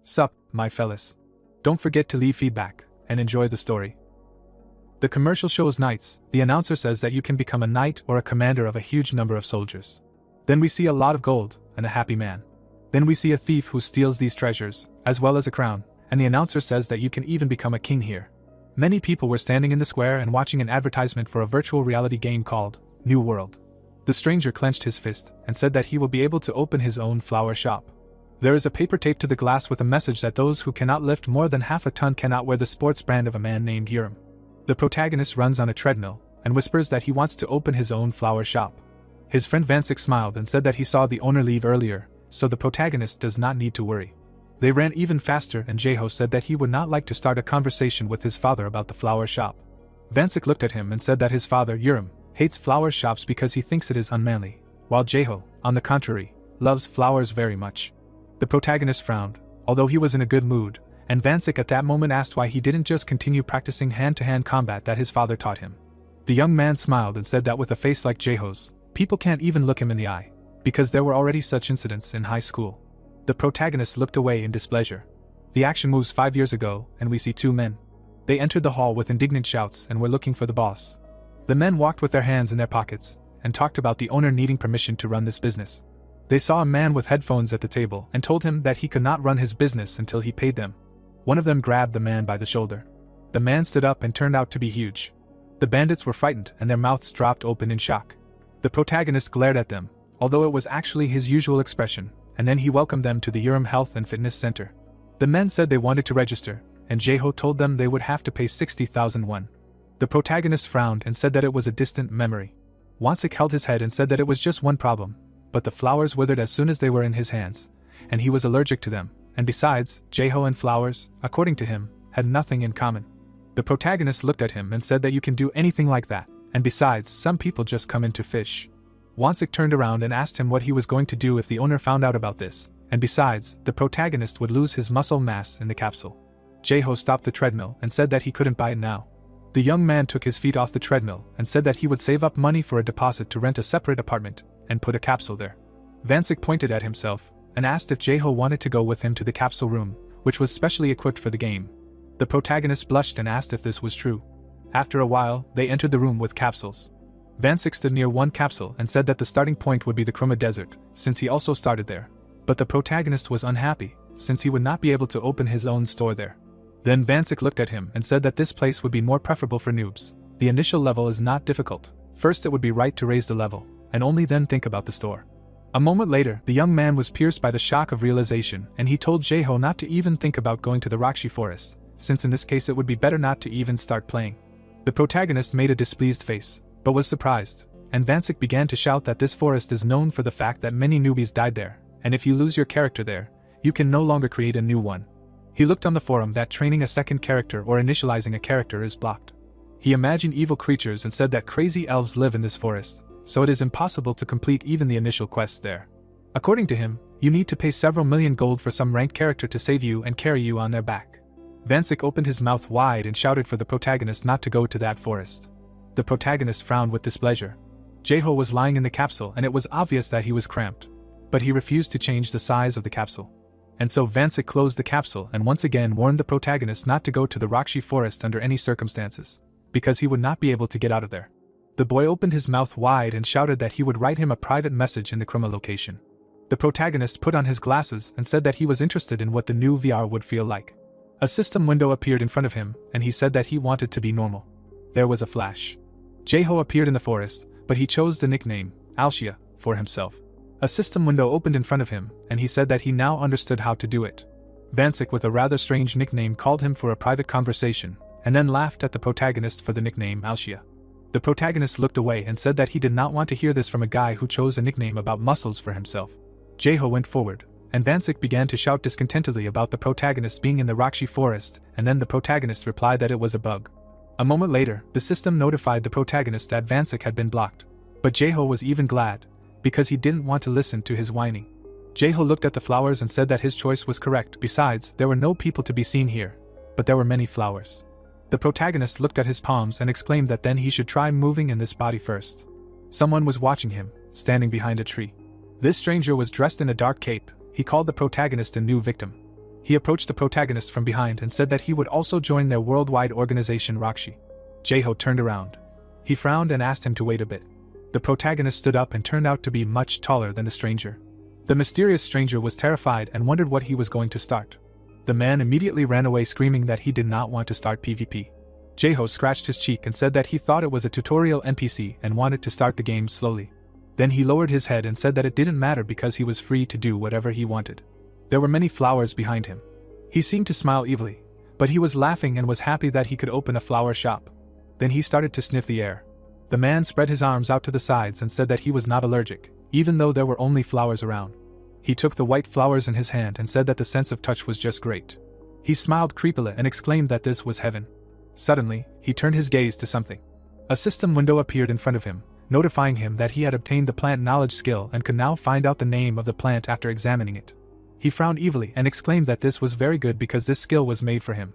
Sup, my fellas. Don't forget to leave feedback, and enjoy the story. The commercial shows knights. The announcer says that you can become a knight or a commander of a huge number of soldiers. Then we see a lot of gold, and a happy man. Then we see a thief who steals these treasures, as well as a crown, and the announcer says that you can even become a king here. Many people were standing in the square and watching an advertisement for a virtual reality game called New World. The stranger clenched his fist and said that he will be able to open his own flower shop. There is a paper taped to the glass with a message that those who cannot lift more than half a ton cannot wear the sports brand of a man named Urim. The protagonist runs on a treadmill and whispers that he wants to open his own flower shop. His friend Vansik smiled and said that he saw the owner leave earlier, so the protagonist does not need to worry. They ran even faster and Jeho said that he would not like to start a conversation with his father about the flower shop. Vansik looked at him and said that his father, Urim, hates flower shops because he thinks it is unmanly, while Jeho, on the contrary, loves flowers very much. The protagonist frowned, although he was in a good mood, and Vansik at that moment asked why he didn't just continue practicing hand-to-hand combat that his father taught him. The young man smiled and said that with a face like Jeho's, people can't even look him in the eye, because there were already such incidents in high school. The protagonist looked away in displeasure. The action moves 5 years ago, and we see two men. They entered the hall with indignant shouts and were looking for the boss. The men walked with their hands in their pockets, and talked about the owner needing permission to run this business. They saw a man with headphones at the table and told him that he could not run his business until he paid them. One of them grabbed the man by the shoulder. The man stood up and turned out to be huge. The bandits were frightened and their mouths dropped open in shock. The protagonist glared at them, although it was actually his usual expression, and then he welcomed them to the Urim Health and Fitness Center. The men said they wanted to register, and Jeho told them they would have to pay 60,000 won. The protagonist frowned and said that it was a distant memory. Wansik held his head and said that it was just one problem, but the flowers withered as soon as they were in his hands, and he was allergic to them, and besides, Jeho and flowers, according to him, had nothing in common. The protagonist looked at him and said that you can do anything like that, and besides, some people just come in to fish. Wansik turned around and asked him what he was going to do if the owner found out about this, and besides, the protagonist would lose his muscle mass in the capsule. Jeho stopped the treadmill and said that he couldn't buy it now. The young man took his feet off the treadmill and said that he would save up money for a deposit to rent a separate apartment and put a capsule there. Vansik pointed at himself and asked if Jeho wanted to go with him to the capsule room, which was specially equipped for the game. The protagonist blushed and asked if this was true. After a while, they entered the room with capsules. Vansik stood near one capsule and said that the starting point would be the Kruma Desert, since he also started there. But the protagonist was unhappy, since he would not be able to open his own store there. Then Vansik looked at him and said that this place would be more preferable for noobs. The initial level is not difficult. First it would be right to raise the level, and only then think about the store. A moment later, the young man was pierced by the shock of realization, and he told Jeho not to even think about going to the Rakshi forest, since in this case it would be better not to even start playing. The protagonist made a displeased face, but was surprised, and Vansik began to shout that this forest is known for the fact that many newbies died there, and if you lose your character there, you can no longer create a new one. He looked on the forum that training a second character or initializing a character is blocked. He imagined evil creatures and said that crazy elves live in this forest, so it is impossible to complete even the initial quests there. According to him, you need to pay several million gold for some ranked character to save you and carry you on their back. Vansik opened his mouth wide and shouted for the protagonist not to go to that forest. The protagonist frowned with displeasure. Jeho was lying in the capsule and it was obvious that he was cramped, but he refused to change the size of the capsule. And so Vansik closed the capsule and once again warned the protagonist not to go to the Rakshi forest under any circumstances, because he would not be able to get out of there. The boy opened his mouth wide and shouted that he would write him a private message in the Kruma location. The protagonist put on his glasses and said that he was interested in what the new VR would feel like. A system window appeared in front of him, and he said that he wanted to be normal. There was a flash. Jeho appeared in the forest, but he chose the nickname, Alshia, for himself. A system window opened in front of him, and he said that he now understood how to do it. Vansik, with a rather strange nickname, called him for a private conversation, and then laughed at the protagonist for the nickname Alshia. The protagonist looked away and said that he did not want to hear this from a guy who chose a nickname about muscles for himself. Jeho went forward, and Vansik began to shout discontentedly about the protagonist being in the Rakshi forest, and then the protagonist replied that it was a bug. A moment later, the system notified the protagonist that Vansik had been blocked. But Jeho was even glad, because he didn't want to listen to his whining. Jeho looked at the flowers and said that his choice was correct. Besides, there were no people to be seen here, but there were many flowers. The protagonist looked at his palms and exclaimed that then he should try moving in this body first. Someone was watching him, standing behind a tree. This stranger was dressed in a dark cape. He called the protagonist a new victim. He approached the protagonist from behind and said that he would also join their worldwide organization Rakshi. Jae-ho turned around. He frowned and asked him to wait a bit. The protagonist stood up and turned out to be much taller than the stranger. The mysterious stranger was terrified and wondered what he was going to start. The man immediately ran away screaming that he did not want to start PvP. Jae-ho scratched his cheek and said that he thought it was a tutorial NPC and wanted to start the game slowly. Then he lowered his head and said that it didn't matter because he was free to do whatever he wanted. There were many flowers behind him. He seemed to smile evilly, but he was laughing and was happy that he could open a flower shop. Then he started to sniff the air. The man spread his arms out to the sides and said that he was not allergic, even though there were only flowers around. He took the white flowers in his hand and said that the sense of touch was just great. He smiled creepily and exclaimed that this was heaven. Suddenly, he turned his gaze to something. A system window appeared in front of him, notifying him that he had obtained the plant knowledge skill and could now find out the name of the plant after examining it. He frowned evilly and exclaimed that this was very good because this skill was made for him.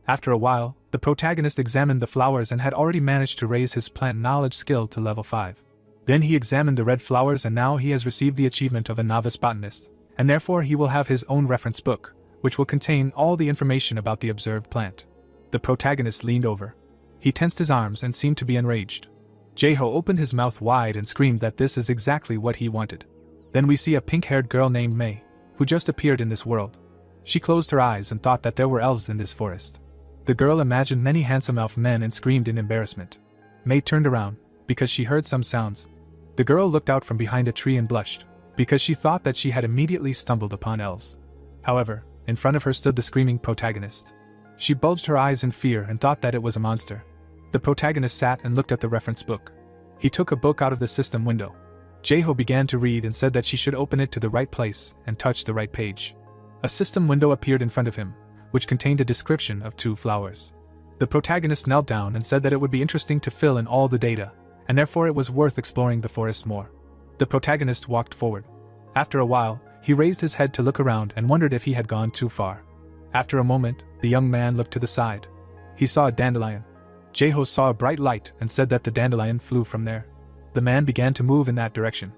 After a while, the protagonist examined the flowers and had already managed to raise his plant knowledge skill to level 5. Then he examined the red flowers and now he has received the achievement of a novice botanist, and therefore he will have his own reference book, which will contain all the information about the observed plant. The protagonist leaned over. He tensed his arms and seemed to be enraged. Jae-ho opened his mouth wide and screamed that this is exactly what he wanted. Then we see a pink-haired girl named Mei, who just appeared in this world. She closed her eyes and thought that there were elves in this forest. The girl imagined many handsome elf men and screamed in embarrassment. Mei turned around, because she heard some sounds. The girl looked out from behind a tree and blushed, because she thought that she had immediately stumbled upon elves. However, in front of her stood the screaming protagonist. She bulged her eyes in fear and thought that it was a monster. The protagonist sat and looked at the reference book. He took a book out of the system window. Jae-ho began to read and said that she should open it to the right place and touch the right page. A system window appeared in front of him, which contained a description of 2 flowers. The protagonist knelt down and said that it would be interesting to fill in all the data, and therefore it was worth exploring the forest more. The protagonist walked forward. After a while, he raised his head to look around and wondered if he had gone too far. After a moment, the young man looked to the side. He saw a dandelion. Jae-ho saw a bright light and said that the dandelion flew from there. The man began to move in that direction.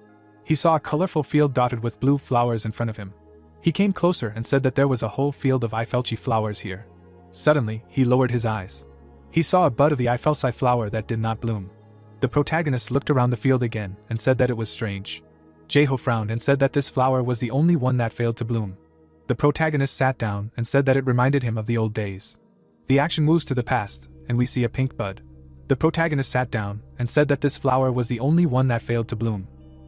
He saw a colorful field dotted with blue flowers in front of him. He came closer and said that there was a whole field of Eifelchi flowers here. Suddenly, he lowered his eyes. He saw a bud of the Eifelsi flower that did not bloom. The protagonist looked around the field again and said that it was strange. Jae-ho frowned and said that this flower was the only one that failed to bloom. The protagonist sat down and said that it reminded him of the old days. The action moves to the past, and we see a pink bud. The protagonist sat down and said that this flower was the only one that failed to bloom.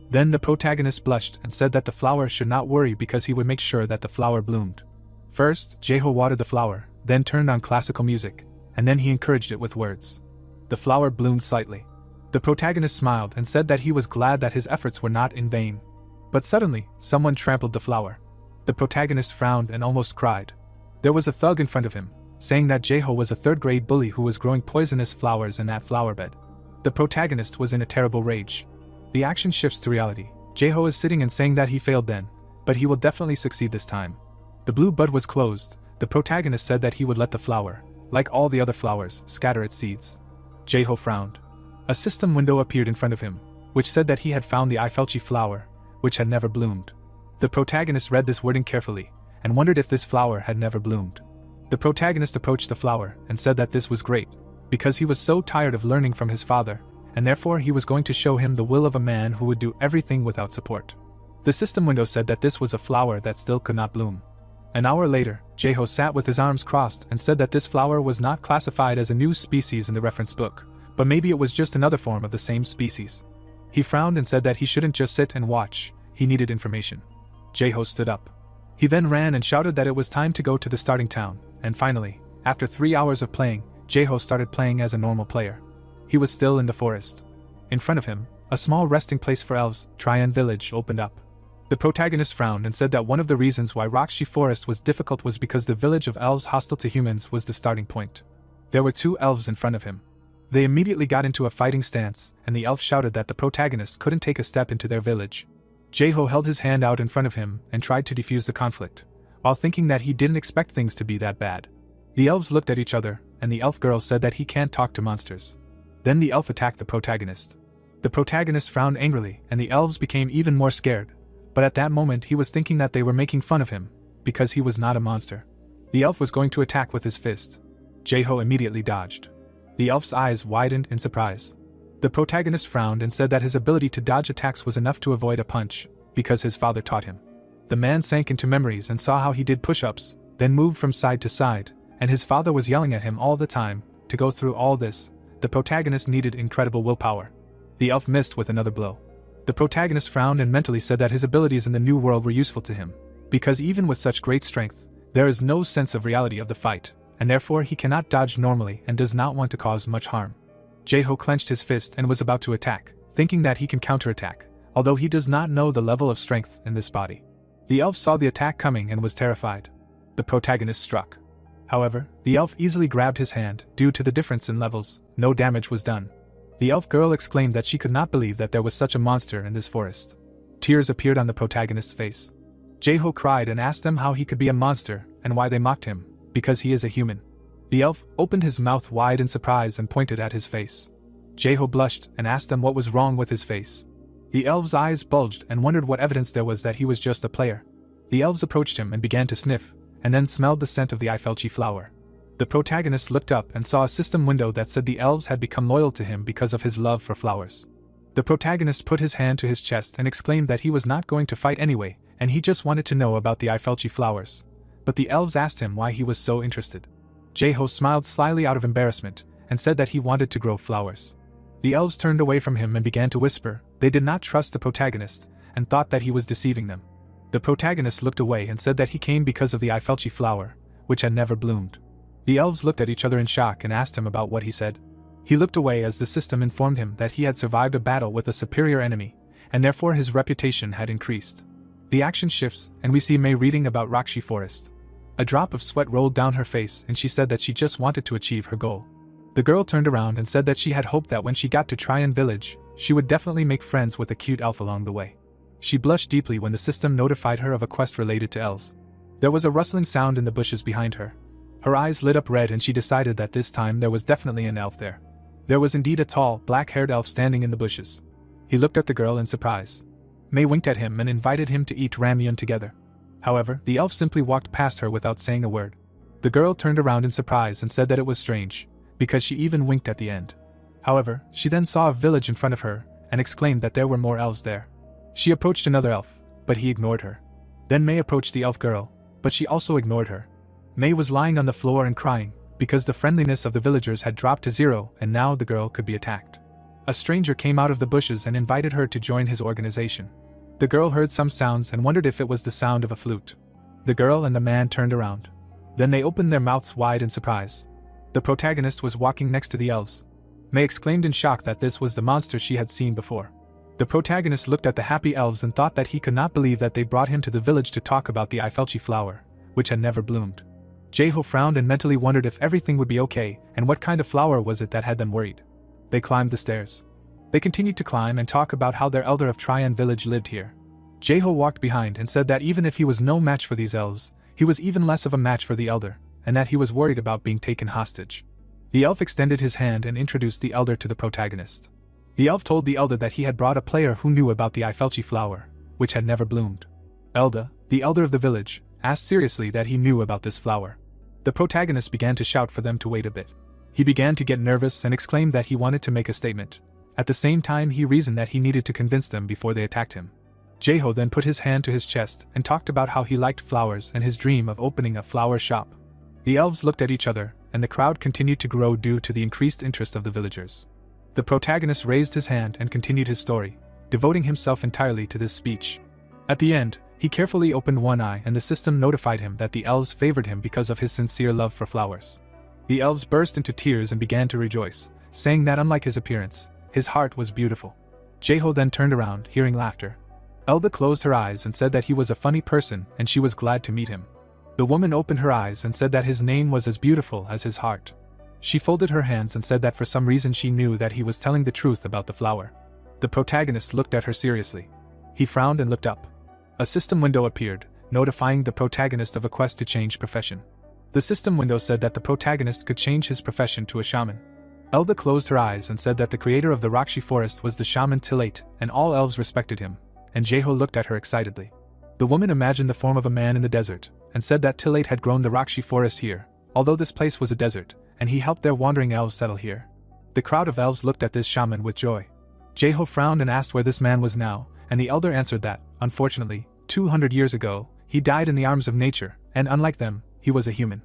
Then the protagonist blushed and said that the flower should not worry because he would make sure that the flower bloomed. First, Jae-ho watered the flower, then turned on classical music, and then he encouraged it with words. The flower bloomed slightly. The protagonist smiled and said that he was glad that his efforts were not in vain. But suddenly, someone trampled the flower. The protagonist frowned and almost cried. There was a thug in front of him, saying that Jae-ho was a third-grade bully who was growing poisonous flowers in that flower bed. The protagonist was in a terrible rage. The action shifts to reality. Jae-ho is sitting and saying that he failed then, but he will definitely succeed this time. The blue bud was closed. The protagonist said that he would let the flower, like all the other flowers, scatter its seeds. Jae-ho frowned. A system window appeared in front of him, which said that he had found the Eifelchi flower, which had never bloomed. The protagonist read this wording carefully, and wondered if this flower had never bloomed. The protagonist approached the flower and said that this was great, because he was so tired of learning from his father, and therefore he was going to show him the will of a man who would do everything without support. The system window said that this was a flower that still could not bloom. An hour later, Jae-ho sat with his arms crossed and said that this flower was not classified as a new species in the reference book, but maybe it was just another form of the same species. He frowned and said that he shouldn't just sit and watch, he needed information. Jae-ho stood up. He then ran and shouted that it was time to go to the starting town, and finally, after 3 hours of playing, Jae-ho started playing as a normal player. He was still in the forest. In front of him, a small resting place for elves, Tryon Village, opened up. The protagonist frowned and said that one of the reasons why Rakshi Forest was difficult was because the village of elves hostile to humans was the starting point. There were 2 elves in front of him. They immediately got into a fighting stance, and the elf shouted that the protagonist couldn't take a step into their village. Jae-ho held his hand out in front of him and tried to defuse the conflict, while thinking that he didn't expect things to be that bad. The elves looked at each other, and the elf girl said that he can't talk to monsters. Then the elf attacked the protagonist. The protagonist frowned angrily, and the elves became even more scared, but at that moment he was thinking that they were making fun of him, because he was not a monster, The elf was going to attack with his fist. Jae-ho immediately dodged. The elf's eyes widened in surprise. The protagonist frowned and said that his ability to dodge attacks was enough to avoid a punch, because his father taught him. The man sank into memories and saw how he did push-ups, then moved from side to side, and his father was yelling at him all the time. To go through all this, the protagonist needed incredible willpower. The elf missed with another blow. The protagonist frowned and mentally said that his abilities in the new world were useful to him, because even with such great strength, there is no sense of reality of the fight, and therefore he cannot dodge normally and does not want to cause much harm. Jae-ho clenched his fist and was about to attack, thinking that he can counterattack, although he does not know the level of strength in this body. The elf saw the attack coming and was terrified. The protagonist struck. However, the elf easily grabbed his hand. Due to the difference in levels, no damage was done. The elf girl exclaimed that she could not believe that there was such a monster in this forest. Tears appeared on the protagonist's face. Jae-ho cried and asked them how he could be a monster and why they mocked him, because he is a human. The elf opened his mouth wide in surprise and pointed at his face. Jae-ho blushed and asked them what was wrong with his face. The elf's eyes bulged and wondered what evidence there was that he was just a player. The elves approached him and began to sniff, and then smelled the scent of the Eifelchi flower. The protagonist looked up and saw a system window that said the elves had become loyal to him because of his love for flowers. The protagonist put his hand to his chest and exclaimed that he was not going to fight anyway, and he just wanted to know about the Eifelchi flowers. But the elves asked him why he was so interested. Jae-ho smiled slyly out of embarrassment, and said that he wanted to grow flowers. The elves turned away from him and began to whisper. They did not trust the protagonist, and thought that he was deceiving them. The protagonist looked away and said that he came because of the Eifelchi flower, which had never bloomed. The elves looked at each other in shock and asked him about what he said. He looked away as the system informed him that he had survived a battle with a superior enemy, and therefore his reputation had increased. The action shifts, and we see Mei reading about Rakshi Forest. A drop of sweat rolled down her face and she said that she just wanted to achieve her goal. The girl turned around and said that she had hoped that when she got to Tryon Village, she would definitely make friends with a cute elf along the way. She blushed deeply when the system notified her of a quest related to elves. There was a rustling sound in the bushes behind her. Her eyes lit up red and she decided that this time there was definitely an elf there. There was indeed a tall, black-haired elf standing in the bushes. He looked at the girl in surprise. Mei winked at him and invited him to eat ramyeon together. However, the elf simply walked past her without saying a word. The girl turned around in surprise and said that it was strange, because she even winked at the end. However, she then saw a village in front of her, and exclaimed that there were more elves there. She approached another elf, but he ignored her. Then Mei approached the elf girl, but she also ignored her. Mei was lying on the floor and crying, because the friendliness of the villagers had dropped to zero and now the girl could be attacked. A stranger came out of the bushes and invited her to join his organization. The girl heard some sounds and wondered if it was the sound of a flute. The girl and the man turned around. Then they opened their mouths wide in surprise. The protagonist was walking next to the elves. Mei exclaimed in shock that this was the monster she had seen before. The protagonist looked at the happy elves and thought that he could not believe that they brought him to the village to talk about the Eifelchi flower, which had never bloomed. Jae-ho frowned and mentally wondered if everything would be okay and what kind of flower was it that had them worried. They climbed the stairs. They continued to climb and talk about how their elder of Tryon Village lived here. Jae-ho walked behind and said that even if he was no match for these elves, he was even less of a match for the elder, and that he was worried about being taken hostage. The elf extended his hand and introduced the elder to the protagonist. The elf told the elder that he had brought a player who knew about the Eifelchi flower, which had never bloomed. Elda, the elder of the village, asked seriously that he knew about this flower. The protagonist began to shout for them to wait a bit. He began to get nervous and exclaimed that he wanted to make a statement. At the same time he reasoned that he needed to convince them before they attacked him. Jae-ho then put his hand to his chest and talked about how he liked flowers and his dream of opening a flower shop. The elves looked at each other, and the crowd continued to grow due to the increased interest of the villagers. The protagonist raised his hand and continued his story, devoting himself entirely to this speech. At the end, he carefully opened one eye and the system notified him that the elves favored him because of his sincere love for flowers. The elves burst into tears and began to rejoice, saying that unlike his appearance, his heart was beautiful. Jae-ho then turned around, hearing laughter. Elda closed her eyes and said that he was a funny person and she was glad to meet him. The woman opened her eyes and said that his name was as beautiful as his heart. She folded her hands and said that for some reason she knew that he was telling the truth about the flower. The protagonist looked at her seriously. He frowned and looked up. A system window appeared, notifying the protagonist of a quest to change profession. The system window said that the protagonist could change his profession to a shaman. Elda closed her eyes and said that the creator of the Rakshi Forest was the shaman Tilate, and all elves respected him, and Jae-ho looked at her excitedly. The woman imagined the form of a man in the desert, and said that Tillate had grown the Rakshi forest here, although this place was a desert, and he helped their wandering elves settle here. The crowd of elves looked at this shaman with joy. Jeho frowned and asked where this man was now, and the elder answered that, unfortunately, 200 years ago, he died in the arms of nature, and unlike them, he was a human.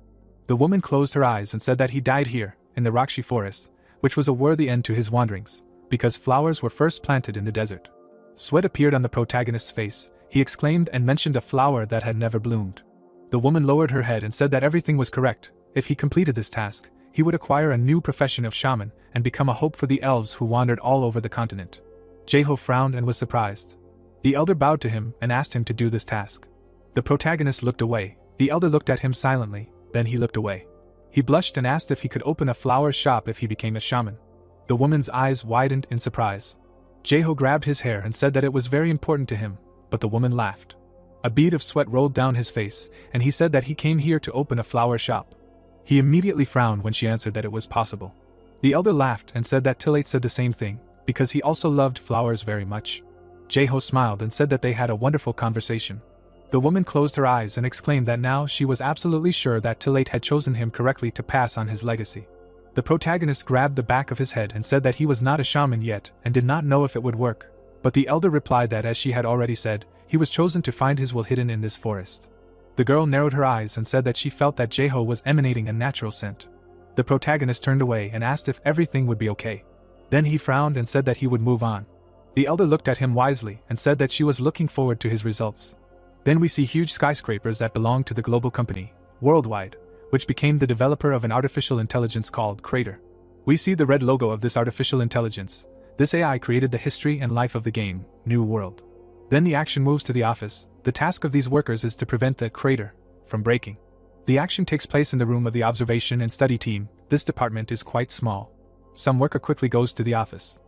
The woman closed her eyes and said that he died here, in the Rakshi forest, which was a worthy end to his wanderings, because flowers were first planted in the desert. Sweat appeared on the protagonist's face. He exclaimed and mentioned a flower that had never bloomed. The woman lowered her head and said that everything was correct. If he completed this task, he would acquire a new profession of shaman and become a hope for the elves who wandered all over the continent. Jeho frowned and was surprised. The elder bowed to him and asked him to do this task. The protagonist looked away. The elder looked at him silently, then he looked away. He blushed and asked if he could open a flower shop if he became a shaman. The woman's eyes widened in surprise. Jeho grabbed his hair and said that it was very important to him, but the woman laughed. A bead of sweat rolled down his face, and he said that he came here to open a flower shop. He immediately frowned when she answered that it was possible. The elder laughed and said that Tillate said the same thing, because he also loved flowers very much. Jeho smiled and said that they had a wonderful conversation. The woman closed her eyes and exclaimed that now she was absolutely sure that Tillate had chosen him correctly to pass on his legacy. The protagonist grabbed the back of his head and said that he was not a shaman yet and did not know if it would work, but the elder replied that as she had already said, he was chosen to find his will hidden in this forest. The girl narrowed her eyes and said that she felt that Jeho was emanating a natural scent. The protagonist turned away and asked if everything would be okay. Then he frowned and said that he would move on. The elder looked at him wisely and said that she was looking forward to his results. Then we see huge skyscrapers that belong to the global company, Worldwide, which became the developer of an artificial intelligence called Crater. We see the red logo of this artificial intelligence. This AI created the history and life of the game, New World. Then the action moves to the office. The task of these workers is to prevent the Crater from breaking. The action takes place in the room of the observation and study team. This department is quite small. Some worker quickly goes to the office.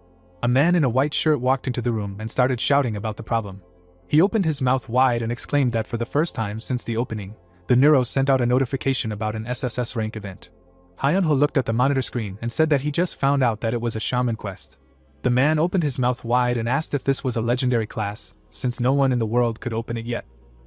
A man in a white shirt walked into the room and started shouting about the problem. He opened his mouth wide and exclaimed that for the first time since the opening, the Neuro sent out a notification about an SSS rank event. Hyunho looked at the monitor screen and said that he just found out that it was a shaman quest. The man opened his mouth wide and asked if this was a legendary class, since no one in the world could open it yet.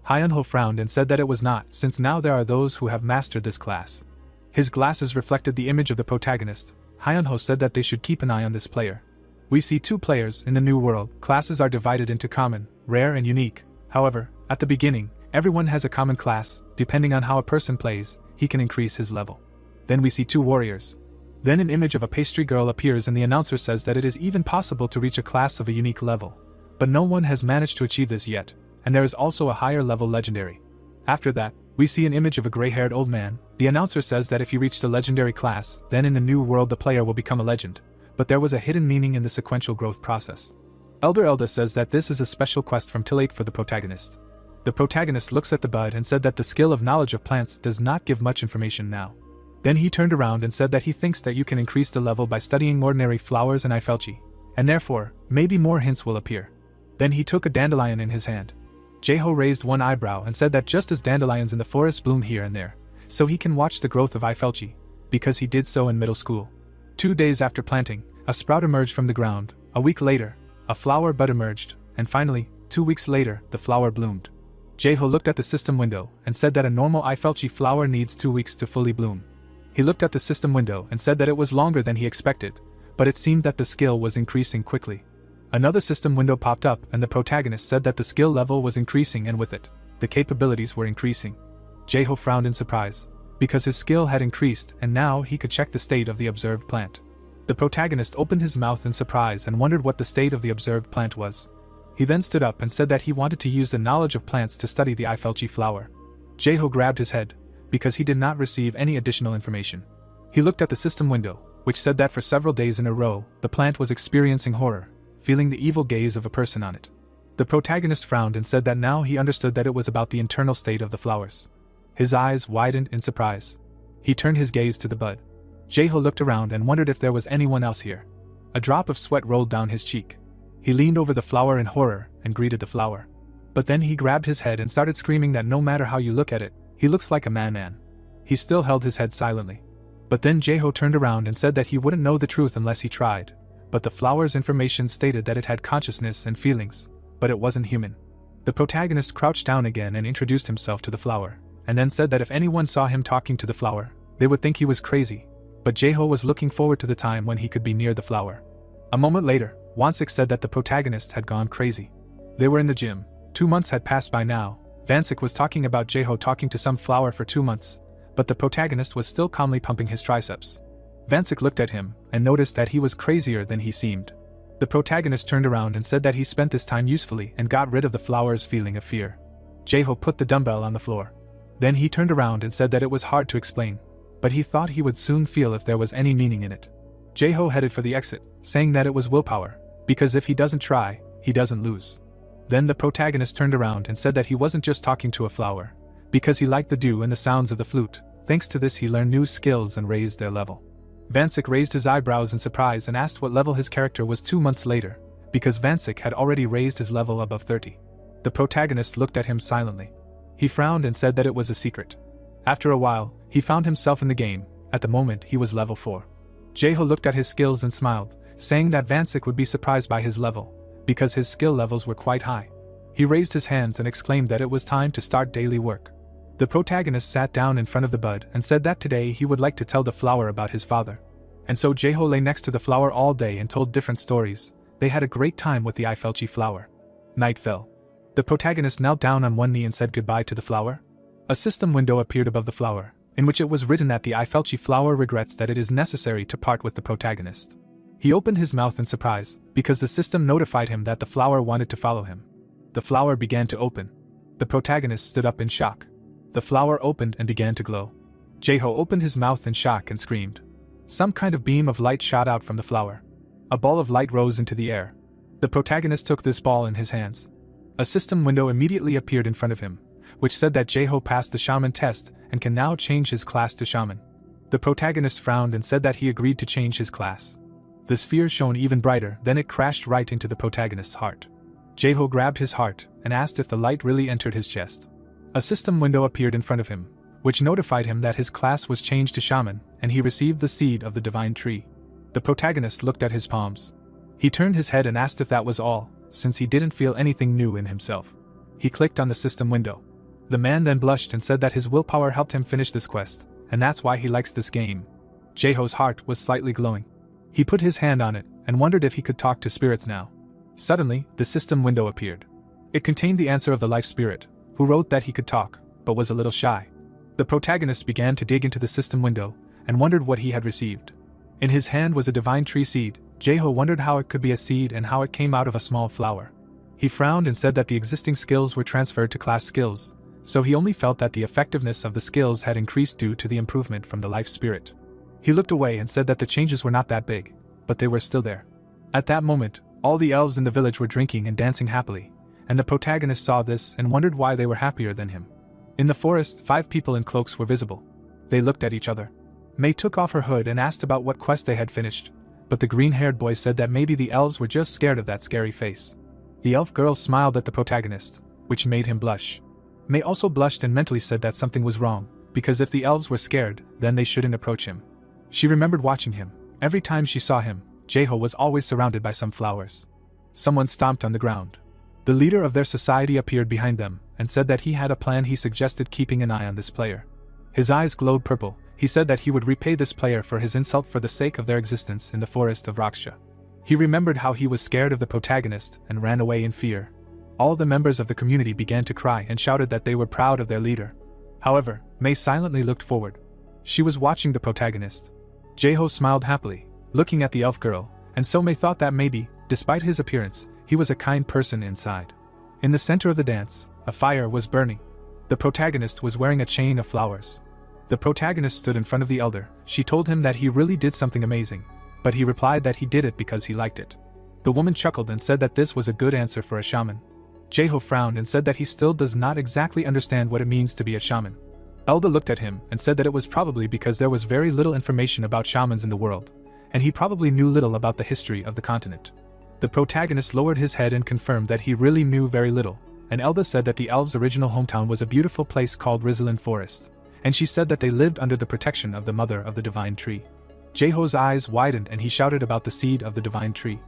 Hyunho frowned and said that it was not, since now there are those who have mastered this class. His glasses reflected the image of the protagonist. Hyunho said that they should keep an eye on this player. We see two players in the New World. Classes are divided into common, rare and unique. However, at the beginning, everyone has a common class. Depending on how a person plays, he can increase his level. Then we see two warriors. Then an image of a pastry girl appears and the announcer says that it is even possible to reach a class of a unique level. But no one has managed to achieve this yet, and there is also a higher level legendary. After that, we see an image of a gray-haired old man. The announcer says that if you reach the legendary class, then in the New World the player will become a legend. But there was a hidden meaning in the sequential growth process. Elder Elda says that this is a special quest from Tillate for the protagonist. The protagonist looks at the bud and said that the skill of knowledge of plants does not give much information now. Then he turned around and said that he thinks that you can increase the level by studying ordinary flowers and Eifelchi, and therefore, maybe more hints will appear. Then he took a dandelion in his hand. Jeho raised one eyebrow and said that just as dandelions in the forest bloom here and there, so he can watch the growth of Eifelchi, because he did so in middle school. 2 days after planting, a sprout emerged from the ground. A week later, a flower bud emerged, and finally, 2 weeks later, the flower bloomed. Jeho looked at the system window and said that a normal Eifelchi flower needs 2 weeks to fully bloom. He looked at the system window and said that it was longer than he expected, but it seemed that the skill was increasing quickly. Another system window popped up and the protagonist said that the skill level was increasing and with it, the capabilities were increasing. Jeho frowned in surprise, because his skill had increased and now he could check the state of the observed plant. The protagonist opened his mouth in surprise and wondered what the state of the observed plant was. He then stood up and said that he wanted to use the knowledge of plants to study the Eifelchi flower. Jeho grabbed his head, because he did not receive any additional information. He looked at the system window, which said that for several days in a row, the plant was experiencing horror, feeling the evil gaze of a person on it. The protagonist frowned and said that now he understood that it was about the internal state of the flowers. His eyes widened in surprise. He turned his gaze to the bud. Jeho looked around and wondered if there was anyone else here. A drop of sweat rolled down his cheek. He leaned over the flower in horror and greeted the flower. But then he grabbed his head and started screaming that no matter how you look at it, he looks like a man. He still held his head silently. But then Jeho turned around and said that he wouldn't know the truth unless he tried. But the flower's information stated that it had consciousness and feelings, but it wasn't human. The protagonist crouched down again and introduced himself to the flower, and then said that if anyone saw him talking to the flower, they would think he was crazy, but Jae-ho was looking forward to the time when he could be near the flower. A moment later, Wansik said that the protagonist had gone crazy. They were in the gym. 2 months had passed by now. Vansik was talking about Jae-ho talking to some flower for 2 months, but the protagonist was still calmly pumping his triceps. Vansik looked at him and noticed that he was crazier than he seemed. The protagonist turned around and said that he spent this time usefully and got rid of the flower's feeling of fear. Jae-ho put the dumbbell on the floor. Then he turned around and said that it was hard to explain, but he thought he would soon feel if there was any meaning in it. Jae-ho headed for the exit, saying that it was willpower, because if he doesn't try, he doesn't lose. Then the protagonist turned around and said that he wasn't just talking to a flower, because he liked the dew and the sounds of the flute. Thanks to this he learned new skills and raised their level. Vansik raised his eyebrows in surprise and asked what level his character was 2 months later, because Vansik had already raised his level above 30. The protagonist looked at him silently. He frowned and said that it was a secret. After a while, he found himself in the game. At the moment he was level 4. Jae-ho looked at his skills and smiled, saying that Vansik would be surprised by his level, because his skill levels were quite high. He raised his hands and exclaimed that it was time to start daily work. The protagonist sat down in front of the bud and said that today he would like to tell the flower about his father. And so Jae-ho lay next to the flower all day and told different stories. They had a great time with the Eifelchi flower. Night fell. The protagonist knelt down on one knee and said goodbye to the flower. A system window appeared above the flower, in which it was written that the Eifelchi flower regrets that it is necessary to part with the protagonist. He opened his mouth in surprise, because the system notified him that the flower wanted to follow him. The flower began to open. The protagonist stood up in shock. The flower opened and began to glow. Jae-ho opened his mouth in shock and screamed. Some kind of beam of light shot out from the flower. A ball of light rose into the air. The protagonist took this ball in his hands. A system window immediately appeared in front of him, which said that Jae-ho passed the shaman test and can now change his class to shaman. The protagonist frowned and said that he agreed to change his class. The sphere shone even brighter, then it crashed right into the protagonist's heart. Jae-ho grabbed his heart and asked if the light really entered his chest. A system window appeared in front of him, which notified him that his class was changed to shaman, and he received the seed of the divine tree. The protagonist looked at his palms. He turned his head and asked if that was all, since he didn't feel anything new in himself. He clicked on the system window. The man then blushed and said that his willpower helped him finish this quest, and that's why he likes this game. Jae-ho's heart was slightly glowing. He put his hand on it and wondered if he could talk to spirits now. Suddenly, the system window appeared. It contained the answer of the life spirit, who wrote that he could talk, but was a little shy. The protagonist began to dig into the system window and wondered what he had received. In his hand was a divine tree seed. Jae-ho wondered how it could be a seed and how it came out of a small flower. He frowned and said that the existing skills were transferred to class skills, so he only felt that the effectiveness of the skills had increased due to the improvement from the life spirit. He looked away and said that the changes were not that big, but they were still there. At that moment, all the elves in the village were drinking and dancing happily, and the protagonist saw this and wondered why they were happier than him. In the forest, 5 people in cloaks were visible. They looked at each other. Mei took off her hood and asked about what quest they had finished, but the green-haired boy said that maybe the elves were just scared of that scary face. The elf girl smiled at the protagonist, which made him blush. Mei also blushed and mentally said that something was wrong, because if the elves were scared, then they shouldn't approach him. She remembered watching him. Every time she saw him, Jae-ho was always surrounded by some flowers. Someone stomped on the ground. The leader of their society appeared behind them and said that he had a plan. He suggested keeping an eye on this player. His eyes glowed purple. He said that he would repay this player for his insult for the sake of their existence in the forest of Raksha. He remembered how he was scared of the protagonist and ran away in fear. All the members of the community began to cry and shouted that they were proud of their leader. However, Mei silently looked forward. She was watching the protagonist. Jae-ho smiled happily, looking at the elf girl, and so Mei thought that maybe, despite his appearance, he was a kind person inside. In the center of the dance, a fire was burning. The protagonist was wearing a chain of flowers. The protagonist stood in front of the elder. She told him that he really did something amazing, but he replied that he did it because he liked it. The woman chuckled and said that this was a good answer for a shaman. Jae-ho frowned and said that he still does not exactly understand what it means to be a shaman. Elda looked at him and said that it was probably because there was very little information about shamans in the world, and he probably knew little about the history of the continent. The protagonist lowered his head and confirmed that he really knew very little, and Elda said that the elves' original hometown was a beautiful place called Rizalin Forest, and she said that they lived under the protection of the mother of the divine tree. Jae-ho's eyes widened and he shouted about the seed of the divine tree.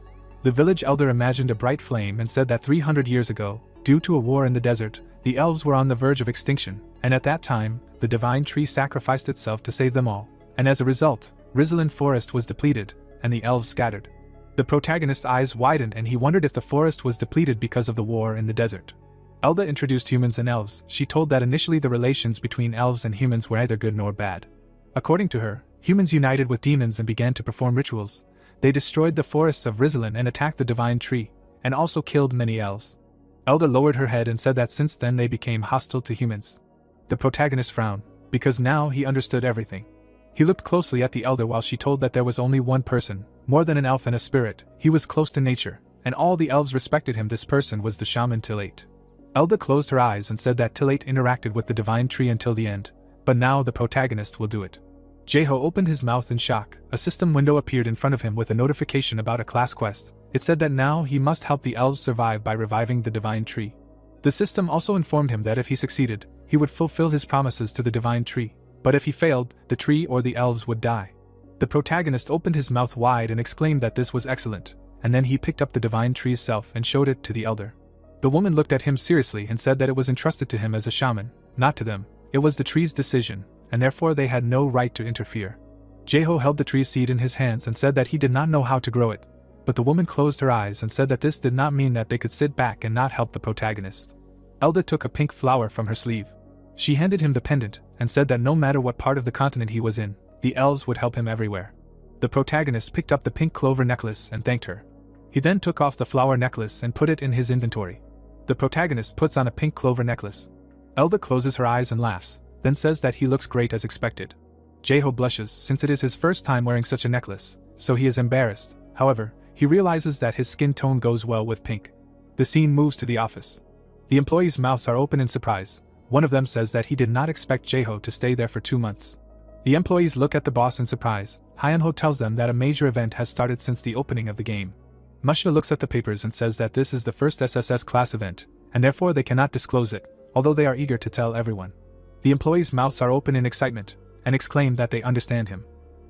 The village elder imagined a bright flame and said that 300 years ago, Due to a war in the desert, the elves were on the verge of extinction, and at that time, the divine tree sacrificed itself to save them all, and as a result, Rizalin Forest was depleted, and the elves scattered. The protagonist's eyes widened and he wondered if the forest was depleted because of the war in the desert. Elda introduced humans and elves. She told that initially the relations between elves and humans were neither good nor bad. According to her, humans united with demons and began to perform rituals. They destroyed the forests of Rizalin and attacked the divine tree, and also killed many elves. Elda lowered her head and said that since then they became hostile to humans. The protagonist frowned, because now he understood everything. He looked closely at the elder while she told that there was only one person, more than an elf and a spirit. He was close to nature, and all the elves respected him. This person was the shaman Tillate. Elda closed her eyes and said that Tillate interacted with the divine tree until the end, but now the protagonist will do it. Jeho opened his mouth in shock. A system window appeared in front of him with a notification about a class quest. It said that now he must help the elves survive by reviving the divine tree. The system also informed him that if he succeeded, he would fulfill his promises to the divine tree, but if he failed, the tree or the elves would die. The protagonist opened his mouth wide and exclaimed that this was excellent, and then he picked up the divine tree's self and showed it to the elder. The woman looked at him seriously and said that it was entrusted to him as a shaman, not to them. It was the tree's decision, and therefore they had no right to interfere. Jeho held the tree's seed in his hands and said that he did not know how to grow it, but the woman closed her eyes and said that this did not mean that they could sit back and not help the protagonist. Elda took a pink flower from her sleeve. She handed him the pendant and said that no matter what part of the continent he was in, the elves would help him everywhere. The protagonist picked up the pink clover necklace and thanked her. He then took off the flower necklace and put it in his inventory. The protagonist puts on a pink clover necklace. Elda closes her eyes and laughs, then says that he looks great as expected. Jeho blushes since it is his first time wearing such a necklace, so he is embarrassed. However, he realizes that his skin tone goes well with pink. The scene moves to the office. The employees' mouths are open in surprise. One of them says that he did not expect Jeho to stay there for 2 months. The employees look at the boss in surprise. Hyunho tells them that a major event has started since the opening of the game. Musha looks at the papers and says that this is the first SSS class event, and therefore they cannot disclose it, although they are eager to tell everyone. The employees' mouths are open in excitement, and exclaim that they understand him.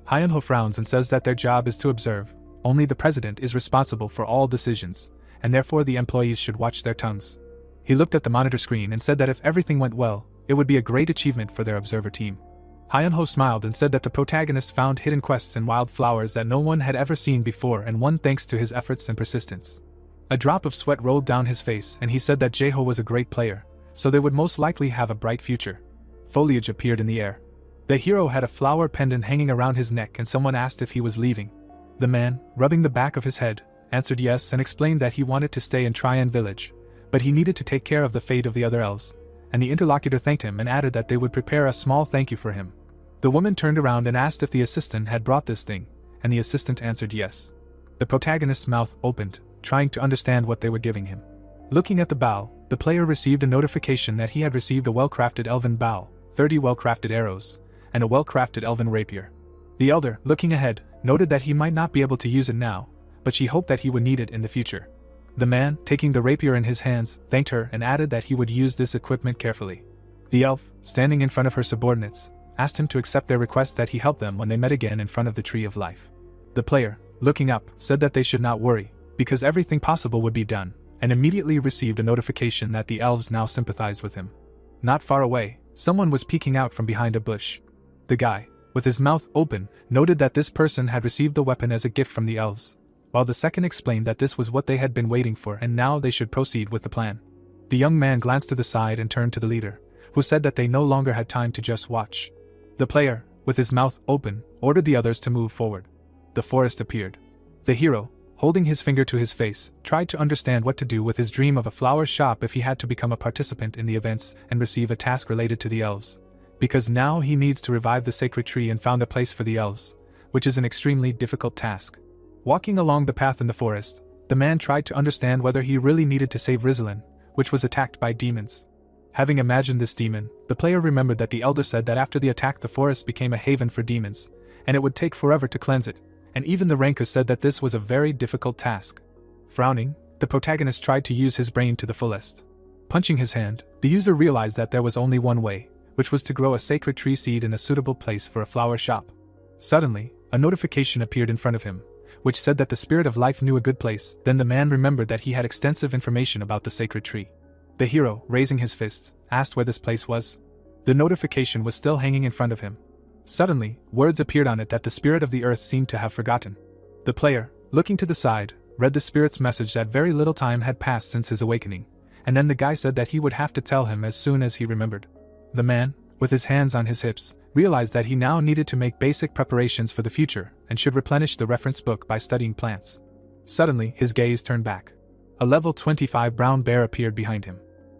Hyunho frowns and says that their job is to observe. Only the president is responsible for all decisions, and therefore the employees should watch their tongues. He looked at the monitor screen and said that if everything went well, it would be a great achievement for their observer team. Hyunho smiled and said that the protagonist found hidden quests and wildflowers that no one had ever seen before and won thanks to his efforts and persistence. A drop of sweat rolled down his face and he said that Jeho was a great player, so they would most likely have a bright future. Foliage appeared in the air. The hero had a flower pendant hanging around his neck and someone asked if he was leaving. The man, rubbing the back of his head, answered yes and explained that he wanted to stay in Tryon Village, but he needed to take care of the fate of the other elves, and the interlocutor thanked him and added that they would prepare a small thank you for him. The woman turned around and asked if the assistant had brought this thing, and the assistant answered yes. The protagonist's mouth opened, trying to understand what they were giving him. Looking at the bow, the player received a notification that he had received a well-crafted elven bow, 30 well-crafted arrows, and a well-crafted elven rapier. The elder, looking ahead, noted that he might not be able to use it now, but she hoped that he would need it in the future. The man, taking the rapier in his hands, thanked her and added that he would use this equipment carefully. The elf, standing in front of her subordinates, asked him to accept their request that he help them when they met again in front of the Tree of Life. The player, looking up, said that they should not worry, because everything possible would be done, and immediately received a notification that the elves now sympathized with him. Not far away, someone was peeking out from behind a bush. The guy, with his mouth open, noted that this person had received the weapon as a gift from the elves, while the second explained that this was what they had been waiting for and now they should proceed with the plan. The young man glanced to the side and turned to the leader, who said that they no longer had time to just watch. The player, with his mouth open, ordered the others to move forward. The forest appeared. The hero, holding his finger to his face, tried to understand what to do with his dream of a flower shop if he had to become a participant in the events and receive a task related to the elves, because now he needs to revive the sacred tree and found a place for the elves, which is an extremely difficult task. Walking along the path in the forest, the man tried to understand whether he really needed to save Rizalin, which was attacked by demons. Having imagined this demon, the player remembered that the elder said that after the attack the forest became a haven for demons, and it would take forever to cleanse it, and even the Rankers said that this was a very difficult task. Frowning, the protagonist tried to use his brain to the fullest. Punching his hand, the user realized that there was only one way, which was to grow a sacred tree seed in a suitable place for a flower shop. Suddenly, a notification appeared in front of him, which said that the Spirit of Life knew a good place. Then the man remembered that he had extensive information about the sacred tree. The hero, raising his fists, asked where this place was. The notification was still hanging in front of him. Suddenly, words appeared on it that the spirit of the earth seemed to have forgotten. The player, looking to the side, read the spirit's message that very little time had passed since his awakening, and then the guy said that he would have to tell him as soon as he remembered. The man, with his hands on his hips, realized that he now needed to make basic preparations for the future and should replenish the reference book by studying plants. Suddenly, his gaze turned back. A level 25 brown bear appeared behind him.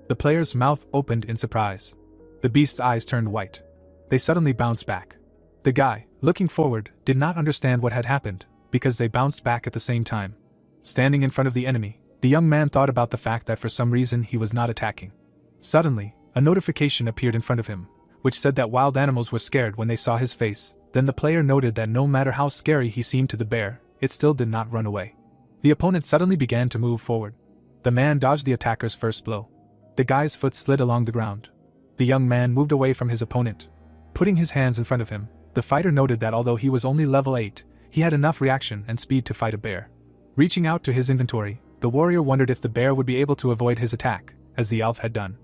The player's mouth opened in surprise. The beast's eyes turned white. They suddenly bounced back. The guy, looking forward, did not understand what had happened, because they bounced back at the same time. Standing in front of the enemy, the young man thought about the fact that for some reason he was not attacking. Suddenly, a notification appeared in front of him, which said that wild animals were scared when they saw his face. Then the player noted that no matter how scary he seemed to the bear, it still did not run away. The opponent suddenly began to move forward. The man dodged the attacker's first blow. The guy's foot slid along the ground. The young man moved away from his opponent. Putting his hands in front of him, the fighter noted that although he was only level 8, he had enough reaction and speed to fight a bear. Reaching out to his inventory, the warrior wondered if the bear would be able to avoid his attack, as the elf had done.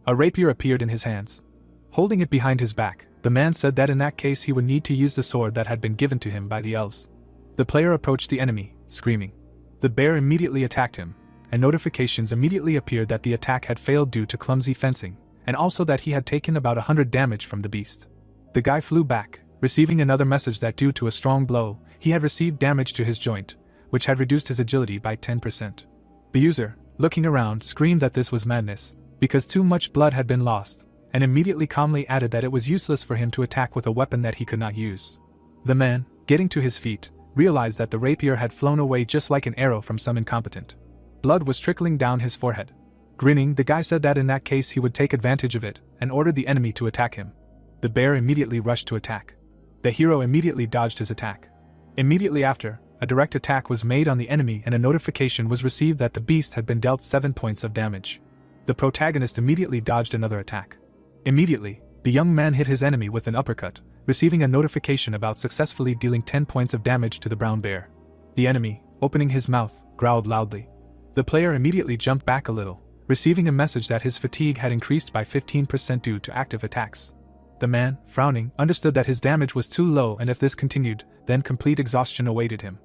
A rapier appeared in his hands. Holding it behind his back, the man said that in that case he would need to use the sword that had been given to him by the elves. The player approached the enemy, screaming. The bear immediately attacked him, and notifications immediately appeared that the attack had failed due to clumsy fencing, and also that he had taken about 100 damage from the beast. The guy flew back, receiving another message that due to a strong blow, he had received damage to his joint, which had reduced his agility by 10%. The user, looking around, screamed that this was madness, because too much blood had been lost, and immediately calmly added that it was useless for him to attack with a weapon that he could not use. The man, getting to his feet, realized that the rapier had flown away just like an arrow from some incompetent. Blood was trickling down his forehead. Grinning, the guy said that in that case he would take advantage of it, and ordered the enemy to attack him. The bear immediately rushed to attack. The hero immediately dodged his attack. Immediately after, a direct attack was made on the enemy and a notification was received that the beast had been dealt 7 points of damage. The protagonist immediately dodged another attack. Immediately, the young man hit his enemy with an uppercut, receiving a notification about successfully dealing 10 points of damage to the brown bear. The enemy, opening his mouth, growled loudly. The player immediately jumped back a little, receiving a message that his fatigue had increased by 15% due to active attacks. The man, frowning, understood that his damage was too low and if this continued, then complete exhaustion awaited him.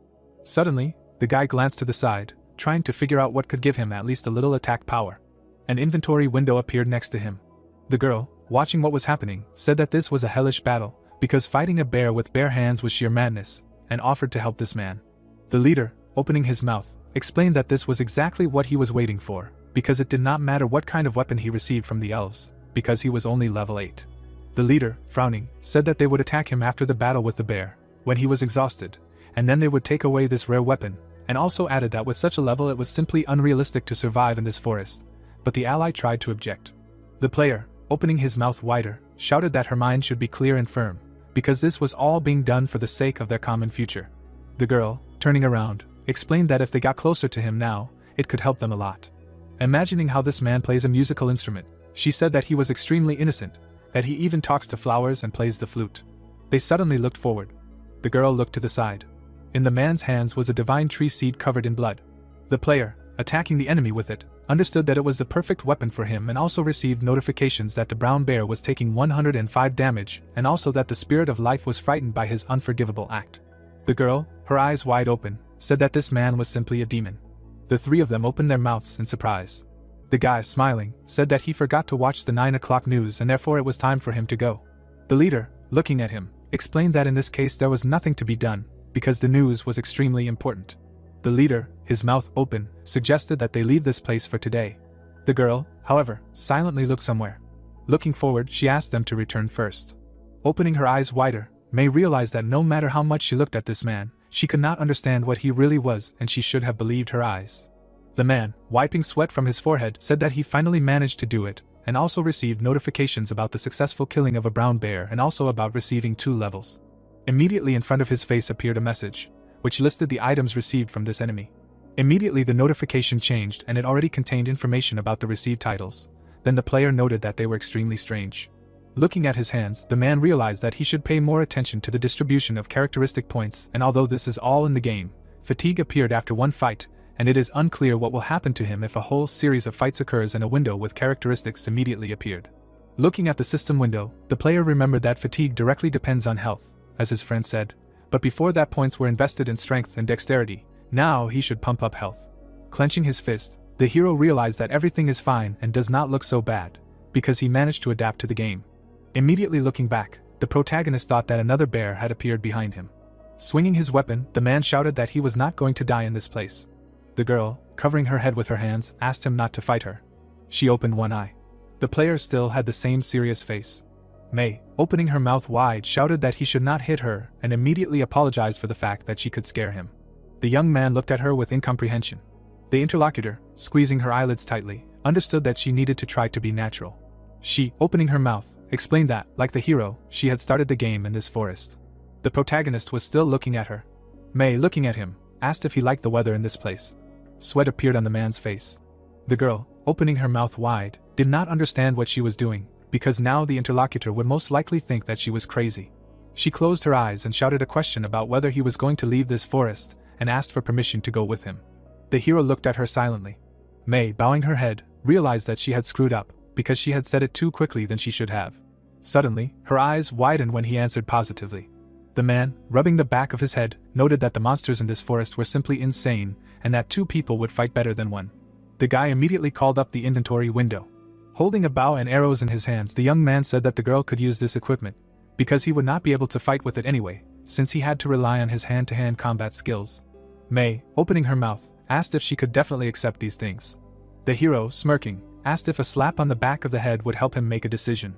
Suddenly, the guy glanced to the side, trying to figure out what could give him at least a little attack power. An inventory window appeared next to him. The girl, watching what was happening, said that this was a hellish battle, because fighting a bear with bare hands was sheer madness, and offered to help this man. The leader, opening his mouth, explained that this was exactly what he was waiting for, because it did not matter what kind of weapon he received from the elves, because he was only level 8. The leader, frowning, said that they would attack him after the battle with the bear, when he was exhausted, and then they would take away this rare weapon, and also added that with such a level it was simply unrealistic to survive in this forest, but the ally tried to object. The player, opening his mouth wider, shouted that her mind should be clear and firm, because this was all being done for the sake of their common future. The girl, turning around, explained that if they got closer to him now, it could help them a lot. Imagining how this man plays a musical instrument, she said that he was extremely innocent, that he even talks to flowers and plays the flute. They suddenly looked forward. The girl looked to the side. In the man's hands was a divine tree seed covered in blood. The player, attacking the enemy with it, understood that it was the perfect weapon for him and also received notifications that the brown bear was taking 105 damage and also that the spirit of life was frightened by his unforgivable act. The girl, her eyes wide open, said that this man was simply a demon. The three of them opened their mouths in surprise. The guy, smiling, said that he forgot to watch the 9 o'clock news and therefore it was time for him to go. The leader, looking at him, explained that in this case there was nothing to be done, because the news was extremely important. The leader, his mouth open, suggested that they leave this place for today. The girl, however, silently looked somewhere. Looking forward, she asked them to return first. Opening her eyes wider, May realized that no matter how much she looked at this man, she could not understand what he really was and she should have believed her eyes. The man, wiping sweat from his forehead, said that he finally managed to do it, and also received notifications about the successful killing of a brown bear and also about receiving 2 levels. Immediately in front of his face appeared a message, which listed the items received from this enemy. Immediately the notification changed and it already contained information about the received titles. Then the player noted that they were extremely strange. Looking at his hands, the man realized that he should pay more attention to the distribution of characteristic points, and although this is all in the game, fatigue appeared after one fight, and it is unclear what will happen to him if a whole series of fights occurs and a window with characteristics immediately appeared. Looking at the system window, the player remembered that fatigue directly depends on health, as his friend said, but before that points were invested in strength and dexterity. Now he should pump up health. Clenching his fist, the hero realized that everything is fine and does not look so bad, because he managed to adapt to the game. Immediately looking back, the protagonist thought that another bear had appeared behind him. Swinging his weapon, the man shouted that he was not going to die in this place. The girl, covering her head with her hands, asked him not to fight her. She opened one eye. The player still had the same serious face. Mei, opening her mouth wide, shouted that he should not hit her and immediately apologized for the fact that she could scare him. The young man looked at her with incomprehension. The interlocutor, squeezing her eyelids tightly, understood that she needed to try to be natural. She, opening her mouth, explained that, like the hero, she had started the game in this forest. The protagonist was still looking at her. Mei, looking at him, asked if he liked the weather in this place. Sweat appeared on the man's face. The girl, opening her mouth wide, did not understand what she was doing, because now the interlocutor would most likely think that she was crazy. She closed her eyes and shouted a question about whether he was going to leave this forest, and asked for permission to go with him. The hero looked at her silently. Mei, bowing her head, realized that she had screwed up, because she had said it too quickly than she should have. Suddenly, her eyes widened when he answered positively. The man, rubbing the back of his head, noted that the monsters in this forest were simply insane, and that two people would fight better than one. The guy immediately called up the inventory window. Holding a bow and arrows in his hands, the young man said that the girl could use this equipment, because he would not be able to fight with it anyway, since he had to rely on his hand-to-hand combat skills. Mei, opening her mouth, asked if she could definitely accept these things. The hero, smirking, asked if a slap on the back of the head would help him make a decision.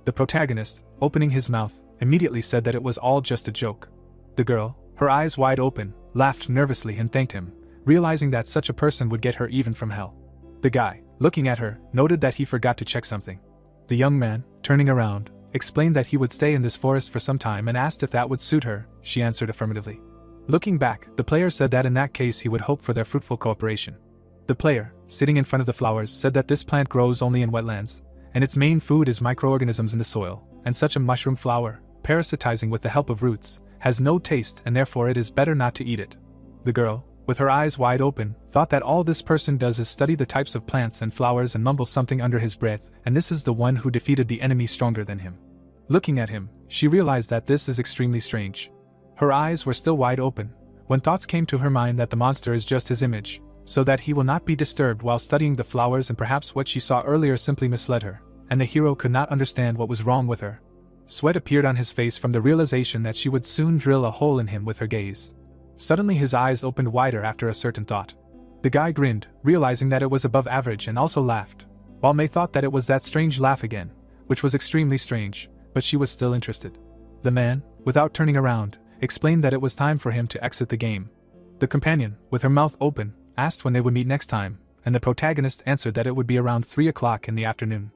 The protagonist, opening his mouth, immediately said that it was all just a joke. The girl, her eyes wide open, laughed nervously and thanked him, realizing that such a person would get her even from hell. The guy, looking at her, noted that he forgot to check something. The young man, turning around, explained that he would stay in this forest for some time and asked if that would suit her. She answered affirmatively. Looking back, the player said that in that case he would hope for their fruitful cooperation. The player, sitting in front of the flowers, said that this plant grows only in wetlands, and its main food is microorganisms in the soil, and such a mushroom flower, parasitizing with the help of roots, has no taste and therefore it is better not to eat it. The girl, with her eyes wide open, thought that all this person does is study the types of plants and flowers and mumble something under his breath, and this is the one who defeated the enemy stronger than him. Looking at him, she realized that this is extremely strange. Her eyes were still wide open, when thoughts came to her mind that the monster is just his image, so that he will not be disturbed while studying the flowers, and perhaps what she saw earlier simply misled her, and the hero could not understand what was wrong with her. Sweat appeared on his face from the realization that she would soon drill a hole in him with her gaze. Suddenly his eyes opened wider after a certain thought. The guy grinned, realizing that it was above average, and also laughed, while Mei thought that it was that strange laugh again, which was extremely strange, but she was still interested. The man, without turning around, explained that it was time for him to exit the game. The companion, with her mouth open, asked when they would meet next time, and the protagonist answered that it would be around 3 o'clock in the afternoon.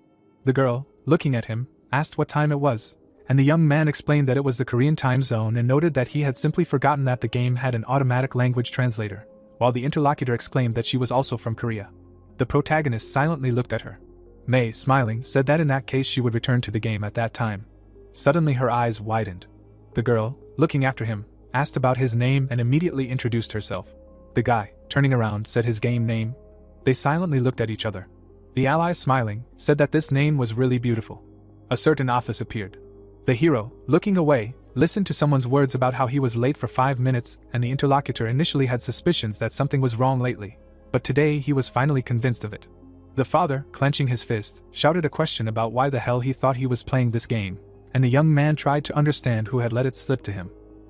The girl, looking at him, asked what time it was, and the young man explained that it was the Korean time zone and noted that he had simply forgotten that the game had an automatic language translator, while the interlocutor exclaimed that she was also from Korea. The protagonist silently looked at her. Mei, smiling, said that in that case she would return to the game at that time. Suddenly her eyes widened. The girl, looking after him, asked about his name and immediately introduced herself. The guy, turning around, said his game name. They silently looked at each other. The ally, smiling, said that this name was really beautiful. A certain office appeared. The hero, looking away, listened to someone's words about how he was late for 5 minutes, and the interlocutor initially had suspicions that something was wrong lately, but today he was finally convinced of it. The father, clenching his fist, shouted a question about why the hell he thought he was playing this game, and the young man tried to understand who had let it slip to him.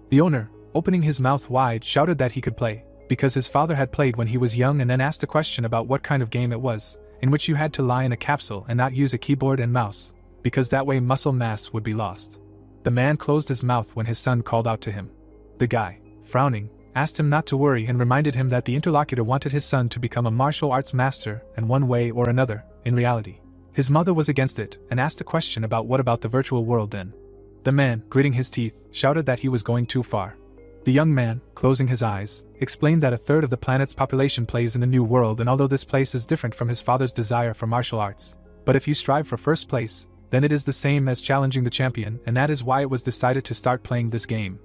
The owner, opening his mouth wide, shouted that he could play, because his father had played when he was young, and then asked a question about what kind of game it was, in which you had to lie in a capsule and not use a keyboard and mouse, because that way muscle mass would be lost. The man closed his mouth when his son called out to him. The guy, frowning, asked him not to worry and reminded him that the interlocutor wanted his son to become a martial arts master, and one way or another, in reality, his mother was against it, and asked a question about what about the virtual world then. The man, gritting his teeth, shouted that he was going too far. The young man, closing his eyes, explained that 1/3 of the planet's population plays in the new world, and although this place is different from his father's desire for martial arts, but if you strive for first place, then it is the same as challenging the champion, and that is why it was decided to start playing this game.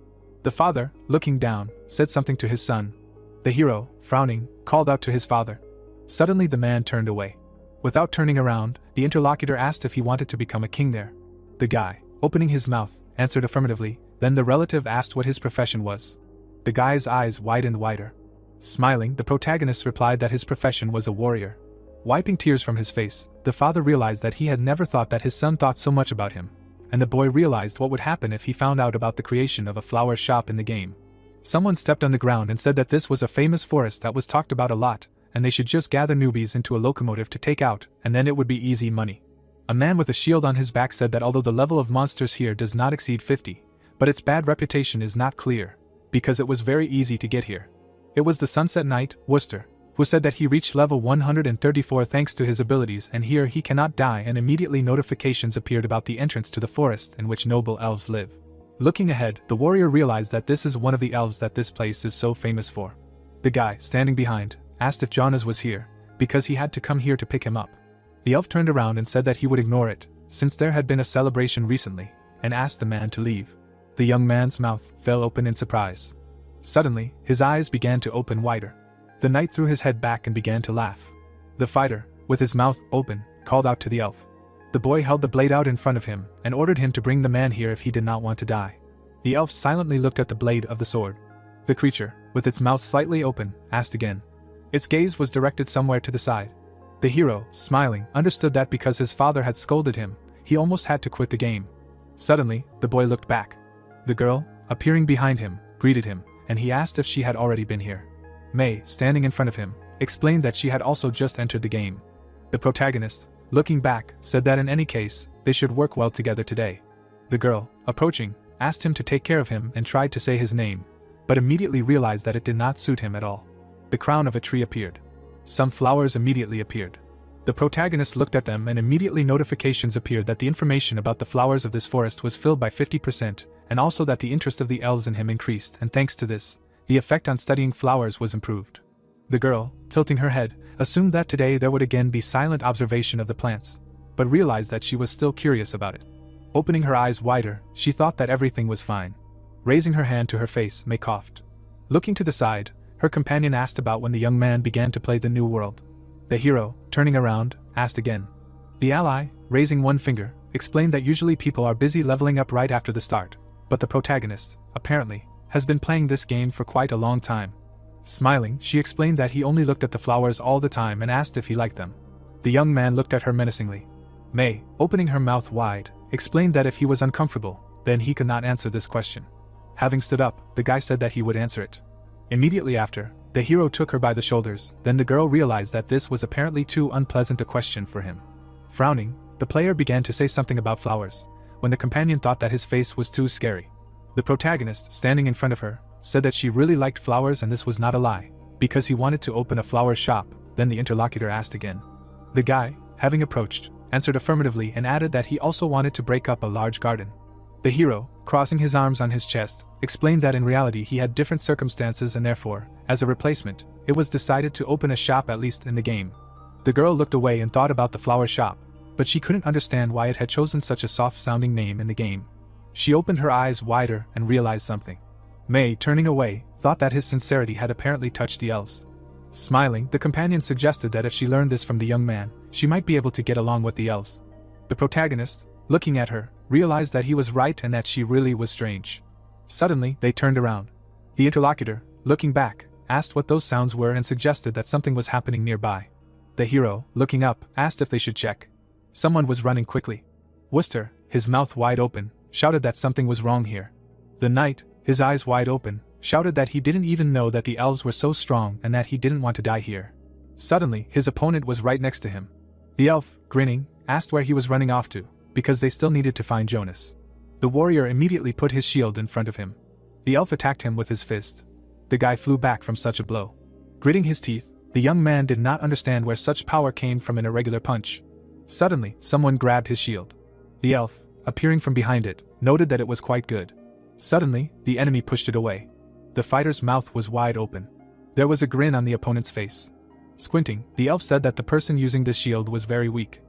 The father, looking down, said something to his son. The hero, frowning, called out to his father. Suddenly the man turned away. Without turning around, the interlocutor asked if he wanted to become a king there. The guy, opening his mouth, answered affirmatively. Then the relative asked what his profession was. The guy's eyes widened wider. Smiling, the protagonist replied that his profession was a warrior. Wiping tears from his face, the father realized that he had never thought that his son thought so much about him, and the boy realized what would happen if he found out about the creation of a flower shop in the game. Someone stepped on the ground and said that this was a famous forest that was talked about a lot, and they should just gather newbies into a locomotive to take out, and then it would be easy money. A man with a shield on his back said that although the level of monsters here does not exceed 50, but its bad reputation is not clear, because it was very easy to get here. It was the Sunset Knight, Worcester, who said that he reached level 134 thanks to his abilities, and here he cannot die, and immediately notifications appeared about the entrance to the forest in which noble elves live. Looking ahead, the warrior realized that this is one of the elves that this place is so famous for. The guy, standing behind, asked if Jonas was here, because he had to come here to pick him up. The elf turned around and said that he would ignore it, since there had been a celebration recently, and asked the man to leave. The young man's mouth fell open in surprise. Suddenly, his eyes began to open wider. The knight threw his head back and began to laugh. The fighter, with his mouth open, called out to the elf. The boy held the blade out in front of him and ordered him to bring the man here if he did not want to die. The elf silently looked at the blade of the sword. The creature, with its mouth slightly open, asked again. Its gaze was directed somewhere to the side. The hero, smiling, understood that because his father had scolded him, he almost had to quit the game. Suddenly, the boy looked back. The girl, appearing behind him, greeted him, and he asked if she had already been here. May, standing in front of him, explained that she had also just entered the game. The protagonist, looking back, said that in any case, they should work well together today. The girl, approaching, asked him to take care of him and tried to say his name, but immediately realized that it did not suit him at all. The crown of a tree appeared. Some flowers immediately appeared. The protagonist looked at them and immediately notifications appeared that the information about the flowers of this forest was filled by 50%, and also that the interest of the elves in him increased, and thanks to this, the effect on studying flowers was improved. The girl, tilting her head, assumed that today there would again be silent observation of the plants, but realized that she was still curious about it. Opening her eyes wider, she thought that everything was fine. Raising her hand to her face, May coughed. Looking to the side, her companion asked about when the young man began to play the new world. The hero, turning around, asked again. The ally, raising one finger, explained that usually people are busy leveling up right after the start, but the protagonist, apparently, has been playing this game for quite a long time. Smiling, she explained that he only looked at the flowers all the time and asked if he liked them. The young man looked at her menacingly. May, opening her mouth wide, explained that if he was uncomfortable, then he could not answer this question. Having stood up, the guy said that he would answer it. Immediately after, the hero took her by the shoulders, then the girl realized that this was apparently too unpleasant a question for him. Frowning, the player began to say something about flowers, when the companion thought that his face was too scary. The protagonist, standing in front of her, said that she really liked flowers and this was not a lie, because he wanted to open a flower shop. Then the interlocutor asked again. The guy, having approached, answered affirmatively and added that he also wanted to break up a large garden. The hero, crossing his arms on his chest, explained that in reality he had different circumstances and therefore, as a replacement, it was decided to open a shop at least in the game. The girl looked away and thought about the flower shop, but she couldn't understand why it had chosen such a soft-sounding name in the game. She opened her eyes wider and realized something. May, turning away, thought that his sincerity had apparently touched the elves. Smiling, the companion suggested that if she learned this from the young man, she might be able to get along with the elves. The protagonist, looking at her, realized that he was right and that she really was strange. Suddenly, they turned around. The interlocutor, looking back, asked what those sounds were and suggested that something was happening nearby. The hero, looking up, asked if they should check. Someone was running quickly. Worcester, his mouth wide open, shouted that something was wrong here. The knight, his eyes wide open, shouted that he didn't even know that the elves were so strong and that he didn't want to die here. Suddenly, his opponent was right next to him. The elf, grinning, asked where he was running off to, because they still needed to find Jonas. The warrior immediately put his shield in front of him. The elf attacked him with his fist. The guy flew back from such a blow. Gritting his teeth, the young man did not understand where such power came from an irregular punch. Suddenly, someone grabbed his shield. The elf, appearing from behind it, noted that it was quite good. Suddenly, the enemy pushed it away. The fighter's mouth was wide open. There was a grin on the opponent's face. Squinting, the elf said that the person using this shield was very weak.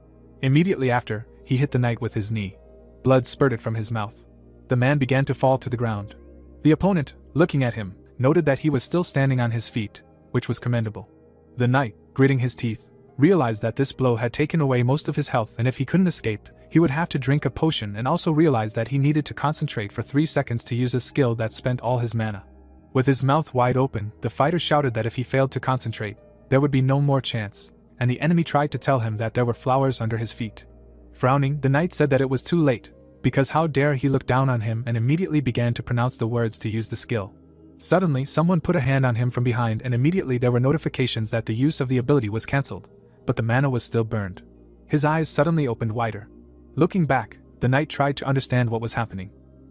Immediately after, he hit the knight with his knee. Blood spurted from his mouth. The man began to fall to the ground. The opponent, looking at him, noted that he was still standing on his feet, which was commendable. The knight, gritting his teeth, realized that this blow had taken away most of his health, and if he couldn't escape, he would have to drink a potion, and also realized that he needed to concentrate for 3 seconds to use a skill that spent all his mana. With his mouth wide open, the fighter shouted that if he failed to concentrate, there would be no more chance, and the enemy tried to tell him that there were flowers under his feet. Frowning, the knight said that it was too late, because how dare he look down on him, and immediately began to pronounce the words to use the skill. Suddenly, someone put a hand on him from behind, and immediately there were notifications that the use of the ability was cancelled, but the mana was still burned. His eyes suddenly opened wider. Looking back, the knight tried to understand what was happening.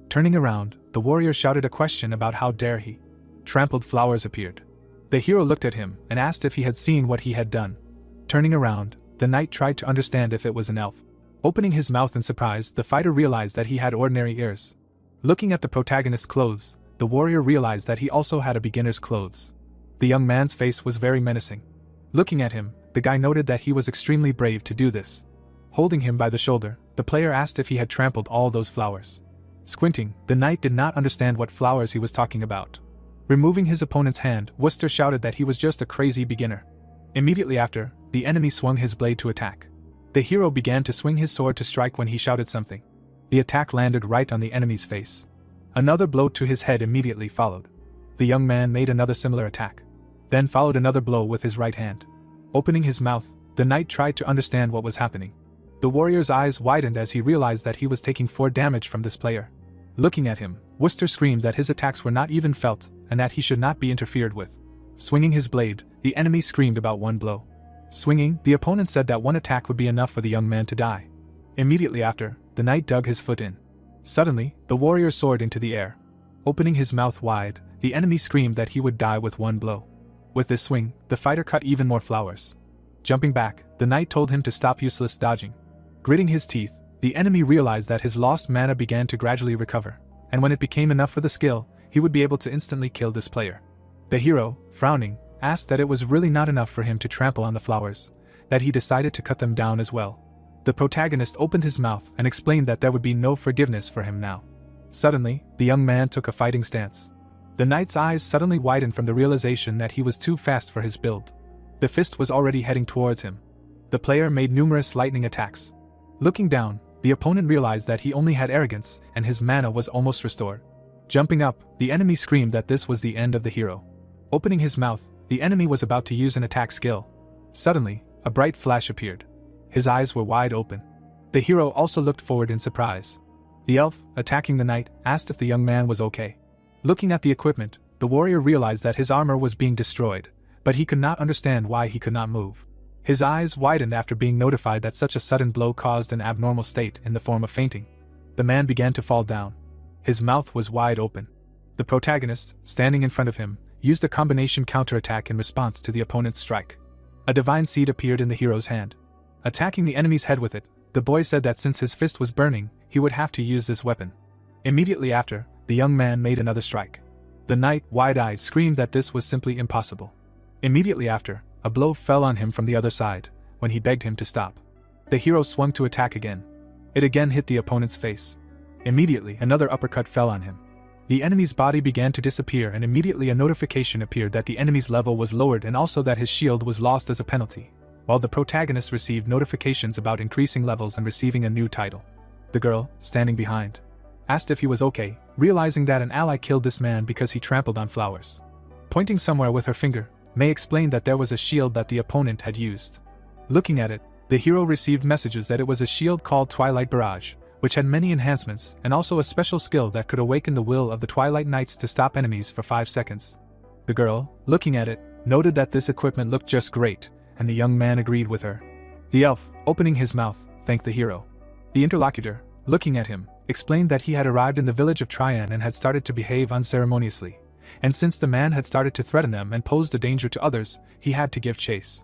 Turning around, the warrior shouted a question about how dare he. Trampled flowers appeared. The hero looked at him and asked if he had seen what he had done. Turning around, the knight tried to understand if it was an elf. Opening his mouth in surprise, the fighter realized that he had ordinary ears. Looking at the protagonist's clothes, the warrior realized that he also had a beginner's clothes. The young man's face was very menacing. Looking at him, the guy noted that he was extremely brave to do this. Holding him by the shoulder, the player asked if he had trampled all those flowers. Squinting, the knight did not understand what flowers he was talking about. Removing his opponent's hand, Worcester shouted that he was just a crazy beginner. Immediately after, the enemy swung his blade to attack. The hero began to swing his sword to strike when he shouted something. The attack landed right on the enemy's face. Another blow to his head immediately followed. The young man made another similar attack. Then followed another blow with his right hand. Opening his mouth, the knight tried to understand what was happening. The warrior's eyes widened as he realized that he was taking 4 damage from this player. Looking at him, Worcester screamed that his attacks were not even felt, and that he should not be interfered with. Swinging his blade, the enemy screamed about 1 blow. Swinging, the opponent said that 1 attack would be enough for the young man to die. Immediately after, the knight dug his foot in. Suddenly, the warrior soared into the air. Opening his mouth wide, the enemy screamed that he would die with 1 blow. With this swing, the fighter cut even more flowers. Jumping back, the knight told him to stop useless dodging. Gritting his teeth, the enemy realized that his lost mana began to gradually recover, and when it became enough for the skill, he would be able to instantly kill this player. The hero, frowning, asked that it was really not enough for him to trample on the flowers, that he decided to cut them down as well. The protagonist opened his mouth and explained that there would be no forgiveness for him now. Suddenly, the young man took a fighting stance. The knight's eyes suddenly widened from the realization that he was too fast for his build. The fist was already heading towards him. The player made numerous lightning attacks. Looking down, the opponent realized that he only had arrogance and his mana was almost restored. Jumping up, the enemy screamed that this was the end of the hero. Opening his mouth, the enemy was about to use an attack skill. Suddenly, a bright flash appeared. His eyes were wide open. The hero also looked forward in surprise. The elf, attacking the knight, asked if the young man was okay. Looking at the equipment, the warrior realized that his armor was being destroyed, but he could not understand why he could not move. His eyes widened after being notified that such a sudden blow caused an abnormal state in the form of fainting. The man began to fall down. His mouth was wide open. The protagonist, standing in front of him, used a combination counterattack in response to the opponent's strike. A divine seed appeared in the hero's hand. Attacking the enemy's head with it, the boy said that since his fist was burning, he would have to use this weapon. Immediately after, the young man made another strike. The knight, wide-eyed, screamed that this was simply impossible. Immediately after, a blow fell on him from the other side, when he begged him to stop. The hero swung to attack again. It again hit the opponent's face. Immediately, another uppercut fell on him. The enemy's body began to disappear, and immediately a notification appeared that the enemy's level was lowered and also that his shield was lost as a penalty, while the protagonist received notifications about increasing levels and receiving a new title. The girl, standing behind, asked if he was okay, realizing that an ally killed this man because he trampled on flowers. Pointing somewhere with her finger, May explained that there was a shield that the opponent had used. Looking at it, the hero received messages that it was a shield called Twilight Barrage, which had many enhancements and also a special skill that could awaken the will of the Twilight Knights to stop enemies for 5 seconds. The girl, looking at it, noted that this equipment looked just great, and the young man agreed with her. The elf, opening his mouth, thanked the hero. The interlocutor, looking at him, explained that he had arrived in the village of Tryan and had started to behave unceremoniously, and since the man had started to threaten them and posed a danger to others, he had to give chase.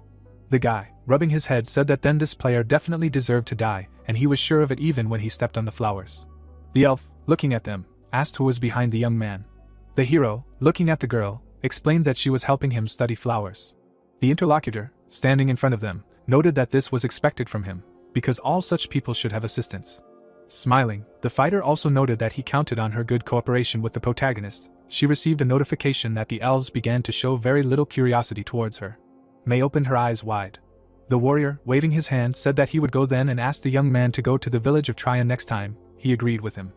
The guy, rubbing his head, said that then this player definitely deserved to die, and he was sure of it even when he stepped on the flowers. The elf, looking at them, asked who was behind the young man. The hero, looking at the girl, explained that she was helping him study flowers. The interlocutor, standing in front of them, noted that this was expected from him, because all such people should have assistants. Smiling, the fighter also noted that he counted on her good cooperation with the protagonist. she received a notification that the elves began to show very little curiosity towards her. May opened her eyes wide. The warrior, waving his hand, said that he would go then and asked the young man to go to the village of Tryon next time. He agreed with him.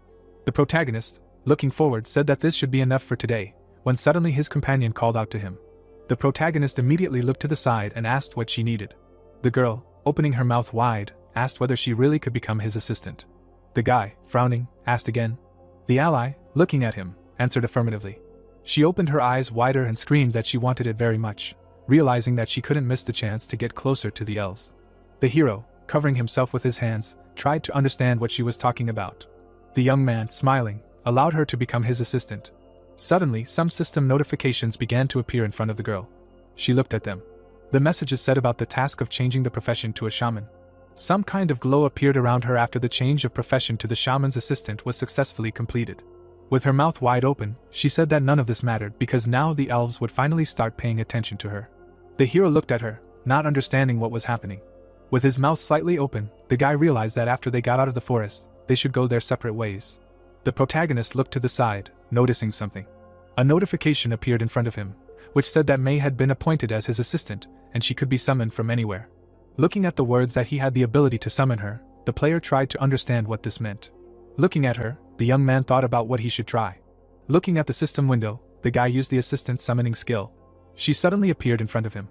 The protagonist, looking forward, said that this should be enough for today, when suddenly his companion called out to him. The protagonist immediately looked to the side and asked what she needed. The girl, opening her mouth wide, asked whether she really could become his assistant. The guy, frowning, asked again. The ally, looking at him, answered affirmatively. She opened her eyes wider and screamed that she wanted it very much, realizing that she couldn't miss the chance to get closer to the elves. The hero, covering himself with his hands, tried to understand what she was talking about. The young man, smiling, allowed her to become his assistant. Suddenly, some system notifications began to appear in front of the girl. She looked at them. The messages said about the task of changing the profession to a shaman. Some kind of glow appeared around her after the change of profession to the shaman's assistant was successfully completed. With her mouth wide open, she said that none of this mattered because now the elves would finally start paying attention to her. The hero looked at her, not understanding what was happening. With his mouth slightly open, the guy realized that after they got out of the forest, they should go their separate ways. The protagonist looked to the side, noticing something. A notification appeared in front of him, which said that May had been appointed as his assistant, and she could be summoned from anywhere. Looking at the words that he had the ability to summon her, the player tried to understand what this meant. Looking at her, the young man thought about what he should try. Looking at the system window, the guy used the assistant's summoning skill. She suddenly appeared in front of him.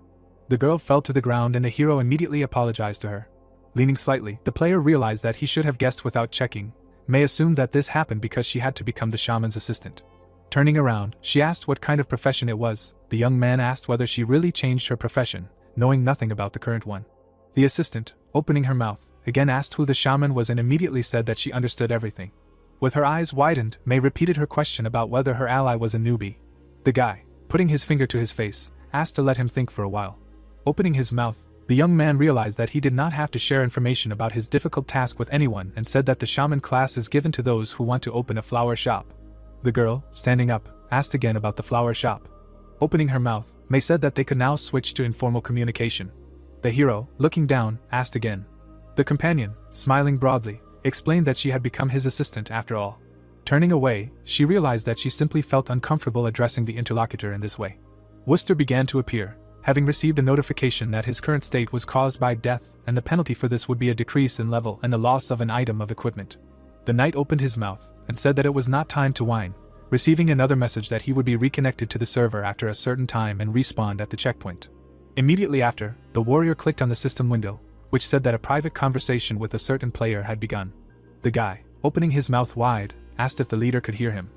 The girl fell to the ground and the hero immediately apologized to her. Leaning slightly, the player realized that he should have guessed without checking. May assumed that this happened because she had to become the shaman's assistant. Turning around, she asked what kind of profession it was. The young man asked whether she really changed her profession, knowing nothing about the current one. The assistant, opening her mouth, again asked who the shaman was and immediately said that she understood everything. With her eyes widened, May repeated her question about whether her ally was a newbie. The guy, putting his finger to his face, asked to let him think for a while. Opening his mouth, the young man realized that he did not have to share information about his difficult task with anyone and said that the shaman class is given to those who want to open a flower shop. The girl, standing up, asked again about the flower shop. Opening her mouth, May said that they could now switch to informal communication. The hero, looking down, asked again. The companion, smiling broadly, explained that she had become his assistant after all. Turning away, she realized that she simply felt uncomfortable addressing the interlocutor in this way. Worcester began to appear, having received a notification that his current state was caused by death, and the penalty for this would be a decrease in level and the loss of an item of equipment. The knight opened his mouth and said that it was not time to whine, receiving another message that he would be reconnected to the server after a certain time and respawned at the checkpoint. Immediately after, the warrior clicked on the system window, which said that a private conversation with a certain player had begun. The guy, opening his mouth wide, asked if the leader could hear him.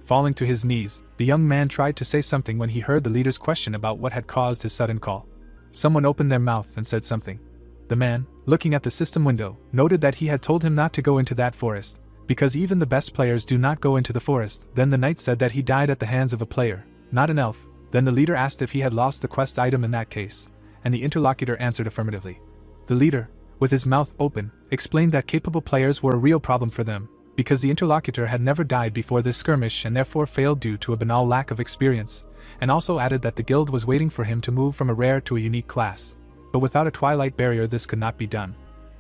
Falling to his knees, the young man tried to say something when he heard the leader's question about what had caused his sudden call. Someone opened their mouth and said something. The man, looking at the system window, noted that he had told him not to go into that forest, because even the best players do not go into the forest. Then the knight said that he died at the hands of a player, not an elf. Then the leader asked if he had lost the quest item in that case, and the interlocutor answered affirmatively. The leader, with his mouth open, explained that capable players were a real problem for them, because the interlocutor had never died before this skirmish and therefore failed due to a banal lack of experience, and also added that the guild was waiting for him to move from a rare to a unique class. But without a twilight barrier this could not be done.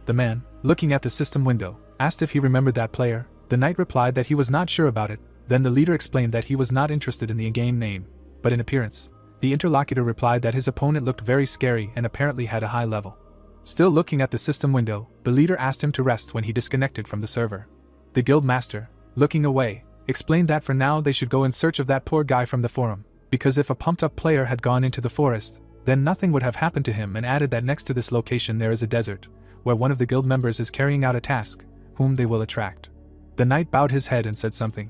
The man, looking at the system window, asked if he remembered that player. The knight replied that he was not sure about it. Then the leader explained that he was not interested in the in-game name, but in appearance. The interlocutor replied that his opponent looked very scary and apparently had a high level. Still looking at the system window, the leader asked him to rest when he disconnected from the server. The guild master, looking away, explained that for now they should go in search of that poor guy from the forum, because if a pumped-up player had gone into the forest, then nothing would have happened to him, and added that next to this location there is a desert, where one of the guild members is carrying out a task, whom they will attract. The knight bowed his head and said something.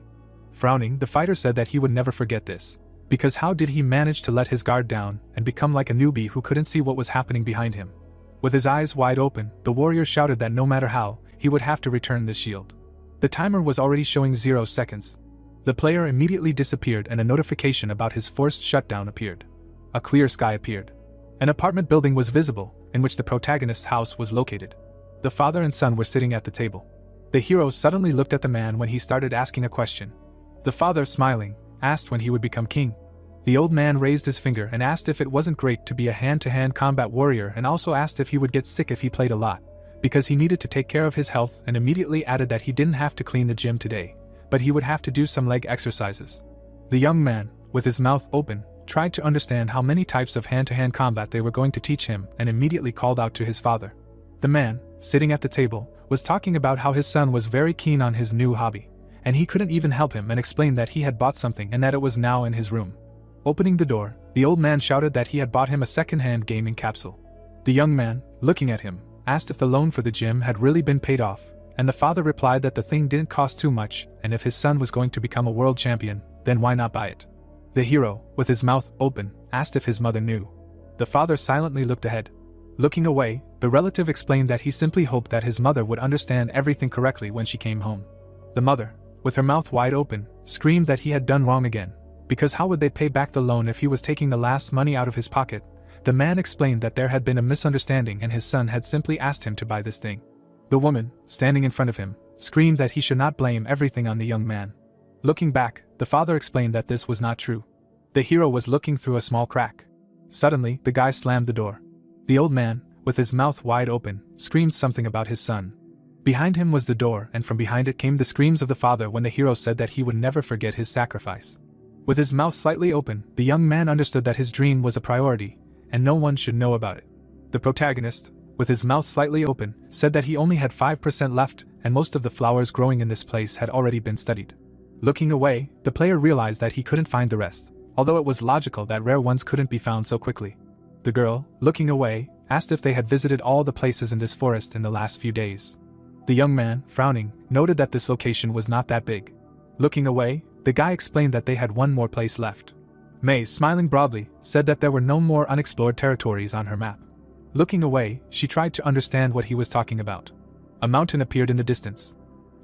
Frowning, the fighter said that he would never forget this, because how did he manage to let his guard down and become like a newbie who couldn't see what was happening behind him? With his eyes wide open, the warrior shouted that no matter how, he would have to return this shield. The timer was already showing 0 seconds. The player immediately disappeared and a notification about his forced shutdown appeared. A clear sky appeared. An apartment building was visible, in which the protagonist's house was located. The father and son were sitting at the table. The hero suddenly looked at the man when he started asking a question. The father, smiling, asked when he would become king. The old man raised his finger and asked if it wasn't great to be a hand-to-hand combat warrior, and also asked if he would get sick if he played a lot, because he needed to take care of his health, and immediately added that he didn't have to clean the gym today, but he would have to do some leg exercises. The young man, with his mouth open, tried to understand how many types of hand-to-hand combat they were going to teach him and immediately called out to his father. The man, sitting at the table, was talking about how his son was very keen on his new hobby, and he couldn't even help him and explained that he had bought something and that it was now in his room. Opening the door, the old man shouted that he had bought him a second-hand gaming capsule. The young man, looking at him, asked if the loan for the gym had really been paid off, and the father replied that the thing didn't cost too much, and if his son was going to become a world champion, then why not buy it? The hero, with his mouth open, asked if his mother knew. The father silently looked ahead. Looking away, the relative explained that he simply hoped that his mother would understand everything correctly when she came home. The mother, with her mouth wide open, screamed that he had done wrong again, because how would they pay back the loan if he was taking the last money out of his pocket? The man explained that there had been a misunderstanding and his son had simply asked him to buy this thing. The woman, standing in front of him, screamed that he should not blame everything on the young man. Looking back, the father explained that this was not true. The hero was looking through a small crack. Suddenly, the guy slammed the door. The old man, with his mouth wide open, screamed something about his son. Behind him was the door, and from behind it came the screams of the father when the hero said that he would never forget his sacrifice. With his mouth slightly open, the young man understood that his dream was a priority, and no one should know about it. The protagonist, with his mouth slightly open, said that he only had 5% left, and most of the flowers growing in this place had already been studied. Looking away, the player realized that he couldn't find the rest, although it was logical that rare ones couldn't be found so quickly. The girl, looking away, asked if they had visited all the places in this forest in the last few days. The young man, frowning, noted that this location was not that big. Looking away, the guy explained that they had one more place left. May, smiling broadly, said that there were no more unexplored territories on her map. Looking away, she tried to understand what he was talking about. A mountain appeared in the distance.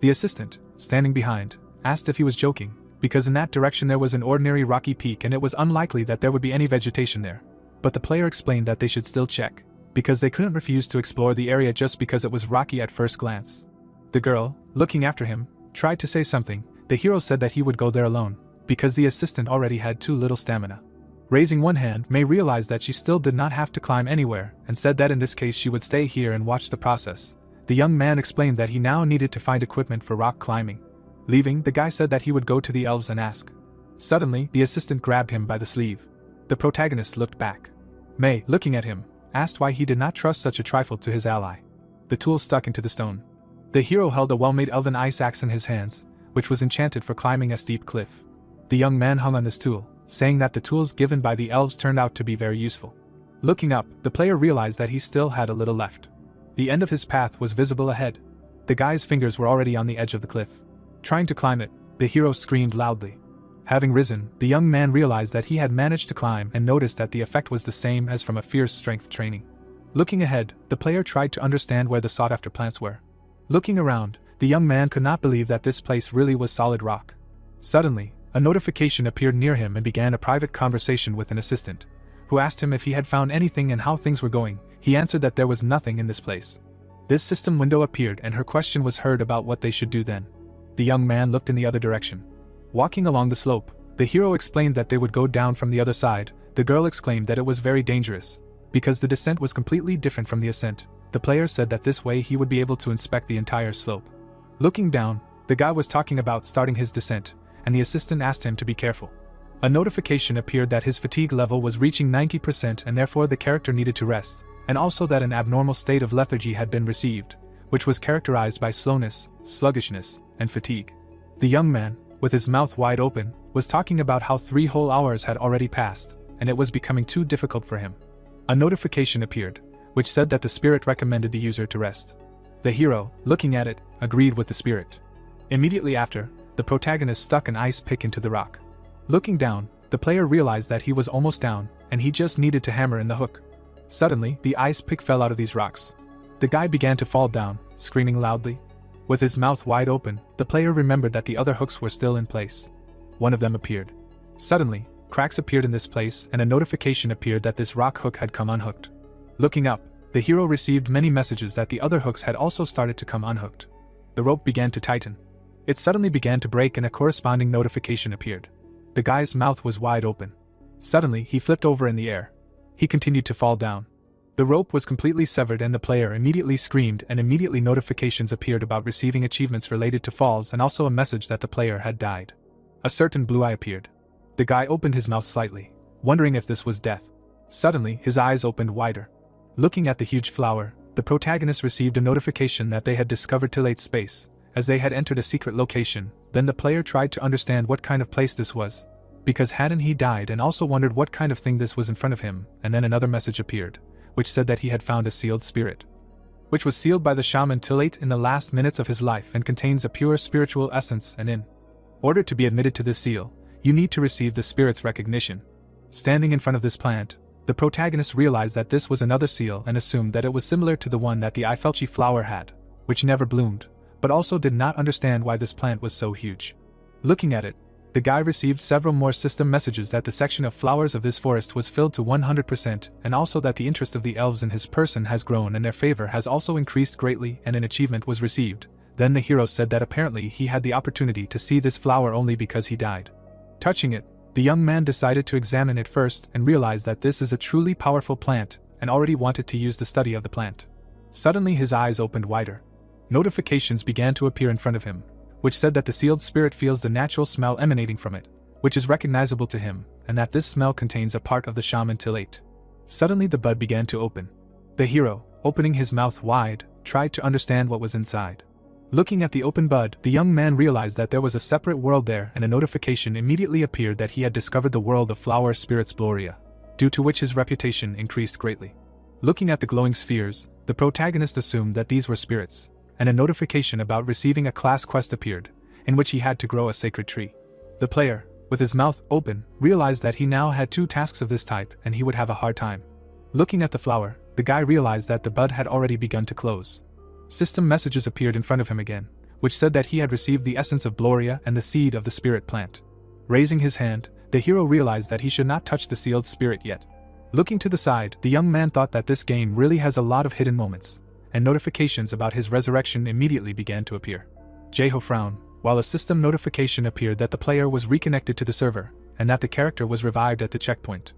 The assistant, standing behind, asked if he was joking, because in that direction there was an ordinary rocky peak and it was unlikely that there would be any vegetation there. But the player explained that they should still check, because they couldn't refuse to explore the area just because it was rocky at first glance. The girl, looking after him, tried to say something. The hero said that he would go there alone, because the assistant already had too little stamina. Raising one hand, May realized that she still did not have to climb anywhere, and said that in this case she would stay here and watch the process. The young man explained that he now needed to find equipment for rock climbing. Leaving, the guy said that he would go to the elves and ask. Suddenly, the assistant grabbed him by the sleeve. The protagonist looked back. May, looking at him, asked why he did not trust such a trifle to his ally. The tool stuck into the stone. The hero held a well-made elven ice axe in his hands, which was enchanted for climbing a steep cliff. The young man hung on this tool, saying that the tools given by the elves turned out to be very useful. Looking up, the player realized that he still had a little left. The end of his path was visible ahead. The guy's fingers were already on the edge of the cliff. Trying to climb it, the hero screamed loudly. Having risen, the young man realized that he had managed to climb and noticed that the effect was the same as from a fierce strength training. Looking ahead, the player tried to understand where the sought-after plants were. Looking around, the young man could not believe that this place really was solid rock. Suddenly, a notification appeared near him and began a private conversation with an assistant, who asked him if he had found anything and how things were going. He answered that there was nothing in this place. This system window appeared and her question was heard about what they should do then. The young man looked in the other direction. Walking along the slope, the hero explained that they would go down from the other side. The girl exclaimed that it was very dangerous, because the descent was completely different from the ascent. The player said that this way he would be able to inspect the entire slope. Looking down, the guy was talking about starting his descent, and the assistant asked him to be careful. A notification appeared that his fatigue level was reaching 90% and therefore the character needed to rest, and also that an abnormal state of lethargy had been received, which was characterized by slowness, sluggishness, and fatigue. The young man, with his mouth wide open, was talking about how 3 whole hours had already passed, and it was becoming too difficult for him. A notification appeared, which said that the spirit recommended the user to rest. The hero, looking at it, agreed with the spirit. Immediately after, the protagonist stuck an ice pick into the rock. Looking down, the player realized that he was almost down, and he just needed to hammer in the hook. Suddenly, the ice pick fell out of these rocks. The guy began to fall down, screaming loudly. With his mouth wide open, the player remembered that the other hooks were still in place. One of them appeared. Suddenly, cracks appeared in this place and a notification appeared that this rock hook had come unhooked. Looking up, the hero received many messages that the other hooks had also started to come unhooked. The rope began to tighten. It suddenly began to break and a corresponding notification appeared. The guy's mouth was wide open. Suddenly, he flipped over in the air. He continued to fall down. The rope was completely severed and the player immediately screamed and immediately notifications appeared about receiving achievements related to falls and also a message that the player had died. A certain blue eye appeared. The guy opened his mouth slightly, wondering if this was death. Suddenly, his eyes opened wider. Looking at the huge flower, the protagonist received a notification that they had discovered Tilate space, as they had entered a secret location. Then the player tried to understand what kind of place this was, because hadn't he died, and also wondered what kind of thing this was in front of him. And then another message appeared, which said that he had found a sealed spirit, which was sealed by the shaman Tilate in the last minutes of his life and contains a pure spiritual essence, and in order to be admitted to this seal, you need to receive the spirit's recognition. Standing in front of this plant, the protagonist realized that this was another seal and assumed that it was similar to the one that the Ifelchi flower had, which never bloomed, but also did not understand why this plant was so huge. Looking at it, the guy received several more system messages that the section of flowers of this forest was filled to 100%, and also that the interest of the elves in his person has grown and their favor has also increased greatly, and an achievement was received. Then the hero said that apparently he had the opportunity to see this flower only because he died. Touching it, the young man decided to examine it first and realized that this is a truly powerful plant, and already wanted to use the study of the plant. Suddenly his eyes opened wider. Notifications began to appear in front of him, which said that the sealed spirit feels the natural smell emanating from it, which is recognizable to him, and that this smell contains a part of the shaman Tilate. Suddenly the bud began to open. The hero, opening his mouth wide, tried to understand what was inside. Looking at the open bud, the young man realized that there was a separate world there, and a notification immediately appeared that he had discovered the world of flower spirits Gloria, due to which his reputation increased greatly. Looking at the glowing spheres, the protagonist assumed that these were spirits, and a notification about receiving a class quest appeared, in which he had to grow a sacred tree. The player, with his mouth open, realized that he now had 2 tasks of this type and he would have a hard time. Looking at the flower, the guy realized that the bud had already begun to close. System messages appeared in front of him again, which said that he had received the essence of Gloria and the seed of the spirit plant. Raising his hand, the hero realized that he should not touch the sealed spirit yet. Looking to the side, the young man thought that this game really has a lot of hidden moments, and notifications about his resurrection immediately began to appear. Jeho frowned, while a system notification appeared that the player was reconnected to the server, and that the character was revived at the checkpoint.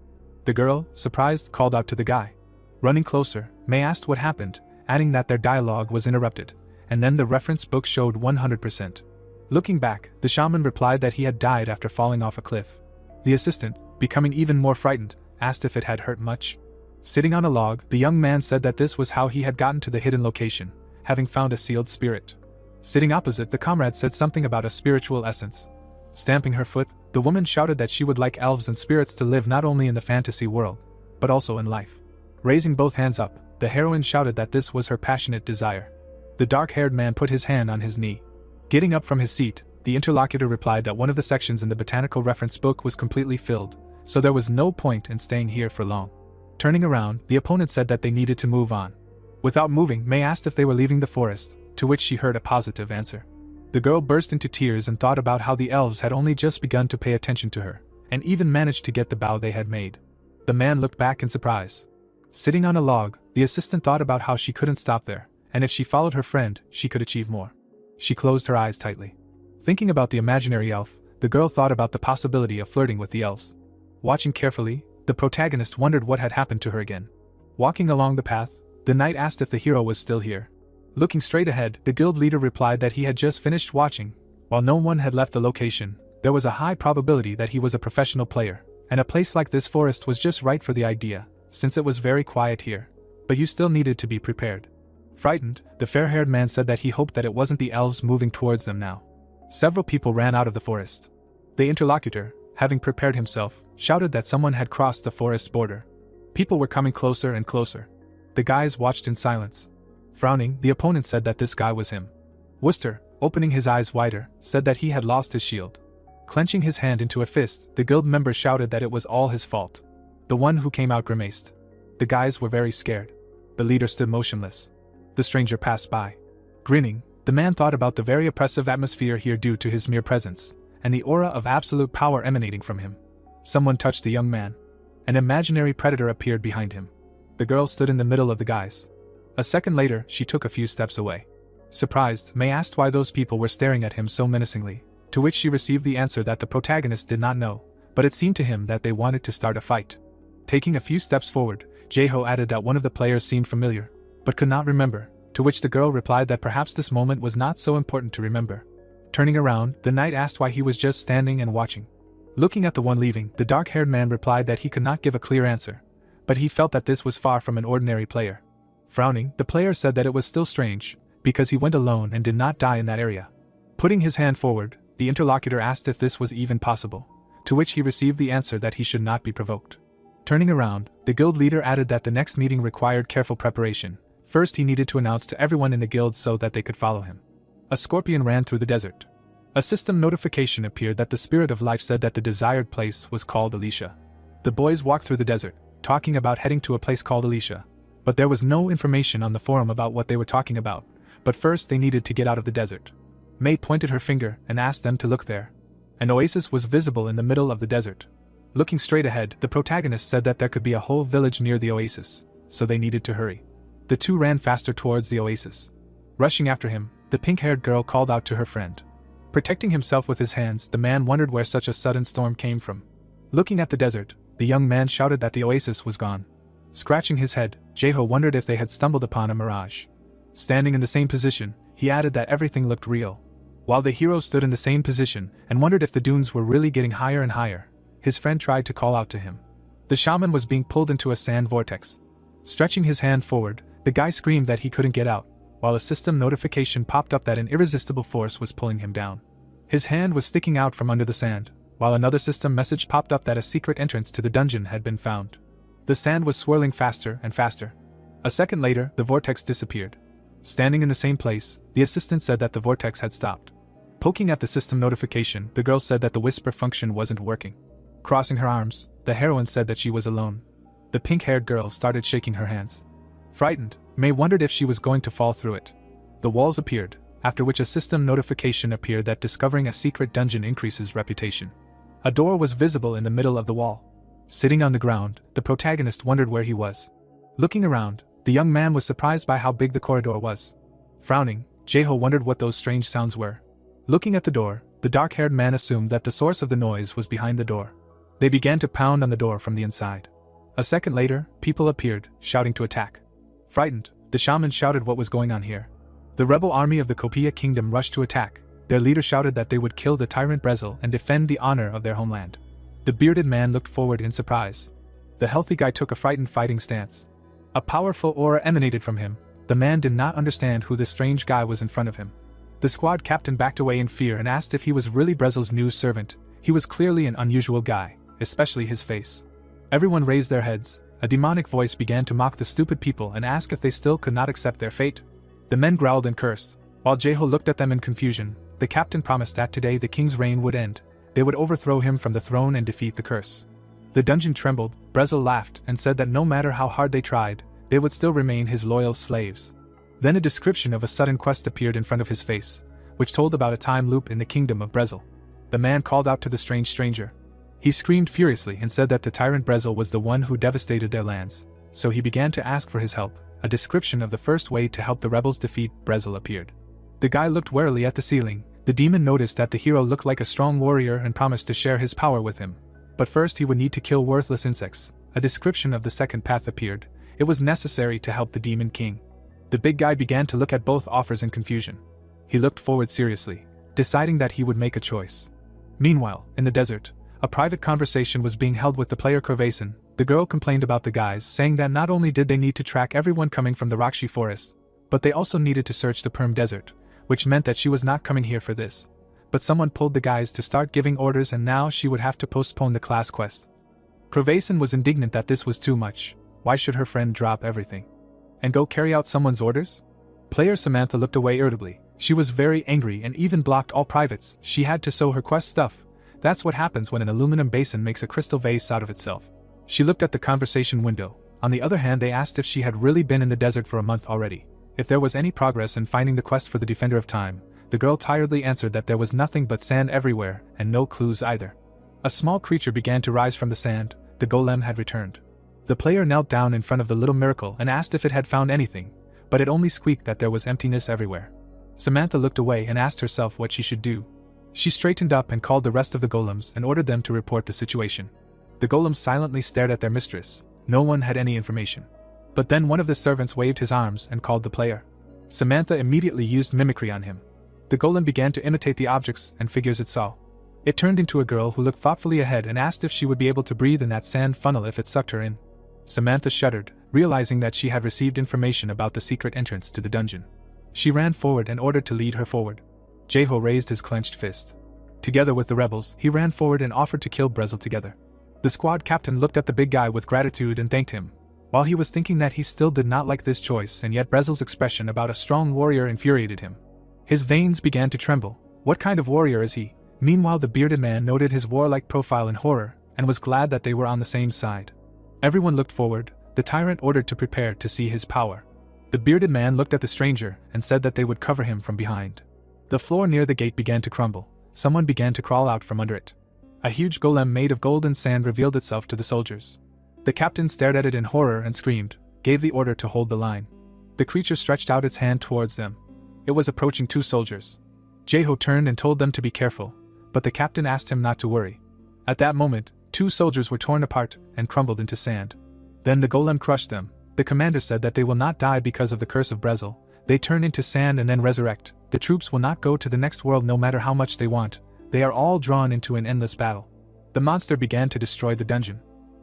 The girl, surprised, called out to the guy. Running closer, May asked what happened, adding that their dialogue was interrupted, and then the reference book showed 100%. Looking back, the shaman replied that he had died after falling off a cliff. The assistant, becoming even more frightened, asked if it had hurt much. Sitting on a log, the young man said that this was how he had gotten to the hidden location, having found a sealed spirit. Sitting opposite, the comrade said something about a spiritual essence. Stamping her foot, the woman shouted that she would like elves and spirits to live not only in the fantasy world, but also in life. Raising both hands up, the heroine shouted that this was her passionate desire. The dark-haired man put his hand on his knee. Getting up from his seat, the interlocutor replied that one of the sections in the botanical reference book was completely filled, so there was no point in staying here for long. Turning around, the opponent said that they needed to move on. Without moving, May asked if they were leaving the forest, to which she heard a positive answer. The girl burst into tears and thought about how the elves had only just begun to pay attention to her, and even managed to get the bow they had made. The man looked back in surprise. Sitting on a log, the assistant thought about how she couldn't stop there, and if she followed her friend, she could achieve more. She closed her eyes tightly. Thinking about the imaginary elf, the girl thought about the possibility of flirting with the elves. Watching carefully, the protagonist wondered what had happened to her again. Walking along the path, the knight asked if the hero was still here. Looking straight ahead, the guild leader replied that he had just finished watching. While no one had left the location, there was a high probability that he was a professional player, and a place like this forest was just right for the idea, since it was very quiet here. But you still needed to be prepared. Frightened, the fair-haired man said that he hoped that it wasn't the elves moving towards them now. Several people ran out of the forest. The interlocutor, having prepared himself, shouted that someone had crossed the forest border. People were coming closer and closer. The guys watched in silence. Frowning, the opponent said that this guy was him. Worcester, opening his eyes wider, said that he had lost his shield. Clenching his hand into a fist, the guild member shouted that it was all his fault. The one who came out grimaced. The guys were very scared. The leader stood motionless. The stranger passed by. Grinning, the man thought about the very oppressive atmosphere here due to his mere presence, and the aura of absolute power emanating from him. Someone touched the young man. An imaginary predator appeared behind him. The girl stood in the middle of the guys. A second later, she took a few steps away. Surprised, May asked why those people were staring at him so menacingly, to which she received the answer that the protagonist did not know, but it seemed to him that they wanted to start a fight. Taking a few steps forward, Jeho added that one of the players seemed familiar, but could not remember, to which the girl replied that perhaps this moment was not so important to remember. Turning around, the knight asked why he was just standing and watching. Looking at the one leaving, the dark-haired man replied that he could not give a clear answer, but he felt that this was far from an ordinary player. Frowning, the player said that it was still strange, because he went alone and did not die in that area. Putting his hand forward, the interlocutor asked if this was even possible, to which he received the answer that he should not be provoked. Turning around, the guild leader added that the next meeting required careful preparation. First, he needed to announce to everyone in the guild so that they could follow him. A scorpion ran through the desert. A system notification appeared that the spirit of life said that the desired place was called Alicia. The boys walked through the desert, talking about heading to a place called Alicia, but there was no information on the forum about what they were talking about. But first they needed to get out of the desert. May pointed her finger and asked them to look there. An oasis was visible in the middle of the desert. Looking straight ahead, the protagonist said that there could be a whole village near the oasis, so they needed to hurry. The two ran faster towards the oasis. Rushing after him, the pink-haired girl called out to her friend. Protecting himself with his hands, the man wondered where such a sudden storm came from. Looking at the desert, the young man shouted that the oasis was gone. Scratching his head, Jeho wondered if they had stumbled upon a mirage. Standing in the same position, he added that everything looked real. While the hero stood in the same position and wondered if the dunes were really getting higher and higher, his friend tried to call out to him. The shaman was being pulled into a sand vortex. Stretching his hand forward, the guy screamed that he couldn't get out, while a system notification popped up that an irresistible force was pulling him down. His hand was sticking out from under the sand, while another system message popped up that a secret entrance to the dungeon had been found. The sand was swirling faster and faster. A second later, the vortex disappeared. Standing in the same place, the assistant said that the vortex had stopped. Poking at the system notification, the girl said that the whisper function wasn't working. Crossing her arms, the heroine said that she was alone. The pink-haired girl started shaking her hands. Frightened, May wondered if she was going to fall through it. The walls appeared, after which a system notification appeared that discovering a secret dungeon increases reputation. A door was visible in the middle of the wall. Sitting on the ground, the protagonist wondered where he was. Looking around, the young man was surprised by how big the corridor was. Frowning, Jeho wondered what those strange sounds were. Looking at the door, the dark-haired man assumed that the source of the noise was behind the door. They began to pound on the door from the inside. A second later, people appeared, shouting to attack. Frightened, the shaman shouted what was going on here. The rebel army of the Copia kingdom rushed to attack. Their leader shouted that they would kill the tyrant Brezel and defend the honor of their homeland. The bearded man looked forward in surprise. The healthy guy took a frightened fighting stance. A powerful aura emanated from him. The man did not understand who this strange guy was in front of him. The squad captain backed away in fear and asked if he was really Brezel's new servant. He was clearly an unusual guy, especially his face. Everyone raised their heads. A demonic voice began to mock the stupid people and ask if they still could not accept their fate. The men growled and cursed. While Jeho looked at them in confusion, the captain promised that today the king's reign would end. They would overthrow him from the throne and defeat the curse. The dungeon trembled. Brezel laughed and said that no matter how hard they tried, they would still remain his loyal slaves. Then a description of a sudden quest appeared in front of his face, which told about a time loop in the kingdom of Brezel. The man called out to the strange stranger. He screamed furiously and said that the tyrant Brezel was the one who devastated their lands, so he began to ask for his help. A description of the first way to help the rebels defeat Brezel appeared. The guy looked warily at the ceiling. The demon noticed that the hero looked like a strong warrior and promised to share his power with him. But first he would need to kill worthless insects. A description of the second path appeared. It was necessary to help the demon king. The big guy began to look at both offers in confusion. He looked forward seriously, deciding that he would make a choice. Meanwhile, in the desert, a private conversation was being held with the player Corvason. The girl complained about the guys, saying that not only did they need to track everyone coming from the Rakshi forest, but they also needed to search the Perm Desert, which meant that she was not coming here for this. But someone pulled the guys to start giving orders and now she would have to postpone the class quest. Corvason was indignant that this was too much. Why should her friend drop everything and go carry out someone's orders? Player Samantha looked away irritably. She was very angry and even blocked all privates. She had to sew her quest stuff. That's what happens when an aluminum basin makes a crystal vase out of itself. She looked at the conversation window. On the other hand, they asked if she had really been in the desert for a month already. If there was any progress in finding the quest for the Defender of Time, the girl tiredly answered that there was nothing but sand everywhere and no clues either. A small creature began to rise from the sand. The golem had returned. The player knelt down in front of the little miracle and asked if it had found anything, but it only squeaked that there was emptiness everywhere. Samantha looked away and asked herself what she should do. She straightened up and called the rest of the golems and ordered them to report the situation. The golems silently stared at their mistress. No one had any information. But then one of the servants waved his arms and called the player. Samantha immediately used mimicry on him. The golem began to imitate the objects and figures it saw. It turned into a girl who looked thoughtfully ahead and asked if she would be able to breathe in that sand funnel if it sucked her in. Samantha shuddered, realizing that she had received information about the secret entrance to the dungeon. She ran forward and ordered to lead her forward. Jaeho raised his clenched fist. Together with the rebels, he ran forward and offered to kill Brezel together. The squad captain looked at the big guy with gratitude and thanked him, while he was thinking that he still did not like this choice, and yet Brezel's expression about a strong warrior infuriated him. His veins began to tremble. What kind of warrior is he? Meanwhile, the bearded man noted his warlike profile in horror, and was glad that they were on the same side. Everyone looked forward. The tyrant ordered to prepare to see his power. The bearded man looked at the stranger and said that they would cover him from behind. The floor near the gate began to crumble. Someone began to crawl out from under it. A huge golem made of gold and sand revealed itself to the soldiers. The captain stared at it in horror and screamed, gave the order to hold the line. The creature stretched out its hand towards them. It was approaching 2 soldiers. Jaeho turned and told them to be careful, but the captain asked him not to worry. At that moment, 2 soldiers were torn apart and crumbled into sand. Then the golem crushed them. The commander said that they will not die because of the curse of Brezel. They turn into sand and then resurrect. The troops will not go to the next world no matter how much they want. They are all drawn into an endless battle. The monster began to destroy the dungeon.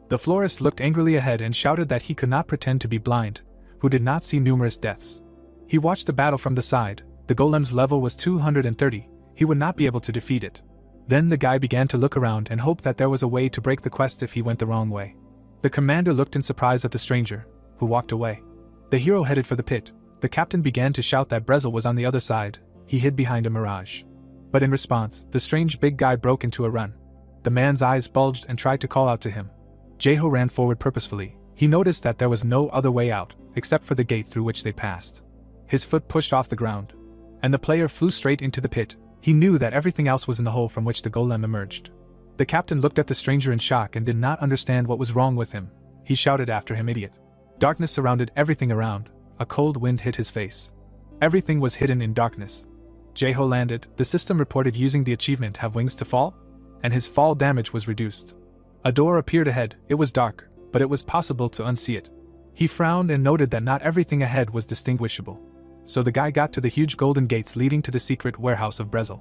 The florist looked angrily ahead and shouted that he could not pretend to be blind, who did not see numerous deaths. He watched the battle from the side. The golem's level was 230. He would not be able to defeat it. Then the guy began to look around and hope that there was a way to break the quest if he went the wrong way. The commander looked in surprise at the stranger, who walked away. The hero headed for the pit. The captain began to shout that Brezel was on the other side. He hid behind a mirage. But in response, the strange big guy broke into a run. The man's eyes bulged and tried to call out to him. Jaeho ran forward purposefully. He noticed that there was no other way out, except for the gate through which they passed. His foot pushed off the ground, and the player flew straight into the pit. He knew that everything else was in the hole from which the golem emerged. The captain looked at the stranger in shock and did not understand what was wrong with him. He shouted after him, "Idiot." Darkness surrounded everything around. A cold wind hit his face. Everything was hidden in darkness. Jaeho landed. The system reported using the achievement "Have Wings to Fall," and his fall damage was reduced. A door appeared ahead. It was dark, but it was possible to unsee it. He frowned and noted that not everything ahead was distinguishable. So the guy got to the huge golden gates leading to the secret warehouse of Brezel.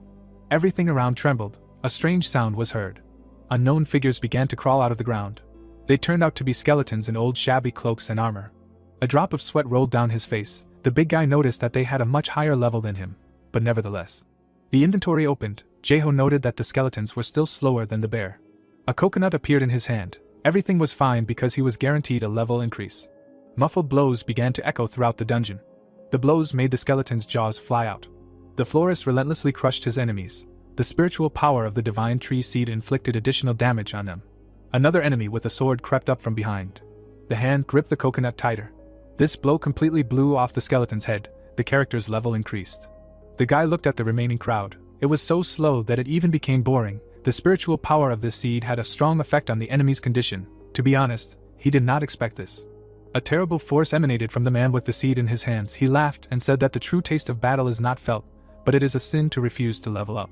Everything around trembled. A strange sound was heard. Unknown figures began to crawl out of the ground. They turned out to be skeletons in old shabby cloaks and armor. A drop of sweat rolled down his face. The big guy noticed that they had a much higher level than him, but nevertheless. The inventory opened. Jaeho noted that the skeletons were still slower than the bear. A coconut appeared in his hand. Everything was fine because he was guaranteed a level increase. Muffled blows began to echo throughout the dungeon. The blows made the skeleton's jaws fly out. The florist relentlessly crushed his enemies. The spiritual power of the divine tree seed inflicted additional damage on them. Another enemy with a sword crept up from behind. The hand gripped the coconut tighter. This blow completely blew off the skeleton's head. The character's level increased. The guy looked at the remaining crowd. It was so slow that it even became boring. The spiritual power of this seed had a strong effect on the enemy's condition. To be honest, he did not expect this. A terrible force emanated from the man with the seed in his hands. He laughed and said that the true taste of battle is not felt, but it is a sin to refuse to level up.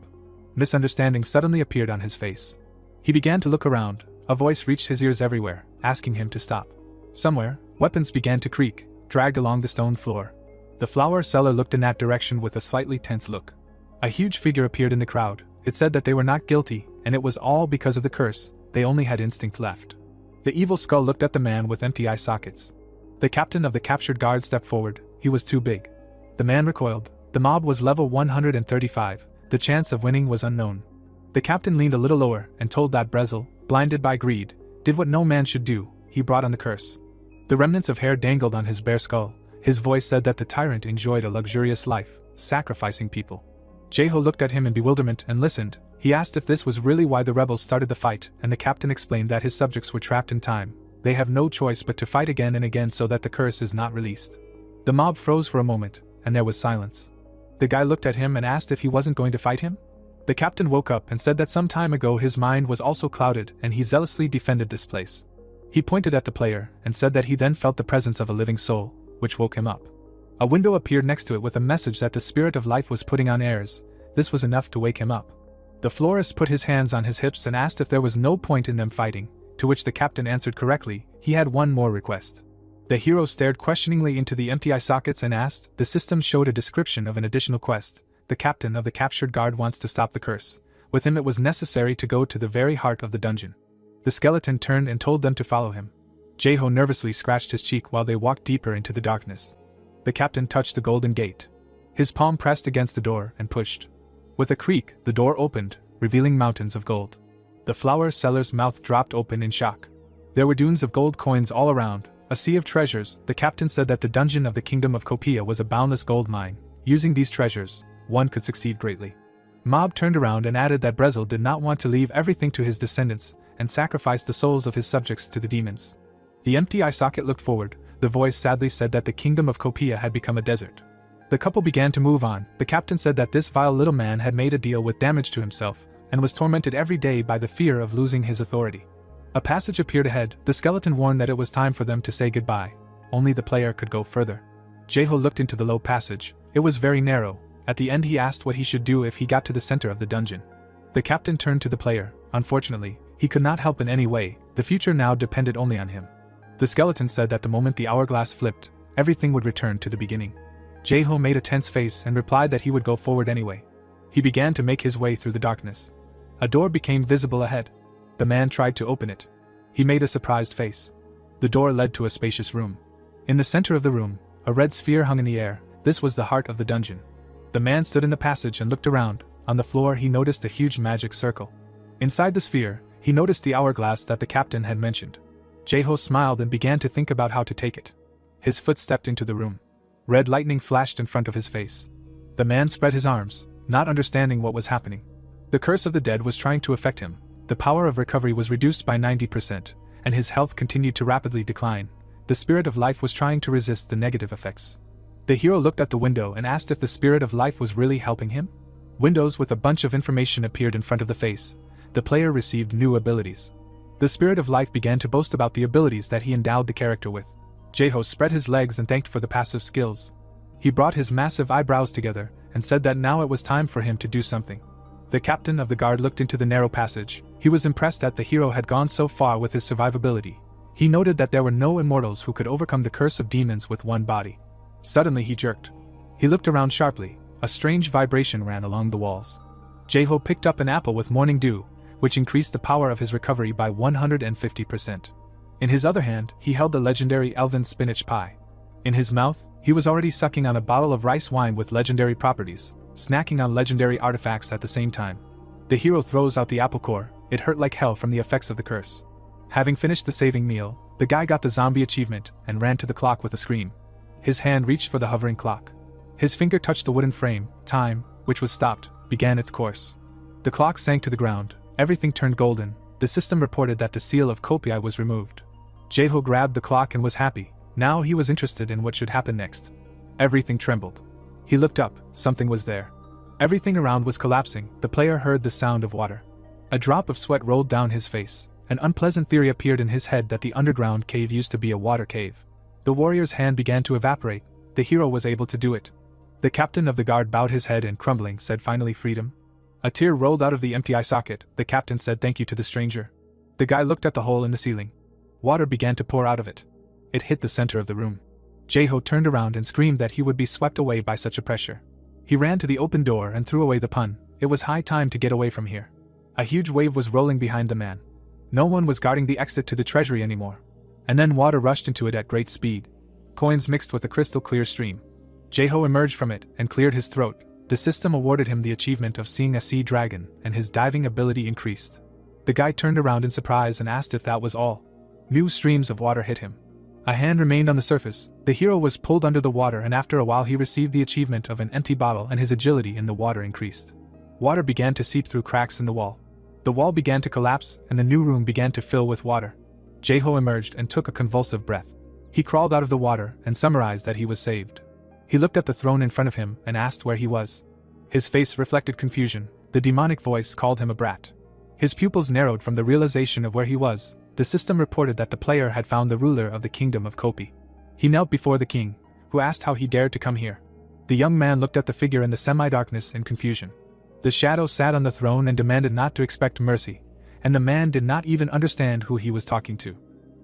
Misunderstanding suddenly appeared on his face. He began to look around. A voice reached his ears everywhere, asking him to stop. Somewhere, weapons began to creak, dragged along the stone floor. The flower seller looked in that direction with a slightly tense look. A huge figure appeared in the crowd. It said that they were not guilty, and it was all because of the curse. They only had instinct left. The evil skull looked at the man with empty eye sockets. The captain of the captured guard stepped forward. He was too big. The man recoiled. The mob was level 135. The chance of winning was unknown. The captain leaned a little lower and told that Brezel, blinded by greed, did what no man should do. He brought on the curse. The remnants of hair dangled on his bare skull. His voice said that the tyrant enjoyed a luxurious life, sacrificing people. Jaeho looked at him in bewilderment and listened. He asked if this was really why the rebels started the fight, and the captain explained that his subjects were trapped in time. They have no choice but to fight again and again so that the curse is not released. The mob froze for a moment, and there was silence. The guy looked at him and asked if he wasn't going to fight him. The captain woke up and said that some time ago his mind was also clouded and he zealously defended this place. He pointed at the player and said that he then felt the presence of a living soul, which woke him up. A window appeared next to it with a message that the spirit of life was putting on airs. This was enough to wake him up. The florist put his hands on his hips and asked if there was no point in them fighting, to which the captain answered correctly. He had one more request. The hero stared questioningly into the empty eye sockets and asked. The system showed a description of an additional quest. The captain of the captured guard wants to stop the curse. With him it was necessary to go to the very heart of the dungeon. The skeleton turned and told them to follow him. Jae-ho nervously scratched his cheek while they walked deeper into the darkness. The captain touched the golden gate. His palm pressed against the door and pushed. With a creak, the door opened, revealing mountains of gold. The flower seller's mouth dropped open in shock. There were dunes of gold coins all around, a sea of treasures. The captain said that the dungeon of the kingdom of Copia was a boundless gold mine. Using these treasures, one could succeed greatly. Mob turned around and added that Brezel did not want to leave everything to his descendants and sacrifice the souls of his subjects to the demons. The empty eye socket looked forward. The voice sadly said that the kingdom of Copia had become a desert. The couple began to move on. The captain said that this vile little man had made a deal with damage to himself and was tormented every day by the fear of losing his authority. A passage appeared ahead. The skeleton warned that it was time for them to say goodbye. Only the player could go further. Jae-ho looked into the low passage. It was very narrow. At the end he asked what he should do if he got to the center of the dungeon. The captain turned to the player. Unfortunately, he could not help in any way. The future now depended only on him. The skeleton said that the moment the hourglass flipped, everything would return to the beginning. Jae-ho made a tense face and replied that he would go forward anyway. He began to make his way through the darkness. A door became visible ahead. The man tried to open it. He made a surprised face. The door led to a spacious room. In the center of the room, a red sphere hung in the air. This was the heart of the dungeon. The man stood in the passage and looked around. On the floor he noticed a huge magic circle. Inside the sphere, he noticed the hourglass that the captain had mentioned. Jae-ho smiled and began to think about how to take it. His foot stepped into the room. Red lightning flashed in front of his face. The man spread his arms, not understanding what was happening. The curse of the dead was trying to affect him. The power of recovery was reduced by 90%, and his health continued to rapidly decline. The spirit of life was trying to resist the negative effects. The hero looked at the window and asked if the spirit of life was really helping him. Windows with a bunch of information appeared in front of the face. The player received new abilities. The spirit of life began to boast about the abilities that he endowed the character with. Jae-ho spread his legs and thanked for the passive skills. He brought his massive eyebrows together and said that now it was time for him to do something. The captain of the guard looked into the narrow passage. He was impressed that the hero had gone so far with his survivability. He noted that there were no immortals who could overcome the curse of demons with one body. Suddenly he jerked. He looked around sharply. A strange vibration ran along the walls. Jae-ho picked up an apple with morning dew, which increased the power of his recovery by 150%. In his other hand, he held the legendary elven spinach pie. In his mouth, he was already sucking on a bottle of rice wine with legendary properties, snacking on legendary artifacts at the same time. The hero throws out the apple core. It hurt like hell from the effects of the curse. Having finished the saving meal, the guy got the zombie achievement and ran to the clock with a scream. His hand reached for the hovering clock. His finger touched the wooden frame. Time, which was stopped, began its course. The clock sank to the ground. Everything turned golden. The system reported that the seal of Copia was removed. Jae-ho grabbed the clock and was happy. Now he was interested in what should happen next. Everything trembled. He looked up. Something was there. Everything around was collapsing. The player heard the sound of water. A drop of sweat rolled down his face. An unpleasant theory appeared in his head that the underground cave used to be a water cave. The warrior's hand began to evaporate. The hero was able to do it. The captain of the guard bowed his head and crumbling said finally freedom. A tear rolled out of the empty eye socket. The captain said thank you to the stranger. The guy looked at the hole in the ceiling. Water began to pour out of it. It hit the center of the room. Jae-ho turned around and screamed that he would be swept away by such a pressure. He ran to the open door and threw away the pun. It was high time to get away from here. A huge wave was rolling behind the man. No one was guarding the exit to the treasury anymore. And then water rushed into it at great speed. Coins mixed with a crystal clear stream. Jae-ho emerged from it and cleared his throat. The system awarded him the achievement of seeing a sea dragon, and his diving ability increased. The guy turned around in surprise and asked if that was all. New streams of water hit him. A hand remained on the surface. The hero was pulled under the water, and after a while he received the achievement of an empty bottle, and his agility in the water increased. Water began to seep through cracks in the wall. The wall began to collapse, and the new room began to fill with water. Jae-ho emerged and took a convulsive breath. He crawled out of the water and summarized that he was saved. He looked at the throne in front of him and asked where he was. His face reflected confusion. The demonic voice called him a brat. His pupils narrowed from the realization of where he was. The system reported that the player had found the ruler of the kingdom of Kopi. He knelt before the king, who asked how he dared to come here. The young man looked at the figure in the semi-darkness in confusion. The shadow sat on the throne and demanded not to expect mercy, and the man did not even understand who he was talking to.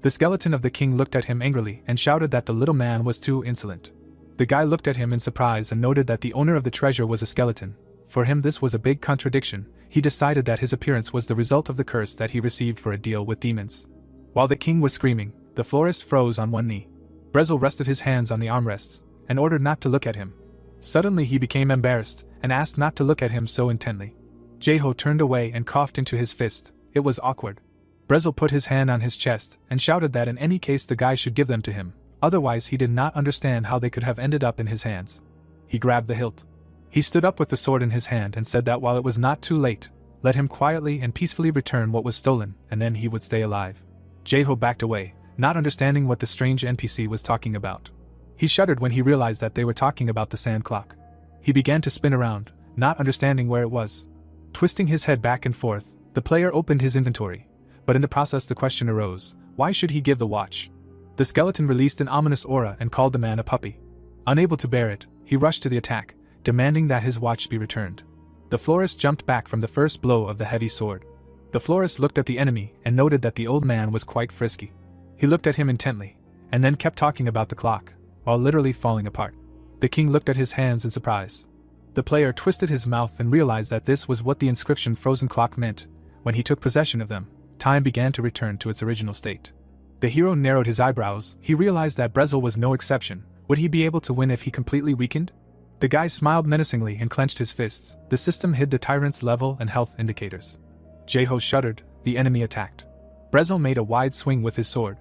The skeleton of the king looked at him angrily and shouted that the little man was too insolent. The guy looked at him in surprise and noted that the owner of the treasure was a skeleton. For him this was a big contradiction. He decided that his appearance was the result of the curse that he received for a deal with demons. While the king was screaming, the florist froze on one knee. Brezel rested his hands on the armrests, and ordered not to look at him. Suddenly he became embarrassed, and asked not to look at him so intently. Jeho turned away and coughed into his fist. It was awkward. Brezel put his hand on his chest, and shouted that in any case the guy should give them to him, otherwise he did not understand how they could have ended up in his hands. He grabbed the hilt. He stood up with the sword in his hand and said that while it was not too late, let him quietly and peacefully return what was stolen, and then he would stay alive. Jeho backed away, not understanding what the strange NPC was talking about. He shuddered when he realized that they were talking about the sand clock. He began to spin around, not understanding where it was. Twisting his head back and forth, the player opened his inventory, but in the process the question arose, why should he give the watch? The skeleton released an ominous aura and called the man a puppy. Unable to bear it, he rushed to the attack, demanding that his watch be returned. The florist jumped back from the first blow of the heavy sword. The florist looked at the enemy and noted that the old man was quite frisky. He looked at him intently, and then kept talking about the clock, while literally falling apart. The king looked at his hands in surprise. The player twisted his mouth and realized that this was what the inscription frozen clock meant. When he took possession of them, time began to return to its original state. The hero narrowed his eyebrows. He realized that Brezel was no exception. Would he be able to win if he completely weakened? The guy smiled menacingly and clenched his fists. The system hid the tyrant's level and health indicators. Jeho shuddered. The enemy attacked. Brezel made a wide swing with his sword.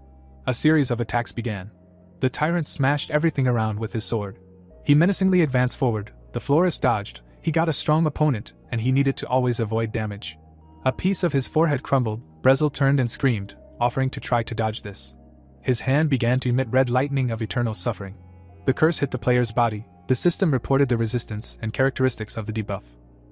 A series of attacks began. The tyrant smashed everything around with his sword. He menacingly advanced forward. The florist dodged. He got a strong opponent, and he needed to always avoid damage. A piece of his forehead crumbled. Brezel turned and screamed, offering to try to dodge this. His hand began to emit red lightning of eternal suffering. The curse hit the player's body. The system reported the resistance and characteristics of the debuff.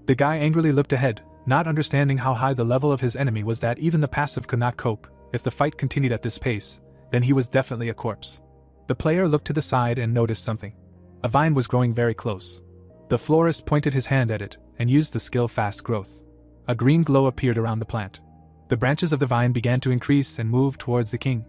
The guy angrily looked ahead, not understanding how high the level of his enemy was that even the passive could not cope. If the fight continued at this pace, then he was definitely a corpse. The player looked to the side and noticed something. A vine was growing very close. The florist pointed his hand at it, and used the skill fast growth. A green glow appeared around the plant. The branches of the vine began to increase and move towards the king.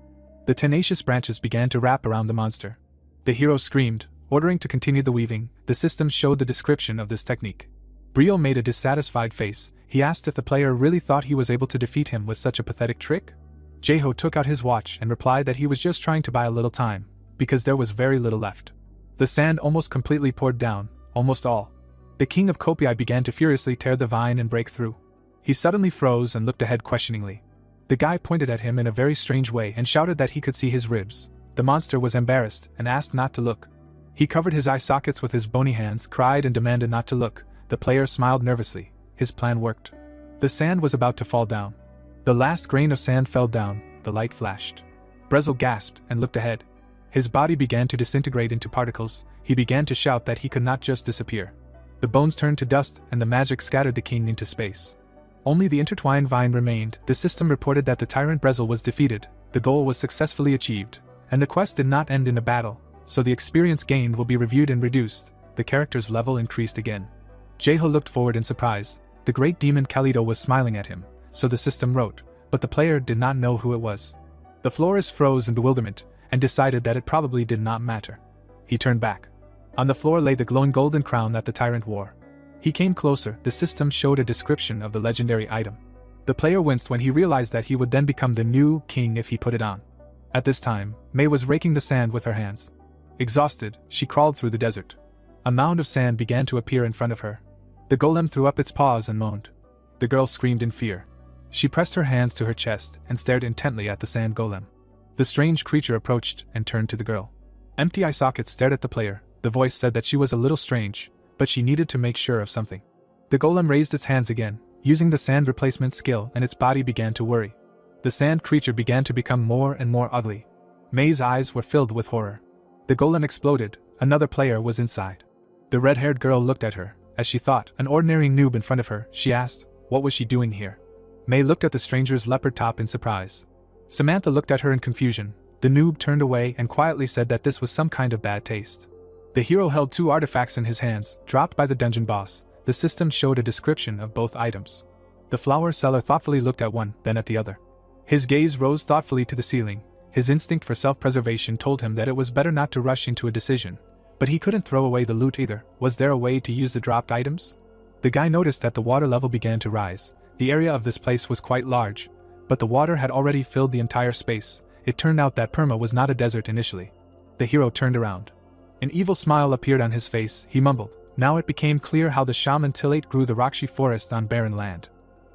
The tenacious branches began to wrap around the monster. The hero screamed, ordering to continue the weaving. The system showed the description of this technique. Brio made a dissatisfied face. He asked if the player really thought he was able to defeat him with such a pathetic trick. Jeho took out his watch and replied that he was just trying to buy a little time, because there was very little left. The sand almost completely poured down, almost all. The king of Kopiai began to furiously tear the vine and break through. He suddenly froze and looked ahead questioningly. The guy pointed at him in a very strange way and shouted that he could see his ribs. The monster was embarrassed and asked not to look. He covered his eye sockets with his bony hands, cried and demanded not to look. The player smiled nervously. His plan worked. The sand was about to fall down. The last grain of sand fell down. The light flashed. Brezel gasped and looked ahead. His body began to disintegrate into particles. He began to shout that he could not just disappear. The bones turned to dust and the magic scattered the king into space. Only the intertwined vine remained. The system reported that the tyrant Brezel was defeated. The goal was successfully achieved. And the quest did not end in a battle, so the experience gained will be reviewed and reduced. The character's level increased again. Jeho looked forward in surprise. The great demon Kalido was smiling at him, so the system wrote, but the player did not know who it was. The florist froze in bewilderment, and decided that it probably did not matter. He turned back. On the floor lay the glowing golden crown that the tyrant wore. He came closer. The system showed a description of the legendary item. The player winced when he realized that he would then become the new king if he put it on. At this time, Mei was raking the sand with her hands. Exhausted, she crawled through the desert. A mound of sand began to appear in front of her. The golem threw up its paws and moaned. The girl screamed in fear. She pressed her hands to her chest and stared intently at the sand golem. The strange creature approached and turned to the girl. Empty eye sockets stared at the player. The voice said that she was a little strange, but she needed to make sure of something. The golem raised its hands again, using the sand replacement skill, and its body began to worry. The sand creature began to become more and more ugly. Mei's eyes were filled with horror. The golem exploded. Another player was inside. The red-haired girl looked at her. As she thought, an ordinary noob in front of her, she asked, what was she doing here? Mei looked at the stranger's leopard top in surprise. Samantha looked at her in confusion. The noob turned away and quietly said that this was some kind of bad taste. The hero held two artifacts in his hands, dropped by the dungeon boss. The system showed a description of both items. The flower seller thoughtfully looked at one, then at the other. His gaze rose thoughtfully to the ceiling. His instinct for self-preservation told him that it was better not to rush into a decision. But he couldn't throw away the loot either. Was there a way to use the dropped items? The guy noticed that the water level began to rise. The area of this place was quite large, but the water had already filled the entire space. It turned out that Perma was not a desert initially. The hero turned around. An evil smile appeared on his face. He mumbled. Now it became clear how the shaman Tillate grew the Rakshi forest on barren land.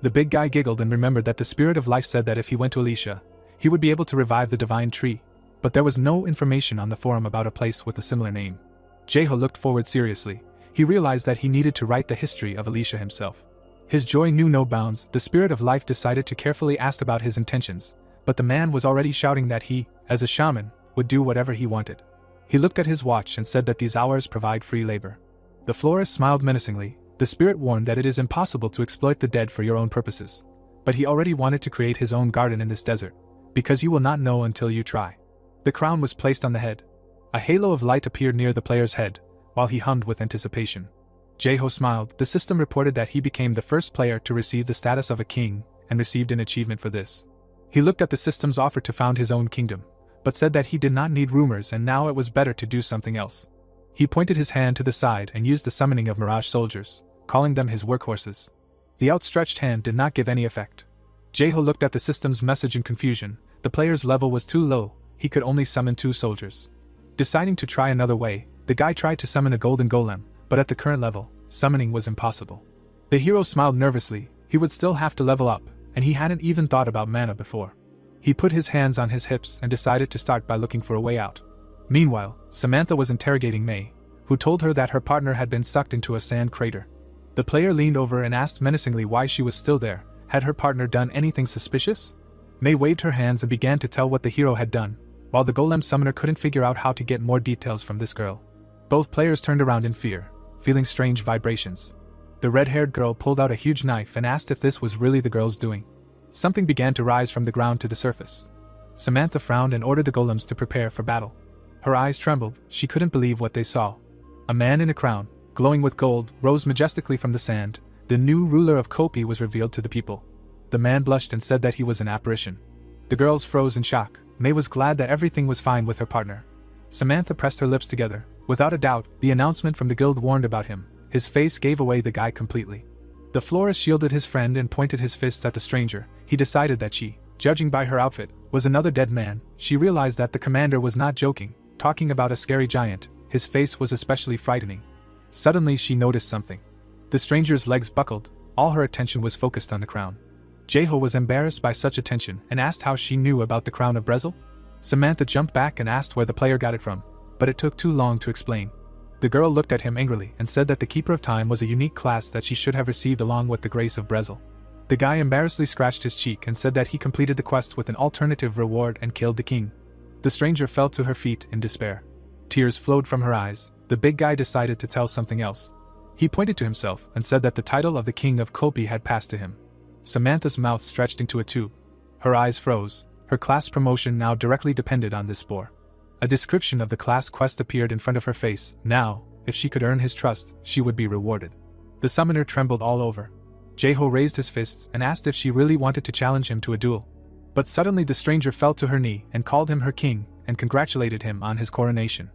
The big guy giggled and remembered that the spirit of life said that if he went to Alicia, he would be able to revive the divine tree, but there was no information on the forum about a place with a similar name. Jeho looked forward seriously. He realized that he needed to write the history of Alicia himself. His joy knew no bounds. The spirit of life decided to carefully ask about his intentions, but the man was already shouting that he, as a shaman, would do whatever he wanted. He looked at his watch and said that these hours provide free labor. The florist smiled menacingly. The spirit warned that it is impossible to exploit the dead for your own purposes. But he already wanted to create his own garden in this desert, because you will not know until you try. The crown was placed on the head. A halo of light appeared near the player's head, while he hummed with anticipation. Jeho smiled. The system reported that he became the first player to receive the status of a king, and received an achievement for this. He looked at the system's offer to found his own kingdom, but said that he did not need rumors and now it was better to do something else. He pointed his hand to the side and used the summoning of mirage soldiers, calling them his workhorses. The outstretched hand did not give any effect. Jeho looked at the system's message in confusion. The player's level was too low. He could only summon 2 soldiers. Deciding to try another way, the guy tried to summon a golden golem, but at the current level, summoning was impossible. The hero smiled nervously. He would still have to level up, and he hadn't even thought about mana before. He put his hands on his hips and decided to start by looking for a way out. Meanwhile, Samantha was interrogating May, who told her that her partner had been sucked into a sand crater. The player leaned over and asked menacingly why she was still there. Had her partner done anything suspicious? May waved her hands and began to tell what the hero had done, while the golem summoner couldn't figure out how to get more details from this girl. Both players turned around in fear, feeling strange vibrations. The red-haired girl pulled out a huge knife and asked if this was really the girl's doing. Something began to rise from the ground to the surface. Samantha frowned and ordered the golems to prepare for battle. Her eyes trembled. She couldn't believe what they saw. A man in a crown, glowing with gold, rose majestically from the sand. The new ruler of Kopi was revealed to the people. The man blushed and said that he was an apparition. The girls froze in shock. May was glad that everything was fine with her partner. Samantha pressed her lips together. Without a doubt, the announcement from the guild warned about him. His face gave away the guy completely. The florist shielded his friend and pointed his fists at the stranger. He decided that she, judging by her outfit, was another dead man. She realized that the commander was not joking, talking about a scary giant. His face was especially frightening. Suddenly she noticed something. The stranger's legs buckled. All her attention was focused on the crown. Jeho was embarrassed by such attention and asked how she knew about the crown of Brezel. Samantha jumped back and asked where the player got it from, but it took too long to explain. The girl looked at him angrily and said that the Keeper of Time was a unique class that she should have received along with the Grace of Brezel. The guy embarrassedly scratched his cheek and said that he completed the quest with an alternative reward and killed the king. The stranger fell to her feet in despair. Tears flowed from her eyes. The big guy decided to tell something else. He pointed to himself and said that the title of the king of Kopi had passed to him. Samantha's mouth stretched into a tube. Her eyes froze. Her class promotion now directly depended on this spore. A description of the class quest appeared in front of her face. Now, if she could earn his trust, she would be rewarded. The summoner trembled all over. Jeho raised his fists and asked if she really wanted to challenge him to a duel. But suddenly the stranger fell to her knee and called him her king and congratulated him on his coronation.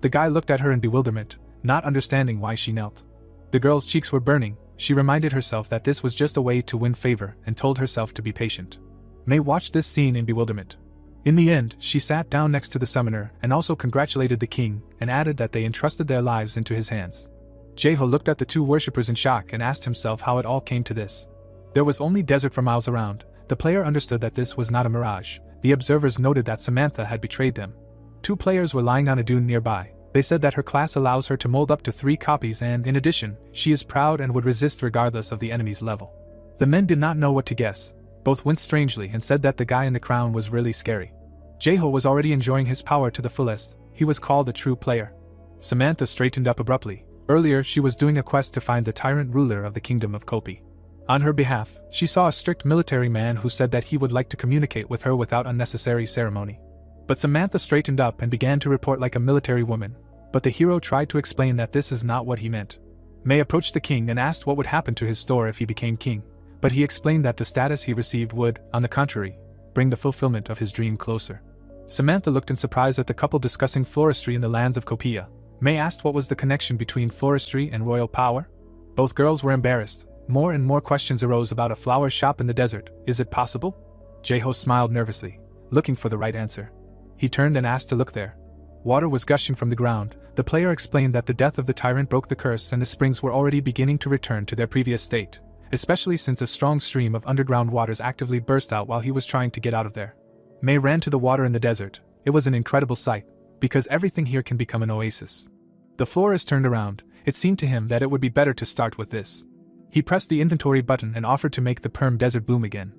The guy looked at her in bewilderment, not understanding why she knelt. The girl's cheeks were burning. She reminded herself that this was just a way to win favor and told herself to be patient. May watched this scene in bewilderment. In the end, she sat down next to the summoner and also congratulated the king and added that they entrusted their lives into his hands. Jeho looked at the two worshippers in shock and asked himself how it all came to this. There was only desert for miles around. The player understood that this was not a mirage. The observers noted that Samantha had betrayed them. 2 players were lying on a dune nearby. They said that her class allows her to mold up to 3 copies and, in addition, she is proud and would resist regardless of the enemy's level. The men did not know what to guess. Both winced strangely and said that the guy in the crown was really scary. Jeho was already enjoying his power to the fullest. He was called a true player. Samantha straightened up abruptly. Earlier she was doing a quest to find the tyrant ruler of the kingdom of Kopi. On her behalf, she saw a strict military man who said that he would like to communicate with her without unnecessary ceremony. But Samantha straightened up and began to report like a military woman. But the hero tried to explain that this is not what he meant. May approached the king and asked what would happen to his store if he became king. But he explained that the status he received would, on the contrary, bring the fulfillment of his dream closer. Samantha looked in surprise at the couple discussing floristry in the lands of Kopia. May asked what was the connection between floristry and royal power. Both girls were embarrassed. More and more questions arose about a flower shop in the desert. Is it possible? Jaeho smiled nervously, looking for the right answer. He turned and asked to look there. Water was gushing from the ground. The player explained that the death of the tyrant broke the curse and the springs were already beginning to return to their previous state, especially since a strong stream of underground waters actively burst out while he was trying to get out of there. May ran to the water in the desert. It was an incredible sight, because everything here can become an oasis. The florist turned around. It seemed to him that it would be better to start with this. He pressed the inventory button and offered to make the perm desert bloom again.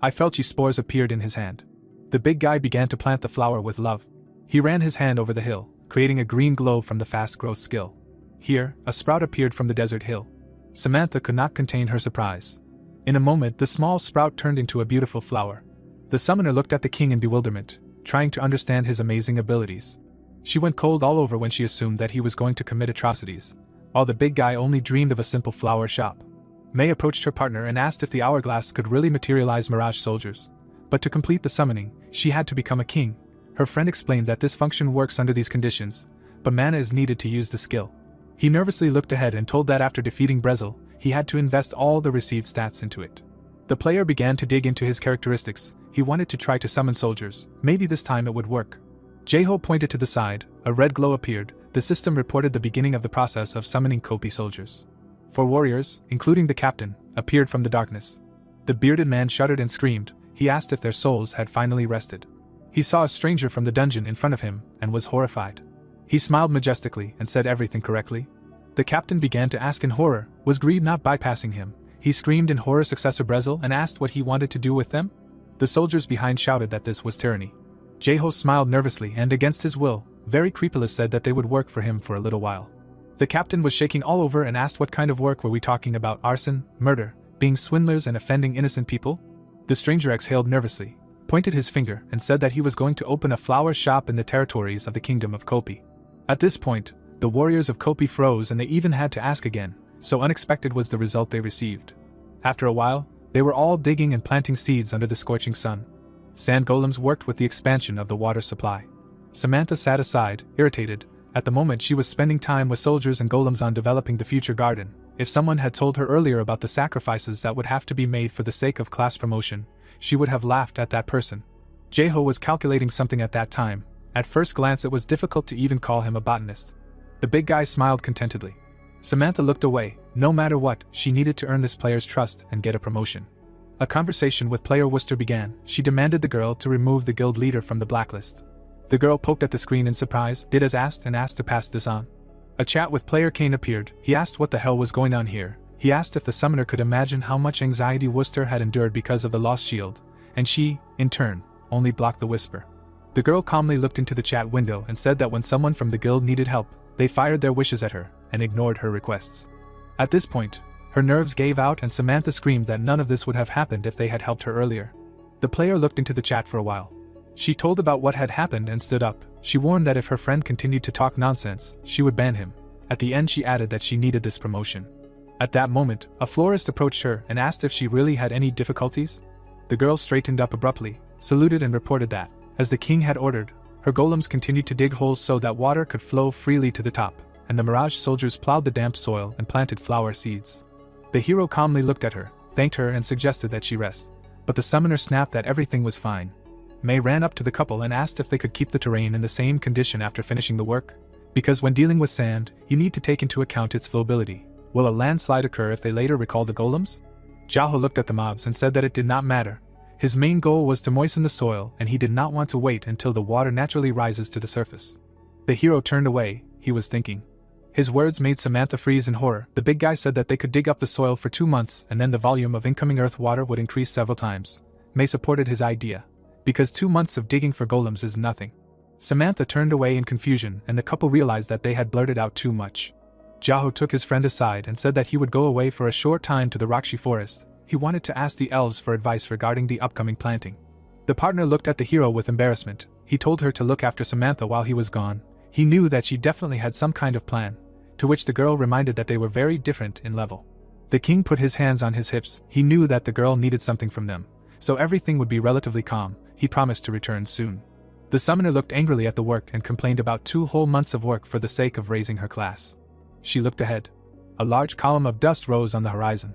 Felchi spores appeared in his hand. The big guy began to plant the flower with love. He ran his hand over the hill, creating a green glow from the fast growth skill. Here, a sprout appeared from the desert hill. Samantha could not contain her surprise. In a moment, the small sprout turned into a beautiful flower. The summoner looked at the king in bewilderment, trying to understand his amazing abilities. She went cold all over when she assumed that he was going to commit atrocities, while the big guy only dreamed of a simple flower shop. May approached her partner and asked if the hourglass could really materialize mirage soldiers. But to complete the summoning, she had to become a king. Her friend explained that this function works under these conditions, but mana is needed to use the skill. He nervously looked ahead and told that after defeating Brezel, he had to invest all the received stats into it. The player began to dig into his characteristics. He wanted to try to summon soldiers. Maybe this time it would work. Jaeho pointed to the side. A red glow appeared. The system reported the beginning of the process of summoning Kopi soldiers. 4 warriors, including the captain, appeared from the darkness. The bearded man shuddered and screamed. He asked if their souls had finally rested. He saw a stranger from the dungeon in front of him and was horrified. He smiled majestically and said everything correctly. The captain began to ask in horror, was greed not bypassing him? He screamed in horror successor Brezel and asked what he wanted to do with them. The soldiers behind shouted that this was tyranny. Jaeho smiled nervously and against his will, very creepily said that they would work for him for a little while. The captain was shaking all over and asked what kind of work were we talking about, arson, murder, being swindlers and offending innocent people? The stranger exhaled nervously, pointed his finger and said that he was going to open a flower shop in the territories of the kingdom of Kopi. At this point, the warriors of Kopi froze and they even had to ask again, so unexpected was the result they received. After a while, they were all digging and planting seeds under the scorching sun. Sand golems worked with the expansion of the water supply. Samantha sat aside, irritated. At the moment she was spending time with soldiers and golems on developing the future garden. If someone had told her earlier about the sacrifices that would have to be made for the sake of class promotion, she would have laughed at that person. Jaeho was calculating something at that time. At first glance it was difficult to even call him a botanist. The big guy smiled contentedly. Samantha looked away. No matter what, she needed to earn this player's trust and get a promotion. A conversation with player Worcester began. She demanded the girl to remove the guild leader from the blacklist. The girl poked at the screen in surprise, did as asked and asked to pass this on. A chat with player Kane appeared. He asked what the hell was going on here. He asked if the summoner could imagine how much anxiety Worcester had endured because of the lost shield, and she, in turn, only blocked the whisper. The girl calmly looked into the chat window and said that when someone from the guild needed help, they fired their wishes at her and ignored her requests. At this point, her nerves gave out and Samantha screamed that none of this would have happened if they had helped her earlier. The player looked into the chat for a while. She told about what had happened and stood up. She warned that if her friend continued to talk nonsense, she would ban him. At the end she added that she needed this promotion. At that moment, a florist approached her and asked if she really had any difficulties. The girl straightened up abruptly, saluted and reported that, as the king had ordered, her golems continued to dig holes so that water could flow freely to the top, and the mirage soldiers plowed the damp soil and planted flower seeds. The hero calmly looked at her, thanked her and suggested that she rest, but the summoner snapped that everything was fine. May ran up to the couple and asked if they could keep the terrain in the same condition after finishing the work, because when dealing with sand, you need to take into account its flowability. Will a landslide occur if they later recall the golems? Jaeho looked at the mobs and said that it did not matter. His main goal was to moisten the soil and he did not want to wait until the water naturally rises to the surface. The hero turned away, he was thinking. His words made Samantha freeze in horror. The big guy said that they could dig up the soil for 2 months and then the volume of incoming earth water would increase several times. May supported his idea, because 2 months of digging for golems is nothing. Samantha turned away in confusion and the couple realized that they had blurted out too much. Jaeho took his friend aside and said that he would go away for a short time to the Rakshi forest. He wanted to ask the elves for advice regarding the upcoming planting. The partner looked at the hero with embarrassment. He told her to look after Samantha while he was gone. He knew that she definitely had some kind of plan, to which the girl reminded that they were very different in level. The king put his hands on his hips. He knew that the girl needed something from them, so everything would be relatively calm. He promised to return soon. The summoner looked angrily at the work and complained about 2 whole months of work for the sake of raising her class. She looked ahead. A large column of dust rose on the horizon.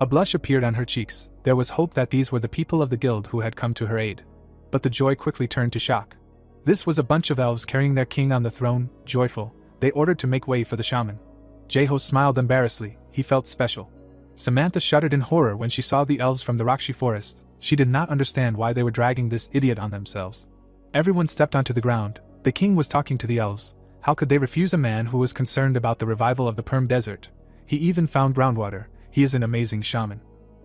A blush appeared on her cheeks. There was hope that these were the people of the guild who had come to her aid. But the joy quickly turned to shock. This was a bunch of elves carrying their king on the throne. Joyful, they ordered to make way for the shaman. Jaeho smiled embarrassedly. He felt special. Samantha shuddered in horror when she saw the elves from the Rakshi forest. She did not understand why they were dragging this idiot on themselves. Everyone stepped onto the ground. The king was talking to the elves. How could they refuse a man who was concerned about the revival of the Perm Desert? He even found groundwater. He is an amazing shaman.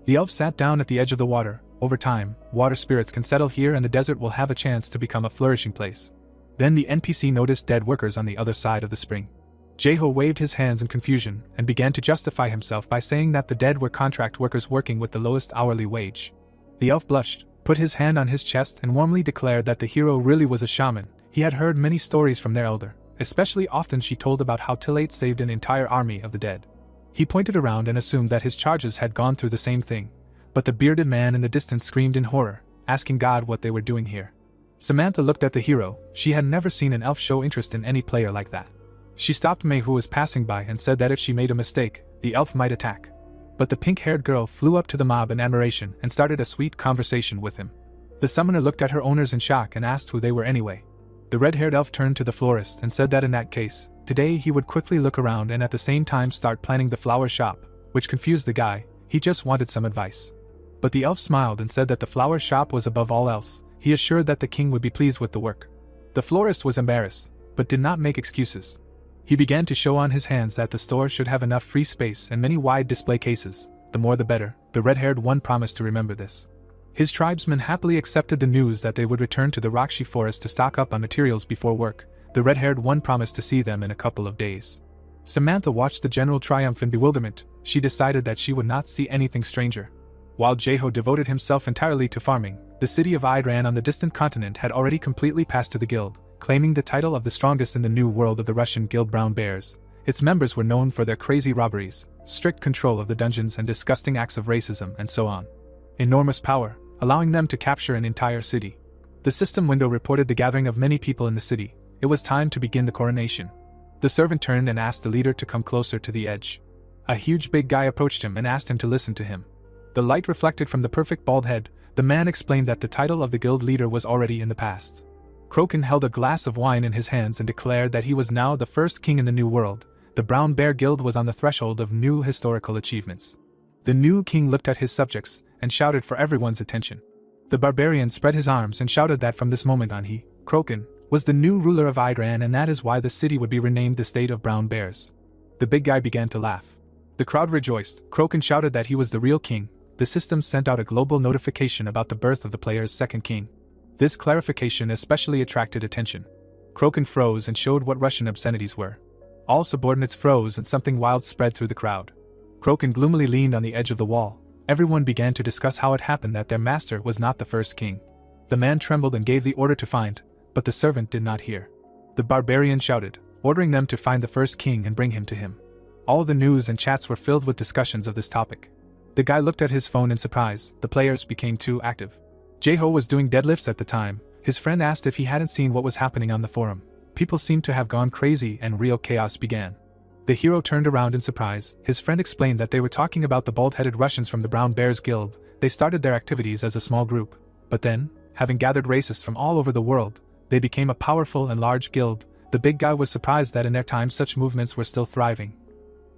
The elf sat down at the edge of the water. Over time, water spirits can settle here and the desert will have a chance to become a flourishing place. Then the NPC noticed dead workers on the other side of the spring. Jaeho waved his hands in confusion and began to justify himself by saying that the dead were contract workers working with the lowest hourly wage. The elf blushed, put his hand on his chest and warmly declared that the hero really was a shaman. He had heard many stories from their elder, especially often she told about how Tillate saved an entire army of the dead. He pointed around and assumed that his charges had gone through the same thing. But the bearded man in the distance screamed in horror, asking God what they were doing here. Samantha looked at the hero. She had never seen an elf show interest in any player like that. She stopped Mei, who was passing by, and said that if she made a mistake, the elf might attack. But the pink-haired girl flew up to the mob in admiration and started a sweet conversation with him. The summoner looked at her owners in shock and asked who they were anyway. The red-haired elf turned to the florist and said that in that case, today he would quickly look around and at the same time start planning the flower shop, which confused the guy. He just wanted some advice. But the elf smiled and said that the flower shop was above all else. He assured that the king would be pleased with the work. The florist was embarrassed, but did not make excuses. He began to show on his hands that the store should have enough free space and many wide display cases. The more the better. The red-haired one promised to remember this. His tribesmen happily accepted the news that they would return to the Rakshi forest to stock up on materials before work. The red-haired one promised to see them in a couple of days. Samantha watched the general triumph in bewilderment. She decided that she would not see anything stranger. While Jaeho devoted himself entirely to farming, the city of Idran on the distant continent had already completely passed to the guild, claiming the title of the strongest in the new world of the Russian guild Brown Bears. Its members were known for their crazy robberies, strict control of the dungeons and disgusting acts of racism and so on. Enormous power, allowing them to capture an entire city. The system window reported the gathering of many people in the city. It was time to begin the coronation. The servant turned and asked the leader to come closer to the edge. A huge big guy approached him and asked him to listen to him. The light reflected from the perfect bald head. The man explained that the title of the guild leader was already in the past. Kroken held a glass of wine in his hands and declared that he was now the first king in the new world. The Brown Bear Guild was on the threshold of new historical achievements. The new king looked at his subjects and shouted for everyone's attention. The barbarian spread his arms and shouted that from this moment on he, Kroken, was the new ruler of Idran, and that is why the city would be renamed the State of Brown Bears. The big guy began to laugh. The crowd rejoiced. Kroken shouted that he was the real king. The system sent out a global notification about the birth of the player's second king. This clarification especially attracted attention. Kroken froze and showed what Russian obscenities were. All subordinates froze and something wild spread through the crowd. Kroken gloomily leaned on the edge of the wall. Everyone began to discuss how it happened that their master was not the first king. The man trembled and gave the order to find, but the servant did not hear. The barbarian shouted, ordering them to find the first king and bring him to him. All the news and chats were filled with discussions of this topic. The guy looked at his phone in surprise. The players became too active. Jaeho was doing deadlifts at the time. His friend asked if he hadn't seen what was happening on the forum. People seemed to have gone crazy and real chaos began. The hero turned around in surprise. His friend explained that they were talking about the bald-headed Russians from the Brown Bears Guild. They started their activities as a small group. But then, having gathered racists from all over the world, they became a powerful and large guild. The big guy was surprised that in their time such movements were still thriving.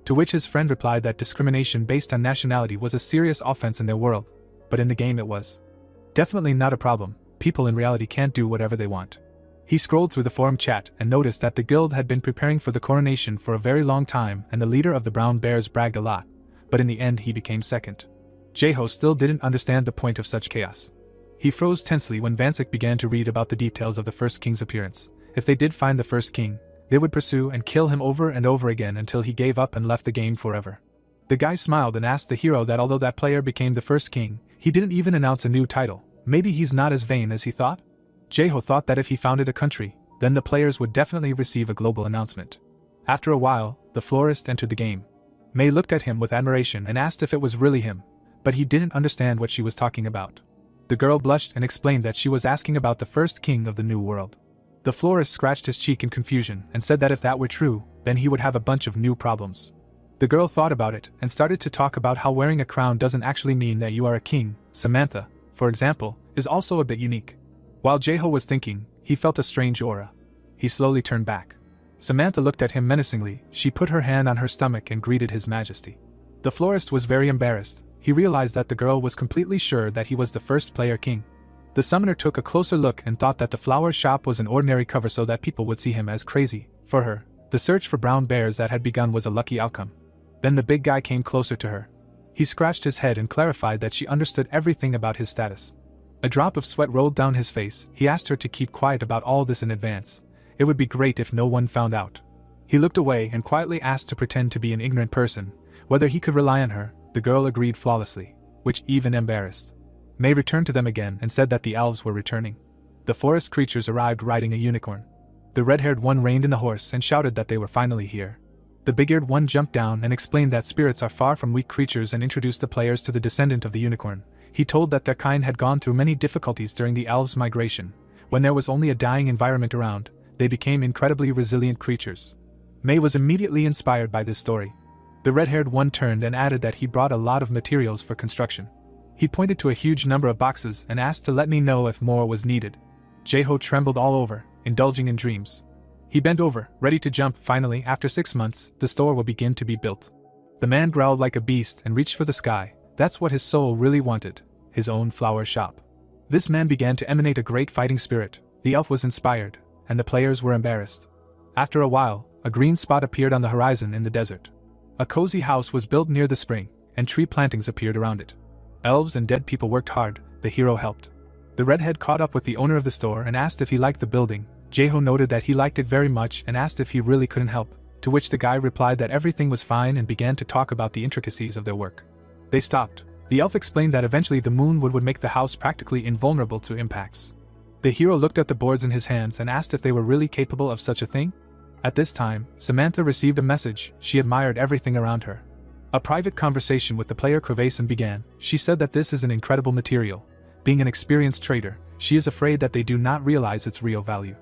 To which his friend replied that discrimination based on nationality was a serious offense in their world, but in the game it was definitely not a problem. People in reality can't do whatever they want. He scrolled through the forum chat and noticed that the guild had been preparing for the coronation for a very long time, and the leader of the Brown Bears bragged a lot, but in the end he became second. Jaeho still didn't understand the point of such chaos. He froze tensely when Vansik began to read about the details of the first king's appearance. If they did find the first king, they would pursue and kill him over and over again until he gave up and left the game forever. The guy smiled and asked the hero that although that player became the first king, he didn't even announce a new title. Maybe he's not as vain as he thought? Jaeho thought that if he founded a country, then the players would definitely receive a global announcement. After a while, the florist entered the game. Mei looked at him with admiration and asked if it was really him, but he didn't understand what she was talking about. The girl blushed and explained that she was asking about the first king of the new world. The florist scratched his cheek in confusion and said that if that were true, then he would have a bunch of new problems. The girl thought about it and started to talk about how wearing a crown doesn't actually mean that you are a king. Samantha, for example, is also a bit unique. While Jaeho was thinking, he felt a strange aura. He slowly turned back. Samantha looked at him menacingly. She put her hand on her stomach and greeted His Majesty. The florist was very embarrassed. He realized that the girl was completely sure that he was the first player king. The summoner took a closer look and thought that the flower shop was an ordinary cover so that people would see him as crazy. For her, the search for brown bears that had begun was a lucky outcome. Then the big guy came closer to her. He scratched his head and clarified that she understood everything about his status. A drop of sweat rolled down his face. He asked her to keep quiet about all this in advance. It would be great if no one found out. He looked away and quietly asked to pretend to be an ignorant person, whether he could rely on her. The girl agreed flawlessly, which even embarrassed. May returned to them again and said that the elves were returning. The forest creatures arrived riding a unicorn. The red-haired one reined in the horse and shouted that they were finally here. The big-eared one jumped down and explained that spirits are far from weak creatures and introduced the players to the descendant of the unicorn. He told that their kind had gone through many difficulties during the elves' migration. When there was only a dying environment around, they became incredibly resilient creatures. May was immediately inspired by this story. The red-haired one turned and added that he brought a lot of materials for construction. He pointed to a huge number of boxes and asked to let me know if more was needed. Jaeho trembled all over, indulging in dreams. He bent over, ready to jump. Finally, after 6 months, the store will begin to be built. The man growled like a beast and reached for the sky. That's what his soul really wanted, his own flower shop. This man began to emanate a great fighting spirit. The elf was inspired, and the players were embarrassed. After a while, a green spot appeared on the horizon in the desert. A cozy house was built near the spring, and tree plantings appeared around it. Elves and dead people worked hard. The hero helped. The redhead caught up with the owner of the store and asked if he liked the building. Jaeho noted that he liked it very much and asked if he really couldn't help, to which the guy replied that everything was fine and began to talk about the intricacies of their work. They stopped. The elf explained that eventually the moon would make the house practically invulnerable to impacts. The hero looked at the boards in his hands and asked if they were really capable of such a thing. At this time, Samantha received a message. She admired everything around her. A private conversation with the player Crevason began. She said that this is an incredible material. Being an experienced trader, she is afraid that they do not realize its real value.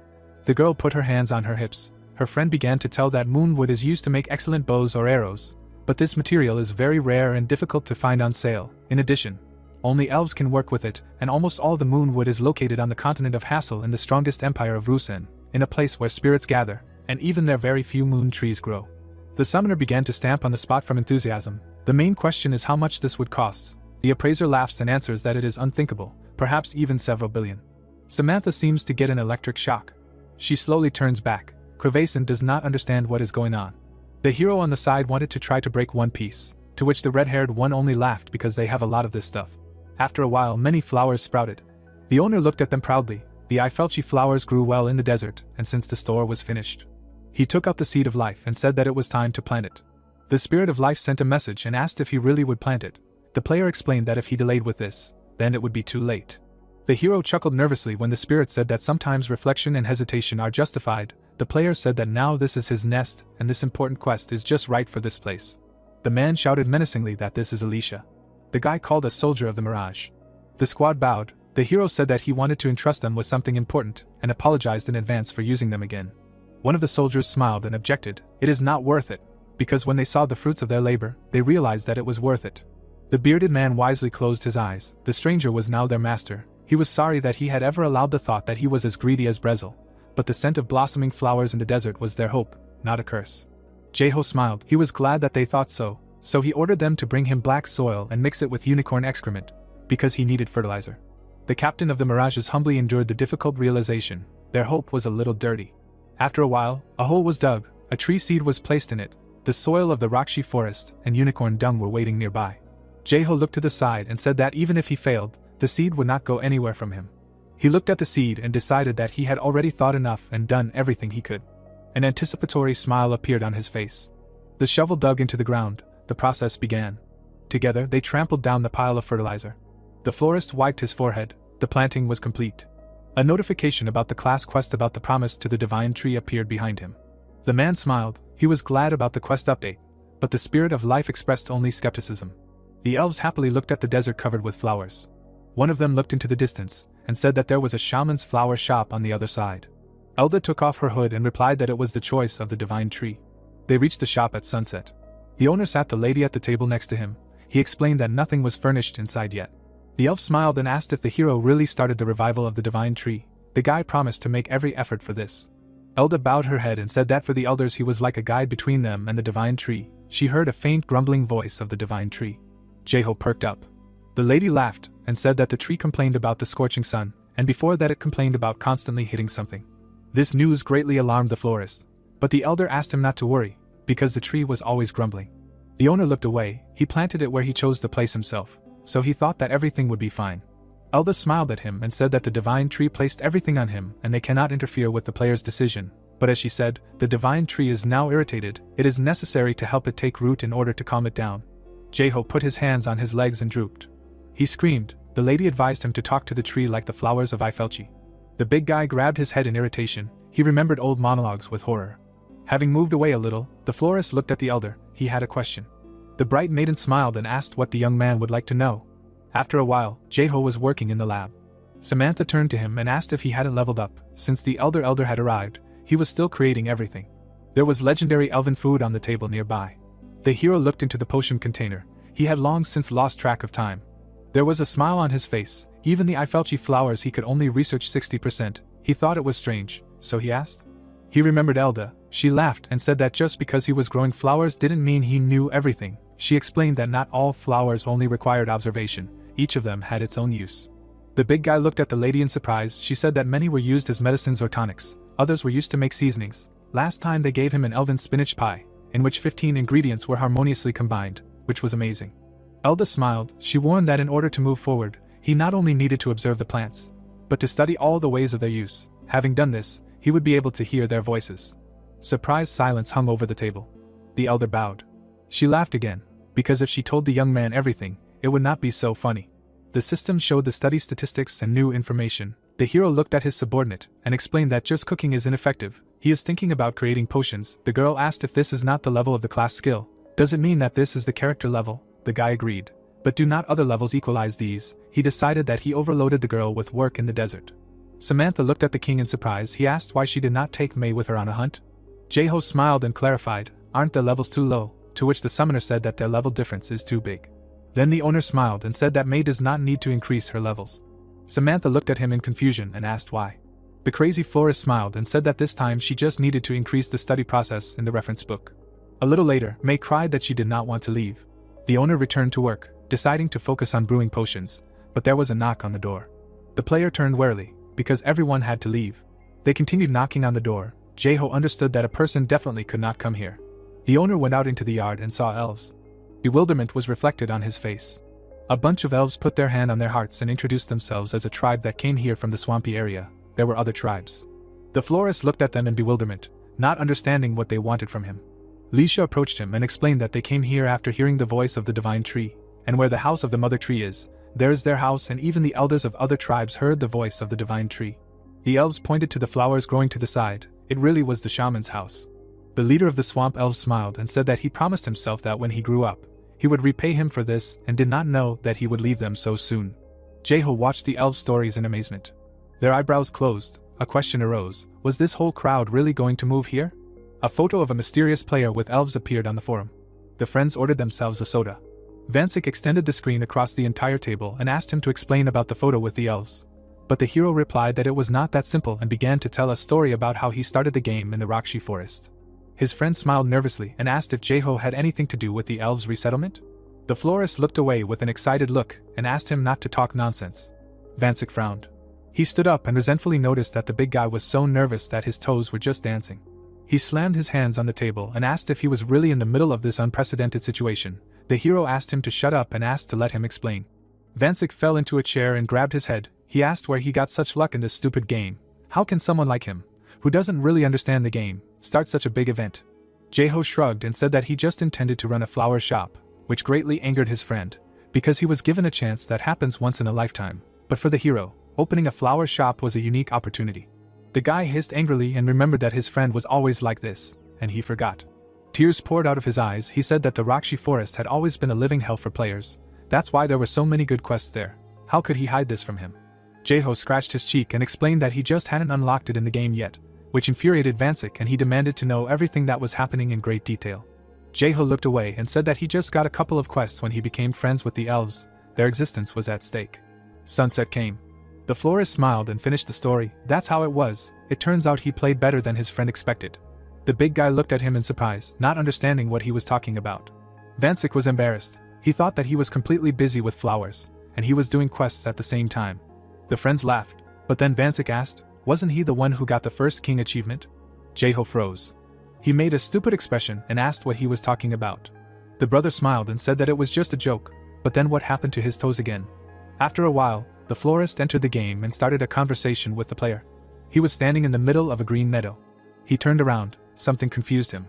The girl put her hands on her hips. Her friend began to tell that moonwood is used to make excellent bows or arrows, but this material is very rare and difficult to find on sale. In addition, only elves can work with it, and almost all the moonwood is located on the continent of Hassel in the strongest empire of Rusen, in a place where spirits gather, and even there very few moon trees grow. The summoner began to stamp on the spot from enthusiasm. The main question is how much this would cost. The appraiser laughs and answers that it is unthinkable, perhaps even several billion. Samantha seems to get an electric shock. She slowly turns back. Crevason does not understand what is going on. The hero on the side wanted to try to break one piece, to which the red-haired one only laughed because they have a lot of this stuff. After a while, many flowers sprouted. The owner looked at them proudly. The Ifelchi flowers grew well in the desert, and since the store was finished, he took up the seed of life and said that it was time to plant it. The spirit of life sent a message and asked if he really would plant it. The player explained that if he delayed with this, then it would be too late. The hero chuckled nervously when the spirit said that sometimes reflection and hesitation are justified. The player said that now this is his nest, and this important quest is just right for this place. The man shouted menacingly that this is Alicia. The guy called a soldier of the Mirage. The squad bowed. The hero said that he wanted to entrust them with something important, and apologized in advance for using them again. One of the soldiers smiled and objected. It is not worth it, because when they saw the fruits of their labor, they realized that it was worth it. The bearded man wisely closed his eyes. The stranger was now their master. He was sorry that he had ever allowed the thought that he was as greedy as Brezel, but the scent of blossoming flowers in the desert was their hope, not a curse. Jaeho smiled. He was glad that they thought so, so he ordered them to bring him black soil and mix it with unicorn excrement, because he needed fertilizer. The captain of the Mirages humbly endured the difficult realization. Their hope was a little dirty. After a while, a hole was dug, a tree seed was placed in it, the soil of the Rakshi forest and unicorn dung were waiting nearby. Jaeho looked to the side and said that even if he failed, the seed would not go anywhere from him. He looked at the seed and decided that he had already thought enough and done everything he could. An anticipatory smile appeared on his face. The shovel dug into the ground. The process began. Together, they trampled down the pile of fertilizer. The florist wiped his forehead. The planting was complete. A notification about the class quest about the promise to the divine tree appeared behind him. The man smiled. He was glad about the quest update, but the spirit of life expressed only skepticism. The elves happily looked at the desert covered with flowers. One of them looked into the distance and said that there was a shaman's flower shop on the other side. Elda took off her hood and replied that it was the choice of the divine tree. They reached the shop at sunset. The owner sat the lady at the table next to him. He explained that nothing was furnished inside yet. The elf smiled and asked if the hero really started the revival of the divine tree. The guy promised to make every effort for this. Elda bowed her head and said that for the elders he was like a guide between them and the divine tree. She heard a faint grumbling voice of the divine tree. Jeho perked up. The lady laughed and said that the tree complained about the scorching sun, and before that it complained about constantly hitting something. This news greatly alarmed the florist, but the elder asked him not to worry, because the tree was always grumbling. The owner looked away. He planted it where he chose to place himself, so he thought that everything would be fine. Elda smiled at him and said that the divine tree placed everything on him and they cannot interfere with the player's decision, but as she said, the divine tree is now irritated, it is necessary to help it take root in order to calm it down. Jeho put his hands on his legs and drooped. He screamed. The lady advised him to talk to the tree like the flowers of Eifelchi. The big guy grabbed his head in irritation. He remembered old monologues with horror. Having moved away a little, the florist looked at the elder. He had a question. The bright maiden smiled and asked what the young man would like to know. After a while, Jeho was working in the lab. Samantha turned to him and asked if he hadn't leveled up. Since the elder had arrived, he was still creating everything. There was legendary elven food on the table nearby. The hero looked into the potion container. He had long since lost track of time. There was a smile on his face. Even the Eifelchi flowers he could only research 60%. He thought it was strange, so he asked. He remembered Elda. She laughed and said that just because he was growing flowers didn't mean he knew everything. She explained that not all flowers only required observation. Each of them had its own use. The big guy looked at the lady in surprise. She said that many were used as medicines or tonics. Others were used to make seasonings. Last time they gave him an elven spinach pie, in which 15 ingredients were harmoniously combined, which was amazing. Elda smiled. She warned that in order to move forward, he not only needed to observe the plants, but to study all the ways of their use. Having done this, he would be able to hear their voices. Surprised silence hung over the table. The elder bowed. She laughed again, because if she told the young man everything, it would not be so funny. The system showed the study statistics and new information. The hero looked at his subordinate and explained that just cooking is ineffective. He is thinking about creating potions. The girl asked if this is not the level of the class skill. Does it mean that this is the character level? The guy agreed. But do not other levels equalize these? He decided that he overloaded the girl with work in the desert. Samantha looked at the king in surprise. He asked why she did not take May with her on a hunt. Jeho smiled and clarified, aren't the levels too low? To which the summoner said that their level difference is too big. Then the owner smiled and said that May does not need to increase her levels. Samantha looked at him in confusion and asked why. The crazy florist smiled and said that this time she just needed to increase the study process in the reference book. A little later, May cried that she did not want to leave. The owner returned to work, deciding to focus on brewing potions, but there was a knock on the door. The player turned warily, because everyone had to leave. They continued knocking on the door. Jeho understood that a person definitely could not come here. The owner went out into the yard and saw elves. Bewilderment was reflected on his face. A bunch of elves put their hand on their hearts and introduced themselves as a tribe that came here from the swampy area. There were other tribes. The florist looked at them in bewilderment, not understanding what they wanted from him. Lisha approached him and explained that they came here after hearing the voice of the divine tree, and where the house of the mother tree is, there is their house, and even the elders of other tribes heard the voice of the divine tree. The elves pointed to the flowers growing to the side. It really was the shaman's house. The leader of the swamp elves smiled and said that he promised himself that when he grew up, he would repay him for this, and did not know that he would leave them so soon. Jeho watched the elves' stories in amazement. Their eyebrows closed. A question arose. Was this whole crowd really going to move here? A photo of a mysterious player with elves appeared on the forum. The friends ordered themselves a soda. Vancic extended the screen across the entire table and asked him to explain about the photo with the elves. But the hero replied that it was not that simple and began to tell a story about how he started the game in the Rakshi forest. His friend smiled nervously and asked if Jeho had anything to do with the elves' resettlement. The florist looked away with an excited look and asked him not to talk nonsense. Vancic frowned. He stood up and resentfully noticed that the big guy was so nervous that his toes were just dancing. He slammed his hands on the table and asked if he was really in the middle of this unprecedented situation. The hero asked him to shut up and asked to let him explain. Vancic fell into a chair and grabbed his head. He asked where he got such luck in this stupid game. How can someone like him, who doesn't really understand the game, start such a big event? Jeho shrugged and said that he just intended to run a flower shop, which greatly angered his friend, because he was given a chance that happens once in a lifetime. But for the hero, opening a flower shop was a unique opportunity. The guy hissed angrily and remembered that his friend was always like this, and he forgot. Tears poured out of his eyes. He said that the Rakshi forest had always been a living hell for players. That's why there were so many good quests there. How could he hide this from him? Jeho scratched his cheek and explained that he just hadn't unlocked it in the game yet, which infuriated Vancic, and he demanded to know everything that was happening in great detail. Jaeho looked away and said that he just got a couple of quests when he became friends with the elves. Their existence was at stake. Sunset came. The florist smiled and finished the story. That's how it was. It turns out he played better than his friend expected. The big guy looked at him in surprise, not understanding what he was talking about. Vansik was embarrassed. He thought that he was completely busy with flowers, and he was doing quests at the same time. The friends laughed, but then Vansik asked, wasn't he the one who got the first king achievement? Jaeho froze. He made a stupid expression and asked what he was talking about. The brother smiled and said that it was just a joke, but then what happened to his toes again? After a while, the florist entered the game and started a conversation with the player. He was standing in the middle of a green meadow. He turned around, something confused him.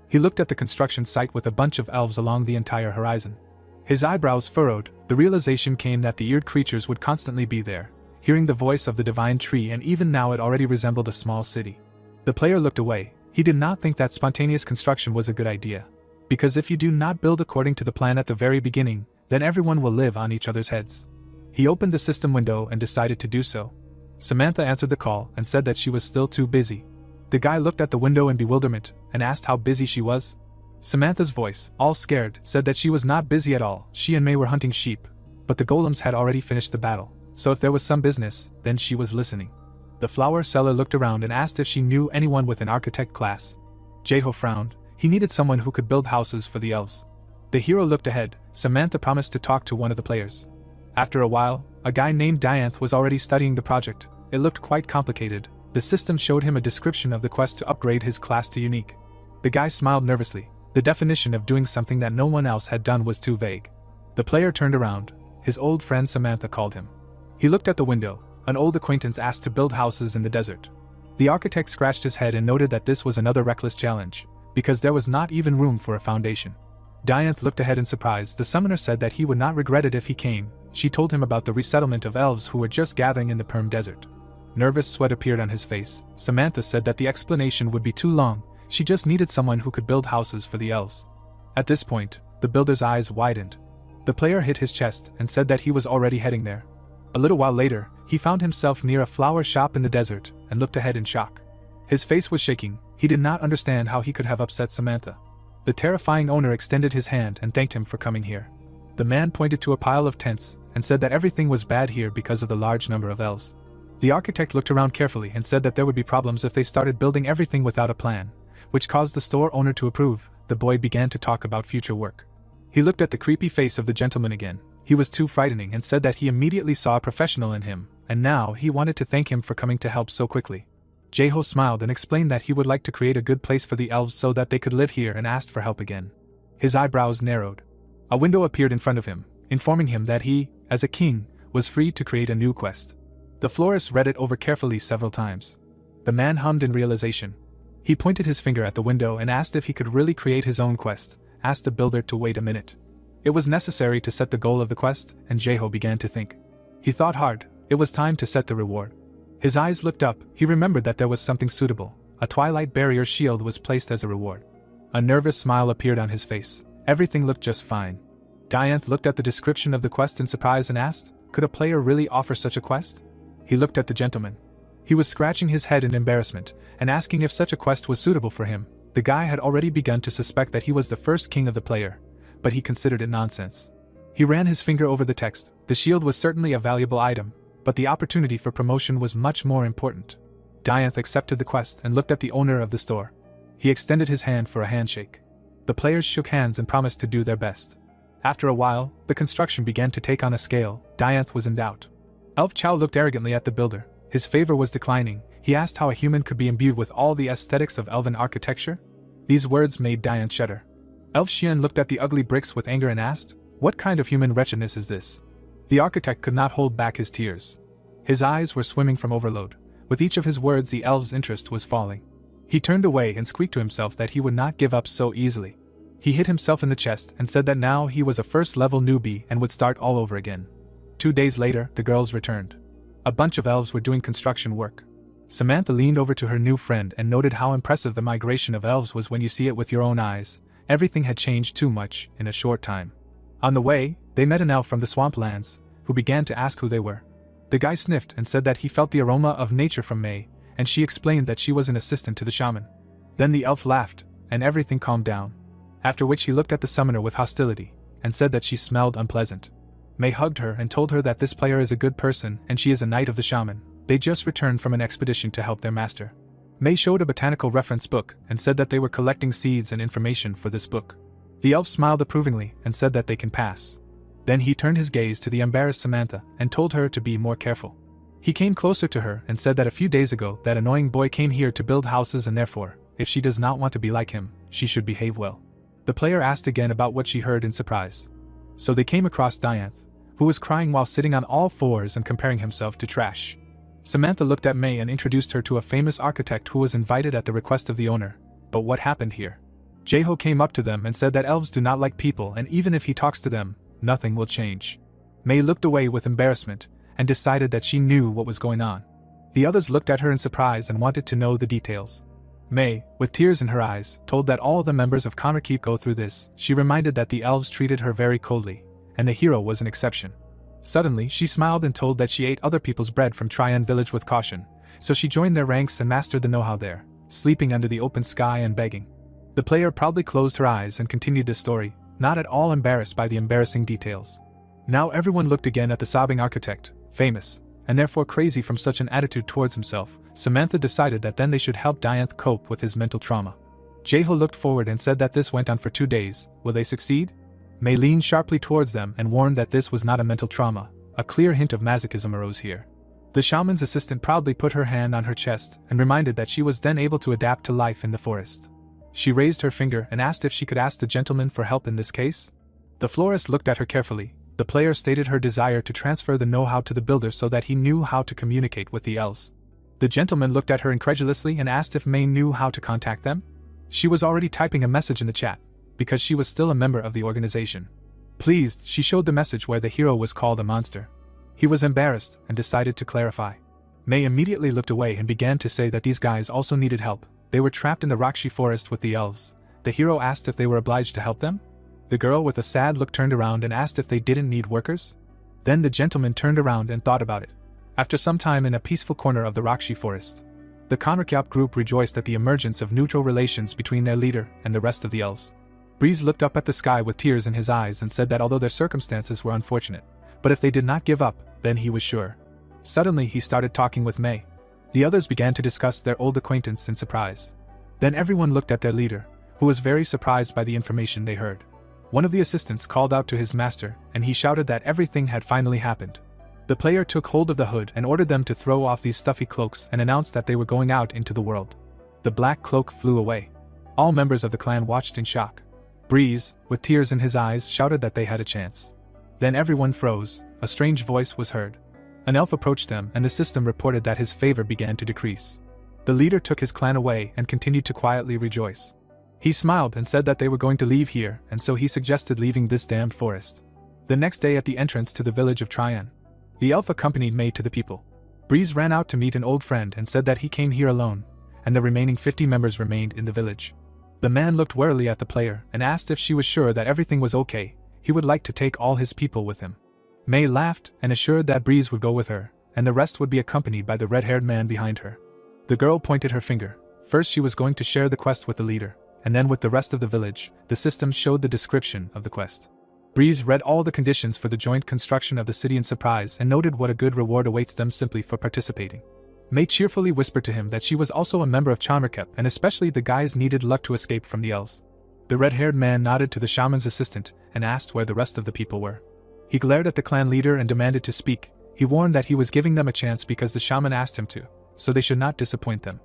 He looked at the construction site with a bunch of elves along the entire horizon. His eyebrows furrowed. The realization came that the eared creatures would constantly be there, hearing the voice of the divine tree, and even now it already resembled a small city. The player looked away. He did not think that spontaneous construction was a good idea, because if you do not build according to the plan at the very beginning, then everyone will live on each other's heads. He opened the system window and decided to do so. Samantha answered the call and said that she was still too busy. The guy looked at the window in bewilderment and asked how busy she was. Samantha's voice, all scared, said that she was not busy at all. She and May were hunting sheep, but the golems had already finished the battle, so if there was some business, then she was listening. The flower seller looked around and asked if she knew anyone with an architect class. Jaeho frowned. He needed someone who could build houses for the elves. The hero looked ahead. Samantha promised to talk to one of the players. After a while, a guy named Dianth was already studying the project. It looked quite complicated. The system showed him a description of the quest to upgrade his class to unique. The guy smiled nervously. The definition of doing something that no one else had done was too vague. The player turned around. His old friend Samantha called him. He looked at the window. An old acquaintance asked to build houses in the desert. The architect scratched his head and noted that this was another reckless challenge, because there was not even room for a foundation. Dianth looked ahead in surprise. The summoner said that he would not regret it if he came. She told him about the resettlement of elves who were just gathering in the Perm Desert. Nervous sweat appeared on his face. Samantha said that the explanation would be too long. She just needed someone who could build houses for the elves. At this point, the builder's eyes widened. The player hit his chest and said that he was already heading there. A little while later, he found himself near a flower shop in the desert and looked ahead in shock. His face was shaking. He did not understand how he could have upset Samantha. The terrifying owner extended his hand and thanked him for coming here. The man pointed to a pile of tents and said that everything was bad here because of the large number of elves. The architect looked around carefully and said that there would be problems if they started building everything without a plan, which caused the store owner to approve. The boy began to talk about future work. He looked at the creepy face of the gentleman again. He was too frightening and said that he immediately saw a professional in him, and now he wanted to thank him for coming to help so quickly. Jaeho smiled and explained that he would like to create a good place for the elves so that they could live here, and asked for help again. His eyebrows narrowed. A window appeared in front of him, informing him that he, as a king, was free to create a new quest. The florist read it over carefully several times. The man hummed in realization. He pointed his finger at the window and asked if he could really create his own quest, asked the builder to wait a minute. It was necessary to set the goal of the quest, and Jaeho began to think. He thought hard. It was time to set the reward. His eyes looked up. He remembered that there was something suitable. A twilight barrier shield was placed as a reward. A nervous smile appeared on his face. Everything looked just fine. Dianth looked at the description of the quest in surprise and asked, could a player really offer such a quest? He looked at the gentleman. He was scratching his head in embarrassment and asking if such a quest was suitable for him. The guy had already begun to suspect that he was the first king of the player, but he considered it nonsense. He ran his finger over the text. The shield was certainly a valuable item, but the opportunity for promotion was much more important. Dianth accepted the quest and looked at the owner of the store. He extended his hand for a handshake. The players shook hands and promised to do their best. After a while, the construction began to take on a scale. Dianth was in doubt. Elf Chow looked arrogantly at the builder. His favor was declining. He asked how a human could be imbued with all the aesthetics of elven architecture. These words made Dianth shudder. Elf Xian looked at the ugly bricks with anger and asked, what kind of human wretchedness is this? The architect could not hold back his tears. His eyes were swimming from overload. With each of his words, the elf's interest was falling. He turned away and squeaked to himself that he would not give up so easily. He hit himself in the chest and said that now he was a first-level newbie and would start all over again. 2 days later, the girls returned. A bunch of elves were doing construction work. Samantha leaned over to her new friend and noted how impressive the migration of elves was when you see it with your own eyes. Everything had changed too much in a short time. On the way, they met an elf from the swamplands, who began to ask who they were. The guy sniffed and said that he felt the aroma of nature from May, and she explained that she was an assistant to the shaman. Then the elf laughed, and everything calmed down. After which he looked at the summoner with hostility, and said that she smelled unpleasant. Mei hugged her and told her that this player is a good person and she is a knight of the shaman. They just returned from an expedition to help their master. Mei showed a botanical reference book and said that they were collecting seeds and information for this book. The elf smiled approvingly and said that they can pass. Then he turned his gaze to the embarrassed Samantha and told her to be more careful. He came closer to her and said that a few days ago that annoying boy came here to build houses and therefore, if she does not want to be like him, she should behave well. The player asked again about what she heard in surprise. So they came across Dianth, who was crying while sitting on all fours and comparing himself to trash. Samantha looked at Mei and introduced her to a famous architect who was invited at the request of the owner. But what happened here? Jeho came up to them and said that elves do not like people and even if he talks to them, nothing will change. Mei looked away with embarrassment and decided that she knew what was going on. The others looked at her in surprise and wanted to know the details. Mei, with tears in her eyes, told that all the members of Manhwa Recap go through this. She reminded that the elves treated her very coldly, and the hero was an exception. Suddenly, she smiled and told that she ate other people's bread from Tryon village with caution, so she joined their ranks and mastered the know-how there, sleeping under the open sky and begging. The player proudly closed her eyes and continued the story, not at all embarrassed by the embarrassing details. Now everyone looked again at the sobbing architect, famous, and therefore crazy from such an attitude towards himself. Samantha decided that then they should help Dianth cope with his mental trauma. Jeho looked forward and said that this went on for 2 days. Will they succeed? Mei leaned sharply towards them and warned that this was not a mental trauma. A clear hint of masochism arose here. The shaman's assistant proudly put her hand on her chest and reminded that she was then able to adapt to life in the forest. She raised her finger and asked if she could ask the gentleman for help in this case. The florist looked at her carefully. The player stated her desire to transfer the know-how to the builder so that he knew how to communicate with the elves. The gentleman looked at her incredulously and asked if Mei knew how to contact them. She was already typing a message in the chat, because she was still a member of the organization. Pleased, she showed the message where the hero was called a monster. He was embarrassed and decided to clarify. Mei immediately looked away and began to say that these guys also needed help. They were trapped in the Rakshi forest with the elves. The hero asked if they were obliged to help them. The girl with a sad look turned around and asked if they didn't need workers. Then the gentleman turned around and thought about it. After some time in a peaceful corner of the Rakshi forest, the Manhwa Recap group rejoiced at the emergence of neutral relations between their leader and the rest of the elves. Breeze looked up at the sky with tears in his eyes and said that although their circumstances were unfortunate, but if they did not give up, then he was sure. Suddenly he started talking with Mei. The others began to discuss their old acquaintance in surprise. Then everyone looked at their leader, who was very surprised by the information they heard. One of the assistants called out to his master, and he shouted that everything had finally happened. The player took hold of the hood and ordered them to throw off these stuffy cloaks and announced that they were going out into the world. The black cloak flew away. All members of the clan watched in shock. Breeze, with tears in his eyes, shouted that they had a chance. Then everyone froze. A strange voice was heard. An elf approached them and the system reported that his favor began to decrease. The leader took his clan away and continued to quietly rejoice. He smiled and said that they were going to leave here, and so he suggested leaving this damned forest. The next day at the entrance to the village of Tryon, the elf accompanied Mei to the people. Breeze ran out to meet an old friend and said that he came here alone, and the remaining 50 members remained in the village. The man looked warily at the player and asked if she was sure that everything was okay. He would like to take all his people with him. Mei laughed and assured that Breeze would go with her, and the rest would be accompanied by the red-haired man behind her. The girl pointed her finger. First she was going to share the quest with the leader, and then with the rest of the village. The system showed the description of the quest. Breeze read all the conditions for the joint construction of the city in surprise and noted what a good reward awaits them simply for participating. Mei cheerfully whispered to him that she was also a member of Manhwa Recap and especially the guys needed luck to escape from the elves. The red-haired man nodded to the shaman's assistant and asked where the rest of the people were. He glared at the clan leader and demanded to speak. He warned that he was giving them a chance because the shaman asked him to, so they should not disappoint them.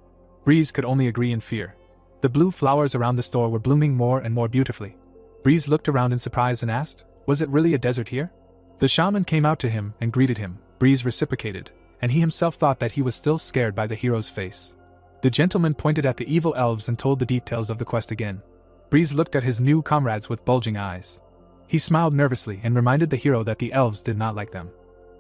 Breeze could only agree in fear. The blue flowers around the store were blooming more and more beautifully. Breeze looked around in surprise and asked, "Was it really a desert here?" The shaman came out to him and greeted him. Breeze reciprocated, and he himself thought that he was still scared by the hero's face. The gentleman pointed at the evil elves and told the details of the quest again. Breeze looked at his new comrades with bulging eyes. He smiled nervously and reminded the hero that the elves did not like them.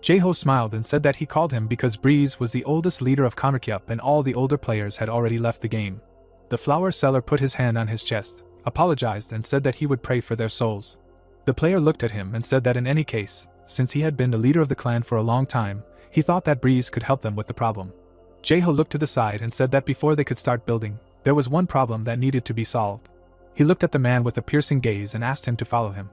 Jeho smiled and said that he called him because Breeze was the oldest leader of Manhwa Recap and all the older players had already left the game. The flower seller put his hand on his chest, apologized and said that he would pray for their souls. The player looked at him and said that in any case, since he had been the leader of the clan for a long time, he thought that Breeze could help them with the problem. Jeho looked to the side and said that before they could start building, there was one problem that needed to be solved. He looked at the man with a piercing gaze and asked him to follow him.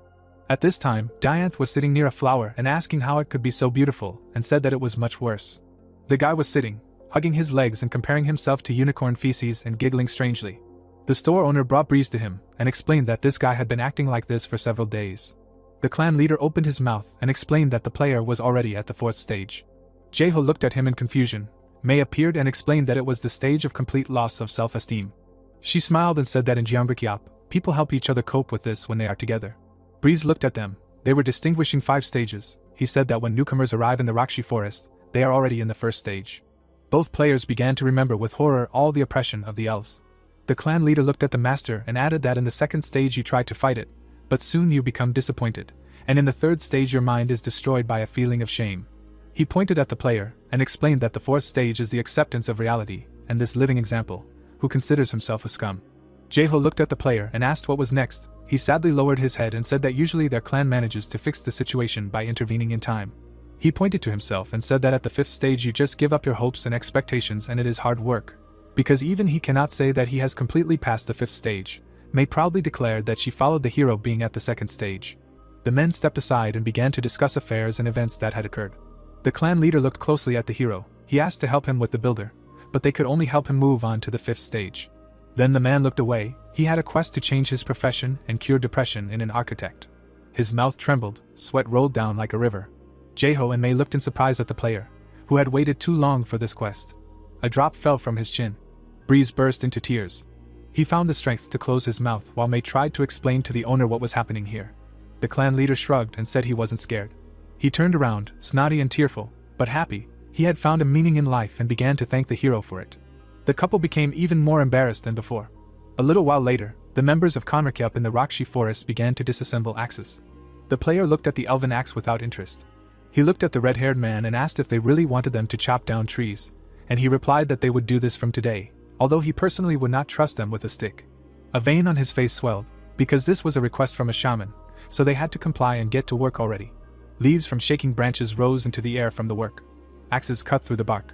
At this time, Dianth was sitting near a flower and asking how it could be so beautiful, and said that it was much worse. The guy was sitting, hugging his legs and comparing himself to unicorn feces and giggling strangely. The store owner brought Breeze to him and explained that this guy had been acting like this for several days. The clan leader opened his mouth and explained that the player was already at the 4th stage. Jaeho looked at him in confusion. Mei appeared and explained that it was the stage of complete loss of self-esteem. She smiled and said that in Jeonbuk, people help each other cope with this when they are together. Breeze looked at them. They were distinguishing 5 stages. He said that when newcomers arrive in the Rakshi forest, they are already in the 1st stage. Both players began to remember with horror all the oppression of the elves. The clan leader looked at the master and added that in the 2nd stage you try to fight it, but soon you become disappointed, and in the 3rd stage your mind is destroyed by a feeling of shame. He pointed at the player and explained that the 4th stage is the acceptance of reality, and this living example, who considers himself a scum. Jaeho looked at the player and asked what was next. He sadly lowered his head and said that usually their clan manages to fix the situation by intervening in time. He pointed to himself and said that at the 5th stage you just give up your hopes and expectations and it is hard work. Because even he cannot say that he has completely passed the 5th stage. Mei proudly declared that she followed the hero being at the 2nd stage. The men stepped aside and began to discuss affairs and events that had occurred. The clan leader looked closely at the hero. He asked to help him with the builder, but they could only help him move on to the 5th stage. Then the man looked away. He had a quest to change his profession and cure depression in an architect. His mouth trembled, sweat rolled down like a river. Jaeho and Mei looked in surprise at the player, who had waited too long for this quest. A drop fell from his chin. Breeze burst into tears. He found the strength to close his mouth while Mei tried to explain to the owner what was happening here. The clan leader shrugged and said he wasn't scared. He turned around, snotty and tearful, but happy. He had found a meaning in life and began to thank the hero for it. The couple became even more embarrassed than before. A little while later, the members of Manhwa Recap in the Rakshi forest began to disassemble axes. The player looked at the elven axe without interest. He looked at the red-haired man and asked if they really wanted them to chop down trees, and he replied that they would do this from today, although he personally would not trust them with a stick. A vein on his face swelled, because this was a request from a shaman, so they had to comply and get to work already. Leaves from shaking branches rose into the air from the work. Axes cut through the bark.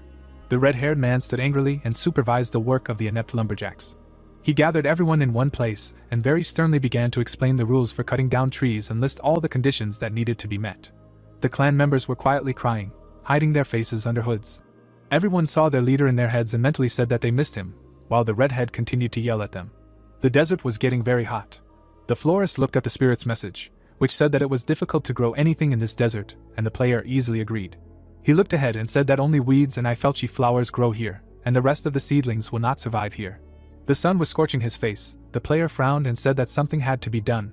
The red-haired man stood angrily and supervised the work of the inept lumberjacks. He gathered everyone in one place and very sternly began to explain the rules for cutting down trees and list all the conditions that needed to be met. The clan members were quietly crying, hiding their faces under hoods. Everyone saw their leader in their heads and mentally said that they missed him, while the redhead continued to yell at them. The desert was getting very hot. The florist looked at the spirit's message, which said that it was difficult to grow anything in this desert, and the player easily agreed. He looked ahead and said that only weeds and Ifelchi flowers grow here, and the rest of the seedlings will not survive here. The sun was scorching his face. The player frowned and said that something had to be done.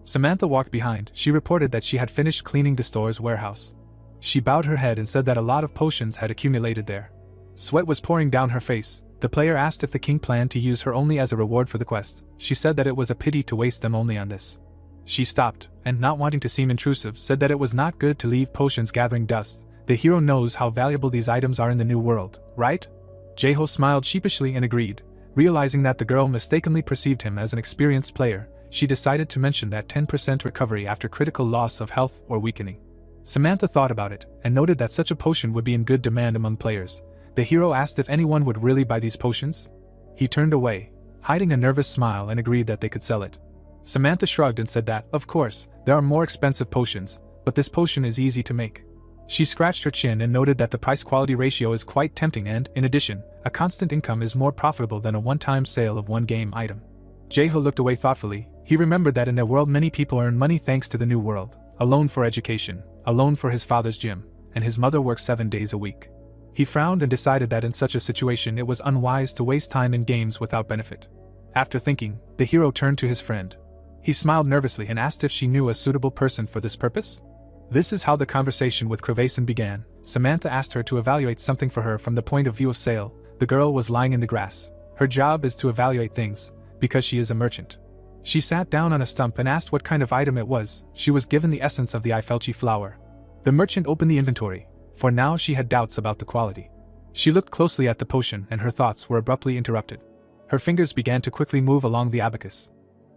Samantha walked behind. She reported that she had finished cleaning the store's warehouse. She bowed her head and said that a lot of potions had accumulated there. Sweat was pouring down her face. The player asked if the king planned to use her only as a reward for the quest. She said that it was a pity to waste them only on this. She stopped, and not wanting to seem intrusive, said that it was not good to leave potions gathering dust. The hero knows how valuable these items are in the new world, right? Jaeho smiled sheepishly and agreed. Realizing that the girl mistakenly perceived him as an experienced player, she decided to mention that 10% recovery after critical loss of health or weakening. Samantha thought about it, and noted that such a potion would be in good demand among players. The hero asked if anyone would really buy these potions. He turned away, hiding a nervous smile, and agreed that they could sell it. Samantha shrugged and said that, of course, there are more expensive potions, but this potion is easy to make. She scratched her chin and noted that the price-quality ratio is quite tempting and, in addition, a constant income is more profitable than a one-time sale of one game item. Jaeho looked away thoughtfully. He remembered that in their world many people earn money thanks to the new world. A loan for education, a loan for his father's gym, and his mother works 7 days a week. He frowned and decided that in such a situation it was unwise to waste time in games without benefit. After thinking, the hero turned to his friend. He smiled nervously and asked if she knew a suitable person for this purpose. This is how the conversation with Crevason began. Samantha asked her to evaluate something for her from the point of view of sale. The girl was lying in the grass. Her job is to evaluate things, because she is a merchant. She sat down on a stump and asked what kind of item it was. She was given the essence of the Ifelchi flower. The merchant opened the inventory, for now she had doubts about the quality. She looked closely at the potion and her thoughts were abruptly interrupted. Her fingers began to quickly move along the abacus.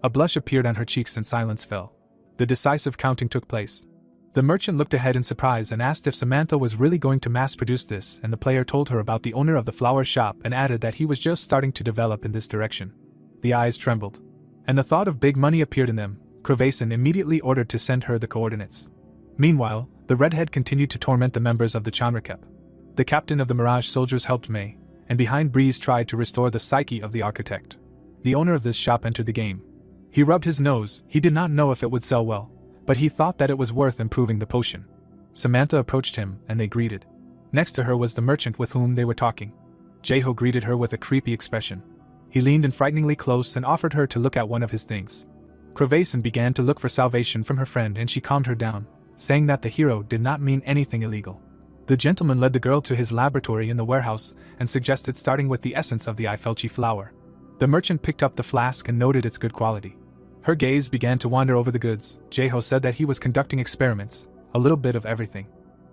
A blush appeared on her cheeks and silence fell. The decisive counting took place. The merchant looked ahead in surprise and asked if Samantha was really going to mass-produce this, and the player told her about the owner of the flower shop and added that he was just starting to develop in this direction. The eyes trembled. And the thought of big money appeared in them. Cravason immediately ordered to send her the coordinates. Meanwhile, the redhead continued to torment the members of the Manhwa Recap. The captain of the Mirage soldiers helped May, and behind Breeze tried to restore the psyche of the architect. The owner of this shop entered the game. He rubbed his nose. He did not know if it would sell well, but he thought that it was worth improving the potion. Samantha approached him, and they greeted. Next to her was the merchant with whom they were talking. Jae-ho greeted her with a creepy expression. He leaned in frighteningly close and offered her to look at one of his things. Cravason began to look for salvation from her friend, and she calmed her down, saying that the hero did not mean anything illegal. The gentleman led the girl to his laboratory in the warehouse and suggested starting with the essence of the Eifelchi flower. The merchant picked up the flask and noted its good quality. Her gaze began to wander over the goods. Jae-ho said that he was conducting experiments, a little bit of everything.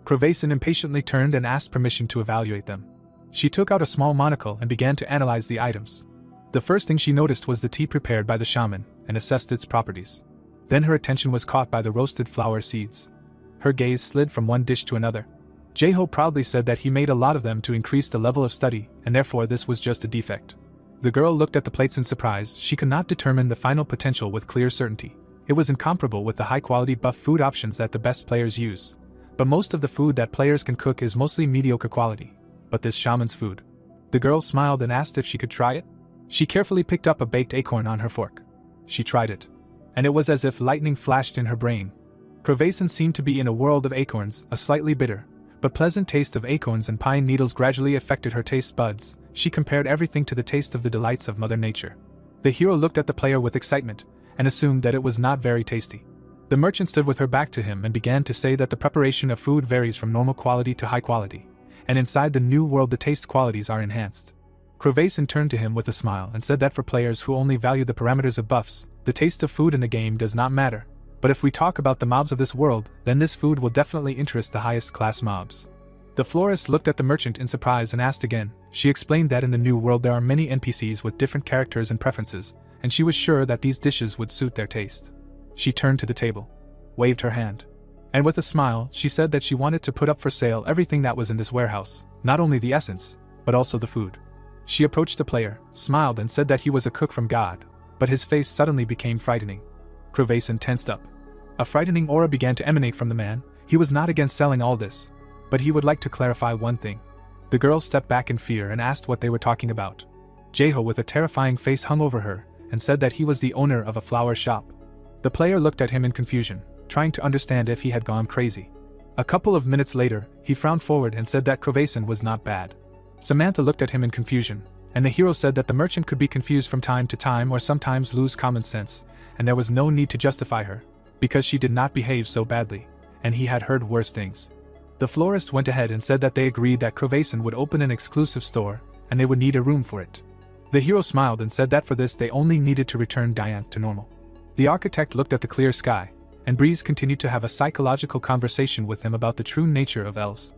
Cravason impatiently turned and asked permission to evaluate them. She took out a small monocle and began to analyze the items. The first thing she noticed was the tea prepared by the shaman, and assessed its properties. Then her attention was caught by the roasted flower seeds. Her gaze slid from one dish to another. Jae-ho proudly said that he made a lot of them to increase the level of study, and therefore this was just a defect. The girl looked at the plates in surprise. She could not determine the final potential with clear certainty. It was incomparable with the high-quality buff food options that the best players use. But most of the food that players can cook is mostly mediocre quality. But this shaman's food. The girl smiled and asked if she could try it. She carefully picked up a baked acorn on her fork. She tried it. And it was as if lightning flashed in her brain. Cravason seemed to be in a world of acorns, a slightly bitter, but pleasant taste of acorns and pine needles gradually affected her taste buds. She compared everything to the taste of the delights of Mother Nature. The hero looked at the player with excitement, and assumed that it was not very tasty. The merchant stood with her back to him and began to say that the preparation of food varies from normal quality to high quality, and inside the new world the taste qualities are enhanced. Cravason turned to him with a smile and said that for players who only value the parameters of buffs, the taste of food in the game does not matter. But if we talk about the mobs of this world, then this food will definitely interest the highest class mobs. The florist looked at the merchant in surprise and asked again. She explained that in the new world there are many NPCs with different characters and preferences, and she was sure that these dishes would suit their taste. She turned to the table, waved her hand, and with a smile, she said that she wanted to put up for sale everything that was in this warehouse, not only the essence, but also the food. She approached the player, smiled and said that he was a cook from God, but his face suddenly became frightening. Cravason tensed up. A frightening aura began to emanate from the man. He was not against selling all this, but he would like to clarify one thing. The girl stepped back in fear and asked what they were talking about. Jae-ho with a terrifying face hung over her, and said that he was the owner of a flower shop. The player looked at him in confusion, trying to understand if he had gone crazy. A couple of minutes later, he frowned forward and said that Cravason was not bad. Samantha looked at him in confusion, and the hero said that the merchant could be confused from time to time or sometimes lose common sense, and there was no need to justify her, because she did not behave so badly, and he had heard worse things. The florist went ahead and said that they agreed that Cravason would open an exclusive store, and they would need a room for it. The hero smiled and said that for this they only needed to return Dianth to normal. The architect looked at the clear sky, and Breeze continued to have a psychological conversation with him about the true nature of elves.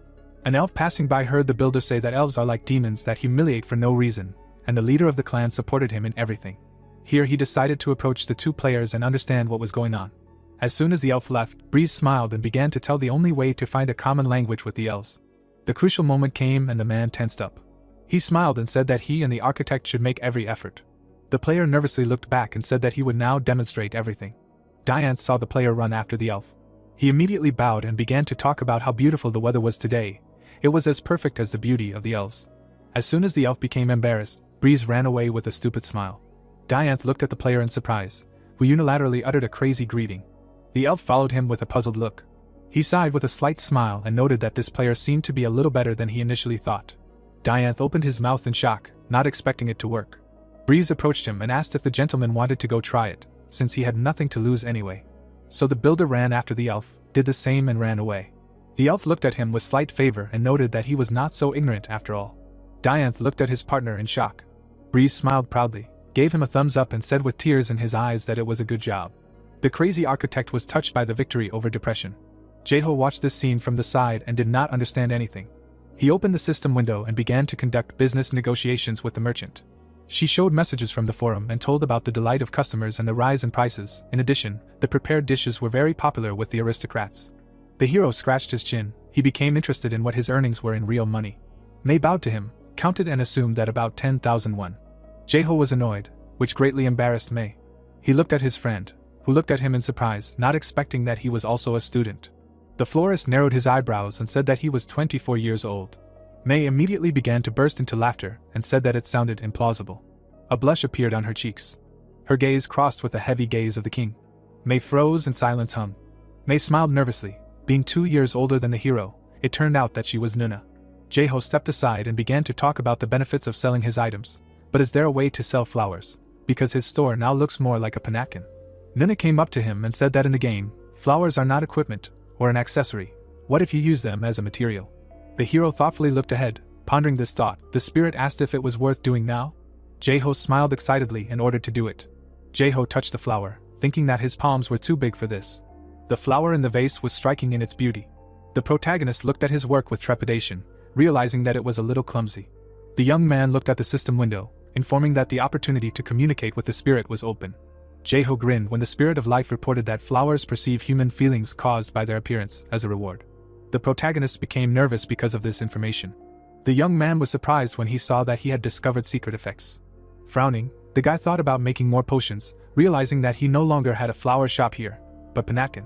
An elf passing by heard the builder say that elves are like demons that humiliate for no reason, and the leader of the clan supported him in everything. Here he decided to approach the two players and understand what was going on. As soon as the elf left, Breeze smiled and began to tell the only way to find a common language with the elves. The crucial moment came and the man tensed up. He smiled and said that he and the architect should make every effort. The player nervously looked back and said that he would now demonstrate everything. Dianth saw the player run after the elf. He immediately bowed and began to talk about how beautiful the weather was today. It was as perfect as the beauty of the elves. As soon as the elf became embarrassed, Breeze ran away with a stupid smile. Dianth looked at the player in surprise, who unilaterally uttered a crazy greeting. The elf followed him with a puzzled look. He sighed with a slight smile and noted that this player seemed to be a little better than he initially thought. Dianth opened his mouth in shock, not expecting it to work. Breeze approached him and asked if the gentleman wanted to go try it, since he had nothing to lose anyway. So the builder ran after the elf, did the same and ran away. The elf looked at him with slight favor and noted that he was not so ignorant after all. Dianth looked at his partner in shock. Breeze smiled proudly, gave him a thumbs up and said with tears in his eyes that it was a good job. The crazy architect was touched by the victory over depression. Jae-ho watched this scene from the side and did not understand anything. He opened the system window and began to conduct business negotiations with the merchant. She showed messages from the forum and told about the delight of customers and the rise in prices. In addition, the prepared dishes were very popular with the aristocrats. The hero scratched his chin. He became interested in what his earnings were in real money. May bowed to him, counted and assumed that about 10,000 won. Jae-ho was annoyed, which greatly embarrassed May. He looked at his friend, who looked at him in surprise, not expecting that he was also a student. The florist narrowed his eyebrows and said that he was 24 years old. May immediately began to burst into laughter and said that it sounded implausible. A blush appeared on her cheeks. Her gaze crossed with the heavy gaze of the king. May froze and silence hung. May smiled nervously. Being 2 years older than the hero, it turned out that she was Nuna. Jaeho stepped aside and began to talk about the benefits of selling his items. But is there a way to sell flowers? Because his store now looks more like a panatkin. Nuna came up to him and said that in the game, flowers are not equipment or an accessory. What if you use them as a material? The hero thoughtfully looked ahead, pondering this thought. The spirit asked if it was worth doing now. Jaeho smiled excitedly and ordered to do it. Jaeho touched the flower, thinking that his palms were too big for this. The flower in the vase was striking in its beauty. The protagonist looked at his work with trepidation, realizing that it was a little clumsy. The young man looked at the system window, informing that the opportunity to communicate with the spirit was open. Jaeho grinned when the spirit of life reported that flowers perceive human feelings caused by their appearance as a reward. The protagonist became nervous because of this information. The young man was surprised when he saw that he had discovered secret effects. Frowning, the guy thought about making more potions, realizing that he no longer had a flower shop here, but panatkin.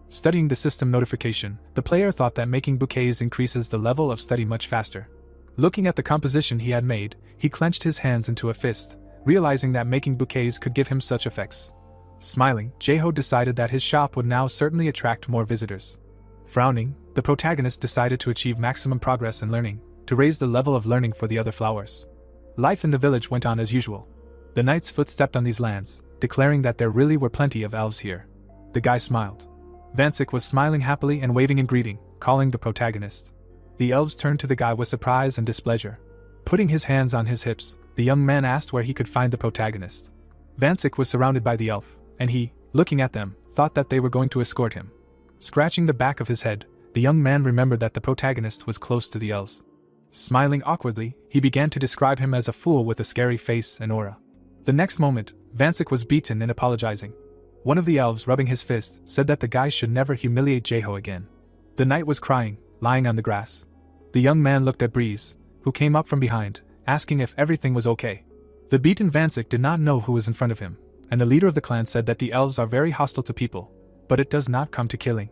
Studying the system notification, the player thought that making bouquets increases the level of study much faster. Looking at the composition he had made, he clenched his hands into a fist, realizing that making bouquets could give him such effects. Smiling, Jaeho decided that his shop would now certainly attract more visitors. Frowning, the protagonist decided to achieve maximum progress in learning, to raise the level of learning for the other flowers. Life in the village went on as usual. The knight's foot stepped on these lands, declaring that there really were plenty of elves here. The guy smiled. Vansik was smiling happily and waving in greeting, calling the protagonist. The elves turned to the guy with surprise and displeasure. Putting his hands on his hips, the young man asked where he could find the protagonist. Vansik was surrounded by the elf, and he, looking at them, thought that they were going to escort him. Scratching the back of his head, the young man remembered that the protagonist was close to the elves. Smiling awkwardly, he began to describe him as a fool with a scary face and aura. The next moment, Vansik was beaten and apologizing. One of the elves, rubbing his fist, said that the guy should never humiliate Jaeho again. The knight was crying, lying on the grass. The young man looked at Breeze, who came up from behind, asking if everything was okay. The beaten Vansik did not know who was in front of him, and the leader of the clan said that the elves are very hostile to people, but it does not come to killing.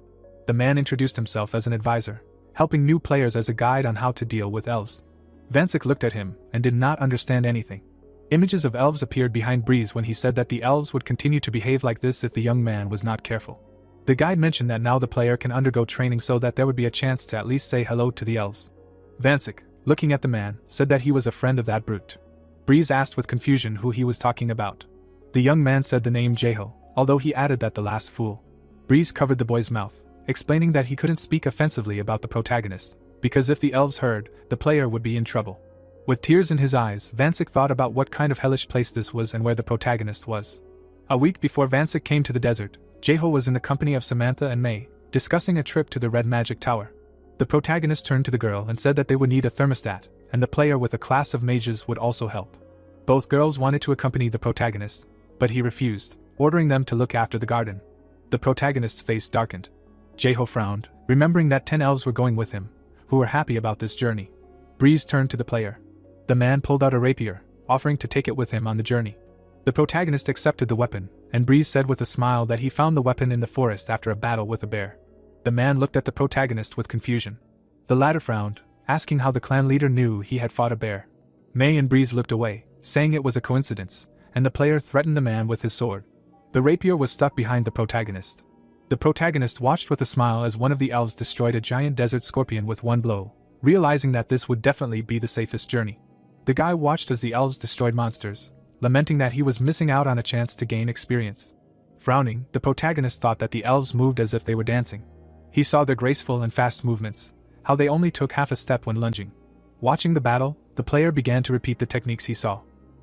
The man introduced himself as an advisor, helping new players as a guide on how to deal with elves. Vansik looked at him and did not understand anything. Images of elves appeared behind Breeze when he said that the elves would continue to behave like this if the young man was not careful. The guide mentioned that now the player can undergo training so that there would be a chance to at least say hello to the elves. Vansik, looking at the man, said that he was a friend of that brute. Breeze asked with confusion who he was talking about. The young man said the name Jaeho, although he added that the last fool. Breeze covered the boy's mouth, explaining that he couldn't speak offensively about the protagonist, because if the elves heard, the player would be in trouble. With tears in his eyes, Vansik thought about what kind of hellish place this was and where the protagonist was. A week before Vansik came to the desert, Jaeho was in the company of Samantha and May, discussing a trip to the Red Magic Tower. The protagonist turned to the girl and said that they would need a thermostat, and the player with a class of mages would also help. Both girls wanted to accompany the protagonist, but he refused, ordering them to look after the garden. The protagonist's face darkened. Jaeho frowned, remembering that 10 elves were going with him, who were happy about this journey. Breeze turned to the player. The man pulled out a rapier, offering to take it with him on the journey. The protagonist accepted the weapon, and Breeze said with a smile that he found the weapon in the forest after a battle with a bear. The man looked at the protagonist with confusion. The latter frowned, asking how the clan leader knew he had fought a bear. May and Breeze looked away, saying it was a coincidence, and the player threatened the man with his sword. The rapier was stuck behind the protagonist. The protagonist watched with a smile as one of the elves destroyed a giant desert scorpion with one blow, realizing that this would definitely be the safest journey. The guy watched as the elves destroyed monsters, lamenting that he was missing out on a chance to gain experience. Frowning, the protagonist thought that the elves moved as if they were dancing. He saw their graceful and fast movements, how they only took half a step when lunging. Watching the battle, the player began to repeat the techniques he saw.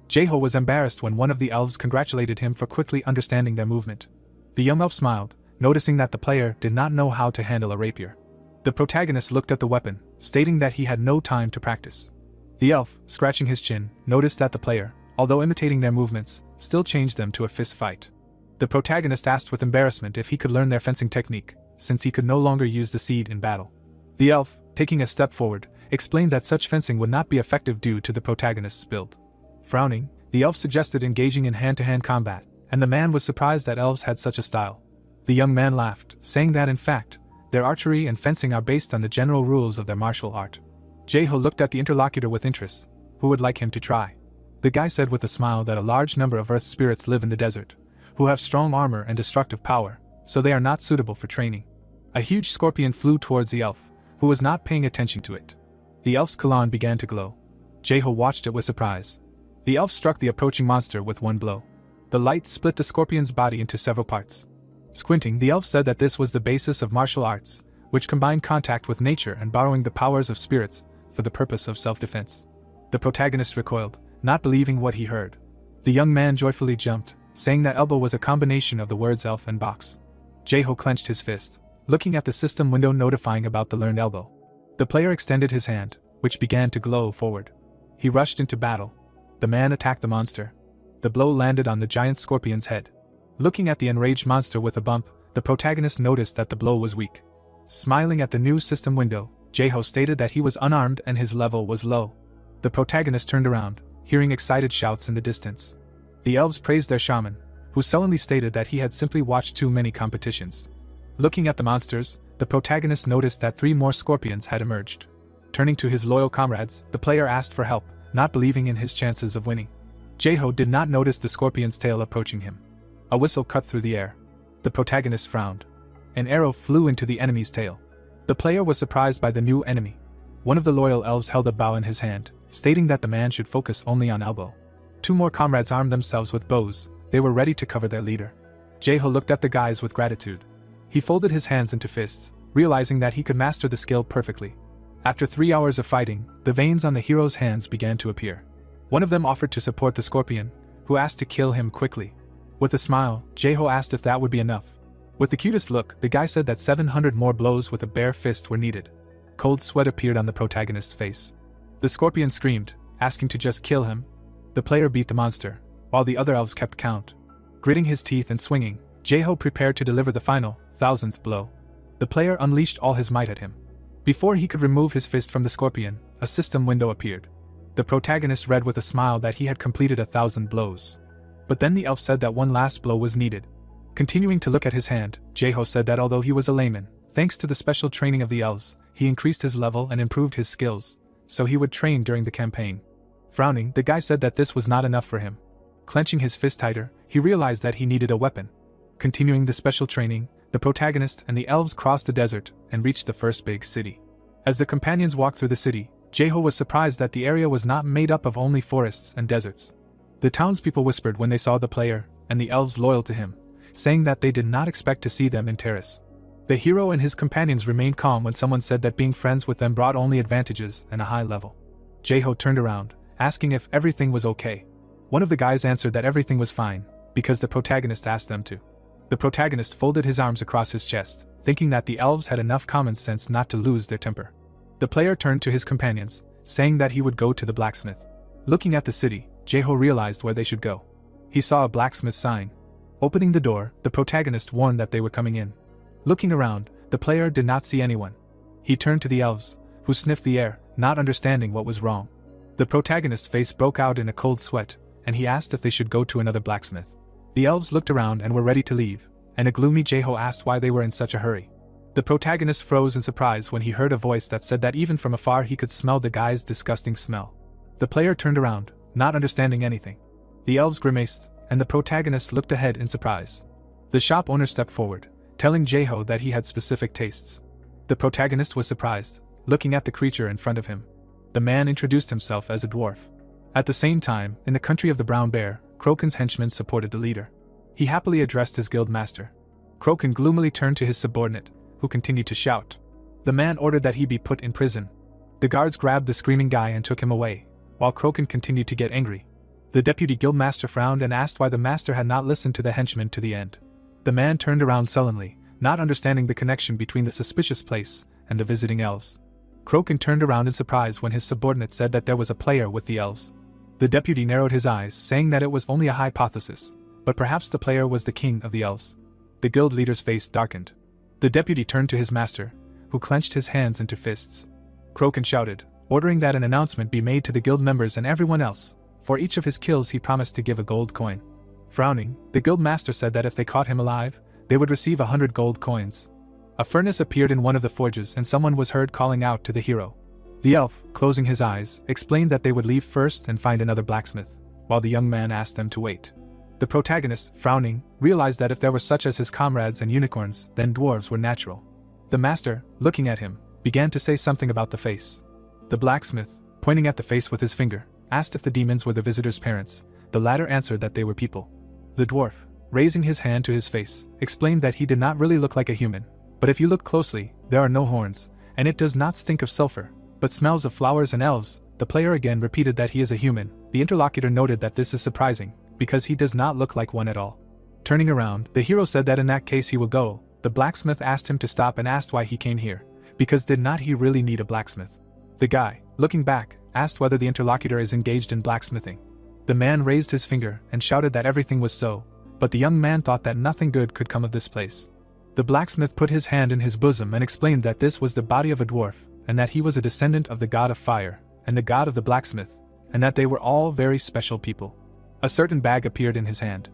Jaeho was embarrassed when one of the elves congratulated him for quickly understanding their movement. The young elf smiled, noticing that the player did not know how to handle a rapier. The protagonist looked at the weapon, stating that he had no time to practice. The elf, scratching his chin, noticed that the player, although imitating their movements, still changed them to a fist fight. The protagonist asked with embarrassment if he could learn their fencing technique, since he could no longer use the seed in battle. The elf, taking a step forward, explained that such fencing would not be effective due to the protagonist's build. Frowning, the elf suggested engaging in hand-to-hand combat, and the man was surprised that elves had such a style. The young man laughed, saying that in fact, their archery and fencing are based on the general rules of their martial art. Jae-ho looked at the interlocutor with interest, who would like him to try. The guy said with a smile that a large number of earth spirits live in the desert, who have strong armor and destructive power, so they are not suitable for training. A huge scorpion flew towards the elf, who was not paying attention to it. The elf's kalan began to glow. Jae-ho watched it with surprise. The elf struck the approaching monster with one blow. The light split the scorpion's body into several parts. Squinting, the elf said that this was the basis of martial arts, which combined contact with nature and borrowing the powers of spirits for the purpose of self-defense. The protagonist recoiled, not believing what he heard. The young man joyfully jumped, saying that elbow was a combination of the words elf and box. Jae-ho clenched his fist, looking at the system window notifying about the learned elbow. The player extended his hand, which began to glow forward. He rushed into battle. The man attacked the monster. The blow landed on the giant scorpion's head. Looking at the enraged monster with a bump, the protagonist noticed that the blow was weak. Smiling at the new system window, Jae-ho stated that he was unarmed and his level was low. The protagonist turned around, hearing excited shouts in the distance. The elves praised their shaman, who sullenly stated that he had simply watched too many competitions. Looking at the monsters, the protagonist noticed that 3 more scorpions had emerged. Turning to his loyal comrades, the player asked for help, not believing in his chances of winning. Jae-ho did not notice the scorpion's tail approaching him. A whistle cut through the air. The protagonist frowned. An arrow flew into the enemy's tail. The player was surprised by the new enemy. One of the loyal elves held a bow in his hand, stating that the man should focus only on elbow. 2 more comrades armed themselves with bows. They were ready to cover their leader. Jae-ho looked at the guys with gratitude. He folded his hands into fists, realizing that he could master the skill perfectly. After 3 hours of fighting, the veins on the hero's hands began to appear. One of them offered to support the scorpion, who asked to kill him quickly. With a smile, Jae-ho asked if that would be enough. With the cutest look, the guy said that 700 more blows with a bare fist were needed. Cold sweat appeared on the protagonist's face. The scorpion screamed, asking to just kill him. The player beat the monster, while the other elves kept count. Gritting his teeth and swinging, Jae-ho prepared to deliver the final, 1000th blow. The player unleashed all his might at him. Before he could remove his fist from the scorpion, a system window appeared. The protagonist read with a smile that he had completed 1,000 blows. But then the elf said that one last blow was needed. Continuing to look at his hand, Jae-ho said that although he was a layman, thanks to the special training of the elves, he increased his level and improved his skills, so he would train during the campaign. Frowning, the guy said that this was not enough for him. Clenching his fist tighter, he realized that he needed a weapon. Continuing the special training, the protagonist and the elves crossed the desert and reached the first big city. As the companions walked through the city, Jae-ho was surprised that the area was not made up of only forests and deserts. The townspeople whispered when they saw the player and the elves loyal to him, saying that they did not expect to see them in terrace. The hero and his companions remained calm when someone said that being friends with them brought only advantages and a high level. Jae-ho turned around, asking if everything was okay. One of the guys answered that everything was fine, because the protagonist asked them to. The protagonist folded his arms across his chest, thinking that the elves had enough common sense not to lose their temper. The player turned to his companions, saying that he would go to the blacksmith. Looking at the city, Jae-ho realized where they should go. He saw a blacksmith sign. Opening the door, the protagonist warned that they were coming in. Looking around, the player did not see anyone. He turned to the elves, who sniffed the air, not understanding what was wrong. The protagonist's face broke out in a cold sweat, and he asked if they should go to another blacksmith. The elves looked around and were ready to leave, and a gloomy Jae-ho asked why they were in such a hurry. The protagonist froze in surprise when he heard a voice that said that even from afar he could smell the guy's disgusting smell. The player turned around, not understanding anything. The elves grimaced, and the protagonist looked ahead in surprise. The shop owner stepped forward, telling Jae-ho that he had specific tastes. The protagonist was surprised, looking at the creature in front of him. The man introduced himself as a dwarf. At the same time, in the country of the brown bear, Kroken's henchmen supported the leader. He happily addressed his guild master. Kroken gloomily turned to his subordinate, who continued to shout. The man ordered that he be put in prison. The guards grabbed the screaming guy and took him away, while Kroken continued to get angry. The deputy guildmaster frowned and asked why the master had not listened to the henchman to the end. The man turned around sullenly, not understanding the connection between the suspicious place and the visiting elves. Kroken turned around in surprise when his subordinate said that there was a player with the elves. The deputy narrowed his eyes, saying that it was only a hypothesis, but perhaps the player was the king of the elves. The guild leader's face darkened. The deputy turned to his master, who clenched his hands into fists. Kroken shouted, ordering that an announcement be made to the guild members and everyone else. For each of his kills he promised to give a gold coin. Frowning, the guild master said that if they caught him alive, they would receive 100 gold coins. A furnace appeared in one of the forges and someone was heard calling out to the hero. The elf, closing his eyes, explained that they would leave first and find another blacksmith, while the young man asked them to wait. The protagonist, frowning, realized that if there were such as his comrades and unicorns, then dwarves were natural. The master, looking at him, began to say something about the face. The blacksmith, pointing at the face with his finger, asked if the demons were the visitor's parents. The latter answered that they were people. The dwarf, raising his hand to his face, explained that he did not really look like a human, but if you look closely, there are no horns, and it does not stink of sulfur, but smells of flowers and elves. The player again repeated that he is a human. The interlocutor noted that this is surprising, because he does not look like one at all. Turning around, the hero said that in that case he will go. The blacksmith asked him to stop and asked why he came here, because did not he really need a blacksmith? The guy, looking back, asked whether the interlocutor is engaged in blacksmithing. The man raised his finger and shouted that everything was so, but the young man thought that nothing good could come of this place. The blacksmith put his hand in his bosom and explained that this was the body of a dwarf, and that he was a descendant of the god of fire, and the god of the blacksmith, and that they were all very special people. A certain bag appeared in his hand.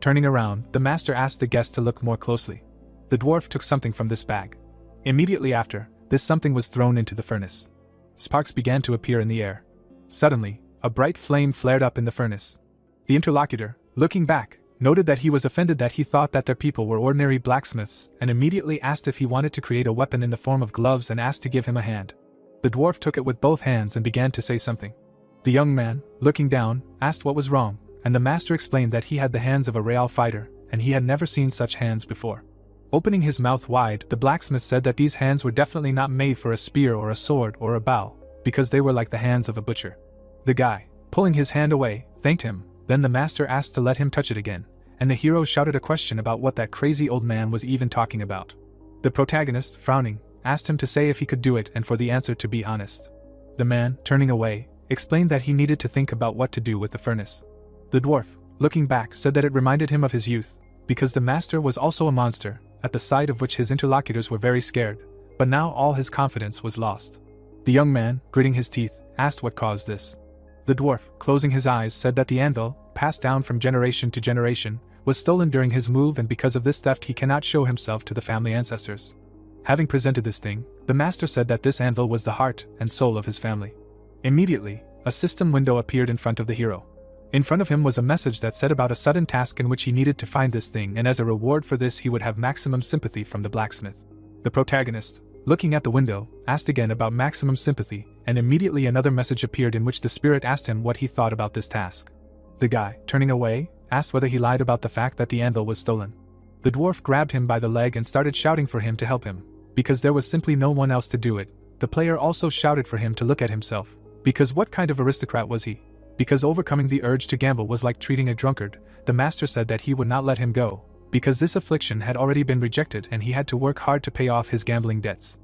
Turning around, the master asked the guest to look more closely. The dwarf took something from this bag. Immediately after, this something was thrown into the furnace. Sparks began to appear in the air. Suddenly, a bright flame flared up in the furnace. The interlocutor, looking back, noted that he was offended that he thought that their people were ordinary blacksmiths and immediately asked if he wanted to create a weapon in the form of gloves and asked to give him a hand. The dwarf took it with both hands and began to say something. The young man, looking down, asked what was wrong, and the master explained that he had the hands of a real fighter, and he had never seen such hands before. Opening his mouth wide, the blacksmith said that these hands were definitely not made for a spear or a sword or a bow, because they were like the hands of a butcher. The guy, pulling his hand away, thanked him. Then the master asked to let him touch it again, and the hero shouted a question about what that crazy old man was even talking about. The protagonist, frowning, asked him to say if he could do it and for the answer to be honest. The man, turning away, explained that he needed to think about what to do with the furnace. The dwarf, looking back, said that it reminded him of his youth, because the master was also a monster, at the sight of which his interlocutors were very scared, but now all his confidence was lost. The young man, gritting his teeth, asked what caused this. The dwarf, closing his eyes, said that the anvil, passed down from generation to generation, was stolen during his move, and because of this theft he cannot show himself to the family ancestors. Having presented this thing, the master said that this anvil was the heart and soul of his family. Immediately, a system window appeared in front of the hero. In front of him was a message that said about a sudden task in which he needed to find this thing, and as a reward for this he would have maximum sympathy from the blacksmith. The protagonist, looking at the window, asked again about maximum sympathy, and immediately another message appeared in which the spirit asked him what he thought about this task. The guy, turning away, asked whether he lied about the fact that the anvil was stolen. The dwarf grabbed him by the leg and started shouting for him to help him, because there was simply no one else to do it. The player also shouted for him to look at himself, because what kind of aristocrat was he? Because overcoming the urge to gamble was like treating a drunkard. The master said that he would not let him go, because this affliction had already been rejected and he had to work hard to pay off his gambling debts.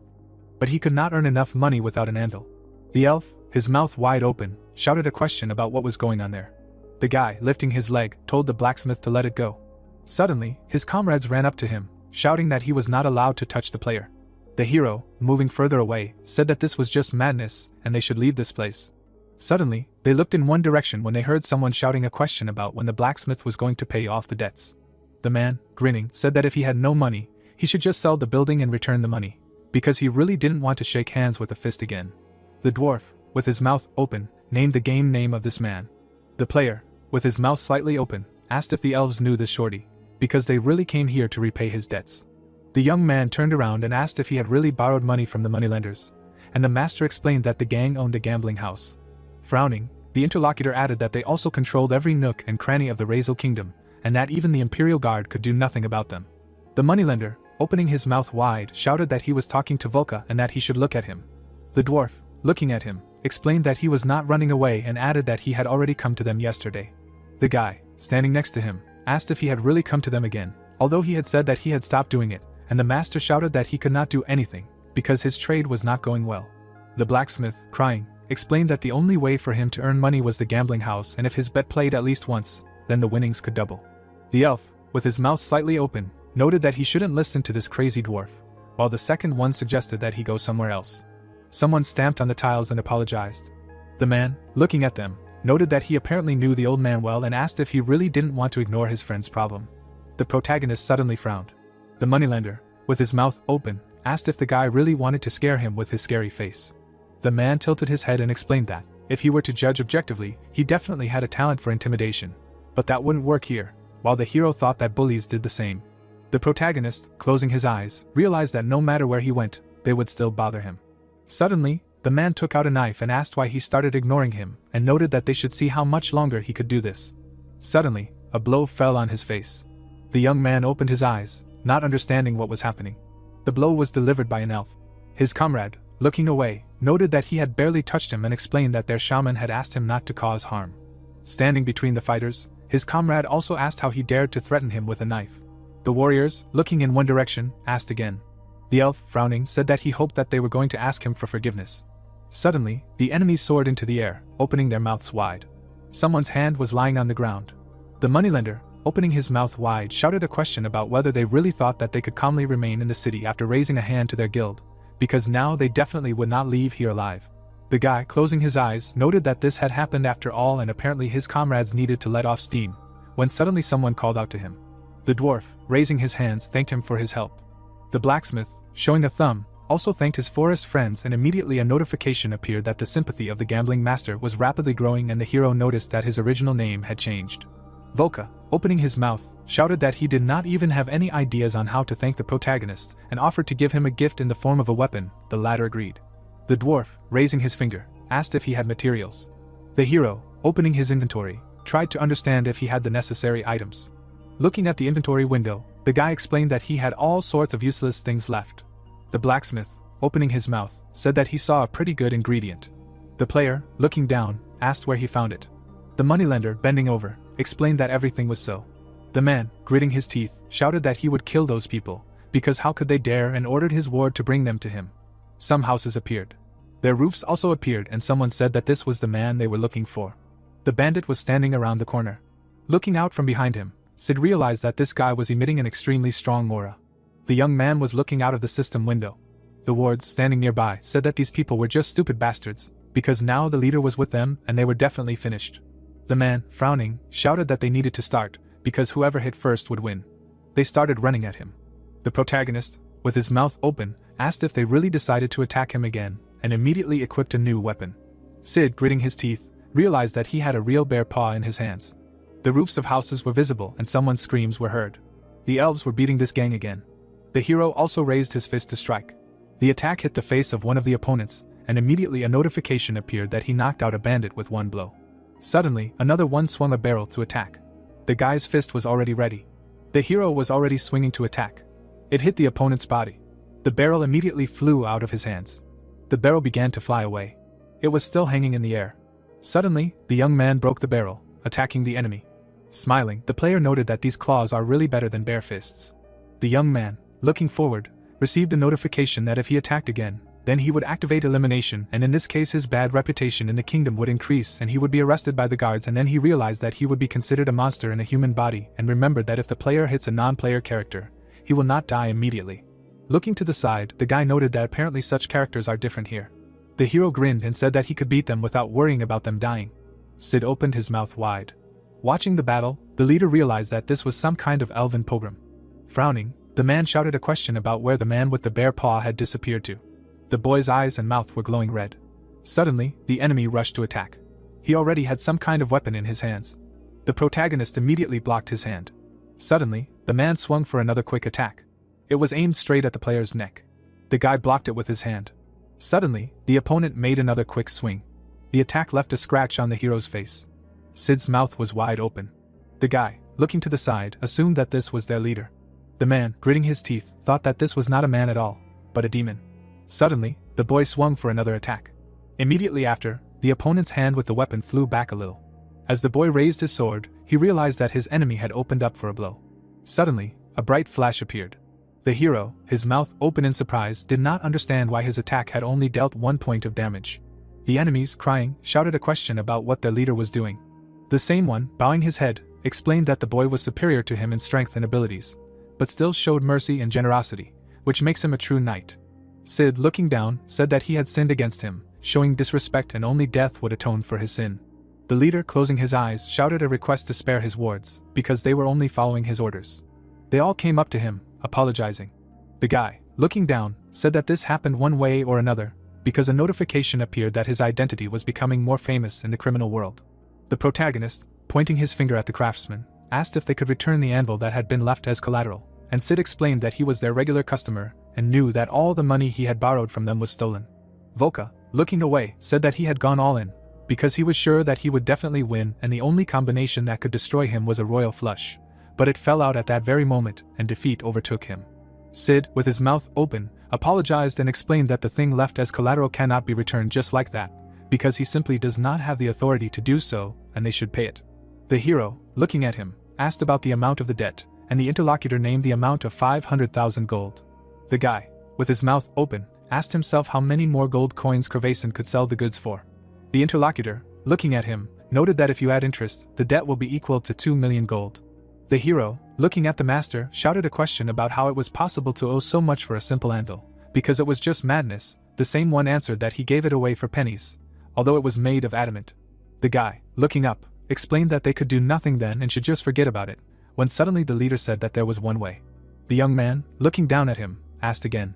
But he could not earn enough money without an anvil. The elf, his mouth wide open, shouted a question about what was going on there. The guy, lifting his leg, told the blacksmith to let it go. Suddenly, his comrades ran up to him, shouting that he was not allowed to touch the player. The hero, moving further away, said that this was just madness and they should leave this place. Suddenly, they looked in one direction when they heard someone shouting a question about when the blacksmith was going to pay off the debts. The man, grinning, said that if he had no money, he should just sell the building and return the money, because he really didn't want to shake hands with a fist again. The dwarf, with his mouth open, named the game name of this man. The player, with his mouth slightly open, asked if the elves knew this shorty, because they really came here to repay his debts. The young man turned around and asked if he had really borrowed money from the moneylenders, and the master explained that the gang owned a gambling house. Frowning, the interlocutor added that they also controlled every nook and cranny of the Razel kingdom, and that even the Imperial Guard could do nothing about them. The moneylender, opening his mouth wide, shouted that he was talking to Volka and that he should look at him. The dwarf, looking at him, explained that he was not running away and added that he had already come to them yesterday. The guy, standing next to him, asked if he had really come to them again, although he had said that he had stopped doing it, and the master shouted that he could not do anything, because his trade was not going well. The blacksmith, crying, explained that the only way for him to earn money was the gambling house, and if his bet played at least once, then the winnings could double. The elf, with his mouth slightly open, noted that he shouldn't listen to this crazy dwarf, while the second one suggested that he go somewhere else. Someone stamped on the tiles and apologized. The man, looking at them, noted that he apparently knew the old man well and asked if he really didn't want to ignore his friend's problem. The protagonist suddenly frowned. The moneylender, with his mouth open, asked if the guy really wanted to scare him with his scary face. The man tilted his head and explained that, if he were to judge objectively, he definitely had a talent for intimidation. But that wouldn't work here, while the hero thought that bullies did the same. The protagonist, closing his eyes, realized that no matter where he went, they would still bother him. Suddenly, the man took out a knife and asked why he started ignoring him, and noted that they should see how much longer he could do this. Suddenly, a blow fell on his face. The young man opened his eyes, not understanding what was happening. The blow was delivered by an elf. His comrade, looking away, noted that he had barely touched him and explained that their shaman had asked him not to cause harm. Standing between the fighters, his comrade also asked how he dared to threaten him with a knife. The warriors, looking in one direction, asked again. The elf, frowning, said that he hoped that they were going to ask him for forgiveness. Suddenly, the enemies soared into the air, opening their mouths wide. Someone's hand was lying on the ground. The moneylender, opening his mouth wide, shouted a question about whether they really thought that they could calmly remain in the city after raising a hand to their guild, because now they definitely would not leave here alive. The guy, closing his eyes, noted that this had happened after all and apparently his comrades needed to let off steam, when suddenly someone called out to him. The dwarf, raising his hands, thanked him for his help. The blacksmith, showing a thumb, also thanked his forest friends, and immediately a notification appeared that the sympathy of the gambling master was rapidly growing and the hero noticed that his original name had changed. Volka, opening his mouth, shouted that he did not even have any ideas on how to thank the protagonist and offered to give him a gift in the form of a weapon. The latter agreed. The dwarf, raising his finger, asked if he had materials. The hero, opening his inventory, tried to understand if he had the necessary items. Looking at the inventory window, the guy explained that he had all sorts of useless things left. The blacksmith, opening his mouth, said that he saw a pretty good ingredient. The player, looking down, asked where he found it. The moneylender, bending over, explained that everything was so. The man, gritting his teeth, shouted that he would kill those people, because how could they dare, and ordered his ward to bring them to him. Some houses appeared. Their roofs also appeared, and someone said that this was the man they were looking for. The bandit was standing around the corner. Looking out from behind him, Sid realized that this guy was emitting an extremely strong aura. The young man was looking out of the system window. The wards, standing nearby, said that these people were just stupid bastards, because now the leader was with them and they were definitely finished. The man, frowning, shouted that they needed to start, because whoever hit first would win. They started running at him. The protagonist, with his mouth open, asked if they really decided to attack him again, and immediately equipped a new weapon. Sid, gritting his teeth, realized that he had a real bear paw in his hands. The roofs of houses were visible and someone's screams were heard. The elves were beating this gang again. The hero also raised his fist to strike. The attack hit the face of one of the opponents, and immediately a notification appeared that he knocked out a bandit with one blow. Suddenly, another one swung a barrel to attack. The guy's fist was already ready. The hero was already swinging to attack. It hit the opponent's body. The barrel immediately flew out of his hands. The barrel began to fly away. It was still hanging in the air. Suddenly, the young man broke the barrel, attacking the enemy. Smiling, the player noted that these claws are really better than bare fists. The young man, looking forward, received a notification that if he attacked again, then he would activate elimination, and in this case his bad reputation in the kingdom would increase and he would be arrested by the guards, and then he realized that he would be considered a monster in a human body and remembered that if the player hits a non-player character, he will not die immediately. Looking to the side, the guy noted that apparently such characters are different here. The hero grinned and said that he could beat them without worrying about them dying. Sid opened his mouth wide. Watching the battle, the leader realized that this was some kind of elven pogrom. Frowning, the man shouted a question about where the man with the bare paw had disappeared to. The boy's eyes and mouth were glowing red. Suddenly, the enemy rushed to attack. He already had some kind of weapon in his hands. The protagonist immediately blocked his hand. Suddenly, the man swung for another quick attack. It was aimed straight at the player's neck. The guy blocked it with his hand. Suddenly, the opponent made another quick swing. The attack left a scratch on the hero's face. Sid's mouth was wide open. The guy, looking to the side, assumed that this was their leader. The man, gritting his teeth, thought that this was not a man at all, but a demon. Suddenly, the boy swung for another attack. Immediately after, the opponent's hand with the weapon flew back a little. As the boy raised his sword, he realized that his enemy had opened up for a blow. Suddenly, a bright flash appeared. The hero, his mouth open in surprise, did not understand why his attack had only dealt 1 point of damage. The enemies, crying, shouted a question about what their leader was doing. The same one, bowing his head, explained that the boy was superior to him in strength and abilities, but still showed mercy and generosity, which makes him a true knight. Sid, looking down, said that he had sinned against him, showing disrespect and only death would atone for his sin. The leader, closing his eyes, shouted a request to spare his wards, because they were only following his orders. They all came up to him, apologizing. The guy, looking down, said that this happened one way or another, because a notification appeared that his identity was becoming more famous in the criminal world. The protagonist, pointing his finger at the craftsman, asked if they could return the anvil that had been left as collateral, and Sid explained that he was their regular customer and knew that all the money he had borrowed from them was stolen. Volka, looking away, said that he had gone all in, because he was sure that he would definitely win and the only combination that could destroy him was a royal flush, but it fell out at that very moment and defeat overtook him. Sid, with his mouth open, apologized and explained that the thing left as collateral cannot be returned just like that, because he simply does not have the authority to do so and they should pay it. The hero, looking at him, asked about the amount of the debt, and the interlocutor named the amount of 500,000 gold. The guy, with his mouth open, asked himself how many more gold coins Kravasan could sell the goods for. The interlocutor, looking at him, noted that if you add interest, the debt will be equal to 2 million gold. The hero, looking at the master, shouted a question about how it was possible to owe so much for a simple anvil, because it was just madness. The same one answered that he gave it away for pennies, although it was made of adamant. The guy, looking up, explained that they could do nothing then and should just forget about it, when suddenly the leader said that there was one way. The young man, looking down at him, asked again.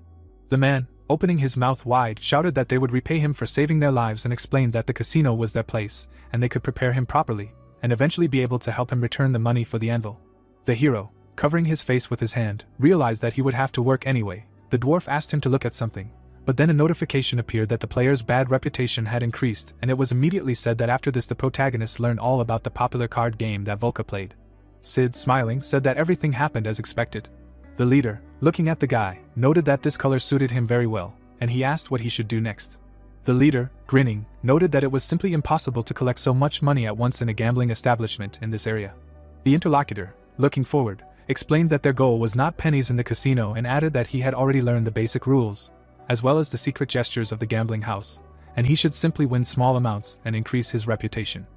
The man, opening his mouth wide, shouted that they would repay him for saving their lives and explained that the casino was their place, and they could prepare him properly, and eventually be able to help him return the money for the anvil. The hero, covering his face with his hand, realized that he would have to work anyway. The dwarf asked him to look at something, but then a notification appeared that the player's bad reputation had increased, and it was immediately said that after this the protagonist learned all about the popular card game that Volka played. Sid, smiling, said that everything happened as expected. The leader, looking at the guy, noted that this color suited him very well, and he asked what he should do next. The leader, grinning, noted that it was simply impossible to collect so much money at once in a gambling establishment in this area. The interlocutor, looking forward, explained that their goal was not pennies in the casino and added that he had already learned the basic rules, as well as the secret gestures of the gambling house, and he should simply win small amounts and increase his reputation.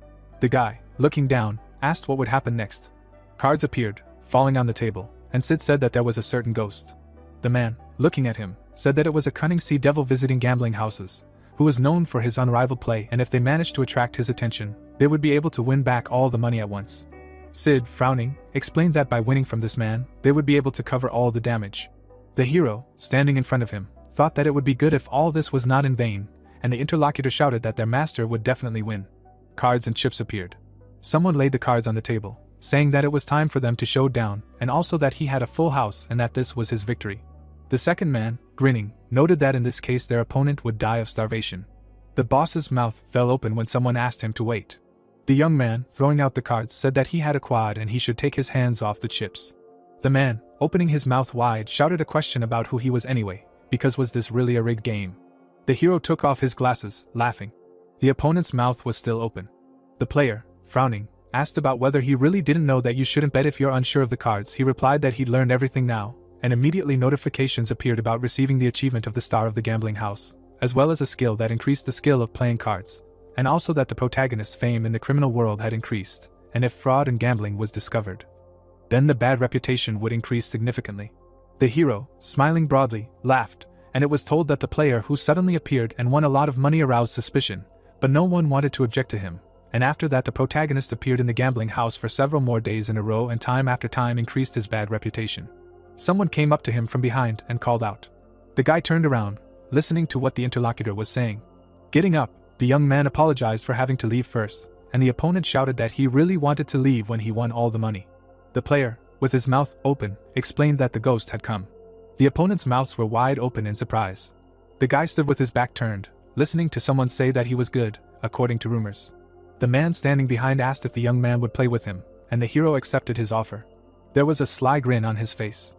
The guy, looking down, asked what would happen next. Cards appeared, falling on the table, and Sid said that there was a certain ghost. The man, looking at him, said that it was a cunning sea devil visiting gambling houses, who was known for his unrivaled play, and if they managed to attract his attention, they would be able to win back all the money at once. Sid, frowning, explained that by winning from this man, they would be able to cover all the damage. The hero, standing in front of him, thought that it would be good if all this was not in vain, and the interlocutor shouted that their master would definitely win. Cards and chips appeared. Someone laid the cards on the table, saying that it was time for them to show down, and also that he had a full house and that this was his victory. The second man, grinning, noted that in this case their opponent would die of starvation. The boss's mouth fell open when someone asked him to wait. The young man, throwing out the cards, said that he had a quad and he should take his hands off the chips. The man, opening his mouth wide, shouted a question about who he was anyway, because was this really a rigged game? The hero took off his glasses, laughing. The opponent's mouth was still open. The player, frowning, asked about whether he really didn't know that you shouldn't bet if you're unsure of the cards. He replied that he'd learned everything now, and immediately notifications appeared about receiving the achievement of the Star of the Gambling House, as well as a skill that increased the skill of playing cards, and also that the protagonist's fame in the criminal world had increased, and if fraud and gambling was discovered, then the bad reputation would increase significantly. The hero, smiling broadly, laughed, and it was told that the player who suddenly appeared and won a lot of money aroused suspicion, but no one wanted to object to him, and after that the protagonist appeared in the gambling house for several more days in a row and time after time increased his bad reputation. Someone came up to him from behind and called out. The guy turned around, listening to what the interlocutor was saying. Getting up, the young man apologized for having to leave first, and the opponent shouted that he really wanted to leave when he won all the money. The player, with his mouth open, explained that the ghost had come. The opponent's mouths were wide open in surprise. The guy stood with his back turned, listening to someone say that he was good, according to rumors. The man standing behind asked if the young man would play with him, and the hero accepted his offer. There was a sly grin on his face.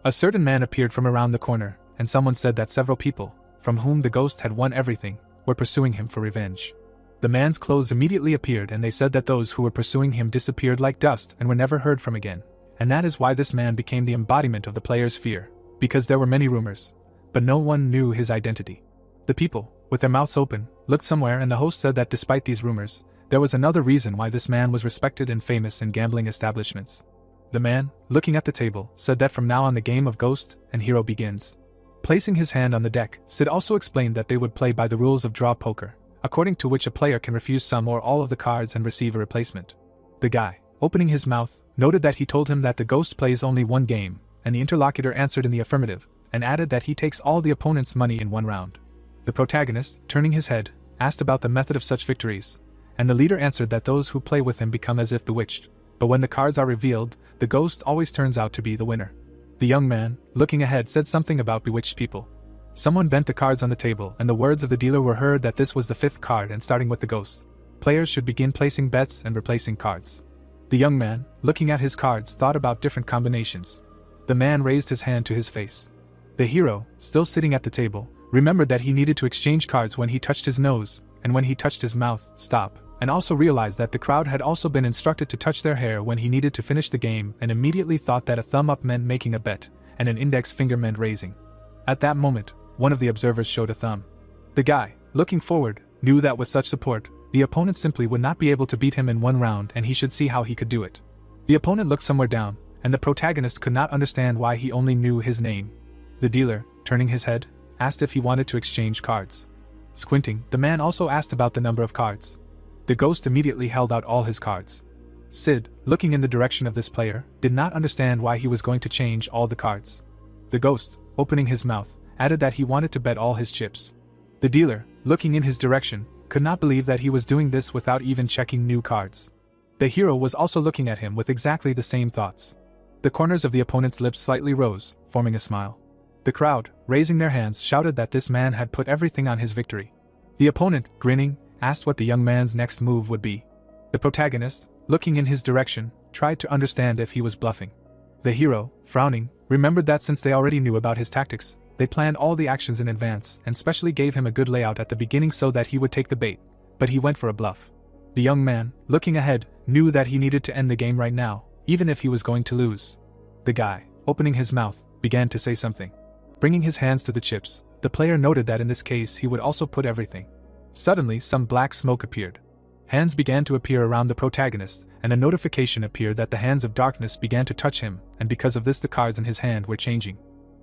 A certain man appeared from around the corner, and someone said that several people, from whom the ghost had won everything, were pursuing him for revenge. The man's clothes immediately appeared and they said that those who were pursuing him disappeared like dust and were never heard from again, and that is why this man became the embodiment of the player's fear, because there were many rumors, but no one knew his identity. The people, with their mouths open, looked somewhere and the host said that despite these rumors, there was another reason why this man was respected and famous in gambling establishments. The man, looking at the table, said that from now on the game of Ghost and Hero begins. Placing his hand on the deck, Sid also explained that they would play by the rules of draw poker, according to which a player can refuse some or all of the cards and receive a replacement. The guy, opening his mouth, noted that he told him that the ghost plays only one game, and the interlocutor answered in the affirmative, and added that he takes all the opponent's money in one round. The protagonist, turning his head, asked about the method of such victories, and the leader answered that those who play with him become as if bewitched, but when the cards are revealed, the ghost always turns out to be the winner. The young man, looking ahead, said something about bewitched people. Someone bent the cards on the table, and the words of the dealer were heard that this was the 5th card, and starting with the ghost, players should begin placing bets and replacing cards. The young man, looking at his cards, thought about different combinations. The man raised his hand to his face. The hero, still sitting at the table, remembered that he needed to exchange cards when he touched his nose, and when he touched his mouth, stop, and also realized that the crowd had also been instructed to touch their hair when he needed to finish the game, and immediately thought that a thumb up meant making a bet, and an index finger meant raising. At that moment, one of the observers showed a thumb. The guy, looking forward, knew that with such support, the opponent simply would not be able to beat him in one round, and he should see how he could do it. The opponent looked somewhere down, and the protagonist could not understand why he only knew his name. The dealer, turning his head, asked if he wanted to exchange cards. Squinting, the man also asked about the number of cards. The ghost immediately held out all his cards. Sid, looking in the direction of this player, did not understand why he was going to change all the cards. The ghost, opening his mouth, added that he wanted to bet all his chips. The dealer, looking in his direction, could not believe that he was doing this without even checking new cards. The hero was also looking at him with exactly the same thoughts. The corners of the opponent's lips slightly rose, forming a smile. The crowd, raising their hands, shouted that this man had put everything on his victory. The opponent, grinning, asked what the young man's next move would be. The protagonist, looking in his direction, tried to understand if he was bluffing. The hero, frowning, remembered that since they already knew about his tactics, they planned all the actions in advance and specially gave him a good layout at the beginning so that he would take the bait, but he went for a bluff. The young man, looking ahead, knew that he needed to end the game right now, even if he was going to lose. The guy, opening his mouth, began to say something. Bringing his hands to the chips, the player noted that in this case he would also put everything. Suddenly some black smoke appeared. Hands began to appear around the protagonist, and a notification appeared that the hands of darkness began to touch him, and because of this the cards in his hand were changing.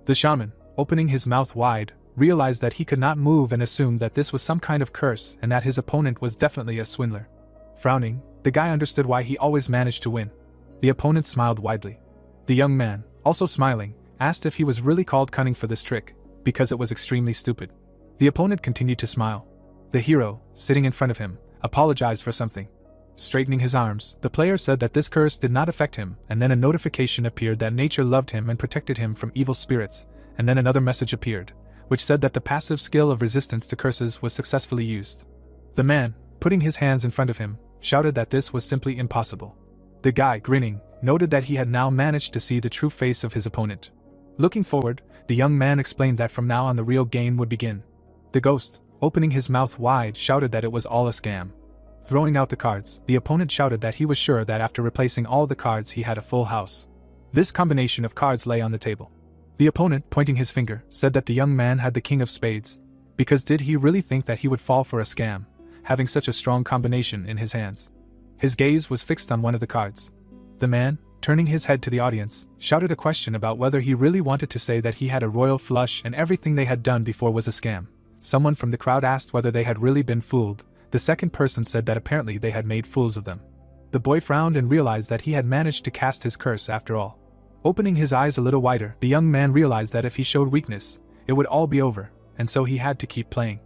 The shaman, opening his mouth wide, realized that he could not move and assumed that this was some kind of curse and that his opponent was definitely a swindler. Frowning, the guy understood why he always managed to win. The opponent smiled widely. The young man, also smiling, asked if he was really called cunning for this trick, because it was extremely stupid. The opponent continued to smile. The hero, sitting in front of him, apologized for something. Straightening his arms, the player said that this curse did not affect him, and then a notification appeared that nature loved him and protected him from evil spirits, and then another message appeared, which said that the passive skill of resistance to curses was successfully used. The man, putting his hands in front of him, shouted that this was simply impossible. The guy, grinning, noted that he had now managed to see the true face of his opponent. Looking forward, the young man explained that from now on the real game would begin. The ghost, opening his mouth wide, shouted that it was all a scam. Throwing out the cards, the opponent shouted that he was sure that after replacing all the cards he had a full house. This combination of cards lay on the table. The opponent, pointing his finger, said that the young man had the king of spades, because did he really think that he would fall for a scam, having such a strong combination in his hands? His gaze was fixed on one of the cards. The man, turning his head to the audience, shouted a question about whether he really wanted to say that he had a royal flush and everything they had done before was a scam. Someone from the crowd asked whether they had really been fooled. The second person said that apparently they had made fools of them. The boy frowned and realized that he had managed to cast his curse after all. Opening his eyes a little wider, the young man realized that if he showed weakness, it would all be over, and so he had to keep playing.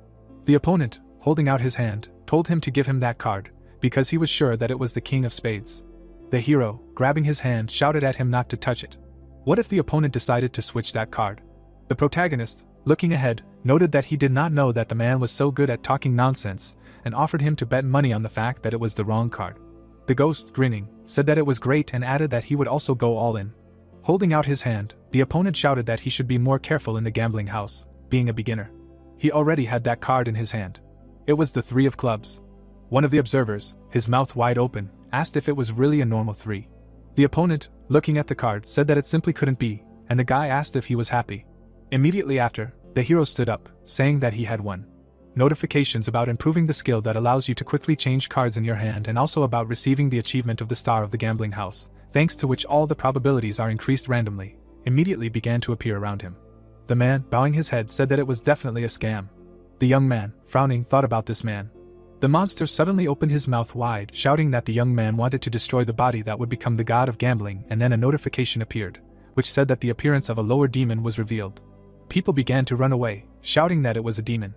The opponent, holding out his hand, told him to give him that card, because he was sure that it was the king of spades. The hero, grabbing his hand, shouted at him not to touch it. What if the opponent decided to switch that card? The protagonist, looking ahead, noted that he did not know that the man was so good at talking nonsense, and offered him to bet money on the fact that it was the wrong card. The ghost, grinning, said that it was great and added that he would also go all in. Holding out his hand, the opponent shouted that he should be more careful in the gambling house, being a beginner. He already had that card in his hand. It was the 3 of clubs. One of the observers, his mouth wide open, asked if it was really a normal 3. The opponent, looking at the card, said that it simply couldn't be, and the guy asked if he was happy. Immediately after, the hero stood up, saying that he had won. Notifications about improving the skill that allows you to quickly change cards in your hand, and also about receiving the achievement of the star of the gambling house, thanks to which all the probabilities are increased randomly, immediately began to appear around him. The man, bowing his head, said that it was definitely a scam. The young man, frowning, thought about this man, The monster suddenly opened his mouth wide, shouting that the young man wanted to destroy the body that would become the god of gambling, and then a notification appeared, which said that the appearance of a lower demon was revealed. People began to run away, shouting that it was a demon.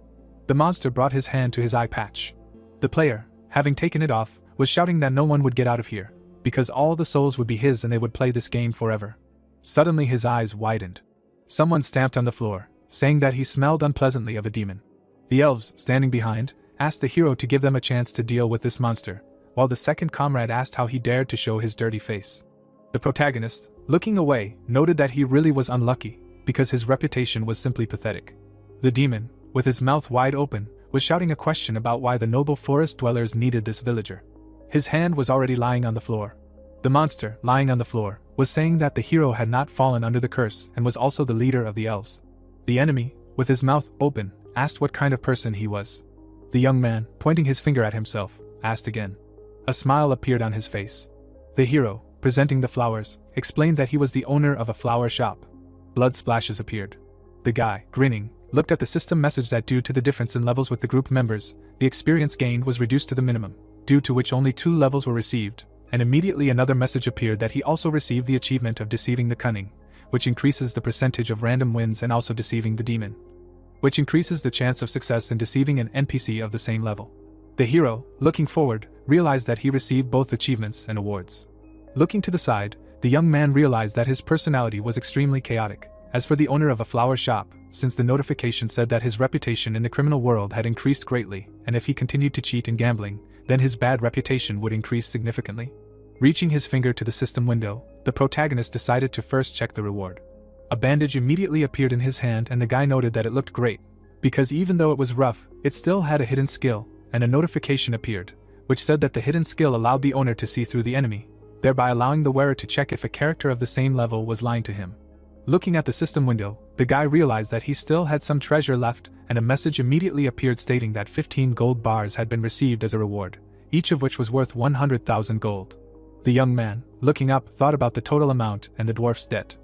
The monster brought his hand to his eye patch. The player, having taken it off, was shouting that no one would get out of here, because all the souls would be his and they would play this game forever. Suddenly his eyes widened. Someone stamped on the floor, saying that he smelled unpleasantly of a demon. The elves, standing behind, asked the hero to give them a chance to deal with this monster, while the second comrade asked how he dared to show his dirty face. The protagonist, looking away, noted that he really was unlucky, because his reputation was simply pathetic. The demon, with his mouth wide open, was shouting a question about why the noble forest dwellers needed this villager. His hand was already lying on the floor. The monster, lying on the floor, was saying that the hero had not fallen under the curse and was also the leader of the elves. The enemy, with his mouth open, asked what kind of person he was. The young man, pointing his finger at himself, asked again. A smile appeared on his face. The hero, presenting the flowers, explained that he was the owner of a flower shop. Blood splashes appeared. The guy, grinning, looked at the system message that due to the difference in levels with the group members, the experience gained was reduced to the minimum, due to which only 2 levels were received, and immediately another message appeared that he also received the achievement of deceiving the cunning, which increases the percentage of random wins, and also deceiving the demon, which increases the chance of success in deceiving an NPC of the same level. The hero, looking forward, realized that he received both achievements and awards. Looking to the side, the young man realized that his personality was extremely chaotic. As for the owner of a flower shop, since the notification said that his reputation in the criminal world had increased greatly, and if he continued to cheat in gambling, then his bad reputation would increase significantly. Reaching his finger to the system window, the protagonist decided to first check the reward. A bandage immediately appeared in his hand, and the guy noted that it looked great, because even though it was rough, it still had a hidden skill, and a notification appeared, which said that the hidden skill allowed the owner to see through the enemy, thereby allowing the wearer to check if a character of the same level was lying to him. Looking at the system window, the guy realized that he still had some treasure left, and a message immediately appeared stating that 15 gold bars had been received as a reward, each of which was worth 100,000 gold. The young man, looking up, thought about the total amount and the dwarf's debt.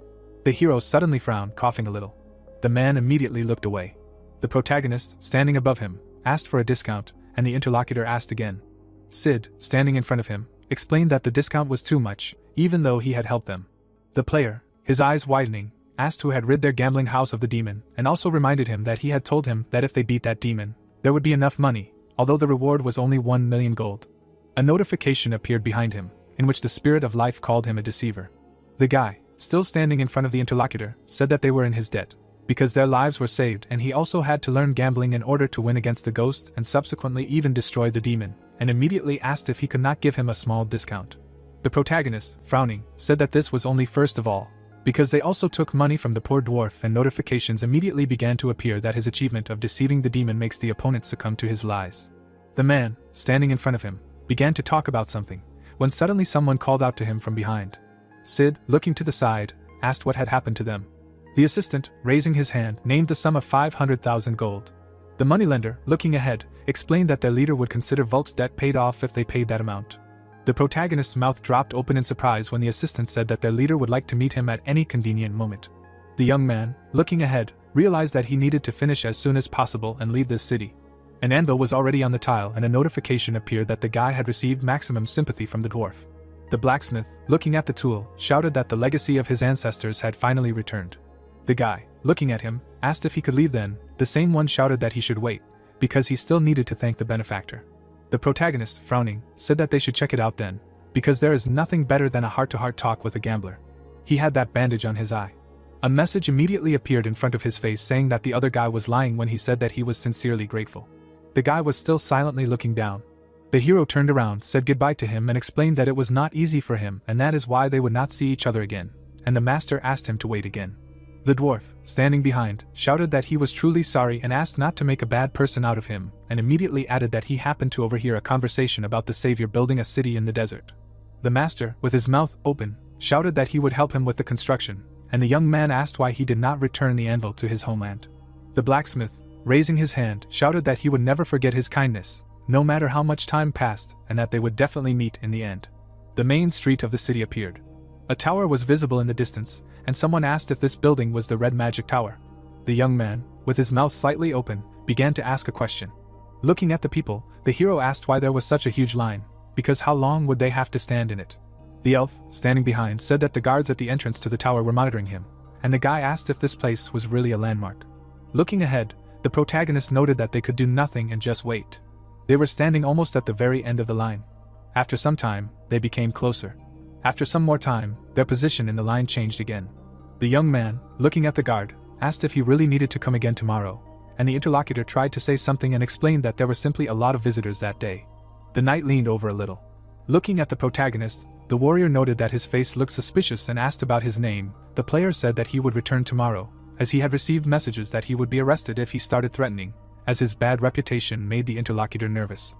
The hero suddenly frowned, coughing a little. The man immediately looked away. The protagonist, standing above him, asked for a discount, and the interlocutor asked again. Sid, standing in front of him, explained that the discount was too much, even though he had helped them. The player, his eyes widening, asked who had rid their gambling house of the demon, and also reminded him that he had told him that if they beat that demon, there would be enough money, although the reward was only 1 million gold. A notification appeared behind him, in which the spirit of life called him a deceiver. The guy, still standing in front of the interlocutor, said that they were in his debt, because their lives were saved, and he also had to learn gambling in order to win against the ghost and subsequently even destroy the demon, and immediately asked if he could not give him a small discount. The protagonist, frowning, said that this was only first of all, because they also took money from the poor dwarf, and notifications immediately began to appear that his achievement of deceiving the demon makes the opponent succumb to his lies. The man, standing in front of him, began to talk about something, when suddenly someone called out to him from behind. Sid, looking to the side, asked what had happened to them. The assistant, raising his hand, named the sum of 500,000 gold. The moneylender, looking ahead, explained that their leader would consider Volk's debt paid off if they paid that amount. The protagonist's mouth dropped open in surprise when the assistant said that their leader would like to meet him at any convenient moment. The young man, looking ahead, realized that he needed to finish as soon as possible and leave this city. An anvil was already on the tile, and a notification appeared that the guy had received maximum sympathy from the dwarf. The blacksmith, looking at the tool, shouted that the legacy of his ancestors had finally returned. The guy, looking at him, asked if he could leave then. The same one shouted that he should wait, because he still needed to thank the benefactor. The protagonist, frowning, said that they should check it out then, because there is nothing better than a heart-to-heart talk with a gambler. He had that bandage on his eye. A message immediately appeared in front of his face saying that the other guy was lying when he said that he was sincerely grateful. The guy was still silently looking down. The hero turned around, said goodbye to him, and explained that it was not easy for him, and that is why they would not see each other again, and the master asked him to wait again. The dwarf, standing behind, shouted that he was truly sorry and asked not to make a bad person out of him, and immediately added that he happened to overhear a conversation about the savior building a city in the desert. The master, with his mouth open, shouted that he would help him with the construction, and the young man asked why he did not return the anvil to his homeland. The blacksmith, raising his hand, shouted that he would never forget his kindness, no matter how much time passed, and that they would definitely meet in the end. The main street of the city appeared. A tower was visible in the distance, and someone asked if this building was the Red Magic Tower. The young man, with his mouth slightly open, began to ask a question. Looking at the people, the hero asked why there was such a huge line, because how long would they have to stand in it? The elf, standing behind, said that the guards at the entrance to the tower were monitoring him, and the guy asked if this place was really a landmark. Looking ahead, the protagonist noted that they could do nothing and just wait. They were standing almost at the very end of the line. After some time, they became closer. After some more time, their position in the line changed again. The young man, looking at the guard, asked if he really needed to come again tomorrow, and the interlocutor tried to say something and explained that there were simply a lot of visitors that day. The knight leaned over a little. Looking at the protagonist, the warrior noted that his face looked suspicious and asked about his name. The player said that he would return tomorrow, as he had received messages that he would be arrested if he started threatening, as his bad reputation made the interlocutor nervous.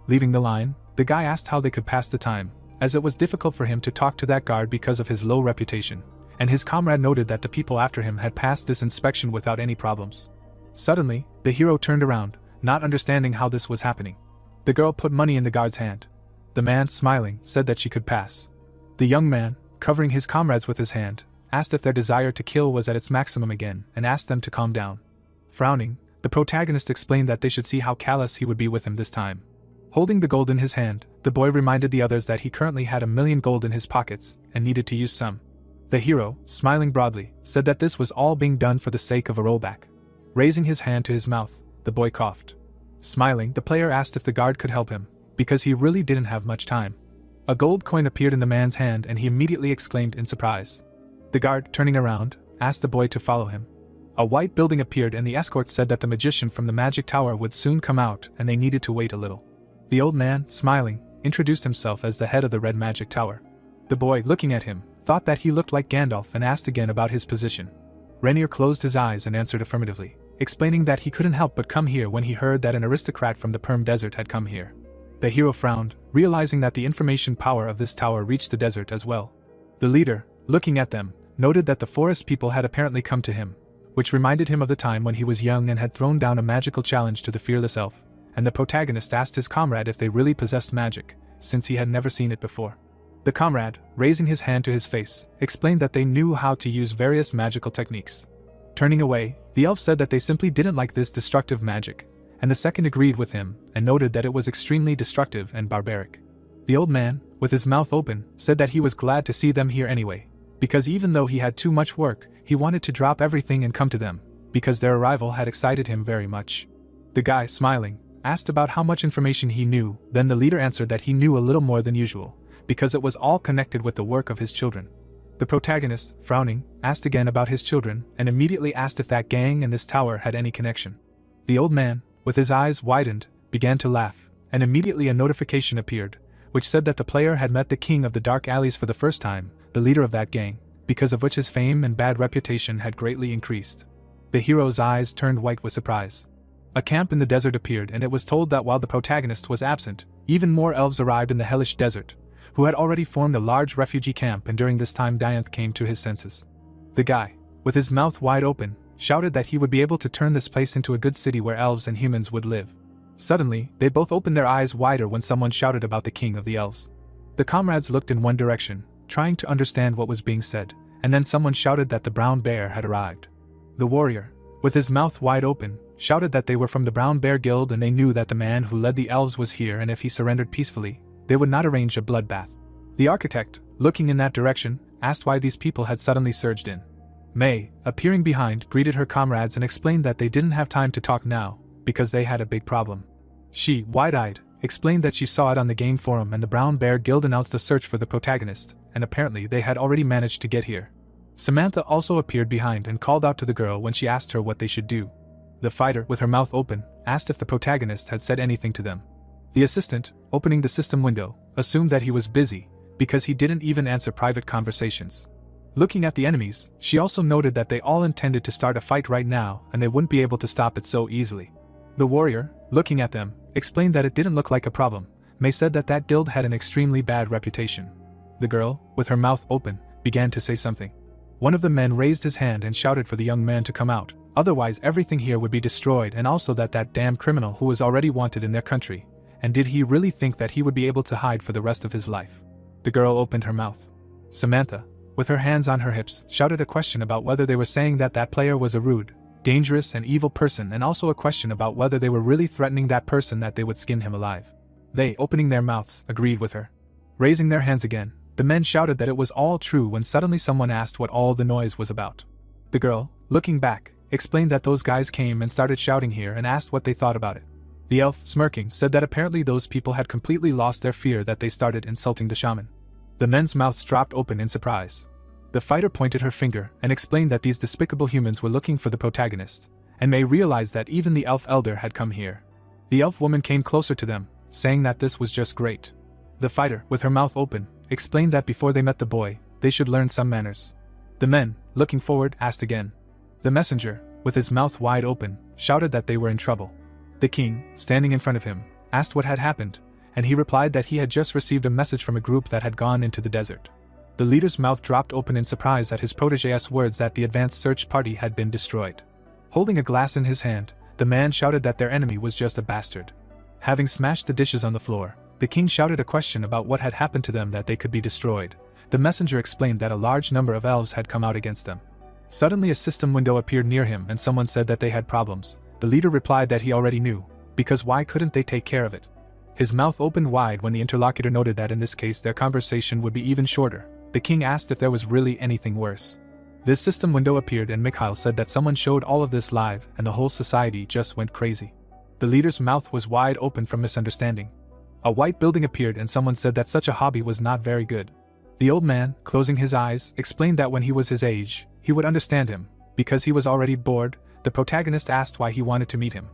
Leaving the line, the guy asked how they could pass the time, as it was difficult for him to talk to that guard because of his low reputation, and his comrade noted that the people after him had passed this inspection without any problems. Suddenly, the hero turned around, not understanding how this was happening. The girl put money in the guard's hand. The man, smiling, said that she could pass. The young man, covering his comrades with his hand, asked if their desire to kill was at its maximum again and asked them to calm down. Frowning, the protagonist explained that they should see how callous he would be with him this time. Holding the gold in his hand, the boy reminded the others that he currently had 1,000,000 gold in his pockets and needed to use some. The hero, smiling broadly, said that this was all being done for the sake of a rollback. Raising his hand to his mouth, the boy coughed. Smiling, the player asked if the guard could help him, because he really didn't have much time. A gold coin appeared in the man's hand and he immediately exclaimed in surprise. The guard, turning around, asked the boy to follow him. A white building appeared and the escort said that the magician from the magic tower would soon come out and they needed to wait a little. The old man, smiling, introduced himself as the head of the red magic tower. The boy, looking at him, thought that he looked like Gandalf and asked again about his position. Rainier closed his eyes and answered affirmatively, explaining that he couldn't help but come here when he heard that an aristocrat from the Perm Desert had come here. The hero frowned, realizing that the information power of this tower reached the desert as well. The leader, looking at them, noted that the forest people had apparently come to him, which reminded him of the time when he was young and had thrown down a magical challenge to the fearless elf, and the protagonist asked his comrade if they really possessed magic, since he had never seen it before. The comrade, raising his hand to his face, explained that they knew how to use various magical techniques. Turning away, the elf said that they simply didn't like this destructive magic, and the second agreed with him and noted that it was extremely destructive and barbaric. The old man, with his mouth open, said that he was glad to see them here anyway, because even though he had too much work, he wanted to drop everything and come to them, because their arrival had excited him very much. The guy, smiling, asked about how much information he knew. Then the leader answered that he knew a little more than usual, because it was all connected with the work of his children. The protagonist, frowning, asked again about his children and immediately asked if that gang and this tower had any connection. The old man, with his eyes widened, began to laugh, and immediately a notification appeared, which said that the player had met the king of the dark alleys for the first time, the leader of that gang, because of which his fame and bad reputation had greatly increased. The hero's eyes turned white with surprise. A camp in the desert appeared and it was told that while the protagonist was absent, even more elves arrived in the hellish desert, who had already formed a large refugee camp, and during this time Dianth came to his senses. The guy, with his mouth wide open, shouted that he would be able to turn this place into a good city where elves and humans would live. Suddenly, they both opened their eyes wider when someone shouted about the king of the elves. The comrades looked in one direction, trying to understand what was being said, and then someone shouted that the brown bear had arrived. The warrior, with his mouth wide open, shouted that they were from the Brown Bear Guild and they knew that the man who led the elves was here, and if he surrendered peacefully, they would not arrange a bloodbath. The architect, looking in that direction, asked why these people had suddenly surged in. May, appearing behind, greeted her comrades and explained that they didn't have time to talk now, because they had a big problem. She, wide-eyed, explained that she saw it on the game forum and the Brown Bear Guild announced a search for the protagonist, and apparently they had already managed to get here. Samantha also appeared behind and called out to the girl when she asked her what they should do. The fighter, with her mouth open, asked if the protagonist had said anything to them. The assistant, opening the system window, assumed that he was busy, because he didn't even answer private conversations. Looking at the enemies, she also noted that they all intended to start a fight right now and they wouldn't be able to stop it so easily. The warrior, looking at them, explained that it didn't look like a problem. May said that that guild had an extremely bad reputation. The girl, with her mouth open, began to say something. One of the men raised his hand and shouted for the young man to come out, otherwise everything here would be destroyed, and also that damn criminal who was already wanted in their country. And did he really think that he would be able to hide for the rest of his life? The girl opened her mouth. Samantha, with her hands on her hips, shouted a question about whether they were saying that that player was a rude, dangerous and evil person, and also a question about whether they were really threatening that person that they would skin him alive. They, opening their mouths, agreed with her. Raising their hands again, the men shouted that it was all true when suddenly someone asked what all the noise was about. The girl, looking back, explained that those guys came and started shouting here and asked what they thought about it. The elf, smirking, said that apparently those people had completely lost their fear that they started insulting the shaman. The men's mouths dropped open in surprise. The fighter pointed her finger and explained that these despicable humans were looking for the protagonist, and May realized that even the elf elder had come here. The elf woman came closer to them, saying that this was just great. The fighter, with her mouth open, explained that before they met the boy, they should learn some manners. The men, looking forward, asked again. The messenger, with his mouth wide open, shouted that they were in trouble. The king, standing in front of him, asked what had happened, and he replied that he had just received a message from a group that had gone into the desert. The leader's mouth dropped open in surprise at his protégé's words that the advanced search party had been destroyed. Holding a glass in his hand, the man shouted that their enemy was just a bastard. Having smashed the dishes on the floor, the king shouted a question about what had happened to them that they could be destroyed. The messenger explained that a large number of elves had come out against them. Suddenly a system window appeared near him and someone said that they had problems. The leader replied that he already knew, because why couldn't they take care of it? His mouth opened wide when the interlocutor noted that in this case their conversation would be even shorter. The king asked if there was really anything worse. This system window appeared and Mikhail said that someone showed all of this live and the whole society just went crazy. The leader's mouth was wide open from misunderstanding. A white building appeared and someone said that such a hobby was not very good. The old man, closing his eyes, explained that when he was his age, he would understand him. Because he was already bored, the protagonist asked why he wanted to meet him.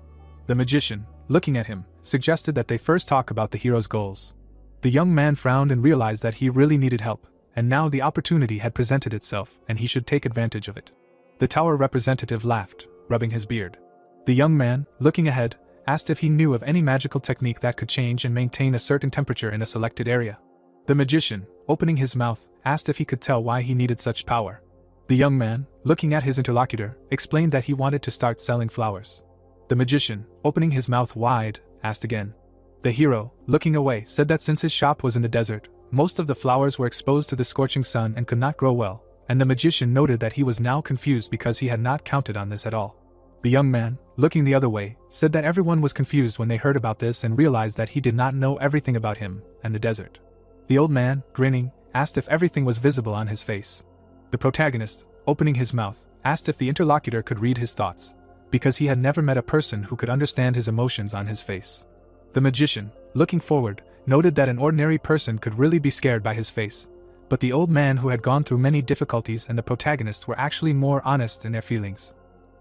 The magician, looking at him, suggested that they first talk about the hero's goals. The young man frowned and realized that he really needed help, and now the opportunity had presented itself and he should take advantage of it. The tower representative laughed, rubbing his beard. The young man, looking ahead, asked if he knew of any magical technique that could change and maintain a certain temperature in a selected area. The magician, opening his mouth, asked if he could tell why he needed such power. The young man, looking at his interlocutor, explained that he wanted to start selling flowers. The magician, opening his mouth wide, asked again. The hero, looking away, said that since his shop was in the desert, most of the flowers were exposed to the scorching sun and could not grow well, and the magician noted that he was now confused because he had not counted on this at all. The young man, looking the other way, said that everyone was confused when they heard about this and realized that he did not know everything about him and the desert. The old man, grinning, asked if everything was visible on his face. The protagonist, opening his mouth, asked if the interlocutor could read his thoughts, because he had never met a person who could understand his emotions on his face. The magician, looking forward, noted that an ordinary person could really be scared by his face, but the old man who had gone through many difficulties and the protagonist were actually more honest in their feelings.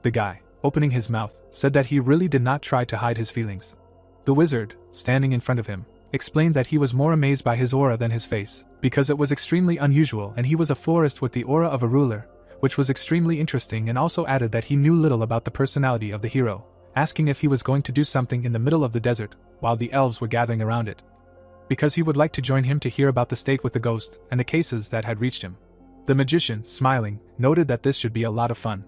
The guy, opening his mouth, said that he really did not try to hide his feelings. The wizard, standing in front of him, explained that he was more amazed by his aura than his face, because it was extremely unusual and he was a florist with the aura of a ruler, which was extremely interesting, and also added that he knew little about the personality of the hero, asking if he was going to do something in the middle of the desert, while the elves were gathering around it. Because he would like to join him to hear about the state with the ghost and the cases that had reached him. The magician, smiling, noted that this should be a lot of fun.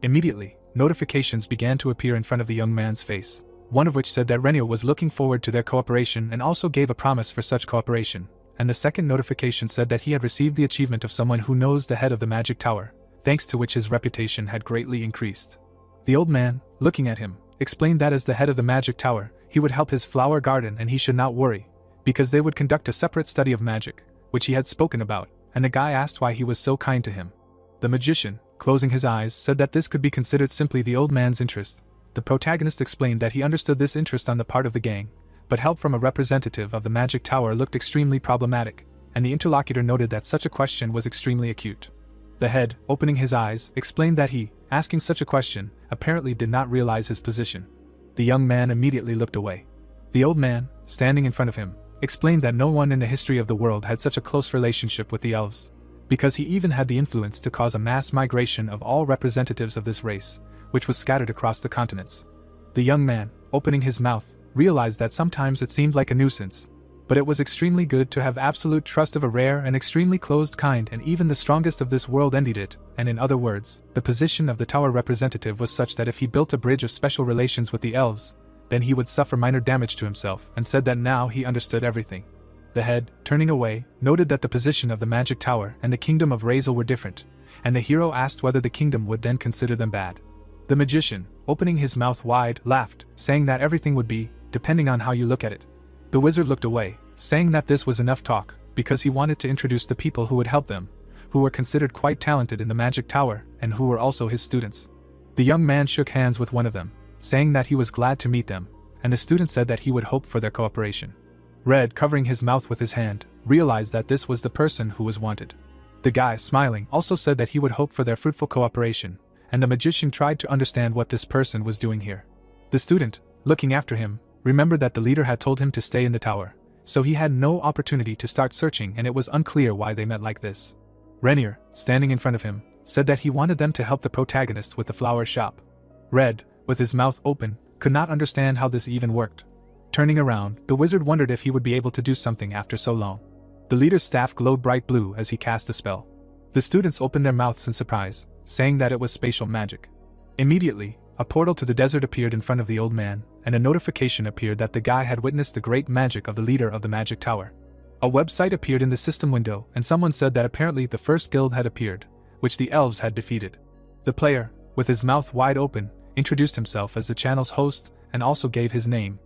Immediately, notifications began to appear in front of the young man's face, one of which said that Renio was looking forward to their cooperation and also gave a promise for such cooperation, and the second notification said that he had received the achievement of someone who knows the head of the magic tower, thanks to which his reputation had greatly increased. The old man, looking at him, explained that as the head of the magic tower, he would help his flower garden and he should not worry, because they would conduct a separate study of magic, which he had spoken about, and the guy asked why he was so kind to him. The magician, closing his eyes, said that this could be considered simply the old man's interest. The protagonist explained that he understood this interest on the part of the gang, but help from a representative of the magic tower looked extremely problematic, and the interlocutor noted that such a question was extremely acute. The head, opening his eyes, explained that he, asking such a question, apparently did not realize his position. The young man immediately looked away. The old man, standing in front of him, explained that no one in the history of the world had such a close relationship with the elves, because he even had the influence to cause a mass migration of all representatives of this race, which was scattered across the continents. The young man, opening his mouth, realized that sometimes it seemed like a nuisance, but it was extremely good to have absolute trust of a rare and extremely closed kind, and even the strongest of this world envied it, and in other words, the position of the tower representative was such that if he built a bridge of special relations with the elves, then he would suffer minor damage to himself, and said that now he understood everything. The head, turning away, noted that the position of the magic tower and the kingdom of Razel were different, and the hero asked whether the kingdom would then consider them bad. The magician, opening his mouth wide, laughed, saying that everything would be, depending on how you look at it. The wizard looked away, saying that this was enough talk, because he wanted to introduce the people who would help them, who were considered quite talented in the magic tower, and who were also his students. The young man shook hands with one of them, saying that he was glad to meet them, and the student said that he would hope for their cooperation. Red, covering his mouth with his hand, realized that this was the person who was wanted. The guy, smiling, also said that he would hope for their fruitful cooperation, and the magician tried to understand what this person was doing here. The student, looking after him, remembered that the leader had told him to stay in the tower, so he had no opportunity to start searching, and it was unclear why they met like this. Renier, standing in front of him, said that he wanted them to help the protagonist with the flower shop. Red, with his mouth open, could not understand how this even worked. Turning around, the wizard wondered if he would be able to do something after so long. The leader's staff glowed bright blue as he cast a spell. The students opened their mouths in surprise, saying that it was spatial magic. Immediately, a portal to the desert appeared in front of the old man, and a notification appeared that the guy had witnessed the great magic of the leader of the magic tower. A website appeared in the system window, and someone said that apparently the first guild had appeared, which the elves had defeated. The player, with his mouth wide open, introduced himself as the channel's host and also gave his name.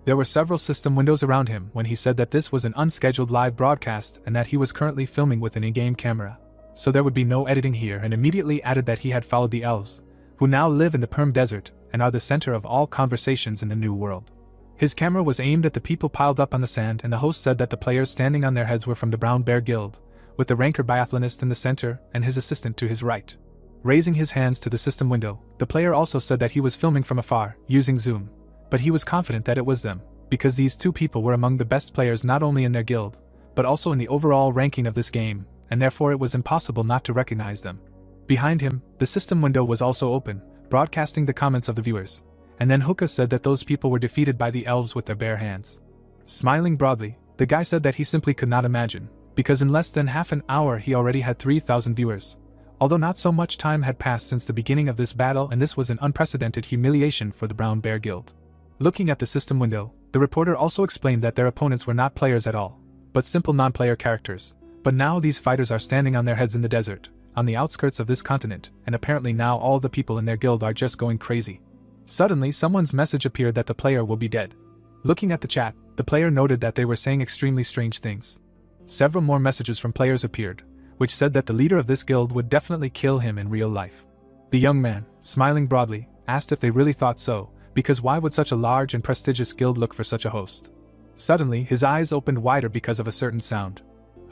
There were several system windows around him when he said that this was an unscheduled live broadcast and that he was currently filming with an in-game camera, so there would be no editing here, and immediately added that he had followed the elves, who now live in the Perm Desert and are the center of all conversations in the new world. His camera was aimed at the people piled up on the sand, and the host said that the players standing on their heads were from the Brown Bear Guild, with the ranker biathlonist in the center and his assistant to his right. Raising his hands to the system window, the player also said that he was filming from afar, using zoom, but he was confident that it was them, because these two people were among the best players not only in their guild, but also in the overall ranking of this game, and therefore it was impossible not to recognize them. Behind him, the system window was also open, broadcasting the comments of the viewers, and then Hookah said that those people were defeated by the elves with their bare hands. Smiling broadly, the guy said that he simply could not imagine, because in less than half an hour he already had 3,000 viewers. Although not so much time had passed since the beginning of this battle, and this was an unprecedented humiliation for the Brown Bear Guild. Looking at the system window, the reporter also explained that their opponents were not players at all, but simple non-player characters. But now these fighters are standing on their heads in the desert, on the outskirts of this continent, and apparently now all the people in their guild are just going crazy. Suddenly someone's message appeared that the player will be dead. Looking at the chat, the player noted that they were saying extremely strange things. Several more messages from players appeared, which said that the leader of this guild would definitely kill him in real life. The young man, smiling broadly, asked if they really thought so, because why would such a large and prestigious guild look for such a host? Suddenly his eyes opened wider because of a certain sound.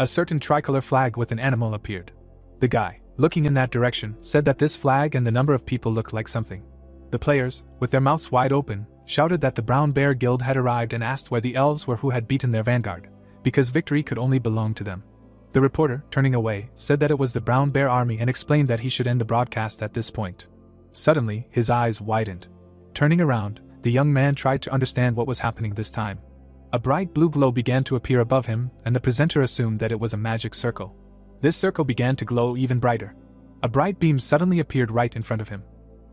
A certain tricolor flag with an animal appeared. The guy, looking in that direction, said that this flag and the number of people looked like something. The players, with their mouths wide open, shouted that the Brown Bear Guild had arrived and asked where the elves were who had beaten their vanguard, because victory could only belong to them. The reporter, turning away, said that it was the Brown Bear Army and explained that he should end the broadcast at this point. Suddenly, his eyes widened. Turning around, the young man tried to understand what was happening this time. A bright blue glow began to appear above him, and the presenter assumed that it was a magic circle. This circle began to glow even brighter. A bright beam suddenly appeared right in front of him.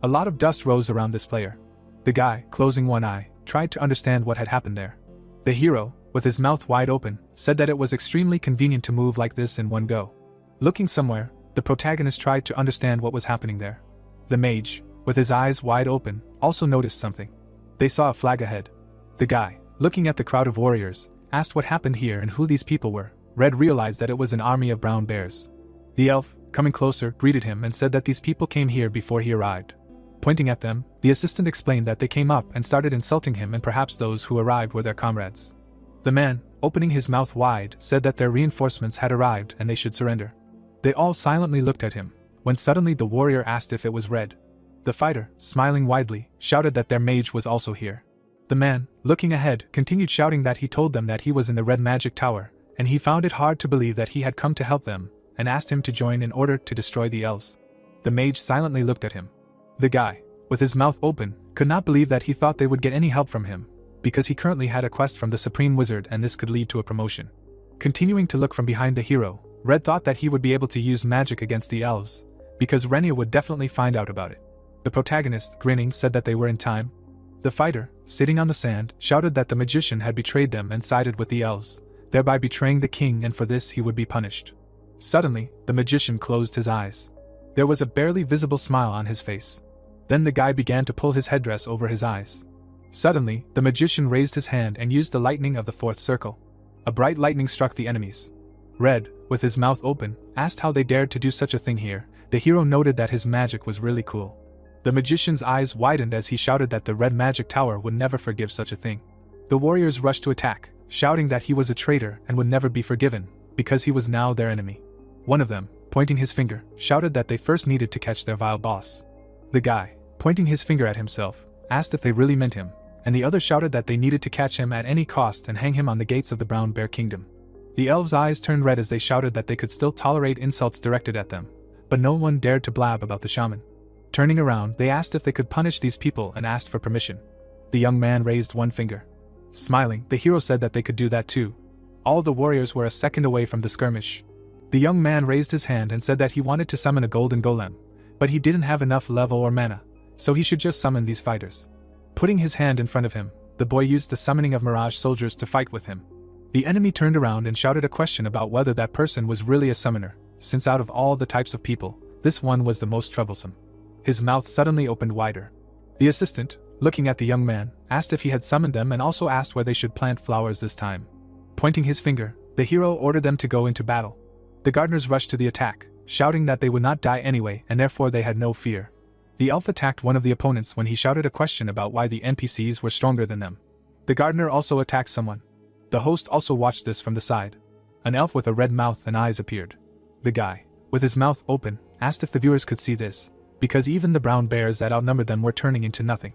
A lot of dust rose around this player. The guy, closing one eye, tried to understand what had happened there. The hero, with his mouth wide open, said that it was extremely convenient to move like this in one go. Looking somewhere, the protagonist tried to understand what was happening there. The mage, with his eyes wide open, also noticed something. They saw a flag ahead. The guy, looking at the crowd of warriors, asked what happened here and who these people were. Red realized that it was an army of brown bears. The elf, coming closer, greeted him and said that these people came here before he arrived. Pointing at them, the assistant explained that they came up and started insulting him, and perhaps those who arrived were their comrades. The man, opening his mouth wide, said that their reinforcements had arrived and they should surrender. They all silently looked at him, when suddenly the warrior asked if it was Red. The fighter, smiling widely, shouted that their mage was also here. The man, looking ahead, continued shouting that he told them that he was in the Red Magic Tower, and he found it hard to believe that he had come to help them, and asked him to join in order to destroy the elves. The mage silently looked at him. The guy, with his mouth open, could not believe that he thought they would get any help from him, because he currently had a quest from the Supreme Wizard and this could lead to a promotion. Continuing to look from behind the hero, Red thought that he would be able to use magic against the elves, because Renia would definitely find out about it. The protagonist, grinning, said that they were in time. The fighter, sitting on the sand, shouted that the magician had betrayed them and sided with the elves, thereby betraying the king, and for this he would be punished. Suddenly, the magician closed his eyes. There was a barely visible smile on his face. Then the guy began to pull his headdress over his eyes. Suddenly, the magician raised his hand and used the lightning of the fourth circle. A bright lightning struck the enemies. Red, with his mouth open, asked how they dared to do such a thing here. The hero noted that his magic was really cool. The magician's eyes widened as he shouted that the Red Magic Tower would never forgive such a thing. The warriors rushed to attack, shouting that he was a traitor and would never be forgiven, because he was now their enemy. One of them, pointing his finger, shouted that they first needed to catch their vile boss. The guy, pointing his finger at himself, asked if they really meant him, and the other shouted that they needed to catch him at any cost and hang him on the gates of the Brown Bear Kingdom. The elves' eyes turned red as they shouted that they could still tolerate insults directed at them, but no one dared to blab about the shaman. Turning around, they asked if they could punish these people and asked for permission. The young man raised one finger. Smiling, the hero said that they could do that too. All the warriors were a second away from the skirmish. The young man raised his hand and said that he wanted to summon a golden golem, but he didn't have enough level or mana, so he should just summon these fighters. Putting his hand in front of him, the boy used the summoning of mirage soldiers to fight with him. The enemy turned around and shouted a question about whether that person was really a summoner, since out of all the types of people, this one was the most troublesome. His mouth suddenly opened wider. The assistant, looking at the young man, asked if he had summoned them and also asked where they should plant flowers this time. Pointing his finger, the hero ordered them to go into battle. The gardeners rushed to the attack, shouting that they would not die anyway and therefore they had no fear. The elf attacked one of the opponents when he shouted a question about why the NPCs were stronger than them. The gardener also attacked someone. The host also watched this from the side. An elf with a red mouth and eyes appeared. The guy, with his mouth open, asked if the viewers could see this, because even the brown bears that outnumbered them were turning into nothing.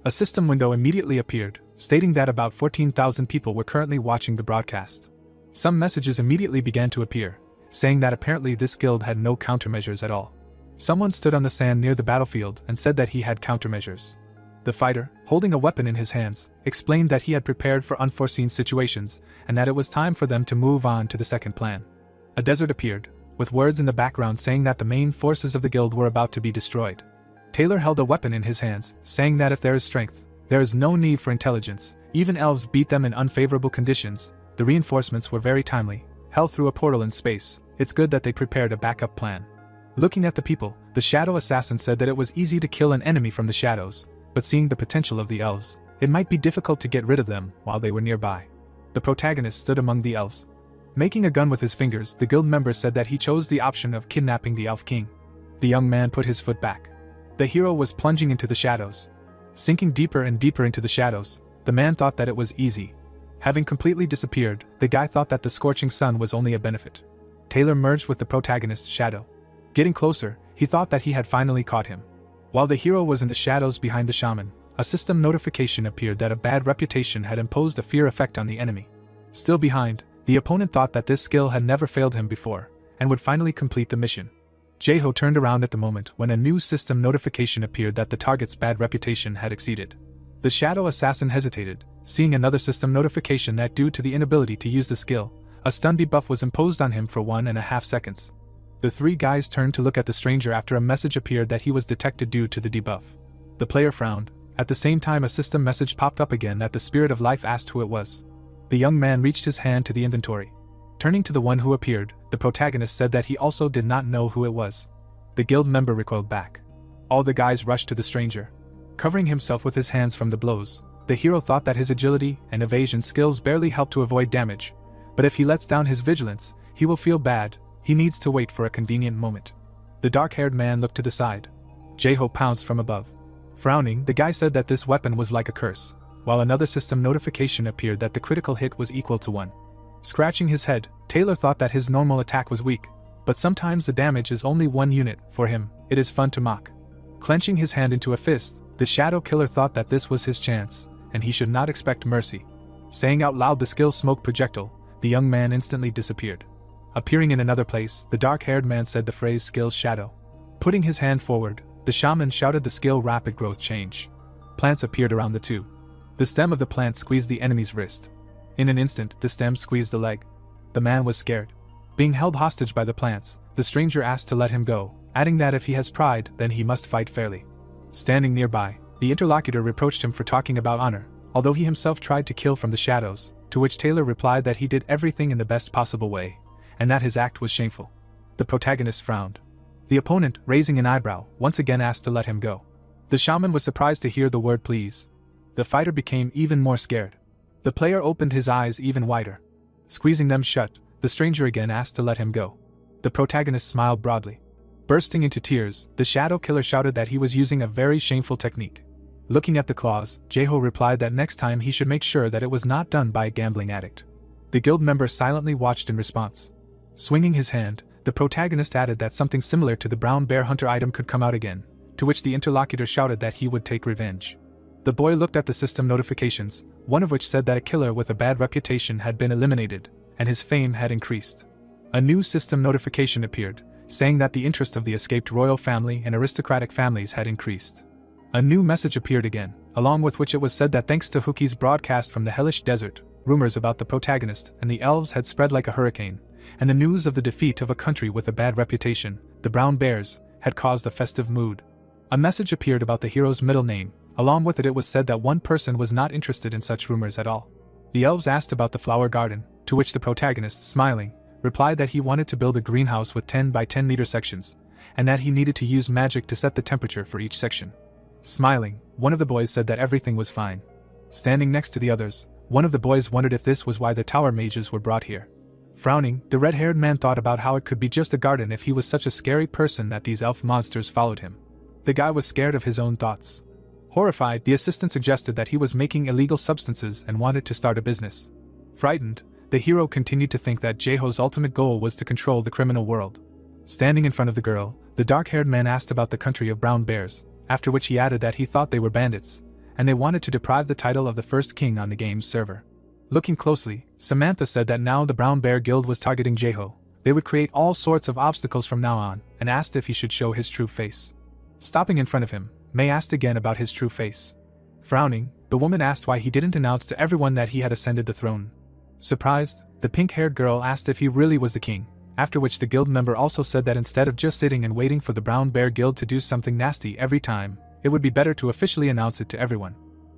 A system window immediately appeared, stating that about 14,000 people were currently watching the broadcast. Some messages immediately began to appear, saying that apparently this guild had no countermeasures at all. Someone stood on the sand near the battlefield and said that he had countermeasures. The fighter, holding a weapon in his hands, explained that he had prepared for unforeseen situations and that it was time for them to move on to the second plan. A desert appeared, with words in the background saying that the main forces of the guild were about to be destroyed. Taylor held a weapon in his hands, saying that if there is strength, there is no need for intelligence. Even elves beat them in unfavorable conditions. The reinforcements were very timely, held through a portal in space. It's good that they prepared a backup plan. Looking at the people, the shadow assassin said that it was easy to kill an enemy from the shadows, but seeing the potential of the elves, it might be difficult to get rid of them while they were nearby. The protagonist stood among the elves. Making a gun with his fingers, the guild member said that he chose the option of kidnapping the elf king. The young man put his foot back. The hero was plunging into the shadows. Sinking deeper and deeper into the shadows, the man thought that it was easy. Having completely disappeared, the guy thought that the scorching sun was only a benefit. Taylor merged with the protagonist's shadow. Getting closer, he thought that he had finally caught him. While the hero was in the shadows behind the shaman, a system notification appeared that a bad reputation had imposed a fear effect on the enemy. Still behind, the opponent thought that this skill had never failed him before, and would finally complete the mission. Jeho turned around at the moment when a new system notification appeared that the target's bad reputation had exceeded. The shadow assassin hesitated, seeing another system notification that due to the inability to use the skill, a stun debuff was imposed on him for 1.5 seconds. The three guys turned to look at the stranger after a message appeared that he was detected due to the debuff. The player frowned. At the same time, a system message popped up again that the spirit of life asked who it was. The young man reached his hand to the inventory. Turning to the one who appeared, the protagonist said that he also did not know who it was. The guild member recoiled back. All the guys rushed to the stranger. Covering himself with his hands from the blows, the hero thought that his agility and evasion skills barely helped to avoid damage, but if he lets down his vigilance, he will feel bad. He needs to wait for a convenient moment. The dark-haired man looked to the side. Jeho pounced from above. Frowning, the guy said that this weapon was like a curse, while another system notification appeared that the critical hit was equal to 1. Scratching his head, Taylor thought that his normal attack was weak, but sometimes the damage is only 1 unit. For him, it is fun to mock. Clenching his hand into a fist, the shadow killer thought that this was his chance, and he should not expect mercy. Saying out loud the skill smoke projectile, the young man instantly disappeared. Appearing in another place, the dark-haired man said the phrase skill shadow. Putting his hand forward, the shaman shouted the skill rapid growth change. Plants appeared around the two. The stem of the plant squeezed the enemy's wrist. In an instant, the stem squeezed the leg. The man was scared. Being held hostage by the plants, the stranger asked to let him go, adding that if he has pride, then he must fight fairly. Standing nearby, the interlocutor reproached him for talking about honor, although he himself tried to kill from the shadows, to which Taylor replied that he did everything in the best possible way, and that his act was shameful. The protagonist frowned. The opponent, raising an eyebrow, once again asked to let him go. The shaman was surprised to hear the word please. The fighter became even more scared. The player opened his eyes even wider. Squeezing them shut, the stranger again asked to let him go. The protagonist smiled broadly. Bursting into tears, the shadow killer shouted that he was using a very shameful technique. Looking at the claws, Jaeho replied that next time he should make sure that it was not done by a gambling addict. The guild member silently watched in response. Swinging his hand, the protagonist added that something similar to the brown bear hunter item could come out again, to which the interlocutor shouted that he would take revenge. The boy looked at the system notifications, one of which said that a killer with a bad reputation had been eliminated, and his fame had increased. A new system notification appeared, saying that the interest of the escaped royal family and aristocratic families had increased. A new message appeared again, along with which it was said that thanks to Huki's broadcast from the hellish desert, rumors about the protagonist and the elves had spread like a hurricane, and the news of the defeat of a country with a bad reputation, the Brown Bears, had caused a festive mood. A message appeared about the hero's middle name. Along with it was said that one person was not interested in such rumors at all. The elves asked about the flower garden, to which the protagonist, smiling, replied that he wanted to build a greenhouse with 10 by 10 meter sections, and that he needed to use magic to set the temperature for each section. Smiling, one of the boys said that everything was fine. Standing next to the others, one of the boys wondered if this was why the tower mages were brought here. Frowning, the red-haired man thought about how it could be just a garden if he was such a scary person that these elf monsters followed him. The guy was scared of his own thoughts. Horrified, the assistant suggested that he was making illegal substances and wanted to start a business. Frightened, the hero continued to think that Jaeho's ultimate goal was to control the criminal world. Standing in front of the girl, the dark-haired man asked about the country of brown bears, after which he added that he thought they were bandits, and they wanted to deprive the title of the first king on the game's server. Looking closely, Samantha said that now the Brown Bear Guild was targeting Jaeho. They would create all sorts of obstacles from now on, and asked if he should show his true face. Stopping in front of him, May asked again about his true face. Frowning, the woman asked why he didn't announce to everyone that he had ascended the throne. Surprised, the pink-haired girl asked if he really was the king, after which the guild member also said that instead of just sitting and waiting for the Brown Bear Guild to do something nasty every time, it would be better to officially announce it to everyone.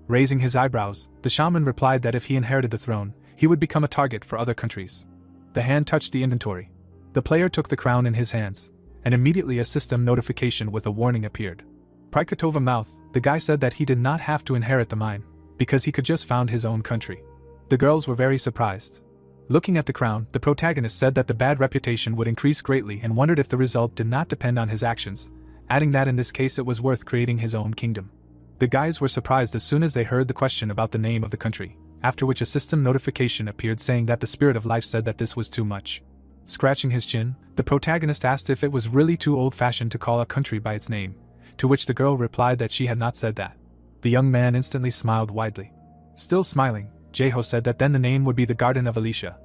Raising his eyebrows, the shaman replied that if he inherited the throne, he would become a target for other countries. The hand touched the inventory. The player took the crown in his hands, and immediately a system notification with a warning appeared. Prikatova mouth, the guy said that he did not have to inherit the mine, because he could just found his own country. The girls were very surprised. Looking at the crown, the protagonist said that the bad reputation would increase greatly and wondered if the result did not depend on his actions, adding that in this case it was worth creating his own kingdom. The guys were surprised as soon as they heard the question about the name of the country, after which a system notification appeared saying that the spirit of life said that this was too much. Scratching his chin, the protagonist asked if it was really too old-fashioned to call a country by its name, to which the girl replied that she had not said that. The young man instantly smiled widely. Still smiling, Jaeho said that then the name would be the Garden of Alicia.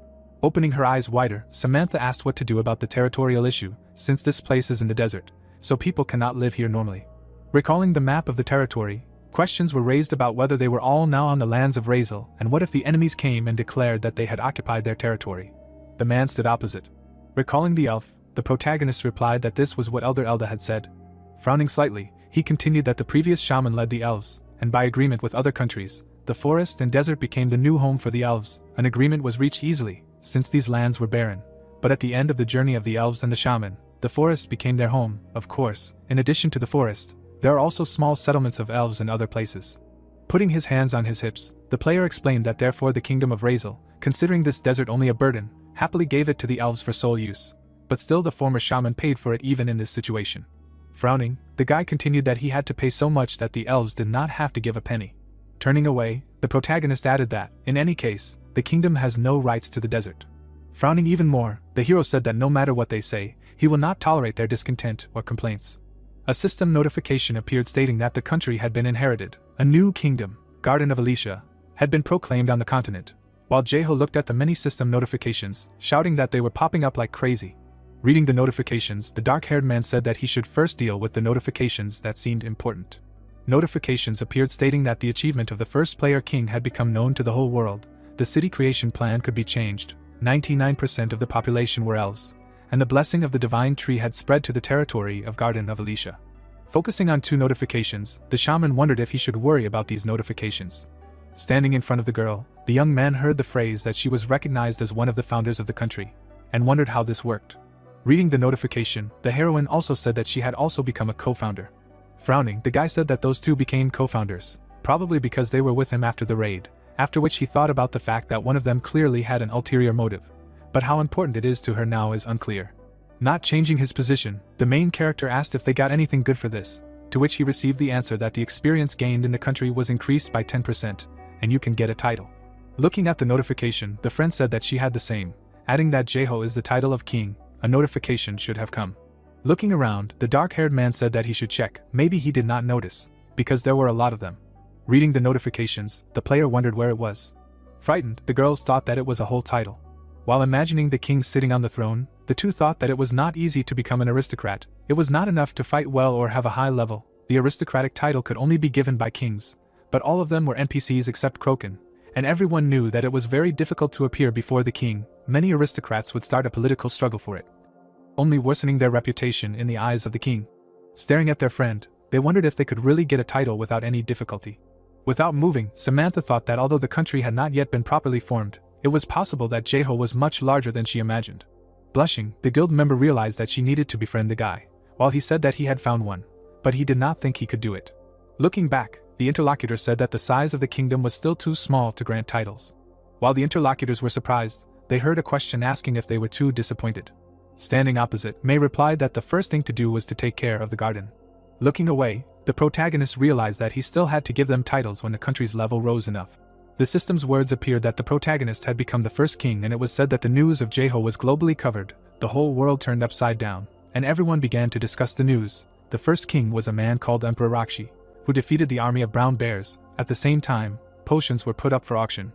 Opening her eyes wider, Samantha asked what to do about the territorial issue, since this place is in the desert, so people cannot live here normally. Recalling the map of the territory, questions were raised about whether they were all now on the lands of Razel, and what if the enemies came and declared that they had occupied their territory. The man stood opposite. Recalling the elf, the protagonist replied that this was what Elder Elda had said. Frowning slightly, he continued that the previous shaman led the elves, and by agreement with other countries, the forest and desert became the new home for the elves. An agreement was reached easily, since these lands were barren. But at the end of the journey of the elves and the shaman, the forest became their home. Of course, in addition to the forest, there are also small settlements of elves in other places. Putting his hands on his hips, the player explained that therefore the kingdom of Razel, considering this desert only a burden, happily gave it to the elves for sole use. But still the former shaman paid for it even in this situation. Frowning, the guy continued that he had to pay so much that the elves did not have to give a penny. Turning away, the protagonist added that, in any case, the kingdom has no rights to the desert. Frowning even more, the hero said that no matter what they say, he will not tolerate their discontent or complaints. A system notification appeared stating that the country had been inherited. A new kingdom, Garden of Alicia, had been proclaimed on the continent, while Jaeho looked at the many system notifications, shouting that they were popping up like crazy. Reading the notifications, the dark-haired man said that he should first deal with the notifications that seemed important. Notifications appeared stating that the achievement of the first player king had become known to the whole world, the city creation plan could be changed, 99% of the population were elves, and the blessing of the divine tree had spread to the territory of Garden of Alicia. Focusing on two notifications, the shaman wondered if he should worry about these notifications. Standing in front of the girl, the young man heard the phrase that she was recognized as one of the founders of the country, and wondered how this worked. Reading the notification, the heroine also said that she had also become a co-founder. Frowning, the guy said that those two became co-founders, probably because they were with him after the raid, after which he thought about the fact that one of them clearly had an ulterior motive, but how important it is to her now is unclear. Not changing his position, the main character asked if they got anything good for this, to which he received the answer that the experience gained in the country was increased by 10%, and you can get a title. Looking at the notification, the friend said that she had the same, adding that Jeho is the title of king. A notification should have come. Looking around, the dark-haired man said that he should check. Maybe he did not notice, because there were a lot of them. Reading the notifications, the player wondered where it was. Frightened, the girls thought that it was a whole title. While imagining the king sitting on the throne, the two thought that it was not easy to become an aristocrat. It was not enough to fight well or have a high level. The aristocratic title could only be given by kings, but all of them were NPCs except Kroken, and everyone knew that it was very difficult to appear before the king. Many aristocrats would start a political struggle for it, only worsening their reputation in the eyes of the king. Staring at their friend, they wondered if they could really get a title without any difficulty. Without moving, Samantha thought that although the country had not yet been properly formed, it was possible that Jeho was much larger than she imagined. Blushing, the guild member realized that she needed to befriend the guy, while he said that he had found one, but he did not think he could do it. Looking back, the interlocutor said that the size of the kingdom was still too small to grant titles. While the interlocutors were surprised, they heard a question asking if they were too disappointed. Standing opposite, May replied that the first thing to do was to take care of the garden. Looking away, the protagonist realized that he still had to give them titles when the country's level rose enough. The system's words appeared that the protagonist had become the first king, and it was said that the news of Jeho was globally covered. The whole world turned upside down, and everyone began to discuss the news. The first king was a man called Emperor Rakshi, who defeated the army of brown bears. At the same time, potions were put up for auction.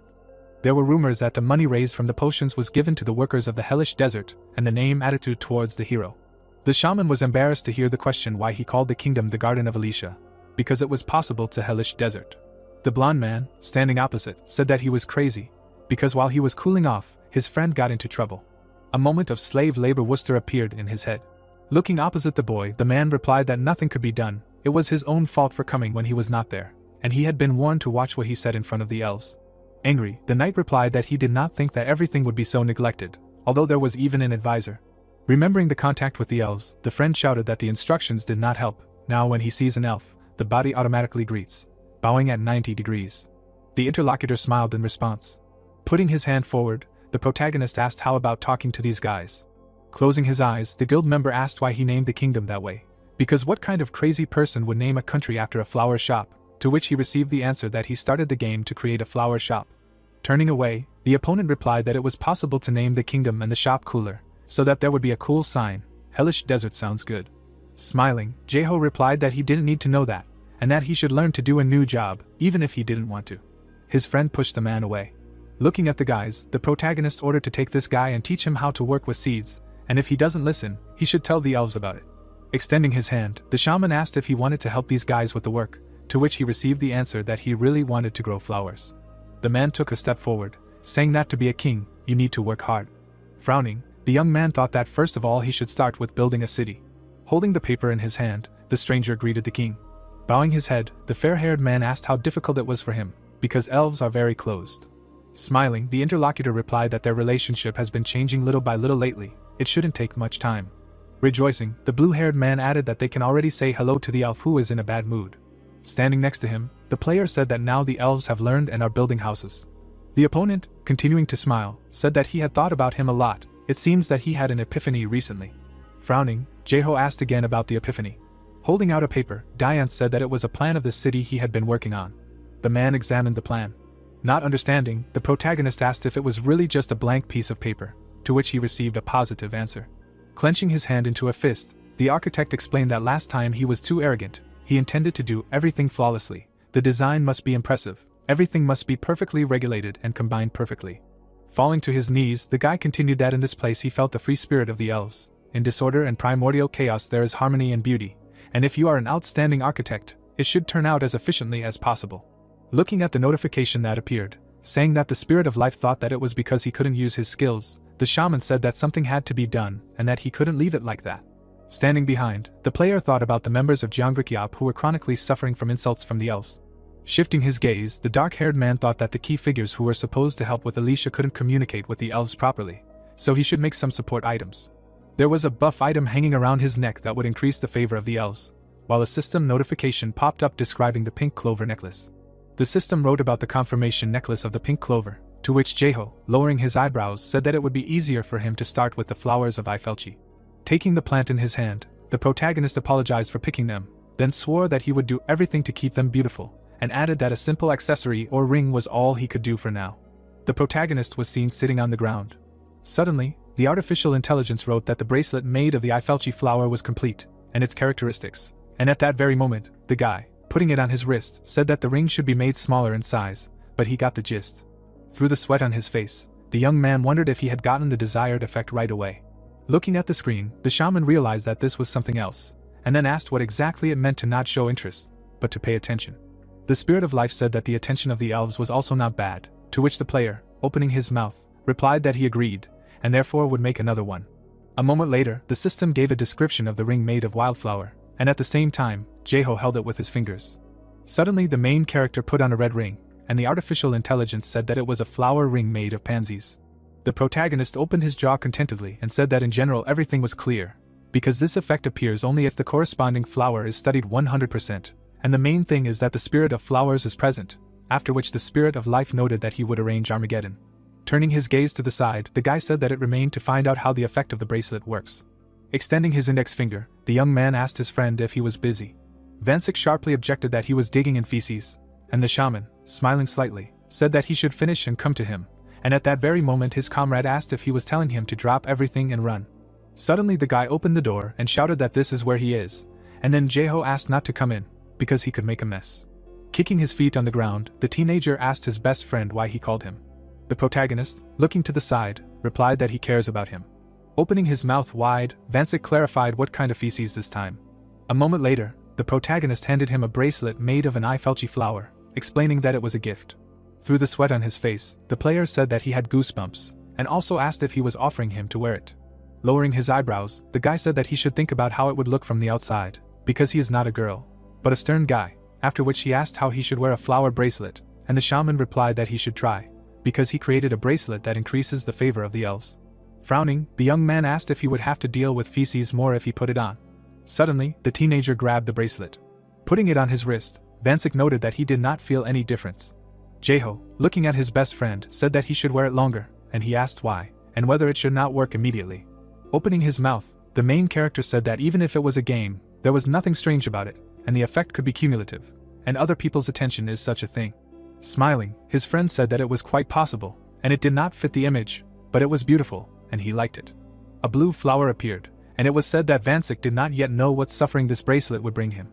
There were rumors that the money raised from the potions was given to the workers of the hellish desert, and the name attitude towards the hero. The shaman was embarrassed to hear the question why he called the kingdom the Garden of Alicia, because it was possible to hellish desert. The blonde man, standing opposite, said that he was crazy, because while he was cooling off, his friend got into trouble. A moment of slave labor Worcester appeared in his head. Looking opposite the boy, the man replied that nothing could be done. It was his own fault for coming when he was not there, and he had been warned to watch what he said in front of the elves. Angry, the knight replied that he did not think that everything would be so neglected, although there was even an advisor. Remembering the contact with the elves, the friend shouted that the instructions did not help. Now when he sees an elf, the body automatically greets, bowing at 90 degrees. The interlocutor smiled in response. Putting his hand forward, the protagonist asked how about talking to these guys. Closing his eyes, the guild member asked why he named the kingdom that way. Because what kind of crazy person would name a country after a flower shop? To which he received the answer that he started the game to create a flower shop. Turning away, the opponent replied that it was possible to name the kingdom and the shop cooler, so that there would be a cool sign. Hellish desert sounds good. Smiling, Jeho replied that he didn't need to know that, and that he should learn to do a new job, even if he didn't want to. His friend pushed the man away. Looking at the guys, the protagonist ordered to take this guy and teach him how to work with seeds, and if he doesn't listen, he should tell the elves about it. Extending his hand, the shaman asked if he wanted to help these guys with the work, to which he received the answer that he really wanted to grow flowers. The man took a step forward, saying that to be a king, you need to work hard. Frowning, the young man thought that first of all he should start with building a city. Holding the paper in his hand, the stranger greeted the king. Bowing his head, the fair-haired man asked how difficult it was for him, because elves are very closed. Smiling, the interlocutor replied that their relationship has been changing little by little lately. It shouldn't take much time. Rejoicing, the blue-haired man added that they can already say hello to the elf who is in a bad mood. Standing next to him, the player said that now the elves have learned and are building houses. The opponent, continuing to smile, said that he had thought about him a lot. It seems that he had an epiphany recently. Frowning, Jeho asked again about the epiphany. Holding out a paper, Diane said that it was a plan of the city he had been working on. The man examined the plan. Not understanding, the protagonist asked if it was really just a blank piece of paper, to which he received a positive answer. Clenching his hand into a fist, the architect explained that last time he was too arrogant. He intended to do everything flawlessly. The design must be impressive. Everything must be perfectly regulated and combined perfectly. Falling to his knees, the guy continued that in this place he felt the free spirit of the elves. In disorder and primordial chaos there is harmony and beauty, and if you are an outstanding architect, it should turn out as efficiently as possible. Looking at the notification that appeared, saying that the spirit of life thought that it was because he couldn't use his skills, the shaman said that something had to be done, and that he couldn't leave it like that. Standing behind, the player thought about the members of Jeongrikyop who were chronically suffering from insults from the elves. Shifting his gaze, the dark-haired man thought that the key figures who were supposed to help with Alicia couldn't communicate with the elves properly, so he should make some support items. There was a buff item hanging around his neck that would increase the favor of the elves. while a system notification popped up describing the pink clover necklace. The system wrote about the confirmation necklace of the pink clover, to which Jaeho, lowering his eyebrows, said that it would be easier for him to start with the flowers of Ifelchi. Taking the plant in his hand, the protagonist apologized for picking them, then swore that he would do everything to keep them beautiful, and added that a simple accessory or ring was all he could do for now. The protagonist was seen sitting on the ground. Suddenly, the artificial intelligence wrote that the bracelet made of the Ifelchi flower was complete, and its characteristics, and at that very moment, the guy, putting it on his wrist, said that the ring should be made smaller in size, but he got the gist. Through the sweat on his face, the young man wondered if he had gotten the desired effect right away. Looking at the screen, the shaman realized that this was something else, and then asked what exactly it meant to not show interest, but to pay attention. The spirit of life said that the attention of the elves was also not bad, to which the player, opening his mouth, replied that he agreed, and therefore would make another one. A moment later, the system gave a description of the ring made of wildflower, and at the same time, Jaeho held it with his fingers. Suddenly the main character put on a red ring, and the artificial intelligence said that it was a flower ring made of pansies. The protagonist opened his jaw contentedly and said that in general everything was clear, because this effect appears only if the corresponding flower is studied 100%, and the main thing is that the spirit of flowers is present, after which the spirit of life noted that he would arrange Armageddon. Turning his gaze to the side, the guy said that it remained to find out how the effect of the bracelet works. Extending his index finger, the young man asked his friend if he was busy. Vansik sharply objected that he was digging in feces, and the shaman, smiling slightly, said that he should finish and come to him, and at that very moment his comrade asked if he was telling him to drop everything and run. Suddenly the guy opened the door and shouted that this is where he is, and then Jaeho asked not to come in, because he could make a mess. Kicking his feet on the ground, the teenager asked his best friend why he called him. The protagonist, looking to the side, replied that he cares about him. Opening his mouth wide, Vansik clarified what kind of feces this time. A moment later, the protagonist handed him a bracelet made of an Ifelchi flower, explaining that it was a gift. Through the sweat on his face, the player said that he had goosebumps, and also asked if he was offering him to wear it. Lowering his eyebrows, the guy said that he should think about how it would look from the outside, because he is not a girl, but a stern guy, after which he asked how he should wear a flower bracelet, and the shaman replied that he should try, because he created a bracelet that increases the favor of the elves. Frowning, the young man asked if he would have to deal with feces more if he put it on. Suddenly, the teenager grabbed the bracelet. Putting it on his wrist, Vansik noted that he did not feel any difference. Jaeho, looking at his best friend, said that he should wear it longer, and he asked why, and whether it should not work immediately. Opening his mouth, the main character said that even if it was a game, there was nothing strange about it, and the effect could be cumulative, and other people's attention is such a thing. Smiling, his friend said that it was quite possible, and it did not fit the image, but it was beautiful, and he liked it. A blue flower appeared, and it was said that Vansik did not yet know what suffering this bracelet would bring him.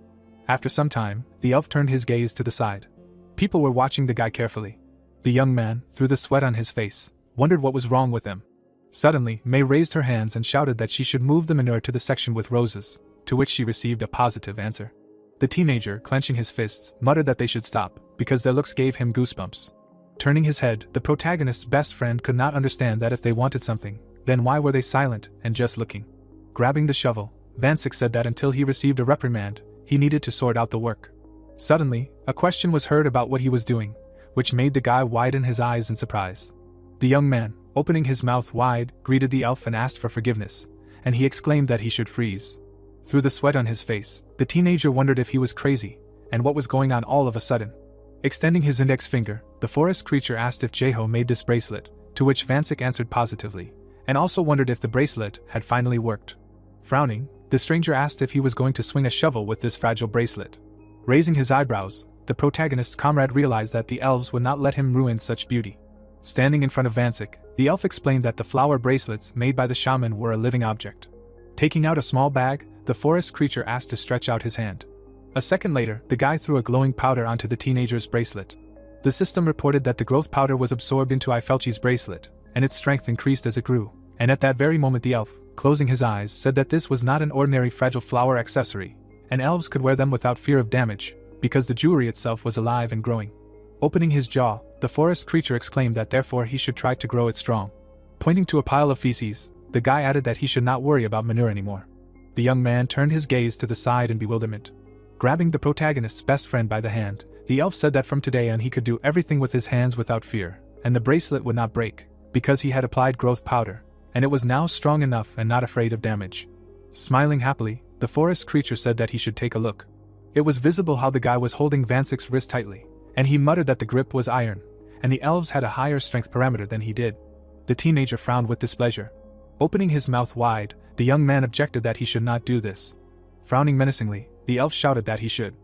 After some time, the elf turned his gaze to the side. People were watching the guy carefully. The young man, through the sweat on his face, wondered what was wrong with him. Suddenly, May raised her hands and shouted that she should move the manure to the section with roses, to which she received a positive answer. The teenager, clenching his fists, muttered that they should stop, because their looks gave him goosebumps. Turning his head, the protagonist's best friend could not understand that if they wanted something, then why were they silent and just looking? Grabbing the shovel, Vansik said that until he received a reprimand, he needed to sort out the work. Suddenly, a question was heard about what he was doing, which made the guy widen his eyes in surprise. The young man, opening his mouth wide, greeted the elf and asked for forgiveness, and he exclaimed that he should freeze. Through the sweat on his face, the teenager wondered if he was crazy, and what was going on all of a sudden. Extending his index finger, the forest creature asked if Jaeho made this bracelet, to which Vansik answered positively, and also wondered if the bracelet had finally worked. Frowning, the stranger asked if he was going to swing a shovel with this fragile bracelet. Raising his eyebrows, the protagonist's comrade realized that the elves would not let him ruin such beauty. Standing in front of Vansik, the elf explained that the flower bracelets made by the shaman were a living object. Taking out a small bag, the forest creature asked to stretch out his hand. A second later, the guy threw a glowing powder onto the teenager's bracelet. The system reported that the growth powder was absorbed into Ifelchi's bracelet, and its strength increased as it grew, and at that very moment the elf, closing his eyes, said that this was not an ordinary fragile flower accessory, and elves could wear them without fear of damage, because the jewelry itself was alive and growing. Opening his jaw, the forest creature exclaimed that therefore he should try to grow it strong. Pointing to a pile of feces, the guy added that he should not worry about manure anymore. The young man turned his gaze to the side in bewilderment. Grabbing the protagonist's best friend by the hand, the elf said that from today on he could do everything with his hands without fear, and the bracelet would not break, because he had applied growth powder, and it was now strong enough and not afraid of damage. Smiling happily, the the forest creature said that he should take a look. It was visible how the guy was holding Vansik's wrist tightly, and he muttered that the grip was iron, and the elves had a higher strength parameter than he did. The teenager frowned with displeasure. Opening his mouth wide, the young man objected that he should not do this. Frowning menacingly, the elf shouted that he should.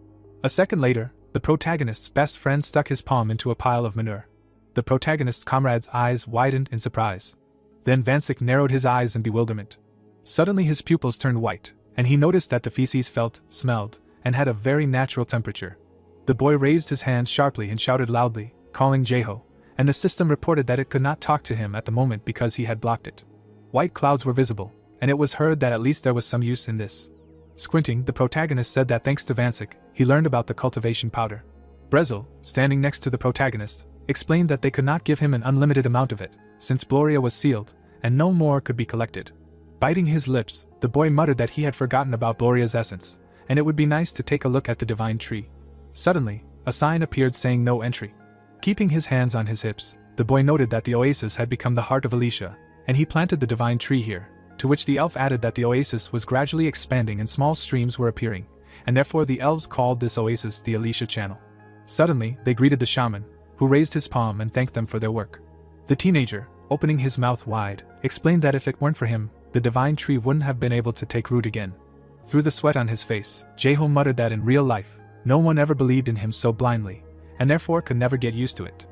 A second later, the protagonist's best friend stuck his palm into a pile of manure. The protagonist's comrade's eyes widened in surprise. Then Vansik narrowed his eyes in bewilderment. Suddenly his pupils turned white, and he noticed that the feces felt, smelled, and had a very natural temperature. The boy raised his hands sharply and shouted loudly, calling Jeho, and the system reported that it could not talk to him at the moment because he had blocked it. White clouds were visible, and it was heard that at least there was some use in this. Squinting, the protagonist said that thanks to Vansik, he learned about the cultivation powder. Brezel, standing next to the protagonist, explained that they could not give him an unlimited amount of it, since Gloria was sealed, and no more could be collected. Biting his lips, the boy muttered that he had forgotten about Gloria's essence, and it would be nice to take a look at the divine tree. Suddenly, a sign appeared saying no entry. Keeping his hands on his hips, the boy noted that the oasis had become the heart of Alicia, and he planted the divine tree here, to which the elf added that the oasis was gradually expanding and small streams were appearing, and therefore the elves called this oasis the Alicia Channel. Suddenly, they greeted the shaman, who raised his palm and thanked them for their work. The teenager, opening his mouth wide, explained that if it weren't for him, the divine tree wouldn't have been able to take root again. Through the sweat on his face, Jeho muttered that in real life, no one ever believed in him so blindly, and therefore could never get used to it.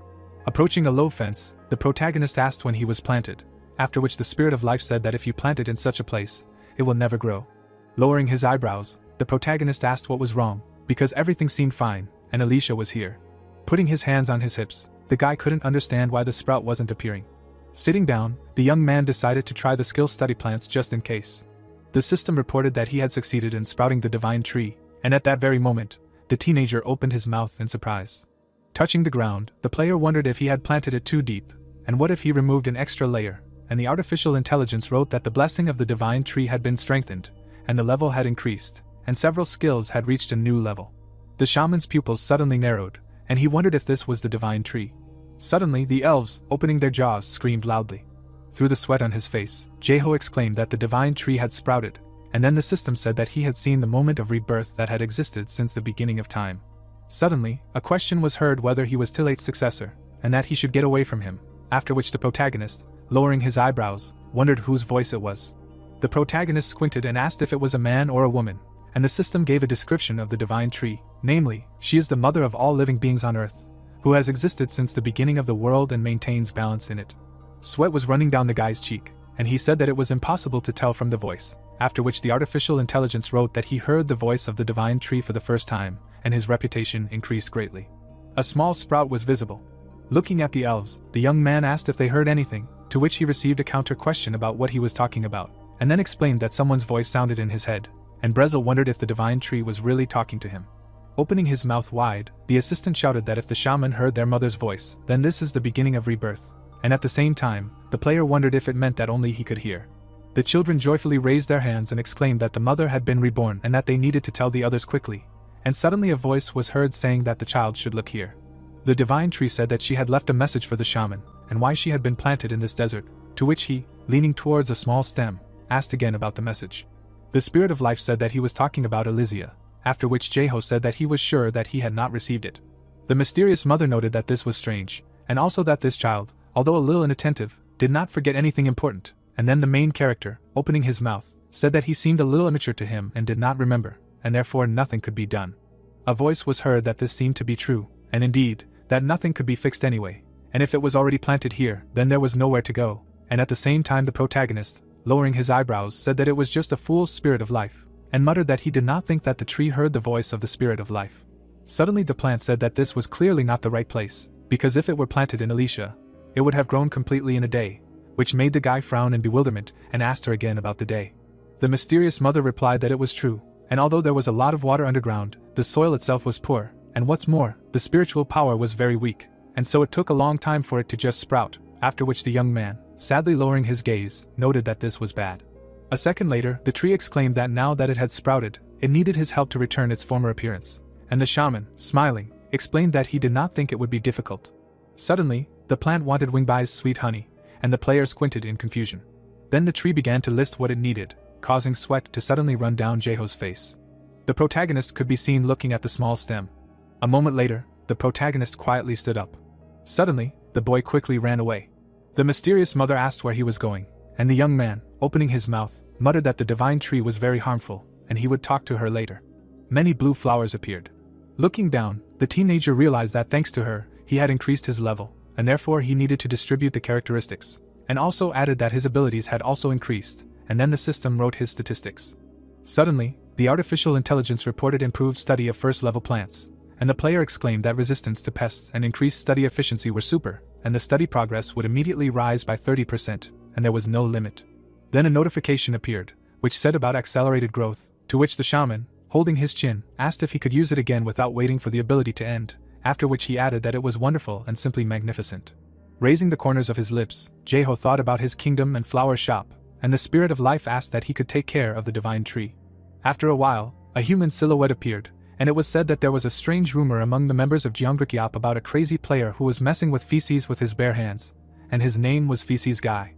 Approaching a low fence, the protagonist asked when he was planted, after which the spirit of life said that if you plant it in such a place, it will never grow. Lowering his eyebrows, the protagonist asked what was wrong, because everything seemed fine, and Alicia was here. Putting his hands on his hips, the guy couldn't understand why the sprout wasn't appearing. Sitting down, the young man decided to try the skill study plants just in case. The system reported that he had succeeded in sprouting the divine tree, and at that very moment, the teenager opened his mouth in surprise. Touching the ground, the player wondered if he had planted it too deep, and what if he removed an extra layer, and the artificial intelligence wrote that the blessing of the divine tree had been strengthened, and the level had increased, and several skills had reached a new level. The shaman's pupils suddenly narrowed, and he wondered if this was the divine tree. Suddenly, the elves, opening their jaws, screamed loudly. Through the sweat on his face, Jeho exclaimed that the divine tree had sprouted, and then the system said that he had seen the moment of rebirth that had existed since the beginning of time. Suddenly, a question was heard whether he was Tilate's successor, and that he should get away from him, after which the protagonist, lowering his eyebrows, wondered whose voice it was. The protagonist squinted and asked if it was a man or a woman, and the system gave a description of the divine tree, namely, she is the mother of all living beings on earth, who has existed since the beginning of the world and maintains balance in it. Sweat was running down the guy's cheek, and he said that it was impossible to tell from the voice, after which the artificial intelligence wrote that he heard the voice of the divine tree for the first time, and his reputation increased greatly. A small sprout was visible. Looking at the elves, the young man asked if they heard anything, to which he received a counter question about what he was talking about, and then explained that someone's voice sounded in his head, and Brezel wondered if the divine tree was really talking to him. Opening his mouth wide, the assistant shouted that if the shaman heard their mother's voice, then this is the beginning of rebirth, and at the same time, the player wondered if it meant that only he could hear. The children joyfully raised their hands and exclaimed that the mother had been reborn and that they needed to tell the others quickly, and suddenly a voice was heard saying that the child should look here. The divine tree said that she had left a message for the shaman, and why she had been planted in this desert, to which he, leaning towards a small stem, asked again about the message. The spirit of life said that he was talking about Elysia, after which Jeho said that he was sure that he had not received it. The mysterious mother noted that this was strange, and also that this child, although a little inattentive, did not forget anything important, and then the main character, opening his mouth, said that he seemed a little immature to him and did not remember, and therefore nothing could be done. A voice was heard that this seemed to be true, and indeed, that nothing could be fixed anyway, and if it was already planted here, then there was nowhere to go, and at the same time the protagonist, lowering his eyebrows, said that it was just a fool's spirit of life, and muttered that he did not think that the tree heard the voice of the spirit of life. Suddenly the plant said that this was clearly not the right place, because if it were planted in Alicia, it would have grown completely in a day, which made the guy frown in bewilderment and asked her again about the day. The mysterious mother replied that it was true, and although there was a lot of water underground, the soil itself was poor, and what's more, the spiritual power was very weak, and so it took a long time for it to just sprout, after which the young man, sadly lowering his gaze, noted that this was bad. A second later, the tree exclaimed that now that it had sprouted, it needed his help to return its former appearance, and the shaman, smiling, explained that he did not think it would be difficult. Suddenly, the plant wanted Wingbai's sweet honey, and the player squinted in confusion. Then the tree began to list what it needed, causing sweat to suddenly run down Jaeho's face. The protagonist could be seen looking at the small stem. A moment later, the protagonist quietly stood up. Suddenly, the boy quickly ran away. The mysterious mother asked where he was going, and the young man, opening his mouth, muttered that the divine tree was very harmful, and he would talk to her later. Many blue flowers appeared. Looking down, the teenager realized that thanks to her, he had increased his level, and therefore he needed to distribute the characteristics, and also added that his abilities had also increased, and then the system wrote his statistics. Suddenly, the artificial intelligence reported improved study of first-level plants, and the player exclaimed that resistance to pests and increased study efficiency were super, and the study progress would immediately rise by 30%, and there was no limit. Then a notification appeared, which said about accelerated growth, to which the shaman, holding his chin, asked if he could use it again without waiting for the ability to end, after which he added that it was wonderful and simply magnificent. Raising the corners of his lips, Jaeho thought about his kingdom and flower shop, and the spirit of life asked that he could take care of the divine tree. After a while, a human silhouette appeared, and it was said that there was a strange rumor among the members of Jeongrykyap about a crazy player who was messing with feces with his bare hands, and his name was Feces Guy.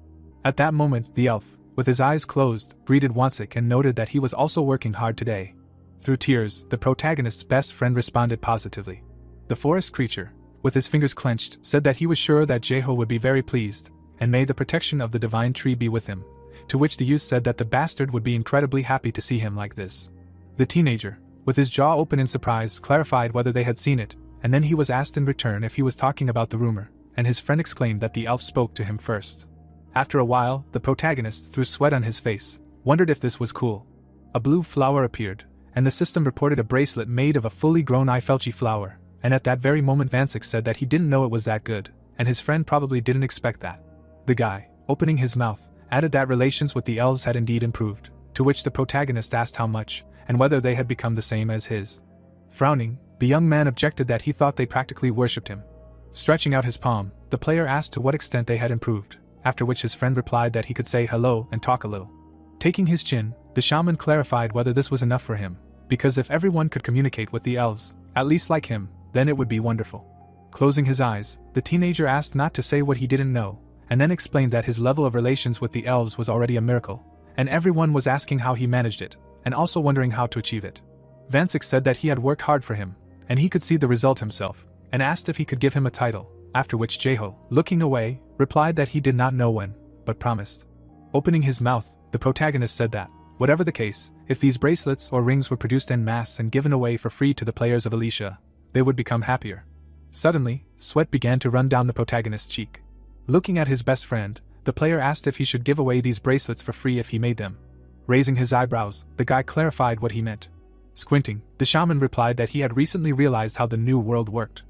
At that moment, the elf, with his eyes closed, greeted Wansik and noted that he was also working hard today. Through tears, the protagonist's best friend responded positively. The forest creature, with his fingers clenched, said that he was sure that Jaeho would be very pleased, and may the protection of the divine tree be with him, to which the youth said that the bastard would be incredibly happy to see him like this. The teenager, with his jaw open in surprise, clarified whether they had seen it, and then he was asked in return if he was talking about the rumor, and his friend exclaimed that the elf spoke to him first. After a while, the protagonist, through sweat on his face, wondered if this was cool. A blue flower appeared, and the system reported a bracelet made of a fully grown Eifelchi flower, and at that very moment Vansik said that he didn't know it was that good, and his friend probably didn't expect that. The guy, opening his mouth, added that relations with the elves had indeed improved, to which the protagonist asked how much, and whether they had become the same as his. Frowning, the young man objected that he thought they practically worshipped him. Stretching out his palm, the player asked to what extent they had improved, after which his friend replied that he could say hello and talk a little. Taking his chin, the shaman clarified whether this was enough for him, because if everyone could communicate with the elves, at least like him, then it would be wonderful. Closing his eyes, the teenager asked not to say what he didn't know, and then explained that his level of relations with the elves was already a miracle, and everyone was asking how he managed it, and also wondering how to achieve it. Vansik said that he had worked hard for him, and he could see the result himself, and asked if he could give him a title, after which Jaeho, looking away, replied that he did not know when, but promised. Opening his mouth, the protagonist said that, whatever the case, if these bracelets or rings were produced en masse and given away for free to the players of Alicia, they would become happier. Suddenly, sweat began to run down the protagonist's cheek. Looking at his best friend, the player asked if he should give away these bracelets for free if he made them. Raising his eyebrows, the guy clarified what he meant. Squinting, the shaman replied that he had recently realized how the new world worked.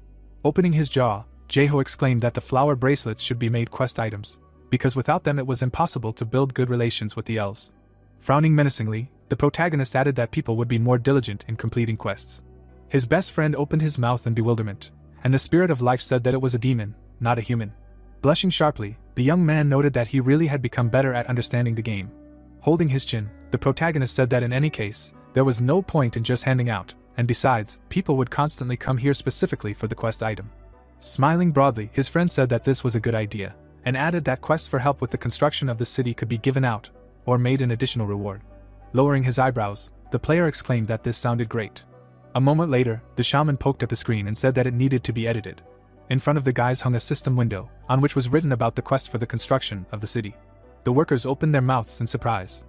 Opening his jaw, Jaeho exclaimed that the flower bracelets should be made quest items, because without them it was impossible to build good relations with the elves. Frowning menacingly, the protagonist added that people would be more diligent in completing quests. His best friend opened his mouth in bewilderment, and the spirit of life said that it was a demon, not a human. Blushing sharply, the young man noted that he really had become better at understanding the game. Holding his chin, the protagonist said that in any case, there was no point in just handing out, and besides, people would constantly come here specifically for the quest item. Smiling broadly, his friend said that this was a good idea, and added that quests for help with the construction of the city could be given out, or made an additional reward. Lowering his eyebrows, the player exclaimed that this sounded great. A moment later, the shaman poked at the screen and said that it needed to be edited. In front of the guys hung a system window, on which was written about the quest for the construction of the city. The workers opened their mouths in surprise.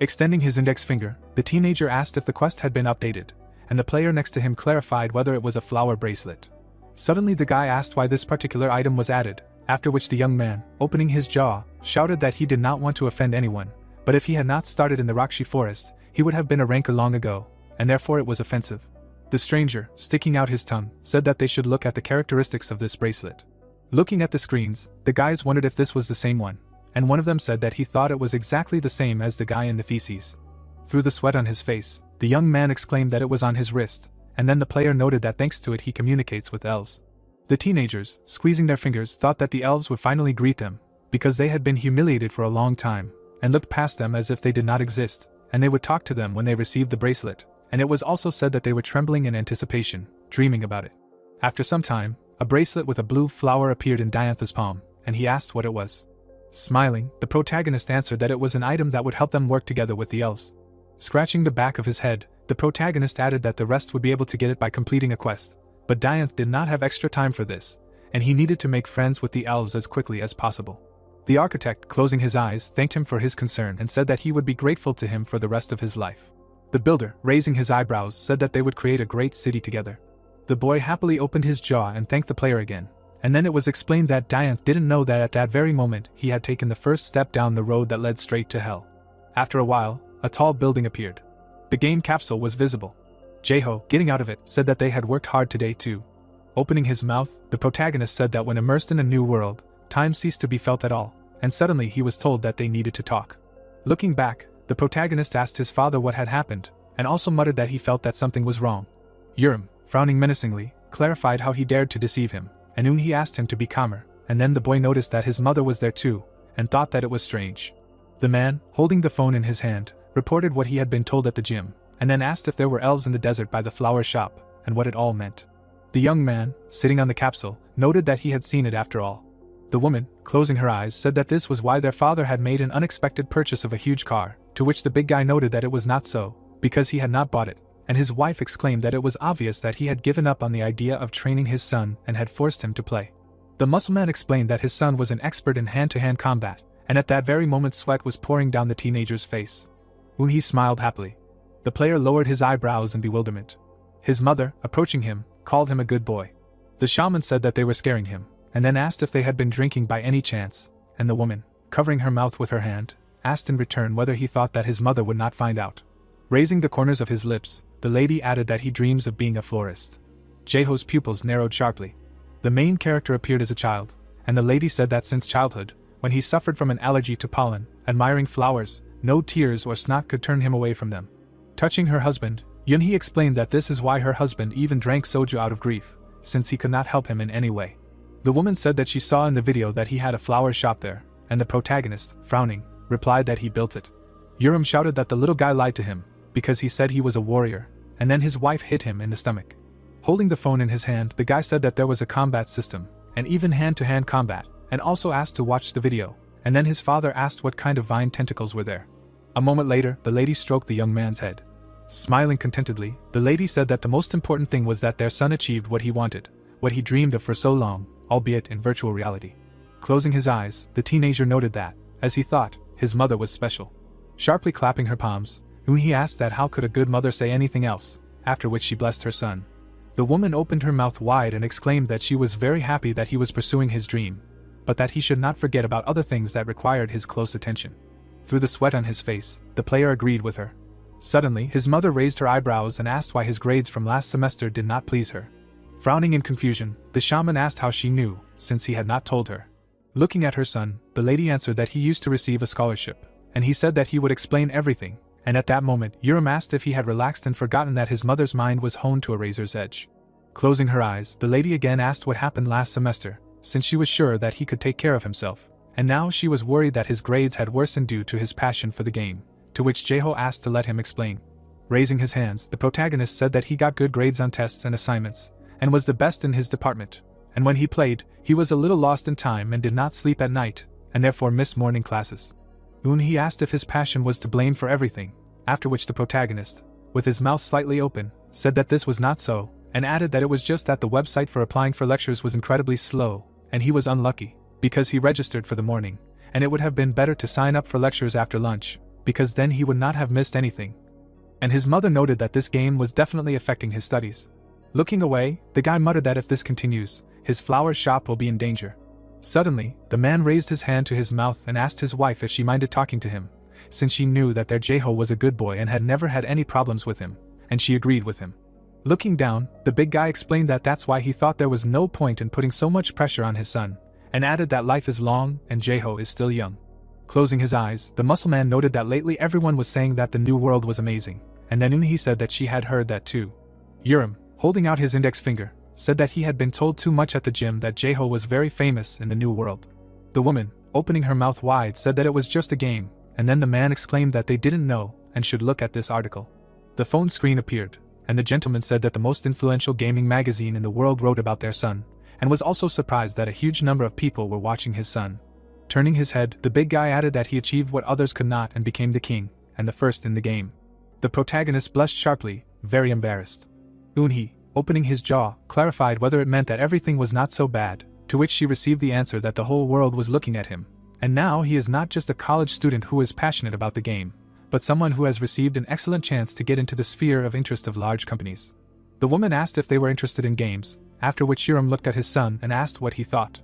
Extending his index finger, the teenager asked if the quest had been updated, and the player next to him clarified whether it was a flower bracelet. Suddenly the guy asked why this particular item was added, after which the young man, opening his jaw, shouted that he did not want to offend anyone, but if he had not started in the Rakshi forest, he would have been a ranker long ago, and therefore it was offensive. The stranger, sticking out his tongue, said that they should look at the characteristics of this bracelet. Looking at the screens, the guys wondered if this was the same one, and one of them said that he thought it was exactly the same as the guy in the feces. Through the sweat on his face, the young man exclaimed that it was on his wrist, and then the player noted that thanks to it he communicates with elves. The teenagers, squeezing their fingers, thought that the elves would finally greet them, because they had been humiliated for a long time, and looked past them as if they did not exist, and they would talk to them when they received the bracelet, and it was also said that they were trembling in anticipation, dreaming about it. After some time, a bracelet with a blue flower appeared in Diantha's palm, and he asked what it was. Smiling, the protagonist answered that it was an item that would help them work together with the elves. Scratching the back of his head, the protagonist added that the rest would be able to get it by completing a quest, but Dianth did not have extra time for this, and he needed to make friends with the elves as quickly as possible. The architect, closing his eyes, thanked him for his concern and said that he would be grateful to him for the rest of his life. The builder, raising his eyebrows, said that they would create a great city together. The boy happily opened his jaw and thanked the player again, and then it was explained that Dianth didn't know that at that very moment he had taken the first step down the road that led straight to hell. After a while, a tall building appeared. The game capsule was visible. Jeho, getting out of it, said that they had worked hard today too. Opening his mouth, the protagonist said that when immersed in a new world, time ceased to be felt at all, and suddenly he was told that they needed to talk. Looking back, the protagonist asked his father what had happened, and also muttered that he felt that something was wrong. Urim, frowning menacingly, clarified how he dared to deceive him, and Unhi asked him to be calmer, and then the boy noticed that his mother was there too, and thought that it was strange. The man, holding the phone in his hand, reported what he had been told at the gym, and then asked if there were elves in the desert by the flower shop, and what it all meant. The young man, sitting on the capsule, noted that he had seen it after all. The woman, closing her eyes, said that this was why their father had made an unexpected purchase of a huge car, to which the big guy noted that it was not so, because he had not bought it, and his wife exclaimed that it was obvious that he had given up on the idea of training his son and had forced him to play. The muscleman explained that his son was an expert in hand-to-hand combat, and at that very moment sweat was pouring down the teenager's face. Unhi smiled happily. The player lowered his eyebrows in bewilderment. His mother, approaching him, called him a good boy. The shaman said that they were scaring him, and then asked if they had been drinking by any chance, and the woman, covering her mouth with her hand, asked in return whether he thought that his mother would not find out. Raising the corners of his lips, the lady added that he dreams of being a florist. Jeho's pupils narrowed sharply. The main character appeared as a child, and the lady said that since childhood, when he suffered from an allergy to pollen, admiring flowers, no tears or snot could turn him away from them. Touching her husband, Yunhee explained that this is why her husband even drank soju out of grief, since he could not help him in any way. The woman said that she saw in the video that he had a flower shop there, and the protagonist, frowning, replied that he built it. Urim shouted that the little guy lied to him, because he said he was a warrior, and then his wife hit him in the stomach. Holding the phone in his hand, the guy said that there was a combat system, and even hand-to-hand combat, and also asked to watch the video, and then his father asked what kind of vine tentacles were there. A moment later, the lady stroked the young man's head. Smiling contentedly, the lady said that the most important thing was that their son achieved what he wanted, what he dreamed of for so long, albeit in virtual reality. Closing his eyes, the teenager noted that, as he thought, his mother was special. Sharply clapping her palms, Unhi asked that how could a good mother say anything else, after which she blessed her son. The woman opened her mouth wide and exclaimed that she was very happy that he was pursuing his dream, but that he should not forget about other things that required his close attention. Through the sweat on his face, the player agreed with her. Suddenly, his mother raised her eyebrows and asked why his grades from last semester did not please her. Frowning in confusion, the shaman asked how she knew, since he had not told her. Looking at her son, the lady answered that he used to receive a scholarship, and he said that he would explain everything, and at that moment, Urim asked if he had relaxed and forgotten that his mother's mind was honed to a razor's edge. Closing her eyes, the lady again asked what happened last semester, since she was sure that he could take care of himself, and now she was worried that his grades had worsened due to his passion for the game, to which Jeho asked to let him explain. Raising his hands, the protagonist said that he got good grades on tests and assignments, and was the best in his department, and when he played, he was a little lost in time and did not sleep at night, and therefore missed morning classes. Unhi asked if his passion was to blame for everything, after which the protagonist, with his mouth slightly open, said that this was not so, and added that it was just that the website for applying for lectures was incredibly slow, and he was unlucky, because he registered for the morning, and it would have been better to sign up for lectures after lunch, because then he would not have missed anything. And his mother noted that this game was definitely affecting his studies. Looking away, the guy muttered that if this continues, his flower shop will be in danger. Suddenly, the man raised his hand to his mouth and asked his wife if she minded talking to him, since she knew that their Jeho was a good boy and had never had any problems with him, and she agreed with him. Looking down, the big guy explained that that's why he thought there was no point in putting so much pressure on his son, and added that life is long and Jeho is still young. Closing his eyes, the muscle man noted that lately everyone was saying that the new world was amazing, and then Unhi said that she had heard that too. Urim, holding out his index finger, said that he had been told too much at the gym that Jeho was very famous in the new world. The woman, opening her mouth wide, said that it was just a game, and then the man exclaimed that they didn't know and should look at this article. The phone screen appeared, and the gentleman said that the most influential gaming magazine in the world wrote about their son, and was also surprised that a huge number of people were watching his son. Turning his head, the big guy added that he achieved what others could not and became the king, and the first in the game. The protagonist blushed sharply, very embarrassed. Eunhee, opening his jaw, clarified whether it meant that everything was not so bad, to which she received the answer that the whole world was looking at him. And now he is not just a college student who is passionate about the game, but someone who has received an excellent chance to get into the sphere of interest of large companies. The woman asked if they were interested in games, after which Yerim looked at his son and asked what he thought.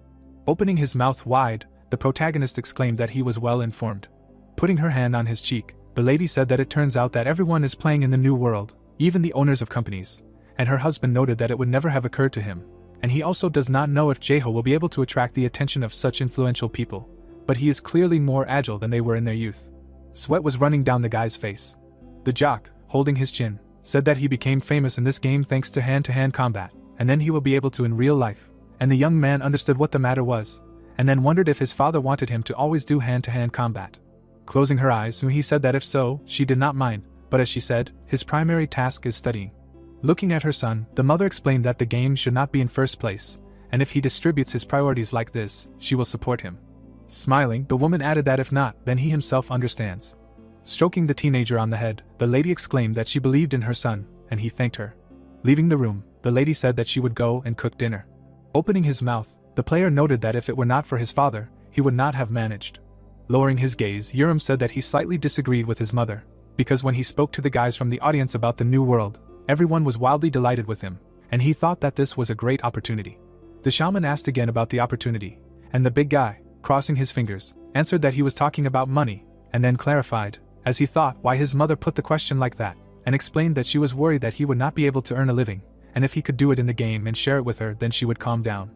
Opening his mouth wide, the protagonist exclaimed that he was well informed. Putting her hand on his cheek, the lady said that it turns out that everyone is playing in the new world, even the owners of companies, and her husband noted that it would never have occurred to him, and he also does not know if Jaeho will be able to attract the attention of such influential people, but he is clearly more agile than they were in their youth. Sweat was running down the guy's face. The jock, holding his chin, said that he became famous in this game thanks to hand-to-hand combat, and then he will be able to in real life, and the young man understood what the matter was, and then wondered if his father wanted him to always do hand-to-hand combat. Closing her eyes, he said that if so, she did not mind, but as she said, his primary task is studying. Looking at her son, the mother explained that the game should not be in first place, and if he distributes his priorities like this, she will support him. Smiling, the woman added that if not, then he himself understands. Stroking the teenager on the head, the lady exclaimed that she believed in her son, and he thanked her. Leaving the room, the lady said that she would go and cook dinner. Opening his mouth, the player noted that if it were not for his father, he would not have managed. Lowering his gaze, Yerim said that he slightly disagreed with his mother, because when he spoke to the guys from the audience about the new world, everyone was wildly delighted with him, and he thought that this was a great opportunity. The shaman asked again about the opportunity, and the big guy, crossing his fingers, answered that he was talking about money, and then clarified, as he thought why his mother put the question like that, and explained that she was worried that he would not be able to earn a living, and if he could do it in the game and share it with her then she would calm down.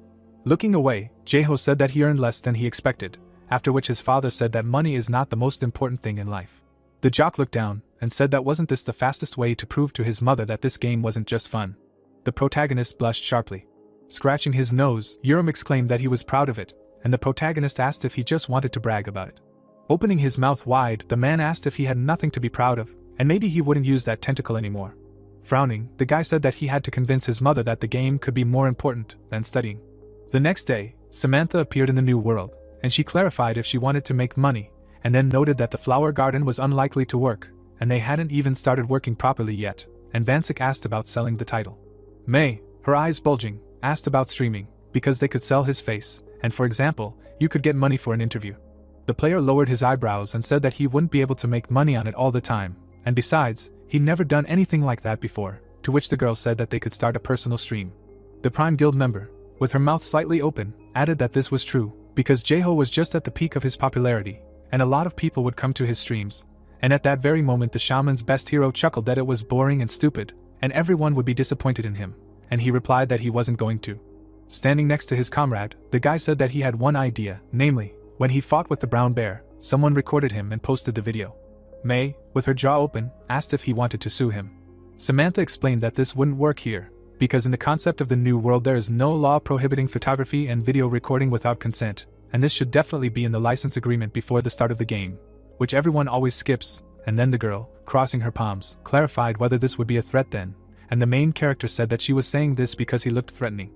Looking away, Jaeho said that he earned less than he expected, after which his father said that money is not the most important thing in life. The jock looked down, and said that wasn't this the fastest way to prove to his mother that this game wasn't just fun. The protagonist blushed sharply. Scratching his nose, Yerim exclaimed that he was proud of it, and the protagonist asked if he just wanted to brag about it. Opening his mouth wide, the man asked if he had nothing to be proud of, and maybe he wouldn't use that tentacle anymore. Frowning, the guy said that he had to convince his mother that the game could be more important than studying. The next day, Samantha appeared in the new world, and she clarified if she wanted to make money, and then noted that the flower garden was unlikely to work, and they hadn't even started working properly yet, and Vansik asked about selling the title. May, her eyes bulging, asked about streaming, because they could sell his face, and for example, you could get money for an interview. The player lowered his eyebrows and said that he wouldn't be able to make money on it all the time, and besides, he'd never done anything like that before, to which the girl said that they could start a personal stream. The Prime Guild member, with her mouth slightly open, added that this was true, because Jaeho was just at the peak of his popularity, and a lot of people would come to his streams, and at that very moment the shaman's best hero chuckled that it was boring and stupid, and everyone would be disappointed in him, and he replied that he wasn't going to. Standing next to his comrade, the guy said that he had one idea, namely, when he fought with the brown bear, someone recorded him and posted the video. May, with her jaw open, asked if he wanted to sue him. Samantha explained that this wouldn't work here, because in the concept of the new world there is no law prohibiting photography and video recording without consent, and this should definitely be in the license agreement before the start of the game, which everyone always skips, and then the girl, crossing her palms, clarified whether this would be a threat then, and the main character said that she was saying this because he looked threatening.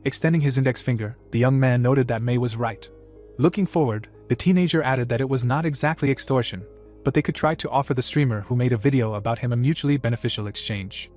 Extending his index finger, the young man noted that May was right. Looking forward, the teenager added that it was not exactly extortion, but they could try to offer the streamer who made a video about him a mutually beneficial exchange.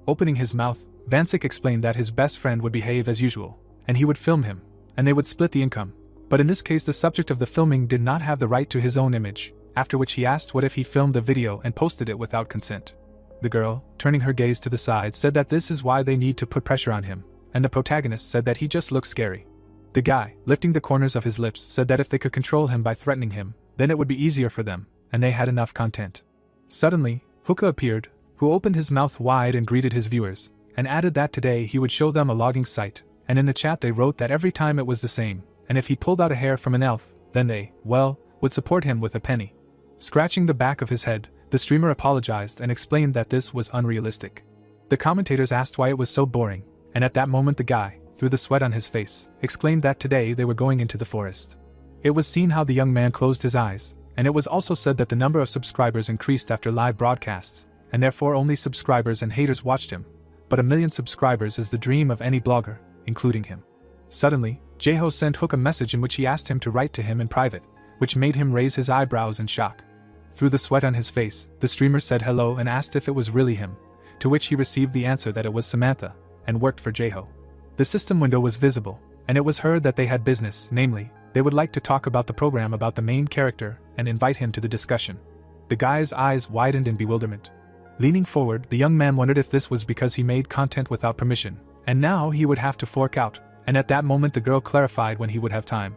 Opening his mouth, Vansik explained that his best friend would behave as usual, and he would film him, and they would split the income, but in this case the subject of the filming did not have the right to his own image, after which he asked what if he filmed the video and posted it without consent. The girl, turning her gaze to the side, said that this is why they need to put pressure on him, and the protagonist said that he just looks scary. The guy, lifting the corners of his lips, said that if they could control him by threatening him, then it would be easier for them, and they had enough content. Suddenly, Hookah appeared, who opened his mouth wide and greeted his viewers, and added that today he would show them a logging site, and in the chat they wrote that every time it was the same, and if he pulled out a hair from an elf, then they, well, would support him with a penny. Scratching the back of his head, the streamer apologized and explained that this was unrealistic. The commentators asked why it was so boring, and at that moment the guy, through the sweat on his face, exclaimed that today they were going into the forest. It was seen how the young man closed his eyes, and it was also said that the number of subscribers increased after live broadcasts, and therefore only subscribers and haters watched him, but 1 million subscribers is the dream of any blogger, including him. Suddenly, Jaeho sent Hook a message in which he asked him to write to him in private, which made him raise his eyebrows in shock. Through the sweat on his face, the streamer said hello and asked if it was really him, to which he received the answer that it was Samantha, and worked for Jaeho. The system window was visible, and it was heard that they had business, namely, they would like to talk about the program about the main character and invite him to the discussion. The guy's eyes widened in bewilderment. Leaning forward, the young man wondered if this was because he made content without permission, and now he would have to fork out, and at that moment the girl clarified when he would have time.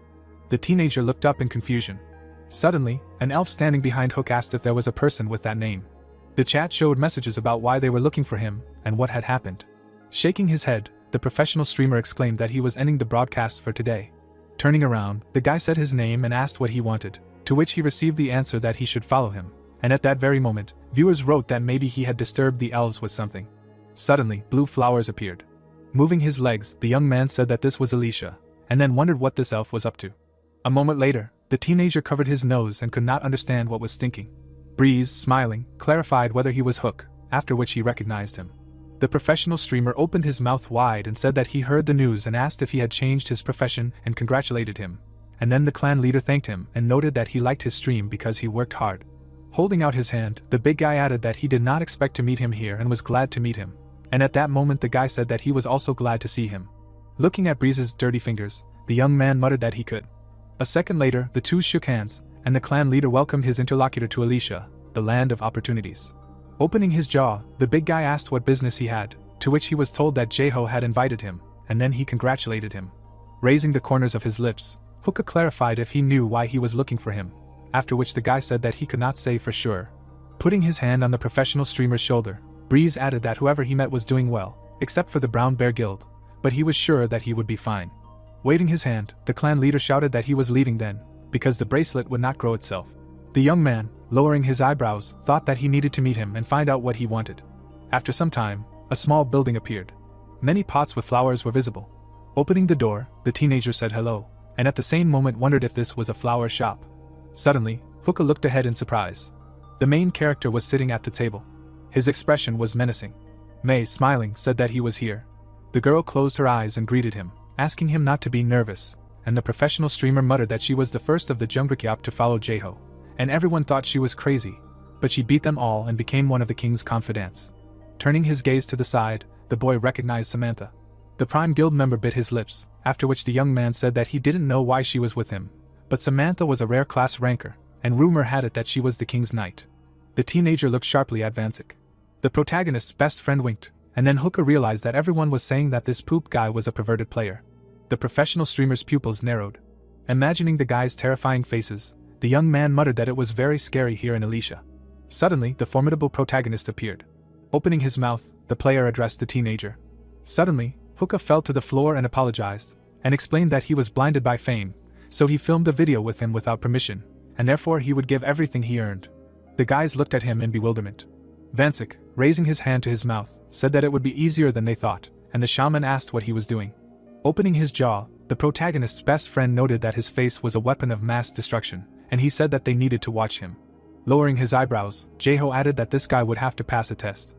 The teenager looked up in confusion. Suddenly, an elf standing behind Hook asked if there was a person with that name. The chat showed messages about why they were looking for him and what had happened. Shaking his head, the professional streamer exclaimed that he was ending the broadcast for today. Turning around, the guy said his name and asked what he wanted, to which he received the answer that he should follow him, and at that very moment, viewers wrote that maybe he had disturbed the elves with something. Suddenly, blue flowers appeared. Moving his legs, the young man said that this was Alicia, and then wondered what this elf was up to. A moment later, the teenager covered his nose and could not understand what was stinking. Breeze, smiling, clarified whether he was Hook, after which he recognized him. The professional streamer opened his mouth wide and said that he heard the news and asked if he had changed his profession and congratulated him. And then the clan leader thanked him and noted that he liked his stream because he worked hard. Holding out his hand, the big guy added that he did not expect to meet him here and was glad to meet him. And at that moment the guy said that he was also glad to see him. Looking at Breeze's dirty fingers, the young man muttered that he could. A second later, the two shook hands, and the clan leader welcomed his interlocutor to Alicia, the land of opportunities. Opening his jaw, the big guy asked what business he had, to which he was told that Jaeho had invited him, and then he congratulated him. Raising the corners of his lips, Hookah clarified if he knew why he was looking for him, after which the guy said that he could not say for sure. Putting his hand on the professional streamer's shoulder, Breeze added that whoever he met was doing well, except for the Brown Bear Guild, but he was sure that he would be fine. Waving his hand, the clan leader shouted that he was leaving then, because the bracelet would not grow itself. The young man, lowering his eyebrows, thought that he needed to meet him and find out what he wanted. After some time, a small building appeared. Many pots with flowers were visible. Opening the door, the teenager said hello, and at the same moment wondered if this was a flower shop. Suddenly, Hookah looked ahead in surprise. The main character was sitting at the table. His expression was menacing. May, smiling, said that he was here. The girl closed her eyes and greeted him, asking him not to be nervous, and the professional streamer muttered that she was the first of the Jungrykyap to follow Jaeho, and everyone thought she was crazy, but she beat them all and became one of the king's confidants. Turning his gaze to the side, the boy recognized Samantha. The Prime Guild member bit his lips, after which the young man said that he didn't know why she was with him, but Samantha was a rare class ranker, and rumor had it that she was the king's knight. The teenager looked sharply at Vansik. The protagonist's best friend winked, and then Hookah realized that everyone was saying that this poop guy was a perverted player. The professional streamer's pupils narrowed. Imagining the guy's terrifying faces, the young man muttered that it was very scary here in Alicia. Suddenly, the formidable protagonist appeared. Opening his mouth, the player addressed the teenager. Suddenly, Hookah fell to the floor and apologized, and explained that he was blinded by fame, so he filmed a video with him without permission, and therefore he would give everything he earned. The guys looked at him in bewilderment. Vansik, raising his hand to his mouth, said that it would be easier than they thought, and the shaman asked what he was doing. Opening his jaw, the protagonist's best friend noted that his face was a weapon of mass destruction, and he said that they needed to watch him. Lowering his eyebrows, Jaeho added that this guy would have to pass a test.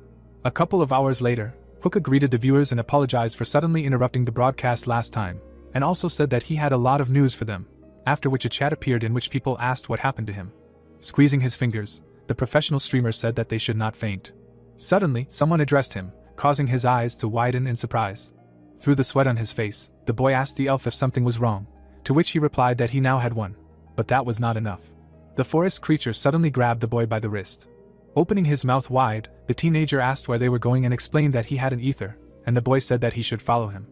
A couple of hours later, Hookah greeted the viewers and apologized for suddenly interrupting the broadcast last time, and also said that he had a lot of news for them, after which a chat appeared in which people asked what happened to him. Squeezing his fingers, the professional streamer said that they should not faint. Suddenly, someone addressed him, causing his eyes to widen in surprise. Through the sweat on his face, the boy asked the elf if something was wrong, to which he replied that he now had one, but that was not enough. The forest creature suddenly grabbed the boy by the wrist. Opening his mouth wide, the teenager asked where they were going and explained that he had an ether, and the boy said that he should follow him.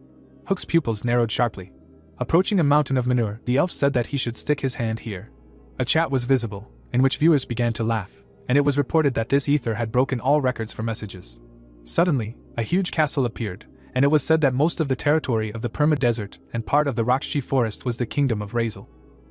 Hook's pupils narrowed sharply. Approaching a mountain of manure, the elf said that he should stick his hand here. A chat was visible, in which viewers began to laugh, and it was reported that this ether had broken all records for messages. Suddenly, a huge castle appeared, and it was said that most of the territory of the Perma Desert and part of the Rockshi Forest was the kingdom of Razel.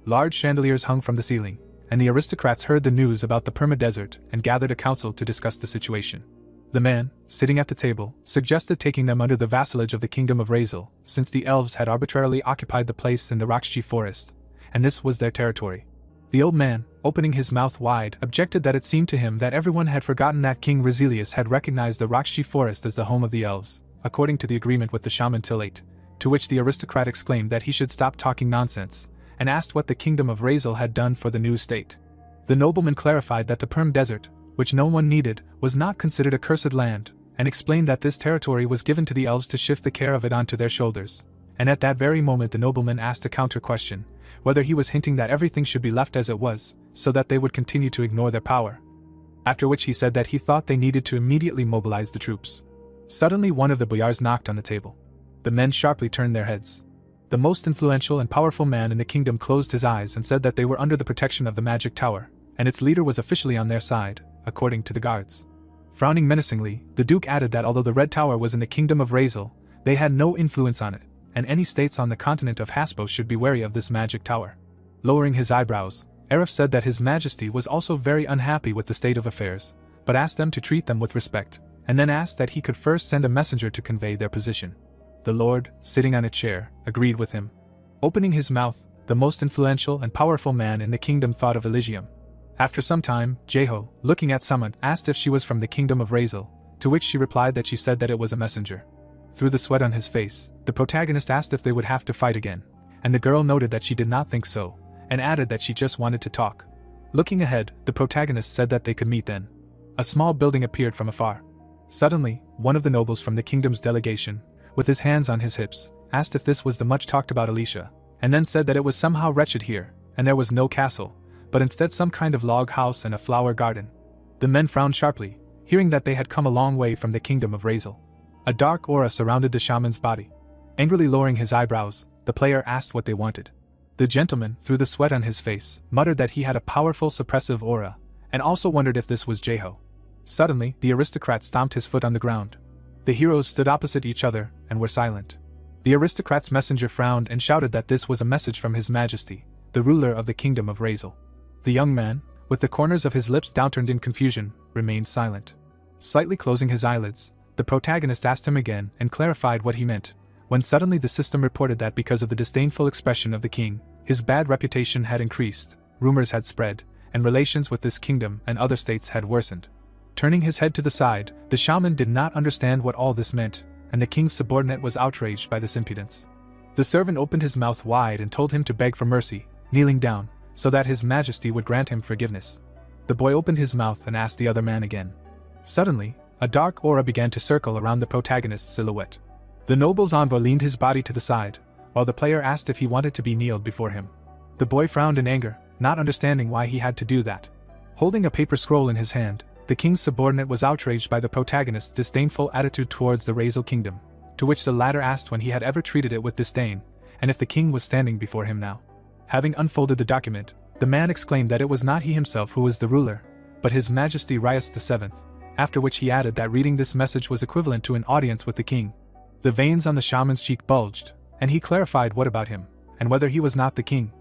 Large chandeliers hung from the ceiling, and the aristocrats heard the news about the Perma Desert and gathered a council to discuss the situation. The man, sitting at the table, suggested taking them under the vassalage of the kingdom of Razel, since the elves had arbitrarily occupied the place in the Rockshi Forest, and this was their territory. The old man, opening his mouth wide, objected that it seemed to him that everyone had forgotten that King Resilius had recognized the Rockshi Forest as the home of the elves, according to the agreement with the shaman Tillate, to which the aristocrat exclaimed that he should stop talking nonsense, and asked what the kingdom of Razel had done for the new state. The nobleman clarified that the Perm Desert, which no one needed, was not considered a cursed land, and explained that this territory was given to the elves to shift the care of it onto their shoulders. And at that very moment the nobleman asked a counter-question, whether he was hinting that everything should be left as it was, so that they would continue to ignore their power. After which he said that he thought they needed to immediately mobilize the troops. Suddenly one of the boyars knocked on the table. The men sharply turned their heads. The most influential and powerful man in the kingdom closed his eyes and said that they were under the protection of the magic tower, and its leader was officially on their side, according to the guards. Frowning menacingly, the Duke added that although the Red Tower was in the kingdom of Razel, they had no influence on it, and any states on the continent of Haspo should be wary of this magic tower. Lowering his eyebrows, Arif said that His Majesty was also very unhappy with the state of affairs, but asked them to treat them with respect, and then asked that he could first send a messenger to convey their position. The Lord, sitting on a chair, agreed with him. Opening his mouth, the most influential and powerful man in the kingdom thought of Elysium. After some time, Jeho, looking at Summit, asked if she was from the kingdom of Razel, to which she replied that she said that it was a messenger. Through the sweat on his face, the protagonist asked if they would have to fight again, and the girl noted that she did not think so, and added that she just wanted to talk. Looking ahead, the protagonist said that they could meet then. A small building appeared from afar. Suddenly, one of the nobles from the kingdom's delegation, with his hands on his hips, asked if this was the much talked about Alicia, and then said that it was somehow wretched here, and there was no castle, but instead some kind of log house and a flower garden. The men frowned sharply, hearing that they had come a long way from the kingdom of Razel. A dark aura surrounded the shaman's body. Angrily lowering his eyebrows, the player asked what they wanted. The gentleman, through the sweat on his face, muttered that he had a powerful suppressive aura, and also wondered if this was Jeho. Suddenly, the aristocrat stomped his foot on the ground. The heroes stood opposite each other, and were silent. The aristocrat's messenger frowned and shouted that this was a message from His Majesty, the ruler of the kingdom of Razel. The young man, with the corners of his lips downturned in confusion, remained silent. Slightly closing his eyelids, the protagonist asked him again and clarified what he meant, when suddenly the system reported that because of the disdainful expression of the king, his bad reputation had increased, rumors had spread, and relations with this kingdom and other states had worsened. Turning his head to the side, the shaman did not understand what all this meant, and the king's subordinate was outraged by this impudence. The servant opened his mouth wide and told him to beg for mercy, kneeling down, so that His Majesty would grant him forgiveness. The boy opened his mouth and asked the other man again. Suddenly, a dark aura began to circle around the protagonist's silhouette. The noble's envoy leaned his body to the side, while the player asked if he wanted to be kneeled before him. The boy frowned in anger, not understanding why he had to do that. Holding a paper scroll in his hand, the king's subordinate was outraged by the protagonist's disdainful attitude towards the Razel kingdom, to which the latter asked when he had ever treated it with disdain, and if the king was standing before him now. Having unfolded the document, the man exclaimed that it was not he himself who was the ruler, but His Majesty Rias VII, after which he added that reading this message was equivalent to an audience with the king. The veins on the shaman's cheek bulged, and he clarified what about him, and whether he was not the king.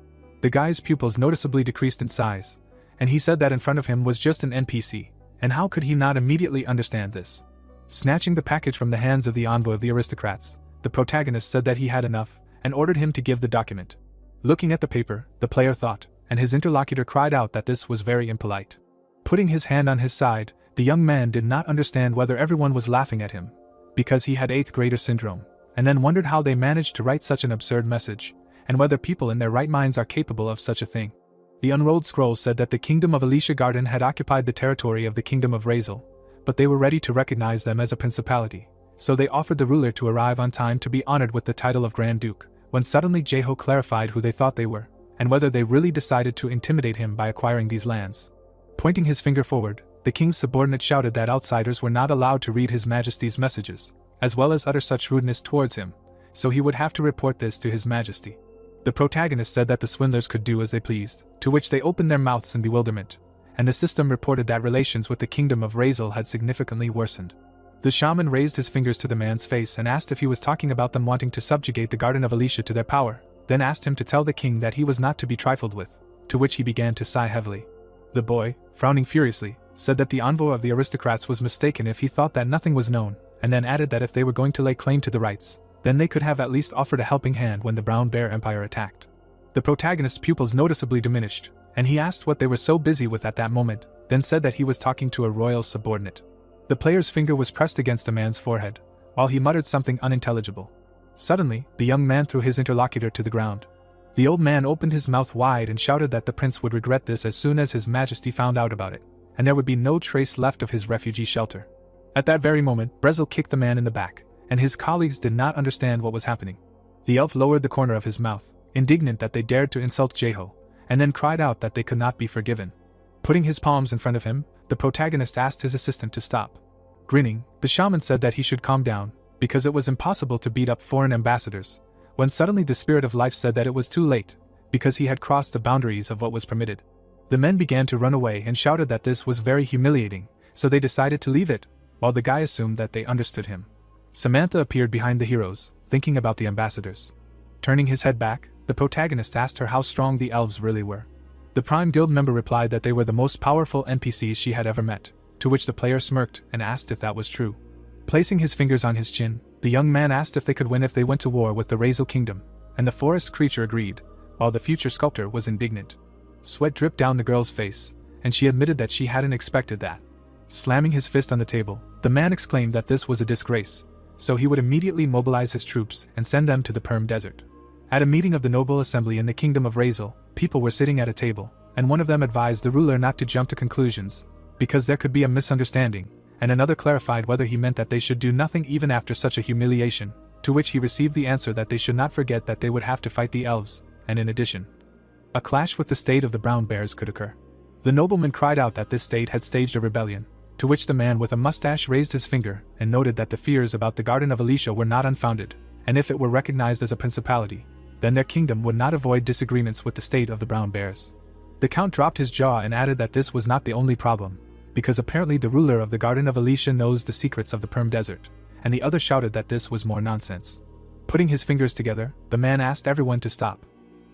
The guy's pupils noticeably decreased in size, and he said that in front of him was just an NPC, and how could he not immediately understand this? Snatching the package from the hands of the envoy of the aristocrats, the protagonist said that he had enough, and ordered him to give the document. Looking at the paper, the player thought, and his interlocutor cried out that this was very impolite. Putting his hand on his side, the young man did not understand whether everyone was laughing at him, because he had 8th grader syndrome, and then wondered how they managed to write such an absurd message, and whether people in their right minds are capable of such a thing. The unrolled scroll said that the kingdom of Alicia Garden had occupied the territory of the kingdom of Razel, but they were ready to recognize them as a principality, so they offered the ruler to arrive on time to be honored with the title of Grand Duke, when suddenly Jeho clarified who they thought they were, and whether they really decided to intimidate him by acquiring these lands. Pointing his finger forward, the king's subordinate shouted that outsiders were not allowed to read His Majesty's messages, as well as utter such rudeness towards him, so he would have to report this to His Majesty. The protagonist said that the swindlers could do as they pleased, to which they opened their mouths in bewilderment, and the system reported that relations with the kingdom of Razel had significantly worsened. The shaman raised his fingers to the man's face and asked if he was talking about them wanting to subjugate the Garden of Alicia to their power, then asked him to tell the king that he was not to be trifled with, to which he began to sigh heavily. The boy, frowning furiously, said that the envoy of the aristocrats was mistaken if he thought that nothing was known, and then added that if they were going to lay claim to the rights, then they could have at least offered a helping hand when the Brown Bear Empire attacked. The protagonist's pupils noticeably diminished, and he asked what they were so busy with at that moment, then said that he was talking to a royal subordinate. The player's finger was pressed against the man's forehead, while he muttered something unintelligible. Suddenly, the young man threw his interlocutor to the ground. The old man opened his mouth wide and shouted that the prince would regret this as soon as his majesty found out about it, and there would be no trace left of his refugee shelter. At that very moment, Brezel kicked the man in the back, and his colleagues did not understand what was happening. The elf lowered the corner of his mouth, indignant that they dared to insult Jeho, and then cried out that they could not be forgiven. Putting his palms in front of him, the protagonist asked his assistant to stop. Grinning, the shaman said that he should calm down, because it was impossible to beat up foreign ambassadors, when suddenly the spirit of life said that it was too late, because he had crossed the boundaries of what was permitted. The men began to run away and shouted that this was very humiliating, so they decided to leave it, while the guy assumed that they understood him. Samantha appeared behind the heroes, thinking about the ambassadors. Turning his head back, the protagonist asked her how strong the elves really were. The Prime Guild member replied that they were the most powerful NPCs she had ever met, to which the player smirked and asked if that was true. Placing his fingers on his chin, the young man asked if they could win if they went to war with the Razel Kingdom, and the forest creature agreed, while the future sculptor was indignant. Sweat dripped down the girl's face, and she admitted that she hadn't expected that. Slamming his fist on the table, the man exclaimed that this was a disgrace, so he would immediately mobilize his troops and send them to the Perm Desert. At a meeting of the noble assembly in the kingdom of Razel, people were sitting at a table, and one of them advised the ruler not to jump to conclusions, because there could be a misunderstanding, and another clarified whether he meant that they should do nothing even after such a humiliation, to which he received the answer that they should not forget that they would have to fight the elves, and in addition, a clash with the state of the brown bears could occur. The nobleman cried out that this state had staged a rebellion, to which the man with a mustache raised his finger and noted that the fears about the Garden of Alicia were not unfounded, and if it were recognized as a principality, then their kingdom would not avoid disagreements with the state of the brown bears. The count dropped his jaw and added that this was not the only problem, because apparently the ruler of the Garden of Alicia knows the secrets of the Perm Desert, and the other shouted that this was more nonsense. Putting his fingers together, the man asked everyone to stop.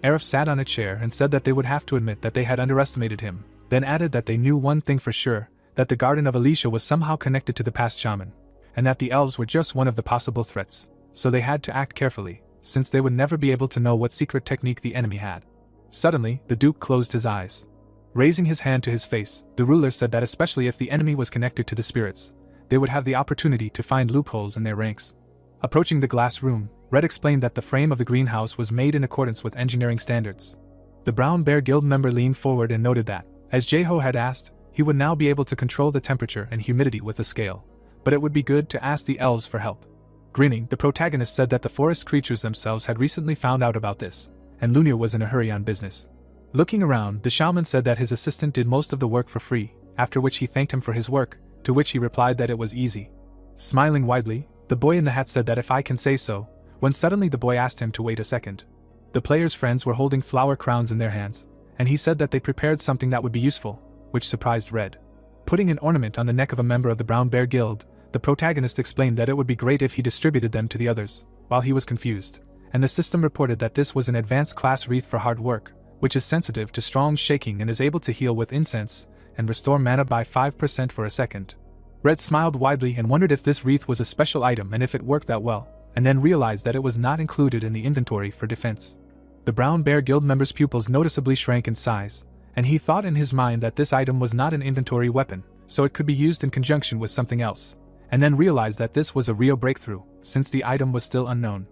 Arif sat on a chair and said that they would have to admit that they had underestimated him, then added that they knew one thing for sure, that the Garden of Alicia was somehow connected to the past shaman, and that the elves were just one of the possible threats, so they had to act carefully, since they would never be able to know what secret technique the enemy had. Suddenly, the Duke closed his eyes. Raising his hand to his face, the ruler said that especially if the enemy was connected to the spirits, they would have the opportunity to find loopholes in their ranks. Approaching the glass room, Red explained that the frame of the greenhouse was made in accordance with engineering standards. The Brown Bear Guild member leaned forward and noted that, as Jeho had asked, he would now be able to control the temperature and humidity with a scale, but it would be good to ask the elves for help. Grinning, the protagonist said that the forest creatures themselves had recently found out about this, and Lunir was in a hurry on business. Looking around, the shaman said that his assistant did most of the work for free, after which he thanked him for his work, to which he replied that it was easy. Smiling widely, the boy in the hat said that if I can say so, when suddenly the boy asked him to wait a second. The player's friends were holding flower crowns in their hands, and he said that they prepared something that would be useful, which surprised Red. Putting an ornament on the neck of a member of the Brown Bear Guild, the protagonist explained that it would be great if he distributed them to the others, while he was confused, and the system reported that this was an advanced class wreath for hard work, which is sensitive to strong shaking and is able to heal with incense, and restore mana by 5% for a second. Red smiled widely and wondered if this wreath was a special item and if it worked that well, and then realized that it was not included in the inventory for defense. The Brown Bear Guild member's pupils noticeably shrank in size, and he thought in his mind that this item was not an inventory weapon, so it could be used in conjunction with something else, and then realized that this was a real breakthrough, since the item was still unknown.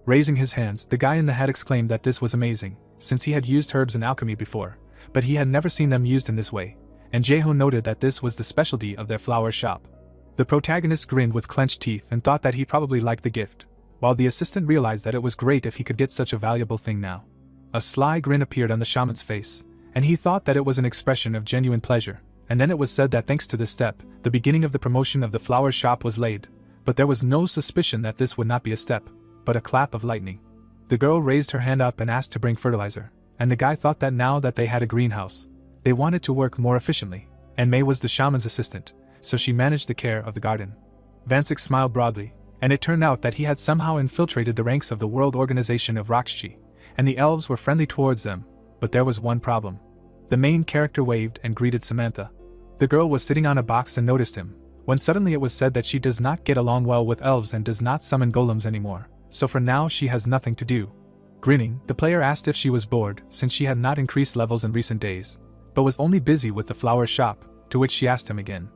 Raising his hands, the guy in the hat exclaimed that this was amazing, since he had used herbs in alchemy before, but he had never seen them used in this way, and Jeho noted that this was the specialty of their flower shop. The protagonist grinned with clenched teeth and thought that he probably liked the gift, while the assistant realized that it was great if he could get such a valuable thing now. A sly grin appeared on the shaman's face, and he thought that it was an expression of genuine pleasure, and then it was said that thanks to this step, the beginning of the promotion of the flower shop was laid, but there was no suspicion that this would not be a step, but a clap of lightning. The girl raised her hand up and asked to bring fertilizer, and the guy thought that now that they had a greenhouse, they wanted to work more efficiently, and May was the shaman's assistant, so she managed the care of the garden. Vansik smiled broadly, and it turned out that he had somehow infiltrated the ranks of the World Organization of Rakshi, and the elves were friendly towards them, but there was one problem. The main character waved and greeted Samantha. The girl was sitting on a box and noticed him, when suddenly it was said that she does not get along well with elves and does not summon golems anymore, so for now she has nothing to do. Grinning, the player asked if she was bored since she had not increased levels in recent days, but was only busy with the flower shop, to which she asked him again.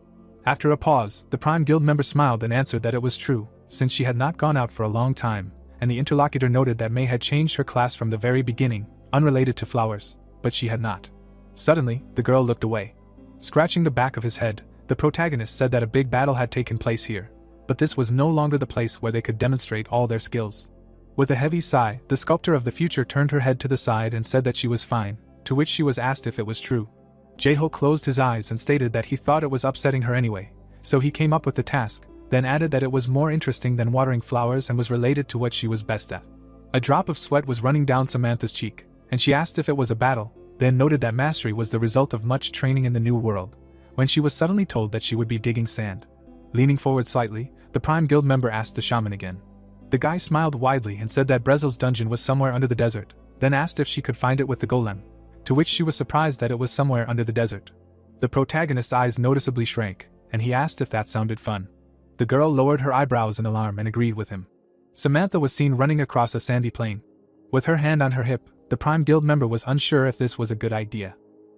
After a pause, the Prime Guild member smiled and answered that it was true, since she had not gone out for a long time, and the interlocutor noted that May had changed her class from the very beginning, unrelated to flowers, but she had not. Suddenly, the girl looked away. Scratching the back of his head, the protagonist said that a big battle had taken place here, but this was no longer the place where they could demonstrate all their skills. With a heavy sigh, the sculptor of the future turned her head to the side and said that she was fine, to which she was asked if it was true. Jae-ho closed his eyes and stated that he thought it was upsetting her anyway, so he came up with the task, then added that it was more interesting than watering flowers and was related to what she was best at. A drop of sweat was running down Samantha's cheek, and she asked if it was a battle, then noted that mastery was the result of much training in the new world, when she was suddenly told that she would be digging sand. Leaning forward slightly, the Prime Guild member asked the shaman again. The guy smiled widely and said that Brezel's dungeon was somewhere under the desert, then asked if she could find it with the golem, to which she was surprised that it was somewhere under the desert. The protagonist's eyes noticeably shrank, and he asked if that sounded fun. The girl lowered her eyebrows in alarm and agreed with him. Samantha was seen running across a sandy plain. With her hand on her hip, the Prime Guild member was unsure if this was a good idea.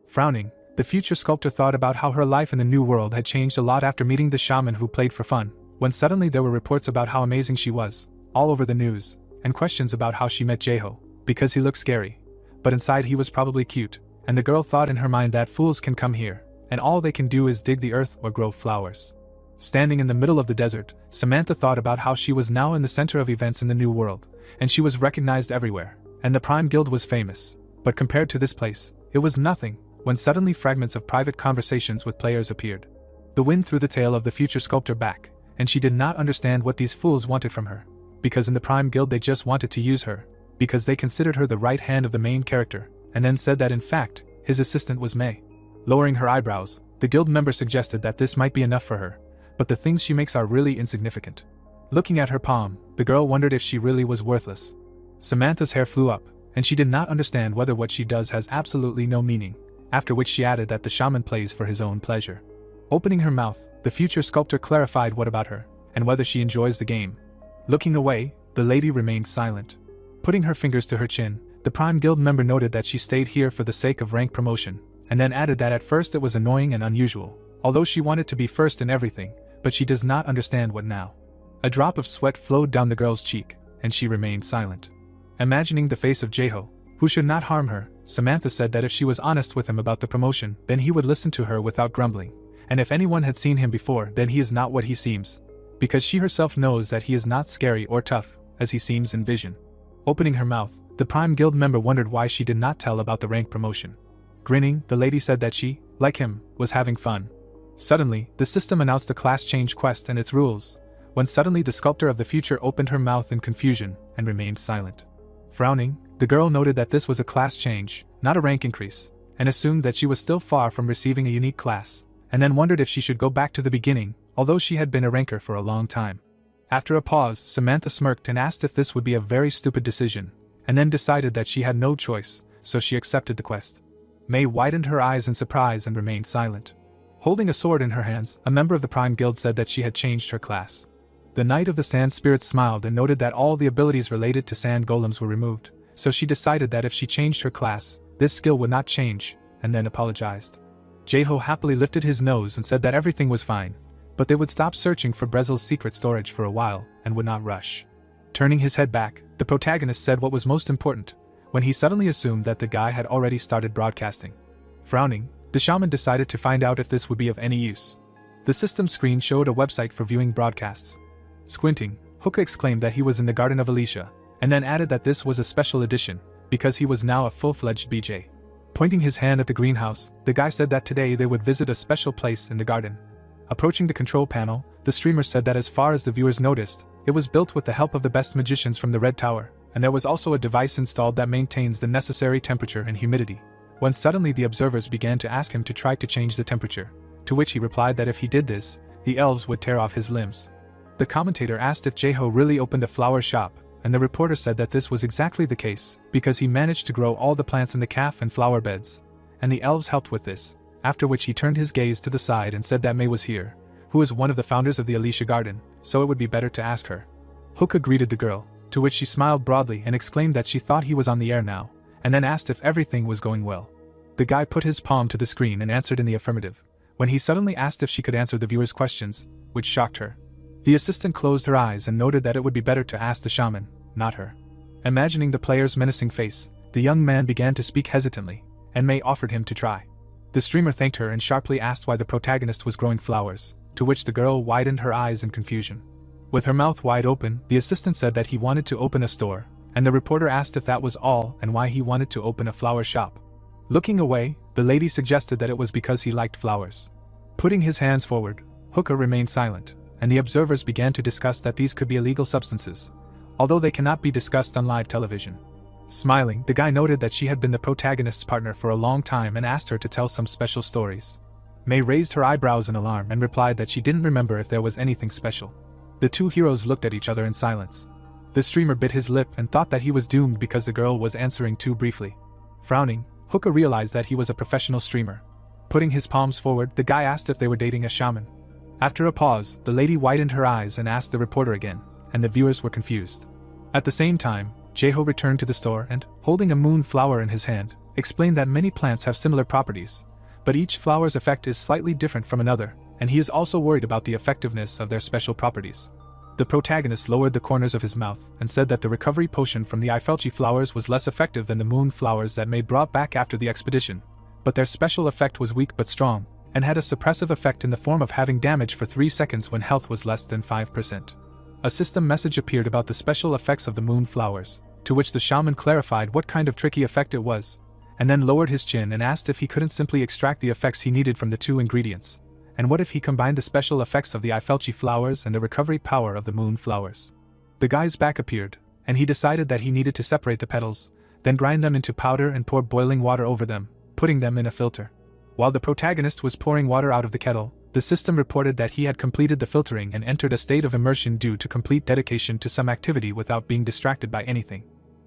Frowning, the future sculptor thought about how her life in the new world had changed a lot after meeting the shaman who played for fun, when suddenly there were reports about how amazing she was, all over the news, and questions about how she met Jae-ho, because he looked scary. But inside he was probably cute, and the girl thought in her mind that fools can come here, and all they can do is dig the earth or grow flowers. Standing in the middle of the desert, Samantha thought about how she was now in the center of events in the new world, and she was recognized everywhere, and the Prime Guild was famous. But compared to this place, it was nothing, when suddenly fragments of private conversations with players appeared. The wind threw the tail of the future sculptor back, and she did not understand what these fools wanted from her, because in the Prime Guild they just wanted to use her, because they considered her the right hand of the main character, and then said that in fact, his assistant was May. Lowering her eyebrows, the guild member suggested that this might be enough for her, but the things she makes are really insignificant. Looking at her palm, the girl wondered if she really was worthless. Samantha's hair flew up, and she did not understand whether what she does has absolutely no meaning, after which she added that the shaman plays for his own pleasure. Opening her mouth, the future sculptor clarified what about her, and whether she enjoys the game. Looking away, the lady remained silent. Putting her fingers to her chin, the Prime Guild member noted that she stayed here for the sake of rank promotion, and then added that at first it was annoying and unusual, although she wanted to be first in everything, but she does not understand what now. A drop of sweat flowed down the girl's cheek, and she remained silent. Imagining the face of Jae-ho, who should not harm her, Samantha said that if she was honest with him about the promotion, then he would listen to her without grumbling, and if anyone had seen him before, then he is not what he seems, because she herself knows that he is not scary or tough, as he seems in vision. Opening her mouth, the Prime Guild member wondered why she did not tell about the rank promotion. Grinning, the lady said that she, like him, was having fun. Suddenly, the system announced a class change quest and its rules, when suddenly the sculptor of the future opened her mouth in confusion and remained silent. Frowning, the girl noted that this was a class change, not a rank increase, and assumed that she was still far from receiving a unique class, and then wondered if she should go back to the beginning, although she had been a ranker for a long time. After a pause, Samantha smirked and asked if this would be a very stupid decision, and then decided that she had no choice, so she accepted the quest. May widened her eyes in surprise and remained silent. Holding a sword in her hands, a member of the Prime Guild said that she had changed her class. The Knight of the Sand Spirit smiled and noted that all the abilities related to sand golems were removed, so she decided that if she changed her class, this skill would not change, and then apologized. Jae-ho happily lifted his nose and said that everything was fine, but they would stop searching for Brezel's secret storage for a while and would not rush. Turning his head back, the protagonist said what was most important, when he suddenly assumed that the guy had already started broadcasting. Frowning, the shaman decided to find out if this would be of any use. The system screen showed a website for viewing broadcasts. Squinting, Hookah exclaimed that he was in the Garden of Alicia, and then added that this was a special edition, because he was now a full-fledged BJ. Pointing his hand at the greenhouse, the guy said that today they would visit a special place in the garden. Approaching the control panel, the streamer said that as far as the viewers noticed, it was built with the help of the best magicians from the Red Tower, and there was also a device installed that maintains the necessary temperature and humidity. When suddenly the observers began to ask him to try to change the temperature, to which he replied that if he did this, the elves would tear off his limbs. The commentator asked if Jae-ho really opened a flower shop, and the reporter said that this was exactly the case, because he managed to grow all the plants in the calf and flower beds, and the elves helped with this, after which he turned his gaze to the side and said that May was here, who is one of the founders of the Alicia Garden, so it would be better to ask her. Hookah greeted the girl, to which she smiled broadly and exclaimed that she thought he was on the air now, and then asked if everything was going well. The guy put his palm to the screen and answered in the affirmative, when he suddenly asked if she could answer the viewers' questions, which shocked her. The assistant closed her eyes and noted that it would be better to ask the shaman, not her. Imagining the player's menacing face, the young man began to speak hesitantly, and May offered him to try. The streamer thanked her and sharply asked why the protagonist was growing flowers, to which the girl widened her eyes in confusion. With her mouth wide open, the assistant said that he wanted to open a store, and the reporter asked if that was all and why he wanted to open a flower shop. Looking away, the lady suggested that it was because he liked flowers. Putting his hands forward, Hooker remained silent, and the observers began to discuss that these could be illegal substances, although they cannot be discussed on live television. Smiling, the guy noted that she had been the protagonist's partner for a long time and asked her to tell some special stories. May raised her eyebrows in alarm and replied that she didn't remember if there was anything special. The two heroes looked at each other in silence. The streamer bit his lip and thought that he was doomed because the girl was answering too briefly. Frowning, Hooker realized that he was a professional streamer. Putting his palms forward, the guy asked if they were dating a shaman. After a pause, the lady widened her eyes and asked the reporter again, and the viewers were confused. At the same time, Jaeho returned to the store and, holding a moon flower in his hand, explained that many plants have similar properties, but each flower's effect is slightly different from another, and he is also worried about the effectiveness of their special properties. The protagonist lowered the corners of his mouth and said that the recovery potion from the Eifelchi flowers was less effective than the moon flowers that May brought back after the expedition, but their special effect was weak but strong, and had a suppressive effect in the form of having damage for 3 seconds when health was less than 5%. A system message appeared about the special effects of the moon flowers, to which the shaman clarified what kind of tricky effect it was, and then lowered his chin and asked if he couldn't simply extract the effects he needed from the two ingredients, and what if he combined the special effects of the Eifelchi flowers and the recovery power of the moon flowers. The guy's back appeared, and he decided that he needed to separate the petals, then grind them into powder and pour boiling water over them, putting them in a filter. While the protagonist was pouring water out of the kettle, the system reported that he had completed the filtering and entered a state of immersion due to complete dedication to some activity without being distracted by anything.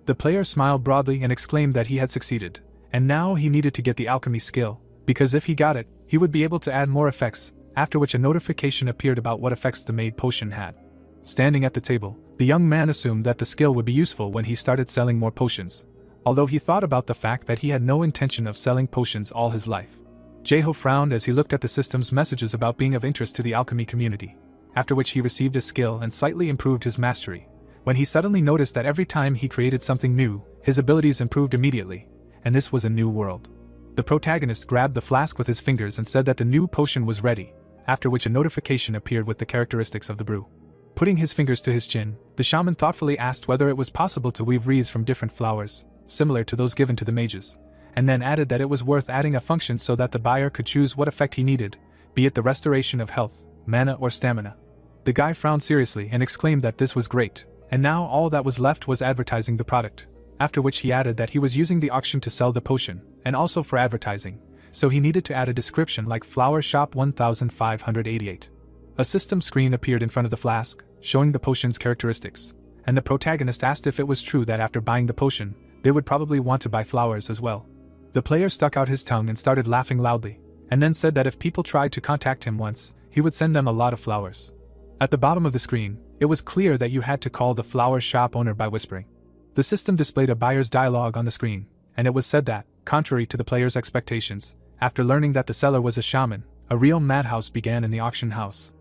The player smiled broadly and exclaimed that he had succeeded, and now he needed to get the alchemy skill, because if he got it, he would be able to add more effects, after which a notification appeared about what effects the made potion had. Standing at the table, the young man assumed that the skill would be useful when he started selling more potions, although he thought about the fact that he had no intention of selling potions all his life. Jaeho frowned as he looked at the system's messages about being of interest to the alchemy community, after which he received a skill and slightly improved his mastery, when he suddenly noticed that every time he created something new, his abilities improved immediately, and this was a new world. The protagonist grabbed the flask with his fingers and said that the new potion was ready, after which a notification appeared with the characteristics of the brew. Putting his fingers to his chin, the shaman thoughtfully asked whether it was possible to weave wreaths from different flowers, similar to those given to the mages, and then added that it was worth adding a function so that the buyer could choose what effect he needed, be it the restoration of health, mana or stamina. The guy frowned seriously and exclaimed that this was great, and now all that was left was advertising the product, after which he added that he was using the auction to sell the potion, and also for advertising, so he needed to add a description like Flower Shop 1588. A system screen appeared in front of the flask, showing the potion's characteristics, and the protagonist asked if it was true that after buying the potion, they would probably want to buy flowers as well. The player stuck out his tongue and started laughing loudly, and then said that if people tried to contact him once, he would send them a lot of flowers. At the bottom of the screen, it was clear that you had to call the flower shop owner by whispering. The system displayed a buyer's dialogue on the screen, and it was said that, contrary to the player's expectations, after learning that the seller was a shaman, a real madhouse began in the auction house.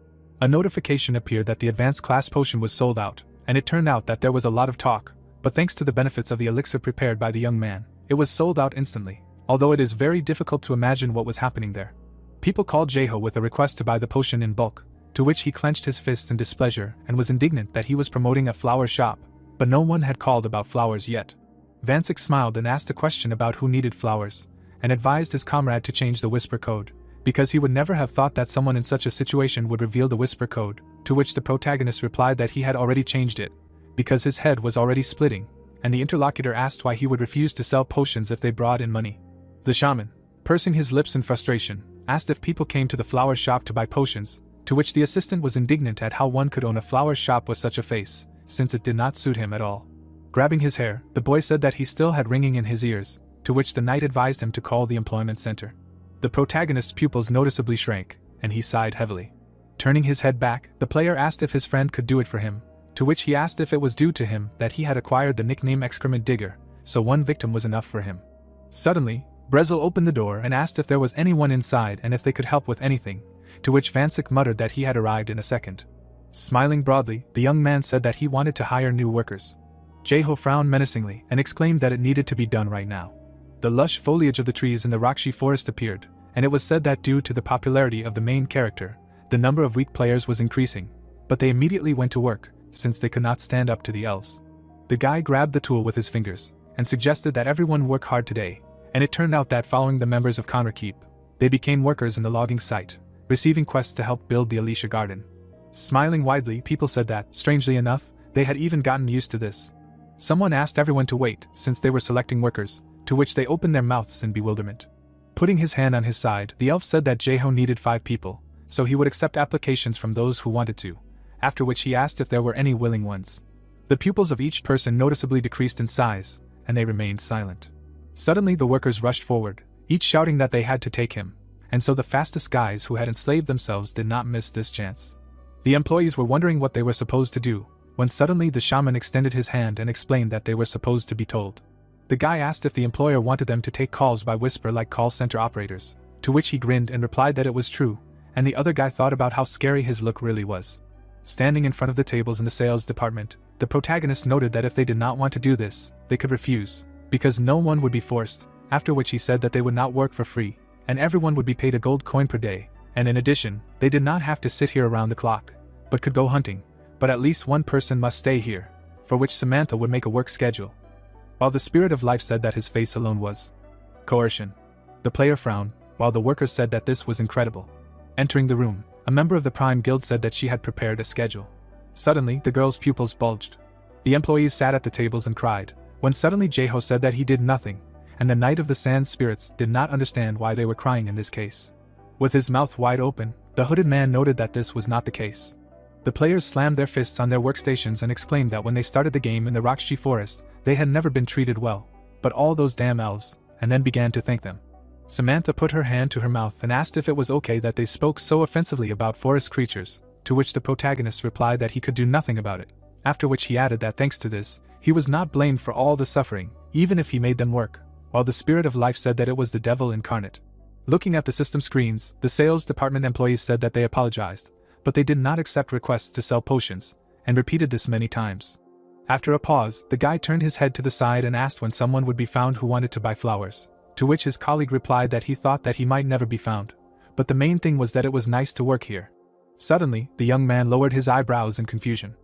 A notification appeared that the advanced class potion was sold out, and it turned out that there was a lot of talk, but thanks to the benefits of the elixir prepared by the young man, it was sold out instantly, although it is very difficult to imagine what was happening there. People called Jaeho with a request to buy the potion in bulk, to which he clenched his fists in displeasure and was indignant that he was promoting a flower shop, but no one had called about flowers yet. Vancic smiled and asked a question about who needed flowers, and advised his comrade to change the whisper code, because he would never have thought that someone in such a situation would reveal the whisper code, to which the protagonist replied that he had already changed it, because his head was already splitting, and the interlocutor asked why he would refuse to sell potions if they brought in money. The shaman, pursing his lips in frustration, asked if people came to the flower shop to buy potions, to which the assistant was indignant at how one could own a flower shop with such a face, since it did not suit him at all. Grabbing his hair, the boy said that he still had ringing in his ears, to which the knight advised him to call the employment center. The protagonist's pupils noticeably shrank, and he sighed heavily. Turning his head back, the player asked if his friend could do it for him, to which he asked if it was due to him that he had acquired the nickname Excrement Digger, so one victim was enough for him. Suddenly, Brezel opened the door and asked if there was anyone inside and if they could help with anything, to which Vancic muttered that he had arrived in a second. Smiling broadly, the young man said that he wanted to hire new workers. Jae-ho frowned menacingly and exclaimed that it needed to be done right now. The lush foliage of the trees in the Rakshi forest appeared, and it was said that due to the popularity of the main character, the number of weak players was increasing, but they immediately went to work, since they could not stand up to the elves. The guy grabbed the tool with his fingers, and suggested that everyone work hard today, and it turned out that following the members of Manhwa Recap, they became workers in the logging site, receiving quests to help build the Alicia Garden. Smiling widely, people said that, strangely enough, they had even gotten used to this. Someone asked everyone to wait, since they were selecting workers, to which they opened their mouths in bewilderment. Putting his hand on his side, the elf said that Jae-ho needed 5 people, so he would accept applications from those who wanted to, after which he asked if there were any willing ones. The pupils of each person noticeably decreased in size, and they remained silent. Suddenly the workers rushed forward, each shouting that they had to take him, and so the fastest guys who had enslaved themselves did not miss this chance. The employees were wondering what they were supposed to do, when suddenly the shaman extended his hand and explained that they were supposed to be told. The guy asked if the employer wanted them to take calls by whisper like call center operators, to which he grinned and replied that it was true, and the other guy thought about how scary his look really was. Standing in front of the tables in the sales department, the protagonist noted that if they did not want to do this, they could refuse, because no one would be forced, after which he said that they would not work for free, and everyone would be paid a gold coin per day, and in addition, they did not have to sit here around the clock, but could go hunting, but at least one person must stay here, for which Samantha would make a work schedule. While the spirit of life said that his face alone was coercion. The player frowned, while the workers said that this was incredible. Entering the room, a member of the Prime Guild said that she had prepared a schedule. Suddenly, the girl's pupils bulged. The employees sat at the tables and cried, when suddenly Jae-ho said that he did nothing, and the Knight of the Sand Spirits did not understand why they were crying in this case. With his mouth wide open, the hooded man noted that this was not the case. The players slammed their fists on their workstations and exclaimed that when they started the game in the Rakshi forest, they had never been treated well, but all those damn elves, and then began to thank them. Samantha put her hand to her mouth and asked if it was okay that they spoke so offensively about forest creatures, to which the protagonist replied that he could do nothing about it, after which he added that thanks to this, he was not blamed for all the suffering, even if he made them work, while the spirit of life said that it was the devil incarnate. Looking at the system screens, the sales department employees said that they apologized, but they did not accept requests to sell potions, and repeated this many times. After a pause, the guy turned his head to the side and asked when someone would be found who wanted to buy flowers, to which his colleague replied that he thought that he might never be found, but the main thing was that it was nice to work here. Suddenly, the young man lowered his eyebrows in confusion.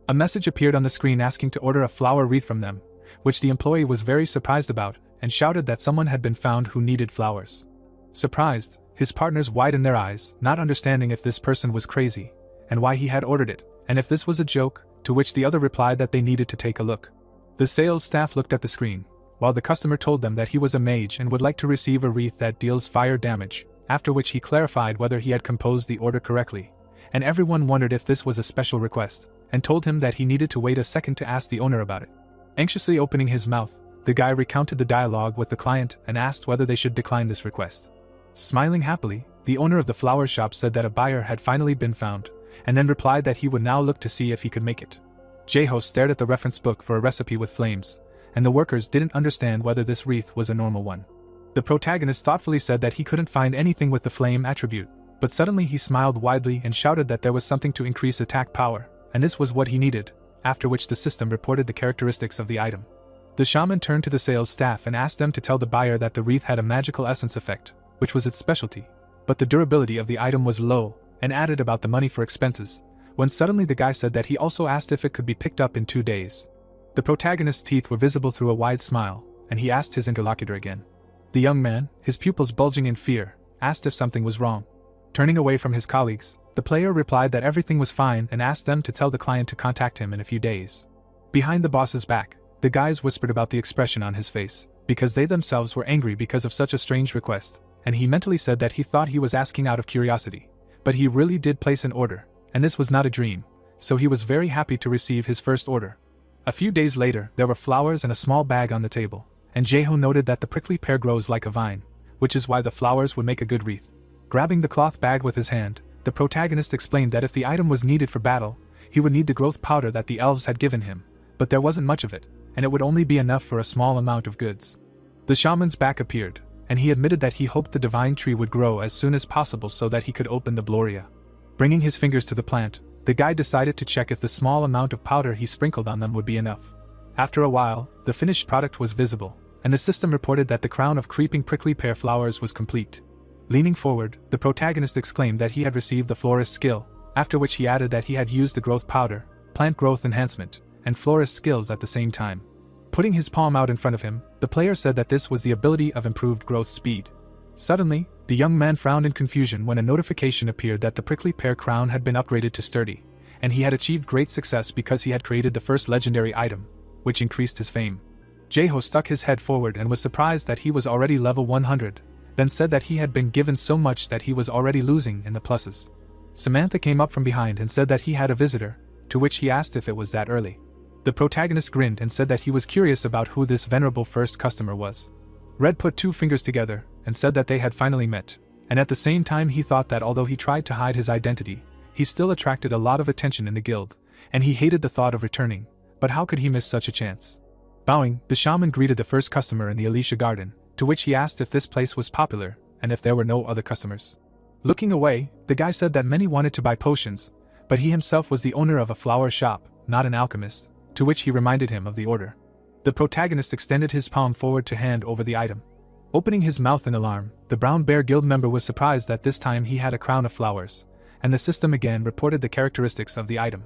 A message appeared on the screen asking to order a flower wreath from them, which the employee was very surprised about, and shouted that someone had been found who needed flowers. Surprised, his partners widened their eyes, not understanding if this person was crazy, and why he had ordered it, and if this was a joke, to which the other replied that they needed to take a look. The sales staff looked at the screen, while the customer told them that he was a mage and would like to receive a wreath that deals fire damage, after which he clarified whether he had composed the order correctly, and everyone wondered if this was a special request, and told him that he needed to wait a second to ask the owner about it. Anxiously opening his mouth, the guy recounted the dialogue with the client and asked whether they should decline this request. Smiling happily, the owner of the flower shop said that a buyer had finally been found, and then replied that he would now look to see if he could make it. Jae-ho stared at the reference book for a recipe with flames, and the workers didn't understand whether this wreath was a normal one. The protagonist thoughtfully said that he couldn't find anything with the flame attribute, but suddenly he smiled widely and shouted that there was something to increase attack power, and this was what he needed, after which the system reported the characteristics of the item. The shaman turned to the sales staff and asked them to tell the buyer that the wreath had a magical essence effect, which was its specialty, but the durability of the item was low, and added about the money for expenses, when suddenly the guy said that he also asked if it could be picked up in 2 days. The protagonist's teeth were visible through a wide smile, and he asked his interlocutor again. The young man, his pupils bulging in fear, asked if something was wrong. Turning away from his colleagues, the player replied that everything was fine and asked them to tell the client to contact him in a few days. Behind the boss's back, the guys whispered about the expression on his face, because they themselves were angry because of such a strange request, and he mentally said that he thought he was asking out of curiosity, but he really did place an order, and this was not a dream, so he was very happy to receive his first order. A few days later, there were flowers and a small bag on the table, and Jae-ho noted that the prickly pear grows like a vine, which is why the flowers would make a good wreath. Grabbing the cloth bag with his hand, the protagonist explained that if the item was needed for battle, he would need the growth powder that the elves had given him, but there wasn't much of it, and it would only be enough for a small amount of goods. The shaman's back appeared, and he admitted that he hoped the divine tree would grow as soon as possible so that he could open the Bloria. Bringing his fingers to the plant, the guy decided to check if the small amount of powder he sprinkled on them would be enough. After a while, the finished product was visible, and the system reported that the crown of creeping prickly pear flowers was complete. Leaning forward, the protagonist exclaimed that he had received the florist skill, after which he added that he had used the growth powder, plant growth enhancement, and florist skills at the same time. Putting his palm out in front of him, the player said that this was the ability of improved growth speed. Suddenly, the young man frowned in confusion when a notification appeared that the prickly pear crown had been upgraded to sturdy, and he had achieved great success because he had created the first legendary item, which increased his fame. Jaeho stuck his head forward and was surprised that he was already level 100, then said that he had been given so much that he was already losing in the pluses. Samantha came up from behind and said that he had a visitor, to which he asked if it was that early. The protagonist grinned and said that he was curious about who this venerable first customer was. Red put two fingers together and said that they had finally met, and at the same time he thought that although he tried to hide his identity, he still attracted a lot of attention in the guild, and he hated the thought of returning, but how could he miss such a chance? Bowing, the shaman greeted the first customer in the Alicia Garden, to which he asked if this place was popular, and if there were no other customers. Looking away, the guy said that many wanted to buy potions, but he himself was the owner of a flower shop, not an alchemist, to which he reminded him of the order. The protagonist extended his palm forward to hand over the item. Opening his mouth in alarm, the Brown Bear Guild member was surprised that this time he had a crown of flowers, and the system again reported the characteristics of the item.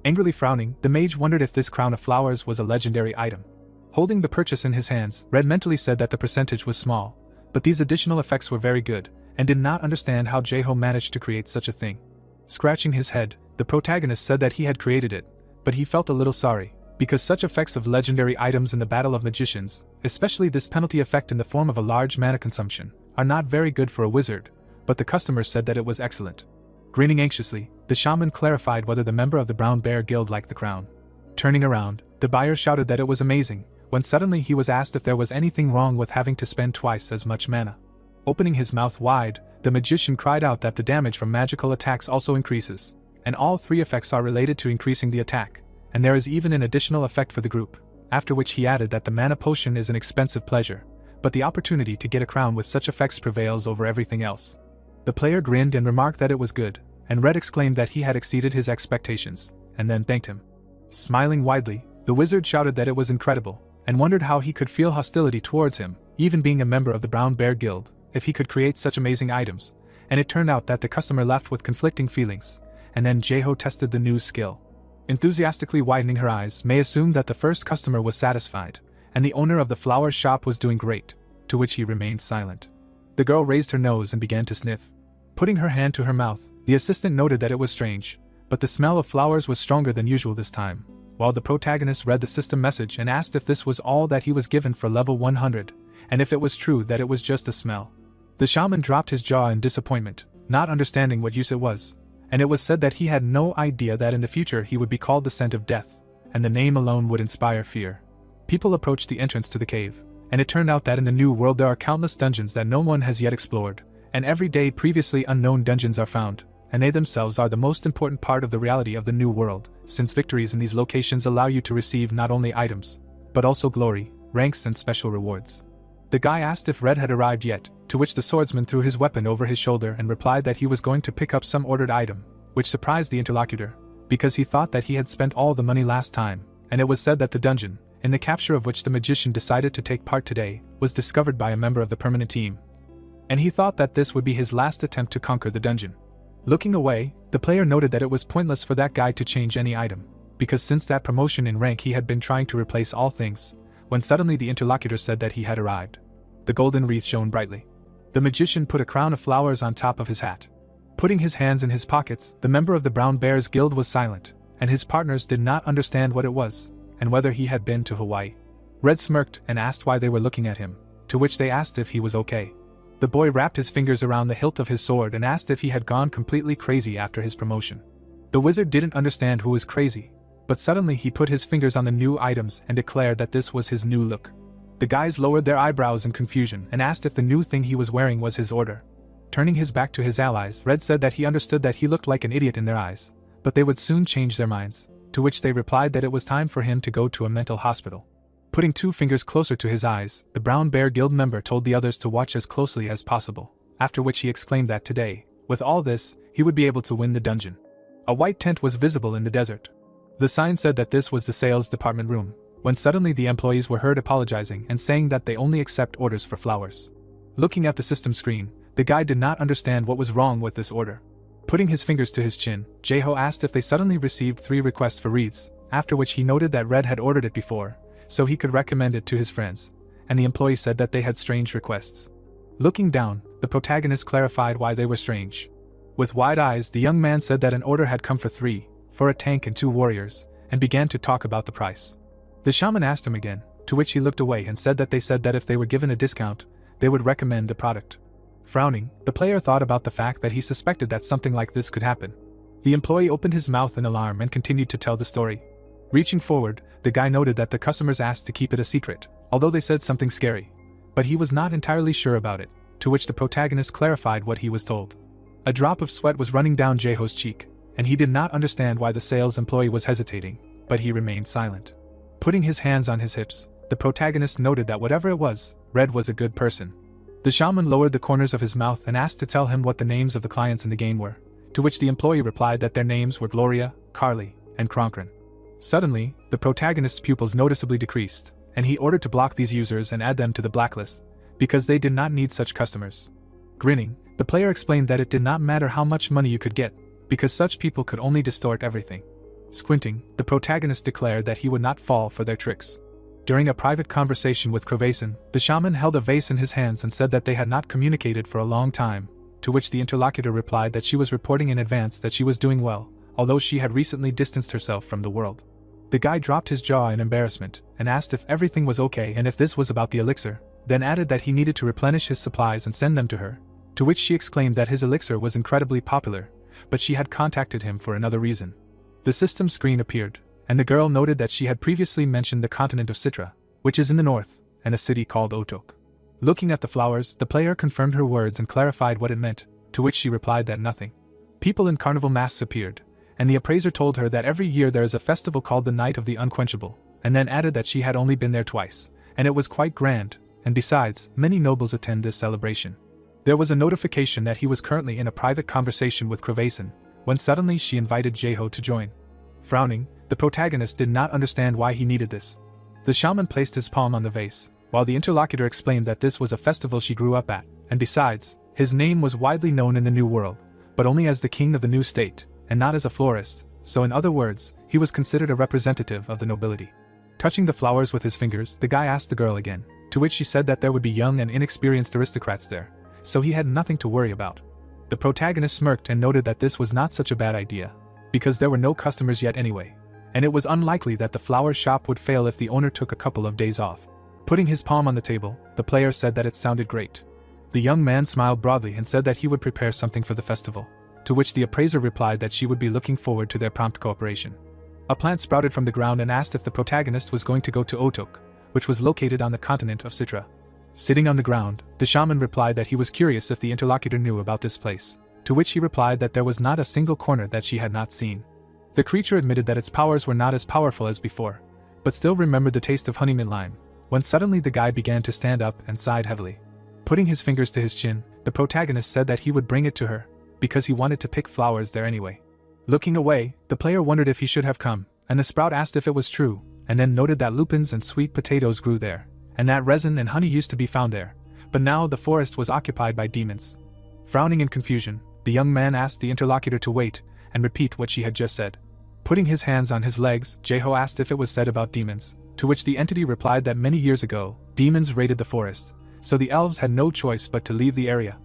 Angrily frowning, the mage wondered if this crown of flowers was a legendary item. Holding the purchase in his hands, Red mentally said that the percentage was small, but these additional effects were very good, and did not understand how Jaeho managed to create such a thing. Scratching his head, the protagonist said that he had created it, but he felt a little sorry, because such effects of legendary items in the Battle of Magicians, especially this penalty effect in the form of a large mana consumption, are not very good for a wizard, but the customer said that it was excellent. Grinning anxiously, the shaman clarified whether the member of the Brown Bear Guild liked the crown. Turning around, the buyer shouted that it was amazing, when suddenly he was asked if there was anything wrong with having to spend twice as much mana. Opening his mouth wide, the magician cried out that the damage from magical attacks also increases, and all three effects are related to increasing the attack, and there is even an additional effect for the group, after which he added that the mana potion is an expensive pleasure, but the opportunity to get a crown with such effects prevails over everything else. The player grinned and remarked that it was good, and Red exclaimed that he had exceeded his expectations, and then thanked him. Smiling widely, the wizard shouted that it was incredible, and wondered how he could feel hostility towards him, even being a member of the Brown Bear Guild, if he could create such amazing items, and it turned out that the customer left with conflicting feelings, and then Jaeho tested the new skill. Enthusiastically widening her eyes, May assumed that the first customer was satisfied, and the owner of the flower shop was doing great, to which he remained silent. The girl raised her nose and began to sniff. Putting her hand to her mouth, the assistant noted that it was strange, but the smell of flowers was stronger than usual this time, while the protagonist read the system message and asked if this was all that he was given for level 100, and if it was true that it was just a smell. The shaman dropped his jaw in disappointment, not understanding what use it was, and it was said that he had no idea that in the future he would be called the Scent of Death, and the name alone would inspire fear. People approached the entrance to the cave, and it turned out that in the new world there are countless dungeons that no one has yet explored, and every day previously unknown dungeons are found, and they themselves are the most important part of the reality of the new world, since victories in these locations allow you to receive not only items, but also glory, ranks and special rewards. The guy asked if Red had arrived yet, to which the swordsman threw his weapon over his shoulder and replied that he was going to pick up some ordered item, which surprised the interlocutor, because he thought that he had spent all the money last time, and it was said that the dungeon, in the capture of which the magician decided to take part today, was discovered by a member of the permanent team. And he thought that this would be his last attempt to conquer the dungeon. Looking away, the player noted that it was pointless for that guy to change any item, because since that promotion in rank he had been trying to replace all things, when suddenly the interlocutor said that he had arrived. The golden wreath shone brightly. The magician put a crown of flowers on top of his hat. Putting his hands in his pockets, the member of the Brown Bears Guild was silent, and his partners did not understand what it was, and whether he had been to Hawaii. Red smirked and asked why they were looking at him, to which they asked if he was okay. The boy wrapped his fingers around the hilt of his sword and asked if he had gone completely crazy after his promotion. The wizard didn't understand who was crazy, but suddenly he put his fingers on the new items and declared that this was his new look. The guys lowered their eyebrows in confusion and asked if the new thing he was wearing was his order. Turning his back to his allies, Red said that he understood that he looked like an idiot in their eyes, but they would soon change their minds, to which they replied that it was time for him to go to a mental hospital. Putting 2 fingers closer to his eyes, the Brown Bear Guild member told the others to watch as closely as possible, after which he exclaimed that today, with all this, he would be able to win the dungeon. A white tent was visible in the desert. The sign said that this was the sales department room, when suddenly the employees were heard apologizing and saying that they only accept orders for flowers. Looking at the system screen, the guy did not understand what was wrong with this order. Putting his fingers to his chin, Jae-ho asked if they suddenly received 3 requests for wreaths, after which he noted that Red had ordered it before, so he could recommend it to his friends, and the employee said that they had strange requests. Looking down, the protagonist clarified why they were strange. With wide eyes, the young man said that an order had come for 3, for a tank and 2 warriors, and began to talk about the price. The shaman asked him again, to which he looked away and said that if they were given a discount, they would recommend the product. Frowning, the player thought about the fact that he suspected that something like this could happen. The employee opened his mouth in alarm and continued to tell the story. Reaching forward, the guy noted that the customers asked to keep it a secret, although they said something scary. But he was not entirely sure about it, to which the protagonist clarified what he was told. A drop of sweat was running down Jae-ho's cheek, and he did not understand why the sales employee was hesitating, but he remained silent. Putting his hands on his hips, the protagonist noted that whatever it was, Red was a good person. The shaman lowered the corners of his mouth and asked to tell him what the names of the clients in the game were, to which the employee replied that their names were Gloria, Carly, and Kronkran. Suddenly, the protagonist's pupils noticeably decreased, and he ordered to block these users and add them to the blacklist, because they did not need such customers. Grinning, the player explained that it did not matter how much money you could get, because such people could only distort everything. Squinting, the protagonist declared that he would not fall for their tricks. During a private conversation with Krovason, the shaman held a vase in his hands and said that they had not communicated for a long time, to which the interlocutor replied that she was reporting in advance that she was doing well, although she had recently distanced herself from the world. The guy dropped his jaw in embarrassment and asked if everything was okay and if this was about the elixir, then added that he needed to replenish his supplies and send them to her, to which she exclaimed that his elixir was incredibly popular, but she had contacted him for another reason. The system screen appeared, and the girl noted that she had previously mentioned the continent of Citra, which is in the north, and a city called Otok. Looking at the flowers, the player confirmed her words and clarified what it meant, to which she replied that nothing. People in carnival masks appeared, and the appraiser told her that every year there is a festival called the Night of the Unquenchable, and then added that she had only been there twice, and it was quite grand, and besides, many nobles attend this celebration. There was a notification that he was currently in a private conversation with Krovason, when suddenly she invited Jae-ho to join. Frowning, the protagonist did not understand why he needed this. The shaman placed his palm on the vase, while the interlocutor explained that this was a festival she grew up at, and besides, his name was widely known in the New World, but only as the king of the new state, and not as a florist, so in other words, he was considered a representative of the nobility. Touching the flowers with his fingers, the guy asked the girl again, to which she said that there would be young and inexperienced aristocrats there, so he had nothing to worry about. The protagonist smirked and noted that this was not such a bad idea, because there were no customers yet anyway, and it was unlikely that the flower shop would fail if the owner took a couple of days off. Putting his palm on the table, the player said that it sounded great. The young man smiled broadly and said that he would prepare something for the festival, to which the appraiser replied that she would be looking forward to their prompt cooperation. A plant sprouted from the ground and asked if the protagonist was going to go to Otok, which was located on the continent of Citra. Sitting on the ground, the shaman replied that he was curious if the interlocutor knew about this place, to which he replied that there was not a single corner that she had not seen. The creature admitted that its powers were not as powerful as before, but still remembered the taste of honey mint lime, when suddenly the guy began to stand up and sighed heavily. Putting his fingers to his chin, the protagonist said that he would bring it to her, because he wanted to pick flowers there anyway. Looking away, the player wondered if he should have come, and the sprout asked if it was true, and then noted that lupins and sweet potatoes grew there, and that resin and honey used to be found there, but now the forest was occupied by demons. Frowning in confusion, the young man asked the interlocutor to wait and repeat what she had just said. Putting his hands on his legs, Jae-ho asked if it was said about demons, to which the entity replied that many years ago, demons raided the forest, so the elves had no choice but to leave the area.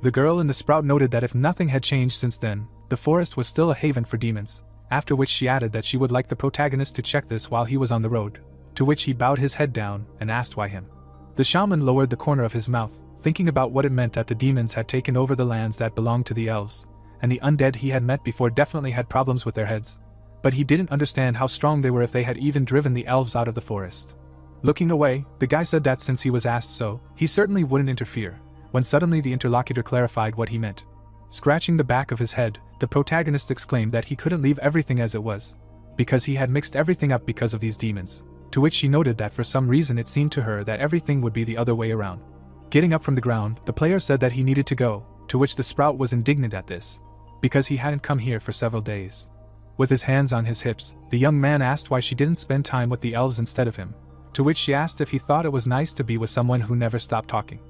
The girl in the sprout noted that if nothing had changed since then, the forest was still a haven for demons, after which she added that she would like the protagonist to check this while he was on the road, to which he bowed his head down and asked why him. The shaman lowered the corner of his mouth, thinking about what it meant that the demons had taken over the lands that belonged to the elves, and the undead he had met before definitely had problems with their heads, but he didn't understand how strong they were if they had even driven the elves out of the forest. Looking away, the guy said that since he was asked so, he certainly wouldn't interfere, when suddenly the interlocutor clarified what he meant. Scratching the back of his head, the protagonist exclaimed that he couldn't leave everything as it was, because he had mixed everything up because of these demons, to which she noted that for some reason it seemed to her that everything would be the other way around. Getting up from the ground, the player said that he needed to go, to which the sprout was indignant at this, because he hadn't come here for several days. With his hands on his hips, the young man asked why she didn't spend time with the elves instead of him, to which she asked if he thought it was nice to be with someone who never stopped talking.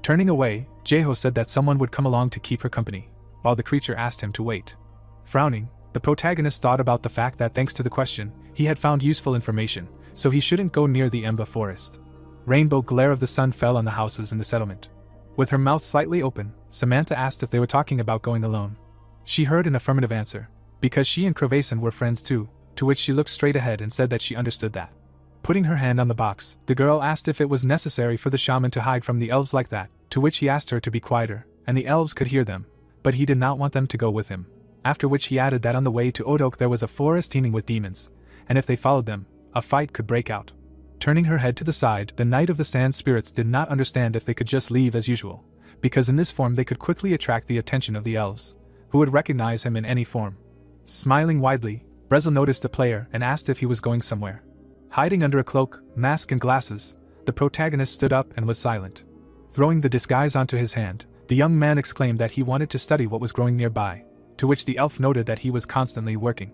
Turning away, Jaeho said that someone would come along to keep her company, while the creature asked him to wait. Frowning, the protagonist thought about the fact that thanks to the question, he had found useful information, so he shouldn't go near the Manhwa forest. Rainbow glare of the sun fell on the houses in the settlement. With her mouth slightly open, Samantha asked if they were talking about going alone. She heard an affirmative answer, because she and Crevason were friends too, to which she looked straight ahead and said that she understood that. Putting her hand on the box, the girl asked if it was necessary for the shaman to hide from the elves like that, to which he asked her to be quieter, and the elves could hear them, but he did not want them to go with him. After which he added that on the way to Odok there was a forest teeming with demons, and if they followed them, a fight could break out. Turning her head to the side, the Knight of the Sand Spirits did not understand if they could just leave as usual, because in this form they could quickly attract the attention of the elves, who would recognize him in any form. Smiling widely, Brezel noticed the player and asked if he was going somewhere. Hiding under a cloak, mask and glasses, the protagonist stood up and was silent. Throwing the disguise onto his hand, the young man exclaimed that he wanted to study what was growing nearby, to which the elf noted that he was constantly working.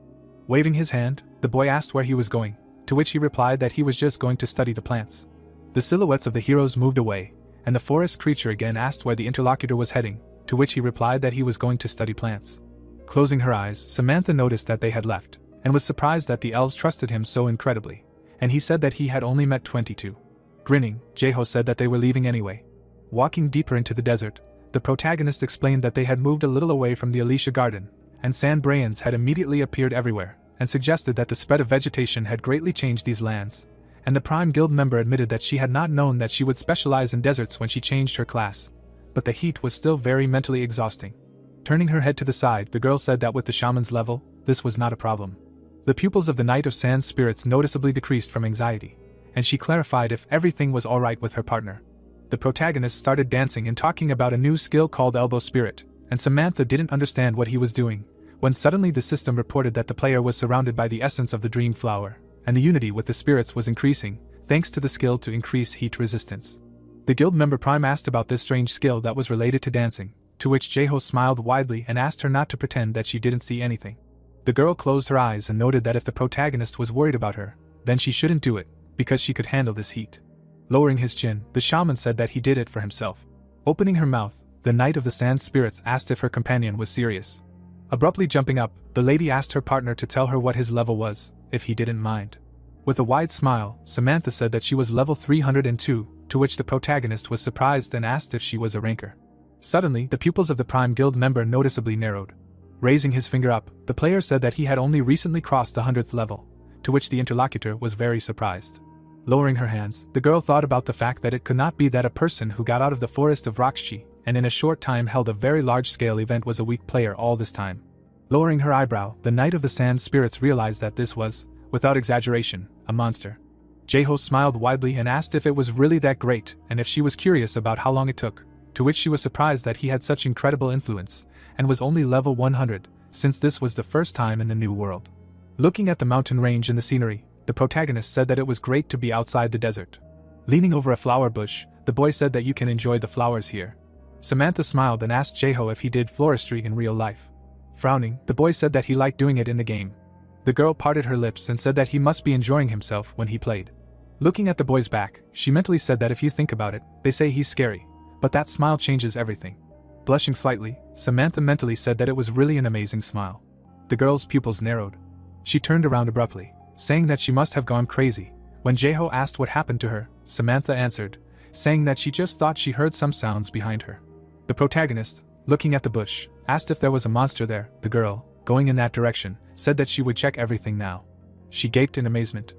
Waving his hand, the boy asked where he was going, to which he replied that he was just going to study the plants. The silhouettes of the heroes moved away, and the forest creature again asked where the interlocutor was heading, to which he replied that he was going to study plants. Closing her eyes, Samantha noticed that they had left, and was surprised that the elves trusted him so incredibly, and he said that he had only met 22. Grinning, Jaeho said that they were leaving anyway. Walking deeper into the desert, the protagonist explained that they had moved a little away from the Alicia Garden, and sand brayons had immediately appeared everywhere, and suggested that the spread of vegetation had greatly changed these lands, and the Prime Guild member admitted that she had not known that she would specialize in deserts when she changed her class, but the heat was still very mentally exhausting. Turning her head to the side, the girl said that with the shaman's level, this was not a problem. The pupils of the Knight of Sand Spirits noticeably decreased from anxiety, and she clarified if everything was alright with her partner. The protagonist started dancing and talking about a new skill called Elbow Spirit, and Samantha didn't understand what he was doing, when suddenly the system reported that the player was surrounded by the essence of the Dream Flower, and the unity with the spirits was increasing, thanks to the skill to increase heat resistance. The guild member Prime asked about this strange skill that was related to dancing, to which Jaeho smiled widely and asked her not to pretend that she didn't see anything. The girl closed her eyes and noted that if the protagonist was worried about her, then she shouldn't do it, because she could handle this heat. Lowering his chin, the shaman said that he did it for himself. Opening her mouth, the Knight of the Sand Spirits asked if her companion was serious. Abruptly jumping up, the lady asked her partner to tell her what his level was, if he didn't mind. With a wide smile, Samantha said that she was level 302, to which the protagonist was surprised and asked if she was a ranker. Suddenly, the pupils of the Prime Guild member noticeably narrowed. Raising his finger up, the player said that he had only recently crossed the 100th level, to which the interlocutor was very surprised. Lowering her hands, the girl thought about the fact that it could not be that a person who got out of the forest of Roxchi and in a short time held a very large-scale event was a weak player all this time. Lowering her eyebrow, the Knight of the Sand Spirits realized that this was, without exaggeration, a monster. Jaeho smiled widely and asked if it was really that great and if she was curious about how long it took, to which she was surprised that he had such incredible influence, and was only level 100, since this was the first time in the new world. Looking at the mountain range and the scenery, the protagonist said that it was great to be outside the desert. Leaning over a flower bush, the boy said that you can enjoy the flowers here. Samantha smiled and asked Jaeho if he did floristry in real life. Frowning, the boy said that he liked doing it in the game. The girl parted her lips and said that he must be enjoying himself when he played. Looking at the boy's back, she mentally said that if you think about it, they say he's scary, but that smile changes everything. Blushing slightly, Samantha mentally said that it was really an amazing smile. The girl's pupils narrowed. She turned around abruptly, saying that she must have gone crazy. When Jaeho asked what happened to her, Samantha answered, saying that she just thought she heard some sounds behind her. The protagonist, looking at the bush, asked if there was a monster there. The girl, going in that direction, said that she would check everything now. She gaped in amazement.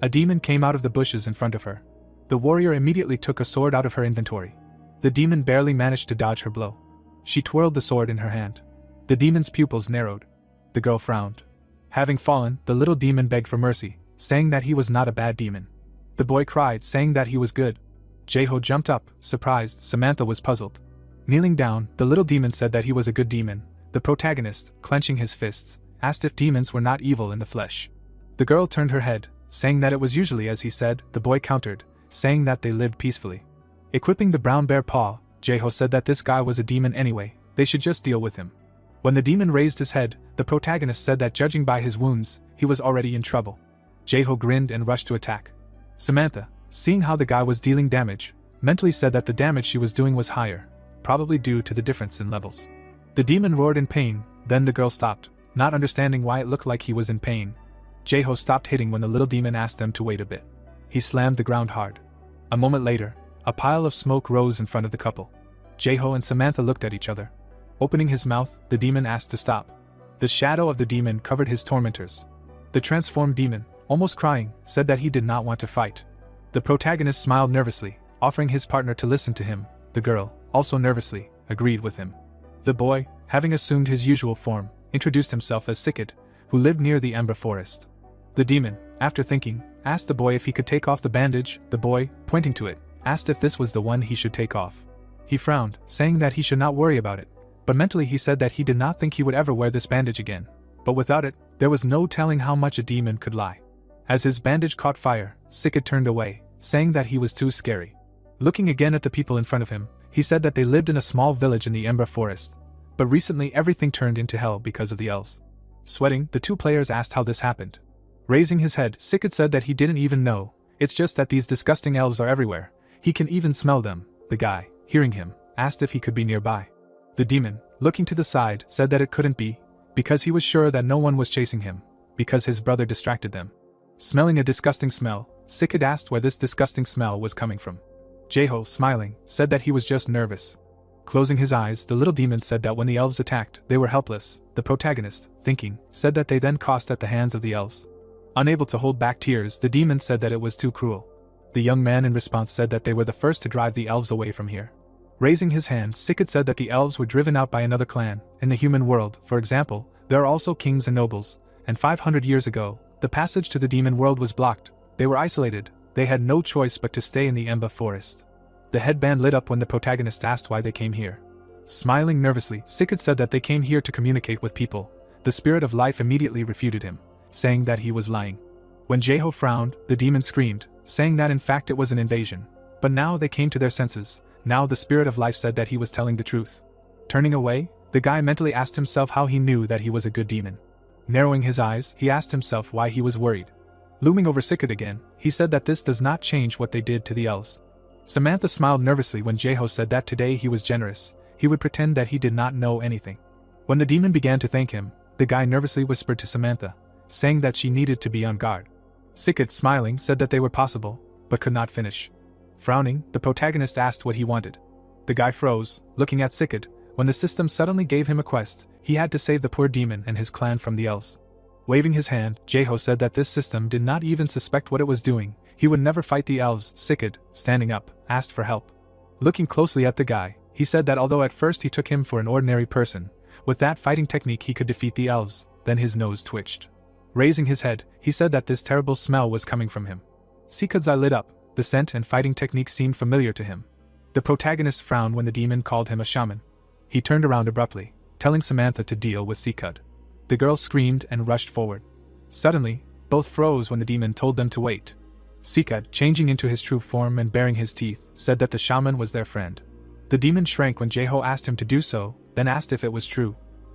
A demon came out of the bushes in front of her. The warrior immediately took a sword out of her inventory. The demon barely managed to dodge her blow. She twirled the sword in her hand. The demon's pupils narrowed. The girl frowned. Having fallen, the little demon begged for mercy, saying that he was not a bad demon. The boy cried, saying that he was good. Jaeho jumped up, surprised. Samantha was puzzled. Kneeling down, the little demon said that he was a good demon. The protagonist, clenching his fists, asked if demons were not evil in the flesh. The girl turned her head, saying that it was usually as he said. The boy countered, saying that they lived peacefully. Equipping the brown bear paw, Jaeho said that this guy was a demon anyway, they should just deal with him. When the demon raised his head, the protagonist said that judging by his wounds, he was already in trouble. Jae-ho grinned and rushed to attack. Samantha, seeing how the guy was dealing damage, mentally said that the damage she was doing was higher, probably due to the difference in levels. The demon roared in pain, then the girl stopped, not understanding why it looked like he was in pain. Jae-ho stopped hitting when the little demon asked them to wait a bit. He slammed the ground hard. A moment later, a pile of smoke rose in front of the couple. Jae-ho and Samantha looked at each other. Opening his mouth, the demon asked to stop. The shadow of the demon covered his tormentors. The transformed demon, almost crying, said that he did not want to fight. The protagonist smiled nervously, offering his partner to listen to him. The girl, also nervously, agreed with him. The boy, having assumed his usual form, introduced himself as Sikid, who lived near the Ember Forest. The demon, after thinking, asked the boy if he could take off the bandage. The boy, pointing to it, asked if this was the one he should take off. He frowned, saying that he should not worry about it, but mentally he said that he did not think he would ever wear this bandage again. But without it, there was no telling how much a demon could lie. As his bandage caught fire, Sikid turned away, saying that he was too scary. Looking again at the people in front of him, he said that they lived in a small village in the Ember Forest, but recently everything turned into hell because of the elves. Sweating, the two players asked how this happened. Raising his head, Sikid said that he didn't even know, it's just that these disgusting elves are everywhere, he can even smell them. The guy, hearing him, asked if he could be nearby. The demon, looking to the side, said that it couldn't be, because he was sure that no one was chasing him, because his brother distracted them. Smelling a disgusting smell, Sikid asked where this disgusting smell was coming from. Jae-ho, smiling, said that he was just nervous. Closing his eyes, the little demon said that when the elves attacked, they were helpless. The protagonist, thinking, said that they then cost at the hands of the elves. Unable to hold back tears, the demon said that it was too cruel. The young man in response said that they were the first to drive the elves away from here. Raising his hand, Sikid said that the elves were driven out by another clan. In the human world, for example, there are also kings and nobles, and 500 years ago, the passage to the demon world was blocked. They were isolated. They had no choice but to stay in the Ember Forest. The headband lit up when the protagonist asked why they came here. Smiling nervously, Sikid said that they came here to communicate with people. The spirit of life immediately refuted him, saying that he was lying. When Jae-ho frowned, the demon screamed, saying that in fact it was an invasion. But now they came to their senses. Now the spirit of life said that he was telling the truth. Turning away, the guy mentally asked himself how he knew that he was a good demon. Narrowing his eyes, he asked himself why he was worried. Looming over Sikid again, he said that this does not change what they did to the elves. Samantha smiled nervously when Jae-ho said that today he was generous. He would pretend that he did not know anything. When the demon began to thank him, the guy nervously whispered to Samantha, saying that she needed to be on guard. Sikid, smiling, said that they were possible, but could not finish. Frowning, the protagonist asked what he wanted. The guy froze, looking at Sikid. When the system suddenly gave him a quest, he had to save the poor demon and his clan from the elves. Waving his hand, Jae-ho said that this system did not even suspect what it was doing. He would never fight the elves. Sikid, standing up, asked for help. Looking closely at the guy, he said that although at first he took him for an ordinary person, with that fighting technique he could defeat the elves. Then his nose twitched. Raising his head, he said that this terrible smell was coming from him. Sikid's eye lit up. The scent and fighting technique seemed familiar to him. The protagonist frowned when the demon called him a shaman. He turned around abruptly, telling Samantha to deal with Sikid. The girl screamed and rushed forward. Suddenly, both froze when the demon told them to wait. Sikid, changing into his true form and baring his teeth, said that the shaman was their friend. The demon shrank when Jae-ho asked him to do so, then asked if it was true.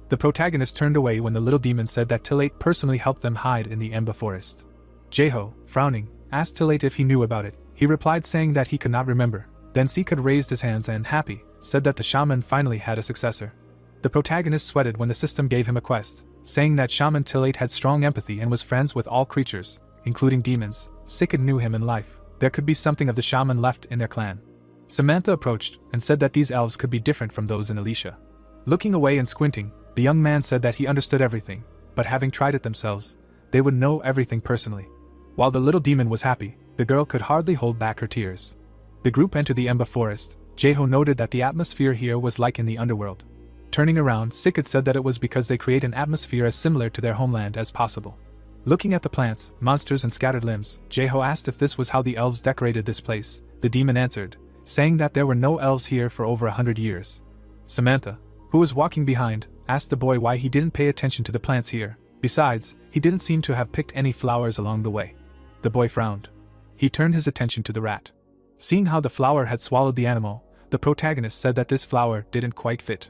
The protagonist turned away when the little demon said that Tillate personally helped them hide in the Ember Forest. Jae-ho, frowning, asked Tillate if he knew about it. He replied saying that he could not remember. Then Sikid raised his hands and, happy, said that the shaman finally had a successor. The protagonist sweated when the system gave him a quest, saying that Shaman Tillate had strong empathy and was friends with all creatures, including demons. Sikid knew him in life. There could be something of the shaman left in their clan. Samantha approached and said that these elves could be different from those in Alicia. Looking away and squinting, the young man said that he understood everything, but having tried it themselves, they would know everything personally. While the little demon was happy, the girl could hardly hold back her tears. The group entered the Ember Forest. Jae-ho noted that the atmosphere here was like in the underworld. Turning around, Sikid said that it was because they create an atmosphere as similar to their homeland as possible. Looking at the plants, monsters and scattered limbs, Jae-ho asked if this was how the elves decorated this place. The demon answered, saying that there were no elves here for over 100 years. Samantha, who was walking behind, asked the boy why he didn't pay attention to the plants here. Besides, he didn't seem to have picked any flowers along the way. The boy frowned. He turned his attention to the rat. Seeing how the flower had swallowed the animal, the protagonist said that this flower didn't quite fit.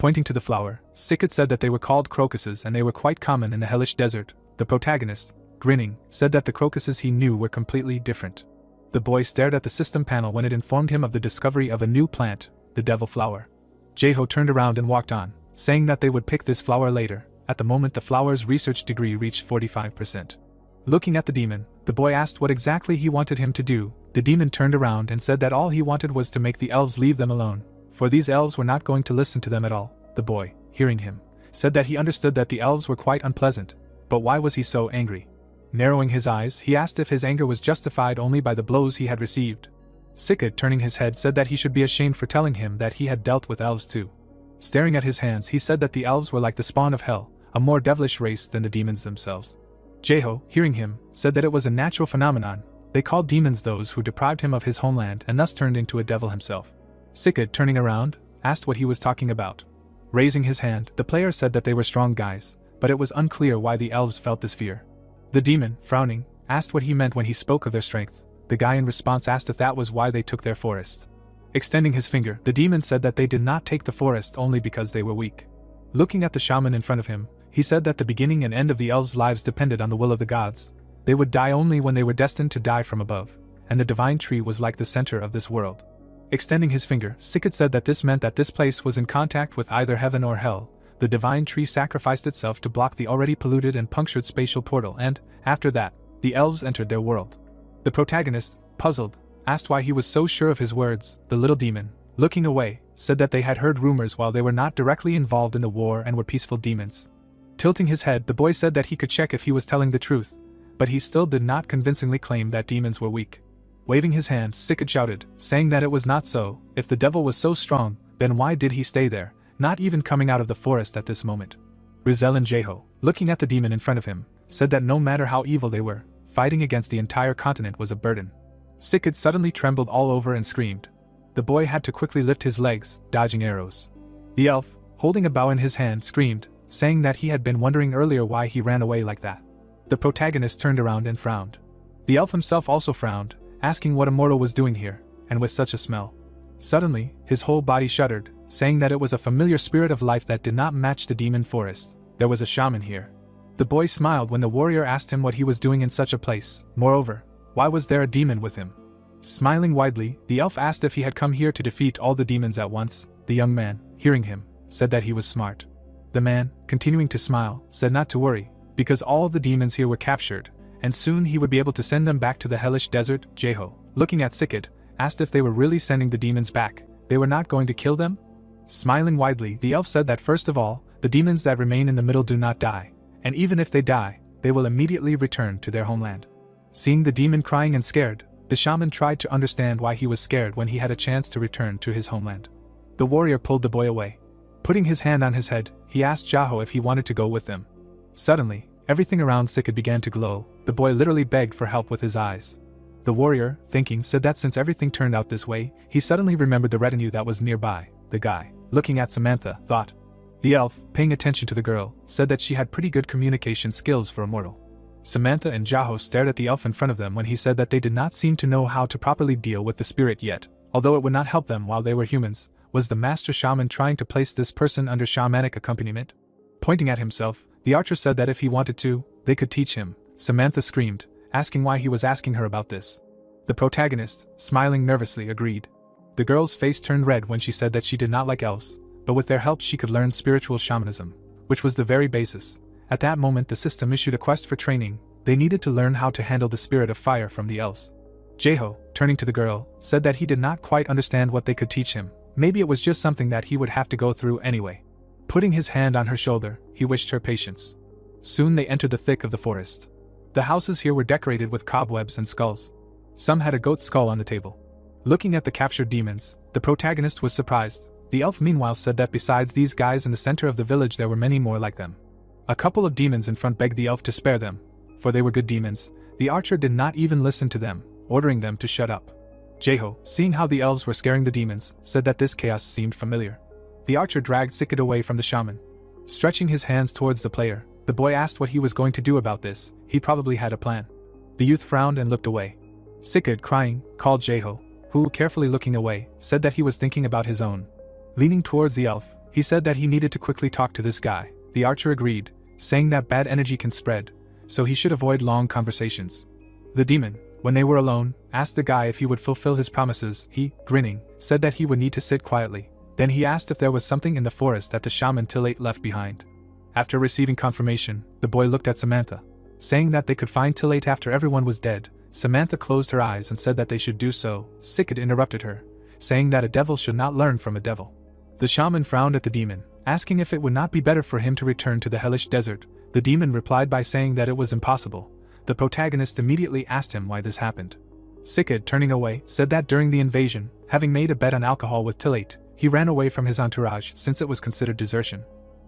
Pointing to the flower, Sikit said that they were called crocuses and they were quite common in the hellish desert. The protagonist, grinning, said that the crocuses he knew were completely different. The boy stared at the system panel when it informed him of the discovery of a new plant, the devil flower. Jeho turned around and walked on, saying that they would pick this flower later. At the moment the flower's research degree reached 45%. Looking at the demon, the boy asked what exactly he wanted him to do. The demon turned around and said that all he wanted was to make the elves leave them alone, for these elves were not going to listen to them at all. The boy, hearing him, said that he understood that the elves were quite unpleasant, but why was he so angry? Narrowing his eyes, he asked if his anger was justified only by the blows he had received. Sikit, turning his head, said that he should be ashamed for telling him that he had dealt with elves too. Staring at his hands, he said that the elves were like the spawn of hell, a more devilish race than the demons themselves. Jeho, hearing him, said that it was a natural phenomenon. They called demons those who deprived him of his homeland and thus turned into a devil himself. Sikit, turning around, asked what he was talking about. Raising his hand, the player said that they were strong guys, but it was unclear why the elves felt this fear. The demon, frowning, asked what he meant when he spoke of their strength. The guy in response asked if that was why they took their forest. Extending his finger, the demon said that they did not take the forest only because they were weak. Looking at the shaman in front of him, he said that the beginning and end of the elves' lives depended on the will of the gods. They would die only when they were destined to die from above, and the divine tree was like the center of this world. Extending his finger, Sikit said that this meant that this place was in contact with either heaven or hell. The divine tree sacrificed itself to block the already polluted and punctured spatial portal, and, after that, the elves entered their world. The protagonist, puzzled, asked why he was so sure of his words. The little demon, looking away, said that they had heard rumors while they were not directly involved in the war and were peaceful demons. Tilting his head, the boy said that he could check if he was telling the truth, but he still did not convincingly claim that demons were weak. Waving his hand, Sikit shouted, saying that it was not so. If the devil was so strong, then why did he stay there, not even coming out of the forest at this moment? Rizel and Jeho, looking at the demon in front of him, said that no matter how evil they were, fighting against the entire continent was a burden. Sikit suddenly trembled all over and screamed. The boy had to quickly lift his legs, dodging arrows. The elf, holding a bow in his hand, screamed, saying that he had been wondering earlier why he ran away like that. The protagonist turned around and frowned. The elf himself also frowned, asking what a mortal was doing here, and with such a smell. Suddenly, his whole body shuddered, saying that it was a familiar spirit of life that did not match the demon forest. There was a shaman here. The boy smiled when the warrior asked him what he was doing in such a place. Moreover, why was there a demon with him? Smiling widely, the elf asked if he had come here to defeat all the demons at once. The young man, hearing him, said that he was smart. The man, continuing to smile, said not to worry, because all the demons here were captured, and soon he would be able to send them back to the hellish desert. Jeho, looking at Sikit, asked if they were really sending the demons back. They were not going to kill them? Smiling widely, the elf said that first of all, the demons that remain in the middle do not die, and even if they die, they will immediately return to their homeland. Seeing the demon crying and scared, the shaman tried to understand why he was scared when he had a chance to return to his homeland. The warrior pulled the boy away. Putting his hand on his head, he asked Jeho if he wanted to go with them. Suddenly, everything around Sikit began to glow. The boy literally begged for help with his eyes. The warrior, thinking, said that since everything turned out this way, he suddenly remembered the retinue that was nearby. The guy, looking at Samantha, thought. The elf, paying attention to the girl, said that she had pretty good communication skills for a mortal. Samantha and Jeho stared at the elf in front of them when he said that they did not seem to know how to properly deal with the spirit yet, although it would not help them while they were humans. Was the master shaman trying to place this person under shamanic accompaniment? Pointing at himself, the archer said that if he wanted to, they could teach him. Samantha screamed, asking why he was asking her about this. The protagonist, smiling nervously, agreed. The girl's face turned red when she said that she did not like elves, but with their help she could learn spiritual shamanism, which was the very basis. At that moment the system issued a quest for training. They needed to learn how to handle the spirit of fire from the elves. Jeho, turning to the girl, said that he did not quite understand what they could teach him. Maybe it was just something that he would have to go through anyway. Putting his hand on her shoulder, he wished her patience. Soon they entered the thick of the forest. The houses here were decorated with cobwebs and skulls. Some had a goat's skull on the table. Looking at the captured demons, the protagonist was surprised. The elf meanwhile said that besides these guys in the center of the village there were many more like them. A couple of demons in front begged the elf to spare them, for they were good demons. The archer did not even listen to them, ordering them to shut up. Jeho, seeing how the elves were scaring the demons, said that this chaos seemed familiar. The archer dragged Sikit away from the shaman. Stretching his hands towards the player, the boy asked what he was going to do about this. He probably had a plan. The youth frowned and looked away. Sikit, crying, called Jeho, who, carefully looking away, said that he was thinking about his own. Leaning towards the elf, He said that he needed to quickly talk to this guy. The archer agreed, saying that bad energy can spread, so he should avoid long conversations. The demon, when they were alone, asked the guy if he would fulfill his promises. He, grinning, said that he would need to sit quietly. Then he asked if there was something in the forest that the shaman Tillate left behind. After receiving confirmation, the boy looked at Samantha, saying that they could find Tillate after everyone was dead. Samantha closed her eyes and said that they should do so. Sikid interrupted her, saying that a devil should not learn from a devil. The shaman frowned at the demon, asking if it would not be better for him to return to the hellish desert. The demon replied by saying that it was impossible. The protagonist immediately asked him why this happened. Sikid, turning away, said that during the invasion, having made a bet on alcohol with Tillate, he ran away from his entourage since it was considered desertion.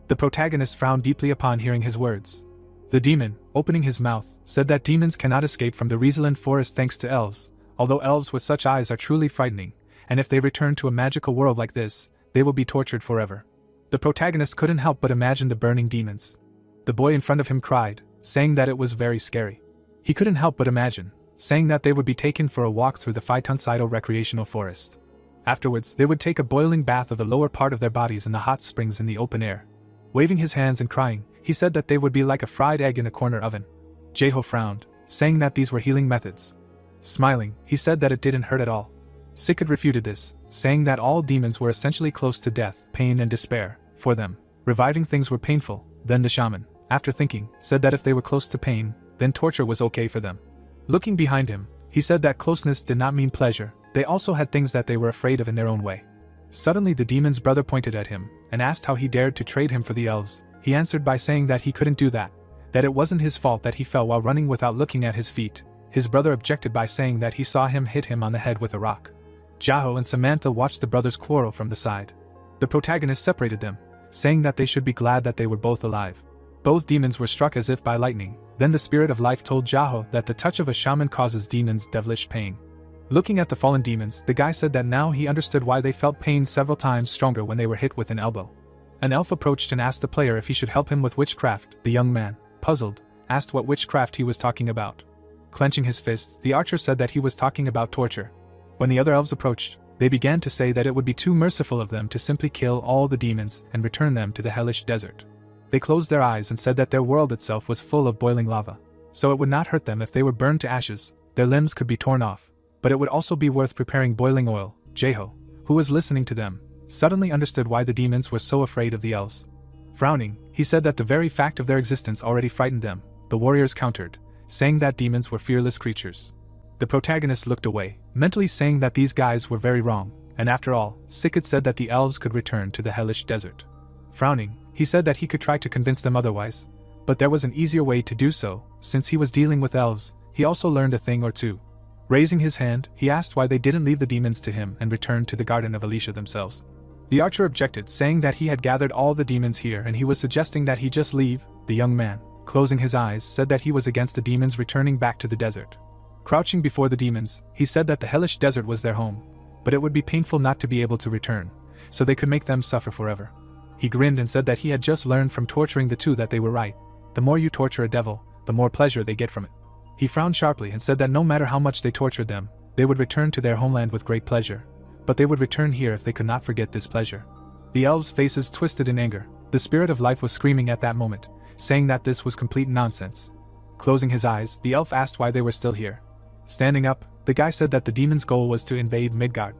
The protagonist frowned deeply upon hearing his words. The demon, opening his mouth, said that demons cannot escape from the Rieseland forest thanks to elves, although elves with such eyes are truly frightening, and if they return to a magical world like this, they will be tortured forever. The protagonist couldn't help but imagine the burning demons. The boy in front of him cried, saying that it was very scary. He couldn't help but imagine, saying that they would be taken for a walk through the Phytonsaido recreational forest. Afterwards, they would take a boiling bath of the lower part of their bodies in the hot springs in the open air. Waving his hands and crying, he said that they would be like a fried egg in a corner oven. Jeho frowned, saying that these were healing methods. Smiling, he said that it didn't hurt at all. Sikid refuted this, saying that all demons were essentially close to death, pain and despair. For them, reviving things were painful. Then the shaman, after thinking, said that if they were close to pain, then torture was okay for them. Looking behind him, he said that closeness did not mean pleasure. They also had things that they were afraid of in their own way. Suddenly the demon's brother pointed at him, and asked how he dared to trade him for the elves. He answered by saying that he couldn't do that it wasn't his fault that he fell while running without looking at his feet. His brother objected by saying that he saw him hit him on the head with a rock. Jeho and Samantha watched the brothers quarrel from the side. The protagonist separated them, saying that they should be glad that they were both alive. Both demons were struck as if by lightning. Then the spirit of life told Jeho that the touch of a shaman causes demons devilish pain. Looking at the fallen demons, the guy said that now he understood why they felt pain several times stronger when they were hit with an elbow. An elf approached and asked the player if he should help him with witchcraft. The young man, puzzled, asked what witchcraft he was talking about. Clenching his fists, the archer said that he was talking about torture. When the other elves approached, they began to say that it would be too merciful of them to simply kill all the demons and return them to the hellish desert. They closed their eyes and said that their world itself was full of boiling lava, so it would not hurt them if they were burned to ashes. Their limbs could be torn off, but it would also be worth preparing boiling oil. Jeho, who was listening to them, suddenly understood why the demons were so afraid of the elves. Frowning, he said that the very fact of their existence already frightened them. The warriors countered, saying that demons were fearless creatures. The protagonist looked away, mentally saying that these guys were very wrong, and after all, Sikid said that the elves could return to the hellish desert. Frowning, he said that he could try to convince them otherwise, but there was an easier way to do so. Since he was dealing with elves, he also learned a thing or two. Raising his hand, he asked why they didn't leave the demons to him and return to the Garden of Alicia themselves. The archer objected, saying that he had gathered all the demons here and he was suggesting that he just leave. The young man, closing his eyes, said that he was against the demons returning back to the desert. Crouching before the demons, he said that the hellish desert was their home, but it would be painful not to be able to return, so they could make them suffer forever. He grinned and said that he had just learned from torturing the two that they were right. The more you torture a devil, the more pleasure they get from it. He frowned sharply and said that no matter how much they tortured them, they would return to their homeland with great pleasure, but they would return here if they could not forget this pleasure. The elves' faces twisted in anger. The spirit of life was screaming at that moment, saying that this was complete nonsense. Closing his eyes, the elf asked why they were still here. Standing up, the guy said that the demon's goal was to invade Midgard.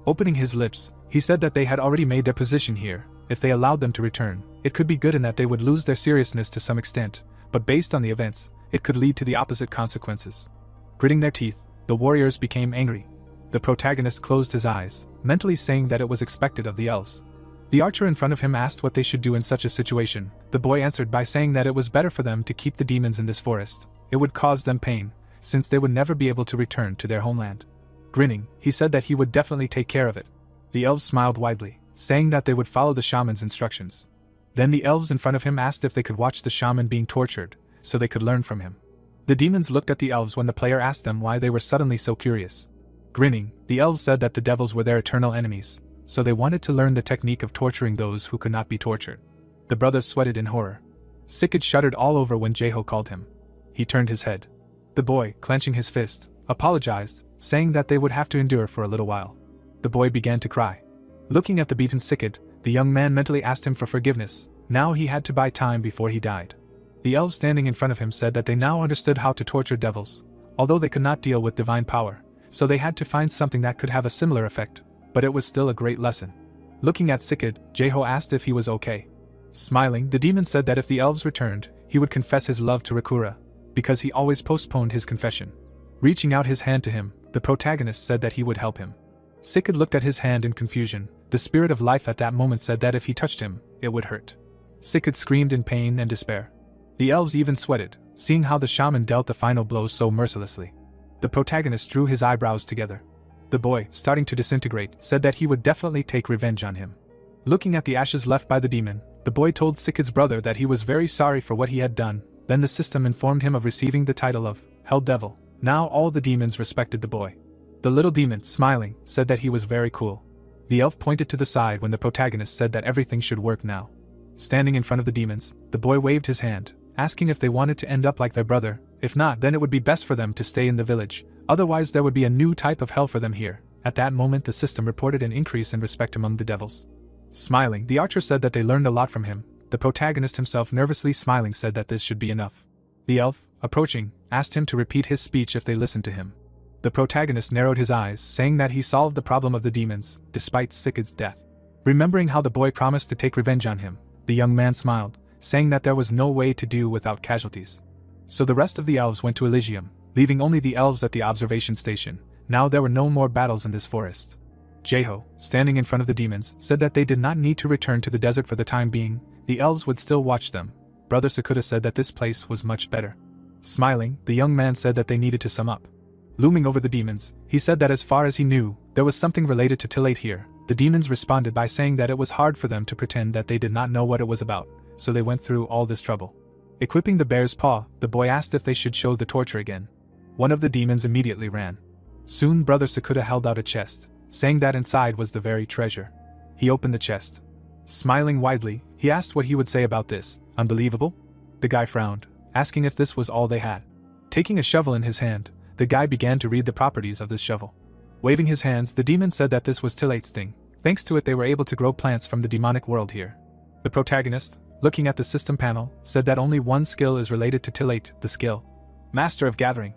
Opening his lips, he said that they had already made their position here. If they allowed them to return, it could be good in that they would lose their seriousness to some extent, but based on the events, it could lead to the opposite consequences. Gritting their teeth, the warriors became angry. The protagonist closed his eyes, mentally saying that it was expected of the elves. The archer in front of him asked what they should do in such a situation. The boy answered by saying that it was better for them to keep the demons in this forest. It would cause them pain, since they would never be able to return to their homeland. Grinning, he said that he would definitely take care of it. The elves smiled widely, saying that they would follow the shaman's instructions. Then the elves in front of him asked if they could watch the shaman being tortured, so they could learn from him. The demons looked at the elves when the player asked them why they were suddenly so curious. Grinning, the elves said that the devils were their eternal enemies, so they wanted to learn the technique of torturing those who could not be tortured. The brothers sweated in horror. Sikid shuddered all over when Jeho called him. He turned his head. The boy, clenching his fist, apologized, saying that they would have to endure for a little while. The boy began to cry. Looking at the beaten Sikid, The young man mentally asked him for forgiveness. Now he had to buy time before he died. The elves standing in front of him said that they now understood how to torture devils, although they could not deal with divine power, so they had to find something that could have a similar effect, but it was still a great lesson. Looking at Sikid, Jeho asked if he was okay. Smiling, the demon said that if the elves returned, he would confess his love to Rakura, because he always postponed his confession. Reaching out his hand to him, the protagonist said that he would help him. Sikid looked at his hand in confusion. The spirit of life at that moment said that if he touched him, it would hurt. Sikid screamed in pain and despair. The elves even sweated, seeing how the shaman dealt the final blow so mercilessly. The protagonist drew his eyebrows together. The boy, starting to disintegrate, said that he would definitely take revenge on him. Looking at the ashes left by the demon, the boy told Sikid's brother that he was very sorry for what he had done. Then the system informed him of receiving the title of Hell Devil. Now all the demons respected the boy. The little demon, smiling, said that he was very cool. The elf pointed to the side when the protagonist said that everything should work now. Standing in front of the demons, the boy waved his hand, asking if they wanted to end up like their brother. If not, then it would be best for them to stay in the village. Otherwise there would be a new type of hell for them here. At that moment the system reported an increase in respect among the devils. Smiling, the archer said that they learned a lot from him. The protagonist himself, nervously smiling, said that this should be enough. The elf, approaching, asked him to repeat his speech if they listened to him. The protagonist narrowed his eyes, saying that he solved the problem of the demons, despite Sikid's death. Remembering how the boy promised to take revenge on him, the young man smiled, saying that there was no way to do without casualties. So the rest of the elves went to Elysium, leaving only the elves at the observation station. Now there were no more battles in this forest. Jeho, standing in front of the demons, said that they did not need to return to the desert for the time being. The elves would still watch them. Brother Sakuta said that this place was much better. Smiling, the young man said that they needed to sum up. Looming over the demons, he said that as far as he knew, there was something related to Tillate here. The demons responded by saying that it was hard for them to pretend that they did not know what it was about, so they went through all this trouble. Equipping the bear's paw, the boy asked if they should show the torture again. One of the demons immediately ran. Soon Brother Sakuta held out a chest, saying that inside was the very treasure. He opened the chest. Smiling widely, he asked what he would say about this. Unbelievable? The guy frowned, asking if this was all they had. Taking a shovel in his hand, the guy began to read the properties of this shovel. Waving his hands, the demon said that this was Tillate's thing. Thanks to it they were able to grow plants from the demonic world here. The protagonist, looking at the system panel, said that only one skill is related to Tillate, the skill Master of Gathering.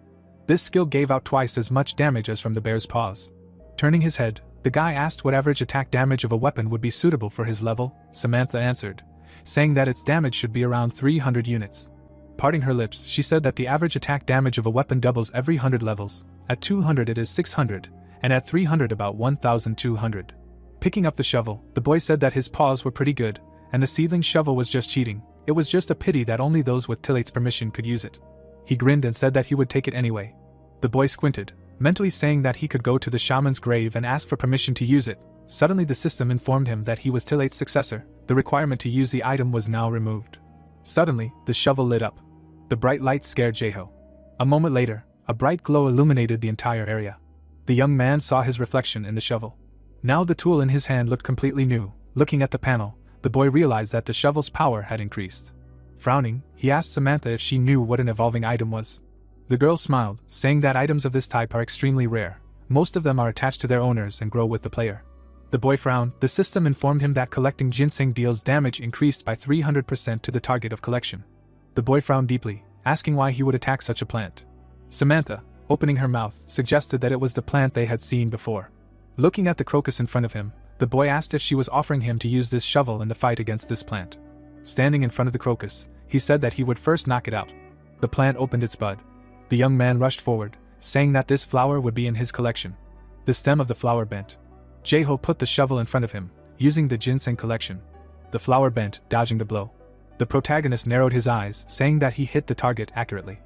This skill gave out twice as much damage as from the bear's paws. Turning his head, the guy asked what average attack damage of a weapon would be suitable for his level. Samantha answered, saying that its damage should be around 300 units. Parting her lips, she said that the average attack damage of a weapon doubles every 100 levels. At 200 it is 600, and at 300 about 1200. Picking up the shovel, the boy said that his paws were pretty good, and the seedling shovel was just cheating. It was just a pity that only those with Tillate's permission could use it. He grinned and said that he would take it anyway. The boy squinted, mentally saying that he could go to the shaman's grave and ask for permission to use it. Suddenly the system informed him that he was Tillate's successor. The requirement to use the item was now removed. Suddenly, the shovel lit up. The bright light scared Jeho. A moment later, a bright glow illuminated the entire area. The young man saw his reflection in the shovel. Now the tool in his hand looked completely new. Looking at the panel, the boy realized that the shovel's power had increased. Frowning, he asked Samantha if she knew what an evolving item was. The girl smiled, saying that items of this type are extremely rare. Most of them are attached to their owners and grow with the player. The boy frowned. The system informed him that collecting ginseng deals damage increased by 300% to the target of collection. The boy frowned deeply, asking why he would attack such a plant. Samantha, opening her mouth, suggested that it was the plant they had seen before. Looking at the crocus in front of him, the boy asked if she was offering him to use this shovel in the fight against this plant. Standing in front of the crocus, he said that he would first knock it out. The plant opened its bud. The young man rushed forward, saying that this flower would be in his collection. The stem of the flower bent. Jeho put the shovel in front of him, using the ginseng collection. The flower bent, dodging the blow. The protagonist narrowed his eyes, saying that he hit the target accurately.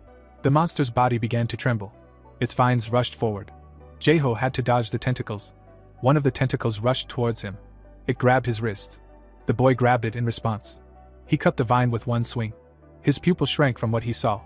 The monster's body began to tremble. Its vines rushed forward. Jeho had to dodge the tentacles. One of the tentacles rushed towards him. It grabbed his wrist. The boy grabbed it in response. He cut the vine with one swing. His pupil shrank from what he saw.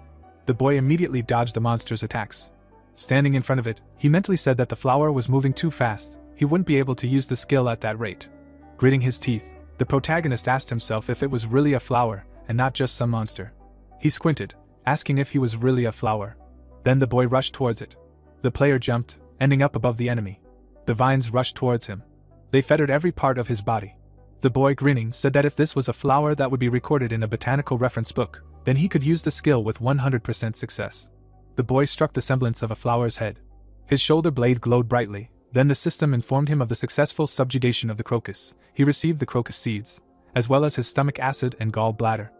The boy immediately dodged the monster's attacks. Standing in front of it, he mentally said that the flower was moving too fast. He wouldn't be able to use the skill at that rate. Gritting his teeth, the protagonist asked himself if it was really a flower, and not just some monster. He squinted, asking if he was really a flower. Then the boy rushed towards it. The player jumped, ending up above the enemy. The vines rushed towards him. They fettered every part of his body. The boy, grinning, said that if this was a flower that would be recorded in a botanical reference book, then he could use the skill with 100% success. The boy struck the semblance of a flower's head. His shoulder blade glowed brightly. Then the system informed him of the successful subjugation of the crocus. He received the crocus seeds, as well as his stomach acid and gall bladder.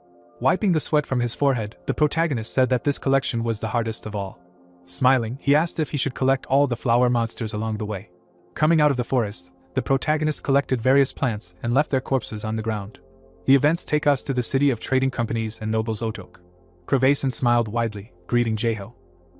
Wiping the sweat from his forehead, the protagonist said that this collection was the hardest of all. Smiling, he asked if he should collect all the flower monsters along the way. Coming out of the forest, the protagonist collected various plants and left their corpses on the ground. The events take us to the city of trading companies and nobles Otok. Crevason smiled widely, greeting Jeho.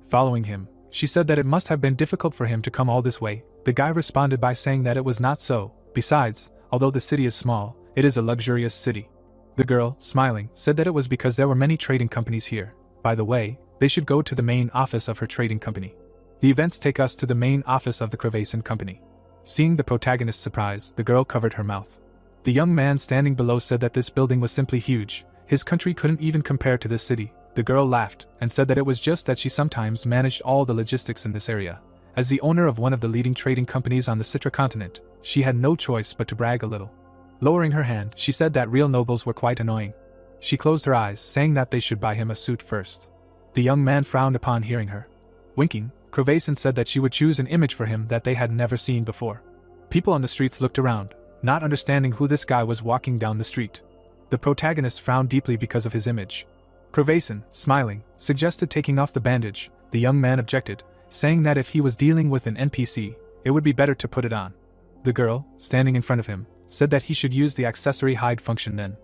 Following him, she said that it must have been difficult for him to come all this way. The guy responded by saying that it was not so. Besides, although the city is small, it is a luxurious city. The girl, smiling, said that it was because there were many trading companies here. By the way, they should go to the main office of her trading company. The events take us to the main office of the Crevason company. Seeing the protagonist's surprise, the girl covered her mouth. The young man standing below said that this building was simply huge. His country couldn't even compare to this city. The girl laughed and said that it was just that she sometimes managed all the logistics in this area. As the owner of one of the leading trading companies on the Citra continent, she had no choice but to brag a little. Lowering her hand, she said that real nobles were quite annoying. She closed her eyes, saying that they should buy him a suit first. The young man frowned upon hearing her. Winking, Crevason said that she would choose an image for him that they had never seen before. People on the streets looked around, not understanding who this guy was walking down the street. The protagonist frowned deeply because of his image. Crevason, smiling, suggested taking off the bandage. The young man objected, saying that if he was dealing with an NPC, it would be better to put it on. The girl, standing in front of him, said that he should use the accessory hide function then.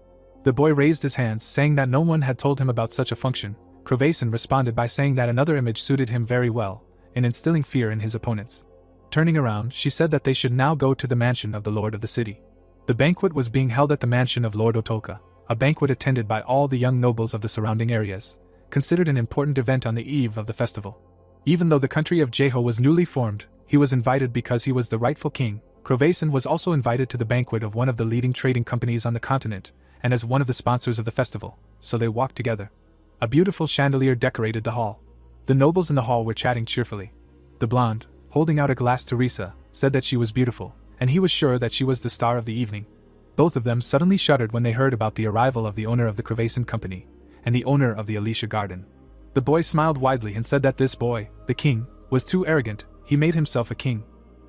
The boy raised his hands, saying that no one had told him about such a function. Crevason responded by saying that another image suited him very well, in instilling fear in his opponents. Turning around, she said that they should now go to the mansion of the lord of the city. The banquet was being held at the mansion of Lord Otolka, a banquet attended by all the young nobles of the surrounding areas, considered an important event on the eve of the festival. Even though the country of Jeho was newly formed, he was invited because he was the rightful king. Crevason was also invited to the banquet of one of the leading trading companies on the continent, and as one of the sponsors of the festival, so they walked together. A beautiful chandelier decorated the hall. The nobles in the hall were chatting cheerfully. The blonde, holding out a glass to Risa, said that she was beautiful, and he was sure that she was the star of the evening. Both of them suddenly shuddered when they heard about the arrival of the owner of the Crevason company, and the owner of the Alicia Garden. The boy smiled widely and said that this boy, the king, was too arrogant. He made himself a king.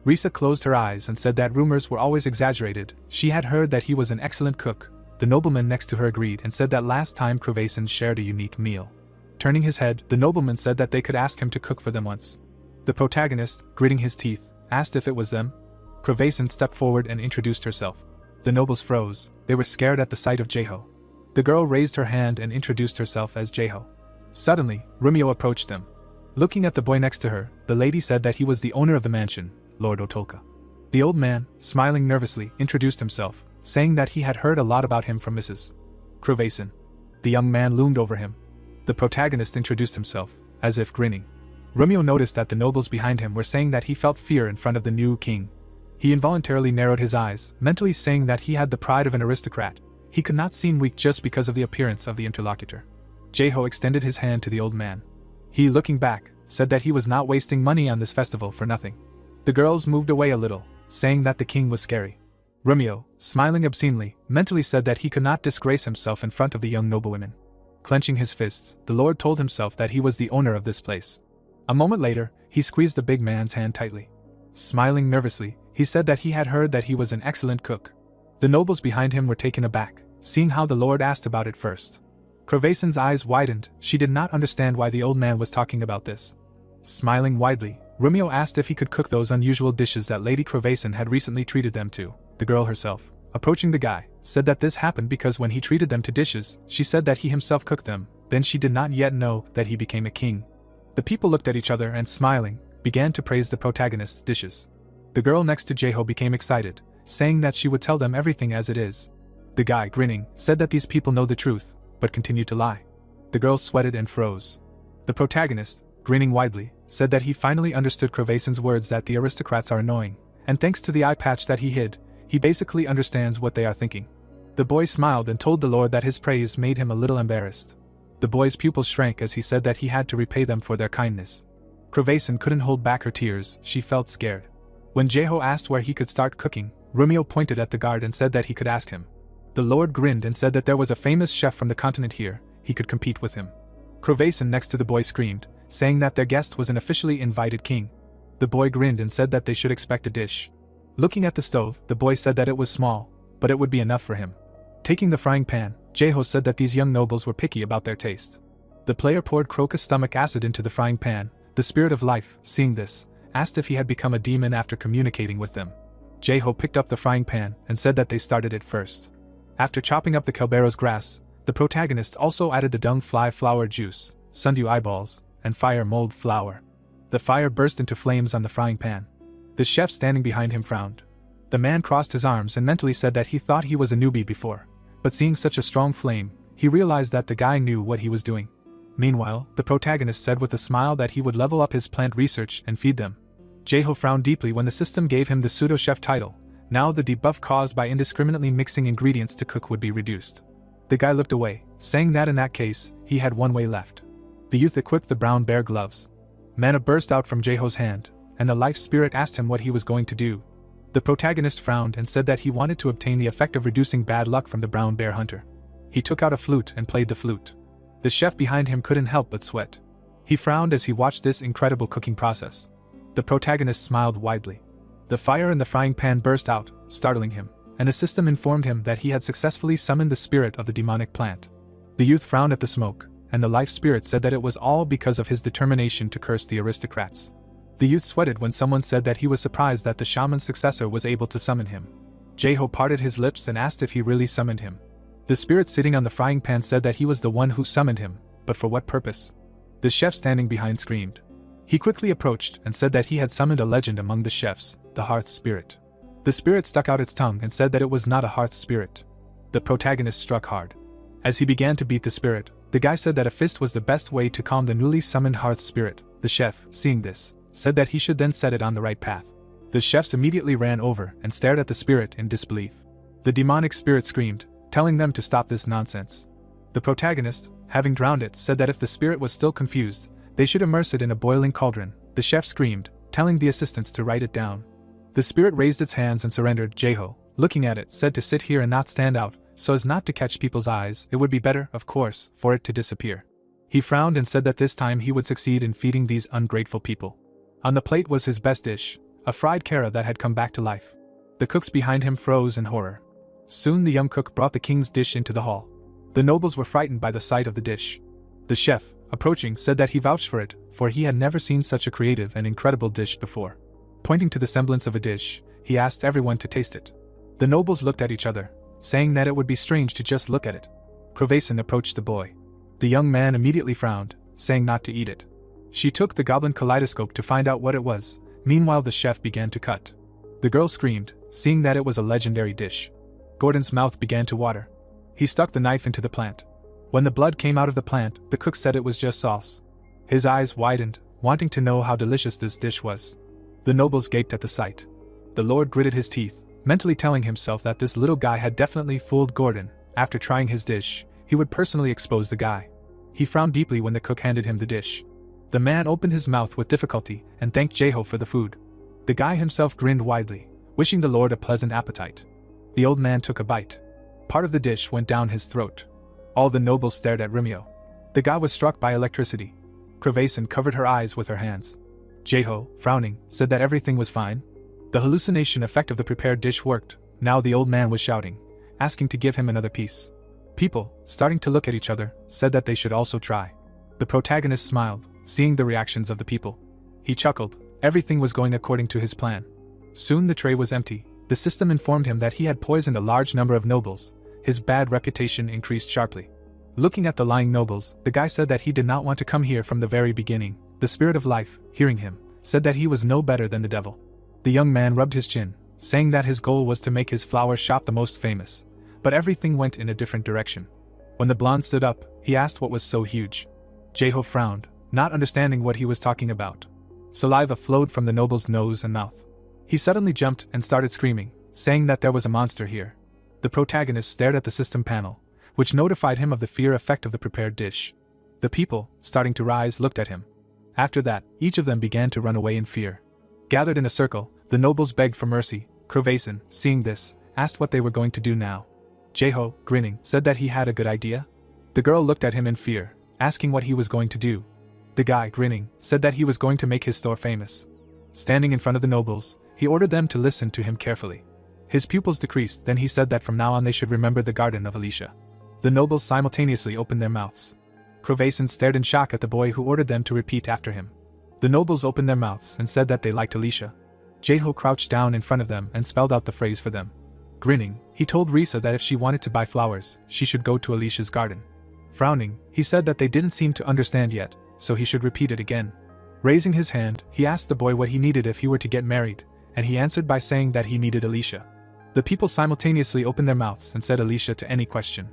Risa closed her eyes and said that rumors were always exaggerated. She had heard that he was an excellent cook. The nobleman next to her agreed and said that last time Crevason shared a unique meal. Turning his head, the nobleman said that they could ask him to cook for them once. The protagonist, gritting his teeth, asked if it was them. Crevason stepped forward and introduced herself. The nobles froze. They were scared at the sight of Jeho. The girl raised her hand and introduced herself as Jeho. Suddenly, Rumio approached them. Looking at the boy next to her, the lady said that he was the owner of the mansion, Lord Otolka. The old man, smiling nervously, introduced himself, saying that he had heard a lot about him from Mrs. Crevason. The young man loomed over him. The protagonist introduced himself, as if grinning. Rumio noticed that the nobles behind him were saying that he felt fear in front of the new king. He involuntarily narrowed his eyes, mentally saying that he had the pride of an aristocrat. He could not seem weak just because of the appearance of the interlocutor. Jeho extended his hand to the old man. He, looking back, said that he was not wasting money on this festival for nothing. The girls moved away a little, saying that the king was scary. Rumio, smiling obscenely, mentally said that he could not disgrace himself in front of the young noblewomen. Clenching his fists, the lord told himself that he was the owner of this place. A moment later, he squeezed the big man's hand tightly. Smiling nervously, he said that he had heard that he was an excellent cook. The nobles behind him were taken aback, seeing how the lord asked about it first. Crevason's eyes widened. She did not understand why the old man was talking about this. Smiling widely, Rumio asked if he could cook those unusual dishes that Lady Crevason had recently treated them to. The girl herself, approaching the guy, said that this happened because when he treated them to dishes, she said that he himself cooked them. Then she did not yet know that he became a king. The people looked at each other and, smiling, began to praise the protagonist's dishes. The girl next to Jeho became excited, saying that she would tell them everything as it is. The guy, grinning, said that these people know the truth, but continued to lie. The girl sweated and froze. The protagonist, grinning widely, said that he finally understood Crevason's words that the aristocrats are annoying, and thanks to the eye patch that he hid, he basically understands what they are thinking. The boy smiled and told the lord that his praise made him a little embarrassed. The boy's pupils shrank as he said that he had to repay them for their kindness. Crevason couldn't hold back her tears. She felt scared. When Jeho asked where he could start cooking, Romeo pointed at the guard and said that he could ask him. The Lord grinned and said that there was a famous chef from the continent here, he could compete with him. Crovason next to the boy screamed, saying that their guest was an officially invited king. The boy grinned and said that they should expect a dish. Looking at the stove, the boy said that it was small, but it would be enough for him. Taking the frying pan, Jeho said that these young nobles were picky about their taste. The player poured Crocus stomach acid into the frying pan. The spirit of life, seeing this, asked if he had become a demon after communicating with them. Jeho picked up the frying pan and said that they started it first. After chopping up the Calberos grass, the protagonist also added the dung fly flower juice, sundew eyeballs, and fire mold flour. The fire burst into flames on the frying pan. The chef standing behind him frowned. The man crossed his arms and mentally said that he thought he was a newbie before, but seeing such a strong flame, he realized that the guy knew what he was doing. Meanwhile, the protagonist said with a smile that he would level up his plant research and feed them. Jeho frowned deeply when the system gave him the pseudo-chef title. Now the debuff caused by indiscriminately mixing ingredients to cook would be reduced. The guy looked away, saying that in that case, he had one way left. The youth equipped the brown bear gloves. Mana burst out from Jeho's hand, and the life spirit asked him what he was going to do. The protagonist frowned and said that he wanted to obtain the effect of reducing bad luck from the brown bear hunter. He took out a flute and played the flute. The chef behind him couldn't help but sweat. He frowned as he watched this incredible cooking process. The protagonist smiled widely. The fire in the frying pan burst out, startling him, and the system informed him that he had successfully summoned the spirit of the demonic plant. The youth frowned at the smoke, and the life spirit said that it was all because of his determination to curse the aristocrats. The youth sweated when someone said that he was surprised that the shaman's successor was able to summon him. Jeho parted his lips and asked if he really summoned him. The spirit sitting on the frying pan said that he was the one who summoned him, but for what purpose? The chef standing behind screamed. He quickly approached and said that he had summoned a legend among the chefs, the hearth spirit. The spirit stuck out its tongue and said that it was not a hearth spirit. The protagonist struck hard. As he began to beat the spirit, the guy said that a fist was the best way to calm the newly summoned hearth spirit. The chef, seeing this, said that he should then set it on the right path. The chefs immediately ran over and stared at the spirit in disbelief. The demonic spirit screamed, telling them to stop this nonsense. The protagonist, having drowned it, said that if the spirit was still confused, they should immerse it in a boiling cauldron. The chef screamed, telling the assistants to write it down. The spirit raised its hands and surrendered. Jeho, looking at it, said to sit here and not stand out, so as not to catch people's eyes. It would be better, of course, for it to disappear. He frowned and said that this time he would succeed in feeding these ungrateful people. On the plate was his best dish, a fried kara that had come back to life. The cooks behind him froze in horror. Soon the young cook brought the king's dish into the hall. The nobles were frightened by the sight of the dish. The chef, approaching, said that he vouched for it, for he had never seen such a creative and incredible dish before. Pointing to the semblance of a dish, he asked everyone to taste it. The nobles looked at each other, saying that it would be strange to just look at it. Crovason approached the boy. The young man immediately frowned, saying not to eat it. She took the goblin kaleidoscope to find out what it was. Meanwhile, the chef began to cut. The girl screamed, seeing that it was a legendary dish. Gordon's mouth began to water. He stuck the knife into the plant. When the blood came out of the plant, the cook said it was just sauce. His eyes widened, wanting to know how delicious this dish was. The nobles gaped at the sight. The lord gritted his teeth, mentally telling himself that this little guy had definitely fooled Gordon. After trying his dish, he would personally expose the guy. He frowned deeply when the cook handed him the dish. The man opened his mouth with difficulty and thanked Jeho for the food. The guy himself grinned widely, wishing the lord a pleasant appetite. The old man took a bite. Part of the dish went down his throat. All the nobles stared at Romeo. The guy was struck by electricity. Crovason covered her eyes with her hands. Jeho, frowning, said that everything was fine. The hallucination effect of the prepared dish worked. Now the old man was shouting, asking to give him another piece. People, starting to look at each other, said that they should also try. The protagonist smiled, seeing the reactions of the people. He chuckled. Everything was going according to his plan. Soon the tray was empty. The system informed him that he had poisoned a large number of nobles. His bad reputation increased sharply. Looking at the lying nobles, the guy said that he did not want to come here from the very beginning. The spirit of life, hearing him, said that he was no better than the devil. The young man rubbed his chin, saying that his goal was to make his flower shop the most famous. But everything went in a different direction. When the blonde stood up, he asked what was so huge. Jeho frowned, not understanding what he was talking about. Saliva flowed from the noble's nose and mouth. He suddenly jumped and started screaming, saying that there was a monster here. The protagonist stared at the system panel, which notified him of the fear effect of the prepared dish. The people, starting to rise, looked at him. After that, each of them began to run away in fear. Gathered in a circle, the nobles begged for mercy. Kravason, seeing this, asked what they were going to do now. Jeho, grinning, said that he had a good idea. The girl looked at him in fear, asking what he was going to do. The guy, grinning, said that he was going to make his store famous. Standing in front of the nobles, he ordered them to listen to him carefully. His pupils decreased, then he said that from now on they should remember the garden of Alicia. The nobles simultaneously opened their mouths. Kravason stared in shock at the boy who ordered them to repeat after him. The nobles opened their mouths and said that they liked Alicia. Jeho crouched down in front of them and spelled out the phrase for them. Grinning, he told Risa that if she wanted to buy flowers, she should go to Alicia's garden. Frowning, he said that they didn't seem to understand yet, so he should repeat it again. Raising his hand, he asked the boy what he needed if he were to get married, and he answered by saying that he needed Alicia. The people simultaneously opened their mouths and said Alicia to any question.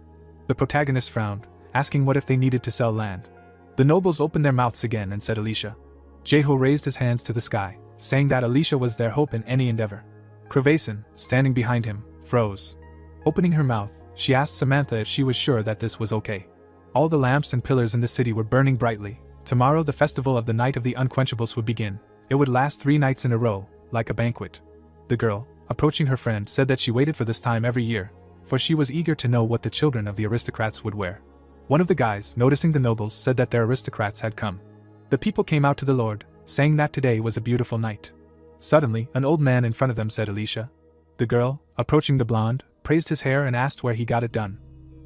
The protagonist frowned, asking what if they needed to sell land. The nobles opened their mouths again and said Alicia. Jeho raised his hands to the sky, saying that Alicia was their hope in any endeavor. Kravason, standing behind him, froze. Opening her mouth, she asked Samantha if she was sure that this was okay. All the lamps and pillars in the city were burning brightly. Tomorrow the festival of the Night of the Unquenchables would begin. It would last 3 nights in a row, like a banquet. The girl, approaching her friend, said that she waited for this time every year, for she was eager to know what the children of the aristocrats would wear. One of the guys, noticing the nobles, said that their aristocrats had come. The people came out to the Lord, saying that today was a beautiful night. Suddenly, an old man in front of them said Alicia. The girl, approaching the blonde, praised his hair and asked where he got it done.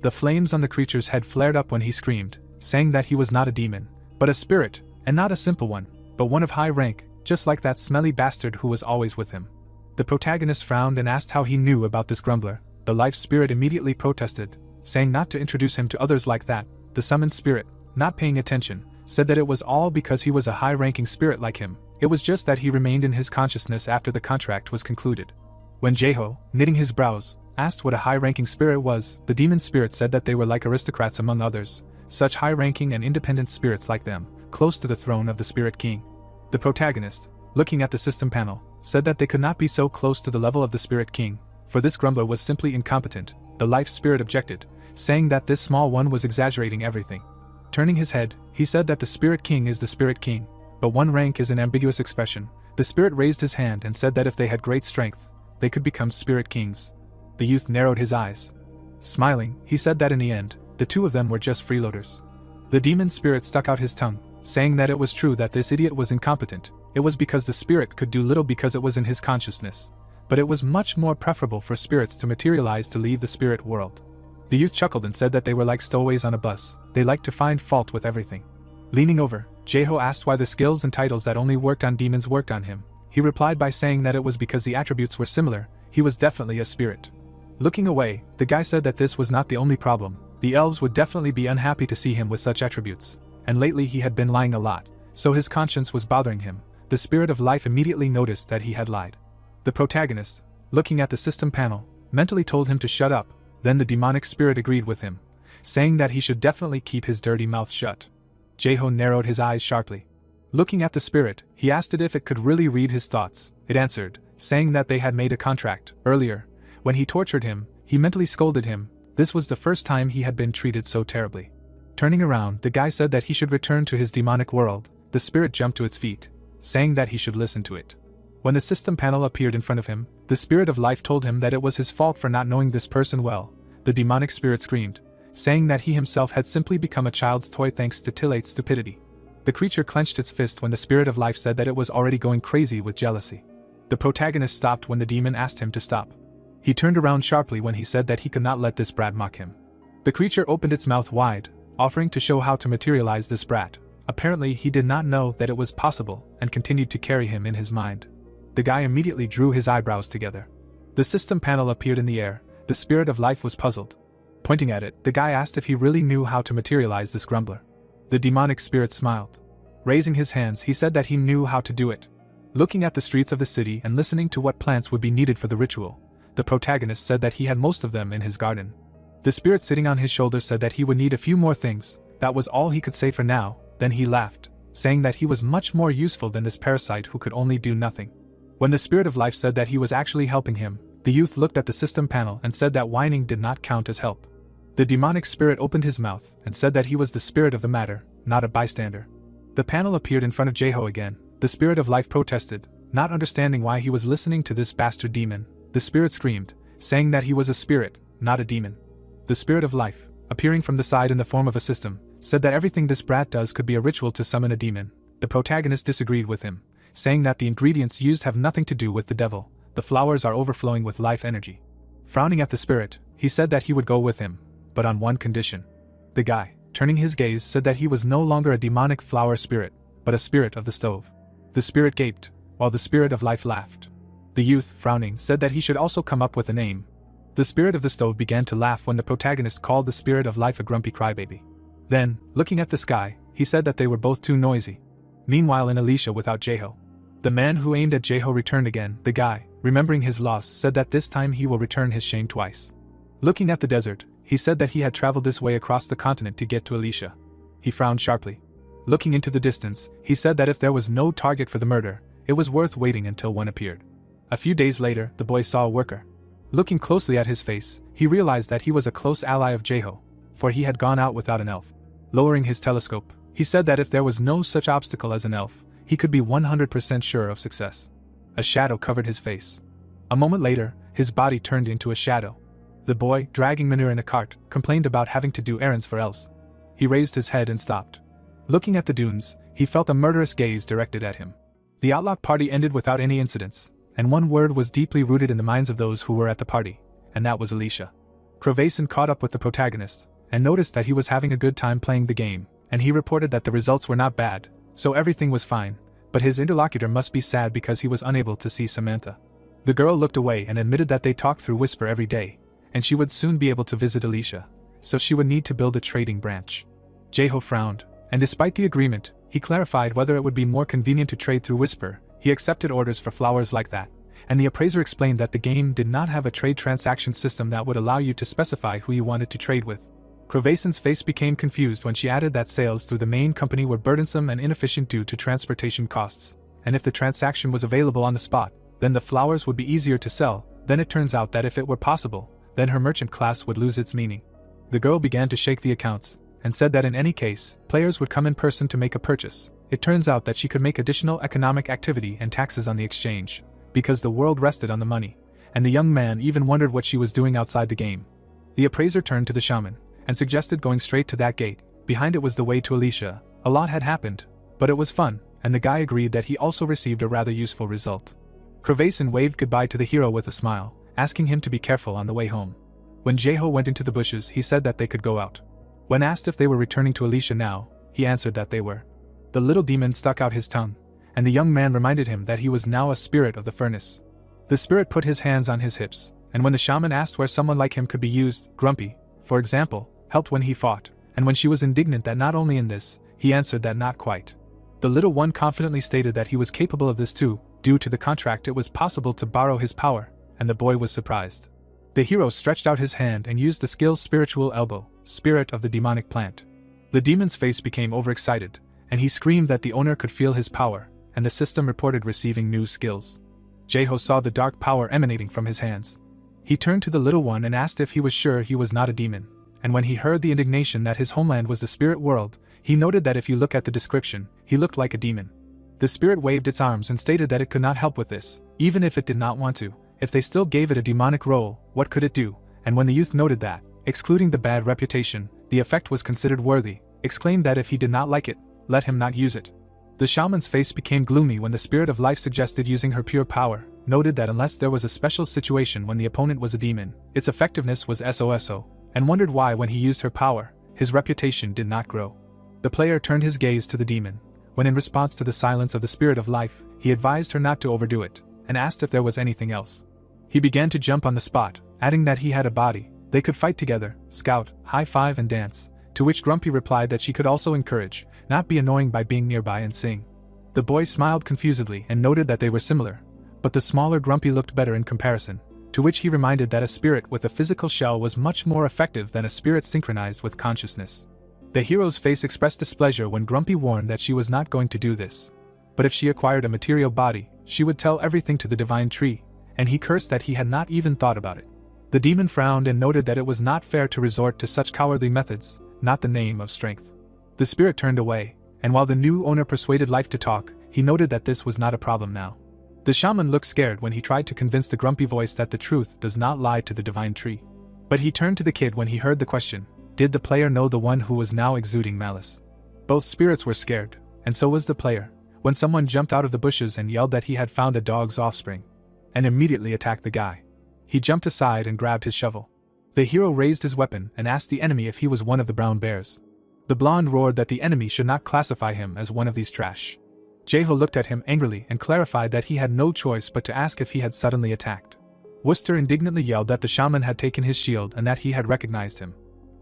The flames on the creature's head flared up when he screamed, saying that he was not a demon, but a spirit, and not a simple one, but one of high rank, just like that smelly bastard who was always with him. The protagonist frowned and asked how he knew about this grumbler. The life spirit immediately protested, saying not to introduce him to others like that. The summoned spirit, not paying attention, said that it was all because he was a high-ranking spirit like him. It was just that he remained in his consciousness after the contract was concluded. When Jeho, knitting his brows, asked what a high-ranking spirit was, the demon spirit said that they were like aristocrats among others, such high-ranking and independent spirits like them, close to the throne of the Spirit King. The protagonist, looking at the system panel, said that they could not be so close to the level of the Spirit King, for this grumbler was simply incompetent. The life spirit objected, saying that this small one was exaggerating everything. Turning his head, he said that the Spirit King is the Spirit King, but one rank is an ambiguous expression. The spirit raised his hand and said that if they had great strength, they could become Spirit Kings. The youth narrowed his eyes. Smiling, he said that in the end, the two of them were just freeloaders. The demon spirit stuck out his tongue, saying that it was true that this idiot was incompetent. It was because the spirit could do little because it was in his consciousness. But it was much more preferable for spirits to materialize to leave the spirit world. The youth chuckled and said that they were like stowaways on a bus. They liked to find fault with everything. Leaning over, Jeho asked why the skills and titles that only worked on demons worked on him. He replied by saying that it was because the attributes were similar. He was definitely a spirit. Looking away, the guy said that this was not the only problem. The elves would definitely be unhappy to see him with such attributes, and lately he had been lying a lot, so his conscience was bothering him. The spirit of life immediately noticed that he had lied. The protagonist, looking at the system panel, mentally told him to shut up. Then the demonic spirit agreed with him, saying that he should definitely keep his dirty mouth shut. Jeho narrowed his eyes sharply. Looking at the spirit, he asked it if it could really read his thoughts. It answered, saying that they had made a contract. Earlier, when he tortured him, he mentally scolded him. This was the first time he had been treated so terribly. Turning around, the guy said that he should return to his demonic world. The spirit jumped to its feet, saying that he should listen to it. When the system panel appeared in front of him, the spirit of life told him that it was his fault for not knowing this person well. The demonic spirit screamed, saying that he himself had simply become a child's toy thanks to Tilate's stupidity. The creature clenched its fist when the spirit of life said that it was already going crazy with jealousy. The protagonist stopped when the demon asked him to stop. He turned around sharply when he said that he could not let this brat mock him. The creature opened its mouth wide, offering to show how to materialize this brat. Apparently he did not know that it was possible and continued to carry him in his mind. The guy immediately drew his eyebrows together. The system panel appeared in the air. The spirit of life was puzzled. Pointing at it, the guy asked if he really knew how to materialize this grumbler. The demonic spirit smiled. Raising his hands, he said that he knew how to do it. Looking at the streets of the city and listening to what plants would be needed for the ritual, the protagonist said that he had most of them in his garden. The spirit sitting on his shoulder said that he would need a few more things. That was all he could say for now. Then he laughed, saying that he was much more useful than this parasite who could only do nothing. When the spirit of life said that he was actually helping him, the youth looked at the system panel and said that whining did not count as help. The demonic spirit opened his mouth and said that he was the spirit of the matter, not a bystander. The panel appeared in front of Jeho again. The spirit of life protested, not understanding why he was listening to this bastard demon. The spirit screamed, saying that he was a spirit, not a demon. The spirit of life, appearing from the side in the form of a system, said that everything this brat does could be a ritual to summon a demon. The protagonist disagreed with him, saying that the ingredients used have nothing to do with the devil. The flowers are overflowing with life energy. Frowning at the spirit, he said that he would go with him, but on one condition. The guy, turning his gaze, said that he was no longer a demonic flower spirit, but a spirit of the stove. The spirit gaped, while the spirit of life laughed. The youth, frowning, said that he should also come up with a name. The spirit of the stove began to laugh when the protagonist called the spirit of life a grumpy crybaby. Then, looking at the sky, he said that they were both too noisy. Meanwhile, in Alicia without Jeho, the man who aimed at Jeho returned again. The guy, remembering his loss, said that this time he will return his shame twice. Looking at the desert, he said that he had traveled this way across the continent to get to Alicia. He frowned sharply. Looking into the distance, he said that if there was no target for the murder, it was worth waiting until one appeared. A few days later, the boy saw a worker. Looking closely at his face, he realized that he was a close ally of Jeho, for he had gone out without an elf. Lowering his telescope, he said that if there was no such obstacle as an elf, he could be 100% sure of success. A shadow covered his face. A moment later, his body turned into a shadow. The boy, dragging manure in a cart, complained about having to do errands for elves. He raised his head and stopped. Looking at the dunes, he felt a murderous gaze directed at him. The outlaw party ended without any incidents, and one word was deeply rooted in the minds of those who were at the party, and that was Alicia. Crevacin caught up with the protagonist, and noticed that he was having a good time playing the game, and he reported that the results were not bad, so everything was fine, but his interlocutor must be sad because he was unable to see Samantha. The girl looked away and admitted that they talked through whisper every day, and she would soon be able to visit Alicia, so she would need to build a trading branch. Jeho frowned, and despite the agreement, he clarified whether it would be more convenient to trade through whisper. He accepted orders for flowers like that, and the appraiser explained that the game did not have a trade transaction system that would allow you to specify who you wanted to trade with. Crevacin's face became confused when she added that sales through the main company were burdensome and inefficient due to transportation costs, and if the transaction was available on the spot, then the flowers would be easier to sell. Then it turns out that if it were possible, then her merchant class would lose its meaning. The girl began to shake the accounts, and said that in any case, players would come in person to make a purchase. It turns out that she could make additional economic activity and taxes on the exchange, because the world rested on the money, and the young man even wondered what she was doing outside the game. The appraiser turned to the shaman, and suggested going straight to that gate. Behind it was the way to Alicia. A lot had happened, but it was fun, and the guy agreed that he also received a rather useful result. Crevacin waved goodbye to the hero with a smile, asking him to be careful on the way home. When Jeho went into the bushes, he said that they could go out. When asked if they were returning to Alicia now, he answered that they were. The little demon stuck out his tongue, and the young man reminded him that he was now a spirit of the furnace. The spirit put his hands on his hips, and when the shaman asked where someone like him could be used, Grumpy, for example, helped when he fought, and when she was indignant that not only in this, he answered that not quite. The little one confidently stated that he was capable of this too. Due to the contract, it was possible to borrow his power, and the boy was surprised. The hero stretched out his hand and used the skill Spiritual Elbow, Spirit of the Demonic Plant. The demon's face became overexcited, and he screamed that the owner could feel his power, and the system reported receiving new skills. Jeho saw the dark power emanating from his hands. He turned to the little one and asked if he was sure he was not a demon, and when he heard the indignation that his homeland was the spirit world, he noted that if you look at the description, he looked like a demon. The spirit waved its arms and stated that it could not help with this, even if it did not want to. If they still gave it a demonic role, what could it do? And when the youth noted that, excluding the bad reputation, the effect was considered worthy, exclaimed that if he did not like it, let him not use it. The shaman's face became gloomy when the spirit of life suggested using her pure power, noted that unless there was a special situation when the opponent was a demon, its effectiveness was SOSO, and wondered why when he used her power, his reputation did not grow. The player turned his gaze to the demon, when in response to the silence of the spirit of life, he advised her not to overdo it, and asked if there was anything else. He began to jump on the spot, adding that he had a body, they could fight together, scout, high-five and dance, to which Grumpy replied that she could also encourage, not be annoying by being nearby and sing. The boy smiled confusedly and noted that they were similar, but the smaller Grumpy looked better in comparison, to which he reminded that a spirit with a physical shell was much more effective than a spirit synchronized with consciousness. The hero's face expressed displeasure when Grumpy warned that she was not going to do this. But if she acquired a material body, she would tell everything to the divine tree, and he cursed that he had not even thought about it. The demon frowned and noted that it was not fair to resort to such cowardly methods, not the name of strength. The spirit turned away, and while the new owner persuaded life to talk, he noted that this was not a problem now. The shaman looked scared when he tried to convince the grumpy voice that the truth does not lie to the divine tree. But he turned to the kid when he heard the question, did the player know the one who was now exuding malice? Both spirits were scared, and so was the player, when someone jumped out of the bushes and yelled that he had found a dog's offspring, and immediately attacked the guy. He jumped aside and grabbed his shovel. The hero raised his weapon and asked the enemy if he was one of the brown bears. The blonde roared that the enemy should not classify him as one of these trash. Jeho looked at him angrily and clarified that he had no choice but to ask if he had suddenly attacked. Worcester indignantly yelled that the shaman had taken his shield and that he had recognized him.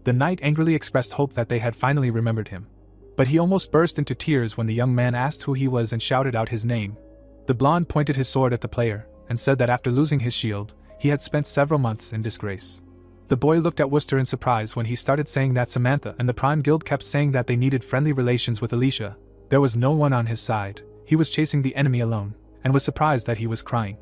The knight angrily expressed hope that they had finally remembered him. But he almost burst into tears when the young man asked who he was and shouted out his name. The blonde pointed his sword at the player and said that after losing his shield, he had spent several months in disgrace. The boy looked at Worcester in surprise when he started saying that Samantha and the Prime Guild kept saying that they needed friendly relations with Alicia. There was no one on his side. He was chasing the enemy alone, and was surprised that he was crying.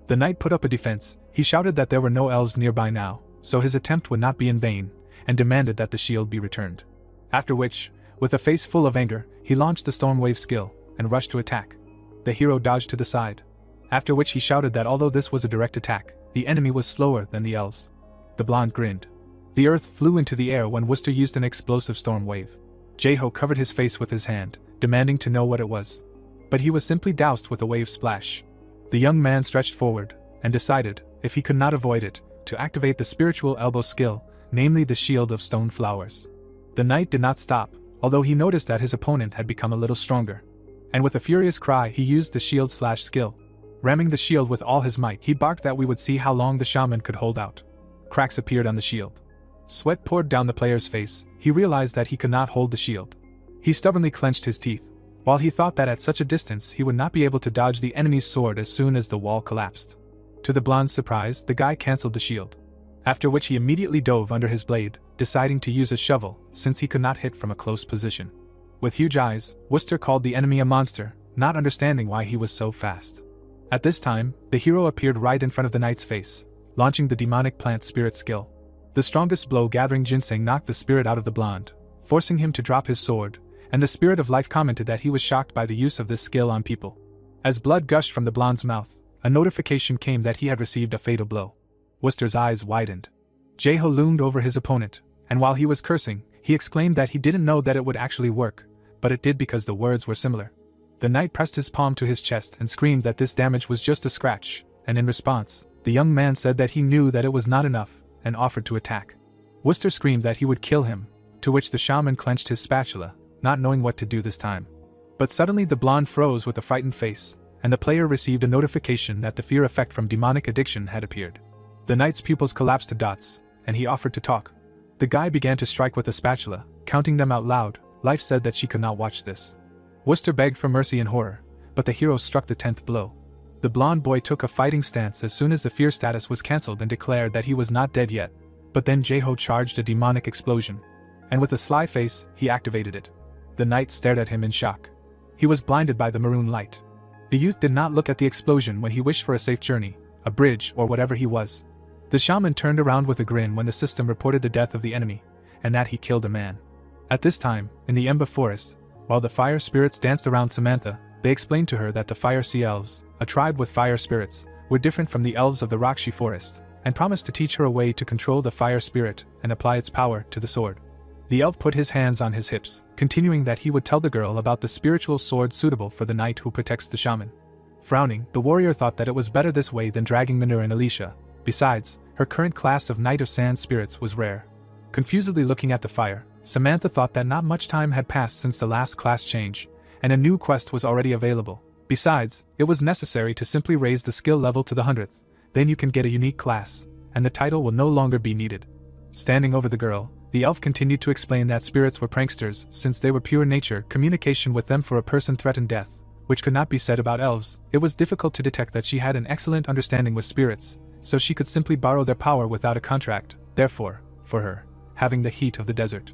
The knight put up a defense. He shouted that there were no elves nearby now, so his attempt would not be in vain, and demanded that the shield be returned. After which, with a face full of anger, he launched the Stormwave skill, and rushed to attack. The hero dodged to the side. After which he shouted that although this was a direct attack, the enemy was slower than the elves. The blonde grinned. The earth flew into the air when Worcester used an explosive Stormwave. Jeho covered his face with his hand, demanding to know what it was. But he was simply doused with a wave splash. The young man stretched forward, and decided, if he could not avoid it, to activate the spiritual elbow skill, namely the Shield of Stone Flowers. The knight did not stop, although he noticed that his opponent had become a little stronger. And with a furious cry he used the shield slash skill. Ramming the shield with all his might, he barked that we would see how long the shaman could hold out. Cracks appeared on the shield. Sweat poured down the player's face. He realized that he could not hold the shield. He stubbornly clenched his teeth, while he thought that at such a distance he would not be able to dodge the enemy's sword as soon as the wall collapsed. To the blonde's surprise, the guy cancelled the shield. After which he immediately dove under his blade, deciding to use a shovel, since he could not hit from a close position. With huge eyes, Worcester called the enemy a monster, not understanding why he was so fast. At this time, the hero appeared right in front of the knight's face, launching the demonic plant spirit skill. The strongest blow gathering ginseng knocked the spirit out of the blonde, forcing him to drop his sword, and the spirit of life commented that he was shocked by the use of this skill on people. As blood gushed from the blonde's mouth, a notification came that he had received a fatal blow. Worcester's eyes widened. Jeho loomed over his opponent, and while he was cursing, he exclaimed that he didn't know that it would actually work, but it did because the words were similar. The knight pressed his palm to his chest and screamed that this damage was just a scratch, and in response, the young man said that he knew that it was not enough, and offered to attack. Worcester screamed that he would kill him, to which the shaman clenched his spatula, not knowing what to do this time. But suddenly the blonde froze with a frightened face, and the player received a notification that the fear effect from demonic addiction had appeared. The knight's pupils collapsed to dots, and he offered to talk. The guy began to strike with a spatula, counting them out loud. Life said that she could not watch this. Worcester begged for mercy in horror, but the hero struck the 10th blow. The blonde boy took a fighting stance as soon as the fear status was cancelled and declared that he was not dead yet, but then Jeho charged a demonic explosion, and with a sly face, he activated it. The knight stared at him in shock. He was blinded by the maroon light. The youth did not look at the explosion when he wished for a safe journey, a bridge or whatever he was. The shaman turned around with a grin when the system reported the death of the enemy, and that he killed a man. At this time, in the Emba forest, while the fire spirits danced around Samantha, they explained to her that the Fire Sea Elves, a tribe with fire spirits, were different from the elves of the Rakshi forest, and promised to teach her a way to control the fire spirit and apply its power to the sword. The elf put his hands on his hips, continuing that he would tell the girl about the spiritual sword suitable for the knight who protects the shaman. Frowning, the warrior thought that it was better this way than dragging Manhwa and Alicia. Besides, her current class of Knight of Sand Spirits was rare. Confusedly looking at the fire, Samantha thought that not much time had passed since the last class change, and a new quest was already available. Besides, it was necessary to simply raise the skill level to the 100th, then you can get a unique class, and the title will no longer be needed. Standing over the girl, the elf continued to explain that spirits were pranksters since they were pure nature. Communication with them for a person threatened death, which could not be said about elves. It was difficult to detect that she had an excellent understanding with spirits, so she could simply borrow their power without a contract. Therefore, for her, having the heat of the desert,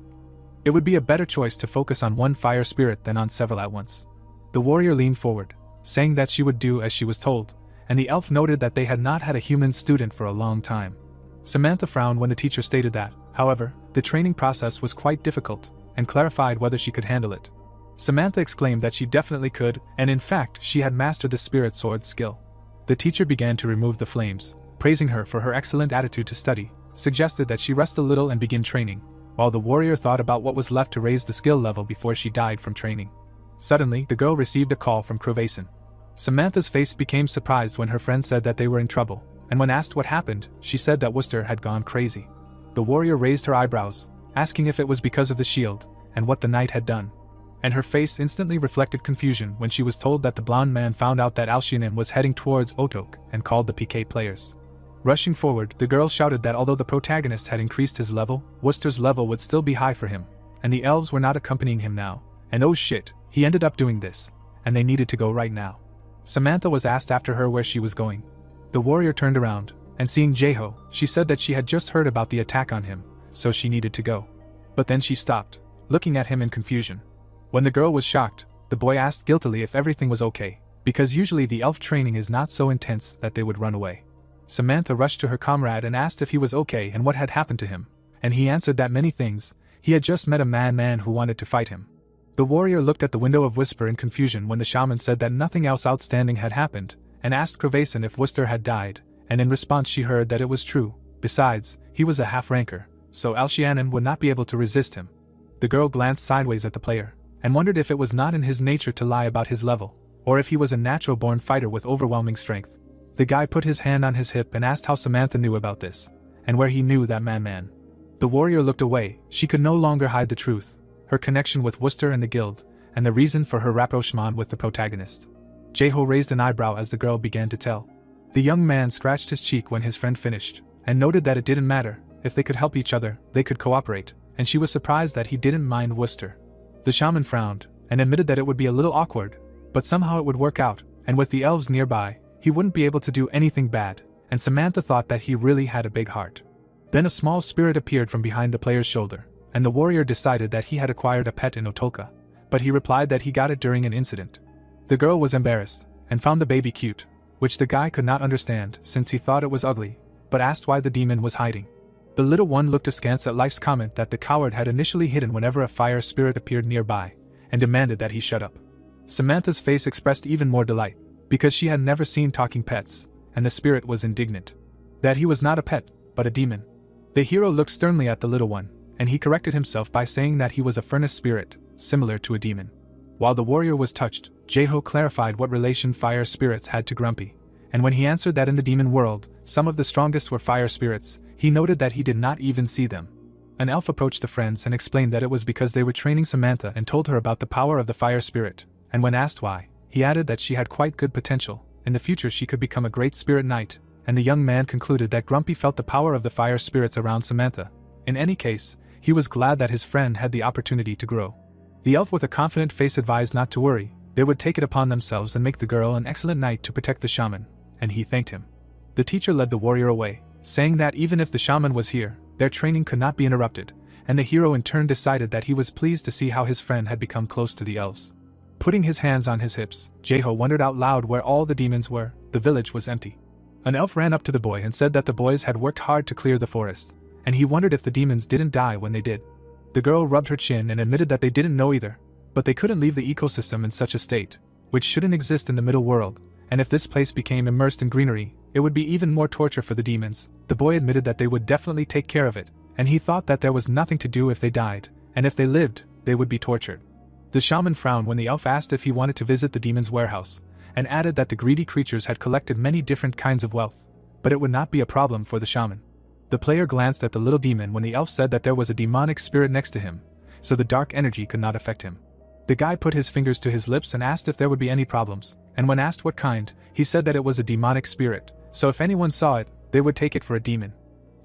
it would be a better choice to focus on one fire spirit than on several at once. The warrior leaned forward, saying that she would do as she was told, and the elf noted that they had not had a human student for a long time. Samantha frowned when the teacher stated that, however, the training process was quite difficult, and clarified whether she could handle it. Samantha exclaimed that she definitely could, and in fact she had mastered the spirit sword skill. The teacher began to remove the flames, praising her for her excellent attitude to study, suggested that she rest a little and begin training, while the warrior thought about what was left to raise the skill level before she died from training. Suddenly, the girl received a call from Crovason. Samantha's face became surprised when her friend said that they were in trouble, and when asked what happened, she said that Worcester had gone crazy. The warrior raised her eyebrows, asking if it was because of the shield, and what the knight had done. And her face instantly reflected confusion when she was told that the blonde man found out that Alcianin was heading towards Otok and called the PK players. Rushing forward, the girl shouted that although the protagonist had increased his level, Worcester's level would still be high for him, and the elves were not accompanying him now, and oh shit, he ended up doing this, and they needed to go right now. Samantha was asked after her where she was going. The warrior turned around, and seeing Jeho, she said that she had just heard about the attack on him, so she needed to go. But then she stopped, looking at him in confusion. When the girl was shocked, the boy asked guiltily if everything was okay, because usually the elf training is not so intense that they would run away. Samantha rushed to her comrade and asked if he was okay and what had happened to him, and he answered that many things. He had just met a man who wanted to fight him. The warrior looked at the window of Whisper in confusion when the shaman said that nothing else outstanding had happened, and asked Crovason if Worcester had died, and in response she heard that it was true. Besides, he was a half-ranker, so Alcianin would not be able to resist him. The girl glanced sideways at the player, and wondered if it was not in his nature to lie about his level, or if he was a natural-born fighter with overwhelming strength. The guy put his hand on his hip and asked how Samantha knew about this, and where he knew that man. The warrior looked away. She could no longer hide the truth, her connection with Worcester and the guild, and the reason for her rapprochement with the protagonist. Jeho raised an eyebrow as the girl began to tell. The young man scratched his cheek when his friend finished, and noted that it didn't matter. If they could help each other, they could cooperate, and she was surprised that he didn't mind Worcester. The shaman frowned, and admitted that it would be a little awkward, but somehow it would work out, and with the elves nearby, he wouldn't be able to do anything bad, and Samantha thought that he really had a big heart. Then a small spirit appeared from behind the player's shoulder, and the warrior decided that he had acquired a pet in Otolka, but he replied that he got it during an incident. The girl was embarrassed, and found the baby cute, which the guy could not understand since he thought it was ugly, but asked why the demon was hiding. The little one looked askance at Life's comment that the coward had initially hidden whenever a fire spirit appeared nearby, and demanded that he shut up. Samantha's face expressed even more delight, because she had never seen talking pets, and the spirit was indignant. That he was not a pet, but a demon. The hero looked sternly at the little one, and he corrected himself by saying that he was a furnace spirit, similar to a demon. While the warrior was touched, Jeho clarified what relation fire spirits had to Grumpy, and when he answered that in the demon world, some of the strongest were fire spirits, he noted that he did not even see them. An elf approached the friends and explained that it was because they were training Samantha and told her about the power of the fire spirit, and when asked why, he added that she had quite good potential. In the future she could become a great spirit knight, and the young man concluded that Grumpy felt the power of the fire spirits around Samantha. In any case, he was glad that his friend had the opportunity to grow. The elf with a confident face advised not to worry, they would take it upon themselves and make the girl an excellent knight to protect the shaman, and he thanked him. The teacher led the warrior away, saying that even if the shaman was here, their training could not be interrupted, and the hero in turn decided that he was pleased to see how his friend had become close to the elves. Putting his hands on his hips, Jeho wondered out loud where all the demons were. The village was empty. An elf ran up to the boy and said that the boys had worked hard to clear the forest, and he wondered if the demons didn't die when they did. The girl rubbed her chin and admitted that they didn't know either, but they couldn't leave the ecosystem in such a state, which shouldn't exist in the middle world, and if this place became immersed in greenery, it would be even more torture for the demons. The boy admitted that they would definitely take care of it, and he thought that there was nothing to do if they died, and if they lived, they would be tortured. The shaman frowned when the elf asked if he wanted to visit the demon's warehouse, and added that the greedy creatures had collected many different kinds of wealth, but it would not be a problem for the shaman. The player glanced at the little demon when the elf said that there was a demonic spirit next to him, so the dark energy could not affect him. The guy put his fingers to his lips and asked if there would be any problems, and when asked what kind, he said that it was a demonic spirit, so if anyone saw it, they would take it for a demon.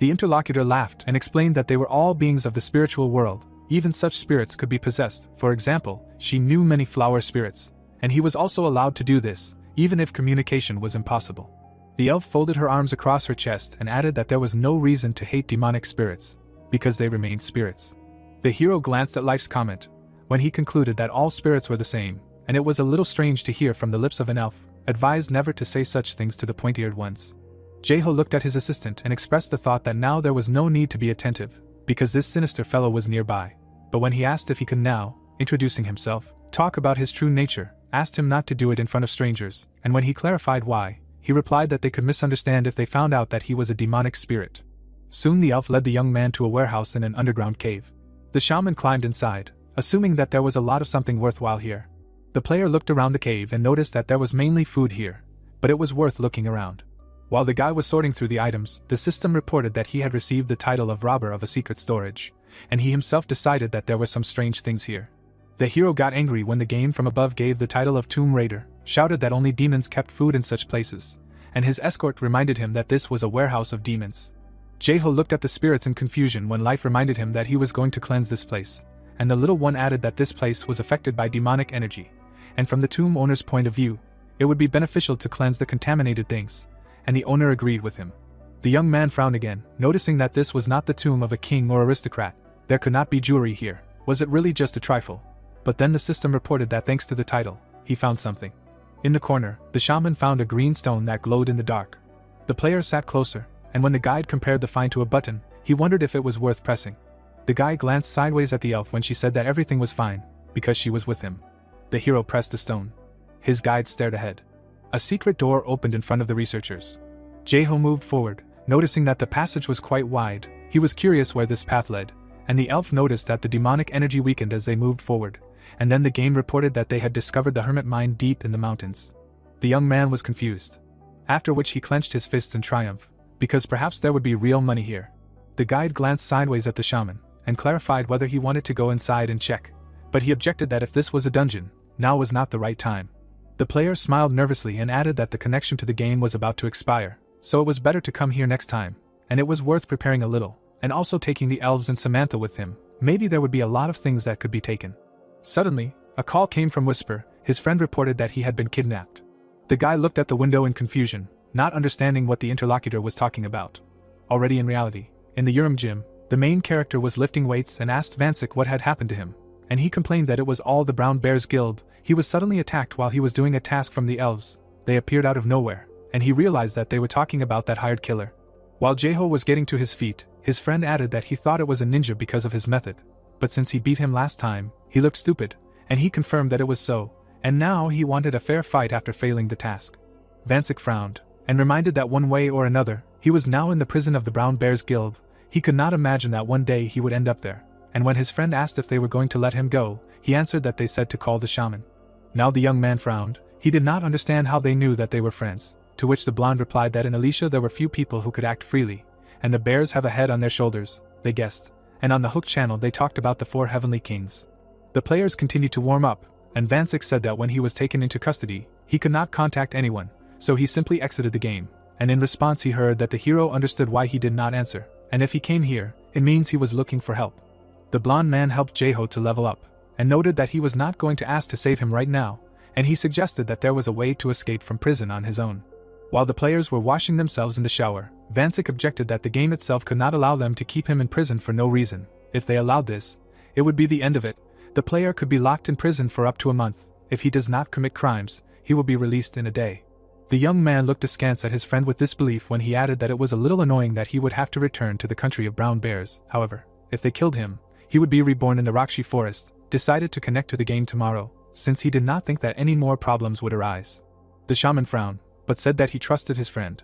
The interlocutor laughed and explained that they were all beings of the spiritual world. Even such spirits could be possessed. For example, she knew many flower spirits, and he was also allowed to do this, even if communication was impossible. The elf folded her arms across her chest and added that there was no reason to hate demonic spirits, because they remained spirits. The hero glanced at Life's comment, when he concluded that all spirits were the same, and it was a little strange to hear from the lips of an elf, advised never to say such things to the pointy-eared ones. Jeho looked at his assistant and expressed the thought that now there was no need to be attentive, because this sinister fellow was nearby. But when he asked if he could now, introducing himself, talk about his true nature, asked him not to do it in front of strangers, and when he clarified why, he replied that they could misunderstand if they found out that he was a demonic spirit. Soon the elf led the young man to a warehouse in an underground cave. The shaman climbed inside, assuming that there was a lot of something worthwhile here. The player looked around the cave and noticed that there was mainly food here, but it was worth looking around. While the guy was sorting through the items, the system reported that he had received the title of robber of a secret storage, and he himself decided that there were some strange things here. The hero got angry when the game from above gave the title of Tomb Raider, shouted that only demons kept food in such places, and his escort reminded him that this was a warehouse of demons. Jaeho looked at the spirits in confusion when life reminded him that he was going to cleanse this place, and the little one added that this place was affected by demonic energy, and from the tomb owner's point of view, it would be beneficial to cleanse the contaminated things, and the owner agreed with him. The young man frowned again, noticing that this was not the tomb of a king or aristocrat. There could not be jewelry here. Was it really just a trifle? But then the system reported that thanks to the title, he found something. In the corner, the shaman found a green stone that glowed in the dark. The player sat closer, and when the guide compared the find to a button, he wondered if it was worth pressing. The guy glanced sideways at the elf when she said that everything was fine, because she was with him. The hero pressed the stone. His guide stared ahead. A secret door opened in front of the researchers. Jaeho moved forward, noticing that the passage was quite wide. He was curious where this path led, and the elf noticed that the demonic energy weakened as they moved forward, and then the game reported that they had discovered the hermit mine deep in the mountains. The young man was confused. After which he clenched his fists in triumph, because perhaps there would be real money here. The guide glanced sideways at the shaman, and clarified whether he wanted to go inside and check, but he objected that if this was a dungeon, now was not the right time. The player smiled nervously and added that the connection to the game was about to expire, so it was better to come here next time, and it was worth preparing a little, and also taking the elves and Samantha with him. Maybe there would be a lot of things that could be taken. Suddenly, a call came from Whisper. His friend reported that he had been kidnapped. The guy looked at the window in confusion, not understanding what the interlocutor was talking about. Already in reality, in the Urim gym, the main character was lifting weights and asked Vansik what had happened to him, and he complained that it was all the Brown Bears Guild. He was suddenly attacked while he was doing a task from the elves. They appeared out of nowhere, and he realized that they were talking about that hired killer. While Jaeho was getting to his feet, his friend added that he thought it was a ninja because of his method, but since he beat him last time, he looked stupid, and he confirmed that it was so, and now he wanted a fair fight after failing the task. Vansik frowned, and reminded that one way or another, he was now in the prison of the Brown Bears Guild. He could not imagine that one day he would end up there, and when his friend asked if they were going to let him go, he answered that they said to call the shaman. Now the young man frowned. He did not understand how they knew that they were friends, to which the blonde replied that in Alicia there were few people who could act freely, and the bears have a head on their shoulders, they guessed, and on the Hook channel they talked about the 4 heavenly kings. The players continued to warm up, and Vansik said that when he was taken into custody, he could not contact anyone, so he simply exited the game, and in response he heard that the hero understood why he did not answer, and if he came here, it means he was looking for help. The blonde man helped Jaeho to level up, and noted that he was not going to ask to save him right now, and he suggested that there was a way to escape from prison on his own. While the players were washing themselves in the shower, Vansik objected that the game itself could not allow them to keep him in prison for no reason. If they allowed this, it would be the end of it. The player could be locked in prison for up to a month. If he does not commit crimes, he will be released in a day. The young man looked askance at his friend with disbelief when he added that it was a little annoying that he would have to return to the country of brown bears. However, if they killed him, he would be reborn in the Rakshi forest. Decided to connect to the game tomorrow, since he did not think that any more problems would arise. The shaman frowned, but said that he trusted his friend.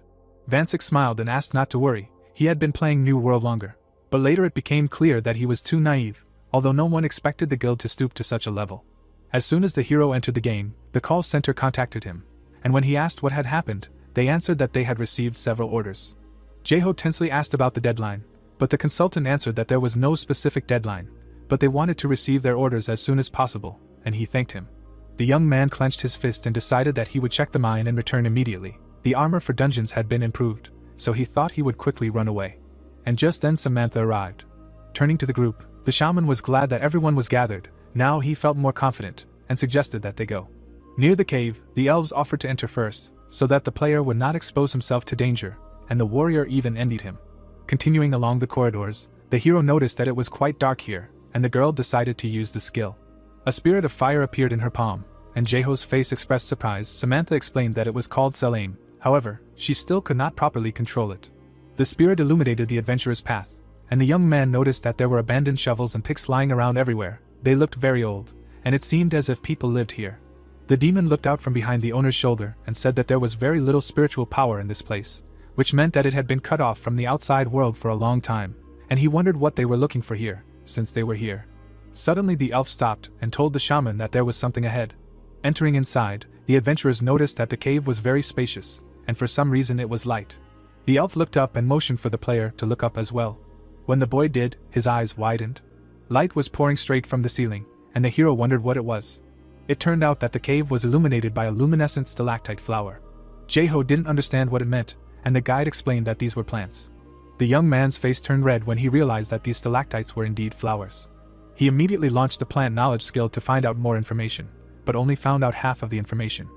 Vansik smiled and asked not to worry. He had been playing New World longer, but later it became clear that he was too naive, although no one expected the guild to stoop to such a level. As soon as the hero entered the game, the call center contacted him, and when he asked what had happened, they answered that they had received several orders. Jaeho tensely asked about the deadline, but the consultant answered that there was no specific deadline, but they wanted to receive their orders as soon as possible, and he thanked him. The young man clenched his fist and decided that he would check the mine and return immediately. The armor for dungeons had been improved, so he thought he would quickly run away. And just then Samantha arrived. Turning to the group, the shaman was glad that everyone was gathered. Now he felt more confident, and suggested that they go. Near the cave, the elves offered to enter first, so that the player would not expose himself to danger, and the warrior even envied him. Continuing along the corridors, the hero noticed that it was quite dark here, and the girl decided to use the skill. A spirit of fire appeared in her palm, and Jaeho's face expressed surprise. Samantha explained that it was called Selene. However, she still could not properly control it. The spirit illuminated the adventurer's path, and the young man noticed that there were abandoned shovels and picks lying around everywhere. They looked very old, and it seemed as if people lived here. The demon looked out from behind the owner's shoulder and said that there was very little spiritual power in this place, which meant that it had been cut off from the outside world for a long time, and he wondered what they were looking for here, since they were here. Suddenly the elf stopped and told the shaman that there was something ahead. Entering inside, the adventurers noticed that the cave was very spacious, and for some reason it was light. The elf looked up and motioned for the player to look up as well. When the boy did, his eyes widened. Light was pouring straight from the ceiling, and the hero wondered what it was. It turned out that the cave was illuminated by a luminescent stalactite flower. Jeho didn't understand what it meant, and the guide explained that these were plants. The young man's face turned red when he realized that these stalactites were indeed flowers. He immediately launched the plant knowledge skill to find out more information, but only found out half of the information.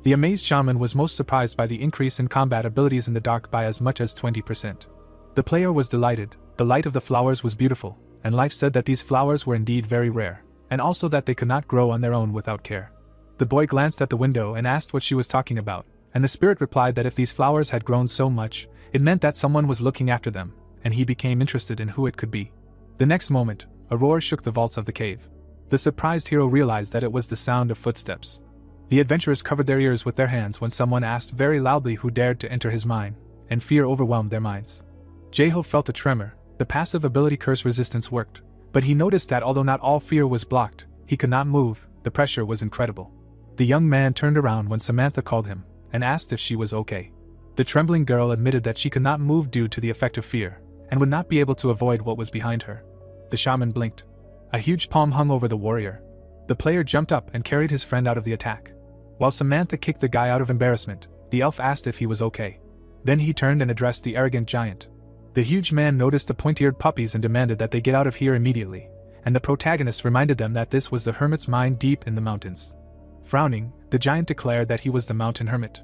The amazed shaman was most surprised by the increase in combat abilities in the dark by as much as 20%. The player was delighted. The light of the flowers was beautiful, and Life said that these flowers were indeed very rare, and also that they could not grow on their own without care. The boy glanced at the window and asked what she was talking about, and the spirit replied that if these flowers had grown so much, it meant that someone was looking after them, and he became interested in who it could be. The next moment, a roar shook the vaults of the cave. The surprised hero realized that it was the sound of footsteps. The adventurers covered their ears with their hands when someone asked very loudly who dared to enter his mine, and fear overwhelmed their minds. Jeho felt a tremor. The passive ability curse resistance worked, but he noticed that although not all fear was blocked, he could not move. The pressure was incredible. The young man turned around when Samantha called him, and asked if she was okay. The trembling girl admitted that she could not move due to the effect of fear, and would not be able to avoid what was behind her. The shaman blinked. A huge palm hung over the warrior. The player jumped up and carried his friend out of the attack. While Samantha kicked the guy out of embarrassment, the elf asked if he was okay. Then he turned and addressed the arrogant giant. The huge man noticed the pointy-eared puppies and demanded that they get out of here immediately, and the protagonist reminded them that this was the hermit's mine deep in the mountains. Frowning, the giant declared that he was the mountain hermit,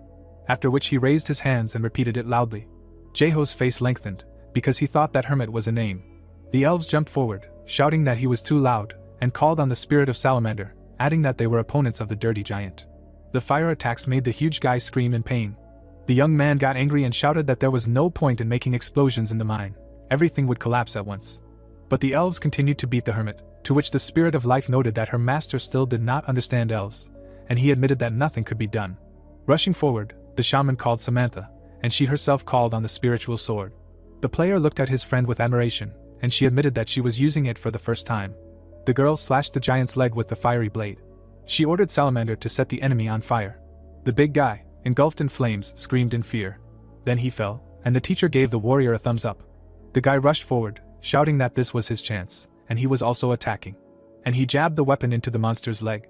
after which he raised his hands and repeated it loudly. Jeho's face lengthened, because he thought that hermit was a name. The elves jumped forward, shouting that he was too loud, and called on the spirit of Salamander, adding that they were opponents of the dirty giant. The fire attacks made the huge guy scream in pain. The young man got angry and shouted that there was no point in making explosions in the mine. Everything would collapse at once. But the elves continued to beat the hermit, to which the spirit of life noted that her master still did not understand elves, and he admitted that nothing could be done. Rushing forward, the shaman called Samantha, and she herself called on the spiritual sword. The player looked at his friend with admiration, and she admitted that she was using it for the first time. The girl slashed the giant's leg with the fiery blade. She ordered Salamander to set the enemy on fire. The big guy, engulfed in flames, screamed in fear. Then he fell, and the teacher gave the warrior a thumbs up. The guy rushed forward, shouting that this was his chance, and he was also attacking. And he jabbed the weapon into the monster's leg.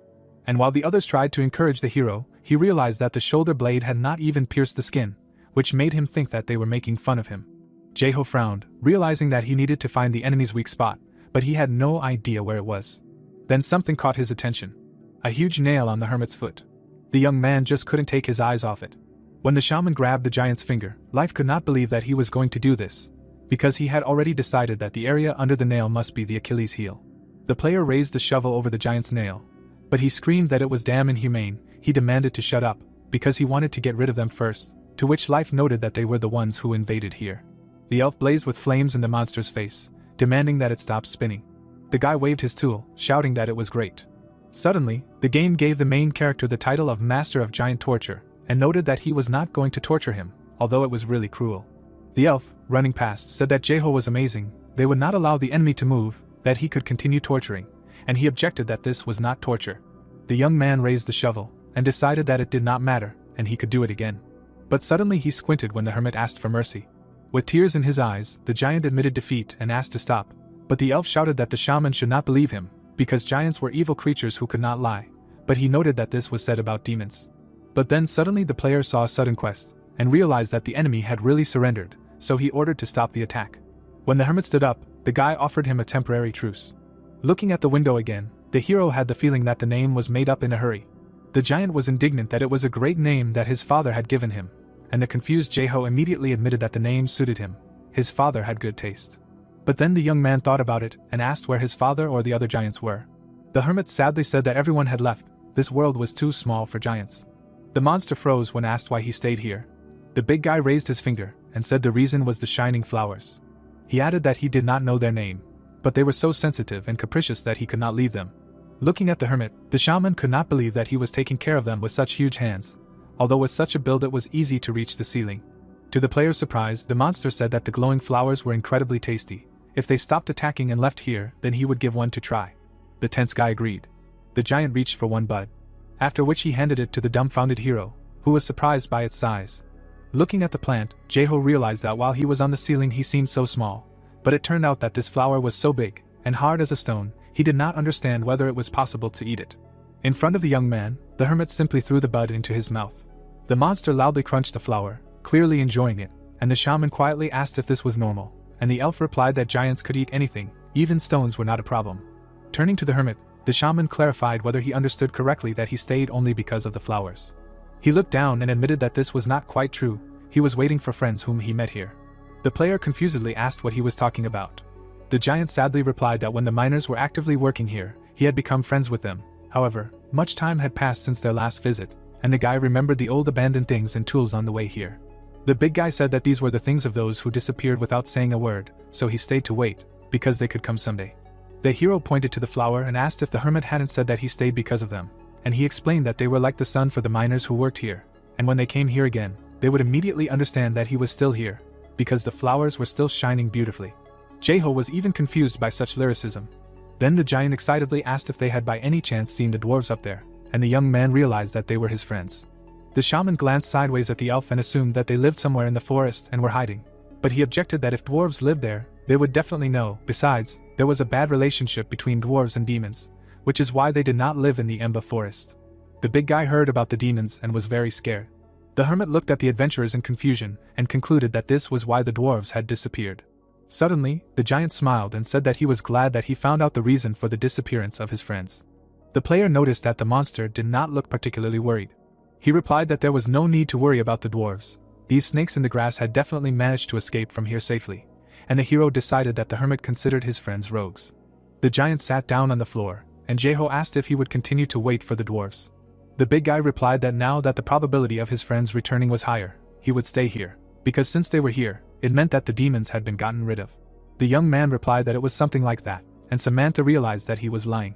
And while the others tried to encourage the hero, he realized that the shoulder blade had not even pierced the skin, which made him think that they were making fun of him. Jeho frowned, realizing that he needed to find the enemy's weak spot, but he had no idea where it was. Then something caught his attention. A huge nail on the hermit's foot. The young man just couldn't take his eyes off it. When the shaman grabbed the giant's finger, Life could not believe that he was going to do this, because he had already decided that the area under the nail must be the Achilles heel. The player raised the shovel over the giant's nail, but he screamed that it was damn inhumane. He demanded to shut up, because he wanted to get rid of them first, to which Life noted that they were the ones who invaded here. The elf blazed with flames in the monster's face, demanding that it stop spinning. The guy waved his tool, shouting that it was great. Suddenly, the game gave the main character the title of Master of Giant Torture, and noted that he was not going to torture him, although it was really cruel. The elf, running past, said that Jeho was amazing. They would not allow the enemy to move, that he could continue torturing, and he objected that this was not torture. The young man raised the shovel, and decided that it did not matter, and he could do it again. But suddenly he squinted when the hermit asked for mercy. With tears in his eyes, the giant admitted defeat and asked to stop, but the elf shouted that the shaman should not believe him, because giants were evil creatures who could not lie, but he noted that this was said about demons. But then suddenly the player saw a sudden quest, and realized that the enemy had really surrendered, so he ordered to stop the attack. When the hermit stood up, the guy offered him a temporary truce. Looking at the window again, the hero had the feeling that the name was made up in a hurry. The giant was indignant that it was a great name that his father had given him, and the confused Jeho immediately admitted that the name suited him. His father had good taste. But then the young man thought about it and asked where his father or the other giants were. The hermit sadly said that everyone had left. This world was too small for giants. The monster froze when asked why he stayed here. The big guy raised his finger and said the reason was the shining flowers. He added that he did not know their name, but they were so sensitive and capricious that he could not leave them. Looking at the hermit, the shaman could not believe that he was taking care of them with such huge hands, although with such a build it was easy to reach the ceiling. To the player's surprise, the monster said that the glowing flowers were incredibly tasty. If they stopped attacking and left here, then he would give one to try. The tense guy agreed. The giant reached for one bud, after which he handed it to the dumbfounded hero, who was surprised by its size. Looking at the plant, Jaeho realized that while he was on the ceiling he seemed so small, but it turned out that this flower was so big, and hard as a stone, he did not understand whether it was possible to eat it. In front of the young man, the hermit simply threw the bud into his mouth. The monster loudly crunched the flower, clearly enjoying it, and the shaman quietly asked if this was normal, and the elf replied that giants could eat anything, even stones were not a problem. Turning to the hermit, the shaman clarified whether he understood correctly that he stayed only because of the flowers. He looked down and admitted that this was not quite true, he was waiting for friends whom he met here. The player confusedly asked what he was talking about. The giant sadly replied that when the miners were actively working here, he had become friends with them. However, much time had passed since their last visit, and the guy remembered the old abandoned things and tools on the way here. The big guy said that these were the things of those who disappeared without saying a word, so he stayed to wait, because they could come someday. The hero pointed to the flower and asked if the hermit hadn't said that he stayed because of them, and he explained that they were like the sun for the miners who worked here, and when they came here again, they would immediately understand that he was still here, because the flowers were still shining beautifully. Jaeho was even confused by such lyricism. Then the giant excitedly asked if they had by any chance seen the dwarves up there, and the young man realized that they were his friends. The shaman glanced sideways at the elf and assumed that they lived somewhere in the forest and were hiding, but he objected that if dwarves lived there, they would definitely know. Besides, there was a bad relationship between dwarves and demons, which is why they did not live in the Emba forest. The big guy heard about the demons and was very scared. The hermit looked at the adventurers in confusion and concluded that this was why the dwarves had disappeared. Suddenly, the giant smiled and said that he was glad that he found out the reason for the disappearance of his friends. The player noticed that the monster did not look particularly worried. He replied that there was no need to worry about the dwarves. These snakes in the grass had definitely managed to escape from here safely, and the hero decided that the hermit considered his friends rogues. The giant sat down on the floor, and Jaeho asked if he would continue to wait for the dwarves. The big guy replied that now that the probability of his friends returning was higher, he would stay here, because since they were here, it meant that the demons had been gotten rid of. The young man replied that it was something like that, and Samantha realized that he was lying.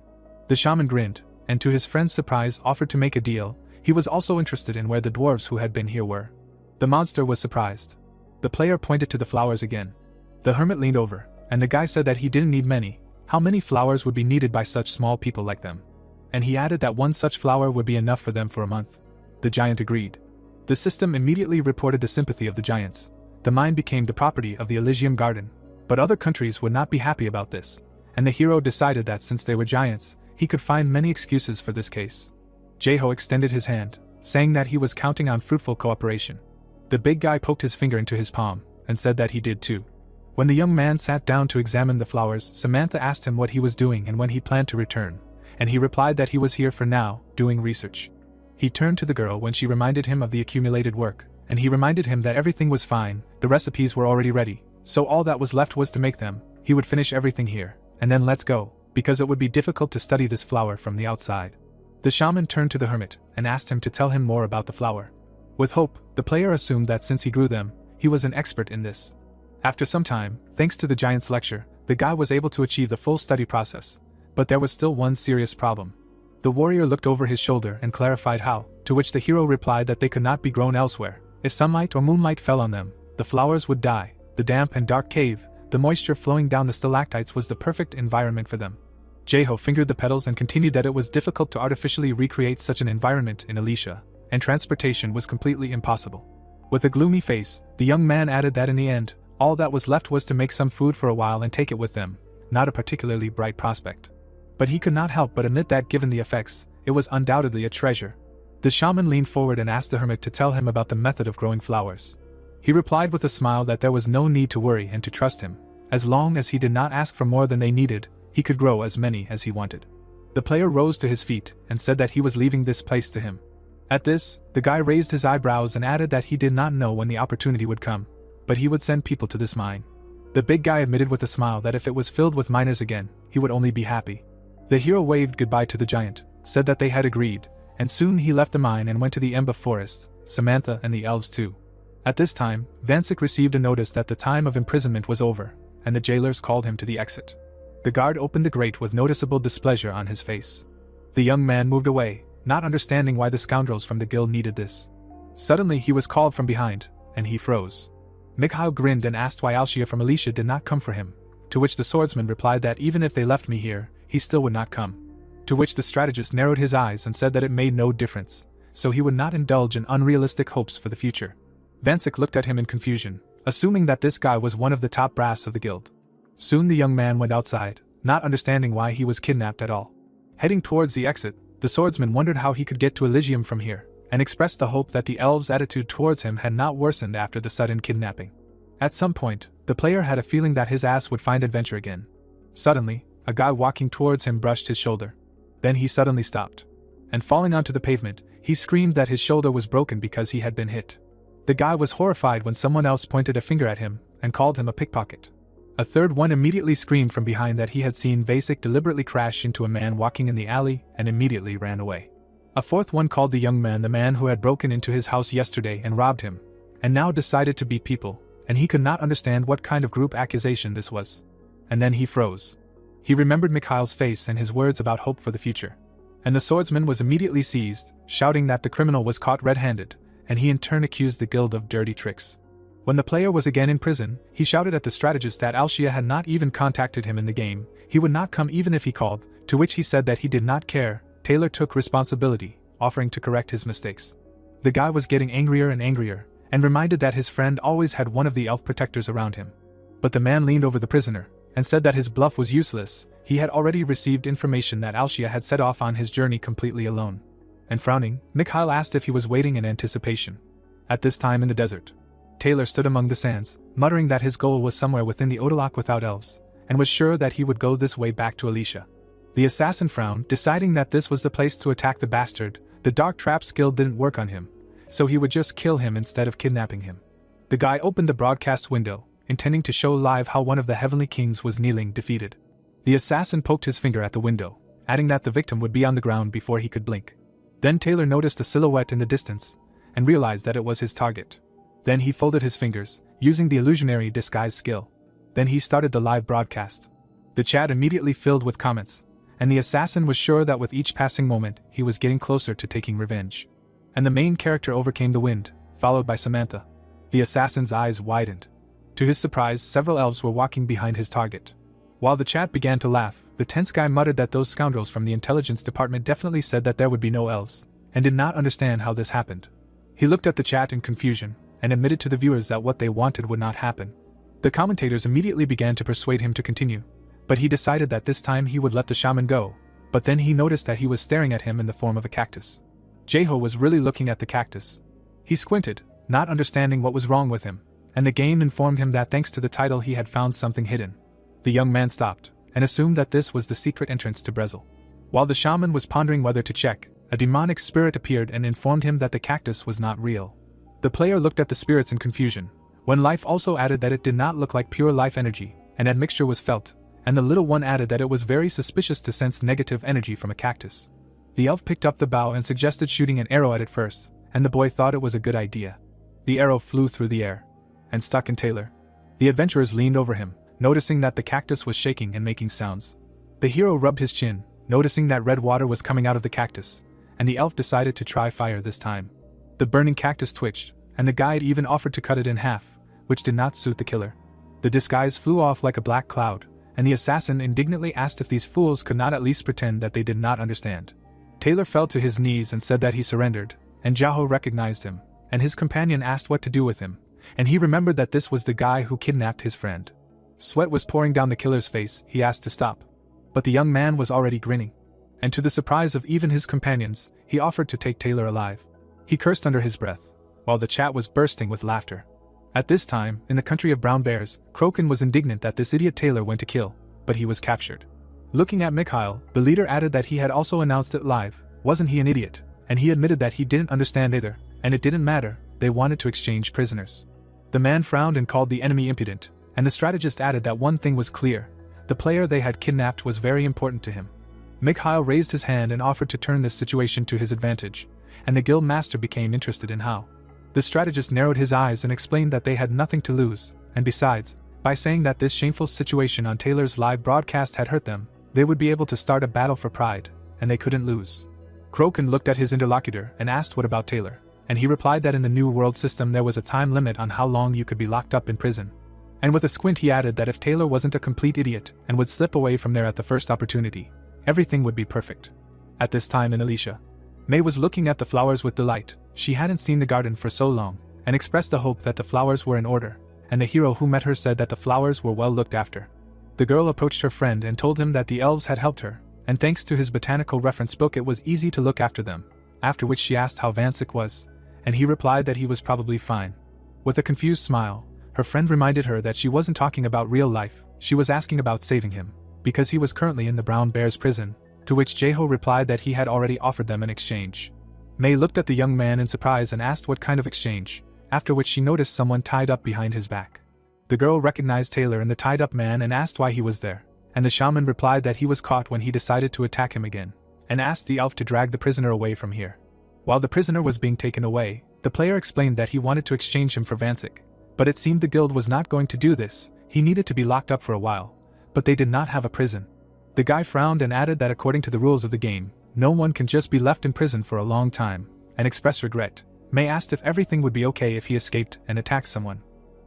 The shaman grinned, and to his friend's surprise offered to make a deal. He was also interested in where the dwarves who had been here were. The monster was surprised. The player pointed to the flowers again. The hermit leaned over, and the guy said that he didn't need many. How many flowers would be needed by such small people like them? And he added that one such flower would be enough for them for a month. The giant agreed. The system immediately reported the sympathy of the giants. The mine became the property of the Elysium Garden, but other countries would not be happy about this, and the hero decided that since they were giants, he could find many excuses for this case. Jaeho extended his hand, saying that he was counting on fruitful cooperation. The big guy poked his finger into his palm, and said that he did too. When the young man sat down to examine the flowers, Samantha asked him what he was doing and when he planned to return, and he replied that he was here for now, doing research. He turned to the girl when she reminded him of the accumulated work, and he reminded him that everything was fine, the recipes were already ready, so all that was left was to make them. He would finish everything here, and then let's go, because it would be difficult to study this flower from the outside. The shaman turned to the hermit and asked him to tell him more about the flower. With hope, the player assumed that since he grew them, he was an expert in this. After some time, thanks to the giant's lecture, the guy was able to achieve the full study process, but there was still one serious problem. The warrior looked over his shoulder and clarified how, to which the hero replied that they could not be grown elsewhere. If sunlight or moonlight fell on them, the flowers would die. The damp and dark cave, the moisture flowing down the stalactites was the perfect environment for them. Jaeho fingered the petals and continued that it was difficult to artificially recreate such an environment in Alicia, and transportation was completely impossible. With a gloomy face, the young man added that in the end, all that was left was to make some food for a while and take it with them, not a particularly bright prospect. But he could not help but admit that given the effects, it was undoubtedly a treasure. The shaman leaned forward and asked the hermit to tell him about the method of growing flowers. He replied with a smile that there was no need to worry and to trust him. As long as he did not ask for more than they needed, he could grow as many as he wanted. The player rose to his feet and said that he was leaving this place to him. At this, the guy raised his eyebrows and added that he did not know when the opportunity would come, but he would send people to this mine. The big guy admitted with a smile that if it was filled with miners again, he would only be happy. The hero waved goodbye to the giant, said that they had agreed, and soon he left the mine and went to the Emba forest, Samantha and the elves too. At this time, Vansik received a notice that the time of imprisonment was over, and the jailers called him to the exit. The guard opened the grate with noticeable displeasure on his face. The young man moved away, not understanding why the scoundrels from the guild needed this. Suddenly he was called from behind, and he froze. Mikhail grinned and asked why Alshia from Alicia did not come for him, to which the swordsman replied that even if they left me here, he still would not come. To which the strategist narrowed his eyes and said that it made no difference, so he would not indulge in unrealistic hopes for the future. Vansik looked at him in confusion, assuming that this guy was one of the top brass of the guild. Soon the young man went outside, not understanding why he was kidnapped at all. Heading towards the exit, the swordsman wondered how he could get to Elysium from here, and expressed the hope that the elves' attitude towards him had not worsened after the sudden kidnapping. At some point, the player had a feeling that his ass would find adventure again. Suddenly, a guy walking towards him brushed his shoulder. Then he suddenly stopped. And falling onto the pavement, he screamed that his shoulder was broken because he had been hit. The guy was horrified when someone else pointed a finger at him and called him a pickpocket. A third one immediately screamed from behind that he had seen Vasek deliberately crash into a man walking in the alley and immediately ran away. A fourth one called the young man the man who had broken into his house yesterday and robbed him, and now decided to beat people, and he could not understand what kind of group accusation this was. And then he froze. He remembered Mikhail's face and his words about hope for the future. And the swordsman was immediately seized, shouting that the criminal was caught red-handed, and he in turn accused the guild of dirty tricks. When the player was again in prison, he shouted at the strategist that Alshia had not even contacted him in the game, he would not come even if he called, to which he said that he did not care. Taylor took responsibility, offering to correct his mistakes. The guy was getting angrier and angrier, and reminded that his friend always had one of the elf protectors around him. But the man leaned over the prisoner, and said that his bluff was useless. He had already received information that Alshia had set off on his journey completely alone. And frowning, Mikhail asked if he was waiting in anticipation. At this time in the desert, Taylor stood among the sands, muttering that his goal was somewhere within the Odalak without elves, and was sure that he would go this way back to Alicia. The assassin frowned, deciding that this was the place to attack the bastard. The dark trap skill didn't work on him, so he would just kill him instead of kidnapping him. The guy opened the broadcast window, intending to show live how one of the heavenly kings was kneeling defeated. The assassin poked his finger at the window, adding that the victim would be on the ground before he could blink. Then Taylor noticed a silhouette in the distance, and realized that it was his target. Then he folded his fingers, using the illusionary disguise skill. Then he started the live broadcast. The chat immediately filled with comments, and the assassin was sure that with each passing moment, he was getting closer to taking revenge. And the main character overcame the wind, followed by Samantha. The assassin's eyes widened. To his surprise, several elves were walking behind his target. While the chat began to laugh, the tense guy muttered that those scoundrels from the intelligence department definitely said that there would be no elves, and did not understand how this happened. He looked at the chat in confusion, and admitted to the viewers that what they wanted would not happen. The commentators immediately began to persuade him to continue, but he decided that this time he would let the shaman go, but then he noticed that he was staring at him in the form of a cactus. Jeho was really looking at the cactus. He squinted, not understanding what was wrong with him, and the game informed him that thanks to the title he had found something hidden. The young man stopped, and assumed that this was the secret entrance to Brezel. While the shaman was pondering whether to check, a demonic spirit appeared and informed him that the cactus was not real. The player looked at the spirits in confusion, when Life also added that it did not look like pure life energy, and admixture was felt, and the little one added that it was very suspicious to sense negative energy from a cactus. The elf picked up the bow and suggested shooting an arrow at it first, and the boy thought it was a good idea. The arrow flew through the air, and stuck in Taylor. The adventurers leaned over him, noticing that the cactus was shaking and making sounds. The hero rubbed his chin, noticing that red water was coming out of the cactus, and the elf decided to try fire this time. The burning cactus twitched, and the guide even offered to cut it in half, which did not suit the killer. The disguise flew off like a black cloud, and the assassin indignantly asked if these fools could not at least pretend that they did not understand. Taylor fell to his knees and said that he surrendered, and Jaho recognized him, and his companion asked what to do with him, and he remembered that this was the guy who kidnapped his friend. Sweat was pouring down the killer's face. He asked to stop, but the young man was already grinning, and to the surprise of even his companions, he offered to take Taylor alive. He cursed under his breath, while the chat was bursting with laughter. At this time, in the country of brown bears, Kroken was indignant that this idiot Taylor went to kill, but he was captured. Looking at Mikhail, the leader added that he had also announced it live. Wasn't he an idiot? And he admitted that he didn't understand either, and it didn't matter, they wanted to exchange prisoners. The man frowned and called the enemy impudent, and the strategist added that one thing was clear: the player they had kidnapped was very important to him. Mikhail raised his hand and offered to turn this situation to his advantage, and the guild master became interested in how. The strategist narrowed his eyes and explained that they had nothing to lose, and besides, by saying that this shameful situation on Taylor's live broadcast had hurt them, they would be able to start a battle for pride, and they couldn't lose. Kroken looked at his interlocutor and asked what about Taylor, and he replied that in the New World system there was a time limit on how long you could be locked up in prison. And with a squint he added that if Taylor wasn't a complete idiot and would slip away from there at the first opportunity, everything would be perfect. At this time in Alicia, May was looking at the flowers with delight. She hadn't seen the garden for so long, and expressed the hope that the flowers were in order, and the hero who met her said that the flowers were well looked after. The girl approached her friend and told him that the elves had helped her, and thanks to his botanical reference book it was easy to look after them, after which she asked how Vansik was, and he replied that he was probably fine. With a confused smile, her friend reminded her that she wasn't talking about real life, she was asking about saving him, because he was currently in the Brown Bear's prison, to which Jeho replied that he had already offered them an exchange. May looked at the young man in surprise and asked what kind of exchange, after which she noticed someone tied up behind his back. The girl recognized Taylor in the tied-up man and asked why he was there, and the shaman replied that he was caught when he decided to attack him again, and asked the elf to drag the prisoner away from here. While the prisoner was being taken away, the player explained that he wanted to exchange him for Vansik, but it seemed the guild was not going to do this. He needed to be locked up for a while, but they did not have a prison. The guy frowned and added that according to the rules of the game, no one can just be left in prison for a long time, and expressed regret. May asked if everything would be okay if he escaped and attacked someone.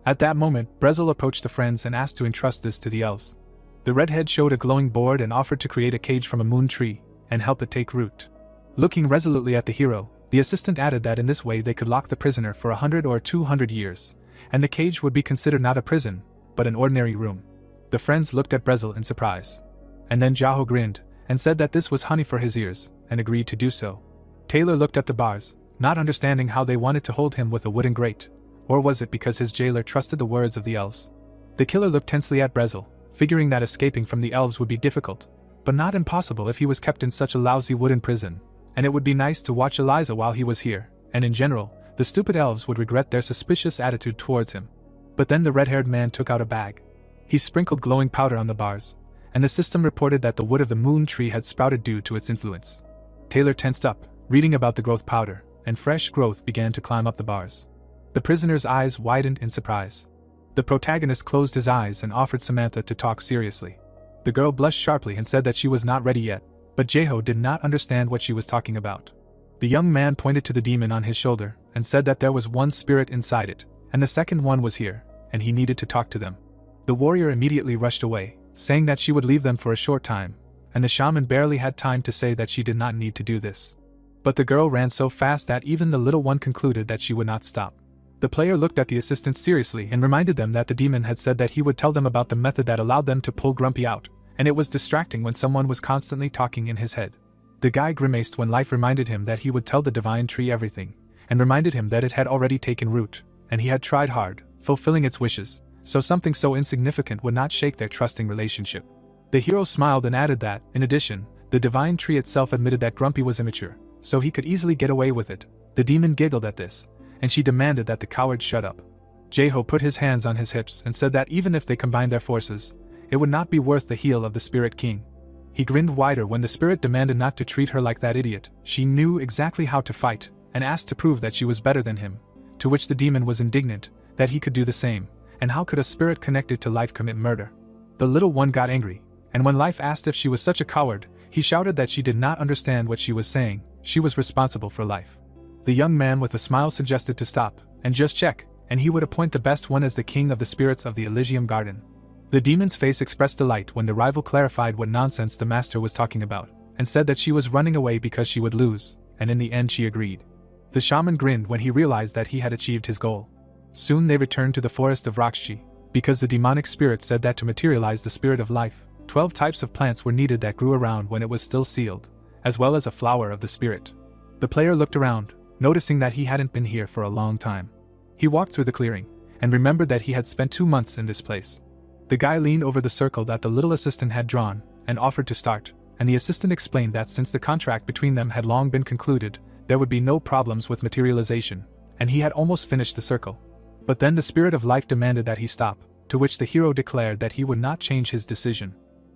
At that moment, Brezel approached the friends and asked to entrust this to the elves. The redhead showed a glowing board and offered to create a cage from a moon tree, and help it take root. Looking resolutely at the hero, the assistant added that in this way they could lock the prisoner for 100 or 200 years, and the cage would be considered not a prison, but an ordinary room. The friends looked at Brezel in surprise. And then Jaho grinned, and said that this was honey for his ears, and agreed to do so. Taylor looked at the bars, not understanding how they wanted to hold him with a wooden grate, or was it because his jailer trusted the words of the elves? The killer looked tensely at Brezel, figuring that escaping from the elves would be difficult, but not impossible if he was kept in such a lousy wooden prison, and it would be nice to watch Eliza while he was here, and in general, the stupid elves would regret their suspicious attitude towards him. But then the red-haired man took out a bag. He sprinkled glowing powder on the bars, and the system reported that the wood of the moon tree had sprouted due to its influence. Taylor tensed up, reading about the growth powder, and fresh growth began to climb up the bars. The prisoner's eyes widened in surprise. The protagonist closed his eyes and offered Samantha to talk seriously. The girl blushed sharply and said that she was not ready yet, but Jeho did not understand what she was talking about. The young man pointed to the demon on his shoulder and said that there was one spirit inside it, and the second one was here, and he needed to talk to them. The warrior immediately rushed away, saying that she would leave them for a short time, and the shaman barely had time to say that she did not need to do this. But the girl ran so fast that even the little one concluded that she would not stop. The player looked at the assistants seriously and reminded them that the demon had said that he would tell them about the method that allowed them to pull Grumpy out, and it was distracting when someone was constantly talking in his head. The guy grimaced when life reminded him that he would tell the divine tree everything, and reminded him that it had already taken root, and he had tried hard, fulfilling its wishes, so something so insignificant would not shake their trusting relationship. The hero smiled and added that, in addition, the divine tree itself admitted that Grumpy was immature, so he could easily get away with it. The demon giggled at this, and she demanded that the coward shut up. Jeho put his hands on his hips and said that even if they combined their forces, it would not be worth the heel of the Spirit King. He grinned wider when the spirit demanded not to treat her like that idiot. She knew exactly how to fight, and asked to prove that she was better than him, to which the demon was indignant, that he could do the same. And how could a spirit connected to life commit murder? The little one got angry, and when Life asked if she was such a coward, he shouted that she did not understand what she was saying. She was responsible for Life. The young man with a smile suggested to stop, and just check, and he would appoint the best one as the king of the spirits of the Elysium Garden. The demon's face expressed delight when the rival clarified what nonsense the master was talking about, and said that she was running away because she would lose, and in the end she agreed. The shaman grinned when he realized that he had achieved his goal. Soon they returned to the forest of Rakshi, because the demonic spirit said that to materialize the spirit of life, 12 types of plants were needed that grew around when it was still sealed, as well as a flower of the spirit. The player looked around, noticing that he hadn't been here for a long time. He walked through the clearing, and remembered that he had spent 2 months in this place. The guy leaned over the circle that the little assistant had drawn, and offered to start, and the assistant explained that since the contract between them had long been concluded, there would be no problems with materialization, and he had almost finished the circle. But then the spirit of life demanded that he stop, to which the hero declared that he would not change his decision.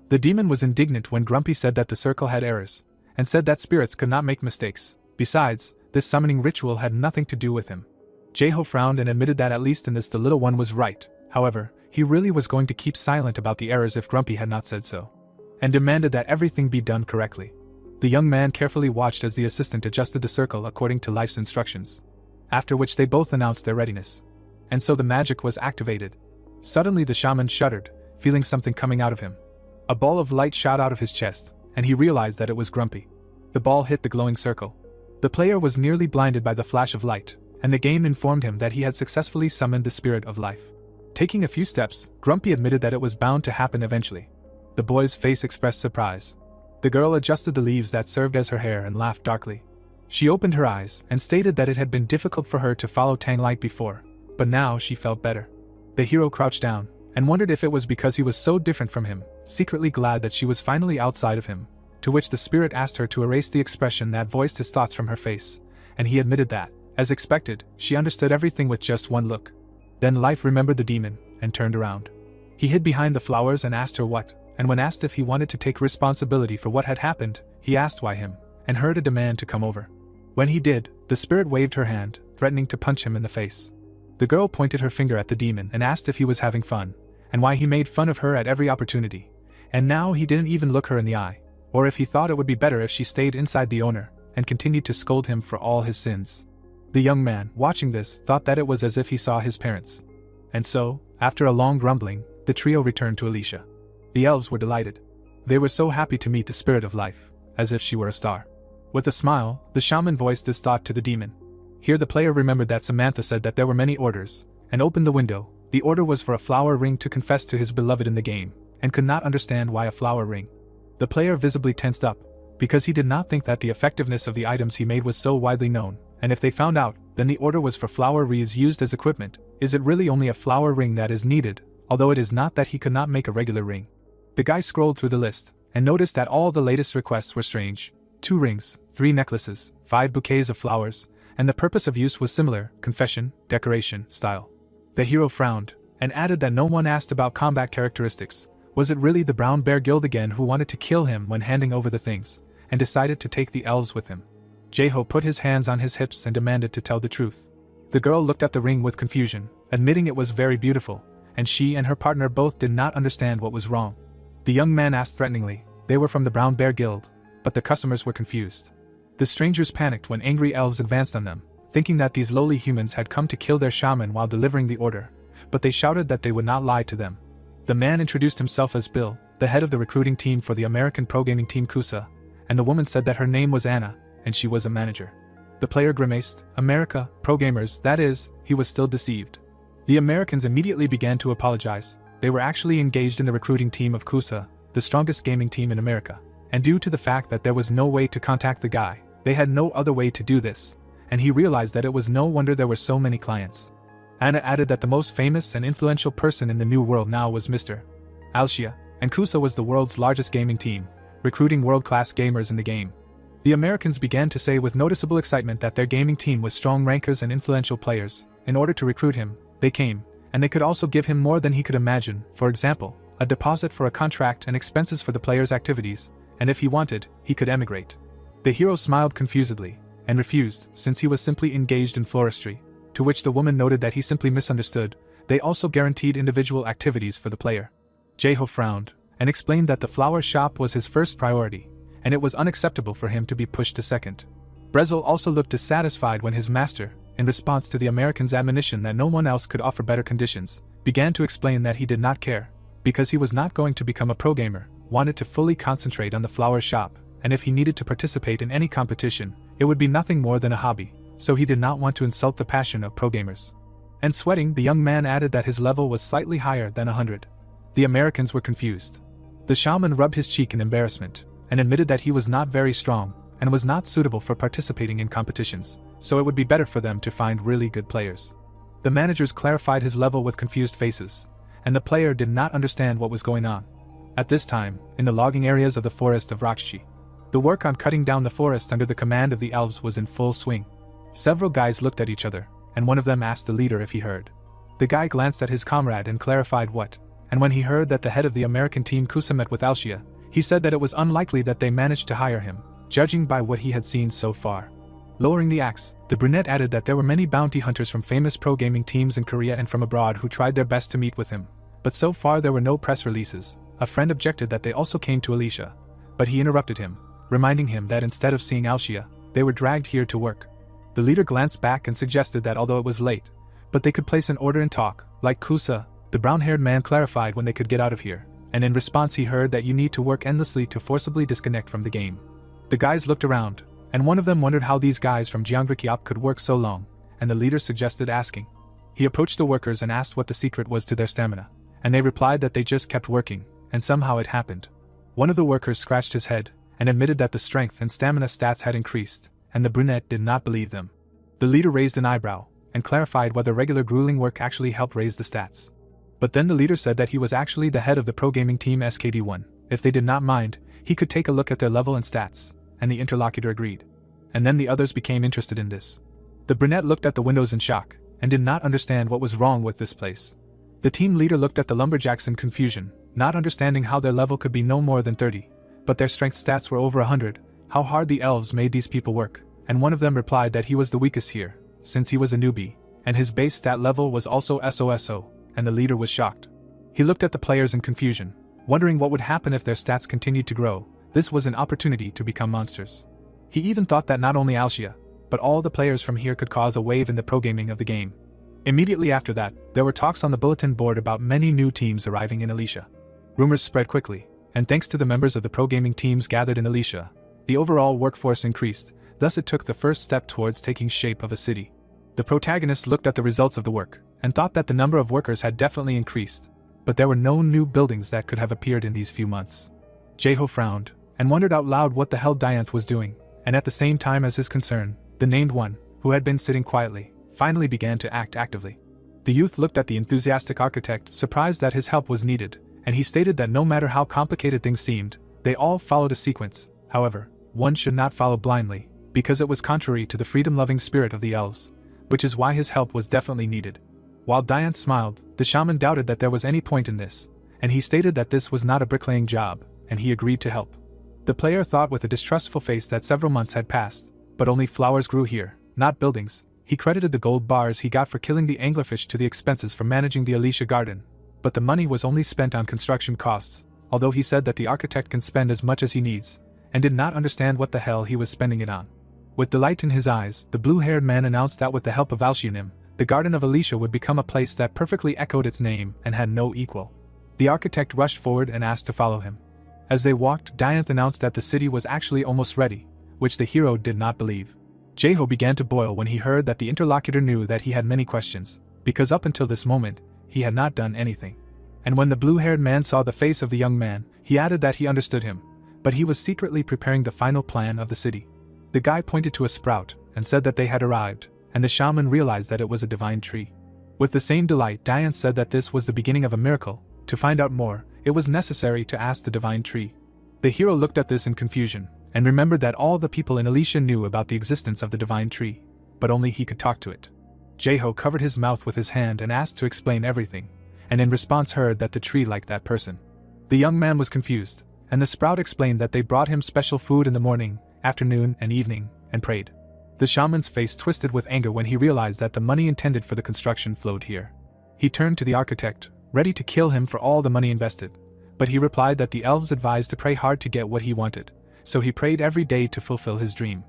The demon was indignant when Grumpy said that the circle had errors, and said that spirits could not make mistakes. Besides, this summoning ritual had nothing to do with him. Jeho frowned and admitted that at least in this the little one was right. However, he really was going to keep silent about the errors if Grumpy had not said so, and demanded that everything be done correctly. The young man carefully watched as the assistant adjusted the circle according to life's instructions. After which they both announced their readiness. And so the magic was activated. Suddenly the shaman shuddered, feeling something coming out of him. A ball of light shot out of his chest, and he realized that it was Grumpy. The ball hit the glowing circle. The player was nearly blinded by the flash of light, and the game informed him that he had successfully summoned the spirit of life. Taking a few steps, Grumpy admitted that it was bound to happen eventually. The boy's face expressed surprise. The girl adjusted the leaves that served as her hair and laughed darkly. She opened her eyes and stated that it had been difficult for her to follow Tanglight before, but now she felt better. The hero crouched down and wondered if it was because he was so different from him, secretly glad that she was finally outside of him, to which the spirit asked her to erase the expression that voiced his thoughts from her face, and he admitted that, as expected, she understood everything with just one look. Then life remembered the demon and turned around. He hid behind the flowers and asked her what, and when asked if he wanted to take responsibility for what had happened, he asked why him, and heard a demand to come over. When he did, the spirit waved her hand, threatening to punch him in the face. The girl pointed her finger at the demon and asked if he was having fun, and why he made fun of her at every opportunity. And now he didn't even look her in the eye, or if he thought it would be better if she stayed inside the owner, and continued to scold him for all his sins. The young man, watching this, thought that it was as if he saw his parents. And so, after a long grumbling, the trio returned to Alicia. The elves were delighted. They were so happy to meet the spirit of life, as if she were a star. With a smile, the shaman voiced this thought to the demon. Here the player remembered that Samantha said that there were many orders, and opened the window. The order was for a flower ring to confess to his beloved in the game, and could not understand why a flower ring. The player visibly tensed up, because he did not think that the effectiveness of the items he made was so widely known, and if they found out, then the order was for flower wreaths used as equipment. Is it really only a flower ring that is needed, although it is not that he could not make a regular ring? The guy scrolled through the list, and noticed that all the latest requests were strange. 2 rings, 3 necklaces, 5 bouquets of flowers, and the purpose of use was similar, confession, decoration, style. The hero frowned, and added that no one asked about combat characteristics. Was it really the Brown Bear Guild again who wanted to kill him when handing over the things, and decided to take the elves with him? Jeho put his hands on his hips and demanded to tell the truth. The girl looked at the ring with confusion, admitting it was very beautiful, and she and her partner both did not understand what was wrong. The young man asked threateningly. They were from the Brown Bear Guild, but the customers were confused. The strangers panicked when angry elves advanced on them, thinking that these lowly humans had come to kill their shaman while delivering the order, but they shouted that they would not lie to them. The man introduced himself as Bill, the head of the recruiting team for the American pro gaming team Kusa, and the woman said that her name was Anna, and she was a manager. The player grimaced. America, pro gamers, that is, he was still deceived. The Americans immediately began to apologize. They were actually engaged in the recruiting team of Kusa, the strongest gaming team in America, and due to the fact that there was no way to contact the guy, they had no other way to do this, and he realized that it was no wonder there were so many clients. Anna added that the most famous and influential person in the new world now was Mr. Alshia, and Kusa was the world's largest gaming team, recruiting world-class gamers in the game. The Americans began to say with noticeable excitement that their gaming team was strong rankers and influential players. In order to recruit him, they came, and they could also give him more than he could imagine, for example, a deposit for a contract and expenses for the player's activities, and if he wanted, he could emigrate. The hero smiled confusedly, and refused, since he was simply engaged in floristry, to which the woman noted that he simply misunderstood. They also guaranteed individual activities for the player. Jeho frowned, and explained that the flower shop was his first priority, and it was unacceptable for him to be pushed to second. Brezel also looked dissatisfied when his master, in response to the American's admonition that no one else could offer better conditions, began to explain that he did not care, because he was not going to become a pro gamer, wanted to fully concentrate on the flower shop, and if he needed to participate in any competition, it would be nothing more than a hobby, so he did not want to insult the passion of pro gamers. And sweating, the young man added that his level was slightly higher than 100. The Americans were confused. The shaman rubbed his cheek in embarrassment, and admitted that he was not very strong, and was not suitable for participating in competitions, so it would be better for them to find really good players. The managers clarified his level with confused faces, and the player did not understand what was going on. At this time, in the logging areas of the forest of Rakshi, the work on cutting down the forest under the command of the elves was in full swing. Several guys looked at each other, and one of them asked the leader if he heard. The guy glanced at his comrade and clarified what, and when he heard that the head of the American team Kusa met with Alshia, he said that it was unlikely that they managed to hire him, judging by what he had seen so far. Lowering the axe, the brunette added that there were many bounty hunters from famous pro gaming teams in Korea and from abroad who tried their best to meet with him, but so far there were no press releases. A friend objected that they also came to Alicia, but he interrupted him, reminding him that instead of seeing Alshia, they were dragged here to work. The leader glanced back and suggested that although it was late, but they could place an order and talk, like Kusa. The brown-haired man clarified when they could get out of here, and in response he heard that you need to work endlessly to forcibly disconnect from the game. The guys looked around, and one of them wondered how these guys from Gyeongrykyop could work so long, and the leader suggested asking. He approached the workers and asked what the secret was to their stamina, and they replied that they just kept working, and somehow it happened. One of the workers scratched his head, and admitted that the strength and stamina stats had increased, and the brunette did not believe them. The leader raised an eyebrow, and clarified whether regular grueling work actually helped raise the stats. But then the leader said that he was actually the head of the pro gaming team SKD1. If they did not mind, he could take a look at their level and stats, and the interlocutor agreed. And then the others became interested in this. The brunette looked at the windows in shock, and did not understand what was wrong with this place. The team leader looked at the lumberjacks in confusion, not understanding how their level could be no more than 30, but their strength stats were over 100, how hard the elves made these people work, and one of them replied that he was the weakest here, since he was a newbie, and his base stat level was also SOSO, and the leader was shocked. He looked at the players in confusion, wondering what would happen if their stats continued to grow. This was an opportunity to become monsters. He even thought that not only Alshia, but all the players from here could cause a wave in the pro-gaming of the game. Immediately after that, there were talks on the bulletin board about many new teams arriving in Alicia. Rumors spread quickly, and thanks to the members of the pro-gaming teams gathered in Alicia, the overall workforce increased, thus it took the first step towards taking shape of a city. The protagonist looked at the results of the work, and thought that the number of workers had definitely increased, but there were no new buildings that could have appeared in these few months. Jaeho frowned, and wondered out loud what the hell Dianth was doing, and at the same time as his concern, the named one, who had been sitting quietly, finally began to act actively. The youth looked at the enthusiastic architect, surprised that his help was needed, and he stated that no matter how complicated things seemed, they all followed a sequence. However, one should not follow blindly, because it was contrary to the freedom-loving spirit of the elves, which is why his help was definitely needed. While Dianth smiled, the shaman doubted that there was any point in this, and he stated that this was not a bricklaying job, and he agreed to help. The player thought with a distrustful face that several months had passed, but only flowers grew here, not buildings. He credited the gold bars he got for killing the anglerfish to the expenses for managing the Alicia garden, but the money was only spent on construction costs, although he said that the architect can spend as much as he needs, and did not understand what the hell he was spending it on. With delight in his eyes, the blue-haired man announced that with the help of Manhwa Name, the Garden of Alicia would become a place that perfectly echoed its name and had no equal. The architect rushed forward and asked to follow him. As they walked, Dianth announced that the city was actually almost ready, which the hero did not believe. Jaeho began to boil when he heard that the interlocutor knew that he had many questions, because up until this moment, he had not done anything. And when the blue-haired man saw the face of the young man, he added that he understood him, but he was secretly preparing the final plan of the city. The guy pointed to a sprout, and said that they had arrived, and the shaman realized that it was a divine tree. With the same delight, Dianth said that this was the beginning of a miracle. To find out more, it was necessary to ask the divine tree. The hero looked at this in confusion, and remembered that all the people in Alicia knew about the existence of the divine tree, but only he could talk to it. Jaeho covered his mouth with his hand and asked to explain everything, and in response heard that the tree liked that person. The young man was confused, and the sprout explained that they brought him special food in the morning, afternoon, and evening, and prayed. The shaman's face twisted with anger when he realized that the money intended for the construction flowed here. He turned to the architect, ready to kill him for all the money invested, but he replied that the elves advised to pray hard to get what he wanted, so he prayed every day to fulfill his dream.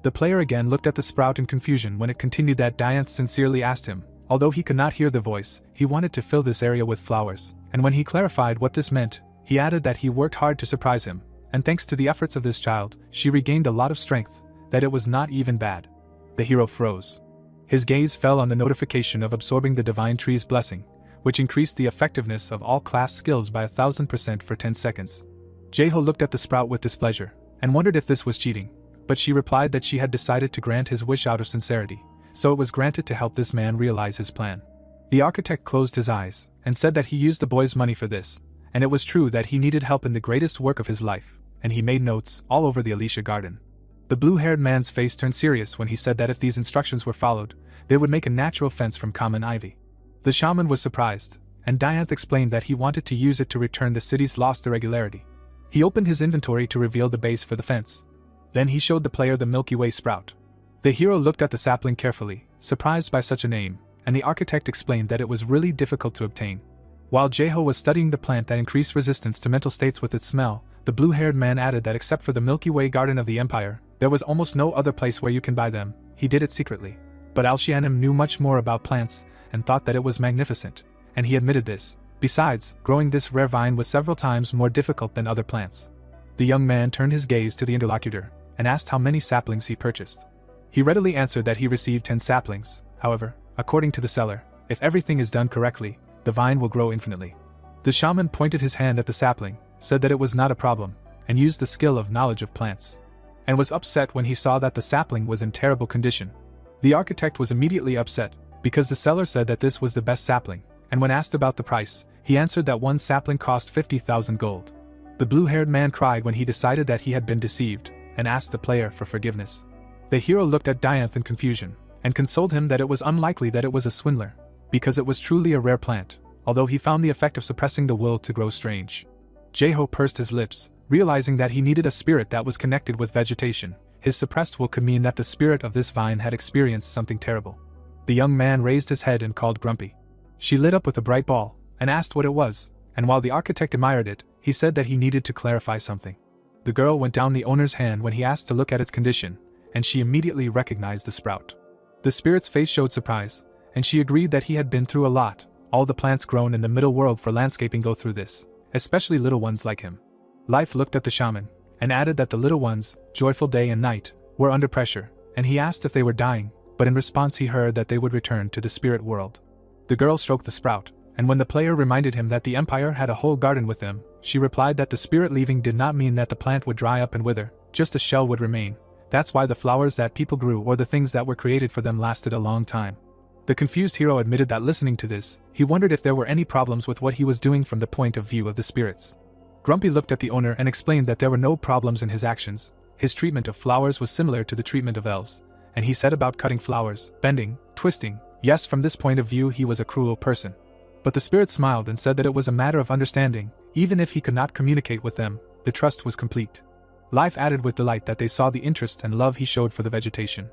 The player again looked at the sprout in confusion when it continued that Dianth sincerely asked him, although he could not hear the voice, he wanted to fill this area with flowers, and when he clarified what this meant, he added that he worked hard to surprise him, and thanks to the efforts of this child, she regained a lot of strength, that it was not even bad. The hero froze. His gaze fell on the notification of absorbing the divine tree's blessing, which increased the effectiveness of all class skills by 1000% for 10 seconds. Jaeho looked at the sprout with displeasure, and wondered if this was cheating, but she replied that she had decided to grant his wish out of sincerity, so it was granted to help this man realize his plan. The architect closed his eyes, and said that he used the boy's money for this, and it was true that he needed help in the greatest work of his life, and he made notes all over the Alicia garden. The blue-haired man's face turned serious when he said that if these instructions were followed, they would make a natural fence from common ivy. The shaman was surprised, and Dianth explained that he wanted to use it to return the city's lost irregularity. He opened his inventory to reveal the base for the fence. Then he showed the player the Milky Way sprout. The hero looked at the sapling carefully, surprised by such a name, and the architect explained that it was really difficult to obtain. While Jaeho was studying the plant that increased resistance to mental states with its smell, The blue-haired man added that except for the Milky Way Garden of the Empire, there was almost no other place where you can buy them. He did it secretly. But Alshianim knew much more about plants and thought that it was magnificent, and he admitted this. Besides, growing this rare vine was several times more difficult than other plants. The young man turned his gaze to the interlocutor and asked how many saplings he purchased. He readily answered that he received 10 saplings. However, according to the seller, if everything is done correctly, the vine will grow infinitely. The shaman pointed his hand at the sapling, said that it was not a problem, and used the skill of knowledge of plants, and was upset when he saw that the sapling was in terrible condition. The architect was immediately upset, because the seller said that this was the best sapling, and when asked about the price, he answered that one sapling cost 50,000 gold. The blue-haired man cried when he decided that he had been deceived, and asked the player for forgiveness. The hero looked at Dianth in confusion, and consoled him that it was unlikely that it was a swindler, because it was truly a rare plant, although he found the effect of suppressing the will to grow strange. Jeho pursed his lips, realizing that he needed a spirit that was connected with vegetation. His suppressed will could mean that the spirit of this vine had experienced something terrible. The young man raised his head and called Grumpy. She lit up with a bright ball, and asked what it was, and while the architect admired it, he said that he needed to clarify something. The girl went down the owner's hand when he asked to look at its condition, and she immediately recognized the sprout. The spirit's face showed surprise, and she agreed that he had been through a lot. All the plants grown in the middle world for landscaping go through this, especially little ones like him. Life looked at the shaman, and added that the little ones, joyful day and night, were under pressure, and he asked if they were dying, but in response he heard that they would return to the spirit world. The girl stroked the sprout, and when the player reminded him that the empire had a whole garden with them, she replied that the spirit leaving did not mean that the plant would dry up and wither, just the shell would remain. That's why the flowers that people grew or the things that were created for them lasted a long time. The confused hero admitted that listening to this, he wondered if there were any problems with what he was doing from the point of view of the spirits. Grumpy looked at the owner and explained that there were no problems in his actions. His treatment of flowers was similar to the treatment of elves, and he said about cutting flowers, bending, twisting, yes, from this point of view he was a cruel person. But the spirit smiled and said that it was a matter of understanding. Even if he could not communicate with them, the trust was complete. Life added with delight that they saw the interest and love he showed for the vegetation.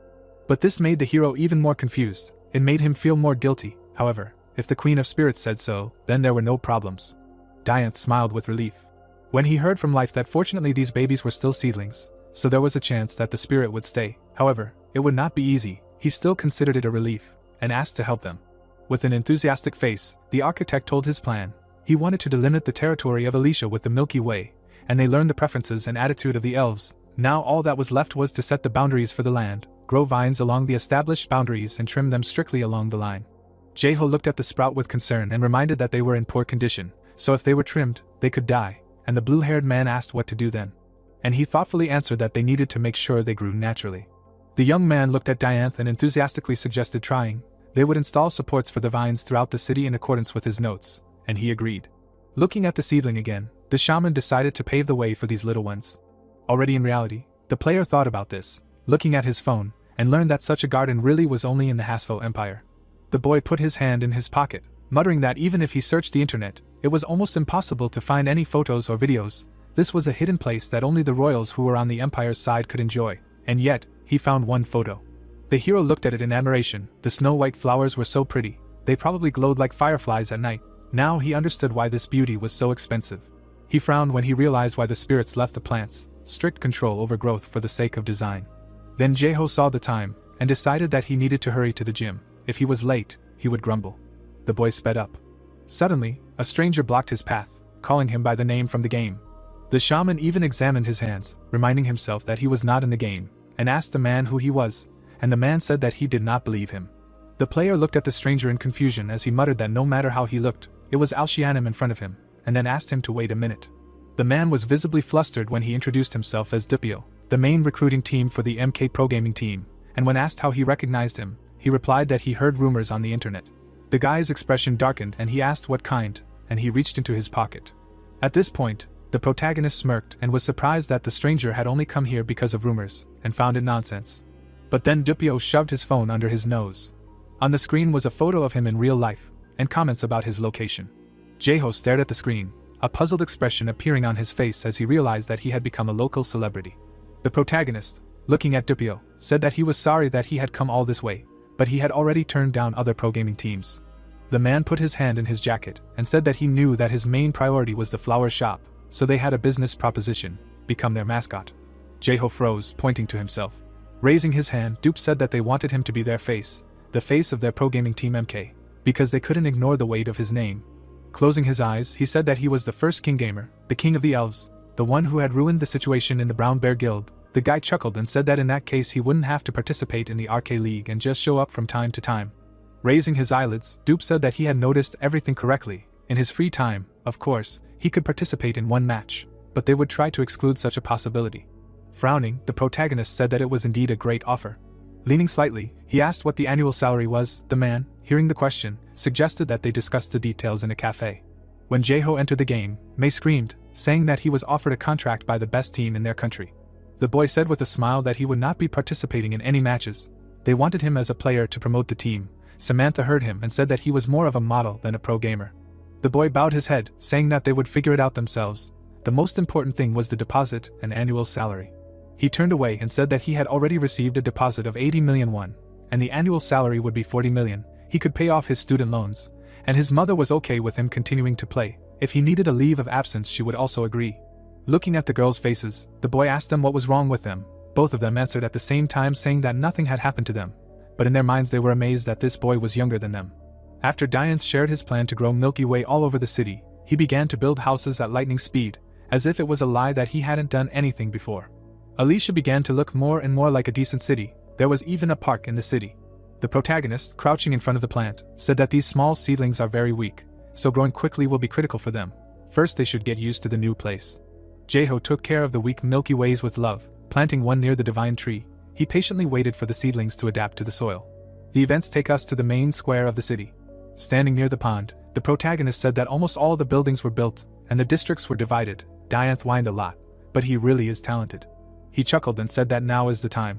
But this made the hero even more confused. It made him feel more guilty. However, if the Queen of Spirits said so, then there were no problems. Dianth smiled with relief. When he heard from Life that fortunately these babies were still seedlings, so there was a chance that the spirit would stay. However, it would not be easy. He still considered it a relief, and asked to help them. With an enthusiastic face, the architect told his plan. He wanted to delimit the territory of Alicia with the Milky Way, and they learned the preferences and attitude of the elves. Now all that was left was to set the boundaries for the land, grow vines along the established boundaries and trim them strictly along the line. Jeho looked at the sprout with concern and reminded that they were in poor condition, so if they were trimmed, they could die, and the blue-haired man asked what to do then. And he thoughtfully answered that they needed to make sure they grew naturally. The young man looked at Dianth and enthusiastically suggested trying. They would install supports for the vines throughout the city in accordance with his notes, and he agreed. Looking at the seedling again, the shaman decided to pave the way for these little ones. Already in reality, the player thought about this, looking at his phone, and learned that such a garden really was only in the Hasfo Empire. The boy put his hand in his pocket, muttering that even if he searched the internet, it was almost impossible to find any photos or videos. This was a hidden place that only the royals who were on the Empire's side could enjoy, and yet, he found one photo. The hero looked at it in admiration. The snow-white flowers were so pretty, they probably glowed like fireflies at night. Now he understood why this beauty was so expensive. He frowned when he realized why the spirits left the plants, strict control over growth for the sake of design. Then Jeho saw the time, and decided that he needed to hurry to the gym. If he was late, he would grumble. The boy sped up. Suddenly, a stranger blocked his path, calling him by the name from the game. The shaman even examined his hands, reminding himself that he was not in the game, and asked the man who he was, and the man said that he did not believe him. The player looked at the stranger in confusion as he muttered that no matter how he looked, it was Alshianim in front of him, and then asked him to wait a minute. The man was visibly flustered when he introduced himself as Dupio, the main recruiting team for the MK Pro Gaming team, and when asked how he recognized him, he replied that he heard rumors on the internet. The guy's expression darkened and he asked what kind, and he reached into his pocket. At this point, the protagonist smirked and was surprised that the stranger had only come here because of rumors, and found it nonsense. But then Dupio shoved his phone under his nose. On the screen was a photo of him in real life, and comments about his location. Jeho stared at the screen, a puzzled expression appearing on his face as he realized that he had become a local celebrity. The protagonist, looking at Dupio, said that he was sorry that he had come all this way, but he had already turned down other pro gaming teams. The man put his hand in his jacket and said that he knew that his main priority was the flower shop, so they had a business proposition: become their mascot. Jaeho froze, pointing to himself. Raising his hand, Dupe said that they wanted him to be their face, the face of their pro gaming team MK, because they couldn't ignore the weight of his name. Closing his eyes, he said that he was the first king gamer, the king of the elves, the one who had ruined the situation in the Brown Bear Guild. The guy chuckled and said that in that case he wouldn't have to participate in the RK League and just show up from time to time. Raising his eyelids, Dupe said that he had noticed everything correctly. In his free time, of course, he could participate in one match, but they would try to exclude such a possibility. Frowning, the protagonist said that it was indeed a great offer. Leaning slightly, he asked what the annual salary was. The man, hearing the question, suggested that they discuss the details in a cafe. When Jaeho entered the game, Mei screamed, saying that he was offered a contract by the best team in their country. The boy said with a smile that he would not be participating in any matches. They wanted him as a player to promote the team. Samantha heard him and said that he was more of a model than a pro gamer. The boy bowed his head, saying that they would figure it out themselves. The most important thing was the deposit and annual salary. He turned away and said that he had already received a deposit of 80 million won, and the annual salary would be 40 million. He could pay off his student loans, and his mother was okay with him continuing to play. If he needed a leave of absence, she would also agree. Looking at the girls' faces, the boy asked them what was wrong with them. Both of them answered at the same time, saying that nothing had happened to them, but in their minds they were amazed that this boy was younger than them. After Dianth shared his plan to grow Milky Way all over the city, he began to build houses at lightning speed, as if it was a lie that he hadn't done anything before. Alicia began to look more and more like a decent city. There was even a park in the city. The protagonist, crouching in front of the plant, said that these small seedlings are very weak, so growing quickly will be critical for them. First they should get used to the new place. Jaeho took care of the weak Milky Ways with love, planting one near the divine tree. He patiently waited for the seedlings to adapt to the soil. The events take us to the main square of the city. Standing near the pond, the protagonist said that almost all the buildings were built, and the districts were divided. Dianth whined a lot, but he really is talented. He chuckled and said that now is the time.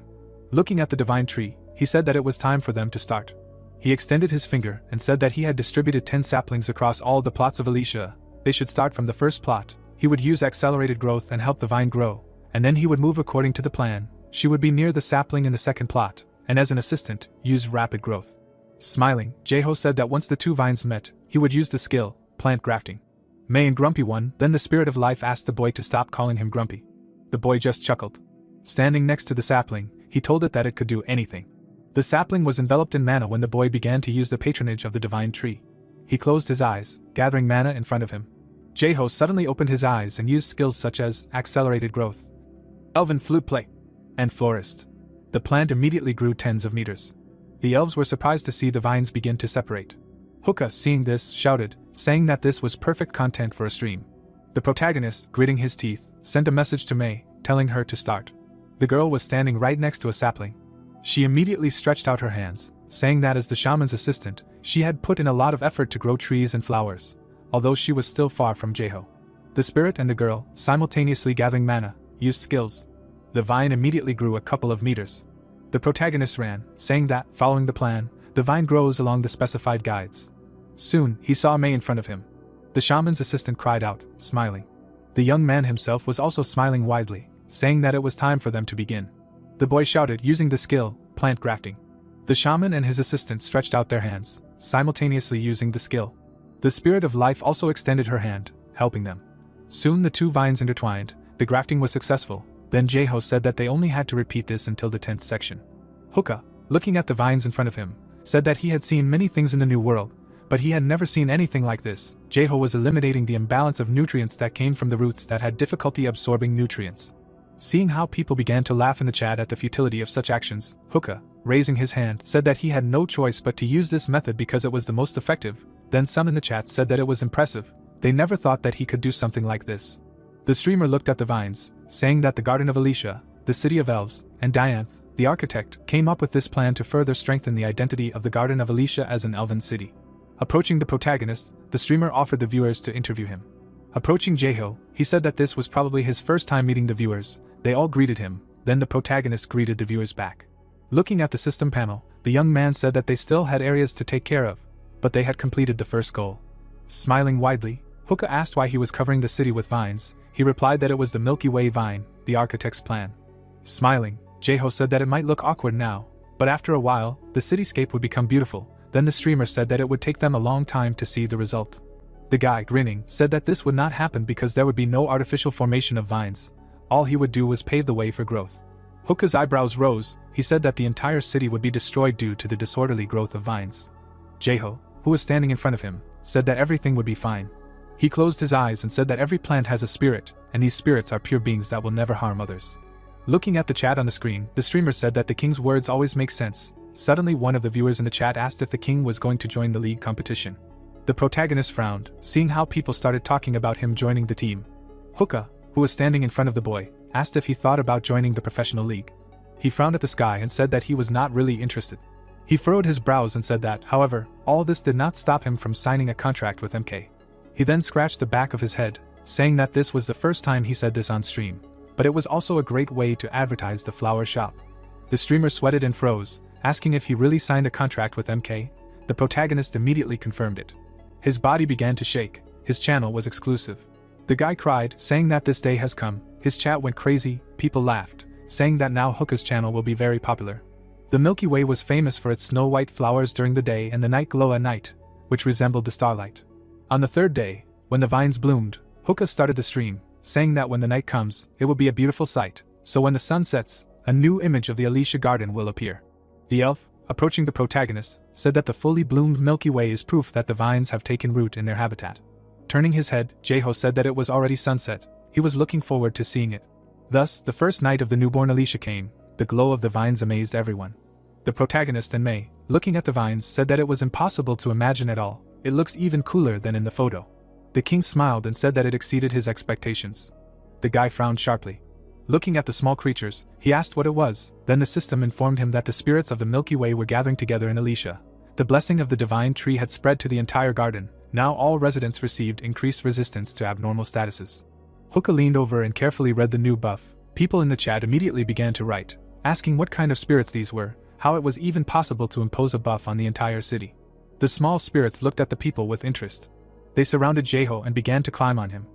Looking at the divine tree, he said that it was time for them to start. He extended his finger and said that he had distributed 10 saplings across all the plots of Alicia. They should start from the first plot. He would use accelerated growth and help the vine grow, and then he would move according to the plan. She would be near the sapling in the second plot, and as an assistant, use rapid growth. Smiling, Jaeho said that once the two vines met, he would use the skill, plant grafting. Mei and Grumpy won. Then the spirit of life asked the boy to stop calling him Grumpy. The boy just chuckled. Standing next to the sapling, he told it that it could do anything. The sapling was enveloped in mana when the boy began to use the patronage of the divine tree. He closed his eyes, gathering mana in front of him. Jaeho suddenly opened his eyes and used skills such as accelerated growth, elven flute play, and florist. The plant immediately grew tens of meters. The elves were surprised to see the vines begin to separate. Hookah, seeing this, shouted, saying that this was perfect content for a stream. The protagonist, gritting his teeth, sent a message to Mei, telling her to start. The girl was standing right next to a sapling. She immediately stretched out her hands, saying that as the shaman's assistant, she had put in a lot of effort to grow trees and flowers, although she was still far from Jaeho. The spirit and the girl, simultaneously gathering mana, used skills. The vine immediately grew a couple of meters. The protagonist ran, saying that, following the plan, the vine grows along the specified guides. Soon, he saw Mei in front of him. The shaman's assistant cried out, smiling. The young man himself was also smiling widely, saying that it was time for them to begin. The boy shouted, using the skill, plant grafting. The shaman and his assistant stretched out their hands, simultaneously using the skill. The spirit of life also extended her hand, helping them. Soon the two vines intertwined. The grafting was successful. Then Jaeho said that they only had to repeat this until the 10th section. Hookah, looking at the vines in front of him, said that he had seen many things in the new world, but he had never seen anything like this. Jaeho was eliminating the imbalance of nutrients that came from the roots that had difficulty absorbing nutrients. Seeing how people began to laugh in the chat at the futility of such actions, Hookah, raising his hand, said that he had no choice but to use this method because it was the most effective. Then some in the chat said that it was impressive. They never thought that he could do something like this. The streamer looked at the vines, saying that the Garden of Alicia, the City of Elves, and Dianth, the architect, came up with this plan to further strengthen the identity of the Garden of Alicia as an elven city. Approaching the protagonist, the streamer offered the viewers to interview him. Approaching Jaeho, he said that this was probably his first time meeting the viewers. They all greeted him, then the protagonist greeted the viewers back. Looking at the system panel, the young man said that they still had areas to take care of, but they had completed the first goal. Smiling widely, Hookah asked why he was covering the city with vines. He replied that it was the Milky Way vine, the architect's plan. Smiling, Jaeho said that it might look awkward now, but after a while, the cityscape would become beautiful. Then the streamer said that it would take them a long time to see the result. The guy, grinning, said that this would not happen because there would be no artificial formation of vines. All he would do was pave the way for growth. Hookah's eyebrows rose. He said that the entire city would be destroyed due to the disorderly growth of vines. Jaeho, who was standing in front of him, said that everything would be fine. He closed his eyes and said that every plant has a spirit, and these spirits are pure beings that will never harm others. Looking at the chat on the screen, the streamer said that the king's words always make sense. Suddenly one of the viewers in the chat asked if the king was going to join the league competition. The protagonist frowned, seeing how people started talking about him joining the team. Hookah, who was standing in front of the boy, asked if he thought about joining the professional league. He frowned at the sky and said that he was not really interested. He furrowed his brows and said that, however, all this did not stop him from signing a contract with MK. He then scratched the back of his head, saying that this was the first time he said this on stream, but it was also a great way to advertise the flower shop. The streamer sweated and froze, asking if he really signed a contract with MK. The protagonist immediately confirmed it. His body began to shake. His channel was exclusive. The guy cried, saying that this day has come. His chat went crazy. People laughed, saying that now Hookah's channel will be very popular. The Milky Way was famous for its snow-white flowers during the day and the night glow at night, which resembled the starlight. On the third day, when the vines bloomed, Hookah started the stream, saying that when the night comes, it will be a beautiful sight, so when the sun sets, a new image of the Alicia Garden will appear. The elf, approaching the protagonist, said that the fully bloomed Milky Way is proof that the vines have taken root in their habitat. Turning his head, Jaeho said that it was already sunset. He was looking forward to seeing it. Thus, the first night of the newborn Alicia came. The glow of the vines amazed everyone. The protagonist and Mei, looking at the vines, said that it was impossible to imagine at all. It looks even cooler than in the photo. The king smiled and said that it exceeded his expectations. The guy frowned sharply. Looking at the small creatures, he asked what it was. Then the system informed him that the spirits of the Milky Way were gathering together in Alicia. The blessing of the divine tree had spread to the entire garden. Now all residents received increased resistance to abnormal statuses. Hookah leaned over and carefully read the new buff. People in the chat immediately began to write, asking what kind of spirits these were, how it was even possible to impose a buff on the entire city. The small spirits looked at the people with interest. They surrounded Jaeho and began to climb on him.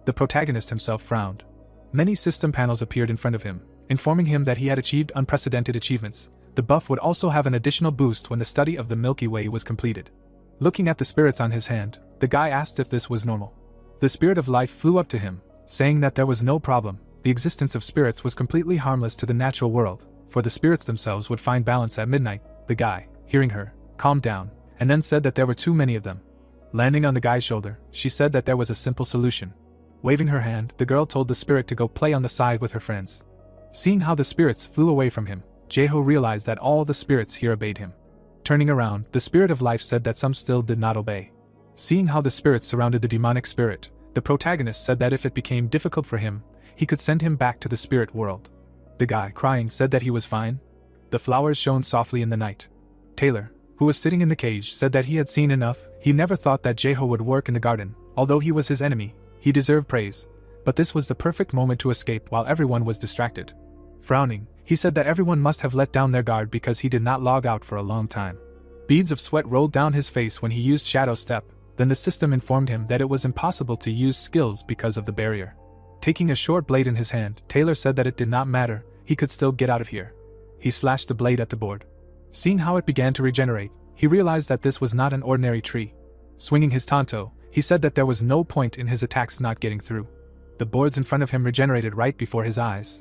The protagonist himself frowned. Many system panels appeared in front of him, informing him that he had achieved unprecedented achievements. The buff would also have an additional boost when the study of the Milky Way was completed. Looking at the spirits on his hand, the guy asked if this was normal. The spirit of life flew up to him, saying that there was no problem. The existence of spirits was completely harmless to the natural world, for the spirits themselves would find balance at midnight. The guy, hearing her, calmed down, and then said that there were too many of them. Landing on the guy's shoulder, she said that there was a simple solution. Waving her hand, the girl told the spirit to go play on the side with her friends. Seeing how the spirits flew away from him, Jaeho realized that all the spirits here obeyed him. Turning around, the spirit of life said that some still did not obey. Seeing how the spirits surrounded the demonic spirit, the protagonist said that if it became difficult for him, he could send him back to the spirit world. The guy, crying, said that he was fine. The flowers shone softly in the night. Taylor, who was sitting in the cage, said that he had seen enough. He never thought that Jaeho would work in the garden. Although he was his enemy, he deserved praise. But this was the perfect moment to escape while everyone was distracted. Frowning, he said that everyone must have let down their guard because he did not log out for a long time. Beads of sweat rolled down his face when he used Shadow Step. Then the system informed him that it was impossible to use skills because of the barrier. Taking a short blade in his hand, Taylor said that it did not matter, he could still get out of here. He slashed the blade at the board. Seeing how it began to regenerate, he realized that this was not an ordinary tree. Swinging his tanto, he said that there was no point in his attacks not getting through. The boards in front of him regenerated right before his eyes.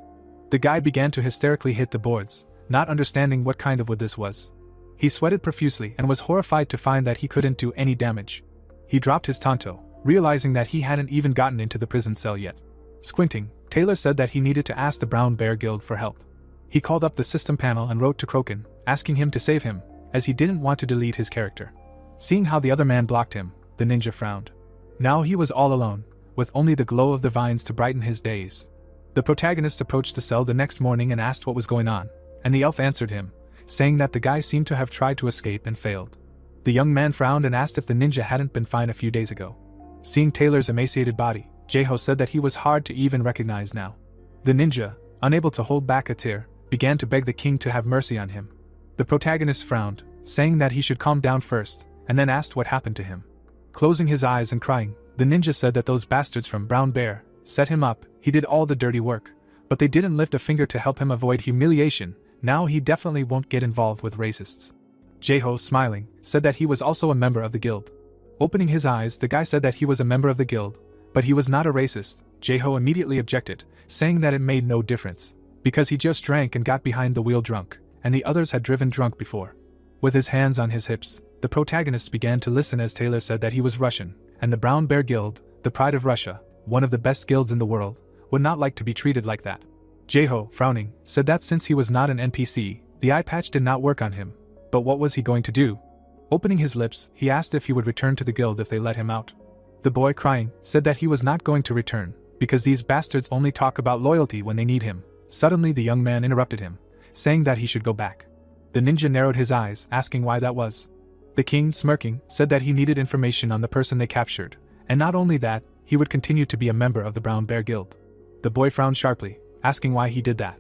The guy began to hysterically hit the boards, not understanding what kind of wood this was. He sweated profusely and was horrified to find that he couldn't do any damage. He dropped his tanto, realizing that he hadn't even gotten into the prison cell yet. Squinting, Taylor said that he needed to ask the Brown Bear Guild for help. He called up the system panel and wrote to Kroken, asking him to save him, as he didn't want to delete his character. Seeing how the other man blocked him, the ninja frowned. Now he was all alone, with only the glow of the vines to brighten his days. The protagonist approached the cell the next morning and asked what was going on, and the elf answered him, saying that the guy seemed to have tried to escape and failed. The young man frowned and asked if the ninja hadn't been fine a few days ago. Seeing Taylor's emaciated body, Jaeho said that he was hard to even recognize now. The ninja, unable to hold back a tear, began to beg the king to have mercy on him. The protagonist frowned, saying that he should calm down first, and then asked what happened to him. Closing his eyes and crying, the ninja said that those bastards from Brown Bear set him up. He did all the dirty work, but they didn't lift a finger to help him avoid humiliation. Now he definitely won't get involved with racists. Jaeho, smiling, said that he was also a member of the guild. Opening his eyes, the guy said that he was a member of the guild, but he was not a racist. Jae-ho immediately objected, saying that it made no difference, because he just drank and got behind the wheel drunk, and the others had driven drunk before. With his hands on his hips, the protagonist began to listen as Taylor said that he was Russian, and the Brown Bear Guild, the pride of Russia, one of the best guilds in the world, would not like to be treated like that. Jae-ho, frowning, said that since he was not an NPC, the eye patch did not work on him, but what was he going to do? Opening his lips, he asked if he would return to the guild if they let him out. The boy, crying, said that he was not going to return, because these bastards only talk about loyalty when they need him. Suddenly the young man interrupted him, saying that he should go back. The ninja narrowed his eyes, asking why that was. The king, smirking, said that he needed information on the person they captured, and not only that, he would continue to be a member of the Brown Bear Guild. The boy frowned sharply, asking why he did that.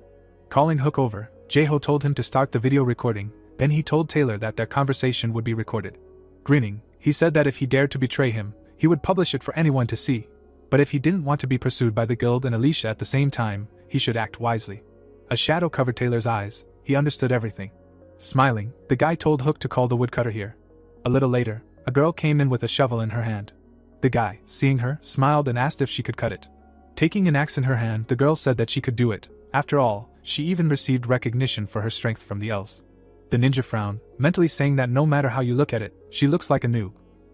Calling Hook over, Jae-ho told him to start the video recording, then he told Taylor that their conversation would be recorded. Grinning, he said that if he dared to betray him, he would publish it for anyone to see, but if he didn't want to be pursued by the guild and Alicia at the same time, he should act wisely. A shadow covered Taylor's eyes, he understood everything. Smiling, the guy told Hook to call the woodcutter here. A little later, a girl came in with a shovel in her hand. The guy, seeing her, smiled and asked if she could cut it. Taking an axe in her hand, the girl said that she could do it. After all, she even received recognition for her strength from the elves. The ninja frowned, mentally saying that no matter how you look at it, she looks like a noob.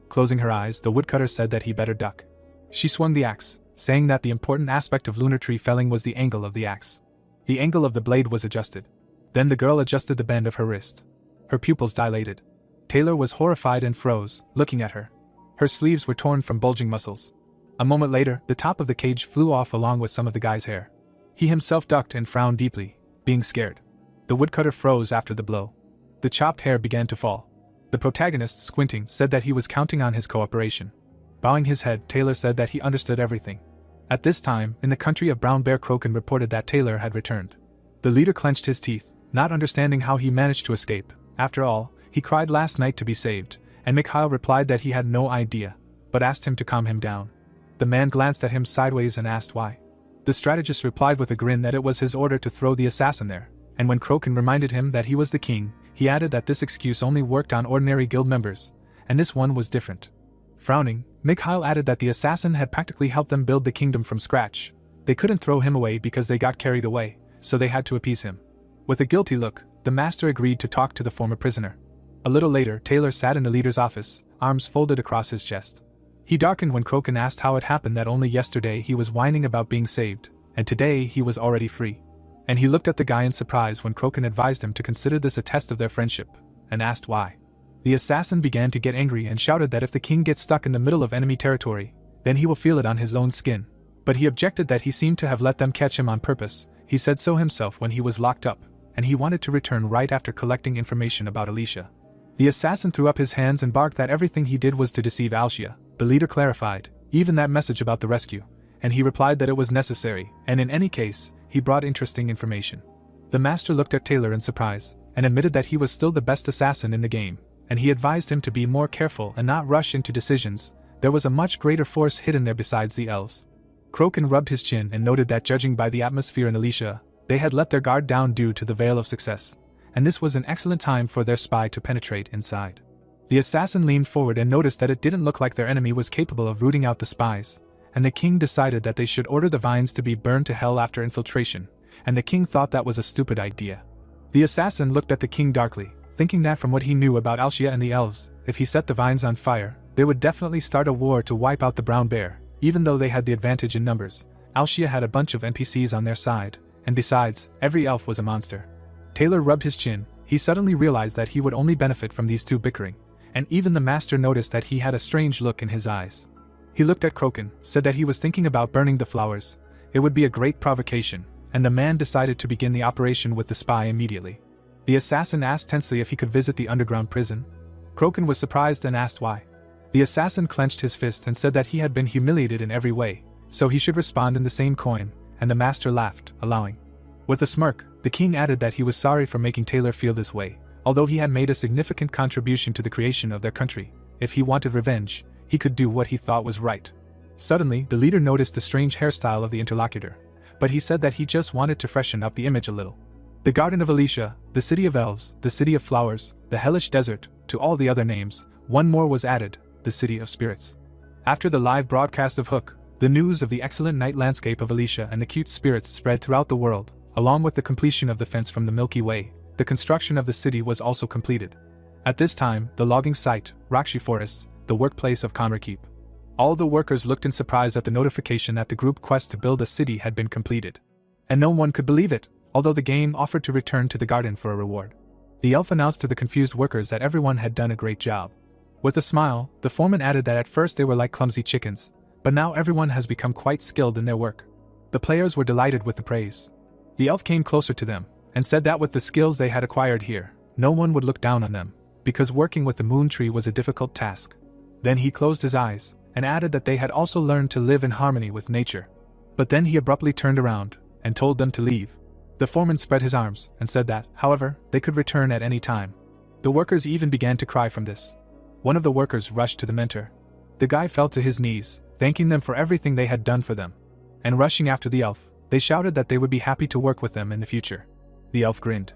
Closing her eyes, the woodcutter said that he better duck. She swung the axe, saying that the important aspect of lunar tree felling was the angle of the axe. The angle of the blade was adjusted. Then the girl adjusted the bend of her wrist. Her pupils dilated. Taylor was horrified and froze, looking at her. Her sleeves were torn from bulging muscles. A moment later, the top of the cage flew off along with some of the guy's hair. He himself ducked and frowned deeply, being scared. The woodcutter froze after the blow. The chopped hair began to fall. The protagonist, squinting, said that he was counting on his cooperation. Bowing his head, Taylor said that he understood everything. At this time, in the country of Brown Bear, Kroken reported that Taylor had returned. The leader clenched his teeth, not understanding how he managed to escape. After all, he cried last night to be saved, and Mikhail replied that he had no idea, but asked him to calm him down. The man glanced at him sideways and asked why. The strategist replied with a grin that it was his order to throw the assassin there, and when Kroken reminded him that he was the king, he added that this excuse only worked on ordinary guild members, and this one was different. Frowning, Mikhail added that the assassin had practically helped them build the kingdom from scratch. They couldn't throw him away because they got carried away, so they had to appease him. With a guilty look, the master agreed to talk to the former prisoner. A little later, Taylor sat in the leader's office, arms folded across his chest. He darkened when Kroken asked how it happened that only yesterday he was whining about being saved, and today he was already free. And he looked at the guy in surprise when Kroken advised him to consider this a test of their friendship, and asked why. The assassin began to get angry and shouted that if the king gets stuck in the middle of enemy territory, then he will feel it on his own skin. But he objected that he seemed to have let them catch him on purpose. He said so himself when he was locked up, and he wanted to return right after collecting information about Alicia. The assassin threw up his hands and barked that everything he did was to deceive Alicia. The leader clarified, even that message about the rescue, and he replied that it was necessary, and in any case, he brought interesting information. The master looked at Taylor in surprise, and admitted that he was still the best assassin in the game, and he advised him to be more careful and not rush into decisions. There was a much greater force hidden there besides the elves. Kroken rubbed his chin and noted that judging by the atmosphere in Alicia, they had let their guard down due to the veil of success, and this was an excellent time for their spy to penetrate inside. The assassin leaned forward and noticed that it didn't look like their enemy was capable of rooting out the spies, and the king decided that they should order the vines to be burned to hell after infiltration, and the king thought that was a stupid idea. The assassin looked at the king darkly, thinking that from what he knew about Alicia and the elves, if he set the vines on fire, they would definitely start a war to wipe out the brown bear. Even though they had the advantage in numbers, Alicia had a bunch of NPCs on their side, and besides, every elf was a monster. Taylor rubbed his chin. He suddenly realized that he would only benefit from these two bickering, and even the master noticed that he had a strange look in his eyes. He looked at Kroken, said that he was thinking about burning the flowers. It would be a great provocation, and the man decided to begin the operation with the spy immediately. The assassin asked tensely if he could visit the underground prison. Kroken was surprised and asked why. The assassin clenched his fist and said that he had been humiliated in every way, so he should respond in the same coin, and the master laughed, allowing. With a smirk, the king added that he was sorry for making Taylor feel this way, although he had made a significant contribution to the creation of their country. If he wanted revenge, he could do what he thought was right. Suddenly, the leader noticed the strange hairstyle of the interlocutor, but he said that he just wanted to freshen up the image a little. The Garden of Alicia, the City of Elves, the City of Flowers, the Hellish Desert, to all the other names, one more was added, the City of Spirits. After the live broadcast of Hook, the news of the excellent night landscape of Alicia and the cute spirits spread throughout the world. Along with the completion of the fence from the Milky Way, the construction of the city was also completed. At this time, the logging site, Rakshi Forests, the workplace of Manhwa Recap. All the workers looked in surprise at the notification that the group quest to build a city had been completed. And no one could believe it, although the game offered to return to the garden for a reward. The elf announced to the confused workers that everyone had done a great job. With a smile, the foreman added that at first they were like clumsy chickens, but now everyone has become quite skilled in their work. The players were delighted with the praise. The elf came closer to them, and said that with the skills they had acquired here, no one would look down on them, because working with the moon tree was a difficult task. Then he closed his eyes, and added that they had also learned to live in harmony with nature. But then he abruptly turned around, and told them to leave. The foreman spread his arms, and said that, however, they could return at any time. The workers even began to cry from this. One of the workers rushed to the mentor. The guy fell to his knees, thanking them for everything they had done for them. And rushing after the elf, they shouted that they would be happy to work with them in the future. The elf grinned.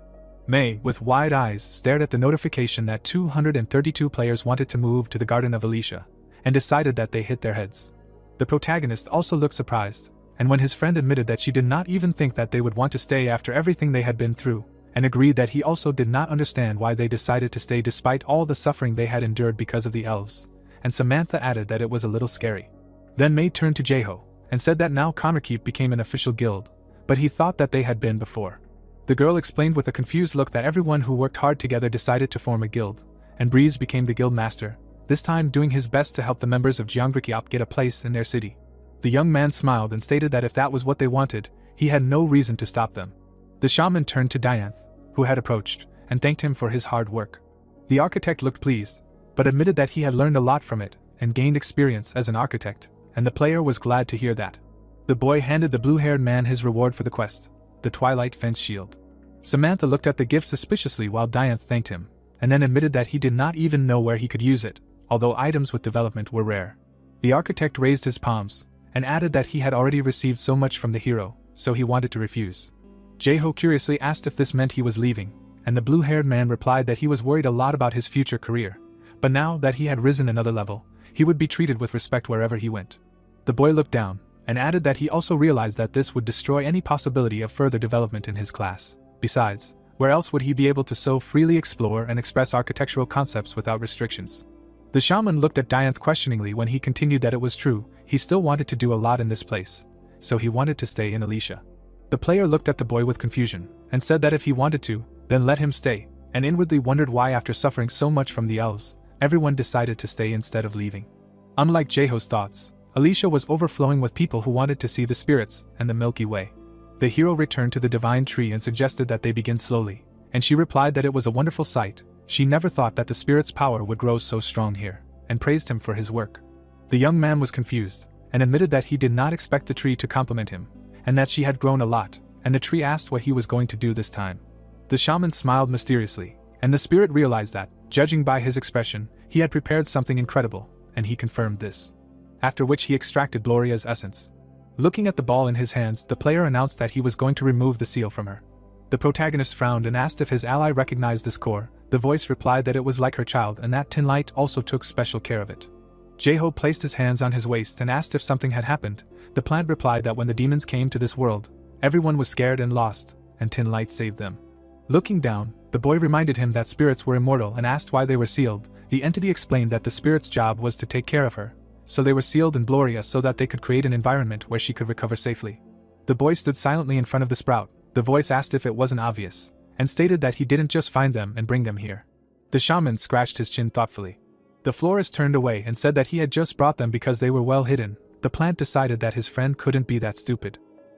May, with wide eyes, stared at the notification that 232 players wanted to move to the Garden of Alicia, and decided that they hit their heads. The protagonist also looked surprised, and when his friend admitted that she did not even think that they would want to stay after everything they had been through, and agreed that he also did not understand why they decided to stay despite all the suffering they had endured because of the elves, and Samantha added that it was a little scary. Then May turned to Jeho, and said that now Manhwa Recap became an official guild, but he thought that they had been before. The girl explained with a confused look that everyone who worked hard together decided to form a guild, and Breeze became the guild master, this time doing his best to help the members of Manhwa Recap get a place in their city. The young man smiled and stated that if that was what they wanted, he had no reason to stop them. The shaman turned to Dianth, who had approached, and thanked him for his hard work. The architect looked pleased, but admitted that he had learned a lot from it, and gained experience as an architect, and the player was glad to hear that. The boy handed the blue-haired man his reward for the quest, the Twilight Fence Shield. Samantha looked at the gift suspiciously while Dianth thanked him, and then admitted that he did not even know where he could use it, although items with development were rare. The architect raised his palms, and added that he had already received so much from the hero, so he wanted to refuse. Jeho curiously asked if this meant he was leaving, and the blue-haired man replied that he was worried a lot about his future career, but now that he had risen another level, he would be treated with respect wherever he went. The boy looked down, and added that he also realized that this would destroy any possibility of further development in his class. Besides, where else would he be able to so freely explore and express architectural concepts without restrictions? The shaman looked at Dianth questioningly when he continued that it was true, he still wanted to do a lot in this place, so he wanted to stay in Alicia. The player looked at the boy with confusion, and said that if he wanted to, then let him stay, and inwardly wondered why after suffering so much from the elves, everyone decided to stay instead of leaving. Unlike Jeho's thoughts, Alicia was overflowing with people who wanted to see the spirits and the Milky Way. The hero returned to the divine tree and suggested that they begin slowly, and she replied that it was a wonderful sight. She never thought that the spirit's power would grow so strong here, and praised him for his work. The young man was confused, and admitted that he did not expect the tree to compliment him, and that she had grown a lot, and the tree asked what he was going to do this time. The shaman smiled mysteriously, and the spirit realized that, judging by his expression, he had prepared something incredible, and he confirmed this. After which he extracted Gloria's essence. Looking at the ball in his hands, the player announced that he was going to remove the seal from her. The protagonist frowned and asked if his ally recognized this core. The voice replied that it was like her child and that Tinlight also took special care of it. Jeho placed his hands on his waist and asked if something had happened. The plant replied that when the demons came to this world, everyone was scared and lost, and Tinlight saved them. Looking down, the boy reminded him that spirits were immortal and asked why they were sealed. The entity explained that the spirit's job was to take care of her, so they were sealed in Gloria so that they could create an environment where she could recover safely. The boy stood silently in front of the sprout. The voice asked if it wasn't obvious, and stated that he didn't just find them and bring them here. The shaman scratched his chin thoughtfully. The florist turned away and said that he had just brought them because they were well hidden. The plant decided that his friend couldn't be that stupid.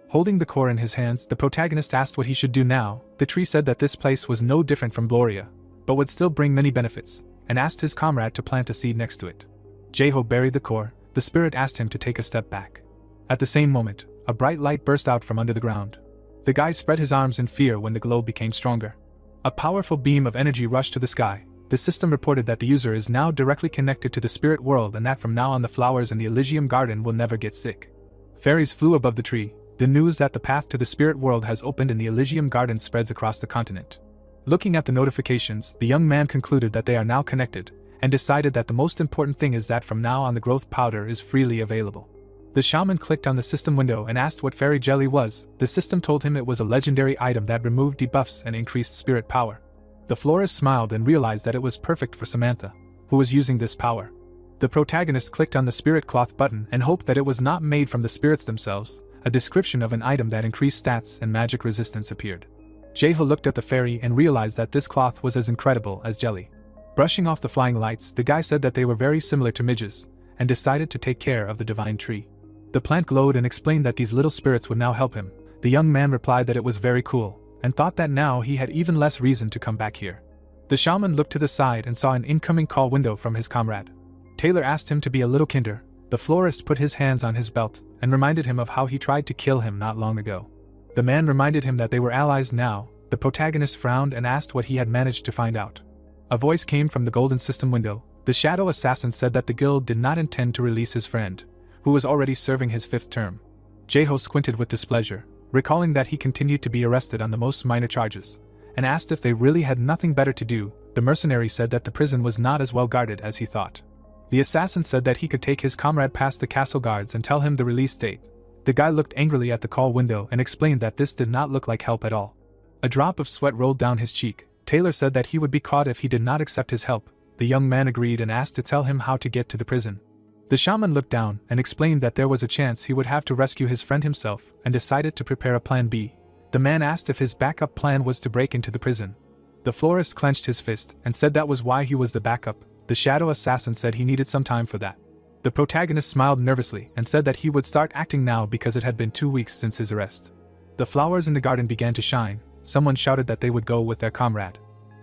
Holding the core in his hands, the protagonist asked what he should do now. The tree said that this place was no different from Gloria, but would still bring many benefits, and asked his comrade to plant a seed next to it. Jeho buried the core. The spirit asked him to take a step back. At the same moment, a bright light burst out from under the ground. The guy spread his arms in fear when the glow became stronger. A powerful beam of energy rushed to the sky. The system reported that the user is now directly connected to the spirit world and that from now on the flowers in the Elysium garden will never get sick. Fairies flew above the tree. The news that the path to the spirit world has opened in the Elysium garden spreads across the continent. Looking at the notifications, the young man concluded that they are now connected, and decided that the most important thing is that from now on the growth powder is freely available. The shaman clicked on the system window and asked what fairy jelly was. The system told him it was a legendary item that removed debuffs and increased spirit power. The florist smiled and realized that it was perfect for Samantha, who was using this power. The protagonist clicked on the spirit cloth button and hoped that it was not made from the spirits themselves. A description of an item that increased stats and magic resistance appeared. Jaeho looked at the fairy and realized that this cloth was as incredible as jelly. Brushing off the flying lights, the guy said that they were very similar to midges, and decided to take care of the divine tree. The plant glowed and explained that these little spirits would now help him. The young man replied that it was very cool, and thought that now he had even less reason to come back here. The shaman looked to the side and saw an incoming call window from his comrade. Taylor asked him to be a little kinder. The florist put his hands on his belt and reminded him of how he tried to kill him not long ago. The man reminded him that they were allies now. The protagonist frowned and asked what he had managed to find out. A voice came from the golden system window. The shadow assassin said that the guild did not intend to release his friend, who was already serving his 5th term. Jaeho squinted with displeasure, recalling that he continued to be arrested on the most minor charges, and asked if they really had nothing better to do. The mercenary said that the prison was not as well guarded as he thought. The assassin said that he could take his comrade past the castle guards and tell him the release date. The guy looked angrily at the call window and explained that this did not look like help at all. A drop of sweat rolled down his cheek. Taylor said that he would be caught if he did not accept his help. The young man agreed and asked to tell him how to get to the prison. The shaman looked down and explained that there was a chance he would have to rescue his friend himself and decided to prepare a plan B. The man asked if his backup plan was to break into the prison. The florist clenched his fist and said that was why he was the backup. The shadow assassin said he needed some time for that. The protagonist smiled nervously and said that he would start acting now because it had been 2 weeks since his arrest. The flowers in the garden began to shine. Someone shouted that they would go with their comrade.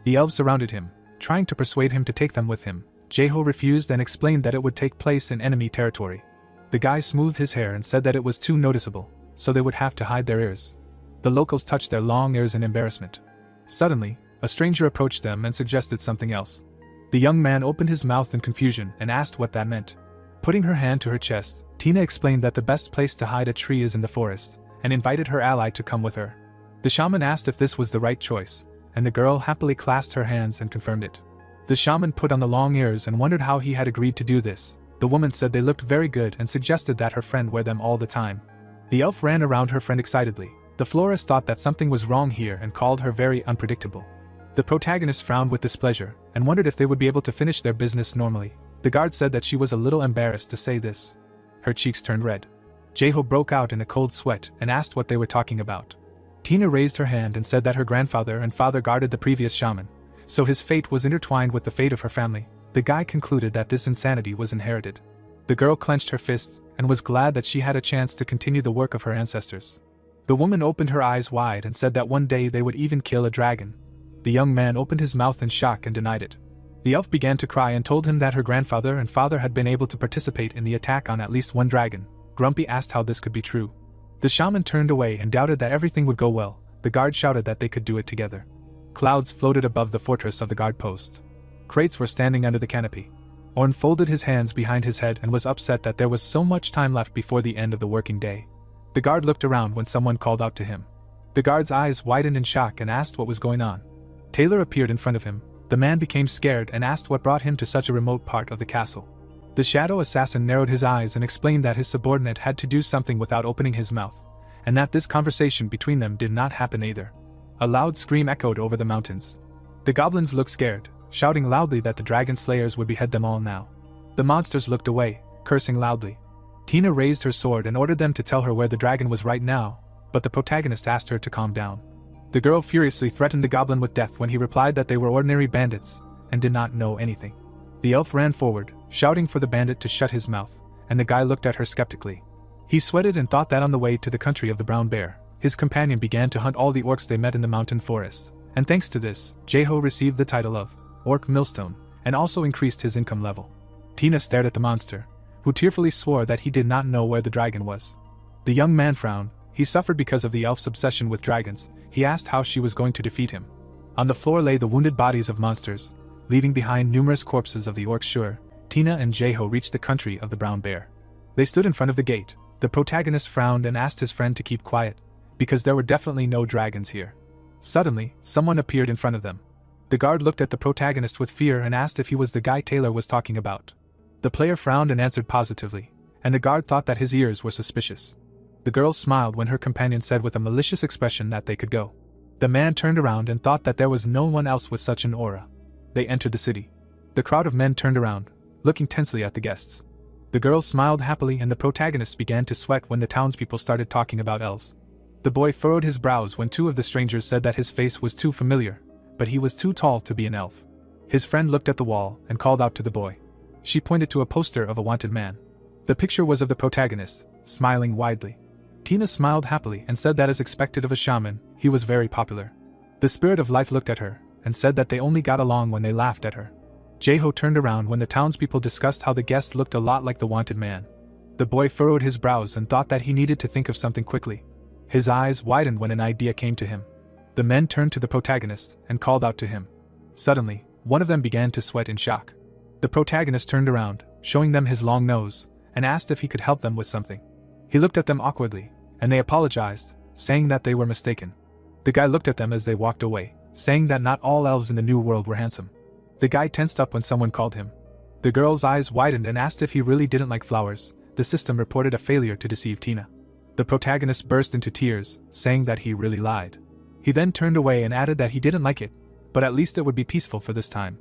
The elves surrounded him, trying to persuade him to take them with him. Jaeho refused and explained that it would take place in enemy territory. The guy smoothed his hair and said that it was too noticeable, so they would have to hide their ears. The locals touched their long ears in embarrassment. Suddenly, a stranger approached them and suggested something else. The young man opened his mouth in confusion and asked what that meant. Putting her hand to her chest, Tina explained that the best place to hide a tree is in the forest, and invited her ally to come with her. The shaman asked if this was the right choice, and the girl happily clasped her hands and confirmed it. The shaman put on the long ears and wondered how he had agreed to do this. The woman said they looked very good and suggested that her friend wear them all the time. The elf ran around her friend excitedly. The florist thought that something was wrong here and called her very unpredictable. The protagonist frowned with displeasure and wondered if they would be able to finish their business normally. The guard said that she was a little embarrassed to say this. Her cheeks turned red. Jaeho broke out in a cold sweat and asked what they were talking about. Tina raised her hand and said that her grandfather and father guarded the previous shaman, so his fate was intertwined with the fate of her family. The guy concluded that this insanity was inherited. The girl clenched her fists and was glad that she had a chance to continue the work of her ancestors. The woman opened her eyes wide and said that one day they would even kill a dragon. The young man opened his mouth in shock and denied it. The elf began to cry and told him that her grandfather and father had been able to participate in the attack on at least one dragon. Grumpy asked how this could be true. The shaman turned away and doubted that everything would go well. The guard shouted that they could do it together. Clouds floated above the fortress of the guard post. Crates were standing under the canopy. Orn folded his hands behind his head and was upset that there was so much time left before the end of the working day. The guard looked around when someone called out to him. The guard's eyes widened in shock and asked what was going on. Taylor appeared in front of him. The man became scared and asked what brought him to such a remote part of the castle. The shadow assassin narrowed his eyes and explained that his subordinate had to do something without opening his mouth, and that this conversation between them did not happen either. A loud scream echoed over the mountains. The goblins looked scared, shouting loudly that the dragon slayers would behead them all now. The monsters looked away, cursing loudly. Tina raised her sword and ordered them to tell her where the dragon was right now, but the protagonist asked her to calm down. The girl furiously threatened the goblin with death when he replied that they were ordinary bandits and did not know anything. The elf ran forward, shouting for the bandit to shut his mouth, and the guy looked at her skeptically. He sweated and thought that on the way to the country of the brown bear, his companion began to hunt all the orcs they met in the mountain forest, and thanks to this, Jaeho received the title of Orc Millstone, and also increased his income level. Tina stared at the monster, who tearfully swore that he did not know where the dragon was. The young man frowned. He suffered because of the elf's obsession with dragons. He asked how she was going to defeat him. On the floor lay the wounded bodies of monsters, leaving behind numerous corpses of the orcs. Sure, Tina and Jaeho reached the country of the brown bear. They stood in front of the gate. The protagonist frowned and asked his friend to keep quiet, because there were definitely no dragons here. Suddenly, someone appeared in front of them. The guard looked at the protagonist with fear and asked if he was the guy Taylor was talking about. The player frowned and answered positively, and the guard thought that his ears were suspicious. The girl smiled when her companion said with a malicious expression that they could go. The man turned around and thought that there was no one else with such an aura. They entered the city. The crowd of men turned around, looking tensely at the guests. The girl smiled happily and the protagonist began to sweat when the townspeople started talking about elves. The boy furrowed his brows when two of the strangers said that his face was too familiar, but he was too tall to be an elf. His friend looked at the wall and called out to the boy. She pointed to a poster of a wanted man. The picture was of the protagonist, smiling widely. Tina smiled happily and said that as expected of a shaman, he was very popular. The spirit of life looked at her and said that they only got along when they laughed at her. Jaeho turned around when the townspeople discussed how the guest looked a lot like the wanted man. The boy furrowed his brows and thought that he needed to think of something quickly. His eyes widened when an idea came to him. The men turned to the protagonist and called out to him. Suddenly, one of them began to sweat in shock. The protagonist turned around, showing them his long nose, and asked if he could help them with something. He looked at them awkwardly, and they apologized, saying that they were mistaken. The guy looked at them as they walked away, saying that not all elves in the new world were handsome. The guy tensed up when someone called him. The girl's eyes widened and asked if he really didn't like flowers. The system reported a failure to deceive Tina. The protagonist burst into tears, saying that he really lied. He then turned away and added that he didn't like it, but at least it would be peaceful for this time.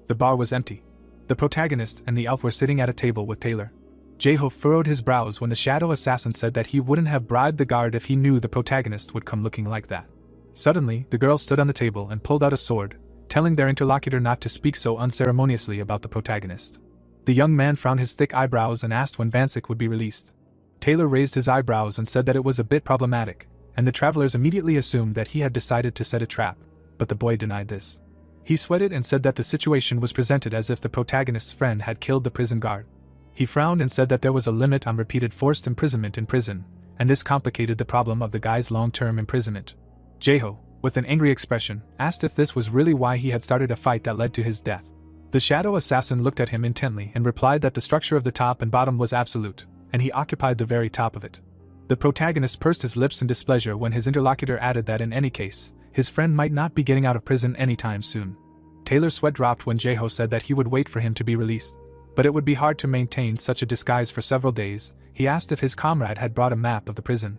The bar was empty. The protagonist and the elf were sitting at a table with Taylor. Jaeho furrowed his brows when the shadow assassin said that he wouldn't have bribed the guard if he knew the protagonist would come looking like that. Suddenly, the girl stood on the table and pulled out a sword, telling their interlocutor not to speak so unceremoniously about the protagonist. The young man frowned his thick eyebrows and asked when Vancic would be released. Taylor raised his eyebrows and said that it was a bit problematic, and the travelers immediately assumed that he had decided to set a trap, but the boy denied this. He sweated and said that the situation was presented as if the protagonist's friend had killed the prison guard. He frowned and said that there was a limit on repeated forced imprisonment in prison, and this complicated the problem of the guy's long-term imprisonment. Jaeho, with an angry expression, asked if this was really why he had started a fight that led to his death. The shadow assassin looked at him intently and replied that the structure of the top and bottom was absolute, and he occupied the very top of it. The protagonist pursed his lips in displeasure when his interlocutor added that in any case, his friend might not be getting out of prison anytime soon. Taylor's sweat dropped when Jaeho said that he would wait for him to be released, but it would be hard to maintain such a disguise for several days. He asked if his comrade had brought a map of the prison.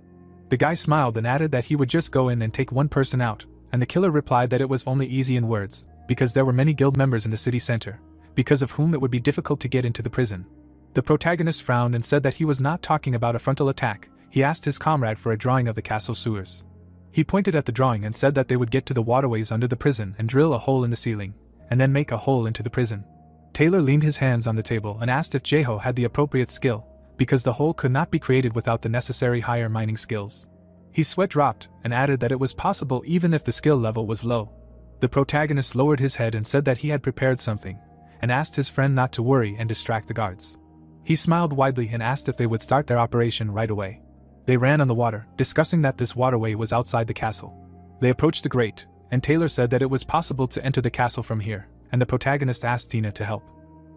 The guy smiled and added that he would just go in and take one person out, and the killer replied that it was only easy in words, because there were many guild members in the city center, because of whom it would be difficult to get into the prison. The protagonist frowned and said that he was not talking about a frontal attack. He asked his comrade for a drawing of the castle sewers. He pointed at the drawing and said that they would get to the waterways under the prison and drill a hole in the ceiling, and then make a hole into the prison. Taylor leaned his hands on the table and asked if Jaeho had the appropriate skill, because the hole could not be created without the necessary higher mining skills. His sweat dropped and added that it was possible even if the skill level was low. The protagonist lowered his head and said that he had prepared something, and asked his friend not to worry and distract the guards. He smiled widely and asked if they would start their operation right away. They ran on the water, discussing that this waterway was outside the castle. They approached the grate, and Taylor said that it was possible to enter the castle from here, and the protagonist asked Tina to help.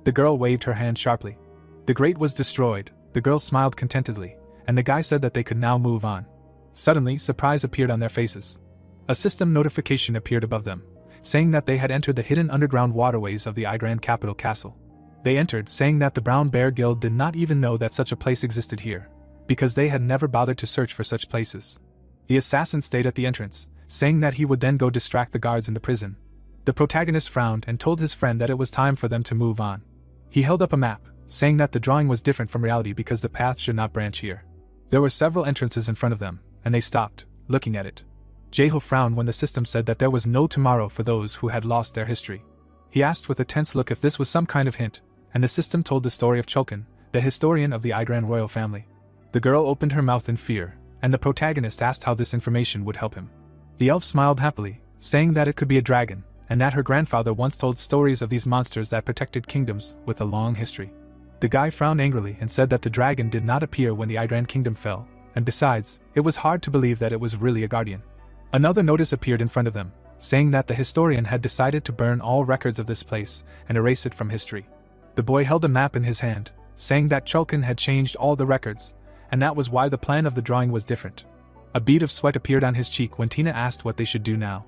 The girl waved her hand sharply. The grate was destroyed, the girl smiled contentedly, and the guy said that they could now move on. Suddenly, surprise appeared on their faces. A system notification appeared above them, saying that they had entered the hidden underground waterways of the Igrand capital castle. They entered, saying that the Brown Bear Guild did not even know that such a place existed here, because they had never bothered to search for such places. The assassin stayed at the entrance, saying that he would then go distract the guards in the prison. The protagonist frowned and told his friend that it was time for them to move on. He held up a map, saying that the drawing was different from reality because the path should not branch here. There were several entrances in front of them, and they stopped, looking at it. Jaeho frowned when the system said that there was no tomorrow for those who had lost their history. He asked with a tense look if this was some kind of hint, and the system told the story of Chulkan, the historian of the Igrand royal family. The girl opened her mouth in fear, and the protagonist asked how this information would help him. The elf smiled happily, saying that it could be a dragon, and that her grandfather once told stories of these monsters that protected kingdoms with a long history. The guy frowned angrily and said that the dragon did not appear when the Igrand kingdom fell, and besides, it was hard to believe that it was really a guardian. Another notice appeared in front of them, saying that the historian had decided to burn all records of this place and erase it from history. The boy held a map in his hand, saying that Chulkan had changed all the records, and that was why the plan of the drawing was different. A bead of sweat appeared on his cheek when Tina asked what they should do now.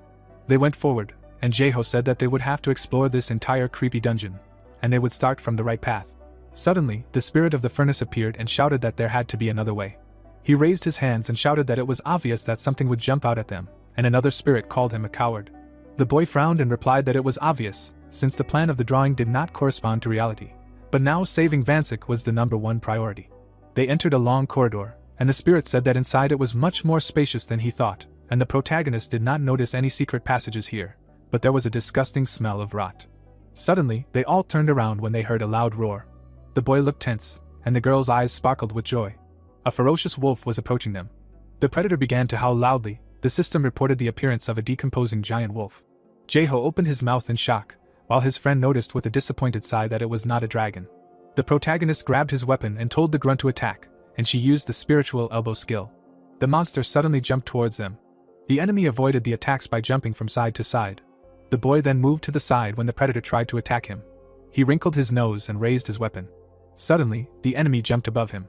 They went forward, and Jaeho said that they would have to explore this entire creepy dungeon, and they would start from the right path. Suddenly, the spirit of the furnace appeared and shouted that there had to be another way. He raised his hands and shouted that it was obvious that something would jump out at them, and another spirit called him a coward. The boy frowned and replied that it was obvious, since the plan of the drawing did not correspond to reality. But now saving Vansik was the #1 priority. They entered a long corridor, and the spirit said that inside it was much more spacious than he thought, and the protagonist did not notice any secret passages here, but there was a disgusting smell of rot. Suddenly, they all turned around when they heard a loud roar. The boy looked tense, and the girl's eyes sparkled with joy. A ferocious wolf was approaching them. The predator began to howl loudly. The system reported the appearance of a decomposing giant wolf. Jaeho opened his mouth in shock, while his friend noticed with a disappointed sigh that it was not a dragon. The protagonist grabbed his weapon and told the grunt to attack, and she used the spiritual elbow skill. The monster suddenly jumped towards them. The enemy avoided the attacks by jumping from side to side. The boy then moved to the side when the predator tried to attack him. He wrinkled his nose and raised his weapon. Suddenly, the enemy jumped above him.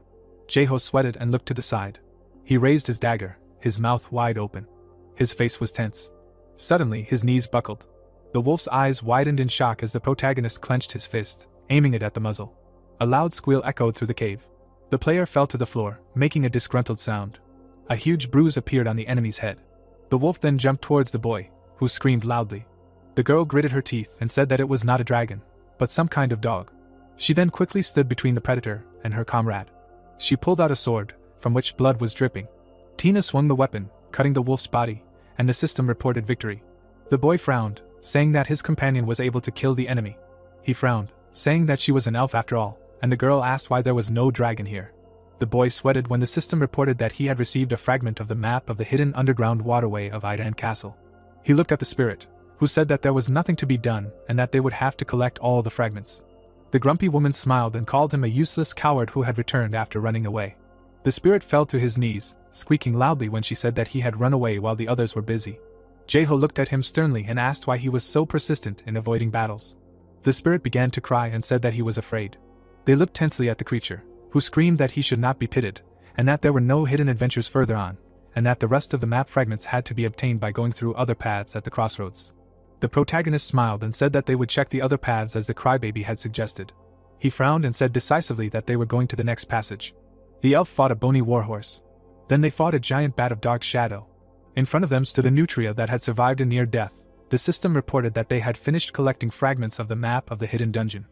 Jaeho sweated and looked to the side. He raised his dagger, his mouth wide open. His face was tense. Suddenly, his knees buckled. The wolf's eyes widened in shock as the protagonist clenched his fist, aiming it at the muzzle. A loud squeal echoed through the cave. The player fell to the floor, making a disgruntled sound. A huge bruise appeared on the enemy's head. The wolf then jumped towards the boy, who screamed loudly. The girl gritted her teeth and said that it was not a dragon, but some kind of dog. She then quickly stood between the predator and her comrade. She pulled out a sword, from which blood was dripping. Tina swung the weapon, cutting the wolf's body, and the system reported victory. The boy frowned, saying that his companion was able to kill the enemy. He frowned, saying that she was an elf after all, and the girl asked why there was no dragon here. The boy sweated when the system reported that he had received a fragment of the map of the hidden underground waterway of Idan Castle. He looked at the spirit, who said that there was nothing to be done and that they would have to collect all the fragments. The grumpy woman smiled and called him a useless coward who had returned after running away. The spirit fell to his knees, squeaking loudly when she said that he had run away while the others were busy. Jaeho looked at him sternly and asked why he was so persistent in avoiding battles. The spirit began to cry and said that he was afraid. They looked tensely at the creature, who screamed that he should not be pitied, and that there were no hidden adventures further on, and that the rest of the map fragments had to be obtained by going through other paths at the crossroads. The protagonist smiled and said that they would check the other paths as the crybaby had suggested. He frowned and said decisively that they were going to the next passage. The elf fought a bony warhorse. Then they fought a giant bat of dark shadow. In front of them stood a nutria that had survived a near death. The system reported that they had finished collecting fragments of the map of the hidden dungeon.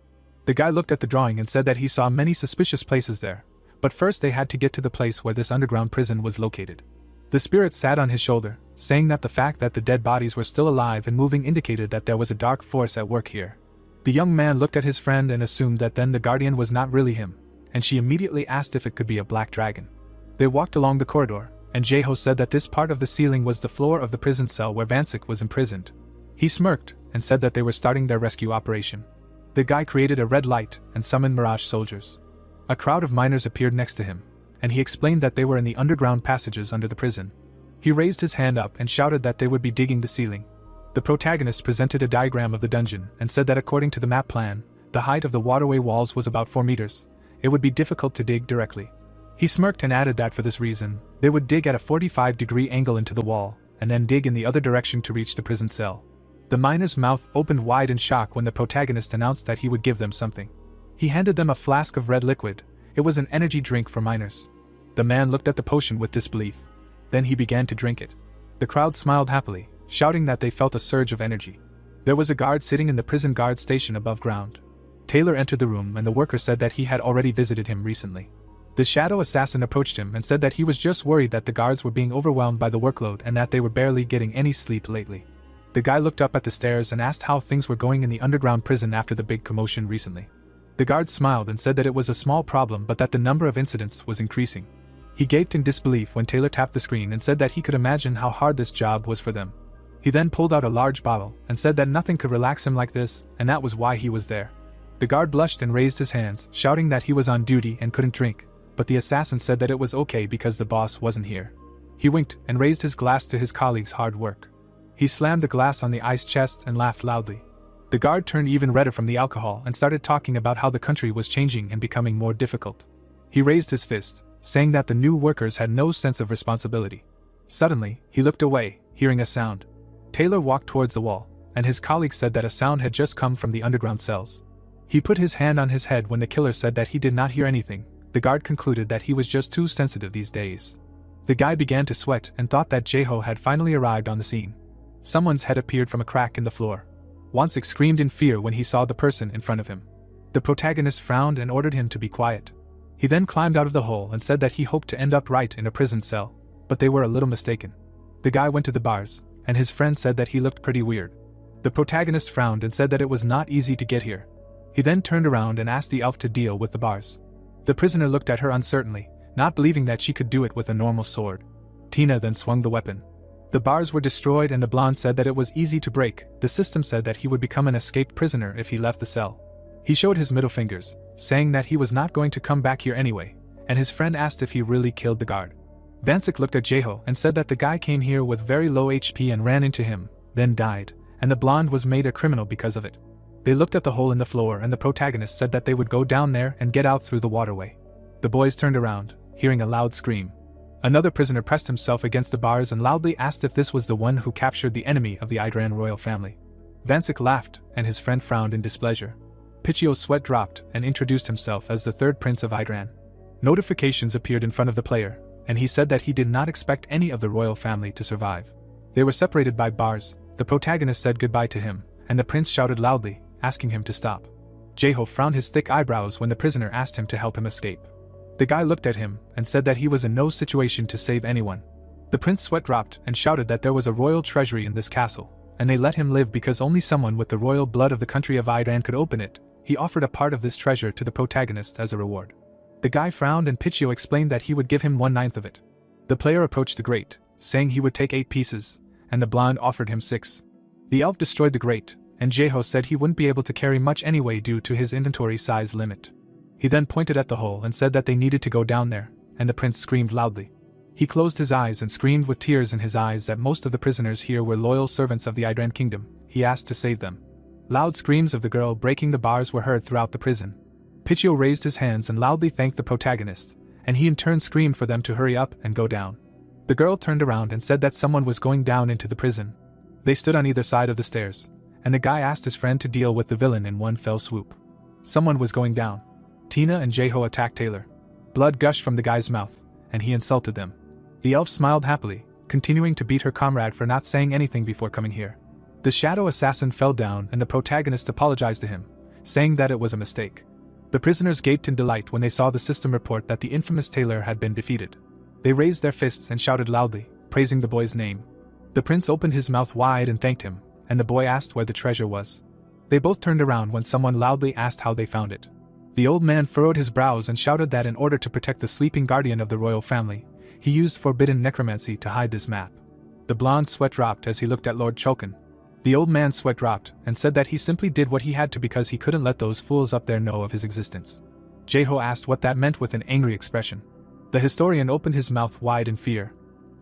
The guy looked at the drawing and said that he saw many suspicious places there, but first they had to get to the place where this underground prison was located. The spirit sat on his shoulder, saying that the fact that the dead bodies were still alive and moving indicated that there was a dark force at work here. The young man looked at his friend and assumed that then the guardian was not really him, and she immediately asked if it could be a black dragon. They walked along the corridor, and Jaeho said that this part of the ceiling was the floor of the prison cell where Vansik was imprisoned. He smirked and said that they were starting their rescue operation. The guy created a red light and summoned Mirage soldiers. A crowd of miners appeared next to him, and he explained that they were in the underground passages under the prison. He raised his hand up and shouted that they would be digging the ceiling. The protagonist presented a diagram of the dungeon and said that according to the map plan, the height of the waterway walls was about 4 meters. It would be difficult to dig directly. He smirked and added that for this reason, they would dig at a 45-degree angle into the wall, and then dig in the other direction to reach the prison cell. The miner's mouth opened wide in shock when the protagonist announced that he would give them something. He handed them a flask of red liquid. It was an energy drink for miners. The man looked at the potion with disbelief. Then he began to drink it. The crowd smiled happily, shouting that they felt a surge of energy. There was a guard sitting in the prison guard station above ground. Taylor entered the room and the worker said that he had already visited him recently. The shadow assassin approached him and said that he was just worried that the guards were being overwhelmed by the workload and that they were barely getting any sleep lately. The guy looked up at the stairs and asked how things were going in the underground prison after the big commotion recently. The guard smiled and said that it was a small problem but that the number of incidents was increasing. He gaped in disbelief when Taylor tapped the screen and said that he could imagine how hard this job was for them. He then pulled out a large bottle and said that nothing could relax him like this, and that was why he was there. The guard blushed and raised his hands, shouting that he was on duty and couldn't drink, but the assassin said that it was okay because the boss wasn't here. He winked and raised his glass to his colleague's hard work. He slammed the glass on the ice chest and laughed loudly. The guard turned even redder from the alcohol and started talking about how the country was changing and becoming more difficult. He raised his fist, saying that the new workers had no sense of responsibility. Suddenly, he looked away, hearing a sound. Taylor walked towards the wall, and his colleague said that a sound had just come from the underground cells. He put his hand on his head when the killer said that he did not hear anything. The guard concluded that he was just too sensitive these days. The guy began to sweat and thought that Jae-ho had finally arrived on the scene. Someone's head appeared from a crack in the floor. Wansik screamed in fear when he saw the person in front of him. The protagonist frowned and ordered him to be quiet. He then climbed out of the hole and said that he hoped to end up right in a prison cell, but they were a little mistaken. The guy went to the bars, and his friend said that he looked pretty weird. The protagonist frowned and said that it was not easy to get here. He then turned around and asked the elf to deal with the bars. The prisoner looked at her uncertainly, not believing that she could do it with a normal sword. Tina then swung the weapon. The bars were destroyed and the blonde said that it was easy to break. The system said that he would become an escaped prisoner if he left the cell. He showed his middle fingers, saying that he was not going to come back here anyway, and his friend asked if he really killed the guard. Vansik looked at Jae-ho and said that the guy came here with very low HP and ran into him, then died, and the blonde was made a criminal because of it. They looked at the hole in the floor and the protagonist said that they would go down there and get out through the waterway. The boys turned around, hearing a loud scream. Another prisoner pressed himself against the bars and loudly asked if this was the one who captured the enemy of the Idran royal family. Vansik laughed, and his friend frowned in displeasure. Pichio's sweat dropped and introduced himself as the third prince of Idran. Notifications appeared in front of the player, and he said that he did not expect any of the royal family to survive. They were separated by bars. The protagonist said goodbye to him, and the prince shouted loudly, asking him to stop. Jae-ho frowned his thick eyebrows when the prisoner asked him to help him escape. The guy looked at him and said that he was in no situation to save anyone. The prince's sweat dropped and shouted that there was a royal treasury in this castle, and they let him live because only someone with the royal blood of the country of Idran could open it. He offered a part of this treasure to the protagonist as a reward. The guy frowned and Pichio explained that he would give him 1/9 of it. The player approached the grate, saying he would take 8 pieces, and the blonde offered him 6. The elf destroyed the grate, and Jae-ho said he wouldn't be able to carry much anyway due to his inventory size limit. He then pointed at the hole and said that they needed to go down there, and the prince screamed loudly. He closed his eyes and screamed with tears in his eyes that most of the prisoners here were loyal servants of the Idran kingdom. He asked to save them. Loud screams of the girl breaking the bars were heard throughout the prison. Pichio raised his hands and loudly thanked the protagonist, and he in turn screamed for them to hurry up and go down. The girl turned around and said that someone was going down into the prison. They stood on either side of the stairs, and the guy asked his friend to deal with the villain in one fell swoop. Someone was going down. Tina and Jae-ho attacked Taylor. Blood gushed from the guy's mouth, and he insulted them. The elf smiled happily, continuing to beat her comrade for not saying anything before coming here. The shadow assassin fell down and the protagonist apologized to him, saying that it was a mistake. The prisoners gaped in delight when they saw the system report that the infamous Taylor had been defeated. They raised their fists and shouted loudly, praising the boy's name. The prince opened his mouth wide and thanked him, and the boy asked where the treasure was. They both turned around when someone loudly asked how they found it. The old man furrowed his brows and shouted that in order to protect the sleeping guardian of the royal family, he used forbidden necromancy to hide this map. The blonde's sweat dropped as he looked at Lord Chokin. The old man's sweat dropped and said that he simply did what he had to because he couldn't let those fools up there know of his existence. Jae-ho asked what that meant with an angry expression. The historian opened his mouth wide in fear.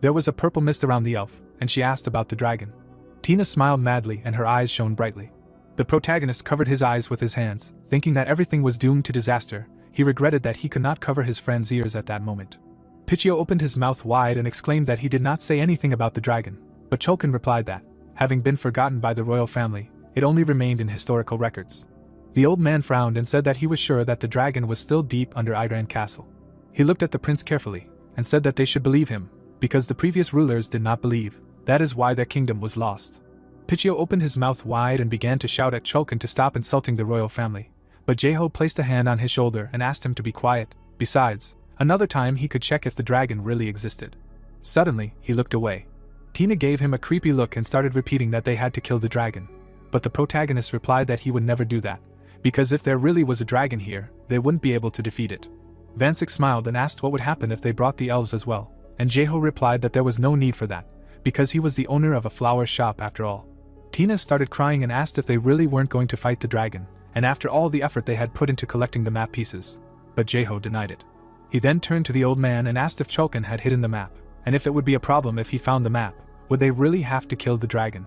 There was a purple mist around the elf, and she asked about the dragon. Tina smiled madly and her eyes shone brightly. The protagonist covered his eyes with his hands, thinking that everything was doomed to disaster. He regretted that he could not cover his friend's ears at that moment. Pichio opened his mouth wide and exclaimed that he did not say anything about the dragon, but Chokin replied that, having been forgotten by the royal family, it only remained in historical records. The old man frowned and said that he was sure that the dragon was still deep under Idran Castle. He looked at the prince carefully, and said that they should believe him, because the previous rulers did not believe. That is why their kingdom was lost. Pichio opened his mouth wide and began to shout at Chokin to stop insulting the royal family, but Jae-ho placed a hand on his shoulder and asked him to be quiet. Besides, another time he could check if the dragon really existed. Suddenly, he looked away. Tina gave him a creepy look and started repeating that they had to kill the dragon, but the protagonist replied that he would never do that, because if there really was a dragon here, they wouldn't be able to defeat it. Vansik smiled and asked what would happen if they brought the elves as well, and Jae-ho replied that there was no need for that, because he was the owner of a flower shop after all. Tina started crying and asked if they really weren't going to fight the dragon, and after all the effort they had put into collecting the map pieces, but Jae-ho denied it. He then turned to the old man and asked if Chokin had hidden the map, and if it would be a problem if he found the map, would they really have to kill the dragon?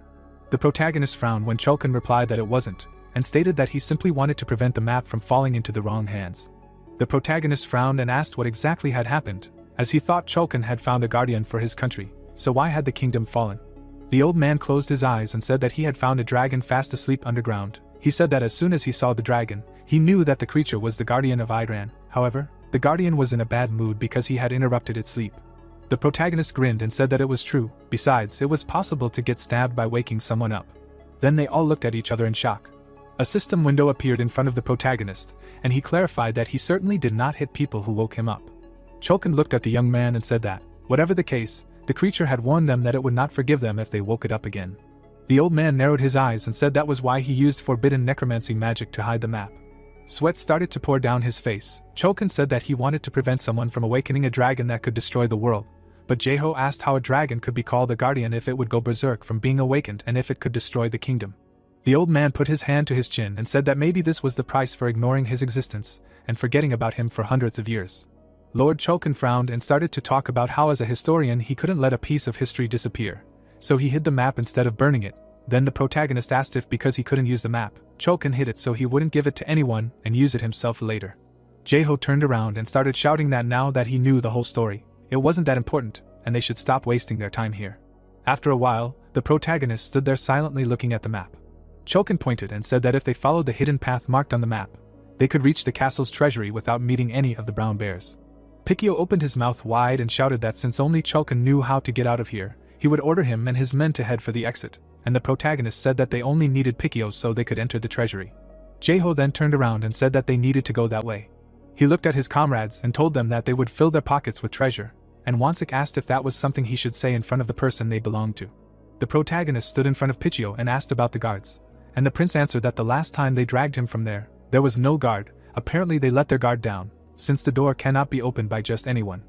The protagonist frowned when Chokin replied that it wasn't, and stated that he simply wanted to prevent the map from falling into the wrong hands. The protagonist frowned and asked what exactly had happened, as he thought Chokin had found a guardian for his country, so why had the kingdom fallen? The old man closed his eyes and said that he had found a dragon fast asleep underground. He said that as soon as he saw the dragon, he knew that the creature was the guardian of Idran. However, the guardian was in a bad mood because he had interrupted its sleep. The protagonist grinned and said that it was true. Besides, it was possible to get stabbed by waking someone up. Then they all looked at each other in shock. A system window appeared in front of the protagonist, and he clarified that he certainly did not hit people who woke him up. Cholkin looked at the young man and said that, whatever the case, the creature had warned them that it would not forgive them if they woke it up again. The old man narrowed his eyes and said that was why he used forbidden necromancy magic to hide the map. Sweat started to pour down his face. Cholkin said that he wanted to prevent someone from awakening a dragon that could destroy the world, but Jeho asked how a dragon could be called a guardian if it would go berserk from being awakened and if it could destroy the kingdom. The old man put his hand to his chin and said that maybe this was the price for ignoring his existence and forgetting about him for hundreds of years. Lord Cholkin frowned and started to talk about how as a historian he couldn't let a piece of history disappear, so he hid the map instead of burning it. Then the protagonist asked if because he couldn't use the map, Cholkin hid it so he wouldn't give it to anyone and use it himself later. Jeho turned around and started shouting that now that he knew the whole story, it wasn't that important, and they should stop wasting their time here. After a while, the protagonist stood there silently looking at the map. Cholkin pointed and said that if they followed the hidden path marked on the map, they could reach the castle's treasury without meeting any of the brown bears. Picchio opened his mouth wide and shouted that since only Cholkin knew how to get out of here, he would order him and his men to head for the exit, and the protagonist said that they only needed Picchio so they could enter the treasury. Jeho then turned around and said that they needed to go that way. He looked at his comrades and told them that they would fill their pockets with treasure, and Wansik asked if that was something he should say in front of the person they belonged to. The protagonist stood in front of Picchio and asked about the guards, and the prince answered that the last time they dragged him from there was no guard. Apparently they let their guard down, since the door cannot be opened by just anyone.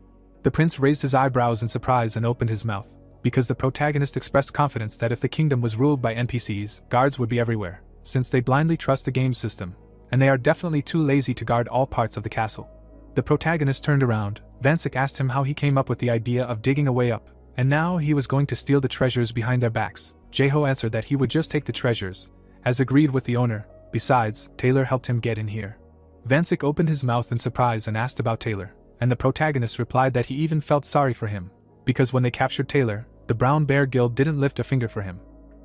The prince raised his eyebrows in surprise and opened his mouth, because the protagonist expressed confidence that if the kingdom was ruled by NPCs, guards would be everywhere, since they blindly trust the game system, and they are definitely too lazy to guard all parts of the castle. The protagonist turned around. Vansik asked him how he came up with the idea of digging a way up, and now he was going to steal the treasures behind their backs. Jeho answered that he would just take the treasures, as agreed with the owner. Besides, Taylor helped him get in here. Vansik opened his mouth in surprise and asked about Taylor, and the protagonist replied that he even felt sorry for him, because when they captured Taylor, the Brown Bear Guild didn't lift a finger for him.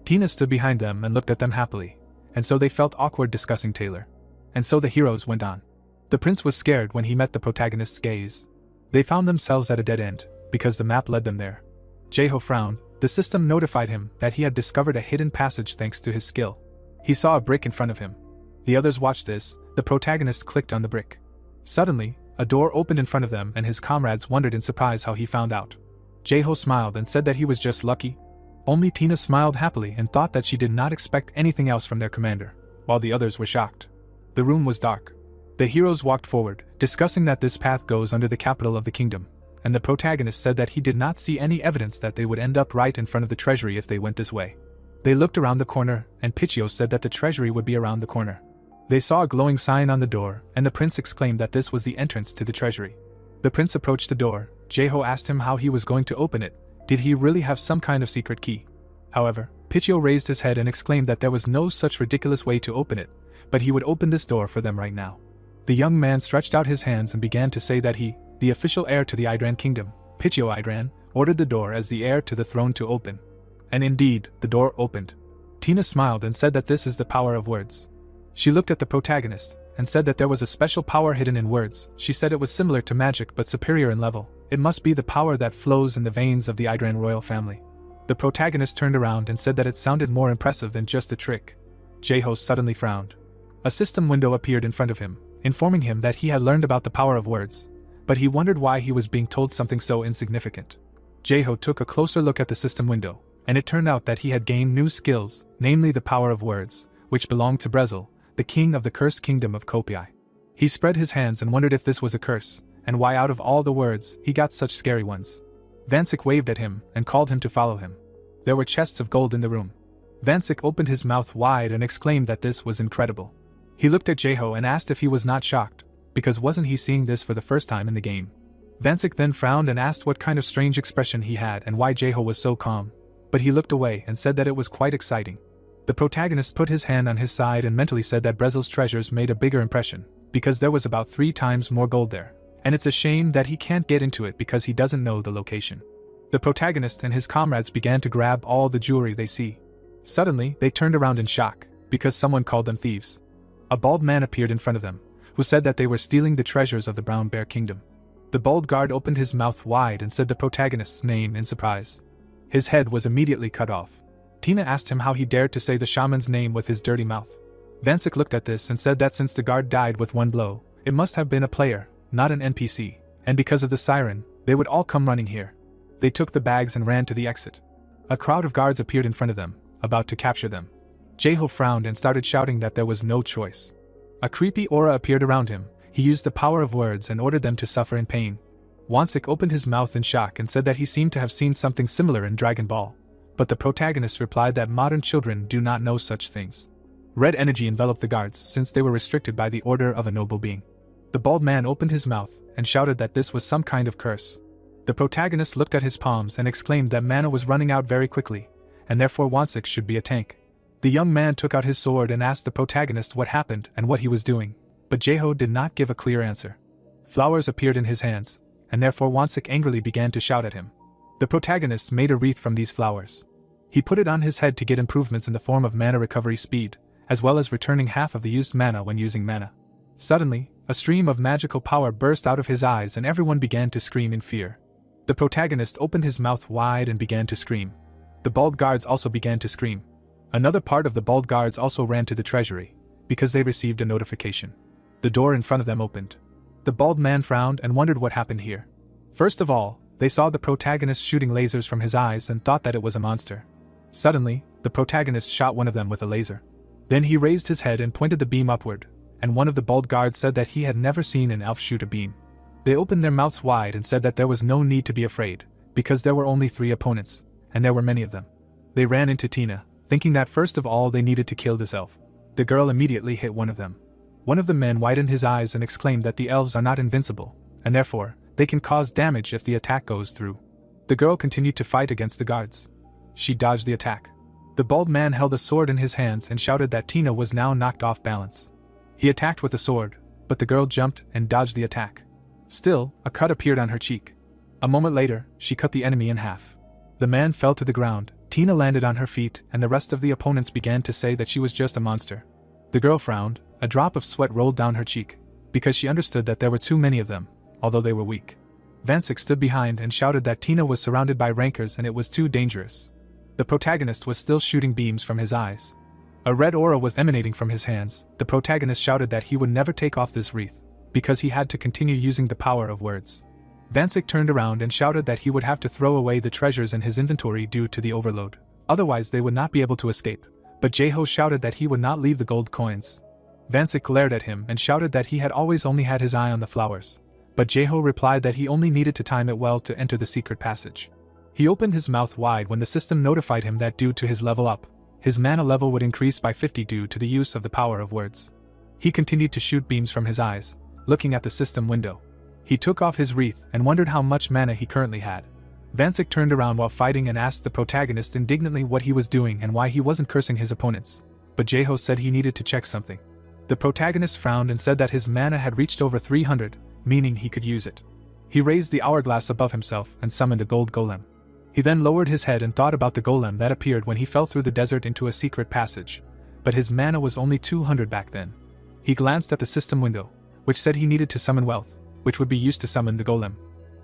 Tina stood behind them and looked at them happily, and so they felt awkward discussing Taylor. And so the heroes went on. The prince was scared when he met the protagonist's gaze. They found themselves at a dead end, because the map led them there. Jeho frowned. The system notified him that he had discovered a hidden passage thanks to his skill. He saw a brick in front of him. The others watched this. The protagonist clicked on the brick. Suddenly, a door opened in front of them and his comrades wondered in surprise how he found out. Jeho smiled and said that he was just lucky. Only Tina smiled happily and thought that she did not expect anything else from their commander, while the others were shocked. The room was dark. The heroes walked forward, discussing that this path goes under the capital of the kingdom, and the protagonist said that he did not see any evidence that they would end up right in front of the treasury if they went this way. They looked around the corner, and Picchio said that the treasury would be around the corner. They saw a glowing sign on the door, and the prince exclaimed that this was the entrance to the treasury. The prince approached the door. Jeho asked him how he was going to open it. Did he really have some kind of secret key? However, Picchio raised his head and exclaimed that there was no such ridiculous way to open it, but he would open this door for them right now. The young man stretched out his hands and began to say that he, the official heir to the Idran kingdom, Picchio Idran, ordered the door as the heir to the throne to open. And indeed, the door opened. Tina smiled and said that this is the power of words. She looked at the protagonist and said that there was a special power hidden in words. She said it was similar to magic but superior in level. It must be the power that flows in the veins of the Idran royal family. The protagonist turned around and said that it sounded more impressive than just a trick. Jeho suddenly frowned. A system window appeared in front of him, informing him that he had learned about the power of words, but he wondered why he was being told something so insignificant. Jeho took a closer look at the system window, and it turned out that he had gained new skills, namely the power of words, which belonged to Brezel, the king of the cursed kingdom of Kopiai. He spread his hands and wondered if this was a curse, and why out of all the words, he got such scary ones. Vansik waved at him and called him to follow him. There were chests of gold in the room. Vansik opened his mouth wide and exclaimed that this was incredible. He looked at Jeho and asked if he was not shocked, because wasn't he seeing this for the first time in the game? Vansik then frowned and asked what kind of strange expression he had and why Jeho was so calm, but he looked away and said that it was quite exciting. The protagonist put his hand on his side and mentally said that Brezel's treasures made a bigger impression, because there was about 3 times more gold there, and it's a shame that he can't get into it because he doesn't know the location. The protagonist and his comrades began to grab all the jewelry they see. Suddenly, they turned around in shock, because someone called them thieves. A bald man appeared in front of them, who said that they were stealing the treasures of the Brown Bear Kingdom. The bald guard opened his mouth wide and said the protagonist's name in surprise. His head was immediately cut off. Tina asked him how he dared to say the shaman's name with his dirty mouth. Vansik looked at this and said that since the guard died with one blow, it must have been a player, not an NPC, and because of the siren, they would all come running here. They took the bags and ran to the exit. A crowd of guards appeared in front of them, about to capture them. Jaeho frowned and started shouting that there was no choice. A creepy aura appeared around him. He used the power of words and ordered them to suffer in pain. Wansik opened his mouth in shock and said that he seemed to have seen something similar in Dragon Ball, but the protagonist replied that modern children do not know such things. Red energy enveloped the guards since they were restricted by the order of a noble being. The bald man opened his mouth and shouted that this was some kind of curse. The protagonist looked at his palms and exclaimed that mana was running out very quickly, and therefore Wansik should be a tank. The young man took out his sword and asked the protagonist what happened and what he was doing, but Jaeho did not give a clear answer. Flowers appeared in his hands, and therefore Wansik angrily began to shout at him. The protagonist made a wreath from these flowers. He put it on his head to get improvements in the form of mana recovery speed, as well as returning half of the used mana when using mana. Suddenly, a stream of magical power burst out of his eyes and everyone began to scream in fear. The protagonist opened his mouth wide and began to scream. The bald guards also began to scream. Another part of the bald guards also ran to the treasury, because they received a notification. The door in front of them opened. The bald man frowned and wondered what happened here. First of all, they saw the protagonist shooting lasers from his eyes and thought that it was a monster. Suddenly, the protagonist shot one of them with a laser. Then he raised his head and pointed the beam upward, and one of the bald guards said that he had never seen an elf shoot a beam. They opened their mouths wide and said that there was no need to be afraid, because there were only 3 opponents, and there were many of them. They ran into Tina, thinking that first of all they needed to kill this elf. The girl immediately hit one of them. One of the men widened his eyes and exclaimed that the elves are not invincible, and therefore, they can cause damage if the attack goes through. The girl continued to fight against the guards. She dodged the attack. The bald man held a sword in his hands and shouted that Tina was now knocked off balance. He attacked with the sword, but the girl jumped and dodged the attack. Still, a cut appeared on her cheek. A moment later, she cut the enemy in half. The man fell to the ground, Tina landed on her feet, and the rest of the opponents began to say that she was just a monster. The girl frowned, a drop of sweat rolled down her cheek, because she understood that there were too many of them, although they were weak. Vansik stood behind and shouted that Tina was surrounded by rankers and it was too dangerous. The protagonist was still shooting beams from his eyes. A red aura was emanating from his hands. The protagonist shouted that he would never take off this wreath, because he had to continue using the power of words. Vansik turned around and shouted that he would have to throw away the treasures in his inventory due to the overload. Otherwise they would not be able to escape. But Jaeho shouted that he would not leave the gold coins. Vansik glared at him and shouted that he had always only had his eye on the flowers. But Jaeho replied that he only needed to time it well to enter the secret passage. He opened his mouth wide when the system notified him that due to his level up, his mana level would increase by 50 due to the use of the power of words. He continued to shoot beams from his eyes, looking at the system window. He took off his wreath and wondered how much mana he currently had. Vansik turned around while fighting and asked the protagonist indignantly what he was doing and why he wasn't cursing his opponents. But Jaeho said he needed to check something. The protagonist frowned and said that his mana had reached over 300, meaning he could use it. He raised the hourglass above himself and summoned a gold golem. He then lowered his head and thought about the golem that appeared when he fell through the desert into a secret passage, but his mana was only 200 back then. He glanced at the system window, which said he needed to summon wealth, which would be used to summon the golem.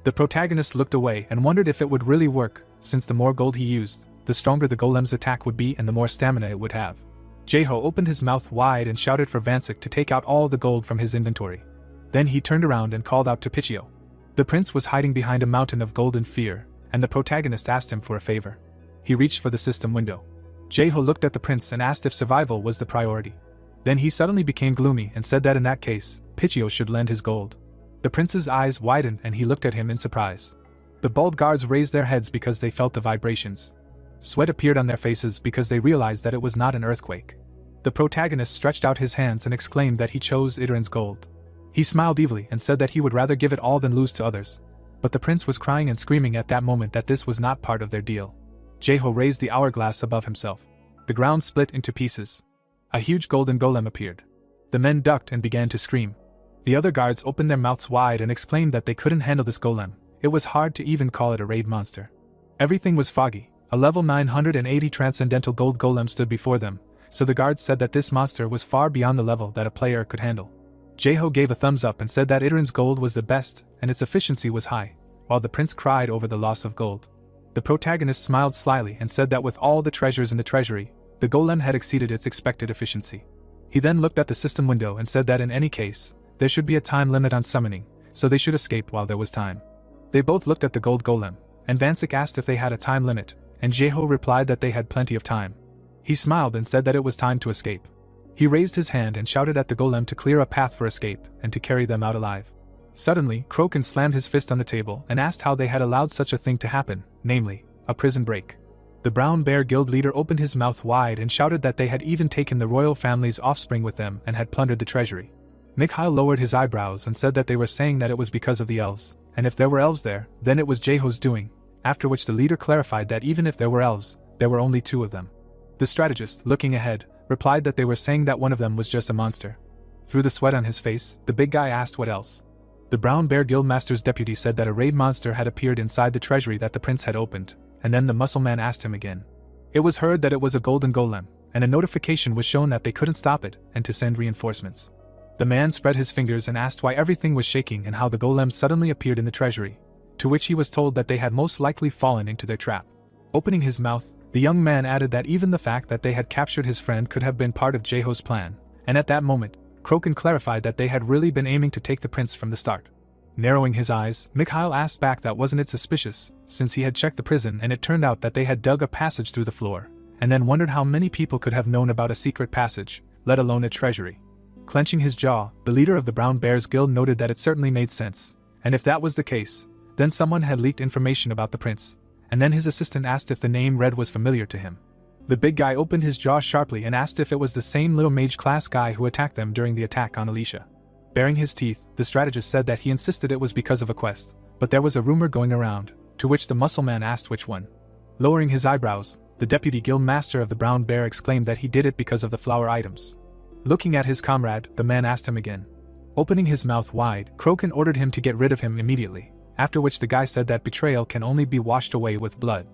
The protagonist looked away and wondered if it would really work, since the more gold he used, the stronger the golem's attack would be and the more stamina it would have. Jaeho opened his mouth wide and shouted for Vansik to take out all the gold from his inventory. Then he turned around and called out to Pichio. The prince was hiding behind a mountain of gold in fear, and the protagonist asked him for a favor. He reached for the system window. Jaeho looked at the prince and asked if survival was the priority. Then he suddenly became gloomy and said that in that case, Pichio should lend his gold. The prince's eyes widened and he looked at him in surprise. The bald guards raised their heads because they felt the vibrations. Sweat appeared on their faces because they realized that it was not an earthquake. The protagonist stretched out his hands and exclaimed that he chose Idrin's gold. He smiled evilly and said that he would rather give it all than lose to others. But the prince was crying and screaming at that moment that this was not part of their deal. Jaeho raised the hourglass above himself. The ground split into pieces. A huge golden golem appeared. The men ducked and began to scream. The other guards opened their mouths wide and exclaimed that they couldn't handle this golem. It was hard to even call it a raid monster. Everything was foggy. A level 980 transcendental gold golem stood before them, so the guards said that this monster was far beyond the level that a player could handle. Jeho gave a thumbs up and said that Idrin's gold was the best and its efficiency was high, while the prince cried over the loss of gold. The protagonist smiled slyly and said that with all the treasures in the treasury, the golem had exceeded its expected efficiency. He then looked at the system window and said that in any case, there should be a time limit on summoning, so they should escape while there was time. They both looked at the gold golem, and Vansik asked if they had a time limit, and Jeho replied that they had plenty of time. He smiled and said that it was time to escape. He raised his hand and shouted at the golem to clear a path for escape and to carry them out alive. Suddenly, Kroken slammed his fist on the table and asked how they had allowed such a thing to happen, namely, a prison break. The Brown Bear Guild leader opened his mouth wide and shouted that they had even taken the royal family's offspring with them and had plundered the treasury. Mikhail lowered his eyebrows and said that they were saying that it was because of the elves, and if there were elves there, then it was Jeho's doing, after which the leader clarified that even if there were elves, there were only 2 of them. The strategist, looking ahead, replied that they were saying that one of them was just a monster. Through the sweat on his face, the big guy asked what else. The Brown Bear Guild Master's deputy said that a raid monster had appeared inside the treasury that the prince had opened, and then the muscle man asked him again. It was heard that it was a golden golem, and a notification was shown that they couldn't stop it and to send reinforcements. The man spread his fingers and asked why everything was shaking and how the golem suddenly appeared in the treasury, to which he was told that they had most likely fallen into their trap. Opening his mouth, the young man added that even the fact that they had captured his friend could have been part of Jeho's plan, and at that moment, Kroken clarified that they had really been aiming to take the prince from the start. Narrowing his eyes, Mikhail asked back that wasn't it suspicious, since he had checked the prison and it turned out that they had dug a passage through the floor, and then wondered how many people could have known about a secret passage, let alone a treasury. Clenching his jaw, the leader of the Brown Bears Guild noted that it certainly made sense, and if that was the case, then someone had leaked information about the prince, and then his assistant asked if the name Red was familiar to him. The big guy opened his jaw sharply and asked if it was the same little mage class guy who attacked them during the attack on Alicia. Baring his teeth, the strategist said that he insisted it was because of a quest, but there was a rumor going around, to which the muscle man asked which one. Lowering his eyebrows, the deputy guild master of the Brown Bear exclaimed that he did it because of the flower items. Looking at his comrade, the man asked him again. Opening his mouth wide, Kroken ordered him to get rid of him immediately, after which the guy said that betrayal can only be washed away with blood.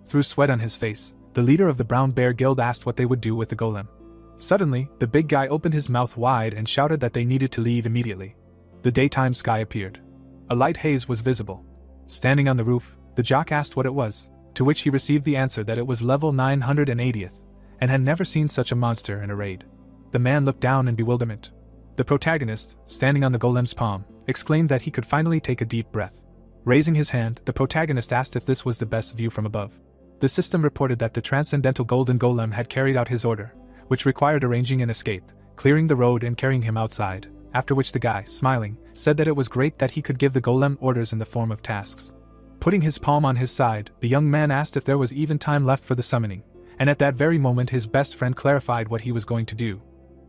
Through sweat on his face, the leader of the Brown Bear Guild asked what they would do with the golem. Suddenly, the big guy opened his mouth wide and shouted that they needed to leave immediately. The daytime sky appeared. A light haze was visible. Standing on the roof, the jock asked what it was, to which he received the answer that it was level 980th, and had never seen such a monster in a raid. The man looked down in bewilderment. The protagonist, standing on the golem's palm, exclaimed that he could finally take a deep breath. Raising his hand, the protagonist asked if this was the best view from above. The system reported that the transcendental golden golem had carried out his order, which required arranging an escape, clearing the road and carrying him outside, after which the guy, smiling, said that it was great that he could give the golem orders in the form of tasks. Putting his palm on his side, the young man asked if there was even time left for the summoning, and at that very moment his best friend clarified what he was going to do.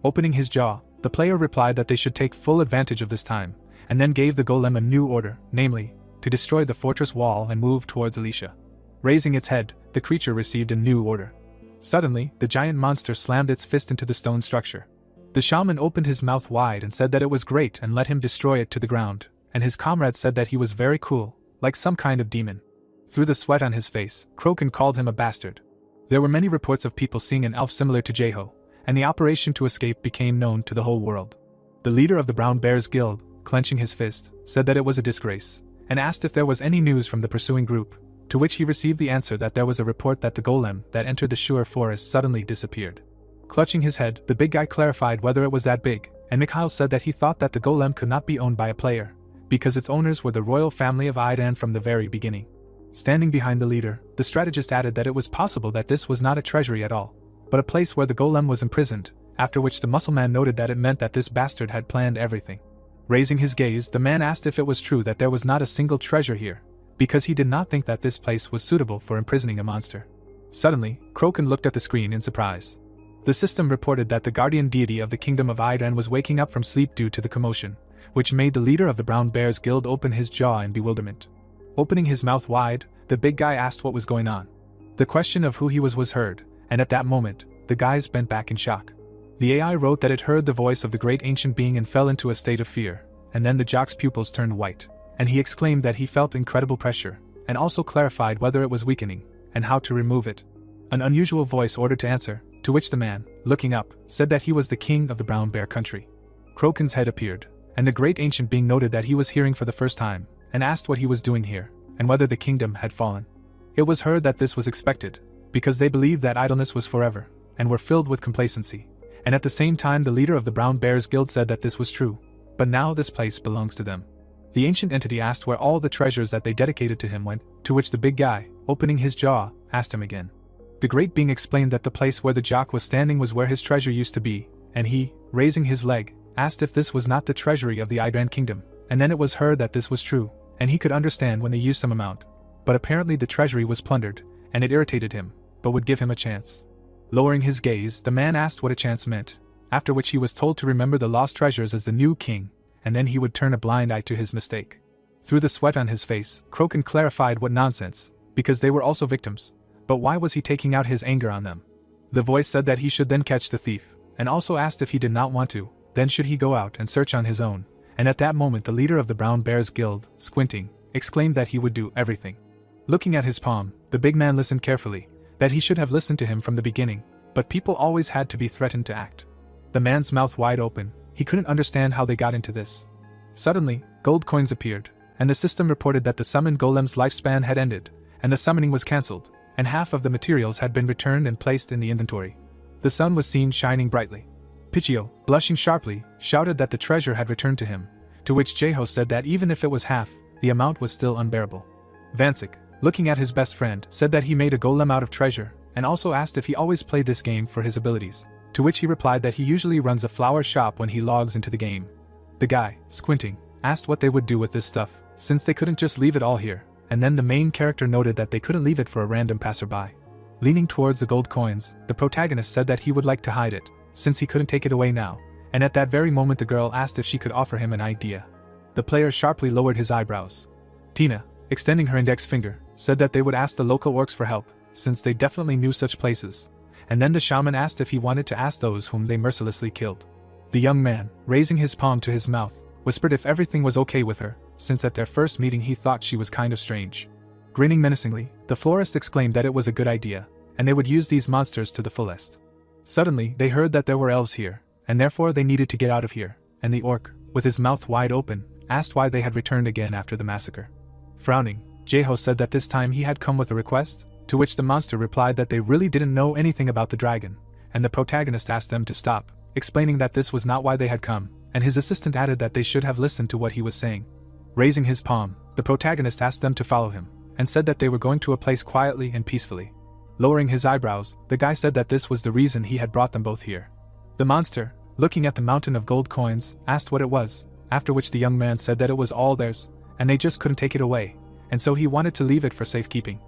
Opening his jaw, the player replied that they should take full advantage of this time, and then gave the golem a new order, namely, to destroy the fortress wall and move towards Alicia. Raising its head, the creature received a new order. Suddenly, the giant monster slammed its fist into the stone structure. The shaman opened his mouth wide and said that it was great and let him destroy it to the ground, and his comrade said that he was very cool, like some kind of demon. Through the sweat on his face, Kroken called him a bastard. There were many reports of people seeing an elf similar to Jeho, and the operation to escape became known to the whole world. The leader of the Brown Bears Guild, clenching his fist, said that it was a disgrace, and asked if there was any news from the pursuing group, to which he received the answer that there was a report that the golem that entered the Shure forest suddenly disappeared. Clutching his head, the big guy clarified whether it was that big, and Mikhail said that he thought that the golem could not be owned by a player, because its owners were the royal family of Idan from the very beginning. Standing behind the leader, the strategist added that it was possible that this was not a treasury at all, but a place where the golem was imprisoned, after which the muscleman noted that it meant that this bastard had planned everything. Raising his gaze, the man asked if it was true that there was not a single treasure here, because he did not think that this place was suitable for imprisoning a monster. Suddenly, Kroken looked at the screen in surprise. The system reported that the guardian deity of the kingdom of Idan was waking up from sleep due to the commotion, which made the leader of the Brown Bears Guild open his jaw in bewilderment. Opening his mouth wide, the big guy asked what was going on. The question of who he was heard, and at that moment, the guys bent back in shock. The AI wrote that it heard the voice of the great ancient being and fell into a state of fear, and then the jock's pupils turned white, and he exclaimed that he felt incredible pressure, and also clarified whether it was weakening, and how to remove it. An unusual voice ordered to answer, to which the man, looking up, said that he was the king of the Brown Bear country. Kroken's head appeared, and the great ancient being noted that he was hearing for the first time, and asked what he was doing here, and whether the kingdom had fallen. It was heard that this was expected, because they believed that idleness was forever, and were filled with complacency, and at the same time the leader of the Brown Bears Guild said that this was true, but now this place belongs to them. The ancient entity asked where all the treasures that they dedicated to him went, to which the big guy, opening his jaw, asked him again. The great being explained that the place where the jock was standing was where his treasure used to be, and he, raising his leg, asked if this was not the treasury of the Idran kingdom, and then it was heard that this was true, and he could understand when they used some amount. But apparently the treasury was plundered, and it irritated him, but would give him a chance. Lowering his gaze, the man asked what a chance meant, after which he was told to remember the lost treasures as the new king, and then he would turn a blind eye to his mistake. Through the sweat on his face, Kroken clarified what nonsense, because they were also victims, but why was he taking out his anger on them? The voice said that he should then catch the thief, and also asked if he did not want to, then should he go out and search on his own, and at that moment the leader of the Brown Bears Guild, squinting, exclaimed that he would do everything. Looking at his palm, the big man listened carefully, that he should have listened to him from the beginning, but people always had to be threatened to act. The man's mouth wide open, he couldn't understand how they got into this. Suddenly, gold coins appeared, and the system reported that the summoned golem's lifespan had ended, and the summoning was cancelled, and half of the materials had been returned and placed in the inventory. The sun was seen shining brightly. Pichio, blushing sharply, shouted that the treasure had returned to him, to which Jeho said that even if it was half, the amount was still unbearable. Vansik, looking at his best friend, said that he made a golem out of treasure, and also asked if he always played this game for his abilities, to which he replied that he usually runs a flower shop when he logs into the game. The guy, squinting, asked what they would do with this stuff, since they couldn't just leave it all here, and then the main character noted that they couldn't leave it for a random passerby. Leaning towards the gold coins, the protagonist said that he would like to hide it, since he couldn't take it away now, and at that very moment the girl asked if she could offer him an idea. The player sharply lowered his eyebrows. Tina, extending her index finger, said that they would ask the local orcs for help, since they definitely knew such places, and then the shaman asked if he wanted to ask those whom they mercilessly killed. The young man, raising his palm to his mouth, whispered if everything was okay with her, since at their first meeting he thought she was kind of strange. Grinning menacingly, the florist exclaimed that it was a good idea, and they would use these monsters to the fullest. Suddenly, they heard that there were elves here, and therefore they needed to get out of here, and the orc, with his mouth wide open, asked why they had returned again after the massacre. Frowning, Jeho said that this time he had come with a request, to which the monster replied that they really didn't know anything about the dragon, and the protagonist asked them to stop, explaining that this was not why they had come, and his assistant added that they should have listened to what he was saying. Raising his palm, the protagonist asked them to follow him, and said that they were going to a place quietly and peacefully. Lowering his eyebrows, the guy said that this was the reason he had brought them both here. The monster, looking at the mountain of gold coins, asked what it was, after which the young man said that it was all theirs, and they just couldn't take it away, and so he wanted to leave it for safekeeping.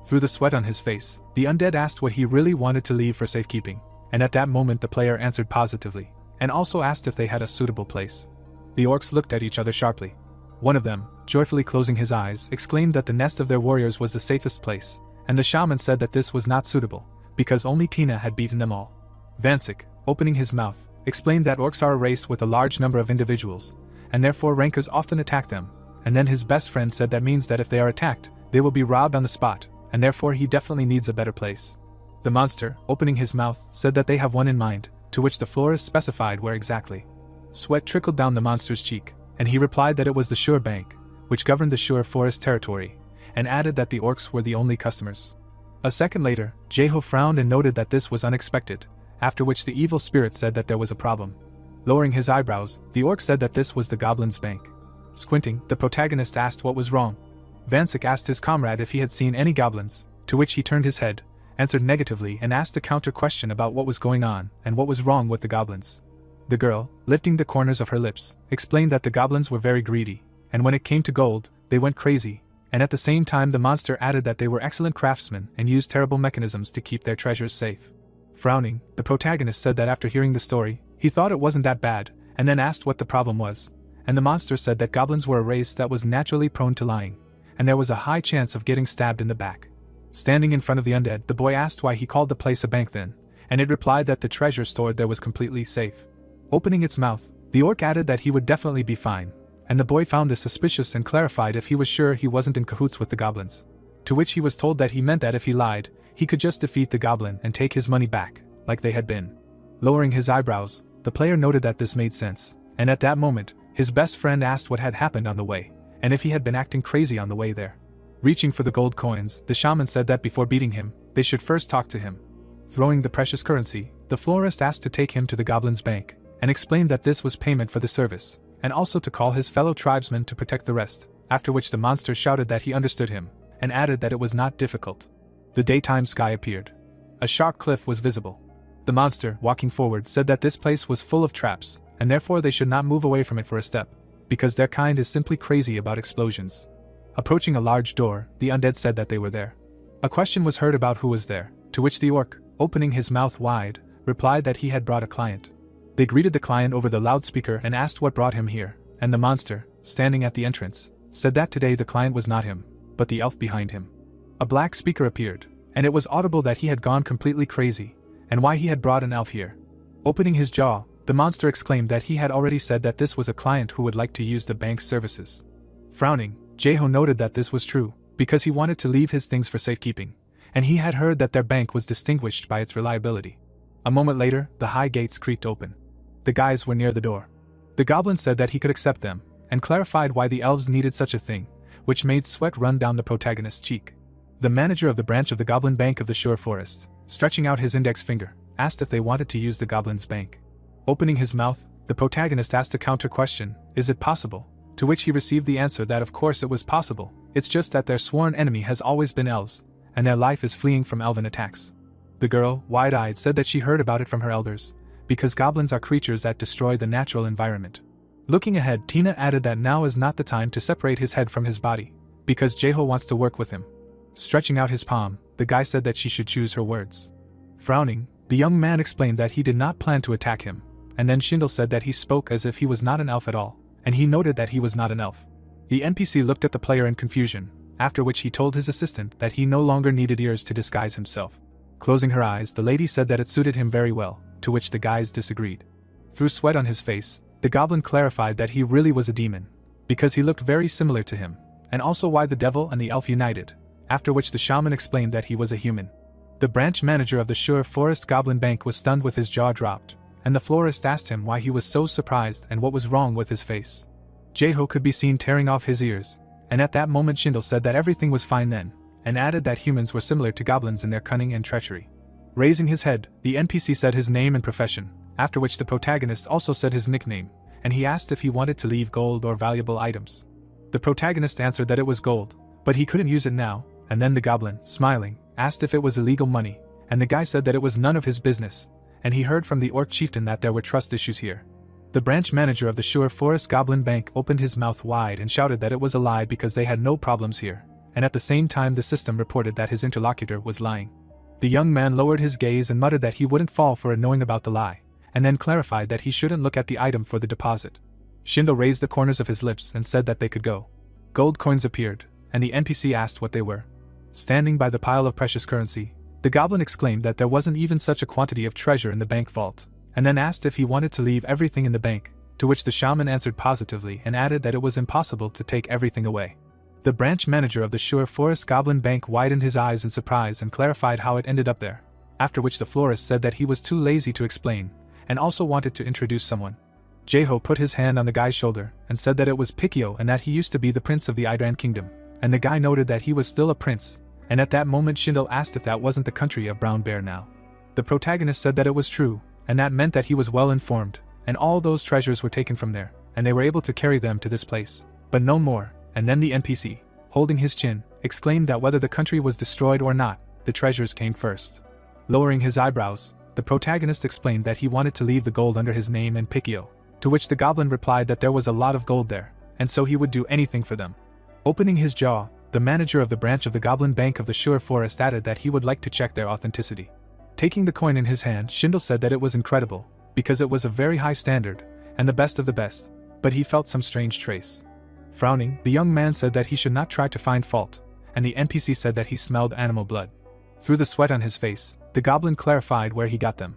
Through the sweat on his face, the undead asked what he really wanted to leave for safekeeping, and at that moment the player answered positively, and also asked if they had a suitable place. The orcs looked at each other sharply. One of them, joyfully closing his eyes, exclaimed that the nest of their warriors was the safest place, and the shaman said that this was not suitable, because only Tina had beaten them all. Vansik, opening his mouth, explained that orcs are a race with a large number of individuals, and therefore rankers often attack them, and then his best friend said that means that if they are attacked, they will be robbed on the spot, and therefore he definitely needs a better place. The monster, opening his mouth, said that they have one in mind, to which the florist specified where exactly. Sweat trickled down the monster's cheek, and he replied that it was the Shur Bank, which governed the Shur Forest territory, and added that the orcs were the only customers. A second later, Jeho frowned and noted that this was unexpected, after which the evil spirit said that there was a problem. Lowering his eyebrows, the orc said that this was the goblin's bank. Squinting, the protagonist asked what was wrong. Vansik asked his comrade if he had seen any goblins, to which he turned his head, answered negatively and asked a counter question about what was going on and what was wrong with the goblins. The girl, lifting the corners of her lips, explained that the goblins were very greedy, and when it came to gold, they went crazy, and at the same time the monster added that they were excellent craftsmen and used terrible mechanisms to keep their treasures safe. Frowning, the protagonist said that after hearing the story, he thought it wasn't that bad, and then asked what the problem was, and the monster said that goblins were a race that was naturally prone to lying, and there was a high chance of getting stabbed in the back. Standing in front of the undead, the boy asked why he called the place a bank then, and it replied that the treasure stored there was completely safe. Opening its mouth, the orc added that he would definitely be fine, and the boy found this suspicious and clarified if he was sure he wasn't in cahoots with the goblins. To which he was told that he meant that if he lied, he could just defeat the goblin and take his money back, like they had been. Lowering his eyebrows, the player noted that this made sense, and at that moment, his best friend asked what had happened on the way, and if he had been acting crazy on the way there. Reaching for the gold coins, the shaman said that before beating him, they should first talk to him. Throwing the precious currency, the florist asked to take him to the goblin's bank, and explained that this was payment for the service, and also to call his fellow tribesmen to protect the rest, after which the monster shouted that he understood him, and added that it was not difficult. The daytime sky appeared. A sharp cliff was visible. The monster, walking forward, said that this place was full of traps, and therefore they should not move away from it for a step, because their kind is simply crazy about explosions. Approaching a large door, the undead said that they were there. A question was heard about who was there, to which the orc, opening his mouth wide, replied that he had brought a client. They greeted the client over the loudspeaker and asked what brought him here, and the monster, standing at the entrance, said that today the client was not him, but the elf behind him. A black speaker appeared, and it was audible that he had gone completely crazy, and why he had brought an elf here. Opening his jaw, the monster exclaimed that he had already said that this was a client who would like to use the bank's services. Frowning, Jeho noted that this was true, because he wanted to leave his things for safekeeping, and he had heard that their bank was distinguished by its reliability. A moment later, the high gates creaked open. The guys were near the door. The goblin said that he could accept them, and clarified why the elves needed such a thing, which made sweat run down the protagonist's cheek. The manager of the branch of the Goblin Bank of the Sure Forest, stretching out his index finger, asked if they wanted to use the goblin's bank. Opening his mouth, the protagonist asked a counter question, "Is it possible?" To which he received the answer that of course it was possible, it's just that their sworn enemy has always been elves, and their life is fleeing from elven attacks. The girl, wide-eyed, said that she heard about it from her elders, because goblins are creatures that destroy the natural environment. Looking ahead, Tina added that now is not the time to separate his head from his body, because Jeho wants to work with him. Stretching out his palm, the guy said that she should choose her words. Frowning, the young man explained that he did not plan to attack him, and then Shindle said that he spoke as if he was not an elf at all, and he noted that he was not an elf. The NPC looked at the player in confusion, after which he told his assistant that he no longer needed ears to disguise himself. Closing her eyes, the lady said that it suited him very well, to which the guys disagreed. Through sweat on his face, the goblin clarified that he really was a demon, because he looked very similar to him, and also why the devil and the elf united, after which the shaman explained that he was a human. The branch manager of the Sure Forest Goblin Bank was stunned with his jaw dropped, and the florist asked him why he was so surprised and what was wrong with his face. Jeho could be seen tearing off his ears, and at that moment Shindle said that everything was fine then, and added that humans were similar to goblins in their cunning and treachery. Raising his head, the NPC said his name and profession, after which the protagonist also said his nickname, and he asked if he wanted to leave gold or valuable items. The protagonist answered that it was gold, but he couldn't use it now, and then the goblin, smiling, asked if it was illegal money, and the guy said that it was none of his business, and he heard from the orc chieftain that there were trust issues here. The branch manager of the Sure Forest Goblin Bank opened his mouth wide and shouted that it was a lie because they had no problems here, and at the same time the system reported that his interlocutor was lying. The young man lowered his gaze and muttered that he wouldn't fall for it knowing about the lie, and then clarified that he shouldn't look at the item for the deposit. Shindo raised the corners of his lips and said that they could go. Gold coins appeared, and the NPC asked what they were. Standing by the pile of precious currency, the goblin exclaimed that there wasn't even such a quantity of treasure in the bank vault, and then asked if he wanted to leave everything in the bank, to which the shaman answered positively and added that it was impossible to take everything away. The branch manager of the Sure Forest Goblin Bank widened his eyes in surprise and clarified how it ended up there, after which the florist said that he was too lazy to explain, and also wanted to introduce someone. Jeho put his hand on the guy's shoulder and said that it was Pikio and that he used to be the prince of the Idran kingdom, and the guy noted that he was still a prince, and at that moment Shindle asked if that wasn't the country of Brown Bear now. The protagonist said that it was true, and that meant that he was well informed, and all those treasures were taken from there, and they were able to carry them to this place, but no more, and then the NPC, holding his chin, exclaimed that whether the country was destroyed or not, the treasures came first. Lowering his eyebrows, the protagonist explained that he wanted to leave the gold under his name and Pikio, to which the goblin replied that there was a lot of gold there, and so he would do anything for them. Opening his jaw, the manager of the branch of the Goblin Bank of the Sure Forest added that he would like to check their authenticity. Taking the coin in his hand, Shindle said that it was incredible, because it was a very high standard, and the best of the best, but he felt some strange trace. Frowning, the young man said that he should not try to find fault, and the NPC said that he smelled animal blood. Through the sweat on his face, the goblin clarified where he got them.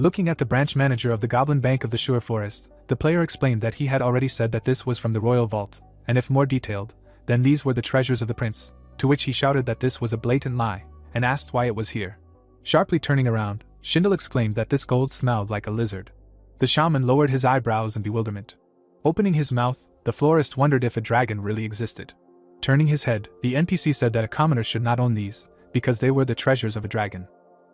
Looking at the branch manager of the Goblin Bank of the Sure Forest, the player explained that he had already said that this was from the royal vault, and if more detailed, then these were the treasures of the prince, to which he shouted that this was a blatant lie, and asked why it was here. Sharply turning around, Schindel exclaimed that this gold smelled like a lizard. The shaman lowered his eyebrows in bewilderment. Opening his mouth, the florist wondered if a dragon really existed. Turning his head, the NPC said that a commoner should not own these, because they were the treasures of a dragon.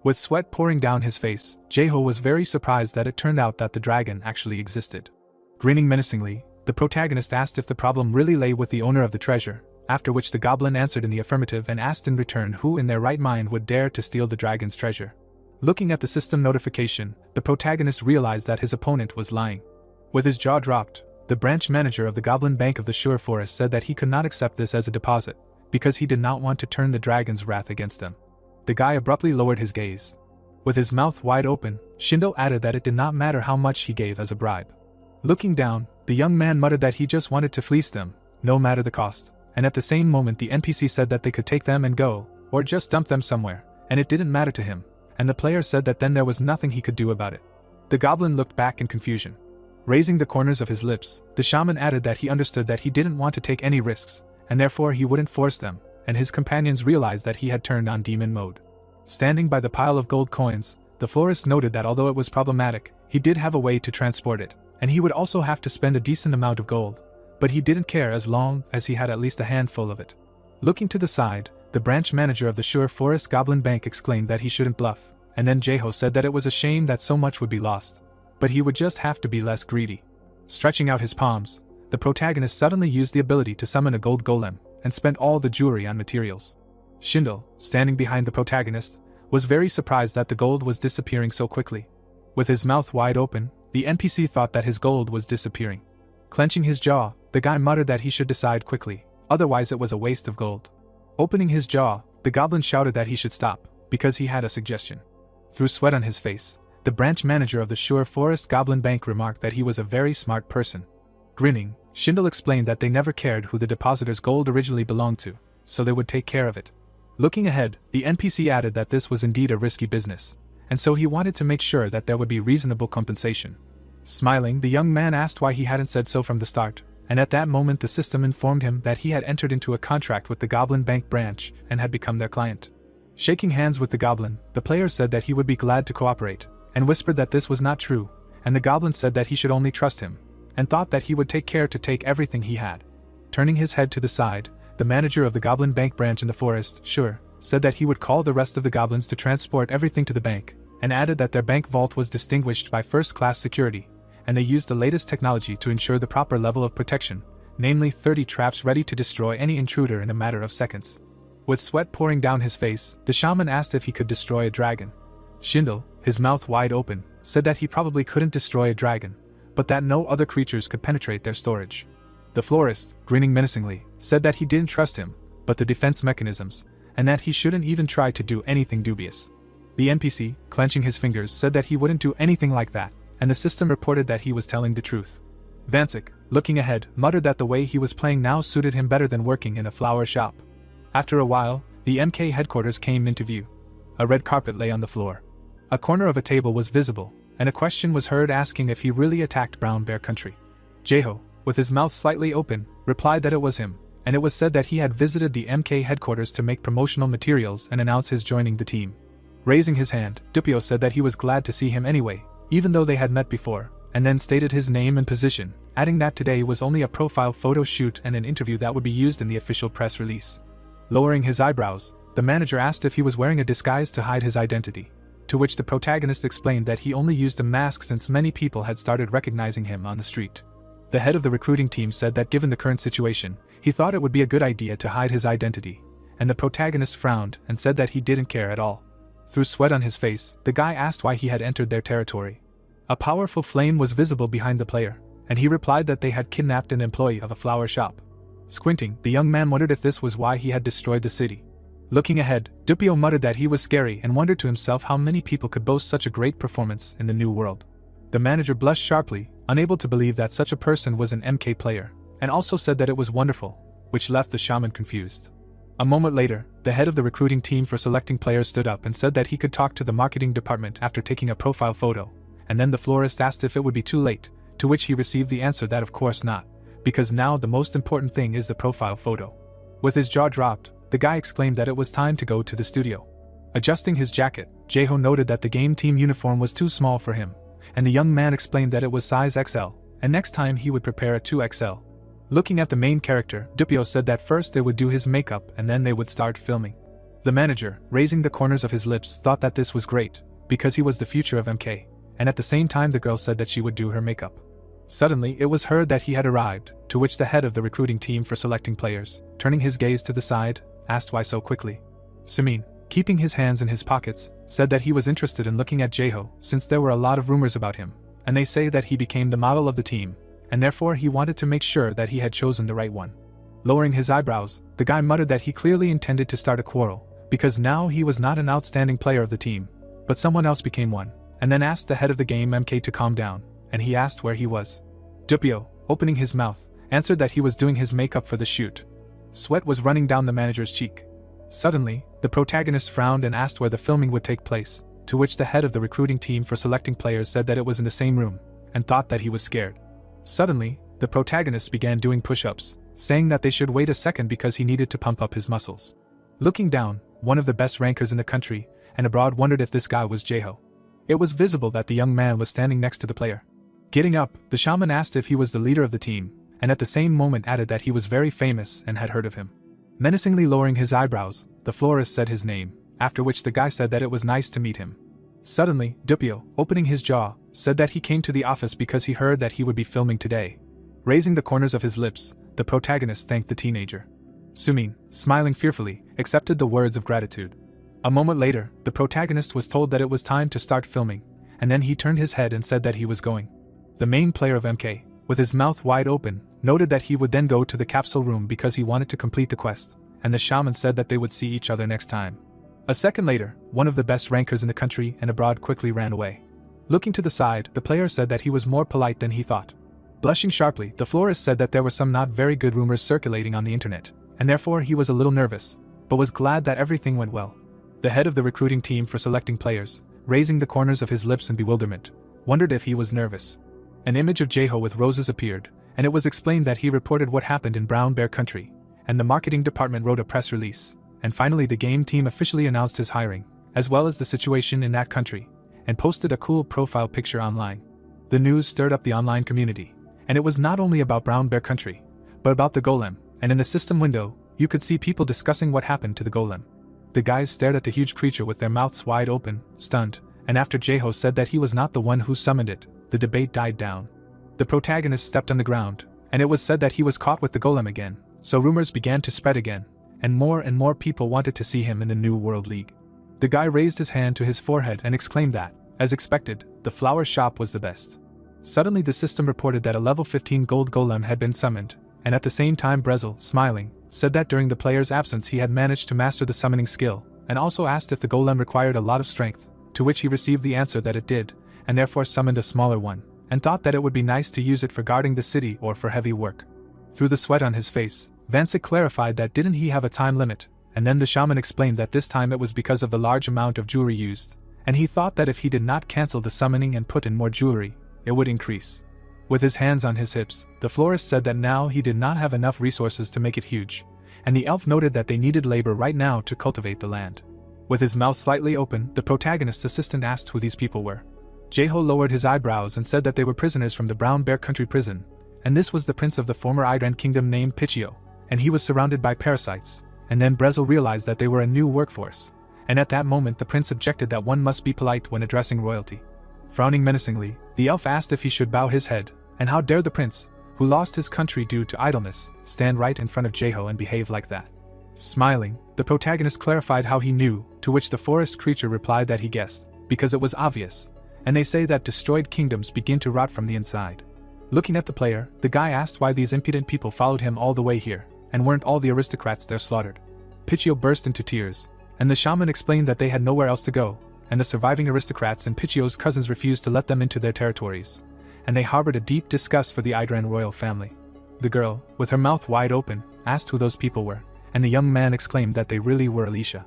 With sweat pouring down his face, Jeho was very surprised that it turned out that the dragon actually existed. Grinning menacingly, the protagonist asked if the problem really lay with the owner of the treasure, after which the goblin answered in the affirmative and asked in return who in their right mind would dare to steal the dragon's treasure. Looking at the system notification, the protagonist realized that his opponent was lying. With his jaw dropped, the branch manager of the Goblin Bank of the Sure Forest said that he could not accept this as a deposit, because he did not want to turn the dragon's wrath against them. The guy abruptly lowered his gaze. With his mouth wide open, Shindo added that it did not matter how much he gave as a bribe. Looking down, the young man muttered that he just wanted to fleece them, no matter the cost, and at the same moment the NPC said that they could take them and go, or just dump them somewhere, and it didn't matter to him, and the player said that then there was nothing he could do about it. The goblin looked back in confusion. Raising the corners of his lips, the shaman added that he understood that he didn't want to take any risks, and therefore he wouldn't force them, and his companions realized that he had turned on demon mode. Standing by the pile of gold coins, the florist noted that although it was problematic, he did have a way to transport it, and he would also have to spend a decent amount of gold, but he didn't care as long as he had at least a handful of it. Looking to the side, the branch manager of the Sure Forest Goblin Bank exclaimed that he shouldn't bluff, and then Jeho said that it was a shame that so much would be lost, but he would just have to be less greedy. Stretching out his palms, the protagonist suddenly used the ability to summon a gold golem, and spent all the jewelry on materials. Schindel, standing behind the protagonist, was very surprised that the gold was disappearing so quickly. With his mouth wide open, the NPC thought that his gold was disappearing. Clenching his jaw, the guy muttered that he should decide quickly, otherwise it was a waste of gold. Opening his jaw, the goblin shouted that he should stop, because he had a suggestion. Through sweat on his face, the branch manager of the Sure Forest Goblin Bank remarked that he was a very smart person. Grinning, Schindel explained that they never cared who the depositor's gold originally belonged to, so they would take care of it. Looking ahead, the NPC added that this was indeed a risky business, and so he wanted to make sure that there would be reasonable compensation. Smiling, the young man asked why he hadn't said so from the start, and at that moment the system informed him that he had entered into a contract with the Goblin Bank branch and had become their client. Shaking hands with the goblin, the player said that he would be glad to cooperate, and whispered that this was not true, and the goblin said that he should only trust him, and thought that he would take care to take everything he had. Turning his head to the side, the manager of the Goblin Bank branch in the forest, Sure, said that he would call the rest of the goblins to transport everything to the bank, and added that their bank vault was distinguished by first-class security, and they used the latest technology to ensure the proper level of protection, namely 30 traps ready to destroy any intruder in a matter of seconds. With sweat pouring down his face, the shaman asked if he could destroy a dragon. Schindel, his mouth wide open, said that he probably couldn't destroy a dragon, but that no other creatures could penetrate their storage. The florist, grinning menacingly, said that he didn't trust him, but the defense mechanisms, and that he shouldn't even try to do anything dubious. The NPC, clenching his fingers, said that he wouldn't do anything like that, and the system reported that he was telling the truth. Vansik, looking ahead, muttered that the way he was playing now suited him better than working in a flower shop. After a while, the MK headquarters came into view. A red carpet lay on the floor. A corner of a table was visible, and a question was heard asking if he really attacked Brown Bear Country. Jeho, with his mouth slightly open, replied that it was him, and it was said that he had visited the MK headquarters to make promotional materials and announce his joining the team. Raising his hand, Dupio said that he was glad to see him anyway, even though they had met before, and then stated his name and position, adding that today was only a profile photo shoot and an interview that would be used in the official press release. Lowering his eyebrows, the manager asked if he was wearing a disguise to hide his identity, to which the protagonist explained that he only used a mask since many people had started recognizing him on the street. The head of the recruiting team said that given the current situation, he thought it would be a good idea to hide his identity, and the protagonist frowned and said that he didn't care at all. Through sweat on his face, the guy asked why he had entered their territory. A powerful flame was visible behind the player, and he replied that they had kidnapped an employee of a flower shop. Squinting, the young man wondered if this was why he had destroyed the city. Looking ahead, Dupio muttered that he was scary and wondered to himself how many people could boast such a great performance in the new world. The manager blushed sharply, unable to believe that such a person was an MK player, and also said that it was wonderful, which left the shaman confused. A moment later, the head of the recruiting team for selecting players stood up and said that he could talk to the marketing department after taking a profile photo, and then the florist asked if it would be too late, to which he received the answer that of course not, because now the most important thing is the profile photo. With his jaw dropped, the guy exclaimed that it was time to go to the studio. Adjusting his jacket, Jae-ho noted that the game team uniform was too small for him, and the young man explained that it was size XL, and next time he would prepare a 2XL. Looking at the main character, Dupio said that first they would do his makeup and then they would start filming. The manager, raising the corners of his lips, thought that this was great, because he was the future of MK, and at the same time the girl said that she would do her makeup. Suddenly, it was heard that he had arrived, to which the head of the recruiting team for selecting players, turning his gaze to the side, asked why so quickly. Sumin, keeping his hands in his pockets, said that he was interested in looking at Jae-ho since there were a lot of rumors about him, and they say that he became the model of the team, and therefore he wanted to make sure that he had chosen the right one. Lowering his eyebrows, the guy muttered that he clearly intended to start a quarrel, because now he was not an outstanding player of the team, but someone else became one, and then asked the head of the game MK to calm down, and he asked where he was. Dupio, opening his mouth, answered that he was doing his makeup for the shoot. Sweat was running down the manager's cheek. Suddenly, the protagonist frowned and asked where the filming would take place, to which the head of the recruiting team for selecting players said that it was in the same room, and thought that he was scared. Suddenly, the protagonist began doing push-ups, saying that they should wait a second because he needed to pump up his muscles. Looking down, one of the best rankers in the country and abroad wondered if this guy was Jae-ho. It was visible that the young man was standing next to the player. Getting up, the shaman asked if he was the leader of the team, and at the same moment added that he was very famous and had heard of him. Menacingly lowering his eyebrows, the florist said his name, after which the guy said that it was nice to meet him. Suddenly, Dupio, opening his jaw, said that he came to the office because he heard that he would be filming today. Raising the corners of his lips, the protagonist thanked the teenager. Sumin, smiling fearfully, accepted the words of gratitude. A moment later, the protagonist was told that it was time to start filming, and then he turned his head and said that he was going. The main player of MK, with his mouth wide open, noted that he would then go to the capsule room because he wanted to complete the quest, and the shaman said that they would see each other next time. A second later, one of the best rankers in the country and abroad quickly ran away. Looking to the side, the player said that he was more polite than he thought. Blushing sharply, the florist said that there were some not very good rumors circulating on the internet, and therefore he was a little nervous, but was glad that everything went well. The head of the recruiting team for selecting players, raising the corners of his lips in bewilderment, wondered if he was nervous. An image of Jae-ho with roses appeared, and it was explained that he reported what happened in Brown Bear Country, and the marketing department wrote a press release, and finally the game team officially announced his hiring, as well as the situation in that country, and posted a cool profile picture online. The news stirred up the online community, and it was not only about Brown Bear Country, but about the golem, and in the system window, you could see people discussing what happened to the golem. The guys stared at the huge creature with their mouths wide open, stunned, and after Jae-ho said that he was not the one who summoned it, the debate died down. The protagonist stepped on the ground, and it was said that he was caught with the golem again, so rumors began to spread again, and more people wanted to see him in the New World League. The guy raised his hand to his forehead and exclaimed that, as expected, the flower shop was the best. Suddenly the system reported that a level 15 gold golem had been summoned, and at the same time Brezel, smiling, said that during the player's absence he had managed to master the summoning skill, and also asked if the golem required a lot of strength, to which he received the answer that it did, and therefore summoned a smaller one, and thought that it would be nice to use it for guarding the city or for heavy work. Through the sweat on his face, Vancic clarified that didn't he have a time limit, and then the shaman explained that this time it was because of the large amount of jewelry used, and he thought that if he did not cancel the summoning and put in more jewelry, it would increase. With his hands on his hips, the florist said that now he did not have enough resources to make it huge, and the elf noted that they needed labor right now to cultivate the land. With his mouth slightly open, the protagonist's assistant asked who these people were. Jae-ho lowered his eyebrows and said that they were prisoners from the Brown Bear Country prison, and this was the prince of the former Idran kingdom named Pichio, and he was surrounded by parasites, and then Brezel realized that they were a new workforce, and at that moment the prince objected that one must be polite when addressing royalty. Frowning menacingly, the elf asked if he should bow his head, and how dare the prince, who lost his country due to idleness, stand right in front of Jae-ho and behave like that. Smiling, the protagonist clarified how he knew, to which the forest creature replied that he guessed, because it was obvious, and they say that destroyed kingdoms begin to rot from the inside. Looking at the player, the guy asked why these impudent people followed him all the way here, and weren't all the aristocrats there slaughtered. Pichio burst into tears, and the shaman explained that they had nowhere else to go, and the surviving aristocrats and Pichio's cousins refused to let them into their territories, and they harbored a deep disgust for the Idran royal family. The girl, with her mouth wide open, asked who those people were, and the young man exclaimed that they really were Alicia.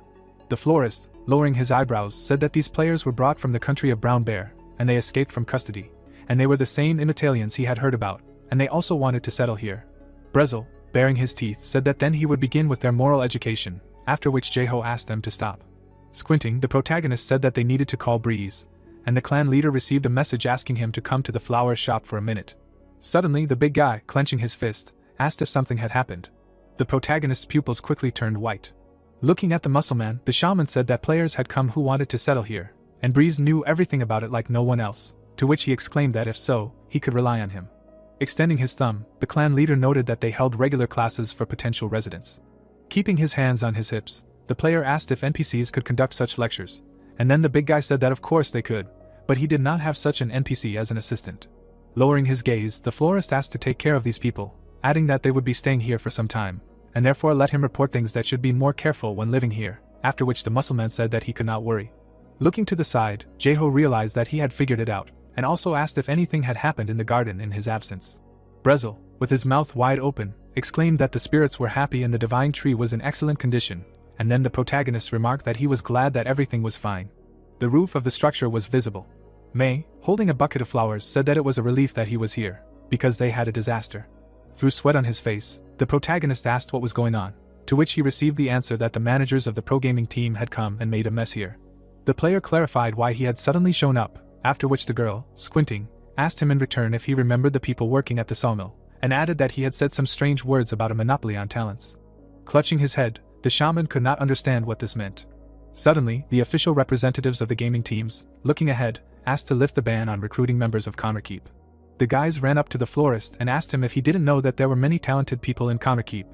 The florist, lowering his eyebrows, said that these players were brought from the country of Brown Bear, and they escaped from custody, and they were the same Italians he had heard about, and they also wanted to settle here. Brezel, baring his teeth, said that then he would begin with their moral education, after which Jeho asked them to stop. Squinting, the protagonist said that they needed to call Breeze, and the clan leader received a message asking him to come to the flower shop for a minute. Suddenly, the big guy, clenching his fist, asked if something had happened. The protagonist's pupils quickly turned white. Looking at the muscle man, the shaman said that players had come who wanted to settle here, and Breeze knew everything about it like no one else, to which he exclaimed that if so, he could rely on him. Extending his thumb, the clan leader noted that they held regular classes for potential residents. Keeping his hands on his hips, the player asked if NPCs could conduct such lectures, and then the big guy said that of course they could, but he did not have such an NPC as an assistant. Lowering his gaze, the florist asked to take care of these people, adding that they would be staying here for some time, and therefore let him report things that should be more careful when living here, after which the muscleman said that he could not worry. Looking to the side, Jeho realized that he had figured it out, and also asked if anything had happened in the garden in his absence. Brezel, with his mouth wide open, exclaimed that the spirits were happy and the divine tree was in excellent condition, and then the protagonist remarked that he was glad that everything was fine. The roof of the structure was visible. May, holding a bucket of flowers, said that it was a relief that he was here, because they had a disaster. Through sweat on his face, the protagonist asked what was going on, to which he received the answer that the managers of the pro-gaming team had come and made a mess here. The player clarified why he had suddenly shown up, after which the girl, squinting, asked him in return if he remembered the people working at the sawmill, and added that he had said some strange words about a monopoly on talents. Clutching his head, the shaman could not understand what this meant. Suddenly, the official representatives of the gaming teams, looking ahead, asked to lift the ban on recruiting members of Connerkeep. The guys ran up to the florist and asked him if he didn't know that there were many talented people in Connerkeep,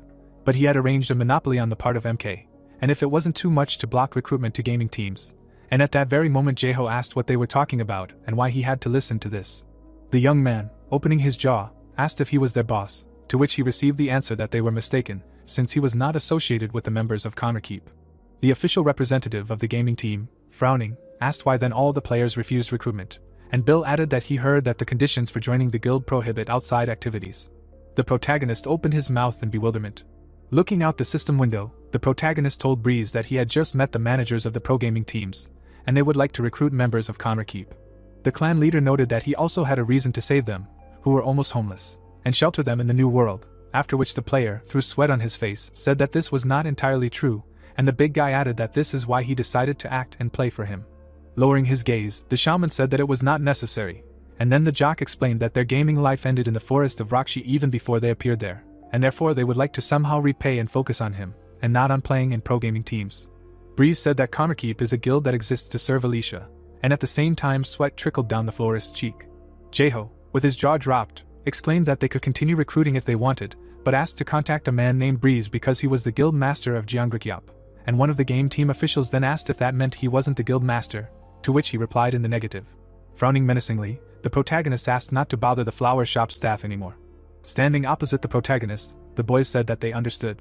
but he had arranged a monopoly on the part of MK, and if it wasn't too much to block recruitment to gaming teams. And at that very moment Jeho asked what they were talking about and why he had to listen to this. The young man, opening his jaw, asked if he was their boss, to which he received the answer that they were mistaken, since he was not associated with the members of Connerkeep. The official representative of the gaming team, frowning, asked why then all the players refused recruitment, and Bill added that he heard that the conditions for joining the guild prohibit outside activities. The protagonist opened his mouth in bewilderment. Looking out the system window, the protagonist told Breeze that he had just met the managers of the pro-gaming teams, and they would like to recruit members of Connerkeep. The clan leader noted that he also had a reason to save them, who were almost homeless, and shelter them in the new world, after which the player, through sweat on his face, said that this was not entirely true, and the big guy added that this is why he decided to act and play for him. Lowering his gaze, the shaman said that it was not necessary, and then the jock explained that their gaming life ended in the forest of Rakshi even before they appeared there, and therefore they would like to somehow repay and focus on him, and not on playing in pro-gaming teams. Breeze said that Connerkeep is a guild that exists to serve Alicia, and at the same time sweat trickled down the florist's cheek. Jeho, with his jaw dropped, exclaimed that they could continue recruiting if they wanted, but asked to contact a man named Breeze because he was the guild master of Jeongrikyap, and one of the game team officials then asked if that meant he wasn't the guild master, to which he replied in the negative. Frowning menacingly, the protagonist asked not to bother the flower shop staff anymore. Standing opposite the protagonist, the boys said that they understood.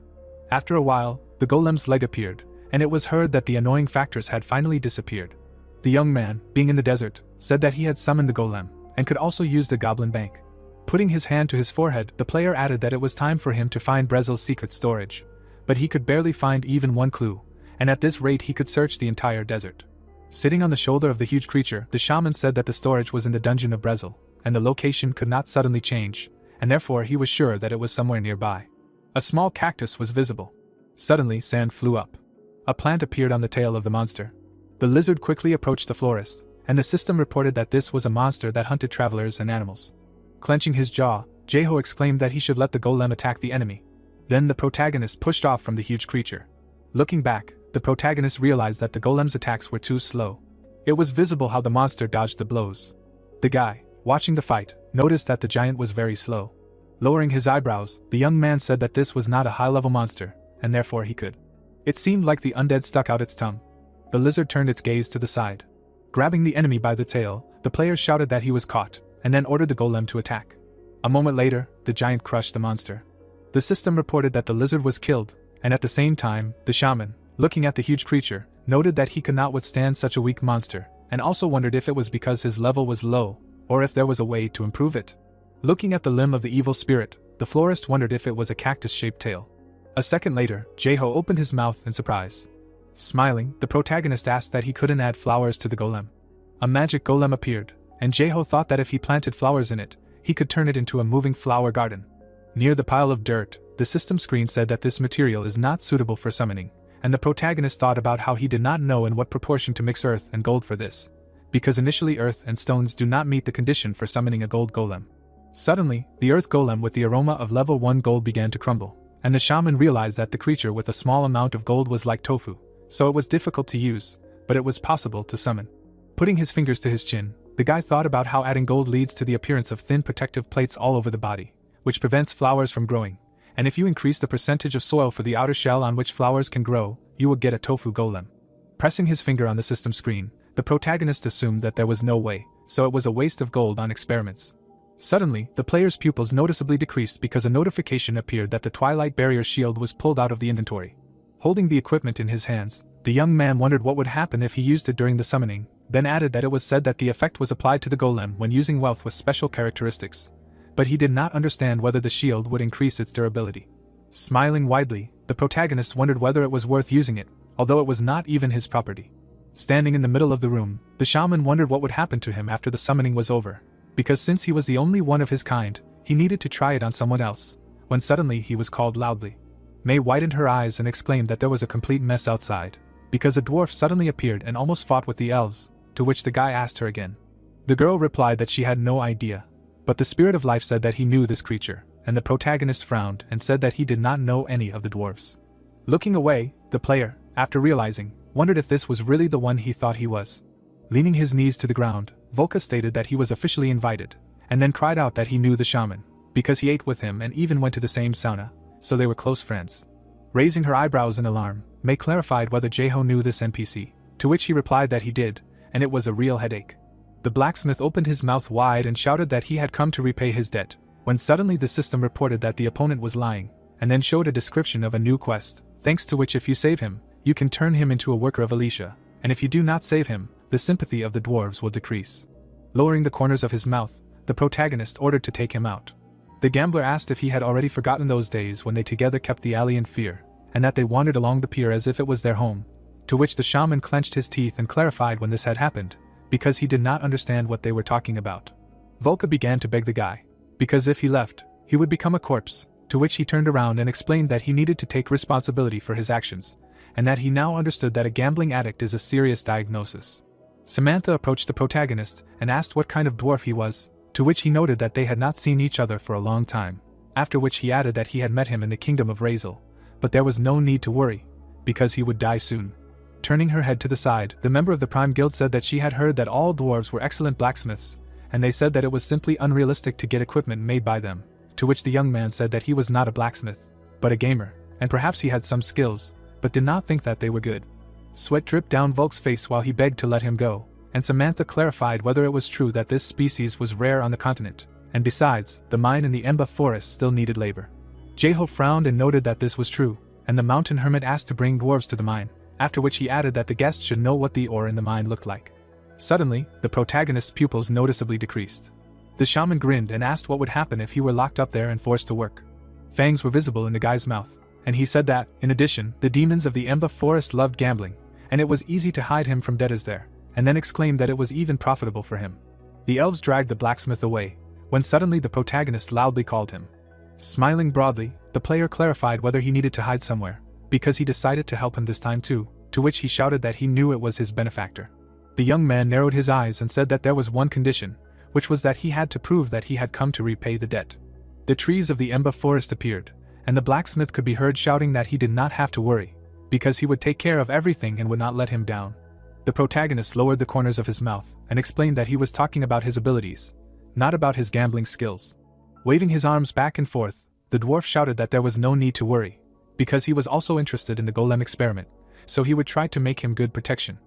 After a while, the golem's leg appeared, and it was heard that the annoying factors had finally disappeared. The young man, being in the desert, said that he had summoned the golem, and could also use the goblin bank. Putting his hand to his forehead, the player added that it was time for him to find Brezel's secret storage, but he could barely find even one clue, and at this rate he could search the entire desert. Sitting on the shoulder of the huge creature, the shaman said that the storage was in the dungeon of Brezel, and the location could not suddenly change, and therefore he was sure that it was somewhere nearby. A small cactus was visible. Suddenly sand flew up. A plant appeared on the tail of the monster. The lizard quickly approached the florist, and the system reported that this was a monster that hunted travelers and animals. Clenching his jaw, Jeho exclaimed that he should let the golem attack the enemy. Then the protagonist pushed off from the huge creature. Looking back, the protagonist realized that the golem's attacks were too slow. It was visible how the monster dodged the blows. The guy, watching the fight, noticed that the giant was very slow. Lowering his eyebrows, the young man said that this was not a high-level monster, and therefore he could. It seemed like the undead stuck out its tongue. The lizard turned its gaze to the side. Grabbing the enemy by the tail, the player shouted that he was caught, and then ordered the golem to attack. A moment later, the giant crushed the monster. The system reported that the lizard was killed, and at the same time, the shaman, looking at the huge creature, noted that he could not withstand such a weak monster, and also wondered if it was because his level was low, or if there was a way to improve it. Looking at the limb of the evil spirit, the florist wondered if it was a cactus-shaped tail. A second later, Jae-ho opened his mouth in surprise. Smiling, the protagonist asked that he couldn't add flowers to the golem. A magic golem appeared, and Jae-ho thought that if he planted flowers in it, he could turn it into a moving flower garden. Near the pile of dirt, the system screen said that this material is not suitable for summoning, and the protagonist thought about how he did not know in what proportion to mix earth and gold for this, because initially earth and stones do not meet the condition for summoning a gold golem. Suddenly, the earth golem with the aroma of level 1 gold began to crumble, and the shaman realized that the creature with a small amount of gold was like tofu, so it was difficult to use, but it was possible to summon. Putting his fingers to his chin, the guy thought about how adding gold leads to the appearance of thin protective plates all over the body, which prevents flowers from growing, and if you increase the percentage of soil for the outer shell on which flowers can grow, you will get a tofu golem. Pressing his finger on the system screen, the protagonist assumed that there was no way, so it was a waste of gold on experiments. Suddenly, the player's pupils noticeably decreased because a notification appeared that the Twilight Barrier shield was pulled out of the inventory. Holding the equipment in his hands, the young man wondered what would happen if he used it during the summoning, then added that it was said that the effect was applied to the golem when using wealth with special characteristics. But he did not understand whether the shield would increase its durability. Smiling widely, the protagonist wondered whether it was worth using it, although it was not even his property. Standing in the middle of the room, the shaman wondered what would happen to him after the summoning was over, because since he was the only one of his kind, he needed to try it on someone else, when suddenly he was called loudly. May widened her eyes and exclaimed that there was a complete mess outside, because a dwarf suddenly appeared and almost fought with the elves, to which the guy asked her again. The girl replied that she had no idea, but the spirit of life said that he knew this creature, and the protagonist frowned and said that he did not know any of the dwarves. Looking away, the player, after realizing, wondered if this was really the one he thought he was. Leaning his knees to the ground, Volka stated that he was officially invited, and then cried out that he knew the shaman, because he ate with him and even went to the same sauna, so they were close friends. Raising her eyebrows in alarm, May clarified whether Jae-ho knew this NPC, to which he replied that he did, and it was a real headache. The blacksmith opened his mouth wide and shouted that he had come to repay his debt, when suddenly the system reported that the opponent was lying, and then showed a description of a new quest, thanks to which if you save him, you can turn him into a worker of Alicia, and if you do not save him, the sympathy of the dwarves will decrease. Lowering the corners of his mouth, the protagonist ordered to take him out. The gambler asked if he had already forgotten those days when they together kept the alley in fear, and that they wandered along the pier as if it was their home, to which the shaman clenched his teeth and clarified when this had happened, because he did not understand what they were talking about. Volka began to beg the guy, because if he left, he would become a corpse, to which he turned around and explained that he needed to take responsibility for his actions, and that he now understood that a gambling addict is a serious diagnosis. Samantha approached the protagonist and asked what kind of dwarf he was, to which he noted that they had not seen each other for a long time, after which he added that he had met him in the kingdom of Razel, but there was no need to worry, because he would die soon. Turning her head to the side, the member of the Prime Guild said that she had heard that all dwarves were excellent blacksmiths, and they said that it was simply unrealistic to get equipment made by them, to which the young man said that he was not a blacksmith, but a gamer, and perhaps he had some skills, but did not think that they were good. Sweat dripped down Volk's face while he begged to let him go, and Samantha clarified whether it was true that this species was rare on the continent, and besides, the mine in the Emba forest still needed labor. Jae-ho frowned and noted that this was true, and the mountain hermit asked to bring dwarves to the mine, after which he added that the guests should know what the ore in the mine looked like. Suddenly, the protagonist's pupils noticeably decreased. The shaman grinned and asked what would happen if he were locked up there and forced to work. Fangs were visible in the guy's mouth, and he said that, in addition, the demons of the Emba forest loved gambling, and it was easy to hide him from debtors there, and then exclaimed that it was even profitable for him. The elves dragged the blacksmith away, when suddenly the protagonist loudly called him. Smiling broadly, the player clarified whether he needed to hide somewhere, because he decided to help him this time too, to which he shouted that he knew it was his benefactor. The young man narrowed his eyes and said that there was one condition, which was that he had to prove that he had come to repay the debt. The trees of the Emba forest appeared, and the blacksmith could be heard shouting that he did not have to worry, because he would take care of everything and would not let him down. The protagonist lowered the corners of his mouth and explained that he was talking about his abilities, not about his gambling skills. Waving his arms back and forth, the dwarf shouted that there was no need to worry, because he was also interested in the golem experiment, so he would try to make him good protection.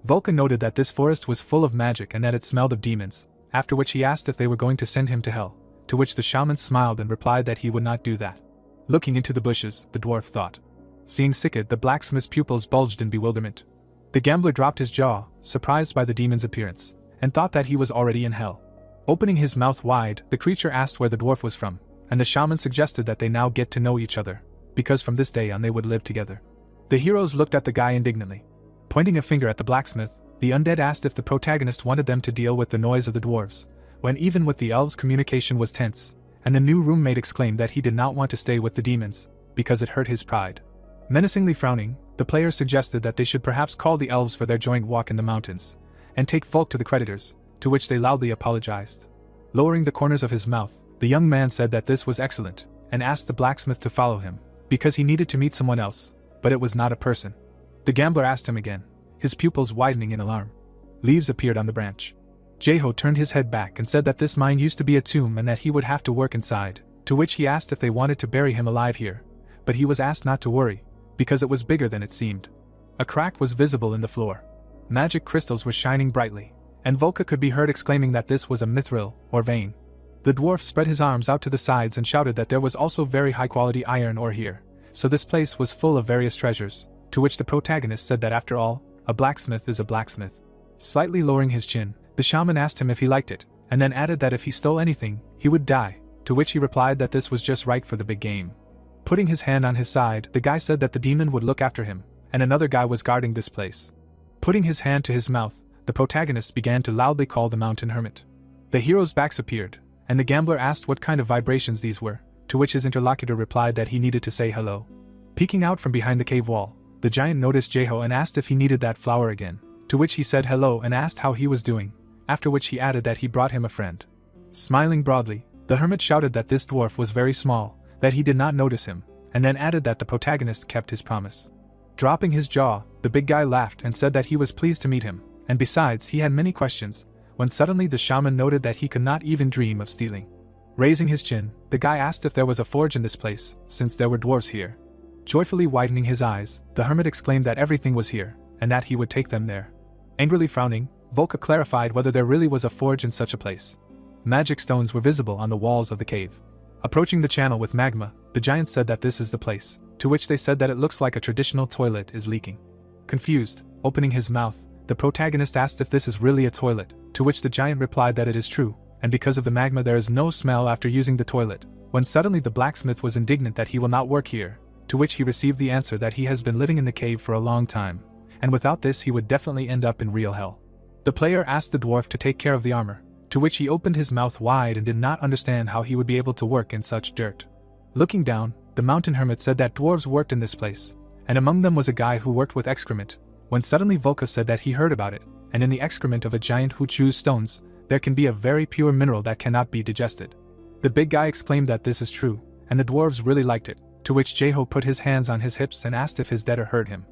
Vulcan noted that this forest was full of magic and that it smelled of demons, after which he asked if they were going to send him to hell, to which the shaman smiled and replied that he would not do that. Looking into the bushes, the dwarf thought. Seeing Sikid, the blacksmith's pupils bulged in bewilderment. The gambler dropped his jaw, surprised by the demon's appearance, and thought that he was already in hell. Opening his mouth wide, the creature asked where the dwarf was from, and the shaman suggested that they now get to know each other, because from this day on they would live together. The heroes looked at the guy indignantly. Pointing a finger at the blacksmith, the undead asked if the protagonist wanted them to deal with the noise of the dwarves, when even with the elves communication was tense, and the new roommate exclaimed that he did not want to stay with the demons, because it hurt his pride. Menacingly frowning, the player suggested that they should perhaps call the elves for their joint walk in the mountains, and take Volk to the creditors, to which they loudly apologized. Lowering the corners of his mouth, the young man said that this was excellent, and asked the blacksmith to follow him, because he needed to meet someone else, but it was not a person. The gambler asked him again, his pupils widening in alarm. Leaves appeared on the branch. Jeho turned his head back and said that this mine used to be a tomb and that he would have to work inside, to which he asked if they wanted to bury him alive here, but he was asked not to worry, because it was bigger than it seemed. A crack was visible in the floor. Magic crystals were shining brightly, and Volka could be heard exclaiming that this was a mithril, or vein. The dwarf spread his arms out to the sides and shouted that there was also very high-quality iron ore here, so this place was full of various treasures, to which the protagonist said that after all, a blacksmith is a blacksmith. Slightly lowering his chin, the shaman asked him if he liked it, and then added that if he stole anything, he would die, to which he replied that this was just right for the big game. Putting his hand on his side, the guy said that the demon would look after him, and another guy was guarding this place. Putting his hand to his mouth, the protagonist began to loudly call the mountain hermit. The hero's backs appeared, and the gambler asked what kind of vibrations these were, to which his interlocutor replied that he needed to say hello. Peeking out from behind the cave wall, the giant noticed Jeho and asked if he needed that flower again, to which he said hello and asked how he was doing, after which he added that he brought him a friend. Smiling broadly, the hermit shouted that this dwarf was very small, that he did not notice him, and then added that the protagonist kept his promise. Dropping his jaw, the big guy laughed and said that he was pleased to meet him, and besides he had many questions, when suddenly the shaman noted that he could not even dream of stealing. Raising his chin, the guy asked if there was a forge in this place, since there were dwarves here. Joyfully widening his eyes, the hermit exclaimed that everything was here, and that he would take them there. Angrily frowning, Volka clarified whether there really was a forge in such a place. Magic stones were visible on the walls of the cave. Approaching the channel with magma, the giant said that this is the place, to which they said that it looks like a traditional toilet is leaking. Confused, opening his mouth, the protagonist asked if this is really a toilet, to which the giant replied that it is true, and because of the magma there is no smell after using the toilet, when suddenly the blacksmith was indignant that he will not work here, to which he received the answer that he has been living in the cave for a long time, and without this he would definitely end up in real hell. The player asked the dwarf to take care of the armor, to which he opened his mouth wide and did not understand how he would be able to work in such dirt. Looking down, the mountain hermit said that dwarves worked in this place, and among them was a guy who worked with excrement, when suddenly Volka said that he heard about it, and in the excrement of a giant who chews stones, there can be a very pure mineral that cannot be digested. The big guy exclaimed that this is true, and the dwarves really liked it, to which Jeho put his hands on his hips and asked if his debtor heard him.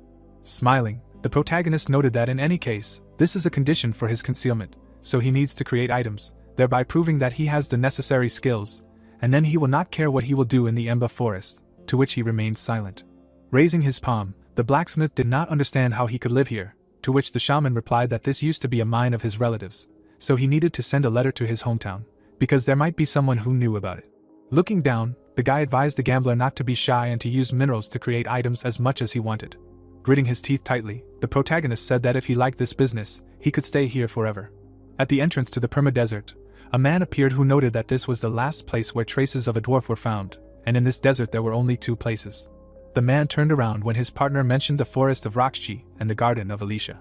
Smiling, the protagonist noted that in any case, this is a condition for his concealment, so he needs to create items, thereby proving that he has the necessary skills, and then he will not care what he will do in the Manhwa Forest, to which he remained silent. Raising his palm, the blacksmith did not understand how he could live here, to which the shaman replied that this used to be a mine of his relatives, so he needed to send a letter to his hometown, because there might be someone who knew about it. Looking down, the guy advised the gambler not to be shy and to use minerals to create items as much as he wanted. Gritting his teeth tightly, the protagonist said that if he liked this business, he could stay here forever. At the entrance to the perma-desert, a man appeared who noted that this was the last place where traces of a dwarf were found, and in this desert there were only 2 places. The man turned around when his partner mentioned the forest of Rakshi and the garden of Alicia.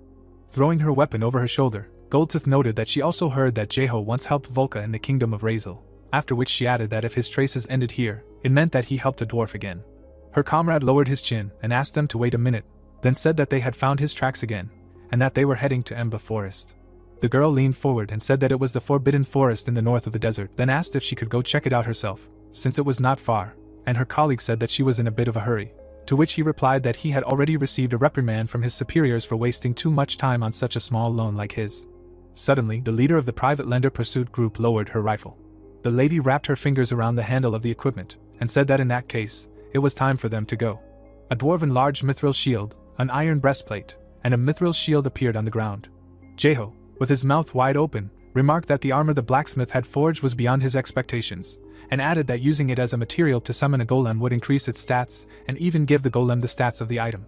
Throwing her weapon over her shoulder, Goldtooth noted that she also heard that Jeho once helped Volka in the kingdom of Razel, after which she added that if his traces ended here, it meant that he helped a dwarf again. Her comrade lowered his chin and asked them to wait a minute, then said that they had found his tracks again, and that they were heading to Manhwa Forest. The girl leaned forward and said that it was the forbidden forest in the north of the desert, then asked if she could go check it out herself, since it was not far, and her colleague said that she was in a bit of a hurry, to which he replied that he had already received a reprimand from his superiors for wasting too much time on such a small loan like his. Suddenly, the leader of the private lender pursuit group lowered her rifle. The lady wrapped her fingers around the handle of the equipment, and said that in that case, it was time for them to go. A dwarven large mithril shield, an iron breastplate, and a mithril shield appeared on the ground. Jeho, with his mouth wide open, remarked that the armor the blacksmith had forged was beyond his expectations, and added that using it as a material to summon a golem would increase its stats and even give the golem the stats of the item.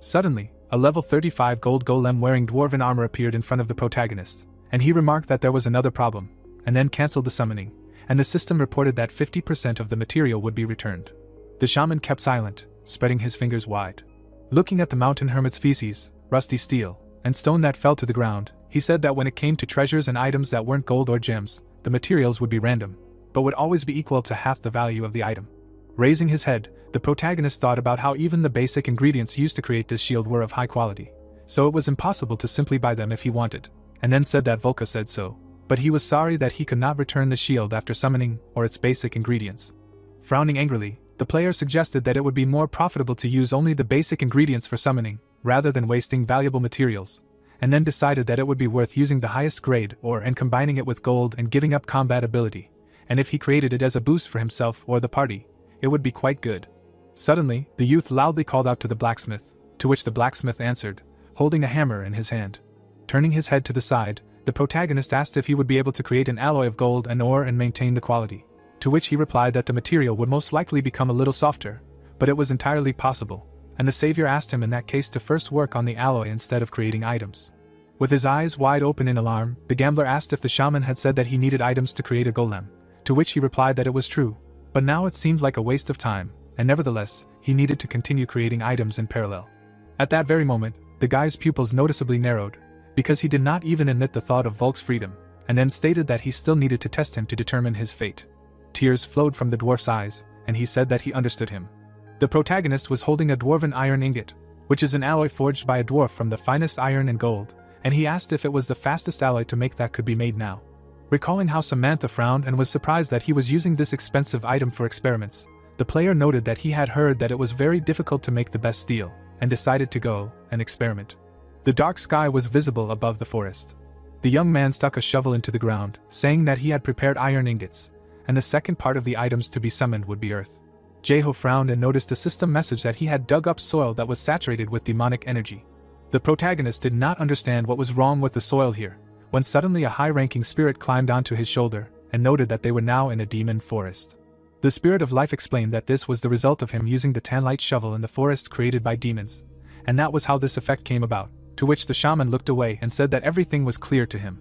Suddenly, a level 35 gold golem wearing dwarven armor appeared in front of the protagonist, and he remarked that there was another problem, and then cancelled the summoning, and the system reported that 50% of the material would be returned. The shaman kept silent, spreading his fingers wide. Looking at the mountain hermit's feces, rusty steel, and stone that fell to the ground, he said that when it came to treasures and items that weren't gold or gems, the materials would be random, but would always be equal to half the value of the item. Raising his head, the protagonist thought about how even the basic ingredients used to create this shield were of high quality, so it was impossible to simply buy them if he wanted, and then said that Volca said so, but he was sorry that he could not return the shield after summoning or its basic ingredients. Frowning angrily, the player suggested that it would be more profitable to use only the basic ingredients for summoning, rather than wasting valuable materials, and then decided that it would be worth using the highest grade ore and combining it with gold and giving up combat ability, and if he created it as a boost for himself or the party, it would be quite good. Suddenly, the youth loudly called out to the blacksmith, to which the blacksmith answered, holding a hammer in his hand. Turning his head to the side, the protagonist asked if he would be able to create an alloy of gold and ore and maintain the quality, to which he replied that the material would most likely become a little softer, but it was entirely possible, and the savior asked him in that case to first work on the alloy instead of creating items. With his eyes wide open in alarm, the gambler asked if the shaman had said that he needed items to create a golem, to which he replied that it was true, but now it seemed like a waste of time, and nevertheless, he needed to continue creating items in parallel. At that very moment, the guy's pupils noticeably narrowed, because he did not even admit the thought of Volk's freedom, and then stated that he still needed to test him to determine his fate. Tears flowed from the dwarf's eyes, and he said that he understood him. The protagonist was holding a dwarven iron ingot, which is an alloy forged by a dwarf from the finest iron and gold, and he asked if it was the fastest alloy to make that could be made now. Recalling how Samantha frowned and was surprised that he was using this expensive item for experiments, the player noted that he had heard that it was very difficult to make the best steel, and decided to go and experiment. The dark sky was visible above the forest. The young man stuck a shovel into the ground, saying that he had prepared iron ingots, and the second part of the items to be summoned would be earth. Jeho frowned and noticed a system message that he had dug up soil that was saturated with demonic energy. The protagonist did not understand what was wrong with the soil here, when suddenly a high-ranking spirit climbed onto his shoulder and noted that they were now in a demon forest. The spirit of life explained that this was the result of him using the tanlight shovel in the forest created by demons, and that was how this effect came about, to which the shaman looked away and said that everything was clear to him.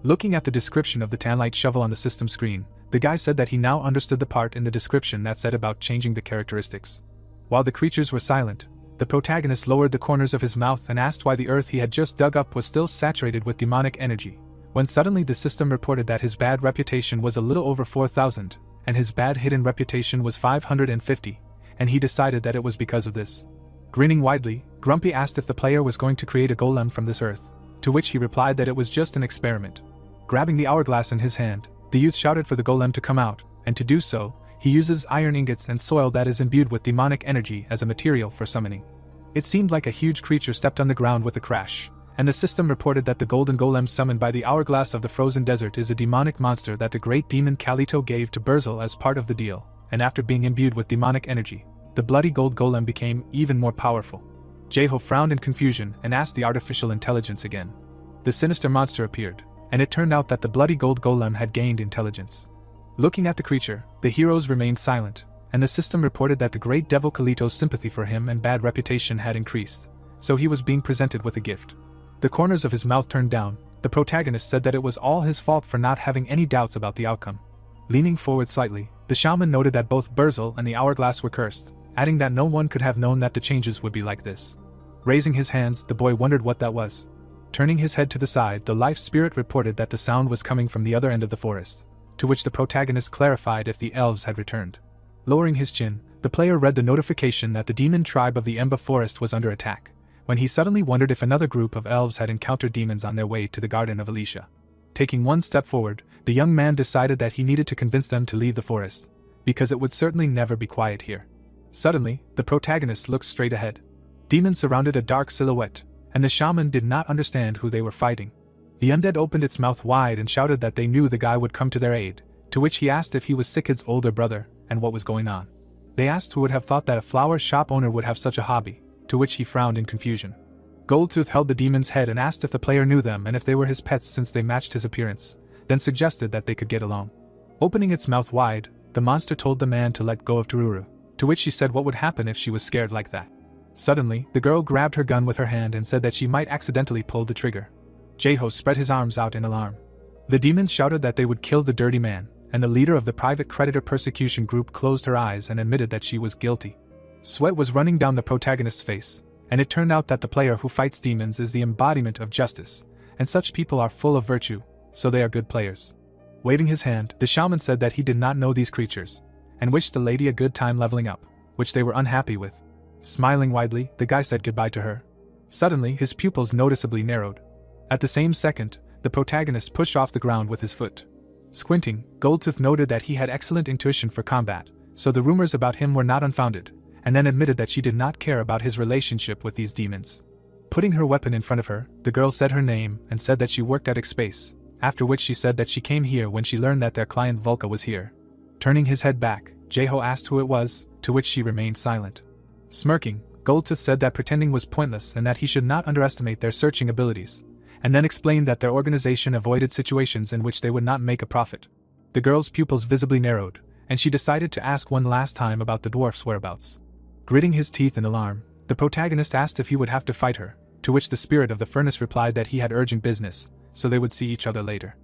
Looking at the description of the tanlight shovel on the system screen, the guy said that he now understood the part in the description that said about changing the characteristics. While the creatures were silent, the protagonist lowered the corners of his mouth and asked why the earth he had just dug up was still saturated with demonic energy, when suddenly the system reported that his bad reputation was a little over 4,000, and his bad hidden reputation was 550, and he decided that it was because of this. Grinning widely, Grumpy asked if the player was going to create a golem from this earth, to which he replied that it was just an experiment. Grabbing the hourglass in his hand, the youth shouted for the golem to come out, and to do so, he uses iron ingots and soil that is imbued with demonic energy as a material for summoning. It seemed like a huge creature stepped on the ground with a crash, and the system reported that the golden golem summoned by the hourglass of the frozen desert is a demonic monster that the great demon Kalito gave to Burzel as part of the deal, and after being imbued with demonic energy, the bloody gold golem became even more powerful. Jeho frowned in confusion and asked the artificial intelligence again. The sinister monster appeared, and it turned out that the bloody gold golem had gained intelligence. Looking at the creature, the heroes remained silent, and the system reported that the great devil Kalito's sympathy for him and bad reputation had increased, so he was being presented with a gift. The corners of his mouth turned down. The protagonist said that it was all his fault for not having any doubts about the outcome. Leaning forward slightly, the shaman noted that both Burzel and the hourglass were cursed, adding that no one could have known that the changes would be like this. Raising his hands, the boy wondered what that was. Turning his head to the side, the life spirit reported that the sound was coming from the other end of the forest, to which the protagonist clarified if the elves had returned. Lowering his chin, the player read the notification that the demon tribe of the Emba forest was under attack, when he suddenly wondered if another group of elves had encountered demons on their way to the Garden of Alicia. Taking one step forward, the young man decided that he needed to convince them to leave the forest, because it would certainly never be quiet here. Suddenly, the protagonist looked straight ahead. Demons surrounded a dark silhouette, and the shaman did not understand who they were fighting. The undead opened its mouth wide and shouted that they knew the guy would come to their aid, to which he asked if he was Sikid's older brother, and what was going on. They asked who would have thought that a flower shop owner would have such a hobby, to which he frowned in confusion. Goldtooth held the demon's head and asked if the player knew them and if they were his pets since they matched his appearance, then suggested that they could get along. Opening its mouth wide, the monster told the man to let go of Tururu, to which she said what would happen if she was scared like that. Suddenly, the girl grabbed her gun with her hand and said that she might accidentally pull the trigger. Jeho spread his arms out in alarm. The demons shouted that they would kill the dirty man, and the leader of the private creditor persecution group closed her eyes and admitted that she was guilty. Sweat was running down the protagonist's face, and it turned out that the player who fights demons is the embodiment of justice, and such people are full of virtue, so they are good players. Waving his hand, the shaman said that he did not know these creatures, and wished the lady a good time leveling up, which they were unhappy with. Smiling widely, the guy said goodbye to her. Suddenly, his pupils noticeably narrowed. At the same second, the protagonist pushed off the ground with his foot. Squinting, Goldtooth noted that he had excellent intuition for combat, so the rumors about him were not unfounded, and then admitted that she did not care about his relationship with these demons. Putting her weapon in front of her, the girl said her name and said that she worked at X-Space, after which she said that she came here when she learned that their client Volka was here. Turning his head back, Jeho asked who it was, to which she remained silent. Smirking, Goldtooth said that pretending was pointless and that he should not underestimate their searching abilities, and then explained that their organization avoided situations in which they would not make a profit. The girl's pupils visibly narrowed, and she decided to ask one last time about the dwarf's whereabouts. Gritting his teeth in alarm, the protagonist asked if he would have to fight her, to which the spirit of the furnace replied that he had urgent business, so they would see each other later.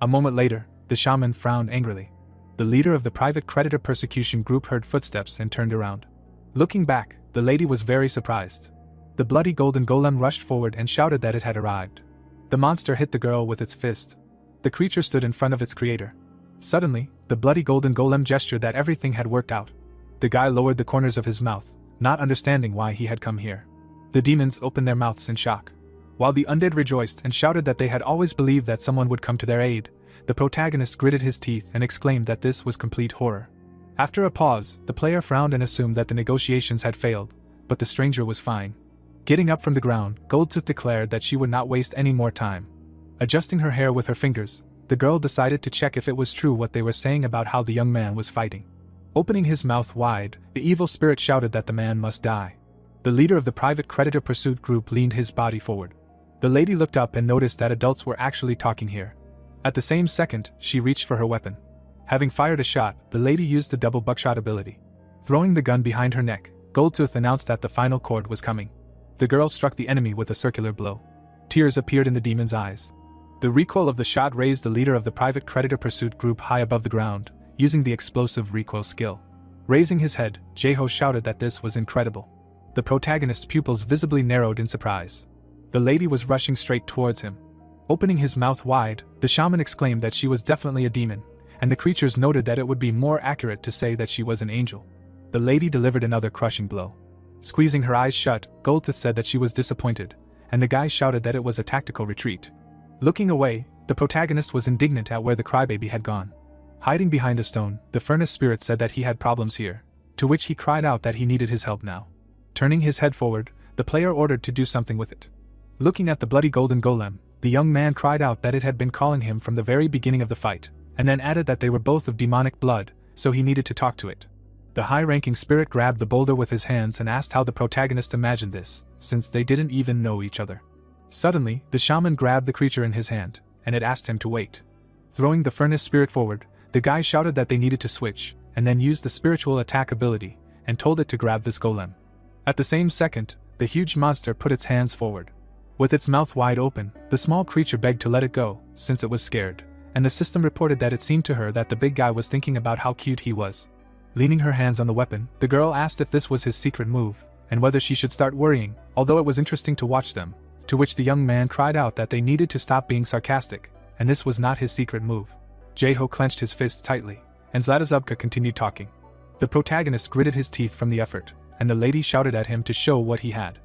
A moment later, the shaman frowned angrily. The leader of the private creditor persecution group heard footsteps and turned around. Looking back, the lady was very surprised. The bloody golden golem rushed forward and shouted that it had arrived. The monster hit the girl with its fist. The creature stood in front of its creator. Suddenly, the bloody golden golem gestured that everything had worked out. The guy lowered the corners of his mouth, not understanding why he had come here. The demons opened their mouths in shock. While the undead rejoiced and shouted that they had always believed that someone would come to their aid, the protagonist gritted his teeth and exclaimed that this was complete horror. After a pause, the player frowned and assumed that the negotiations had failed, but the stranger was fine. Getting up from the ground, Goldtooth declared that she would not waste any more time. Adjusting her hair with her fingers, the girl decided to check if it was true what they were saying about how the young man was fighting. Opening his mouth wide, the evil spirit shouted that the man must die. The leader of the private creditor pursuit group leaned his body forward. The lady looked up and noticed that adults were actually talking here. At the same second, she reached for her weapon. Having fired a shot, the lady used the double buckshot ability. Throwing the gun behind her neck, Goldtooth announced that the final chord was coming. The girl struck the enemy with a circular blow. Tears appeared in the demon's eyes. The recoil of the shot raised the leader of the private creditor pursuit group high above the ground, using the explosive recoil skill. Raising his head, Jeho shouted that this was incredible. The protagonist's pupils visibly narrowed in surprise. The lady was rushing straight towards him. Opening his mouth wide, the shaman exclaimed that she was definitely a demon, and the creatures noted that it would be more accurate to say that she was an angel. The lady delivered another crushing blow. Squeezing her eyes shut, Goldtooth said that she was disappointed, and the guy shouted that it was a tactical retreat. Looking away, the protagonist was indignant at where the crybaby had gone. Hiding behind a stone, the furnace spirit said that he had problems here, to which he cried out that he needed his help now. Turning his head forward, the player ordered to do something with it. Looking at the bloody golden golem, the young man cried out that it had been calling him from the very beginning of the fight, and then added that they were both of demonic blood, so he needed to talk to it. The high-ranking spirit grabbed the boulder with his hands and asked how the protagonist imagined this, since they didn't even know each other. Suddenly, the shaman grabbed the creature in his hand, and it asked him to wait. Throwing the furnace spirit forward, the guy shouted that they needed to switch, and then used the spiritual attack ability, and told it to grab this golem. At the same second, the huge monster put its hands forward. With its mouth wide open, the small creature begged to let it go, since it was scared, and the system reported that it seemed to her that the big guy was thinking about how cute he was. Leaning her hands on the weapon, the girl asked if this was his secret move, and whether she should start worrying, although it was interesting to watch them, to which the young man cried out that they needed to stop being sarcastic, and this was not his secret move. Jeho clenched his fists tightly, and Zlatozubka continued talking. The protagonist gritted his teeth from the effort, and the lady shouted at him to show what he had.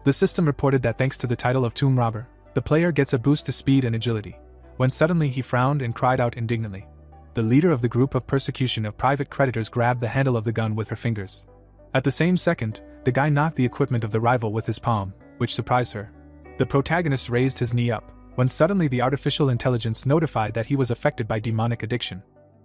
The system reported that thanks to the title of Tomb Robber, the player gets a boost to speed and agility, when suddenly he frowned and cried out indignantly. The leader of the group of persecution of private creditors grabbed the handle of the gun with her fingers. At the same second, the guy knocked the equipment of the rival with his palm, which surprised her. The protagonist raised his knee up, when suddenly the artificial intelligence notified that he was affected by demonic addiction.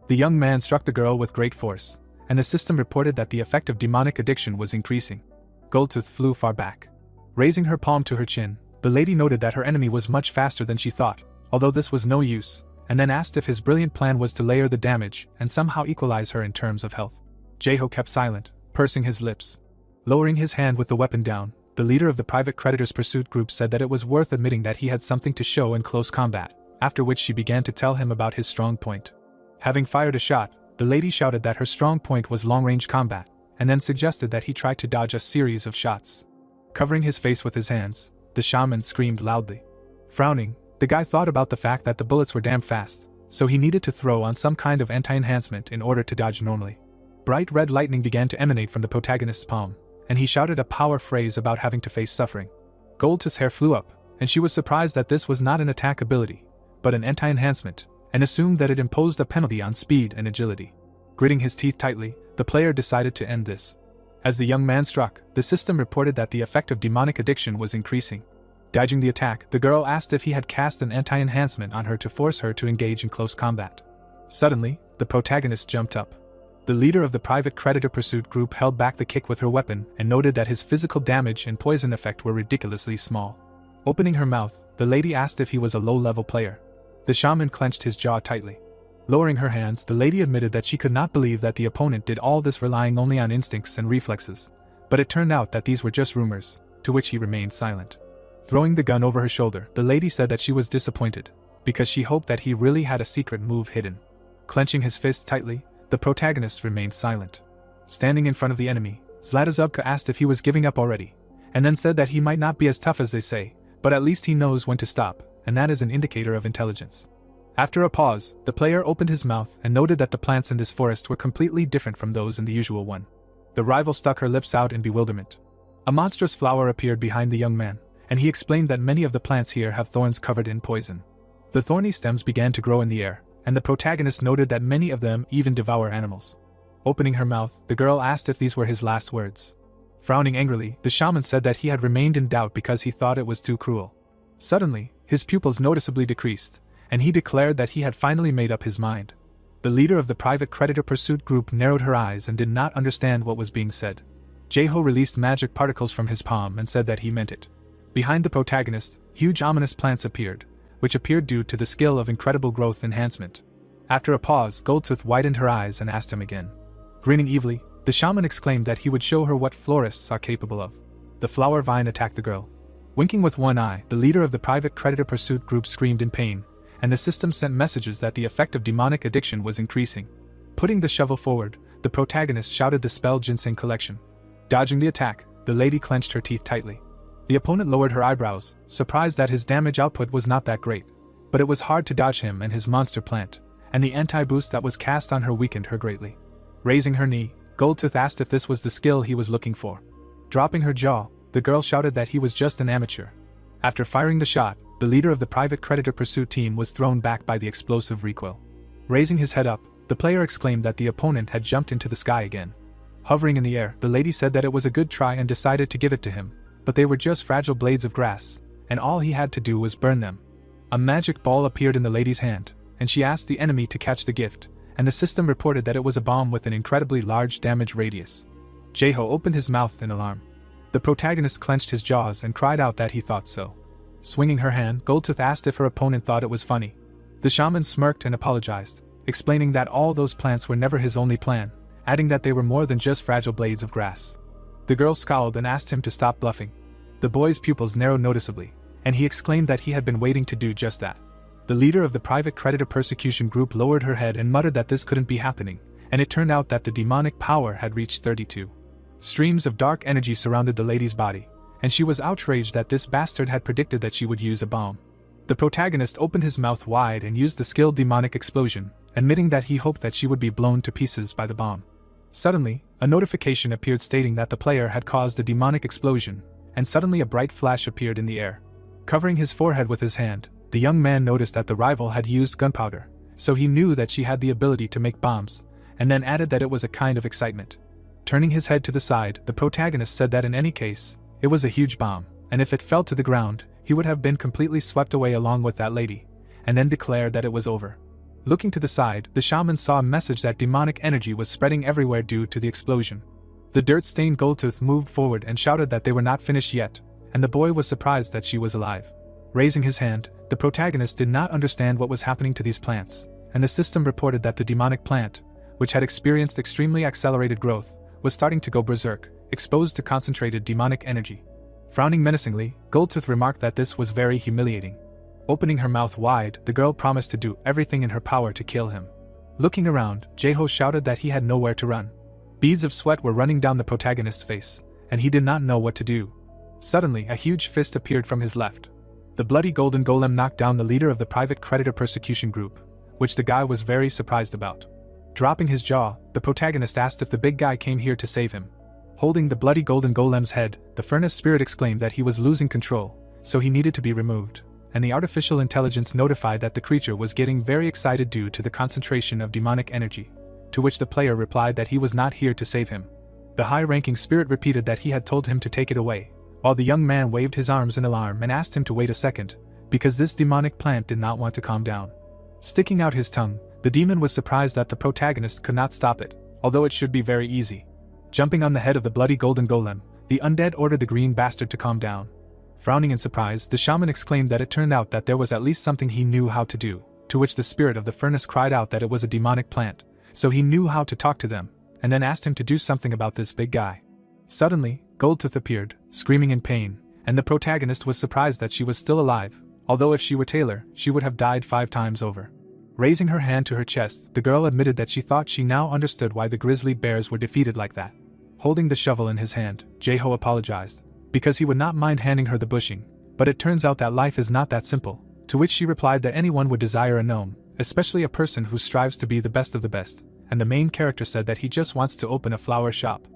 The young man struck the girl with great force, and the system reported that the effect of demonic addiction was increasing. Goldtooth flew far back. Raising her palm to her chin, the lady noted that her enemy was much faster than she thought, although this was no use, and then asked if his brilliant plan was to layer the damage and somehow equalize her in terms of health. Jeho kept silent, pursing his lips. Lowering his hand with the weapon down, the leader of the private creditors pursuit group said that it was worth admitting that he had something to show in close combat, after which she began to tell him about his strong point. Having fired a shot, the lady shouted that her strong point was long-range combat, and then suggested that he try to dodge a series of shots. Covering his face with his hands, the shaman screamed loudly. Frowning, the guy thought about the fact that the bullets were damn fast, so he needed to throw on some kind of anti-enhancement in order to dodge normally. Bright red lightning began to emanate from the protagonist's palm, and he shouted a power phrase about having to face suffering. Goldtooth's hair flew up, and she was surprised that this was not an attack ability, but an anti-enhancement, and assumed that it imposed a penalty on speed and agility. Gritting his teeth tightly, the player decided to end this. As the young man struck, the system reported that the effect of demonic addiction was increasing. Dodging the attack, the girl asked if he had cast an anti-enhancement on her to force her to engage in close combat. Suddenly, the protagonist jumped up. The leader of the private creditor pursuit group held back the kick with her weapon and noted that his physical damage and poison effect were ridiculously small. Opening her mouth, the lady asked if he was a low-level player. The shaman clenched his jaw tightly. Lowering her hands, the lady admitted that she could not believe that the opponent did all this relying only on instincts and reflexes, but it turned out that these were just rumors, to which he remained silent. Throwing the gun over her shoulder, the lady said that she was disappointed, because she hoped that he really had a secret move hidden. Clenching his fists tightly, the protagonist remained silent. Standing in front of the enemy, Zlatozubka asked if he was giving up already, and then said that he might not be as tough as they say, but at least he knows when to stop, and that is an indicator of intelligence. After a pause, the player opened his mouth and noted that the plants in this forest were completely different from those in the usual one. The rival stuck her lips out in bewilderment. A monstrous flower appeared behind the young man, and he explained that many of the plants here have thorns covered in poison. The thorny stems began to grow in the air, and the protagonist noted that many of them even devour animals. Opening her mouth, the girl asked if these were his last words. Frowning angrily, the shaman said that he had remained in doubt because he thought it was too cruel. Suddenly, his pupils noticeably decreased, and he declared that he had finally made up his mind. The leader of the private creditor pursuit group narrowed her eyes and did not understand what was being said. Jeho released magic particles from his palm and said that he meant it. Behind the protagonist, huge ominous plants appeared, which appeared due to the skill of incredible growth enhancement. After a pause, Goldtooth widened her eyes and asked him again. Grinning evilly, the shaman exclaimed that he would show her what florists are capable of. The flower vine attacked the girl. Winking with one eye, the leader of the private creditor pursuit group screamed in pain, and the system sent messages that the effect of demonic addiction was increasing. Putting the shovel forward, the protagonist shouted the spell Ginseng Collection. Dodging the attack, the lady clenched her teeth tightly. The opponent lowered her eyebrows, surprised that his damage output was not that great, but it was hard to dodge him and his monster plant, and the anti-boost that was cast on her weakened her greatly. Raising her knee, Goldtooth asked if this was the skill he was looking for. Dropping her jaw, the girl shouted that he was just an amateur. After firing the shot, the leader of the private creditor pursuit team was thrown back by the explosive recoil. Raising his head up, the player exclaimed that the opponent had jumped into the sky again. Hovering in the air, the lady said that it was a good try and decided to give it to him, but they were just fragile blades of grass, and all he had to do was burn them. A magic ball appeared in the lady's hand, and she asked the enemy to catch the gift, and the system reported that it was a bomb with an incredibly large damage radius. Jeho opened his mouth in alarm. The protagonist clenched his jaws and cried out that he thought so. Swinging her hand, Goldtooth asked if her opponent thought it was funny. The shaman smirked and apologized, explaining that all those plants were never his only plan, adding that they were more than just fragile blades of grass. The girl scowled and asked him to stop bluffing. The boy's pupils narrowed noticeably, and he exclaimed that he had been waiting to do just that. The leader of the private creditor persecution group lowered her head and muttered that this couldn't be happening, and it turned out that the demonic power had reached 32. Streams of dark energy surrounded the lady's body, and she was outraged that this bastard had predicted that she would use a bomb. The protagonist opened his mouth wide and used the skilled demonic explosion, admitting that he hoped that she would be blown to pieces by the bomb. Suddenly, a notification appeared stating that the player had caused a demonic explosion, and suddenly a bright flash appeared in the air. Covering his forehead with his hand, the young man noticed that the rival had used gunpowder, so he knew that she had the ability to make bombs, and then added that it was a kind of excitement. Turning his head to the side, the protagonist said that in any case, it was a huge bomb, and if it fell to the ground, he would have been completely swept away along with that lady, and then declared that it was over. Looking to the side, the shaman saw a message that demonic energy was spreading everywhere due to the explosion. The dirt-stained Goldtooth moved forward and shouted that they were not finished yet, and the boy was surprised that she was alive. Raising his hand, the protagonist did not understand what was happening to these plants, and the system reported that the demonic plant, which had experienced extremely accelerated growth, was starting to go berserk, exposed to concentrated demonic energy. Frowning menacingly, Goldtooth remarked that this was very humiliating. Opening her mouth wide, the girl promised to do everything in her power to kill him. Looking around, Jeho shouted that he had nowhere to run. Beads of sweat were running down the protagonist's face, and he did not know what to do. Suddenly, a huge fist appeared from his left. The bloody golden golem knocked down the leader of the private creditor persecution group, which the guy was very surprised about. Dropping his jaw, the protagonist asked if the big guy came here to save him. Holding the bloody golden golem's head, the furnace spirit exclaimed that he was losing control, so he needed to be removed, and the artificial intelligence notified that the creature was getting very excited due to the concentration of demonic energy, to which the player replied that he was not here to save him. The high-ranking spirit repeated that he had told him to take it away, while the young man waved his arms in alarm and asked him to wait a second, because this demonic plant did not want to calm down. Sticking out his tongue, the demon was surprised that the protagonist could not stop it, although it should be very easy. Jumping on the head of the bloody golden golem, the undead ordered the green bastard to calm down. Frowning in surprise, the shaman exclaimed that it turned out that there was at least something he knew how to do, to which the spirit of the furnace cried out that it was a demonic plant, so he knew how to talk to them, and then asked him to do something about this big guy. Suddenly, Goldtooth appeared, screaming in pain, and the protagonist was surprised that she was still alive, although if she were Taylor, she would have died 5 times over. Raising her hand to her chest, the girl admitted that she thought she now understood why the grizzly bears were defeated like that. Holding the shovel in his hand, Jaeho apologized, because he would not mind handing her the bushing, but it turns out that life is not that simple, to which she replied that anyone would desire a gnome, especially a person who strives to be the best of the best, and the main character said that he just wants to open a flower shop.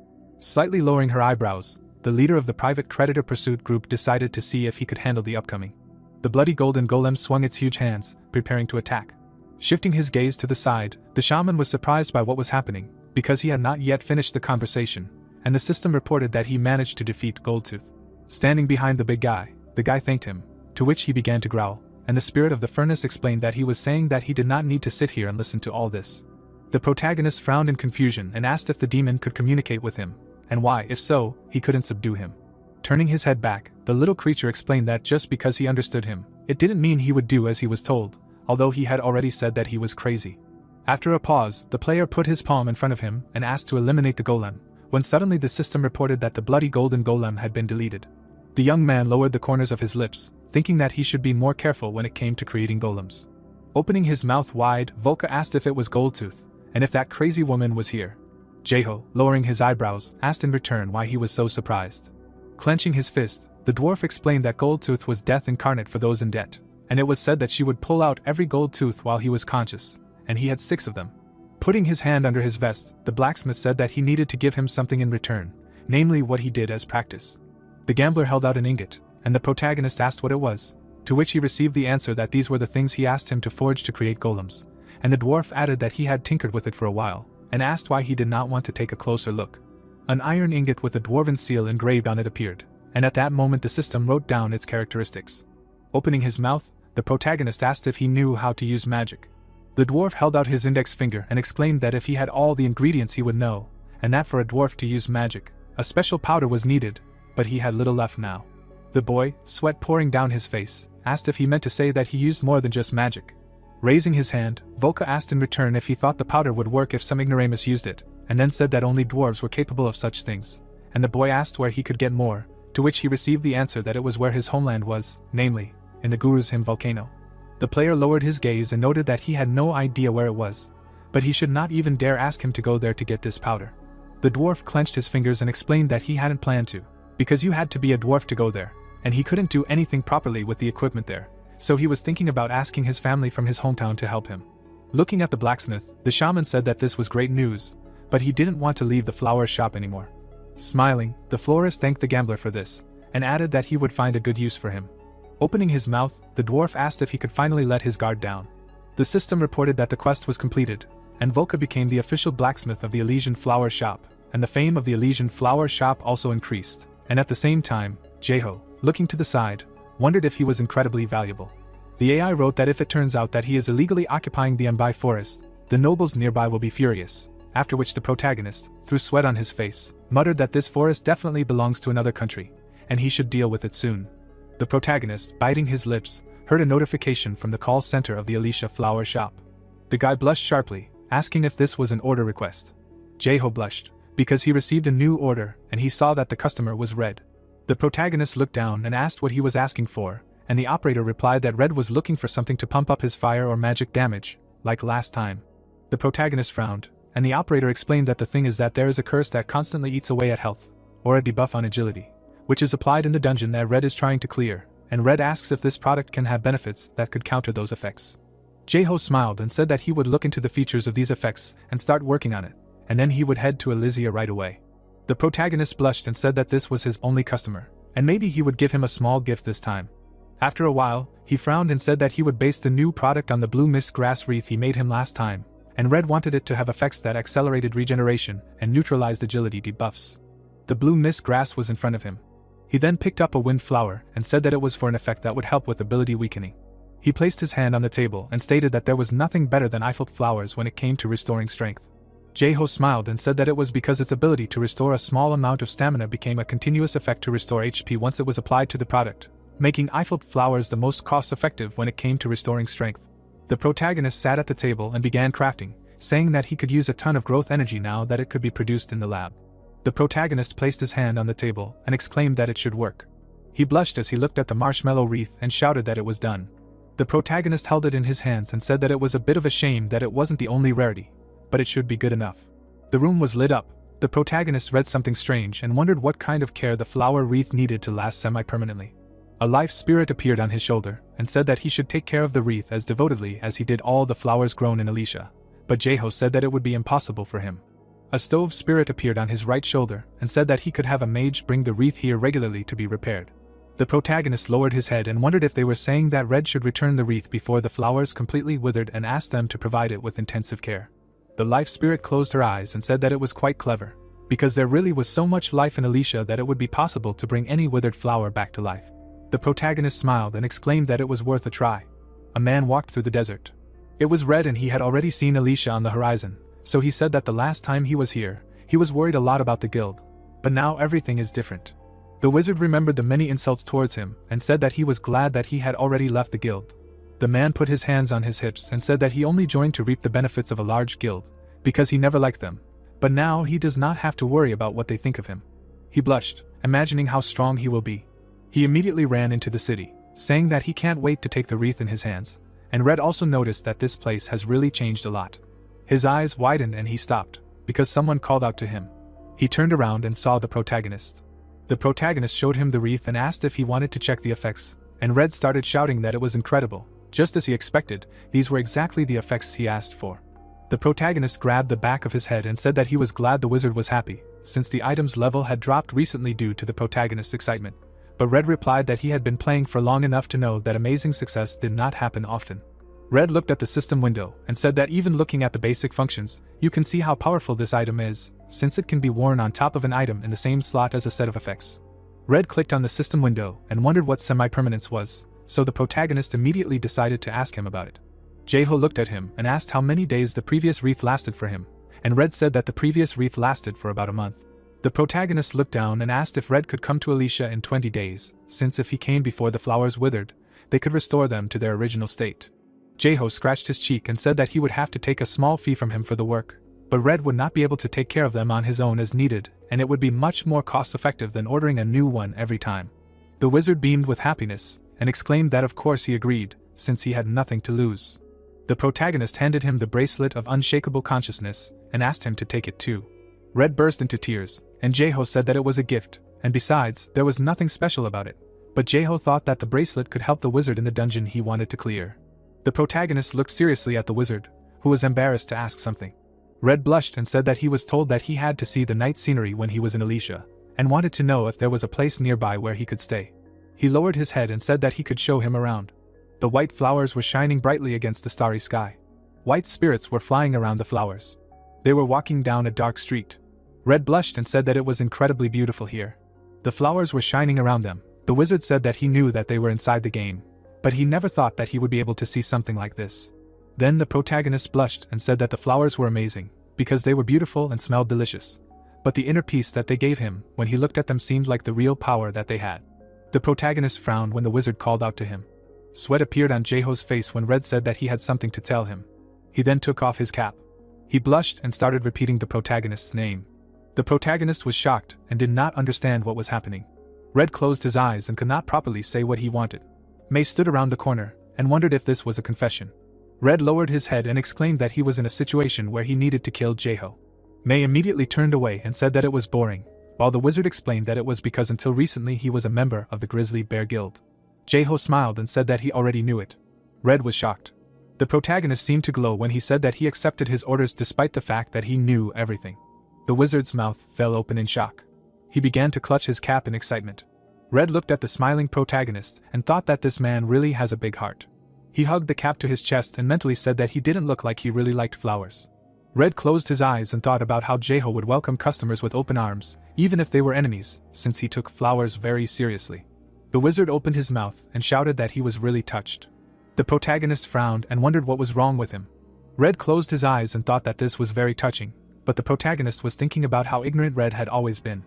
Slightly lowering her eyebrows, the leader of the private creditor pursuit group decided to see if he could handle the upcoming. The bloody golden golem swung its huge hands, preparing to attack. Shifting his gaze to the side, the shaman was surprised by what was happening, because he had not yet finished the conversation, and the system reported that he managed to defeat Goldtooth. Standing behind the guy thanked him, to which he began to growl, and the spirit of the furnace explained that he was saying that he did not need to sit here and listen to all this. The protagonist frowned in confusion and asked if the demon could communicate with him, and why, if so, he couldn't subdue him. Turning his head back, the little creature explained that just because he understood him, it didn't mean he would do as he was told, although he had already said that he was crazy. After a pause, the player put his palm in front of him and asked to eliminate the golem, when suddenly the system reported that the bloody golden golem had been deleted. The young man lowered the corners of his lips, thinking that he should be more careful when it came to creating golems. Opening his mouth wide, Volka asked if it was Goldtooth, and if that crazy woman was here. Jaeho, lowering his eyebrows, asked in return why he was so surprised. Clenching his fist, the dwarf explained that Goldtooth was death incarnate for those in debt, and it was said that she would pull out every gold tooth while he was conscious, and he had 6 of them. Putting his hand under his vest, the blacksmith said that he needed to give him something in return, namely what he did as practice. The gambler held out an ingot, and the protagonist asked what it was, to which he received the answer that these were the things he asked him to forge to create golems, and the dwarf added that he had tinkered with it for a while, and asked why he did not want to take a closer look. An iron ingot with a dwarven seal engraved on it appeared, and at that moment the system wrote down its characteristics. Opening his mouth, the protagonist asked if he knew how to use magic. The dwarf held out his index finger and exclaimed that if he had all the ingredients he would know, and that for a dwarf to use magic, a special powder was needed, but he had little left now. The boy, sweat pouring down his face, asked if he meant to say that he used more than just magic. Raising his hand, Volka asked in return if he thought the powder would work if some ignoramus used it, and then said that only dwarves were capable of such things, and the boy asked where he could get more, to which he received the answer that it was where his homeland was, namely, in the Guru's Hymn volcano. The player lowered his gaze and noted that he had no idea where it was, but he should not even dare ask him to go there to get this powder. The dwarf clenched his fingers and explained that he hadn't planned to, because you had to be a dwarf to go there, and he couldn't do anything properly with the equipment there, so he was thinking about asking his family from his hometown to help him. Looking at the blacksmith, the shaman said that this was great news, but he didn't want to leave the flower shop anymore. Smiling, the florist thanked the gambler for this, and added that he would find a good use for him. Opening his mouth, the dwarf asked if he could finally let his guard down. The system reported that the quest was completed, and Volka became the official blacksmith of the Elysian Flower Shop, and the fame of the Elysian Flower Shop also increased, and at the same time, Jaeho, looking to the side, wondered if he was incredibly valuable. The AI wrote that if it turns out that he is illegally occupying the Anbai forest, the nobles nearby will be furious, after which the protagonist, through sweat on his face, muttered that this forest definitely belongs to another country, and he should deal with it soon. The protagonist, biting his lips, heard a notification from the call center of the Alicia Flower Shop. The guy blushed sharply, asking if this was an order request. Jaeho blushed, because he received a new order and he saw that the customer was Red. The protagonist looked down and asked what he was asking for, and the operator replied that Red was looking for something to pump up his fire or magic damage, like last time. The protagonist frowned, and the operator explained that the thing is that there is a curse that constantly eats away at health, or a debuff on agility, which is applied in the dungeon that Red is trying to clear, and Red asks if this product can have benefits that could counter those effects. Jae-ho smiled and said that he would look into the features of these effects and start working on it, and then he would head to Elysia right away. The protagonist blushed and said that this was his only customer, and maybe he would give him a small gift this time. After a while, he frowned and said that he would base the new product on the blue mist grass wreath he made him last time, and Red wanted it to have effects that accelerated regeneration and neutralized agility debuffs. The blue mist grass was in front of him. He then picked up a wind flower and said that it was for an effect that would help with ability weakening. He placed his hand on the table and stated that there was nothing better than Eiffel flowers when it came to restoring strength. Jae-ho smiled and said that it was because its ability to restore a small amount of stamina became a continuous effect to restore HP once it was applied to the product, making Eiffel flowers the most cost-effective when it came to restoring strength. The protagonist sat at the table and began crafting, saying that he could use a ton of growth energy now that it could be produced in the lab. The protagonist placed his hand on the table and exclaimed that it should work. He blushed as he looked at the marshmallow wreath and shouted that it was done. The protagonist held it in his hands and said that it was a bit of a shame that it wasn't the only rarity, but it should be good enough. The room was lit up. The protagonist read something strange and wondered what kind of care the flower wreath needed to last semi-permanently. A life spirit appeared on his shoulder and said that he should take care of the wreath as devotedly as he did all the flowers grown in Elysia, but Jae-ho said that it would be impossible for him. A stove spirit appeared on his right shoulder and said that he could have a mage bring the wreath here regularly to be repaired. The protagonist lowered his head and wondered if they were saying that Red should return the wreath before the flowers completely withered and asked them to provide it with intensive care. The life spirit closed her eyes and said that it was quite clever, because there really was so much life in Elysia that it would be possible to bring any withered flower back to life. The protagonist smiled and exclaimed that it was worth a try. A man walked through the desert. It was Red and he had already seen Elysia on the horizon, so he said that the last time he was here, he was worried a lot about the guild. But now everything is different. The wizard remembered the many insults towards him and said that he was glad that he had already left the guild. The man put his hands on his hips and said that he only joined to reap the benefits of a large guild, because he never liked them, but now he does not have to worry about what they think of him. He blushed, imagining how strong he will be. He immediately ran into the city, saying that he can't wait to take the wreath in his hands, and Red also noticed that this place has really changed a lot. His eyes widened and he stopped, because someone called out to him. He turned around and saw the protagonist. The protagonist showed him the wreath and asked if he wanted to check the effects, and Red started shouting that it was incredible. Just as he expected, these were exactly the effects he asked for. The protagonist grabbed the back of his head and said that he was glad the wizard was happy, since the item's level had dropped recently due to the protagonist's excitement. But Red replied that he had been playing for long enough to know that amazing success did not happen often. Red looked at the system window and said that even looking at the basic functions, you can see how powerful this item is, since it can be worn on top of an item in the same slot as a set of effects. Red clicked on the system window and wondered what semi-permanence was, so the protagonist immediately decided to ask him about it. Jae-ho looked at him and asked how many days the previous wreath lasted for him, and Red said that the previous wreath lasted for about a month. The protagonist looked down and asked if Red could come to Elysia in 20 days, since if he came before the flowers withered, they could restore them to their original state. Jae-ho scratched his cheek and said that he would have to take a small fee from him for the work, but Red would not be able to take care of them on his own as needed, and it would be much more cost-effective than ordering a new one every time. The wizard beamed with happiness, and exclaimed that of course he agreed, since he had nothing to lose. The protagonist handed him the bracelet of unshakable consciousness, and asked him to take it too. Red burst into tears, and Jae-ho said that it was a gift, and besides, there was nothing special about it, but Jae-ho thought that the bracelet could help the wizard in the dungeon he wanted to clear. The protagonist looked seriously at the wizard, who was embarrassed to ask something. Red blushed and said that he was told that he had to see the night scenery when he was in Elysia, and wanted to know if there was a place nearby where he could stay. He lowered his head and said that he could show him around. The white flowers were shining brightly against the starry sky. White spirits were flying around the flowers. They were walking down a dark street. Red blushed and said that it was incredibly beautiful here. The flowers were shining around them. The wizard said that he knew that they were inside the game, but he never thought that he would be able to see something like this. Then the protagonist blushed and said that the flowers were amazing, because they were beautiful and smelled delicious. But the inner peace that they gave him when he looked at them seemed like the real power that they had. The protagonist frowned when the wizard called out to him. Sweat appeared on Jae-ho's face when Red said that he had something to tell him. He then took off his cap. He blushed and started repeating the protagonist's name. The protagonist was shocked and did not understand what was happening. Red closed his eyes and could not properly say what he wanted. Mei stood around the corner and wondered if this was a confession. Red lowered his head and exclaimed that he was in a situation where he needed to kill Jaeho. May immediately turned away and said that it was boring, while the wizard explained that it was because until recently he was a member of the Grizzly Bear Guild. Jaeho smiled and said that he already knew it. Red was shocked. The protagonist seemed to glow when he said that he accepted his orders despite the fact that he knew everything. The wizard's mouth fell open in shock. He began to clutch his cap in excitement. Red looked at the smiling protagonist and thought that this man really has a big heart. He hugged the cap to his chest and mentally said that he didn't look like he really liked flowers. Red closed his eyes and thought about how Jaeho would welcome customers with open arms, even if they were enemies, since he took flowers very seriously. The wizard opened his mouth and shouted that he was really touched. The protagonist frowned and wondered what was wrong with him. Red closed his eyes and thought that this was very touching, but the protagonist was thinking about how ignorant Red had always been.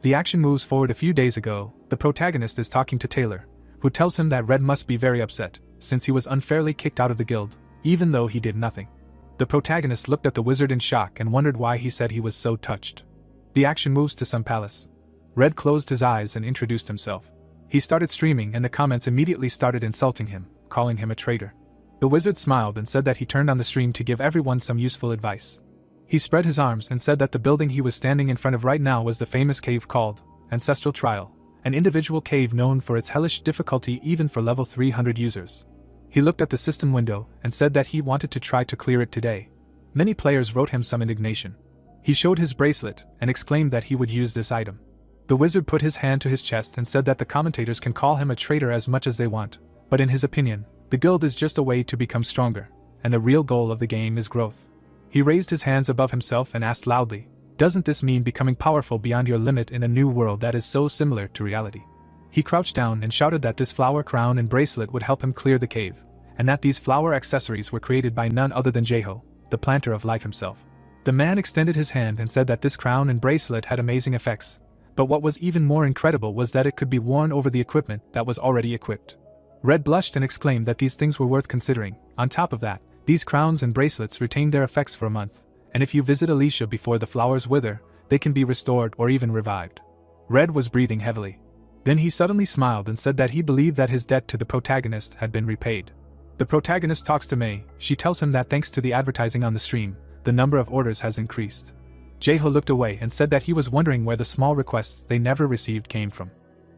The action moves forward a few days ago. The protagonist is talking to Taylor, who tells him that Red must be very upset, since he was unfairly kicked out of the guild, even though he did nothing. The protagonist looked at the wizard in shock and wondered why he said he was so touched. The action moves to some palace. Red closed his eyes and introduced himself. He started streaming and the comments immediately started insulting him, calling him a traitor. The wizard smiled and said that he turned on the stream to give everyone some useful advice. He spread his arms and said that the building he was standing in front of right now was the famous cave called Ancestral Trial, an individual cave known for its hellish difficulty even for level 300 users. He looked at the system window and said that he wanted to try to clear it today. Many players wrote him some indignation. He showed his bracelet and exclaimed that he would use this item. The wizard put his hand to his chest and said that the commentators can call him a traitor as much as they want, but in his opinion, the guild is just a way to become stronger, and the real goal of the game is growth. He raised his hands above himself and asked loudly, "Doesn't this mean becoming powerful beyond your limit in a new world that is so similar to reality?" He crouched down and shouted that this flower crown and bracelet would help him clear the cave, and that these flower accessories were created by none other than Jaeho, the planter of life himself. The man extended his hand and said that this crown and bracelet had amazing effects, but what was even more incredible was that it could be worn over the equipment that was already equipped. Red blushed and exclaimed that these things were worth considering. On top of that, these crowns and bracelets retain their effects for a month, and if you visit Alicia before the flowers wither, they can be restored or even revived. Red was breathing heavily. Then he suddenly smiled and said that he believed that his debt to the protagonist had been repaid. The protagonist talks to May. She tells him that thanks to the advertising on the stream, the number of orders has increased. Jaeho looked away and said that he was wondering where the small requests they never received came from.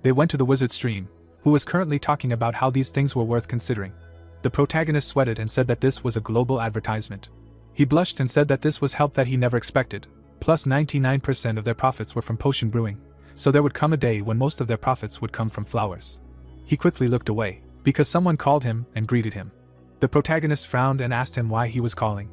They went to the wizard's stream, who was currently talking about how these things were worth considering. The protagonist sweated and said that this was a global advertisement. He blushed and said that this was help that he never expected, plus 99% of their profits were from potion brewing, so there would come a day when most of their profits would come from flowers. He quickly looked away, because someone called him and greeted him. The protagonist frowned and asked him why he was calling.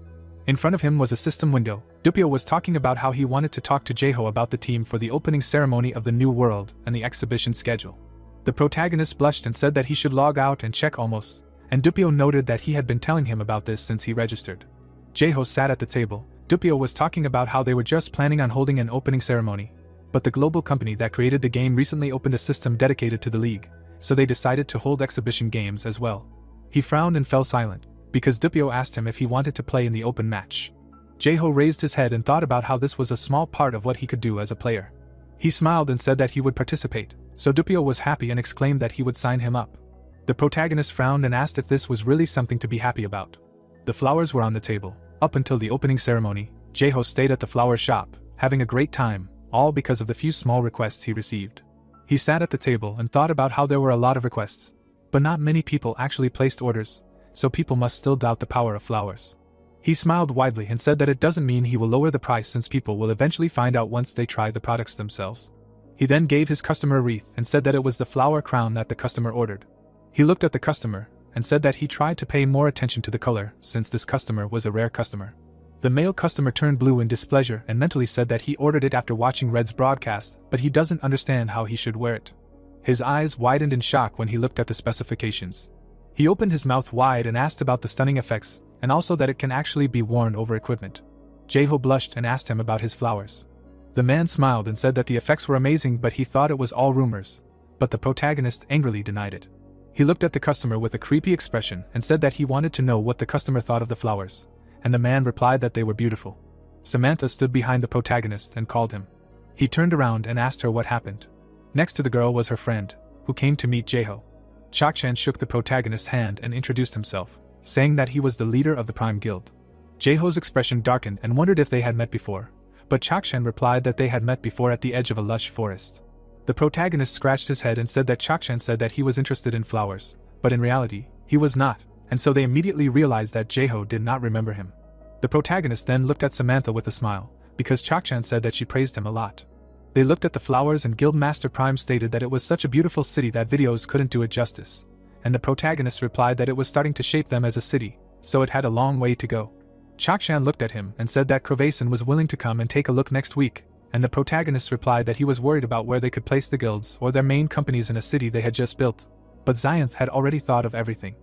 In front of him was a system window. Dupio was talking about how he wanted to talk to Jaeho about the team for the opening ceremony of the new world and the exhibition schedule. The protagonist blushed and said that he should log out and check almost, and Dupio noted that he had been telling him about this since he registered. Jaeho sat at the table. Dupio was talking about how they were just planning on holding an opening ceremony, but the global company that created the game recently opened a system dedicated to the league, so they decided to hold exhibition games as well. He frowned and fell silent, because Dupio asked him if he wanted to play in the open match. Jaeho raised his head and thought about how this was a small part of what he could do as a player. He smiled and said that he would participate, so Dupio was happy and exclaimed that he would sign him up. The protagonist frowned and asked if this was really something to be happy about. The flowers were on the table. Up until the opening ceremony, Jaeho stayed at the flower shop, having a great time, all because of the few small requests he received. He sat at the table and thought about how there were a lot of requests, but not many people actually placed orders, so people must still doubt the power of flowers. He smiled widely and said that it doesn't mean he will lower the price since people will eventually find out once they try the products themselves. He then gave his customer a wreath and said that it was the flower crown that the customer ordered. He looked at the customer and said that he tried to pay more attention to the color since this customer was a rare customer. The male customer turned blue in displeasure and mentally said that he ordered it after watching Red's broadcast, but he doesn't understand how he should wear it. His eyes widened in shock when he looked at the specifications. He opened his mouth wide and asked about the stunning effects, and also that it can actually be worn over equipment. Jaeho blushed and asked him about his flowers. The man smiled and said that the effects were amazing, but he thought it was all rumors, but the protagonist angrily denied it. He looked at the customer with a creepy expression and said that he wanted to know what the customer thought of the flowers, and the man replied that they were beautiful. Samantha stood behind the protagonist and called him. He turned around and asked her what happened. Next to the girl was her friend, who came to meet Jaeho. Chakchan shook the protagonist's hand and introduced himself. saying that he was the leader of the Prime Guild. Jaeho's expression darkened and wondered if they had met before, but Chakshan replied that they had met before at the edge of a lush forest. The protagonist scratched his head and said that Chakshan said that he was interested in flowers, but in reality, he was not, and so they immediately realized that Jaeho did not remember him. The protagonist then looked at Samantha with a smile, because Chakshan said that she praised him a lot. They looked at the flowers and Guildmaster Prime stated that it was such a beautiful city that videos couldn't do it justice, and the protagonist replied that it was starting to shape them as a city, so it had a long way to go. Chakshan looked at him and said that Kravasan was willing to come and take a look next week, and the protagonist replied that he was worried about where they could place the guilds or their main companies in a city they had just built, but Zyanth had already thought of everything.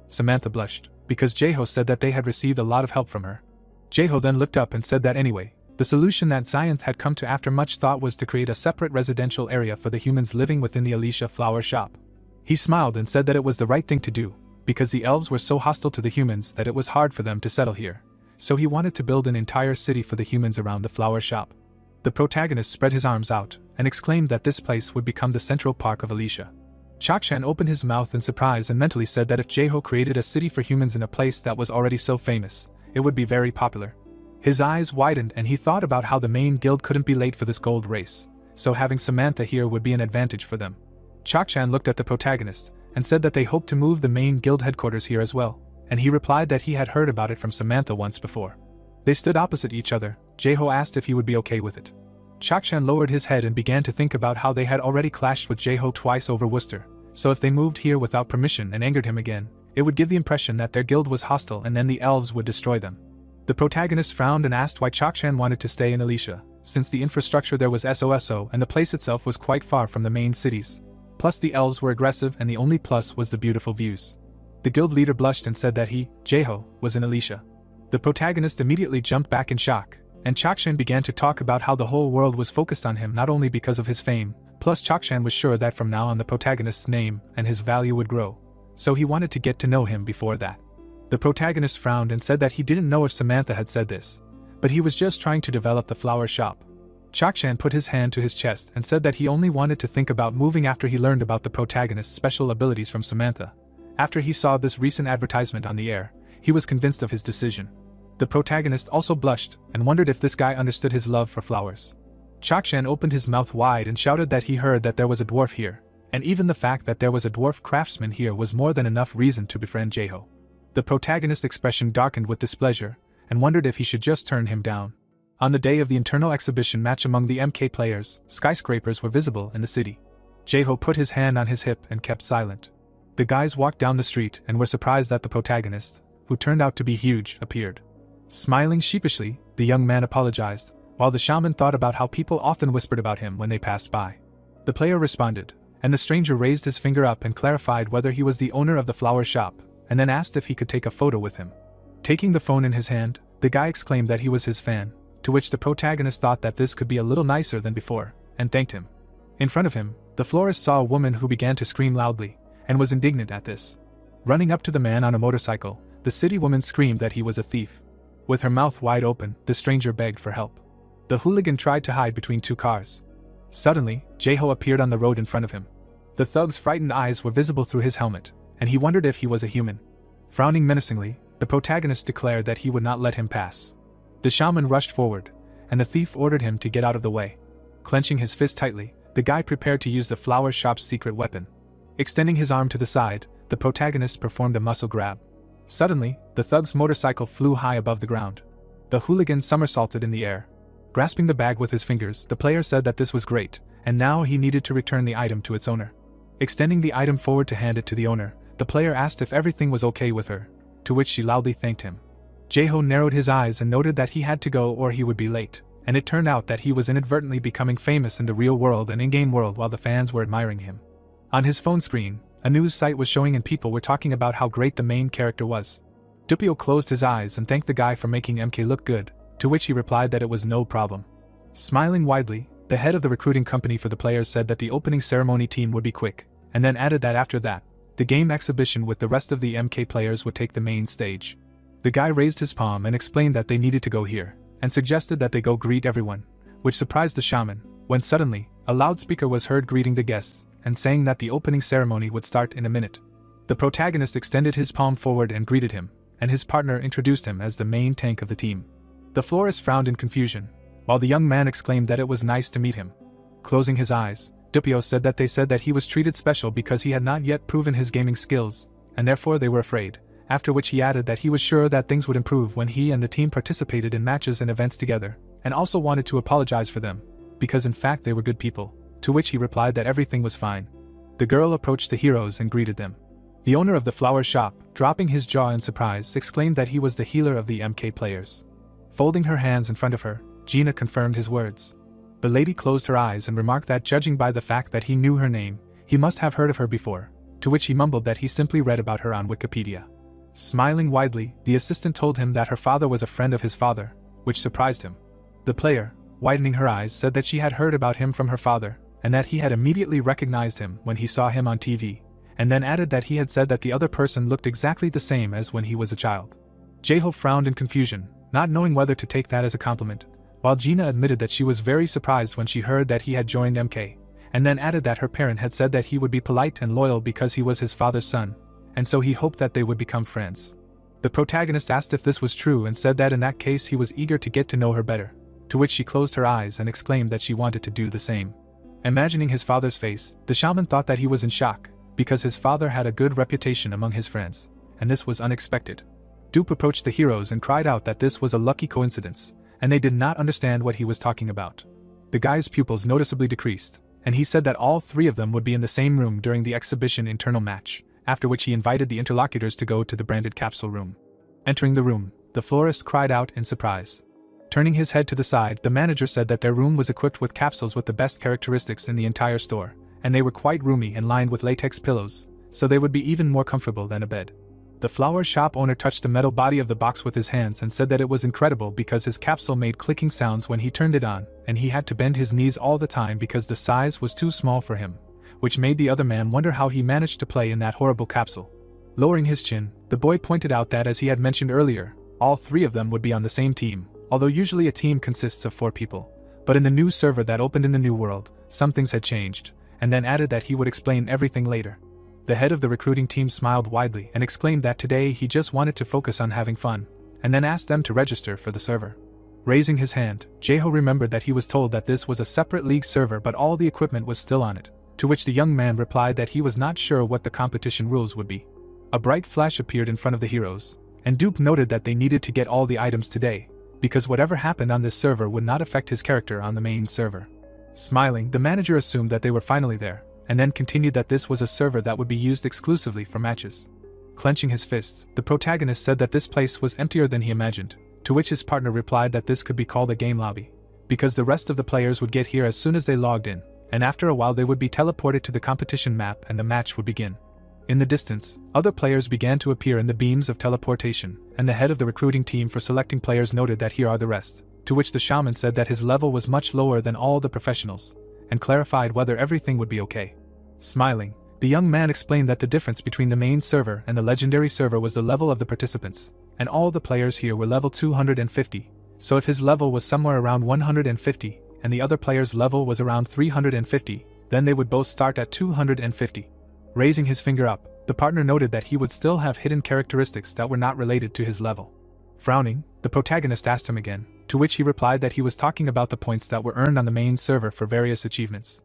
Samantha blushed, because Jaeho said that they had received a lot of help from her. Jaeho then looked up and said that anyway, the solution that Zyanth had come to after much thought was to create a separate residential area for the humans living within the Alicia flower shop. He smiled and said that it was the right thing to do, because the elves were so hostile to the humans that it was hard for them to settle here, so he wanted to build an entire city for the humans around the flower shop. The protagonist spread his arms out and exclaimed that this place would become the central park of Alicia. Chakshan opened his mouth in surprise and mentally said that if Jaeho created a city for humans in a place that was already so famous, it would be very popular. His eyes widened and he thought about how the main guild couldn't be late for this gold race, so having Samantha here would be an advantage for them. Chakshan looked at the protagonist and said that they hoped to move the main guild headquarters here as well, and he replied that he had heard about it from Samantha once before. They stood opposite each other. Jaeho asked if he would be okay with it. Chakshan lowered his head and began to think about how they had already clashed with Jaeho twice over Worcester, so if they moved here without permission and angered him again, it would give the impression that their guild was hostile and then the elves would destroy them. The protagonist frowned and asked why Chakshan wanted to stay in Alicia, since the infrastructure there was SOSO and the place itself was quite far from the main cities. Plus the elves were aggressive and the only plus was the beautiful views. The guild leader blushed and said that he, Jaeho, was in Alicia. The protagonist immediately jumped back in shock, and Chakshan began to talk about how the whole world was focused on him not only because of his fame, plus Chakshan was sure that from now on the protagonist's name and his value would grow, so he wanted to get to know him before that. The protagonist frowned and said that he didn't know if Samantha had said this, but he was just trying to develop the flower shop. Chakshan put his hand to his chest and said that he only wanted to think about moving after he learned about the protagonist's special abilities from Samantha. After he saw this recent advertisement on the air, he was convinced of his decision. The protagonist also blushed and wondered if this guy understood his love for flowers. Chakshan opened his mouth wide and shouted that he heard that there was a dwarf here, and even the fact that there was a dwarf craftsman here was more than enough reason to befriend Jaeho. The protagonist's expression darkened with displeasure, and wondered if he should just turn him down. On the day of the internal exhibition match among the MK players, skyscrapers were visible in the city. Jaeho put his hand on his hip and kept silent. The guys walked down the street and were surprised that the protagonist, who turned out to be huge, appeared. Smiling sheepishly, the young man apologized, while the shaman thought about how people often whispered about him when they passed by. The player responded, and the stranger raised his finger up and clarified whether he was the owner of the flower shop, and then asked if he could take a photo with him. Taking the phone in his hand, the guy exclaimed that he was his fan, to which the protagonist thought that this could be a little nicer than before, and thanked him. In front of him, the florist saw a woman who began to scream loudly, and was indignant at this. Running up to the man on a motorcycle, the city woman screamed that he was a thief. With her mouth wide open, the stranger begged for help. The hooligan tried to hide between two cars. Suddenly, Jaeho appeared on the road in front of him. The thug's frightened eyes were visible through his helmet, and he wondered if he was a human. Frowning menacingly, the protagonist declared that he would not let him pass. The shaman rushed forward, and the thief ordered him to get out of the way. Clenching his fist tightly, the guy prepared to use the flower shop's secret weapon. Extending his arm to the side, the protagonist performed a muscle grab. Suddenly, the thug's motorcycle flew high above the ground. The hooligan somersaulted in the air. Grasping the bag with his fingers, the player said that this was great, and now he needed to return the item to its owner. Extending the item forward to hand it to the owner, the player asked if everything was okay with her, to which she loudly thanked him. Jaeho narrowed his eyes and noted that he had to go or he would be late, and it turned out that he was inadvertently becoming famous in the real world and in-game world while the fans were admiring him. On his phone screen, a news site was showing and people were talking about how great the main character was. Dupio closed his eyes and thanked the guy for making MK look good, to which he replied that it was no problem. Smiling widely, the head of the recruiting company for the players said that the opening ceremony team would be quick, and then added that after that, the game exhibition with the rest of the MK players would take the main stage. The guy raised his palm and explained that they needed to go here, and suggested that they go greet everyone, which surprised the shaman, when suddenly, a loudspeaker was heard greeting the guests, and saying that the opening ceremony would start in a minute. The protagonist extended his palm forward and greeted him, and his partner introduced him as the main tank of the team. The florist frowned in confusion, while the young man exclaimed that it was nice to meet him. Closing his eyes, Dupio said that he was treated special because he had not yet proven his gaming skills, and therefore they were afraid, after which he added that he was sure that things would improve when he and the team participated in matches and events together, and also wanted to apologize for them, because in fact they were good people, to which he replied that everything was fine. The girl approached the heroes and greeted them. The owner of the flower shop, dropping his jaw in surprise, exclaimed that he was the healer of the MK players. Folding her hands in front of her, Gina confirmed his words. The lady closed her eyes and remarked that judging by the fact that he knew her name, he must have heard of her before, to which he mumbled that he simply read about her on Wikipedia. Smiling widely, the assistant told him that her father was a friend of his father, which surprised him. The player, widening her eyes, said that she had heard about him from her father, and that he had immediately recognized him when he saw him on TV, and then added that he had said that the other person looked exactly the same as when he was a child. Jaeho frowned in confusion, not knowing whether to take that as a compliment, while Gina admitted that she was very surprised when she heard that he had joined MK, and then added that her parent had said that he would be polite and loyal because he was his father's son, and so he hoped that they would become friends. The protagonist asked if this was true and said that in that case he was eager to get to know her better, to which she closed her eyes and exclaimed that she wanted to do the same. Imagining his father's face, the shaman thought that he was in shock, because his father had a good reputation among his friends, and this was unexpected. Dupe approached the heroes and cried out that this was a lucky coincidence, and they did not understand what he was talking about. The guy's pupils noticeably decreased, and he said that all three of them would be in the same room during the exhibition internal match, after which he invited the interlocutors to go to the branded capsule room. Entering the room, the florist cried out in surprise. Turning his head to the side, the manager said that their room was equipped with capsules with the best characteristics in the entire store, and they were quite roomy and lined with latex pillows, so they would be even more comfortable than a bed. The flower shop owner touched the metal body of the box with his hands and said that it was incredible because his capsule made clicking sounds when he turned it on, and he had to bend his knees all the time because the size was too small for him, which made the other man wonder how he managed to play in that horrible capsule. Lowering his chin, the boy pointed out that as he had mentioned earlier, all three of them would be on the same team, although usually a team consists of 4 people. But in the new server that opened in the new world, some things had changed, and then added that he would explain everything later. The head of the recruiting team smiled widely and exclaimed that today he just wanted to focus on having fun, and then asked them to register for the server. Raising his hand, Jaeho remembered that he was told that this was a separate league server but all the equipment was still on it, to which the young man replied that he was not sure what the competition rules would be. A bright flash appeared in front of the heroes, and Dupe noted that they needed to get all the items today, because whatever happened on this server would not affect his character on the main server. Smiling, the manager assumed that they were finally there, and then continued that this was a server that would be used exclusively for matches. Clenching his fists, the protagonist said that this place was emptier than he imagined, to which his partner replied that this could be called a game lobby, because the rest of the players would get here as soon as they logged in, and after a while they would be teleported to the competition map and the match would begin. In the distance, other players began to appear in the beams of teleportation, and the head of the recruiting team for selecting players noted that here are the rest, to which the shaman said that his level was much lower than all the professionals, and clarified whether everything would be okay. Smiling, the young man explained that the difference between the main server and the legendary server was the level of the participants, and all the players here were level 250, so if his level was somewhere around 150, and the other player's level was around 350, then they would both start at 250. Raising his finger up, the partner noted that he would still have hidden characteristics that were not related to his level. Frowning, the protagonist asked him again, to which he replied that he was talking about the points that were earned on the main server for various achievements.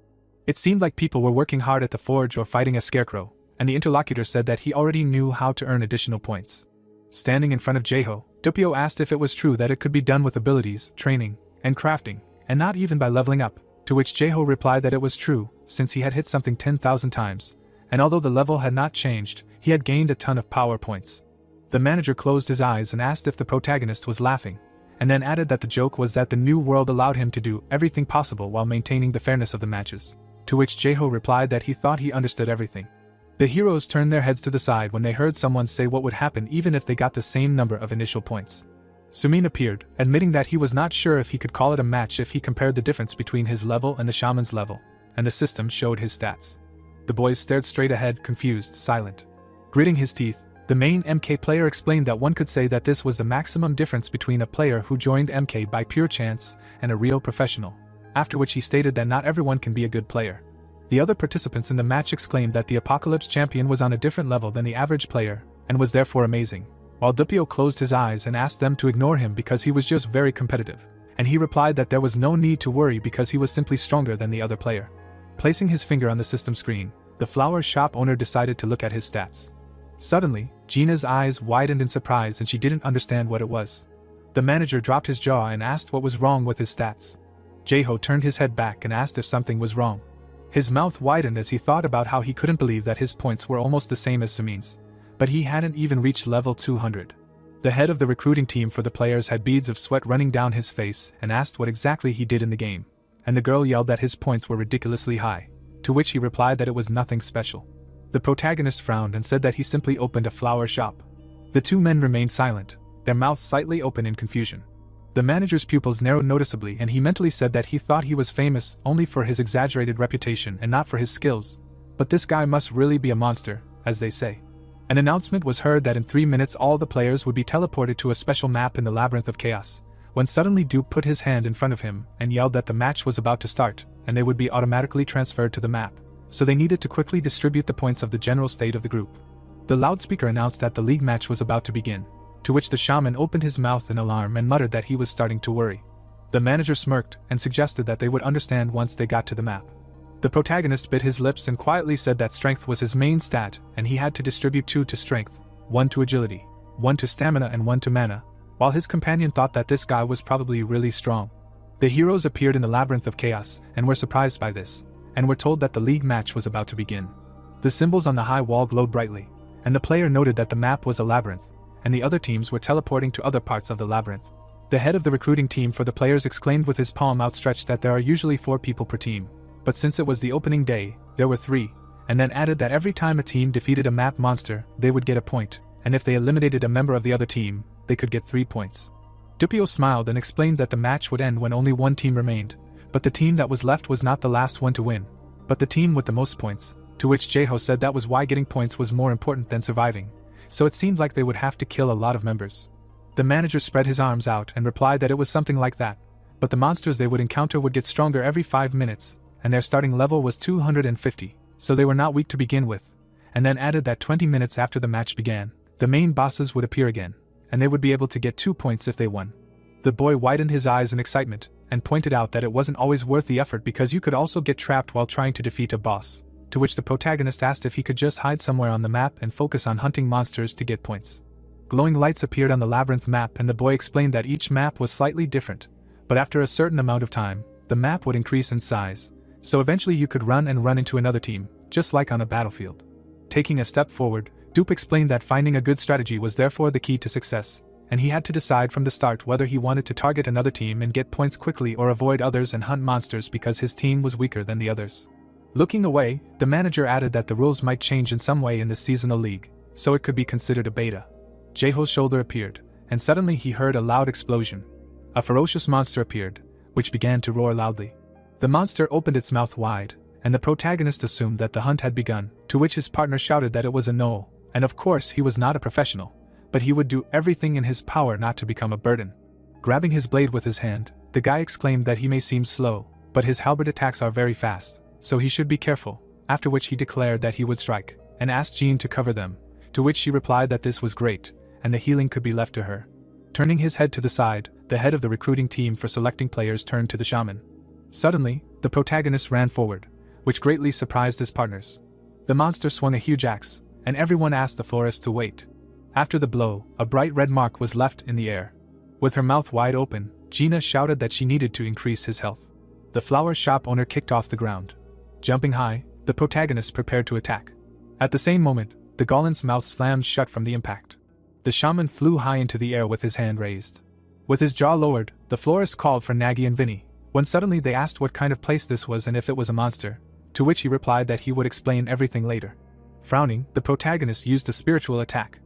It seemed like people were working hard at the forge or fighting a scarecrow, and the interlocutor said that he already knew how to earn additional points. Standing in front of Jaeho, Dupio asked if it was true that it could be done with abilities, training, and crafting, and not even by leveling up, to which Jaeho replied that it was true, since he had hit something 10,000 times, and although the level had not changed, he had gained a ton of power points. The manager closed his eyes and asked if the protagonist was laughing, and then added that the joke was that the new world allowed him to do everything possible while maintaining the fairness of the matches, to which Jaeho replied that he thought he understood everything. The heroes turned their heads to the side when they heard someone say what would happen even if they got the same number of initial points. Sumin appeared, admitting that he was not sure if he could call it a match if he compared the difference between his level and the shaman's level, and the system showed his stats. The boys stared straight ahead, confused, silent. Gritting his teeth, the main MK player explained that one could say that this was the maximum difference between a player who joined MK by pure chance and a real professional, after which he stated that not everyone can be a good player. The other participants in the match exclaimed that the Apocalypse champion was on a different level than the average player, and was therefore amazing, while Dupio closed his eyes and asked them to ignore him because he was just very competitive, and he replied that there was no need to worry because he was simply stronger than the other player. Placing his finger on the system screen, the flower shop owner decided to look at his stats. Suddenly, Gina's eyes widened in surprise and she didn't understand what it was. The manager dropped his jaw and asked what was wrong with his stats. Jae-ho turned his head back and asked if something was wrong. His mouth widened as he thought about how he couldn't believe that his points were almost the same as Sumin's, but he hadn't even reached level 200. The head of the recruiting team for the players had beads of sweat running down his face and asked what exactly he did in the game, and the girl yelled that his points were ridiculously high, to which he replied that it was nothing special. The protagonist frowned and said that he simply opened a flower shop. The two men remained silent, their mouths slightly open in confusion. The manager's pupils narrowed noticeably and he mentally said that he thought he was famous only for his exaggerated reputation and not for his skills, but this guy must really be a monster, as they say. An announcement was heard that in 3 minutes all the players would be teleported to a special map in the Labyrinth of Chaos, when suddenly Dupe put his hand in front of him and yelled that the match was about to start, and they would be automatically transferred to the map, so they needed to quickly distribute the points of the general state of the group. The loudspeaker announced that the league match was about to begin, to which the shaman opened his mouth in alarm and muttered that he was starting to worry. The manager smirked and suggested that they would understand once they got to the map. The protagonist bit his lips and quietly said that strength was his main stat and he had to distribute 2 to strength, 1 to agility, 1 to stamina and 1 to mana, while his companion thought that this guy was probably really strong. The heroes appeared in the Labyrinth of Chaos and were surprised by this, and were told that the league match was about to begin. The symbols on the high wall glowed brightly, and the player noted that the map was a labyrinth, and the other teams were teleporting to other parts of the labyrinth. The head of the recruiting team for the players exclaimed with his palm outstretched that there are usually 4 people per team, but since it was the opening day, there were 3, and then added that every time a team defeated a map monster, they would get a point, and if they eliminated a member of the other team, they could get 3 points. Dupio smiled and explained that the match would end when only 1 team remained, but the team that was left was not the last one to win, but the team with the most points, to which Jae-ho said that was why getting points was more important than surviving, so it seemed like they would have to kill a lot of members. The manager spread his arms out and replied that it was something like that, but the monsters they would encounter would get stronger every 5 minutes, and their starting level was 250, so they were not weak to begin with, and then added that 20 minutes after the match began, the main bosses would appear again, and they would be able to get 2 points if they won. The boy widened his eyes in excitement, and pointed out that it wasn't always worth the effort because you could also get trapped while trying to defeat a boss, to which the protagonist asked if he could just hide somewhere on the map and focus on hunting monsters to get points. Glowing lights appeared on the labyrinth map and the boy explained that each map was slightly different, but after a certain amount of time, the map would increase in size, so eventually you could run into another team, just like on a battlefield. Taking a step forward, Dupe explained that finding a good strategy was therefore the key to success, and he had to decide from the start whether he wanted to target another team and get points quickly or avoid others and hunt monsters because his team was weaker than the others. Looking away, the manager added that the rules might change in some way in the seasonal league, so it could be considered a beta. Jae-ho's shoulder appeared, and suddenly he heard a loud explosion. A ferocious monster appeared, which began to roar loudly. The monster opened its mouth wide, and the protagonist assumed that the hunt had begun, to which his partner shouted that it was a no, and of course he was not a professional, but he would do everything in his power not to become a burden. Grabbing his blade with his hand, the guy exclaimed that he may seem slow, but his halberd attacks are very fast, so he should be careful, after which he declared that he would strike, and asked Jean to cover them, to which she replied that this was great, and the healing could be left to her. Turning his head to the side, the head of the recruiting team for selecting players turned to the shaman. Suddenly, the protagonist ran forward, which greatly surprised his partners. The monster swung a huge axe, and everyone asked the florist to wait. After the blow, a bright red mark was left in the air. With her mouth wide open, Gina shouted that she needed to increase his health. The flower shop owner kicked off the ground. Jumping high, the protagonist prepared to attack. At the same moment, the golem's mouth slammed shut from the impact. The shaman flew high into the air with his hand raised. With his jaw lowered, the florist called for Nagi and Vinny, when suddenly they asked what kind of place this was and if it was a monster, to which he replied that he would explain everything later. Frowning, the protagonist used a spiritual attack.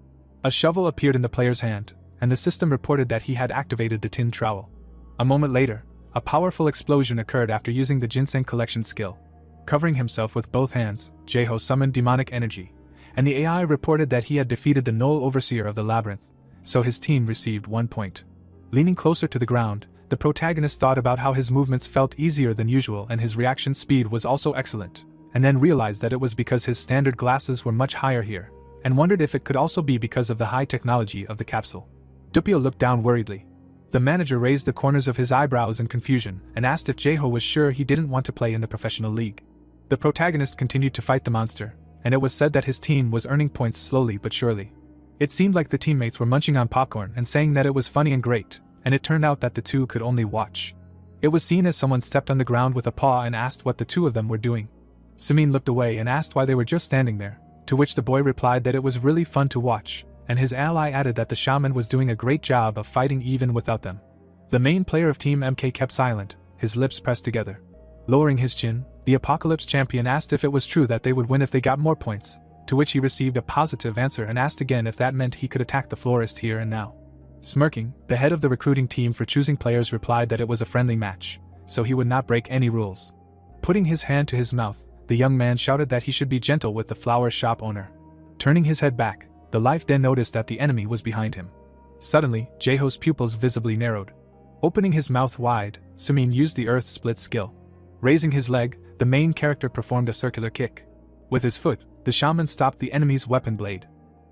A shovel appeared in the player's hand, and the system reported that he had activated the tin trowel. A moment later, a powerful explosion occurred after using the ginseng collection skill. Covering himself with both hands, Jae-ho summoned demonic energy, and the AI reported that he had defeated the Null Overseer of the Labyrinth, so his team received 1 point. Leaning closer to the ground, the protagonist thought about how his movements felt easier than usual and his reaction speed was also excellent, and then realized that it was because his standard glasses were much higher here, and wondered if it could also be because of the high technology of the capsule. Dupio looked down worriedly. The manager raised the corners of his eyebrows in confusion and asked if Jaeho was sure he didn't want to play in the professional league. The protagonist continued to fight the monster, and it was said that his team was earning points slowly but surely. It seemed like the teammates were munching on popcorn and saying that it was funny and great, and it turned out that the two could only watch. It was seen as someone stepped on the ground with a paw and asked what the two of them were doing. Sumin looked away and asked why they were just standing there, to which the boy replied that it was really fun to watch, and his ally added that the shaman was doing a great job of fighting even without them. The main player of Team MK kept silent, his lips pressed together. Lowering his chin, the Apocalypse champion asked if it was true that they would win if they got more points, to which he received a positive answer and asked again if that meant he could attack the florist here and now. Smirking, the head of the recruiting team for choosing players replied that it was a friendly match, so he would not break any rules. Putting his hand to his mouth, the young man shouted that he should be gentle with the flower shop owner. Turning his head back, the life then noticed that the enemy was behind him. Suddenly, Jaeho's pupils visibly narrowed. Opening his mouth wide, Sumin used the earth split skill. Raising his leg, the main character performed a circular kick. With his foot, the shaman stopped the enemy's weapon blade.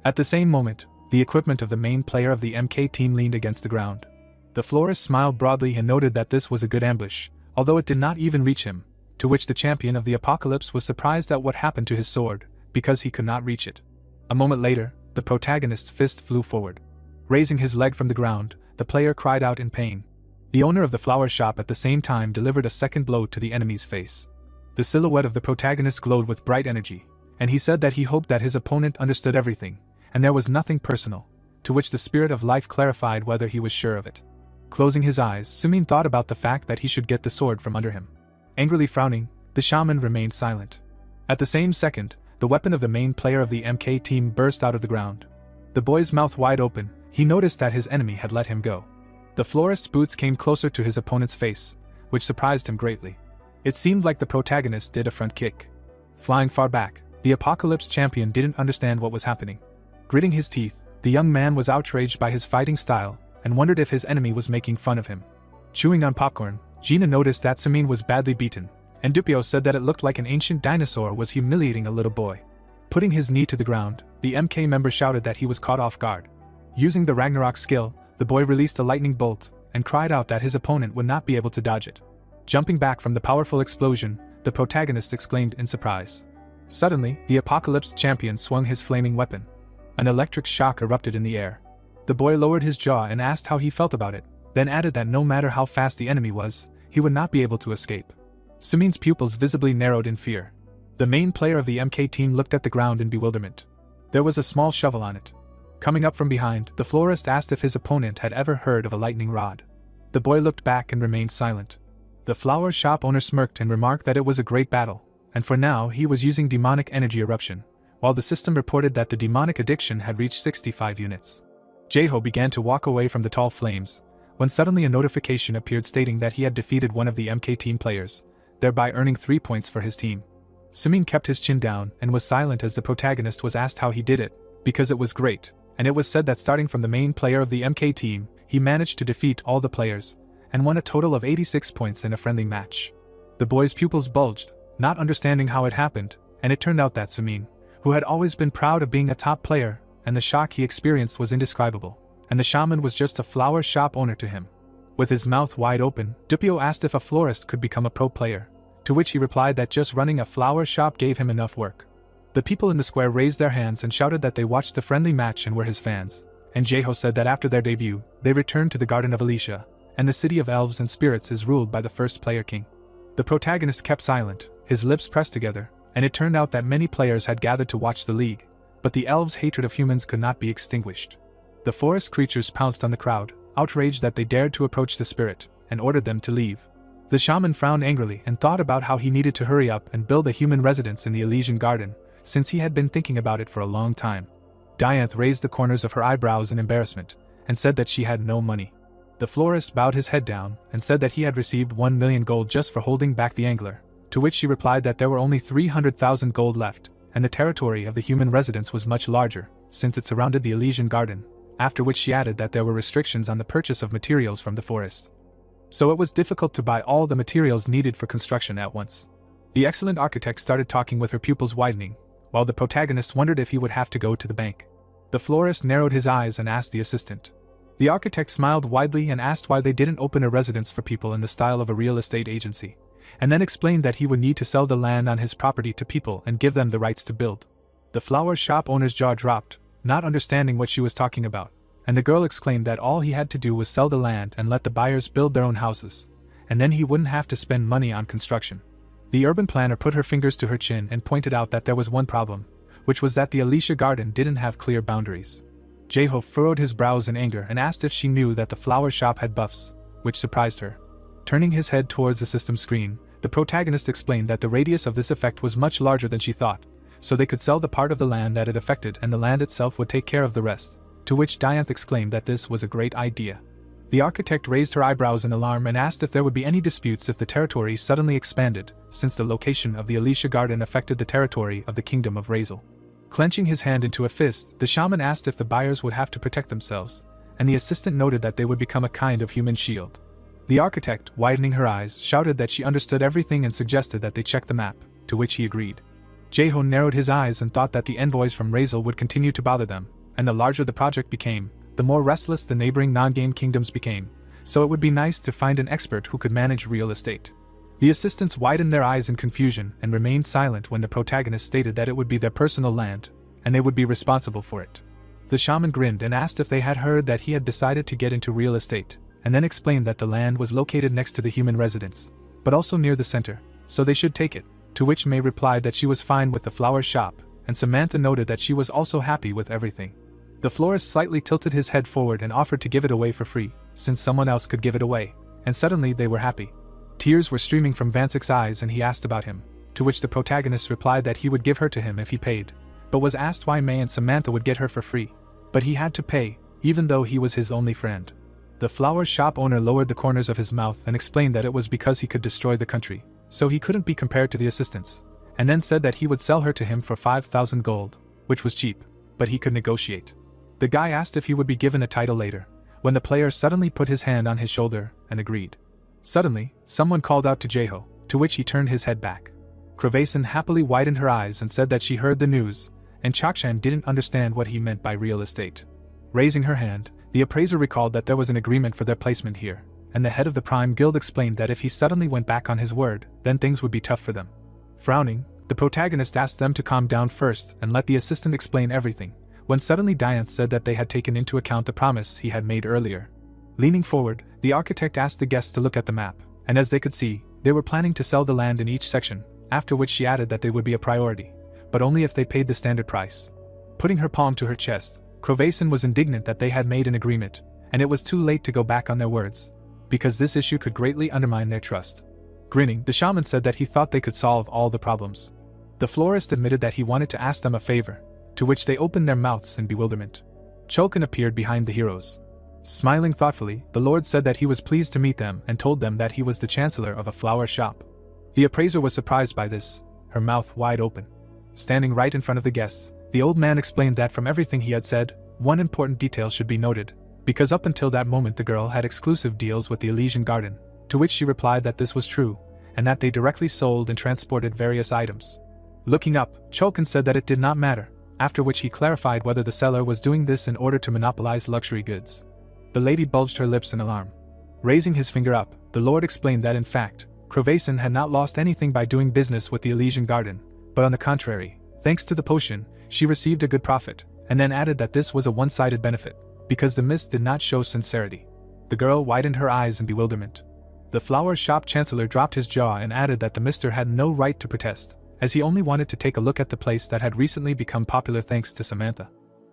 At the same moment, the equipment of the main player of the MK team leaned against the ground. The florist smiled broadly and noted that this was a good ambush, although it did not even reach him, to which the champion of the Apocalypse was surprised at what happened to his sword, because he could not reach it. A moment later, the protagonist's fist flew forward. Raising his leg from the ground, the player cried out in pain. The owner of the flower shop at the same time delivered a second blow to the enemy's face. The silhouette of the protagonist glowed with bright energy, and he said that he hoped that his opponent understood everything, and there was nothing personal, to which the spirit of life clarified whether he was sure of it. Closing his eyes, Sumin thought about the fact that he should get the sword from under him. Angrily frowning, the shaman remained silent. At the same second, the weapon of the main player of the MK team burst out of the ground. The boy's mouth wide open, he noticed that his enemy had let him go. The florist's boots came closer to his opponent's face, which surprised him greatly. It seemed like the protagonist did a front kick. Flying far back, the Apocalypse champion didn't understand what was happening. Gritting his teeth, the young man was outraged by his fighting style and wondered if his enemy was making fun of him. Chewing on popcorn, Gina noticed that Sumin was badly beaten, and Dupio said that it looked like an ancient dinosaur was humiliating a little boy. Putting his knee to the ground, the MK member shouted that he was caught off guard. Using the Ragnarok skill, the boy released a lightning bolt and cried out that his opponent would not be able to dodge it. Jumping back from the powerful explosion, the protagonist exclaimed in surprise. Suddenly, the Apocalypse champion swung his flaming weapon. An electric shock erupted in the air. The boy lowered his jaw and asked how he felt about it, then added that no matter how fast the enemy was, he would not be able to escape. Sumin's pupils visibly narrowed in fear. The main player of the MK team looked at the ground in bewilderment. There was a small shovel on it. Coming up from behind, the florist asked if his opponent had ever heard of a lightning rod. The boy looked back and remained silent. The flower shop owner smirked and remarked that it was a great battle, and for now he was using demonic energy eruption, while the system reported that the demonic addiction had reached 65 units. Jaeho began to walk away from the tall flames, when suddenly a notification appeared stating that he had defeated one of the MK team players, thereby earning 3 points for his team. Sumin kept his chin down and was silent as the protagonist was asked how he did it, because it was great, and it was said that starting from the main player of the MK team, he managed to defeat all the players, and won a total of 86 points in a friendly match. The boy's pupils bulged, not understanding how it happened, and it turned out that Sumin, who had always been proud of being a top player, and the shock he experienced was indescribable, and the shaman was just a flower shop owner to him. With his mouth wide open, Dupio asked if a florist could become a pro player, to which he replied that just running a flower shop gave him enough work. The people in the square raised their hands and shouted that they watched the friendly match and were his fans, and Jaeho said that after their debut, they returned to the Garden of Alicia, and the city of elves and spirits is ruled by the first player king. The protagonist kept silent, his lips pressed together, and it turned out that many players had gathered to watch the league, but the elves' hatred of humans could not be extinguished. The forest creatures pounced on the crowd, outraged that they dared to approach the spirit, and ordered them to leave. The shaman frowned angrily and thought about how he needed to hurry up and build a human residence in the Elysian garden, since he had been thinking about it for a long time. Dianth raised the corners of her eyebrows in embarrassment, and said that she had no money. The florist bowed his head down and said that he had received 1 million gold just for holding back the angler, to which she replied that there were only 300,000 gold left, and the territory of the human residence was much larger, since it surrounded the Elysian garden, after which she added that there were restrictions on the purchase of materials from the forest. So it was difficult to buy all the materials needed for construction at once. The excellent architect started talking with her pupils widening, while the protagonist wondered if he would have to go to the bank. The florist narrowed his eyes and asked the assistant. The architect smiled widely and asked why they didn't open a residence for people in the style of a real estate agency, and then explained that he would need to sell the land on his property to people and give them the rights to build. The flower shop owner's jaw dropped, not understanding what she was talking about, and the girl exclaimed that all he had to do was sell the land and let the buyers build their own houses, and then he wouldn't have to spend money on construction. The urban planner put her fingers to her chin and pointed out that there was one problem, which was that the Alicia garden didn't have clear boundaries. Jae-ho furrowed his brows in anger and asked if she knew that the flower shop had buffs, which surprised her. Turning his head towards the system screen, the protagonist explained that the radius of this effect was much larger than she thought, so they could sell the part of the land that it affected and the land itself would take care of the rest, to which Dianth exclaimed that this was a great idea. The architect raised her eyebrows in alarm and asked if there would be any disputes if the territory suddenly expanded, since the location of the Alicia garden affected the territory of the kingdom of Razel. Clenching his hand into a fist, the shaman asked if the buyers would have to protect themselves, and the assistant noted that they would become a kind of human shield. The architect, widening her eyes, shouted that she understood everything and suggested that they check the map, to which he agreed. Jae-ho narrowed his eyes and thought that the envoys from Razel would continue to bother them, and the larger the project became, the more restless the neighboring non-game kingdoms became, so it would be nice to find an expert who could manage real estate. The assistants widened their eyes in confusion and remained silent when the protagonist stated that it would be their personal land, and they would be responsible for it. The shaman grinned and asked if they had heard that he had decided to get into real estate, and then explained that the land was located next to the human residence, but also near the center, so they should take it, to which May replied that she was fine with the flower shop, and Samantha noted that she was also happy with everything. The florist slightly tilted his head forward and offered to give it away for free, since someone else could give it away, and suddenly they were happy. Tears were streaming from Vansik's eyes and he asked about him, to which the protagonist replied that he would give her to him if he paid, but was asked why May and Samantha would get her for free. But he had to pay, even though he was his only friend. The flower shop owner lowered the corners of his mouth and explained that it was because he could destroy the country, so he couldn't be compared to the assistants, and then said that he would sell her to him for 5,000 gold, which was cheap, but he could negotiate. The guy asked if he would be given a title later, when the player suddenly put his hand on his shoulder and agreed. Suddenly, someone called out to Jae-ho, to which he turned his head back. Kravason happily widened her eyes and said that she heard the news, and Chakshan didn't understand what he meant by real estate. Raising her hand, the appraiser recalled that there was an agreement for their placement here, and the head of the Prime Guild explained that if he suddenly went back on his word, then things would be tough for them. Frowning, the protagonist asked them to calm down first and let the assistant explain everything, when suddenly Dianth said that they had taken into account the promise he had made earlier. Leaning forward, the architect asked the guests to look at the map, and as they could see, they were planning to sell the land in each section, after which she added that they would be a priority, but only if they paid the standard price. Putting her palm to her chest, Kravason was indignant that they had made an agreement, and it was too late to go back on their words, because this issue could greatly undermine their trust. Grinning, the shaman said that he thought they could solve all the problems. The florist admitted that he wanted to ask them a favor, to which they opened their mouths in bewilderment. Chulkan appeared behind the heroes. Smiling thoughtfully, the lord said that he was pleased to meet them and told them that he was the chancellor of a flower shop. The appraiser was surprised by this, her mouth wide open. Standing right in front of the guests, the old man explained that from everything he had said, one important detail should be noted, because up until that moment the girl had exclusive deals with the Elysian Garden, to which she replied that this was true, and that they directly sold and transported various items. Looking up, Chulkan said that it did not matter, after which he clarified whether the seller was doing this in order to monopolize luxury goods. The lady bulged her lips in alarm. Raising his finger up, the lord explained that in fact, Kravason had not lost anything by doing business with the Elysian Garden, but on the contrary, thanks to the potion, she received a good profit, and then added that this was a one-sided benefit, because the mist did not show sincerity. The girl widened her eyes in bewilderment. The flower shop chancellor dropped his jaw and added that the mister had no right to protest, as he only wanted to take a look at the place that had recently become popular thanks to Samantha.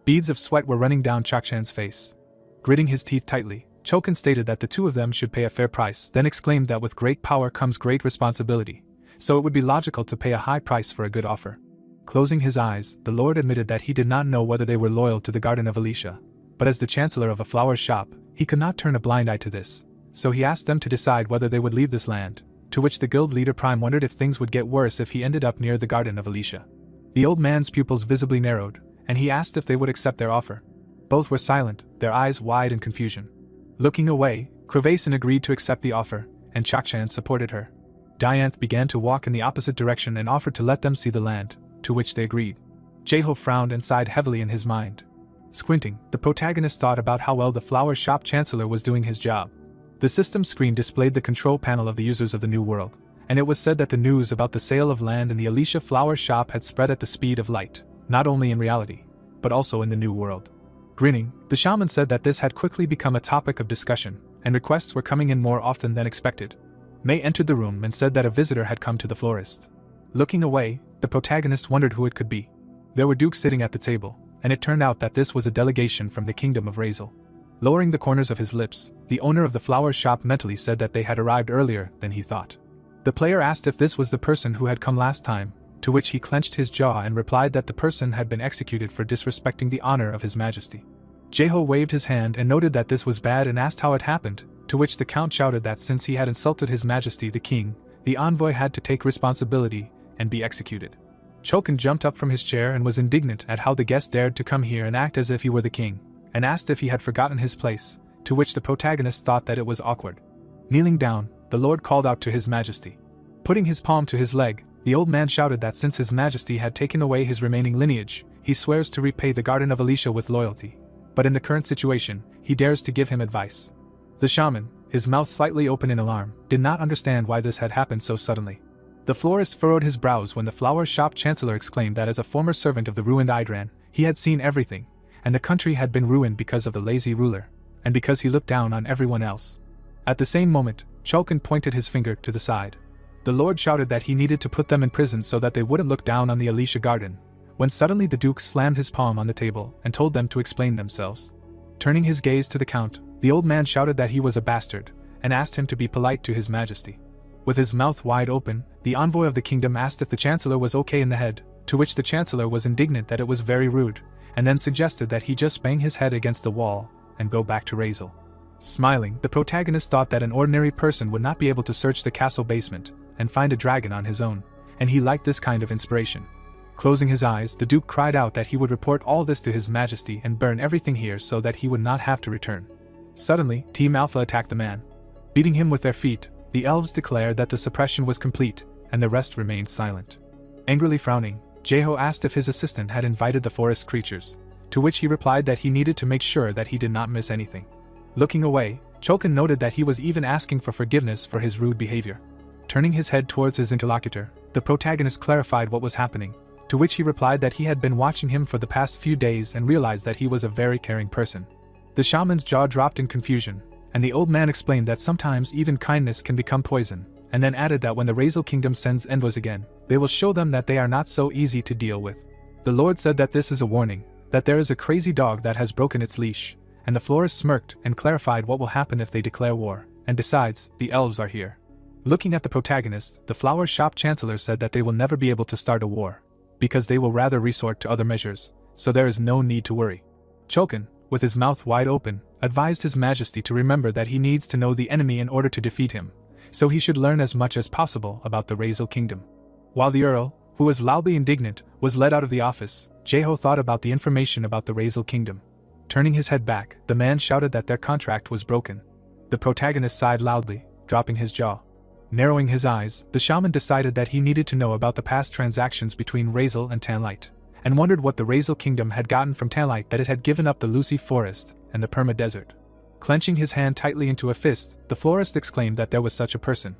Beads of sweat were running down Chakshan's face. Gritting his teeth tightly, Chulkan stated that the two of them should pay a fair price, then exclaimed that with great power comes great responsibility, so it would be logical to pay a high price for a good offer. Closing his eyes, the lord admitted that he did not know whether they were loyal to the Garden of Alicia, but as the chancellor of a flower shop, he could not turn a blind eye to this, so he asked them to decide whether they would leave this land, to which the guild leader Prime wondered if things would get worse if he ended up near the Garden of Alicia. The old man's pupils visibly narrowed, and he asked if they would accept their offer. Both were silent, their eyes wide in confusion. Looking away, Kravason agreed to accept the offer, and Chakshan supported her. Dianth began to walk in the opposite direction and offered to let them see the land, to which they agreed. Jaeho frowned and sighed heavily in his mind. Squinting, the protagonist thought about how well the flower shop chancellor was doing his job. The system screen displayed the control panel of the users of the new world, and it was said that the news about the sale of land in the Alicia flower shop had spread at the speed of light, not only in reality, but also in the new world. Grinning, the shaman said that this had quickly become a topic of discussion, and requests were coming in more often than expected. May entered the room and said that a visitor had come to the florist. Looking away, the protagonist wondered who it could be. There were dukes sitting at the table, and it turned out that this was a delegation from the kingdom of Razel. Lowering the corners of his lips, the owner of the flower shop mentally said that they had arrived earlier than he thought. The player asked if this was the person who had come last time, to which he clenched his jaw and replied that the person had been executed for disrespecting the honor of his majesty. Jaeho waved his hand and noted that this was bad and asked how it happened, to which the count shouted that since he had insulted his majesty the king, the envoy had to take responsibility and be executed. Chokin jumped up from his chair and was indignant at how the guest dared to come here and act as if he were the king, and asked if he had forgotten his place, to which the protagonist thought that it was awkward. Kneeling down, the lord called out to his majesty. Putting his palm to his leg, the old man shouted that since his majesty had taken away his remaining lineage, he swears to repay the Garden of Alicia with loyalty. But in the current situation, he dares to give him advice. The shaman, his mouth slightly open in alarm, did not understand why this had happened so suddenly. The florist furrowed his brows when the flower shop chancellor exclaimed that as a former servant of the ruined Idran, he had seen everything, and the country had been ruined because of the lazy ruler, and because he looked down on everyone else. At the same moment, Chulkin pointed his finger to the side. The lord shouted that he needed to put them in prison so that they wouldn't look down on the Alicia garden, when suddenly the duke slammed his palm on the table and told them to explain themselves. Turning his gaze to the count, the old man shouted that he was a bastard, and asked him to be polite to his majesty. With his mouth wide open, the envoy of the kingdom asked if the chancellor was okay in the head, to which the chancellor was indignant that it was very rude, and then suggested that he just bang his head against the wall and go back to Razel. Smiling, the protagonist thought that an ordinary person would not be able to search the castle basement and find a dragon on his own, and he liked this kind of inspiration. Closing his eyes, the duke cried out that he would report all this to his majesty and burn everything here so that he would not have to return. Suddenly, Team Alpha attacked the man. Beating him with their feet, the elves declared that the suppression was complete, and the rest remained silent. Angrily frowning, Jaeho asked if his assistant had invited the forest creatures, to which he replied that he needed to make sure that he did not miss anything. Looking away, Chulkin noted that he was even asking for forgiveness for his rude behavior. Turning his head towards his interlocutor, the protagonist clarified what was happening, to which he replied that he had been watching him for the past few days and realized that he was a very caring person. The shaman's jaw dropped in confusion, and the old man explained that sometimes even kindness can become poison, and then added that when the Razel kingdom sends envoys again, they will show them that they are not so easy to deal with. The lord said that this is a warning, that there is a crazy dog that has broken its leash, and the florist smirked and clarified what will happen if they declare war, and besides, the elves are here. Looking at the protagonist, the flower shop chancellor said that they will never be able to start a war, because they will rather resort to other measures, so there is no need to worry. Chulkin, with his mouth wide open, advised his majesty to remember that he needs to know the enemy in order to defeat him, so he should learn as much as possible about the Razel kingdom. While the earl, who was loudly indignant, was led out of the office, Jaeho thought about the information about the Razel kingdom. Turning his head back, the man shouted that their contract was broken. The protagonist sighed loudly, dropping his jaw. Narrowing his eyes, the shaman decided that he needed to know about the past transactions between Razel and Tanlight, and wondered what the Razel kingdom had gotten from Tanlight that it had given up the Lucy forest and the Perma Desert. Clenching his hand tightly into a fist, the florist exclaimed that there was such a person.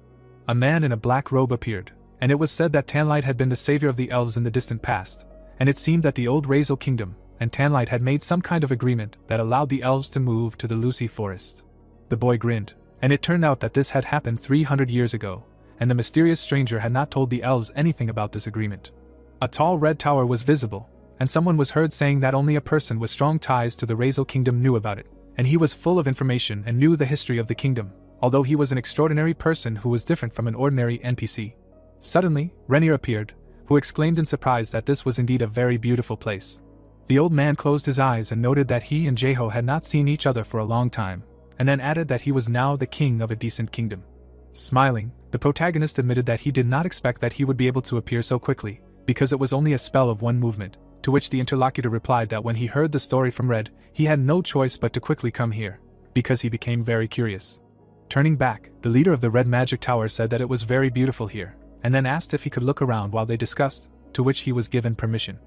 A man in a black robe appeared, and it was said that Tanlight had been the savior of the elves in the distant past, and it seemed that the old Razel kingdom and Tanlight had made some kind of agreement that allowed the elves to move to the Lucy forest. The boy grinned, and it turned out that this had happened 300 years ago, and the mysterious stranger had not told the elves anything about this agreement. A tall red tower was visible, and someone was heard saying that only a person with strong ties to the Razel kingdom knew about it, and he was full of information and knew the history of the kingdom, although he was an extraordinary person who was different from an ordinary NPC. Suddenly, Renier appeared, who exclaimed in surprise that this was indeed a very beautiful place. The old man closed his eyes and noted that he and Jaeho had not seen each other for a long time, and then added that he was now the king of a decent kingdom. Smiling, the protagonist admitted that he did not expect that he would be able to appear so quickly, because it was only a spell of one movement, to which the interlocutor replied that when he heard the story from Red, he had no choice but to quickly come here, because he became very curious. Turning back, the leader of the Red Magic Tower said that it was very beautiful here, and then asked if he could look around while they discussed, to which he was given permission.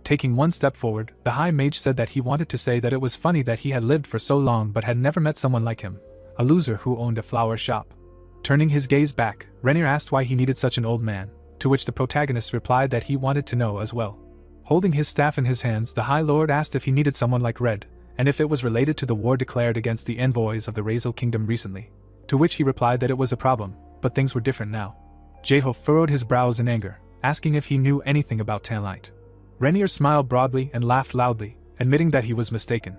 Taking one step forward, the High Mage said that he wanted to say that it was funny that he had lived for so long but had never met someone like him, a loser who owned a flower shop. Turning his gaze back, Rainier asked why he needed such an old man, to which the protagonist replied that he wanted to know as well. Holding his staff in his hands, the High Lord asked if he needed someone like Red, and if it was related to the war declared against the envoys of the Razel Kingdom recently, to which he replied that it was a problem, but things were different now. Jeho furrowed his brows in anger, asking if he knew anything about Tanlight. Rainier smiled broadly and laughed loudly, admitting that he was mistaken.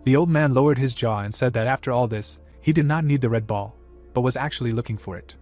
The old man lowered his jaw and said that after all this, he did not need the red ball, but was actually looking for it.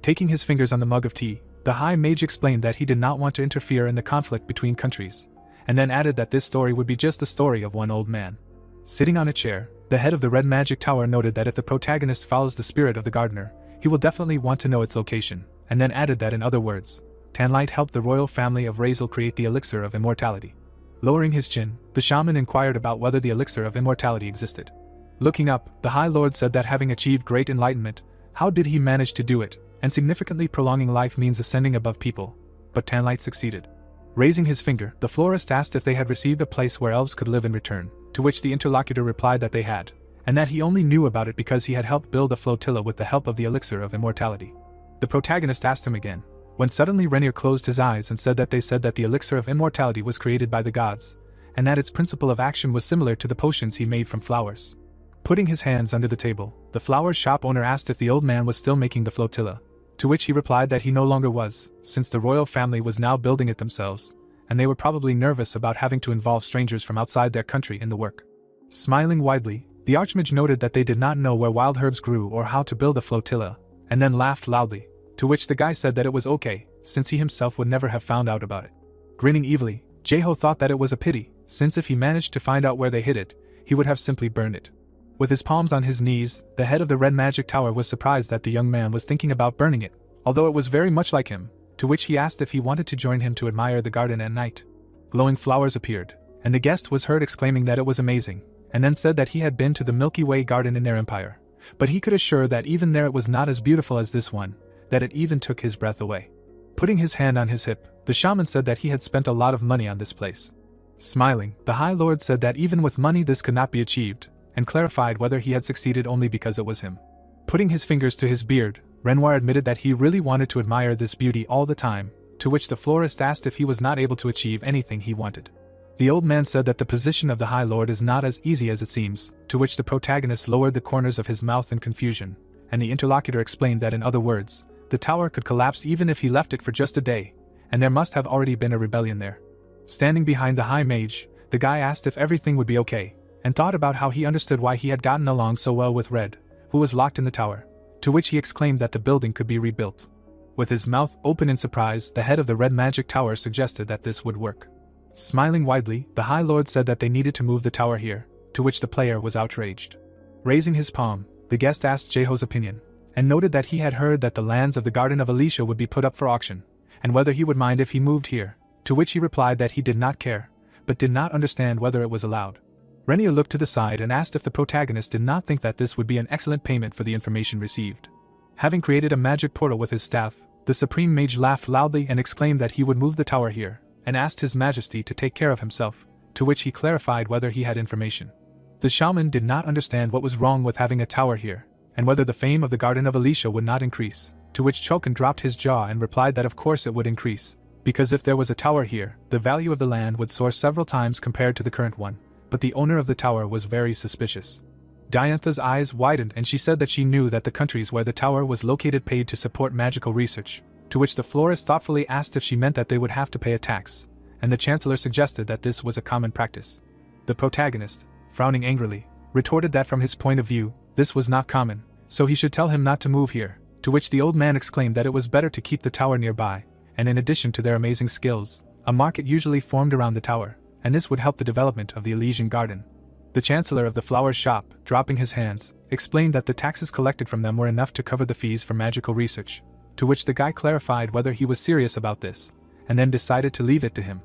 Taking his fingers on the mug of tea, the High Mage explained that he did not want to interfere in the conflict between countries, and then added that this story would be just the story of one old man. Sitting on a chair, the head of the Red Magic Tower noted that if the protagonist follows the spirit of the gardener, he will definitely want to know its location, and then added that in other words, Tanlight helped the royal family of Razel create the elixir of immortality. Lowering his chin, the shaman inquired about whether the elixir of immortality existed. Looking up, the High Lord said that having achieved great enlightenment, how did he manage to do it, and significantly prolonging life means ascending above people, but Tanlight succeeded. Raising his finger, the florist asked if they had received a place where elves could live in return, to which the interlocutor replied that they had, and that he only knew about it because he had helped build a flotilla with the help of the elixir of immortality. The protagonist asked him again, when suddenly Rainier closed his eyes and said that the elixir of immortality was created by the gods, and that its principle of action was similar to the potions he made from flowers. Putting his hands under the table, the flower shop owner asked if the old man was still making the flotilla, to which he replied that he no longer was, since the royal family was now building it themselves, and they were probably nervous about having to involve strangers from outside their country in the work. Smiling widely, the Archmage noted that they did not know where wild herbs grew or how to build a flotilla, and then laughed loudly, to which the guy said that it was okay, since he himself would never have found out about it. Grinning evilly, Jeho thought that it was a pity, since if he managed to find out where they hid it, he would have simply burned it. With his palms on his knees, the head of the Red Magic Tower was surprised that the young man was thinking about burning it, although it was very much like him, to which he asked if he wanted to join him to admire the garden at night. Glowing flowers appeared, and the guest was heard exclaiming that it was amazing, and then said that he had been to the Milky Way garden in their empire, but he could assure that even there it was not as beautiful as this one, that it even took his breath away. Putting his hand on his hip, the shaman said that he had spent a lot of money on this place. Smiling, the High Lord said that even with money this could not be achieved, and clarified whether he had succeeded only because it was him. Putting his fingers to his beard, Renoir admitted that he really wanted to admire this beauty all the time, to which the florist asked if he was not able to achieve anything he wanted. The old man said that the position of the High Lord is not as easy as it seems, to which the protagonist lowered the corners of his mouth in confusion, and the interlocutor explained that in other words, the tower could collapse even if he left it for just a day, and there must have already been a rebellion there. Standing behind the High Mage, the guy asked if everything would be okay, and thought about how he understood why he had gotten along so well with Red, who was locked in the tower, to which he exclaimed that the building could be rebuilt. With his mouth open in surprise, the head of the Red Magic Tower suggested that this would work. Smiling widely, the High Lord said that they needed to move the tower here, to which the player was outraged. Raising his palm, the guest asked Jeho's opinion, and noted that he had heard that the lands of the Garden of Alicia would be put up for auction, and whether he would mind if he moved here, to which he replied that he did not care, but did not understand whether it was allowed. Renier looked to the side and asked if the protagonist did not think that this would be an excellent payment for the information received. Having created a magic portal with his staff, the Supreme Mage laughed loudly and exclaimed that he would move the tower here, and asked His Majesty to take care of himself, to which he clarified whether he had information. The shaman did not understand what was wrong with having a tower here, and whether the fame of the Garden of Alicia would not increase, to which Chokin dropped his jaw and replied that of course it would increase, because if there was a tower here, the value of the land would soar several times compared to the current one, but the owner of the tower was very suspicious. Diantha's eyes widened and she said that she knew that the countries where the tower was located paid to support magical research, to which the florist thoughtfully asked if she meant that they would have to pay a tax, and the chancellor suggested that this was a common practice. The protagonist, frowning angrily, retorted that from his point of view, this was not common, so he should tell him not to move here, to which the old man exclaimed that it was better to keep the tower nearby, and in addition to their amazing skills, a market usually formed around the tower, and this would help the development of the Elysian Garden. The chancellor of the flower shop, dropping his hands, explained that the taxes collected from them were enough to cover the fees for magical research, to which the guy clarified whether he was serious about this, and then decided to leave it to him.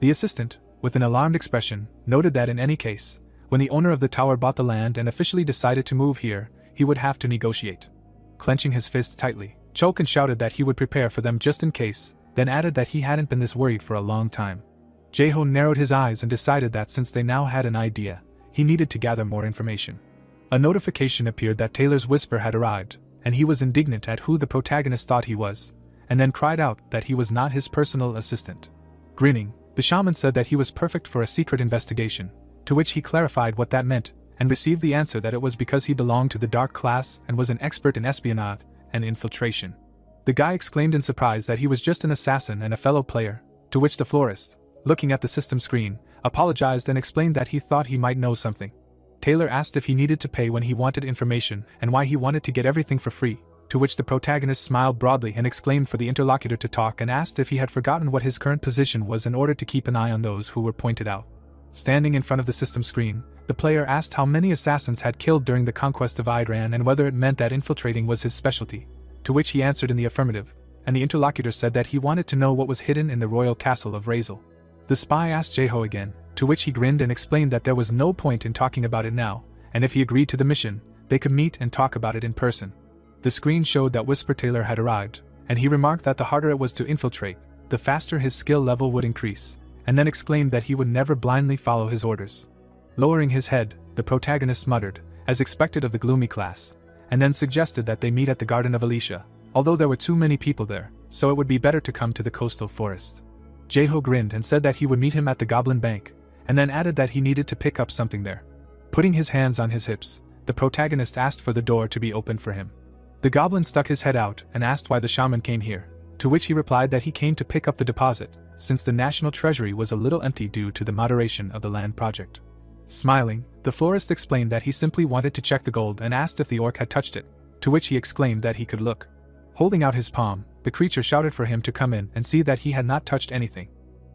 The assistant, with an alarmed expression, noted that in any case, when the owner of the tower bought the land and officially decided to move here, he would have to negotiate. Clenching his fists tightly, Chokin shouted that he would prepare for them just in case, then added that he hadn't been this worried for a long time. Jae-ho narrowed his eyes and decided that since they now had an idea, he needed to gather more information. A notification appeared that Taylor's whisper had arrived, and he was indignant at who the protagonist thought he was, and then cried out that he was not his personal assistant. Grinning, the shaman said that he was perfect for a secret investigation, to which he clarified what that meant, and received the answer that it was because he belonged to the dark class and was an expert in espionage and infiltration. The guy exclaimed in surprise that he was just an assassin and a fellow player, to which the florist, looking at the system screen, apologized and explained that he thought he might know something. Taylor asked if he needed to pay when he wanted information and why he wanted to get everything for free, to which the protagonist smiled broadly and exclaimed for the interlocutor to talk and asked if he had forgotten what his current position was in order to keep an eye on those who were pointed out. Standing in front of the system screen, the player asked how many assassins had killed during the conquest of Iran and whether it meant that infiltrating was his specialty, to which he answered in the affirmative, and the interlocutor said that he wanted to know what was hidden in the royal castle of Razel. The spy asked Jae-ho again, to which he grinned and explained that there was no point in talking about it now, and if he agreed to the mission, they could meet and talk about it in person. The screen showed that Whisper Taylor had arrived, and he remarked that the harder it was to infiltrate, the faster his skill level would increase, and then exclaimed that he would never blindly follow his orders. Lowering his head, the protagonist muttered, as expected of the gloomy class, and then suggested that they meet at the Garden of Alicia, although there were too many people there, so it would be better to come to the coastal forest. Jae-ho grinned and said that he would meet him at the Goblin Bank, and then added that he needed to pick up something there. Putting his hands on his hips, the protagonist asked for the door to be opened for him. The goblin stuck his head out and asked why the shaman came here, to which he replied that he came to pick up the deposit, since the national treasury was a little empty due to the moderation of the land project. Smiling, the florist explained that he simply wanted to check the gold and asked if the orc had touched it, to which he exclaimed that he could look. Holding out his palm, the creature shouted for him to come in and see that he had not touched anything.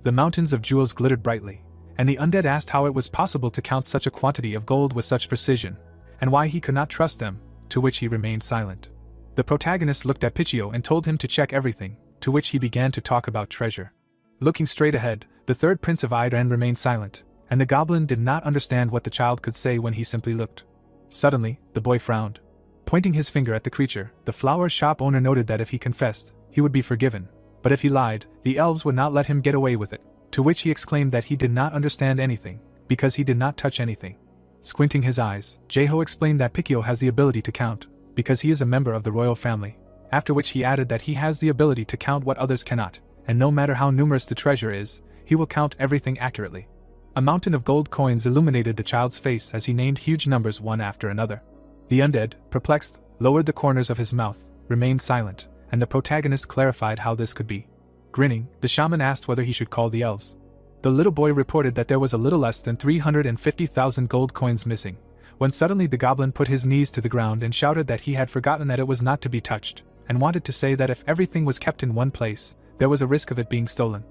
The mountains of jewels glittered brightly, and the undead asked how it was possible to count such a quantity of gold with such precision, and why he could not trust them, to which he remained silent. The protagonist looked at Pichio and told him to check everything, to which he began to talk about treasure. Looking straight ahead, the third prince of Iran remained silent, and the goblin did not understand what the child could say when he simply looked. Suddenly, the boy frowned. Pointing his finger at the creature, the flower shop owner noted that if he confessed, he would be forgiven, but if he lied, the elves would not let him get away with it, to which he exclaimed that he did not understand anything, because he did not touch anything. Squinting his eyes, Jae-ho explained that Pichio has the ability to count, because he is a member of the royal family, after which he added that he has the ability to count what others cannot, and no matter how numerous the treasure is, he will count everything accurately. A mountain of gold coins illuminated the child's face as he named huge numbers one after another. The undead, perplexed, lowered the corners of his mouth, remained silent, and the protagonist clarified how this could be. Grinning, the shaman asked whether he should call the elves. The little boy reported that there was a little less than 350,000 gold coins missing, when suddenly the goblin put his knees to the ground and shouted that he had forgotten that it was not to be touched, and wanted to say that if everything was kept in one place, there was a risk of it being stolen.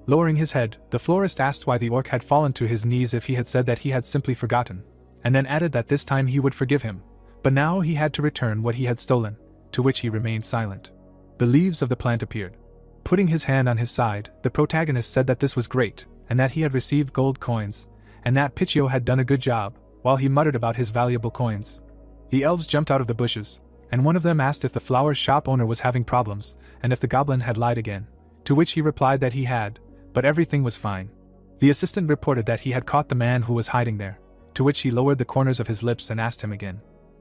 Lowering his head, the florist asked why the orc had fallen to his knees if he had said that he had simply forgotten, and then added that this time he would forgive him, but now he had to return what he had stolen, to which he remained silent. The leaves of the plant appeared. Putting his hand on his side, the protagonist said that this was great, and that he had received gold coins, and that Pichio had done a good job, while he muttered about his valuable coins. The elves jumped out of the bushes, and one of them asked if the flower shop owner was having problems, and if the goblin had lied again, to which he replied that he had, but everything was fine. The assistant reported that he had caught the man who was hiding there, to which he lowered the corners of his lips and asked him again.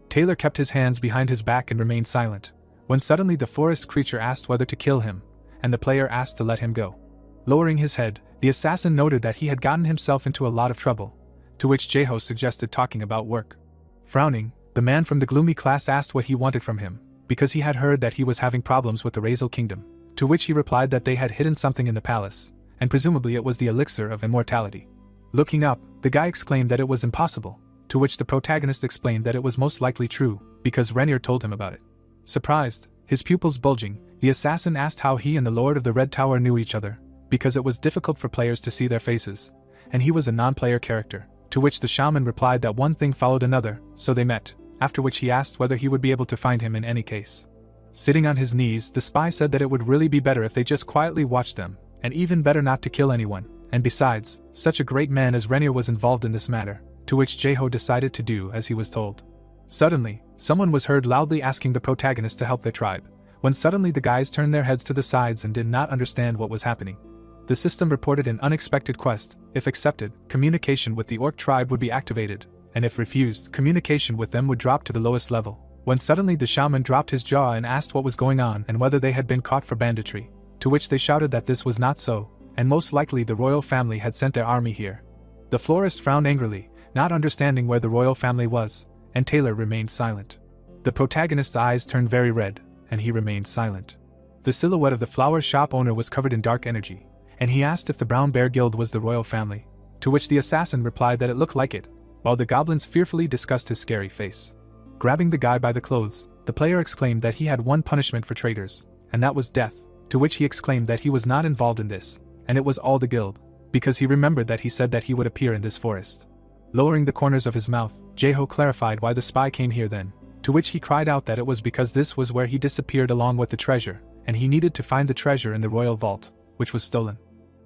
Taylor kept his hands behind his back and remained silent, when suddenly the forest creature asked whether to kill him, and the player asked to let him go. Lowering his head, the assassin noted that he had gotten himself into a lot of trouble, to which Jae-ho suggested talking about work. Frowning, the man from the gloomy class asked what he wanted from him, because he had heard that he was having problems with the Razel kingdom, to which he replied that they had hidden something in the palace, and presumably it was the elixir of immortality. Looking up, the guy exclaimed that it was impossible, to which the protagonist explained that it was most likely true, because Renier told him about it. Surprised, his pupils bulging, the assassin asked how he and the Lord of the Red Tower knew each other, because it was difficult for players to see their faces, and he was a non-player character, to which the shaman replied that one thing followed another, so they met, after which he asked whether he would be able to find him in any case. Sitting on his knees, the spy said that it would really be better if they just quietly watched them, and even better not to kill anyone, and besides, such a great man as Renier was involved in this matter, to which Jae-ho decided to do as he was told. Suddenly, someone was heard loudly asking the protagonist to help their tribe, when suddenly the guys turned their heads to the sides and did not understand what was happening. The system reported an unexpected quest. If accepted, communication with the orc tribe would be activated, and if refused, communication with them would drop to the lowest level. When suddenly the shaman dropped his jaw and asked what was going on and whether they had been caught for banditry, to which they shouted that this was not so, and most likely the royal family had sent their army here. The florist frowned angrily, not understanding where the royal family was, and Taylor remained silent. The protagonist's eyes turned very red, and he remained silent. The silhouette of the flower shop owner was covered in dark energy, and he asked if the Brown Bear Guild was the royal family, to which the assassin replied that it looked like it, while the goblins fearfully discussed his scary face. Grabbing the guy by the clothes, the player exclaimed that he had one punishment for traitors, and that was death, to which he exclaimed that he was not involved in this, and it was all the guild, because he remembered that he said that he would appear in this forest. Lowering the corners of his mouth, Jeho clarified why the spy came here then, to which he cried out that it was because this was where he disappeared along with the treasure, and he needed to find the treasure in the royal vault, which was stolen.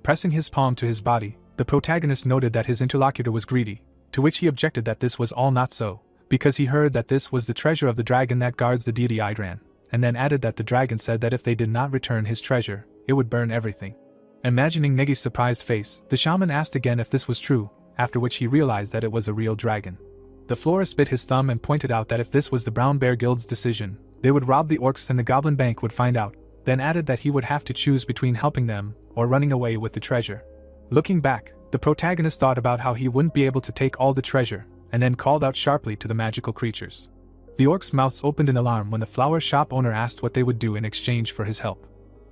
Pressing his palm to his body, the protagonist noted that his interlocutor was greedy, to which he objected that this was all not so, because he heard that this was the treasure of the dragon that guards the deity Idran, and then added that the dragon said that if they did not return his treasure, it would burn everything. Imagining Negi's surprised face, the shaman asked again if this was true, after which he realized that it was a real dragon. The florist bit his thumb and pointed out that if this was the Brown Bear Guild's decision, they would rob the orcs and the goblin bank would find out, then added that he would have to choose between helping them or running away with the treasure. Looking back, the protagonist thought about how he wouldn't be able to take all the treasure, and then called out sharply to the magical creatures. The orcs' mouths opened in alarm when the flower shop owner asked what they would do in exchange for his help.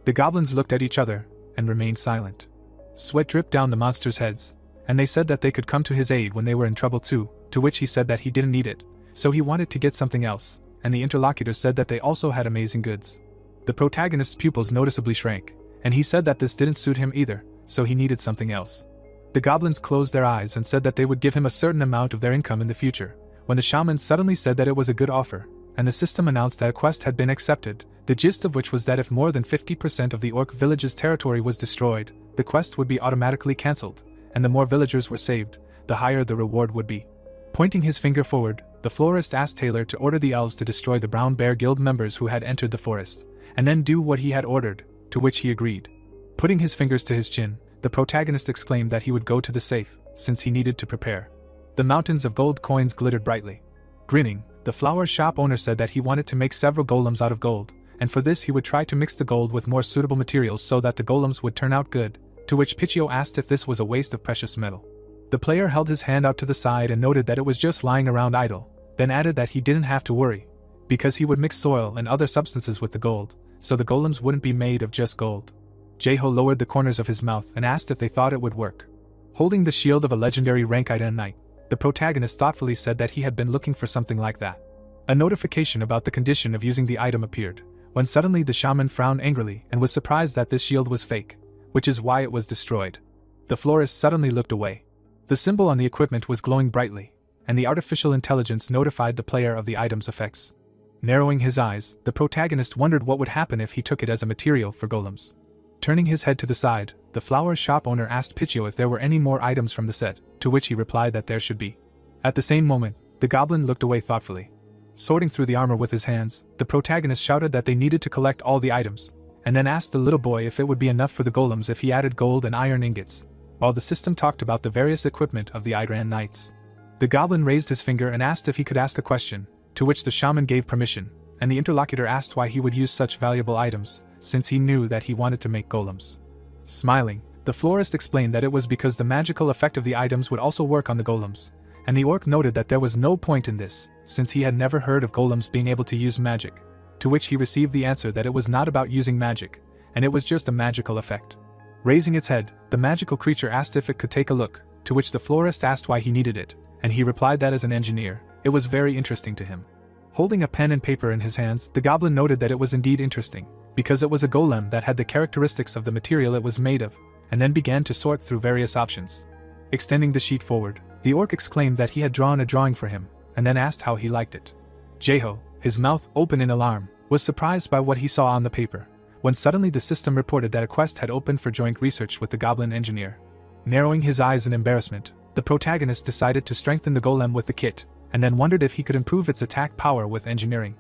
The goblins looked at each other and remained silent. Sweat dripped down the monsters' heads, and they said that they could come to his aid when they were in trouble too, to which he said that he didn't need it, so he wanted to get something else, and the interlocutor said that they also had amazing goods. The protagonist's pupils noticeably shrank, and he said that this didn't suit him either, so he needed something else. The goblins closed their eyes and said that they would give him a certain amount of their income in the future, when the shaman suddenly said that it was a good offer, and the system announced that a quest had been accepted, the gist of which was that if more than 50% of the orc village's territory was destroyed, the quest would be automatically cancelled, and the more villagers were saved, the higher the reward would be. Pointing his finger forward, the florist asked Taylor to order the elves to destroy the Brown Bear Guild members who had entered the forest, and then do what he had ordered, to which he agreed. Putting his fingers to his chin, the protagonist exclaimed that he would go to the safe, since he needed to prepare. The mountains of gold coins glittered brightly. Grinning, the flower shop owner said that he wanted to make several golems out of gold, and for this he would try to mix the gold with more suitable materials so that the golems would turn out good, to which Pichio asked if this was a waste of precious metal. The player held his hand out to the side and noted that it was just lying around idle, then added that he didn't have to worry, because he would mix soil and other substances with the gold, so the golems wouldn't be made of just gold. Jeho lowered the corners of his mouth and asked if they thought it would work. Holding the shield of a legendary rank Idan knight, the protagonist thoughtfully said that he had been looking for something like that. A notification about the condition of using the item appeared, when suddenly the shaman frowned angrily and was surprised that this shield was fake, which is why it was destroyed. The florist suddenly looked away. The symbol on the equipment was glowing brightly, and the artificial intelligence notified the player of the item's effects. Narrowing his eyes, the protagonist wondered what would happen if he took it as a material for golems. Turning his head to the side, the flower shop owner asked Pichio if there were any more items from the set, to which he replied that there should be. At the same moment, the goblin looked away thoughtfully. Sorting through the armor with his hands, the protagonist shouted that they needed to collect all the items, and then asked the little boy if it would be enough for the golems if he added gold and iron ingots, while the system talked about the various equipment of the Idran Knights. The goblin raised his finger and asked if he could ask a question, to which the shaman gave permission, and the interlocutor asked why he would use such valuable items, since he knew that he wanted to make golems. Smiling, the florist explained that it was because the magical effect of the items would also work on the golems, and the orc noted that there was no point in this, since he had never heard of golems being able to use magic, to which he received the answer that it was not about using magic, and it was just a magical effect. Raising its head, the magical creature asked if it could take a look, to which the florist asked why he needed it, and he replied that as an engineer, it was very interesting to him. Holding a pen and paper in his hands, the goblin noted that it was indeed interesting, because it was a golem that had the characteristics of the material it was made of, and then began to sort through various options. Extending the sheet forward, the orc exclaimed that he had drawn a drawing for him, and then asked how he liked it. Jeho, his mouth open in alarm, was surprised by what he saw on the paper, when suddenly the system reported that a quest had opened for joint research with the goblin engineer. Narrowing his eyes in embarrassment, the protagonist decided to strengthen the golem with the kit, and then wondered if he could improve its attack power with engineering.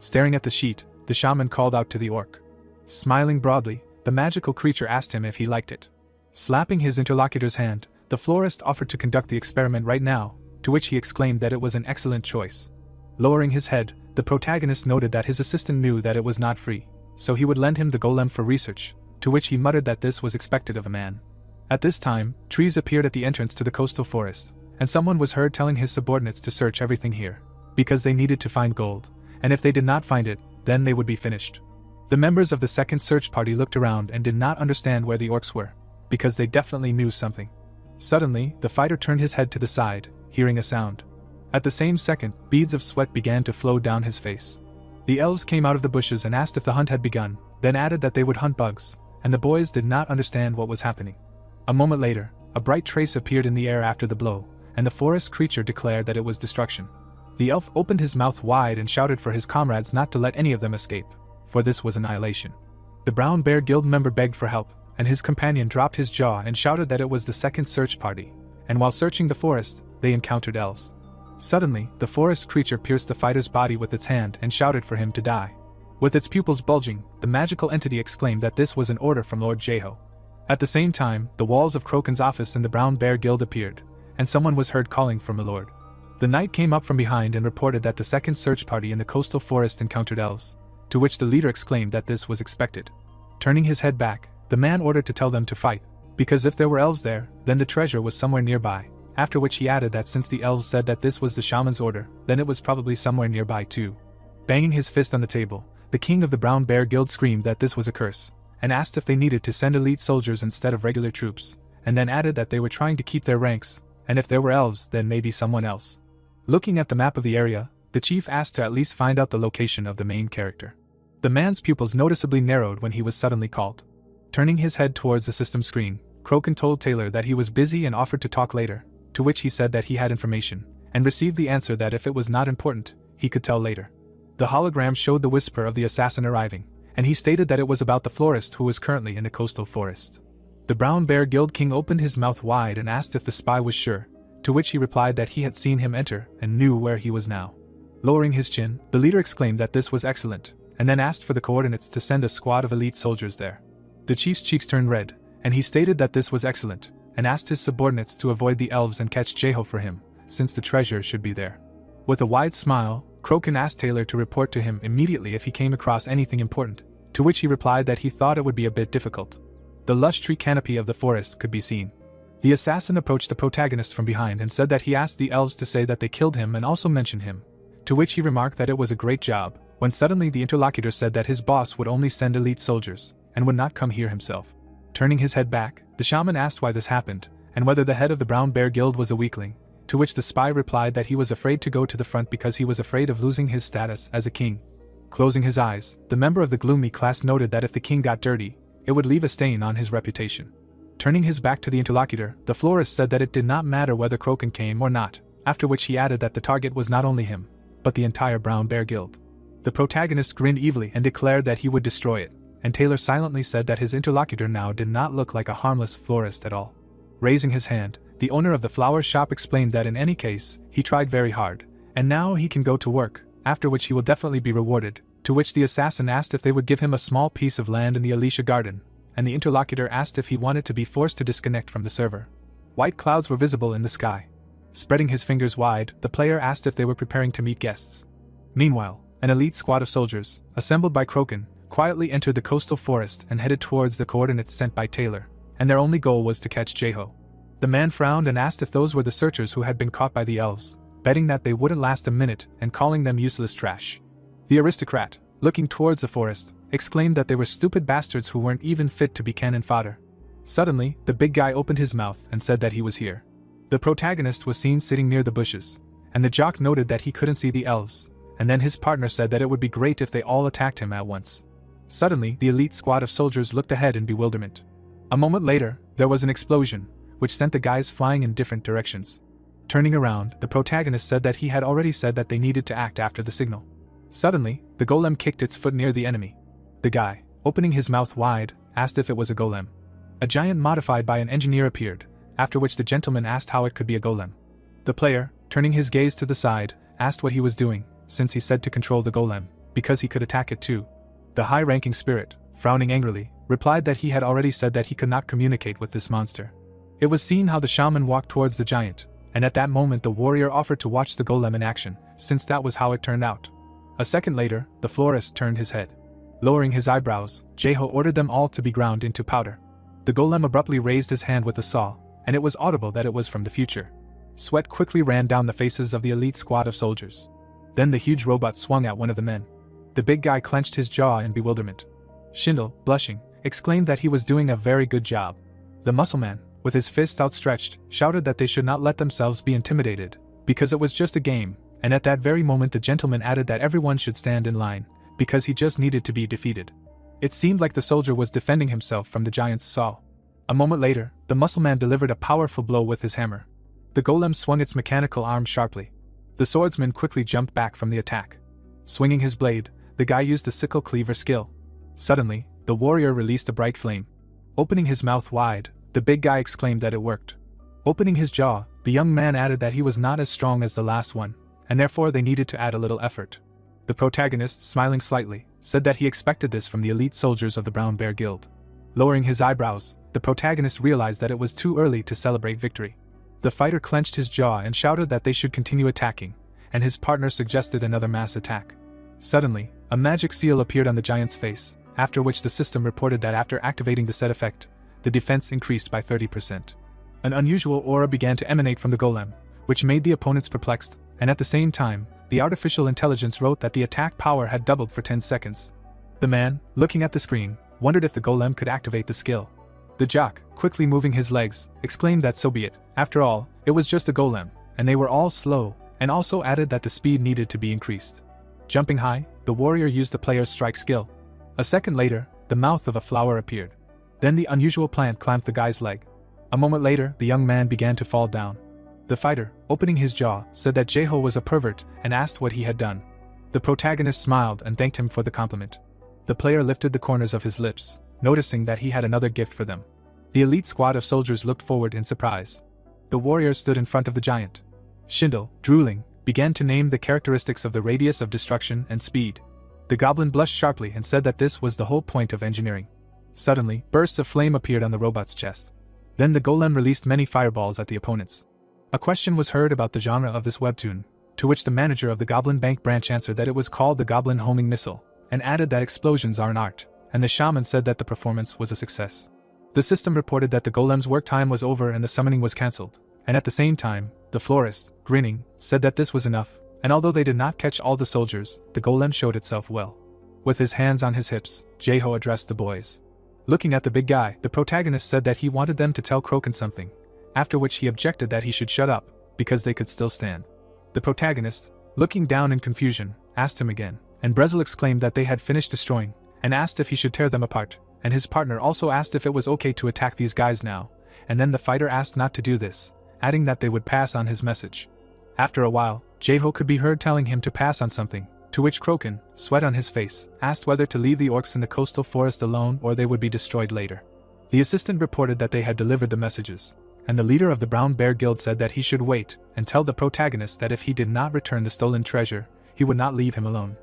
Staring at the sheet, the shaman called out to the orc. Smiling broadly, the magical creature asked him if he liked it. Slapping his interlocutor's hand, the florist offered to conduct the experiment right now, to which he exclaimed that it was an excellent choice. Lowering his head, the protagonist noted that his assistant knew that it was not free, so he would lend him the golem for research, to which he muttered that this was expected of a man. At this time, trees appeared at the entrance to the coastal forest, and someone was heard telling his subordinates to search everything here, because they needed to find gold, and if they did not find it, then they would be finished. The members of the second search party looked around and did not understand where the orcs were, because they definitely knew something. Suddenly, the fighter turned his head to the side, hearing a sound. At the same second, beads of sweat began to flow down his face. The elves came out of the bushes and asked if the hunt had begun, then added that they would hunt bugs, and the boys did not understand what was happening. A moment later, a bright trace appeared in the air after the blow, and the forest creature declared that it was destruction. The elf opened his mouth wide and shouted for his comrades not to let any of them escape, for this was annihilation. The Brown Bear Guild member begged for help, and his companion dropped his jaw and shouted that it was the second search party, and while searching the forest, they encountered elves. Suddenly, the forest creature pierced the fighter's body with its hand and shouted for him to die. With its pupils bulging, the magical entity exclaimed that this was an order from Lord Jeho. At the same time, the walls of Kroken's office in the Brown Bear Guild appeared, and someone was heard calling for Milord. The knight came up from behind and reported that the second search party in the coastal forest encountered elves, to which the leader exclaimed that this was expected. Turning his head back, the man ordered to tell them to fight, because if there were elves there, then the treasure was somewhere nearby, after which he added that since the elves said that this was the shaman's order, then it was probably somewhere nearby too. Banging his fist on the table, the king of the Brown Bear Guild screamed that this was a curse, and asked if they needed to send elite soldiers instead of regular troops, and then added that they were trying to keep their ranks, and if there were elves then maybe someone else. Looking at the map of the area, the chief asked to at least find out the location of the main character. The man's pupils noticeably narrowed when he was suddenly called. Turning his head towards the system screen, Kroken told Taylor that he was busy and offered to talk later, to which he said that he had information, and received the answer that if it was not important, he could tell later. The hologram showed the whisper of the assassin arriving, and he stated that it was about the florist who was currently in the coastal forest. The Brown Bear Guild king opened his mouth wide and asked if the spy was sure, to which he replied that he had seen him enter and knew where he was now. Lowering his chin, the leader exclaimed that this was excellent, and then asked for the coordinates to send a squad of elite soldiers there. The chief's cheeks turned red, and he stated that this was excellent, and asked his subordinates to avoid the elves and catch Jeho for him, since the treasure should be there. With a wide smile, Kroken asked Taylor to report to him immediately if he came across anything important, to which he replied that he thought it would be a bit difficult. The lush tree canopy of the forest could be seen. The assassin approached the protagonist from behind and said that he asked the elves to say that they killed him and also mention him, to which he remarked that it was a great job, when suddenly the interlocutor said that his boss would only send elite soldiers, and would not come here himself. Turning his head back, the shaman asked why this happened, and whether the head of the Brown Bear Guild was a weakling, to which the spy replied that he was afraid to go to the front because he was afraid of losing his status as a king. Closing his eyes, the member of the gloomy class noted that if the king got dirty, it would leave a stain on his reputation. Turning his back to the interlocutor, the florist said that it did not matter whether Kroken came or not, after which he added that the target was not only him, but the entire Brown Bear Guild. The protagonist grinned evilly and declared that he would destroy it, and Taylor silently said that his interlocutor now did not look like a harmless florist at all. Raising his hand, the owner of the flower shop explained that in any case, he tried very hard, and now he can go to work, after which he will definitely be rewarded, to which the assassin asked if they would give him a small piece of land in the Alicia Garden, and the interlocutor asked if he wanted to be forced to disconnect from the server. White clouds were visible in the sky. Spreading his fingers wide, the player asked if they were preparing to meet guests. Meanwhile, an elite squad of soldiers, assembled by Kroken, quietly entered the coastal forest and headed towards the coordinates sent by Taylor, and their only goal was to catch Jeho. The man frowned and asked if those were the searchers who had been caught by the elves, betting that they wouldn't last a minute and calling them useless trash. The aristocrat, looking towards the forest, exclaimed that they were stupid bastards who weren't even fit to be cannon fodder. Suddenly, the big guy opened his mouth and said that he was here. The protagonist was seen sitting near the bushes, and the jock noted that he couldn't see the elves, and then his partner said that it would be great if they all attacked him at once. Suddenly, the elite squad of soldiers looked ahead in bewilderment. A moment later, there was an explosion, which sent the guys flying in different directions. Turning around, the protagonist said that he had already said that they needed to act after the signal. Suddenly, the golem kicked its foot near the enemy. The guy, opening his mouth wide, asked if it was a golem. A giant modified by an engineer appeared, after which the gentleman asked how it could be a golem. The player, turning his gaze to the side, asked what he was doing, since he said to control the golem, because he could attack it too. The high-ranking spirit, frowning angrily, replied that he had already said that he could not communicate with this monster. It was seen how the shaman walked towards the giant, and at that moment the warrior offered to watch the golem in action, since that was how it turned out. A second later, the florist turned his head. Lowering his eyebrows, Jeho ordered them all to be ground into powder. The golem abruptly raised his hand with a saw, and it was audible that it was from the future. Sweat quickly ran down the faces of the elite squad of soldiers. Then the huge robot swung at one of the men. The big guy clenched his jaw in bewilderment. Schindel, blushing, exclaimed that he was doing a very good job. The muscle man, with his fists outstretched, shouted that they should not let themselves be intimidated, because it was just a game, and at that very moment the gentleman added that everyone should stand in line, because he just needed to be defeated. It seemed like the soldier was defending himself from the giant's saw. A moment later, the muscle man delivered a powerful blow with his hammer. The golem swung its mechanical arm sharply. The swordsman quickly jumped back from the attack. Swinging his blade, the guy used the sickle cleaver skill. Suddenly, the warrior released a bright flame. Opening his mouth wide, the big guy exclaimed that it worked. Opening his jaw, the young man added that he was not as strong as the last one, and therefore they needed to add a little effort. The protagonist, smiling slightly, said that he expected this from the elite soldiers of the Brown Bear Guild. Lowering his eyebrows, the protagonist realized that it was too early to celebrate victory. The fighter clenched his jaw and shouted that they should continue attacking, and his partner suggested another mass attack. Suddenly, a magic seal appeared on the giant's face, after which the system reported that after activating the set effect, the defense increased by 30%. An unusual aura began to emanate from the golem, which made the opponents perplexed, and at the same time, the artificial intelligence wrote that the attack power had doubled for 10 seconds. The man, looking at the screen, wondered if the golem could activate the skill. The jock, quickly moving his legs, exclaimed that so be it. After all, it was just a golem, and they were all slow, and also added that the speed needed to be increased. Jumping high, the warrior used the player's strike skill. A second later, the mouth of a flower appeared. Then the unusual plant clamped the guy's leg. A moment later, the young man began to fall down. The fighter, opening his jaw, said that Jeho was a pervert and asked what he had done. The protagonist smiled and thanked him for the compliment. The player lifted the corners of his lips, noticing that he had another gift for them. The elite squad of soldiers looked forward in surprise. The warrior stood in front of the giant. Schindel, drooling, began to name the characteristics of the radius of destruction and speed. The goblin blushed sharply and said that this was the whole point of engineering. Suddenly, bursts of flame appeared on the robot's chest. Then the golem released many fireballs at the opponents. A question was heard about the genre of this webtoon, to which the manager of the Goblin Bank branch answered that it was called the Goblin Homing Missile, and added that explosions are an art, and the shaman said that the performance was a success. The system reported that the golem's work time was over and the summoning was cancelled, and at the same time, the florist, grinning, said that this was enough, and although they did not catch all the soldiers, the golem showed itself well. With his hands on his hips, Jeho addressed the boys. Looking at the big guy, the protagonist said that he wanted them to tell Kroken something, after which he objected that he should shut up, because they could still stand. The protagonist, looking down in confusion, asked him again, and Brezel exclaimed that they had finished destroying, and asked if he should tear them apart, and his partner also asked if it was okay to attack these guys now, and then the fighter asked not to do this, adding that they would pass on his message. After a while, Jeho could be heard telling him to pass on something, to which Kroken, sweat on his face, asked whether to leave the orcs in the coastal forest alone or they would be destroyed later. The assistant reported that they had delivered the messages, and the leader of the Brown Bear Guild said that he should wait and tell the protagonist that if he did not return the stolen treasure, he would not leave him alone.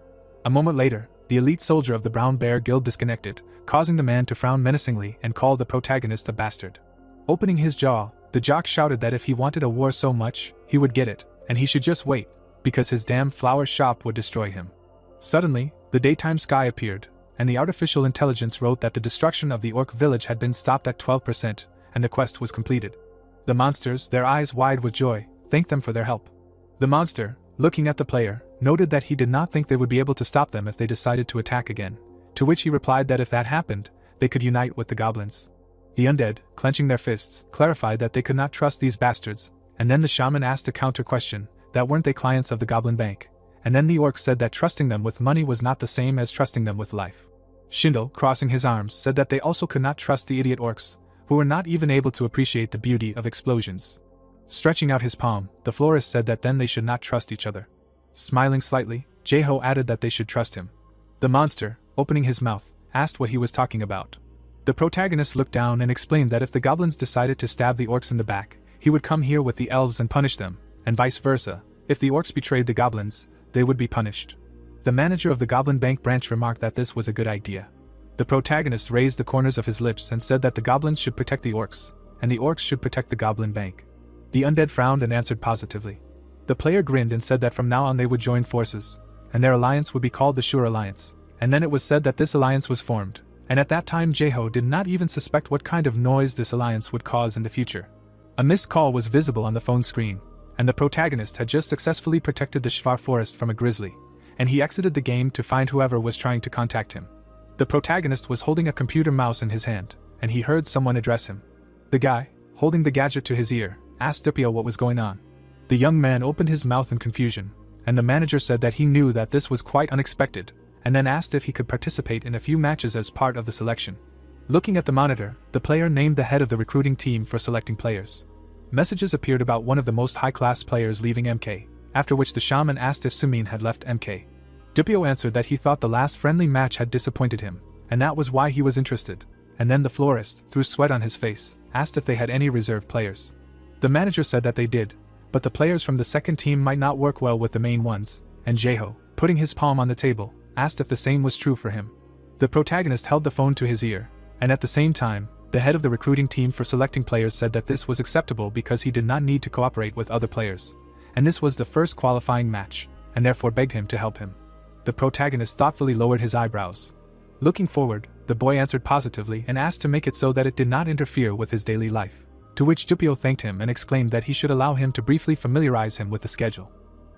A moment later, the elite soldier of the Brown Bear Guild disconnected, causing the man to frown menacingly and call the protagonist a bastard. Opening his jaw, the jock shouted that if he wanted a war so much, he would get it, and he should just wait, because his damn flower shop would destroy him. Suddenly, the daytime sky appeared, and the artificial intelligence wrote that the destruction of the orc village had been stopped at 12%, and the quest was completed. The monsters, their eyes wide with joy, thanked them for their help. The monster, looking at the player, noted that he did not think they would be able to stop them if they decided to attack again, to which he replied that if that happened, they could unite with the goblins. The undead, clenching their fists, clarified that they could not trust these bastards, and then the shaman asked a counter question, that weren't they clients of the Goblin Bank, and then the orc said that trusting them with money was not the same as trusting them with life. Schindel, crossing his arms, said that they also could not trust the idiot orcs, who were not even able to appreciate the beauty of explosions. Stretching out his palm, the florist said that then they should not trust each other. Smiling slightly, Jeho added that they should trust him. The monster, opening his mouth, asked what he was talking about. The protagonist looked down and explained that if the goblins decided to stab the orcs in the back, he would come here with the elves and punish them, and vice versa. If the orcs betrayed the goblins, they would be punished. The manager of the Goblin Bank branch remarked that this was a good idea. The protagonist raised the corners of his lips and said that the goblins should protect the orcs, and the orcs should protect the goblin bank. The undead frowned and answered positively. The player grinned and said that from now on they would join forces, and their alliance would be called the Sure Alliance, and then it was said that this alliance was formed, and at that time Jeho did not even suspect what kind of noise this alliance would cause in the future. A missed call was visible on the phone screen, and the protagonist had just successfully protected the Strongest Florist from a grizzly, and he exited the game to find whoever was trying to contact him. The protagonist was holding a computer mouse in his hand, and he heard someone address him. The guy, holding the gadget to his ear, asked Dupio what was going on. The young man opened his mouth in confusion, and the manager said that he knew that this was quite unexpected, and then asked if he could participate in a few matches as part of the selection. Looking at the monitor, the player named the head of the recruiting team for selecting players. Messages appeared about one of the most high-class players leaving MK, after which the shaman asked if Sumin had left MK. Dupio answered that he thought the last friendly match had disappointed him, and that was why he was interested, and then the florist, through sweat on his face, asked if they had any reserve players. The manager said that they did, but the players from the second team might not work well with the main ones, and Jeho, putting his palm on the table, asked if the same was true for him. The protagonist held the phone to his ear, and at the same time, the head of the recruiting team for selecting players said that this was acceptable because he did not need to cooperate with other players, and this was the first qualifying match, and therefore begged him to help him. The protagonist thoughtfully lowered his eyebrows. Looking forward, the boy answered positively and asked to make it so that it did not interfere with his daily life, to which Dupio thanked him and exclaimed that he should allow him to briefly familiarize him with the schedule.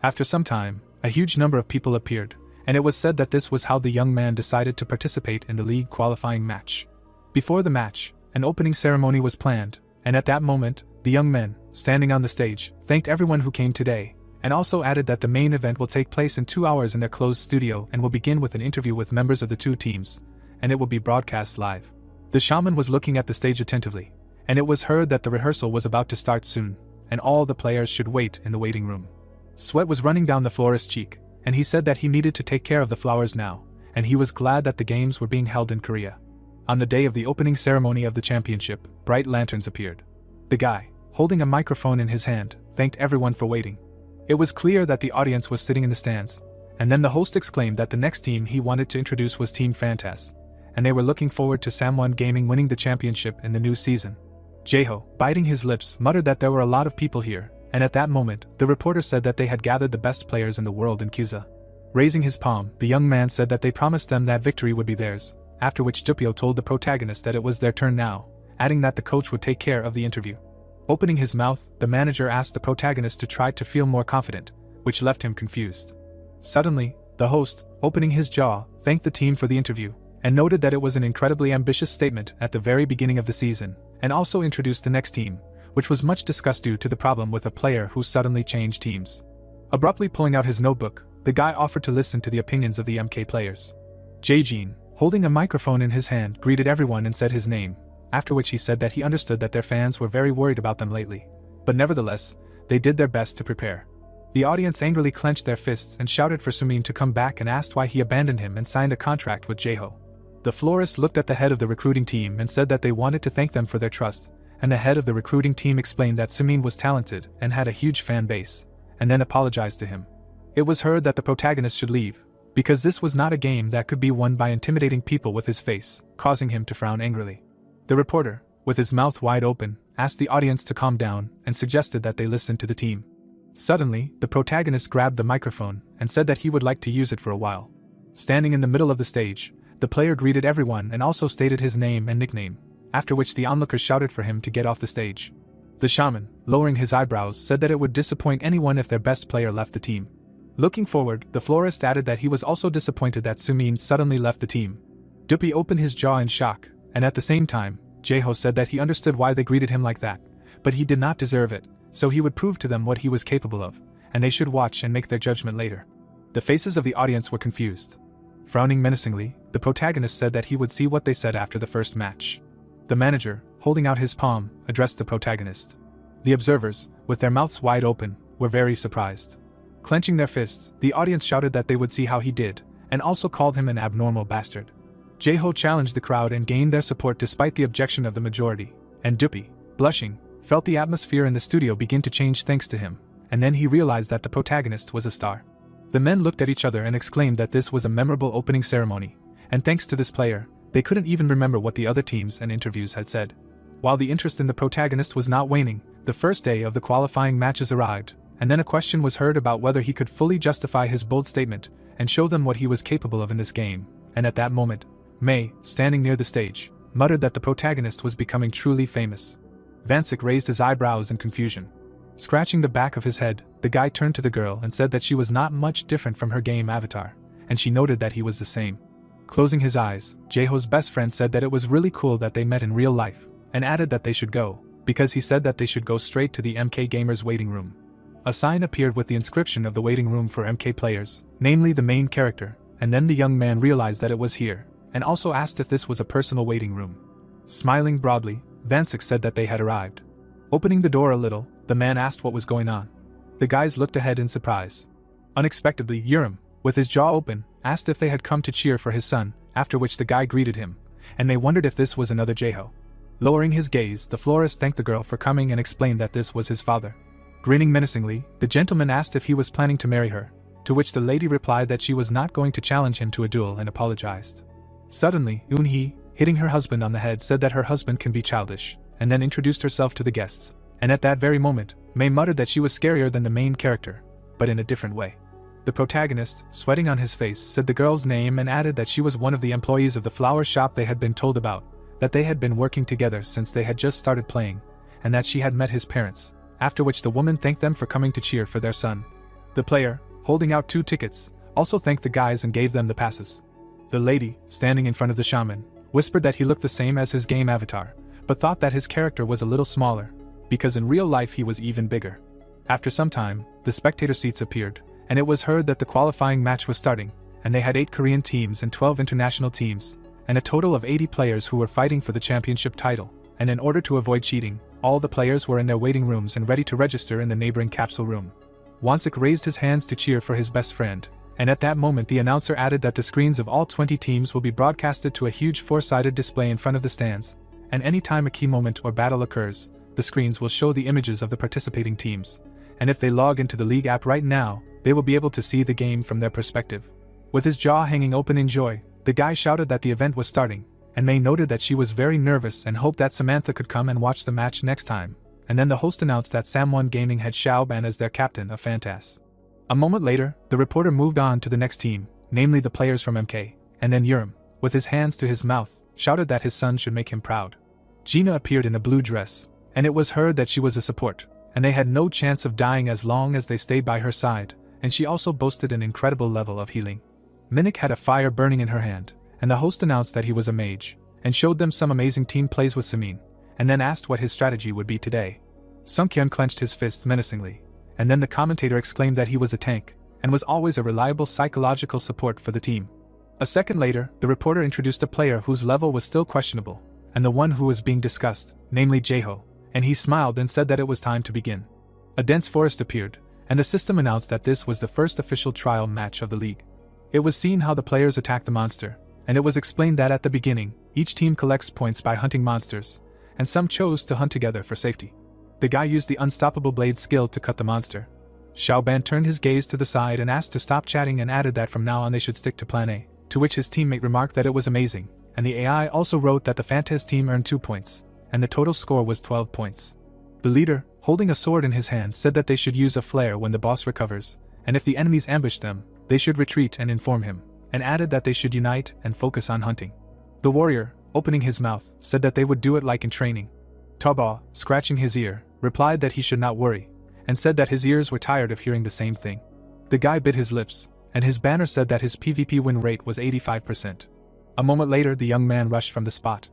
After some time, a huge number of people appeared, and it was said that this was how the young man decided to participate in the league qualifying match. Before the match, an opening ceremony was planned, and at that moment, the young men, standing on the stage, thanked everyone who came today, and also added that the main event will take place in 2 hours in their closed studio and will begin with an interview with members of the two teams, and it will be broadcast live. The shaman was looking at the stage attentively, and it was heard that the rehearsal was about to start soon, and all the players should wait in the waiting room. Sweat was running down the florist's cheek, and he said that he needed to take care of the flowers now, and he was glad that the games were being held in Korea. On the day of the opening ceremony of the championship, bright lanterns appeared. The guy, holding a microphone in his hand, thanked everyone for waiting. It was clear that the audience was sitting in the stands, and then the host exclaimed that the next team he wanted to introduce was Team Fantas, and they were looking forward to Samwon Gaming winning the championship in the new season. Jeho, biting his lips, muttered that there were a lot of people here, and at that moment, the reporter said that they had gathered the best players in the world in Kyuza. Raising his palm, the young man said that they promised them that victory would be theirs, after which Dupio told the protagonist that it was their turn now, adding that the coach would take care of the interview. Opening his mouth, the manager asked the protagonist to try to feel more confident, which left him confused. Suddenly, the host, opening his jaw, thanked the team for the interview, and noted that it was an incredibly ambitious statement at the very beginning of the season, and also introduced the next team, which was much discussed due to the problem with a player who suddenly changed teams. Abruptly pulling out his notebook, the guy offered to listen to the opinions of the MK players. Jae-jin, holding a microphone in his hand, greeted everyone and said his name, after which he said that he understood that their fans were very worried about them lately, but nevertheless, they did their best to prepare. The audience angrily clenched their fists and shouted for Sumin to come back and asked why he abandoned him and signed a contract with Jeho. The florist looked at the head of the recruiting team and said that they wanted to thank them for their trust, and the head of the recruiting team explained that Sumin was talented and had a huge fan base, and then apologized to him. It was heard that the protagonist should leave, because this was not a game that could be won by intimidating people with his face, causing him to frown angrily. The reporter, with his mouth wide open, asked the audience to calm down and suggested that they listen to the team. Suddenly, the protagonist grabbed the microphone and said that he would like to use it for a while. Standing in the middle of the stage, the player greeted everyone and also stated his name and nickname, after which the onlookers shouted for him to get off the stage. The shaman, lowering his eyebrows, said that it would disappoint anyone if their best player left the team. Looking forward, the florist added that he was also disappointed that Sumin suddenly left the team. Dupi opened his jaw in shock, and at the same time, Jeho said that he understood why they greeted him like that, but he did not deserve it, so he would prove to them what he was capable of, and they should watch and make their judgment later. The faces of the audience were confused. Frowning menacingly, the protagonist said that he would see what they said after the first match. The manager, holding out his palm, addressed the protagonist. The observers, with their mouths wide open, were very surprised. Clenching their fists, the audience shouted that they would see how he did, and also called him an abnormal bastard. Jeho challenged the crowd and gained their support despite the objection of the majority, and Dupi, blushing, felt the atmosphere in the studio begin to change thanks to him, and then he realized that the protagonist was a star. The men looked at each other and exclaimed that this was a memorable opening ceremony, and thanks to this player, They couldn't even remember what the other teams and interviews had said. While the interest in the protagonist was not waning, the first day of the qualifying matches arrived, and then a question was heard about whether he could fully justify his bold statement and show them what he was capable of in this game, and at that moment, May, standing near the stage, muttered that the protagonist was becoming truly famous. Vansik raised his eyebrows in confusion. Scratching the back of his head, the guy turned to the girl and said that she was not much different from her game avatar, and she noted that he was the same. Closing his eyes, Jaeho's best friend said that it was really cool that they met in real life, and added that they should go, because he said that they should go straight to the MK Gamers waiting room. A sign appeared with the inscription of the waiting room for MK players, namely the main character, and then the young man realized that it was here, and also asked if this was a personal waiting room. Smiling broadly, Vansik said that they had arrived. Opening the door a little, the man asked what was going on. The guys looked ahead in surprise. Unexpectedly, Urim, with his jaw open, asked if they had come to cheer for his son, after which the guy greeted him, and they wondered if this was another Jaeho. Lowering his gaze, the florist thanked the girl for coming and explained that this was his father. Grinning menacingly, the gentleman asked if he was planning to marry her, to which the lady replied that she was not going to challenge him to a duel and apologized. Suddenly, Eun-hee, hitting her husband on the head, said that her husband can be childish, and then introduced herself to the guests, and at that very moment, May muttered that she was scarier than the main character, but in a different way. The protagonist, sweating on his face, said the girl's name and added that she was one of the employees of the flower shop they had been told about, that they had been working together since they had just started playing, and that she had met his parents, after which the woman thanked them for coming to cheer for their son. The player, holding out 2 tickets, also thanked the guys and gave them the passes. The lady, standing in front of the shaman, whispered that he looked the same as his game avatar, but thought that his character was a little smaller, because in real life he was even bigger. After some time, the spectator seats appeared, and it was heard that the qualifying match was starting, and they had 8 Korean teams and 12 international teams, and a total of 80 players who were fighting for the championship title, and in order to avoid cheating, all the players were in their waiting rooms and ready to register in the neighboring capsule room. Wansik raised his hands to cheer for his best friend, and at that moment the announcer added that the screens of all 20 teams will be broadcasted to a huge 4-sided display in front of the stands, and any time a key moment or battle occurs, the screens will show the images of the participating teams, and if they log into the League app right now, they will be able to see the game from their perspective. With his jaw hanging open in joy, the guy shouted that the event was starting, and May noted that she was very nervous and hoped that Samantha could come and watch the match next time, and then the host announced that Samwon Gaming had Xiaoban as their captain, a fantas. A moment later, the reporter moved on to the next team, namely the players from MK, and then Urim, with his hands to his mouth, shouted that his son should make him proud. Gina appeared in a blue dress, and it was heard that she was a support, and they had no chance of dying as long as they stayed by her side, and she also boasted an incredible level of healing. Minik had a fire burning in her hand, and the host announced that he was a mage, and showed them some amazing team plays with Samin, and then asked what his strategy would be today. Sungkyun clenched his fists menacingly, and then the commentator exclaimed that he was a tank, and was always a reliable psychological support for the team. A second later, the reporter introduced a player whose level was still questionable, and the one who was being discussed, namely Jaeho, and he smiled and said that it was time to begin. A dense forest appeared, and the system announced that this was the first official trial match of the league. It was seen how the players attacked the monster, and it was explained that at the beginning, each team collects points by hunting monsters, and some chose to hunt together for safety. The guy used the unstoppable blade skill to cut the monster. Xiaoban turned his gaze to the side and asked to stop chatting and added that from now on they should stick to plan A, to which his teammate remarked that it was amazing, and the AI also wrote that the Fantas team earned 2 points, and the total score was 12 points. The leader, holding a sword in his hand, said that they should use a flare when the boss recovers, and if the enemies ambush them, they should retreat and inform him, and added that they should unite and focus on hunting. The warrior, opening his mouth, said that they would do it like in training. Taba, scratching his ear, replied that he should not worry, and said that his ears were tired of hearing the same thing. The guy bit his lips, and his banner said that his PvP win rate was 85%. A moment later, the young man rushed from the spot.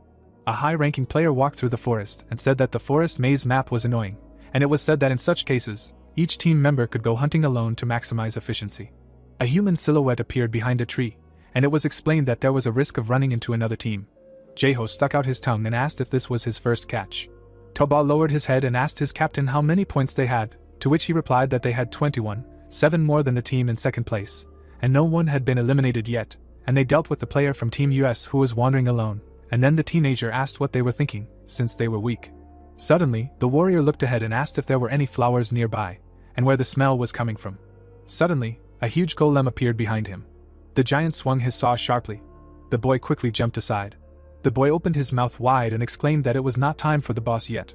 A high-ranking player walked through the forest and said that the forest maze map was annoying, and it was said that in such cases, each team member could go hunting alone to maximize efficiency. A human silhouette appeared behind a tree, and it was explained that there was a risk of running into another team. Jaeho stuck out his tongue and asked if this was his first catch. Toba lowered his head and asked his captain how many points they had, to which he replied that they had 21, 7 more than the team in second place, and no one had been eliminated yet, and they dealt with the player from Team US who was wandering alone, and then the teenager asked what they were thinking, since they were weak. Suddenly, the warrior looked ahead and asked if there were any flowers nearby, and where the smell was coming from. Suddenly, a huge golem appeared behind him. The giant swung his saw sharply. The boy quickly jumped aside. The boy opened his mouth wide and exclaimed that it was not time for the boss yet.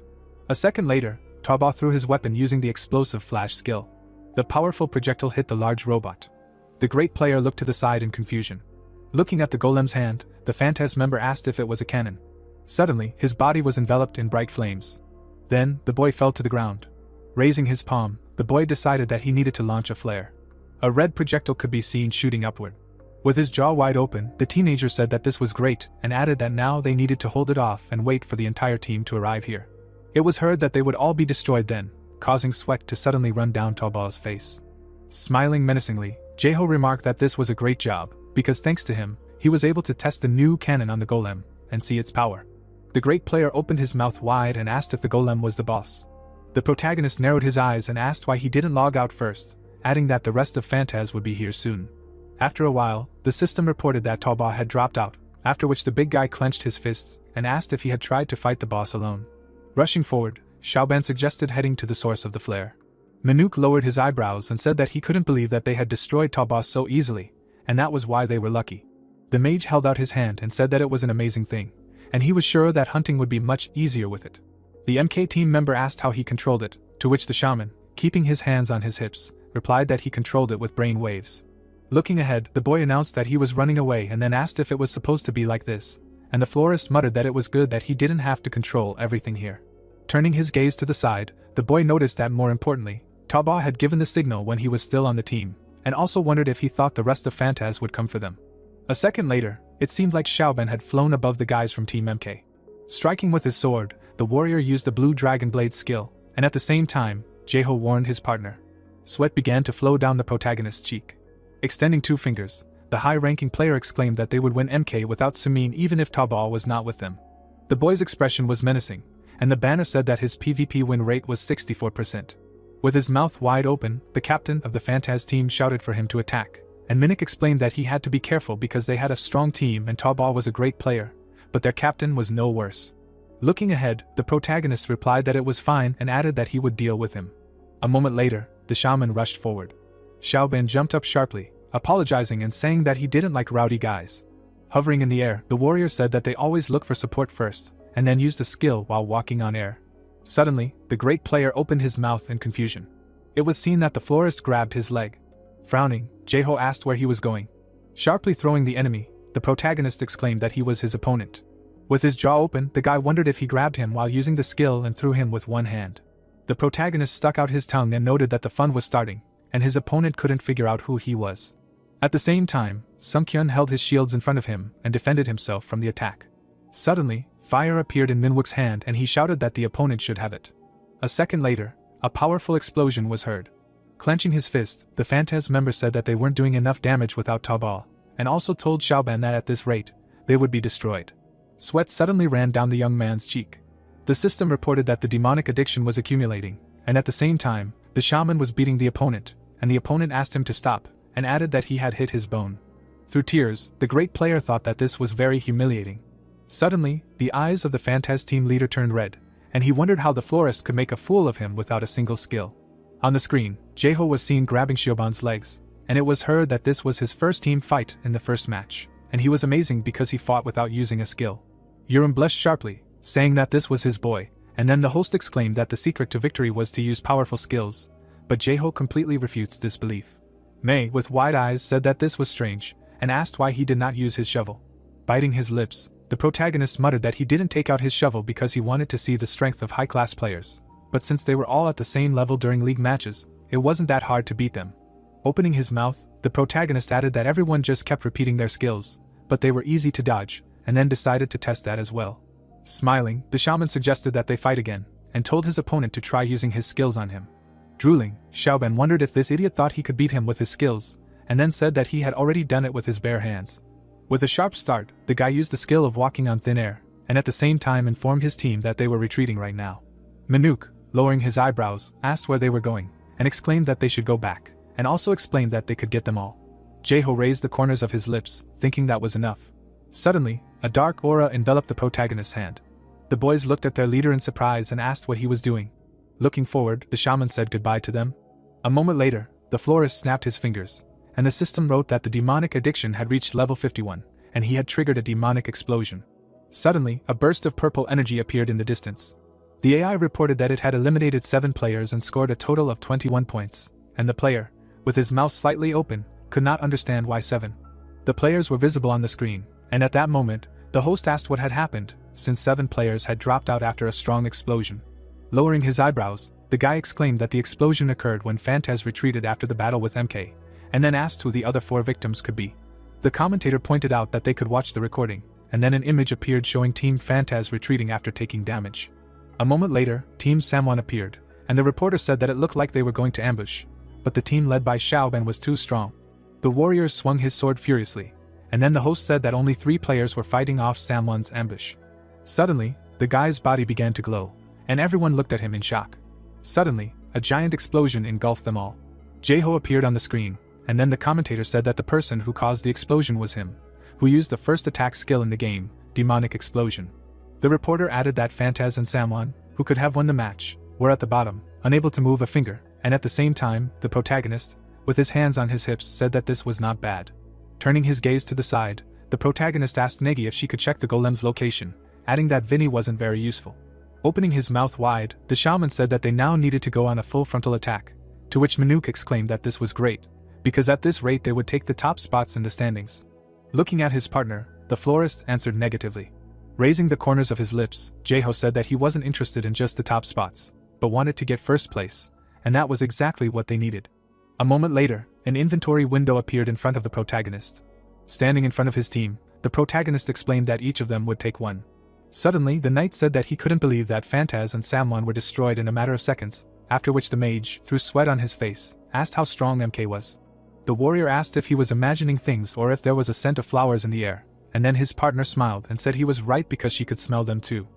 A second later, Taba threw his weapon using the explosive flash skill. The powerful projectile hit the large robot. The great player looked to the side in confusion. Looking at the golem's hand, the Phantasm member asked if it was a cannon. Suddenly, his body was enveloped in bright flames. Then, the boy fell to the ground. Raising his palm, the boy decided that he needed to launch a flare. A red projectile could be seen shooting upward. With his jaw wide open, the teenager said that this was great and added that now they needed to hold it off and wait for the entire team to arrive here. It was heard that they would all be destroyed then, causing sweat to suddenly run down Taba's face. Smiling menacingly, Jeho remarked that this was a great job, because thanks to him, he was able to test the new cannon on the golem and see its power. The great player opened his mouth wide and asked if the golem was the boss. The protagonist narrowed his eyes and asked why he didn't log out first, adding that the rest of Phantaz would be here soon. After a while, the system reported that Taba had dropped out, after which the big guy clenched his fists and asked if he had tried to fight the boss alone. Rushing forward, Xiaoban suggested heading to the source of the flare. Manuk lowered his eyebrows and said that he couldn't believe that they had destroyed Taba so easily, and that was why they were lucky. The mage held out his hand and said that it was an amazing thing, and he was sure that hunting would be much easier with it. The MK team member asked how he controlled it, to which the shaman, keeping his hands on his hips, replied that he controlled it with brain waves. Looking ahead, the boy announced that he was running away and then asked if it was supposed to be like this, and the florist muttered that it was good that he didn't have to control everything here. Turning his gaze to the side, the boy noticed that more importantly, Taba had given the signal when he was still on the team, and also wondered if he thought the rest of Phantaz would come for them. A second later, it seemed like Xiaoban had flown above the guys from Team MK. Striking with his sword, the warrior used the blue dragon blade skill, and at the same time, Jeho warned his partner. Sweat began to flow down the protagonist's cheek. Extending 2 fingers, the high-ranking player exclaimed that they would win MK without Sumin even if Taba was not with them. The boy's expression was menacing, and the banner said that his PvP win rate was 64%. With his mouth wide open, the captain of the Phantaz team shouted for him to attack, and Minik explained that he had to be careful because they had a strong team and Taba was a great player, but their captain was no worse. Looking ahead, the protagonist replied that it was fine and added that he would deal with him. A moment later, the shaman rushed forward. Xiaoban jumped up sharply, apologizing and saying that he didn't like rowdy guys. Hovering in the air, the warrior said that they always look for support first, and then use the skill while walking on air. Suddenly, the great player opened his mouth in confusion. It was seen that the florist grabbed his leg. Frowning, Jeho asked where he was going. Sharply throwing the enemy, the protagonist exclaimed that he was his opponent. With his jaw open, the guy wondered if he grabbed him while using the skill and threw him with one hand. The protagonist stuck out his tongue and noted that the fun was starting, and his opponent couldn't figure out who he was. At the same time, Sungkyun held his shields in front of him and defended himself from the attack. Suddenly, fire appeared in Minwook's hand and he shouted that the opponent should have it. A second later, a powerful explosion was heard. Clenching his fist, the Phantaz member said that they weren't doing enough damage without Taba, and also told Xiaoban that at this rate, they would be destroyed. Sweat suddenly ran down the young man's cheek. The system reported that the demonic addiction was accumulating, and at the same time, the shaman was beating the opponent, and the opponent asked him to stop, and added that he had hit his bone. Through tears, the great player thought that this was very humiliating. Suddenly, the eyes of the Phantaz team leader turned red, and he wondered how the florist could make a fool of him without a single skill. On the screen, Jeho was seen grabbing Xiaoban's legs, and it was heard that this was his first team fight in the first match, and he was amazing because he fought without using a skill. Yurim blushed sharply, saying that this was his boy, and then the host exclaimed that the secret to victory was to use powerful skills, but Jeho completely refutes this belief. Mei, with wide eyes, said that this was strange, and asked why he did not use his shovel. Biting his lips, the protagonist muttered that he didn't take out his shovel because he wanted to see the strength of high-class players, but since they were all at the same level during league matches, it wasn't that hard to beat them. Opening his mouth, the protagonist added that everyone just kept repeating their skills, but they were easy to dodge, and then decided to test that as well. Smiling, the shaman suggested that they fight again, and told his opponent to try using his skills on him. Drooling, Xiaoban wondered if this idiot thought he could beat him with his skills, and then said that he had already done it with his bare hands. With a sharp start, the guy used the skill of walking on thin air, and at the same time informed his team that they were retreating right now. Manuk, lowering his eyebrows, asked where they were going, and exclaimed that they should go back, and also explained that they could get them all. Jeho raised the corners of his lips, thinking that was enough. Suddenly, a dark aura enveloped the protagonist's hand. The boys looked at their leader in surprise and asked what he was doing. Looking forward, the shaman said goodbye to them. A moment later, the florist snapped his fingers, and the system wrote that the demonic addiction had reached level 51, and he had triggered a demonic explosion. Suddenly, a burst of purple energy appeared in the distance. The AI reported that it had eliminated 7 players and scored a total of 21 points, and the player, with his mouth slightly open, could not understand why 7. The players were visible on the screen, and at that moment, the host asked what had happened, since 7 players had dropped out after a strong explosion. Lowering his eyebrows, the guy exclaimed that the explosion occurred when Fantaz retreated after the battle with MK, and then asked who the other 4 victims could be. The commentator pointed out that they could watch the recording, and then an image appeared showing Team Fantaz retreating after taking damage. A moment later, Team Samwon appeared, and the reporter said that it looked like they were going to ambush, but the team led by Xiaoben was too strong. The warrior swung his sword furiously, and then the host said that only 3 players were fighting off Samwon's ambush. Suddenly, the guy's body began to glow, and everyone looked at him in shock. Suddenly, a giant explosion engulfed them all. Jaeho appeared on the screen, and then the commentator said that the person who caused the explosion was him, who used the first attack skill in the game, Demonic Explosion. The reporter added that Fantaz and Samwon, who could have won the match, were at the bottom, unable to move a finger, and at the same time, the protagonist, with his hands on his hips, said that this was not bad. Turning his gaze to the side, the protagonist asked Negi if she could check the golem's location, adding that Vinny wasn't very useful. Opening his mouth wide, the shaman said that they now needed to go on a full frontal attack, to which Manuk exclaimed that this was great, because at this rate they would take the top spots in the standings. Looking at his partner, the florist answered negatively. Raising the corners of his lips, Jaeho said that he wasn't interested in just the top spots, but wanted to get first place, and that was exactly what they needed. A moment later, an inventory window appeared in front of the protagonist. Standing in front of his team, the protagonist explained that each of them would take 1. Suddenly, the knight said that he couldn't believe that Fantaz and Samwon were destroyed in a matter of seconds, after which the mage, through sweat on his face, asked how strong MK was. The warrior asked if he was imagining things or if there was a scent of flowers in the air, and then his partner smiled and said he was right because she could smell them too.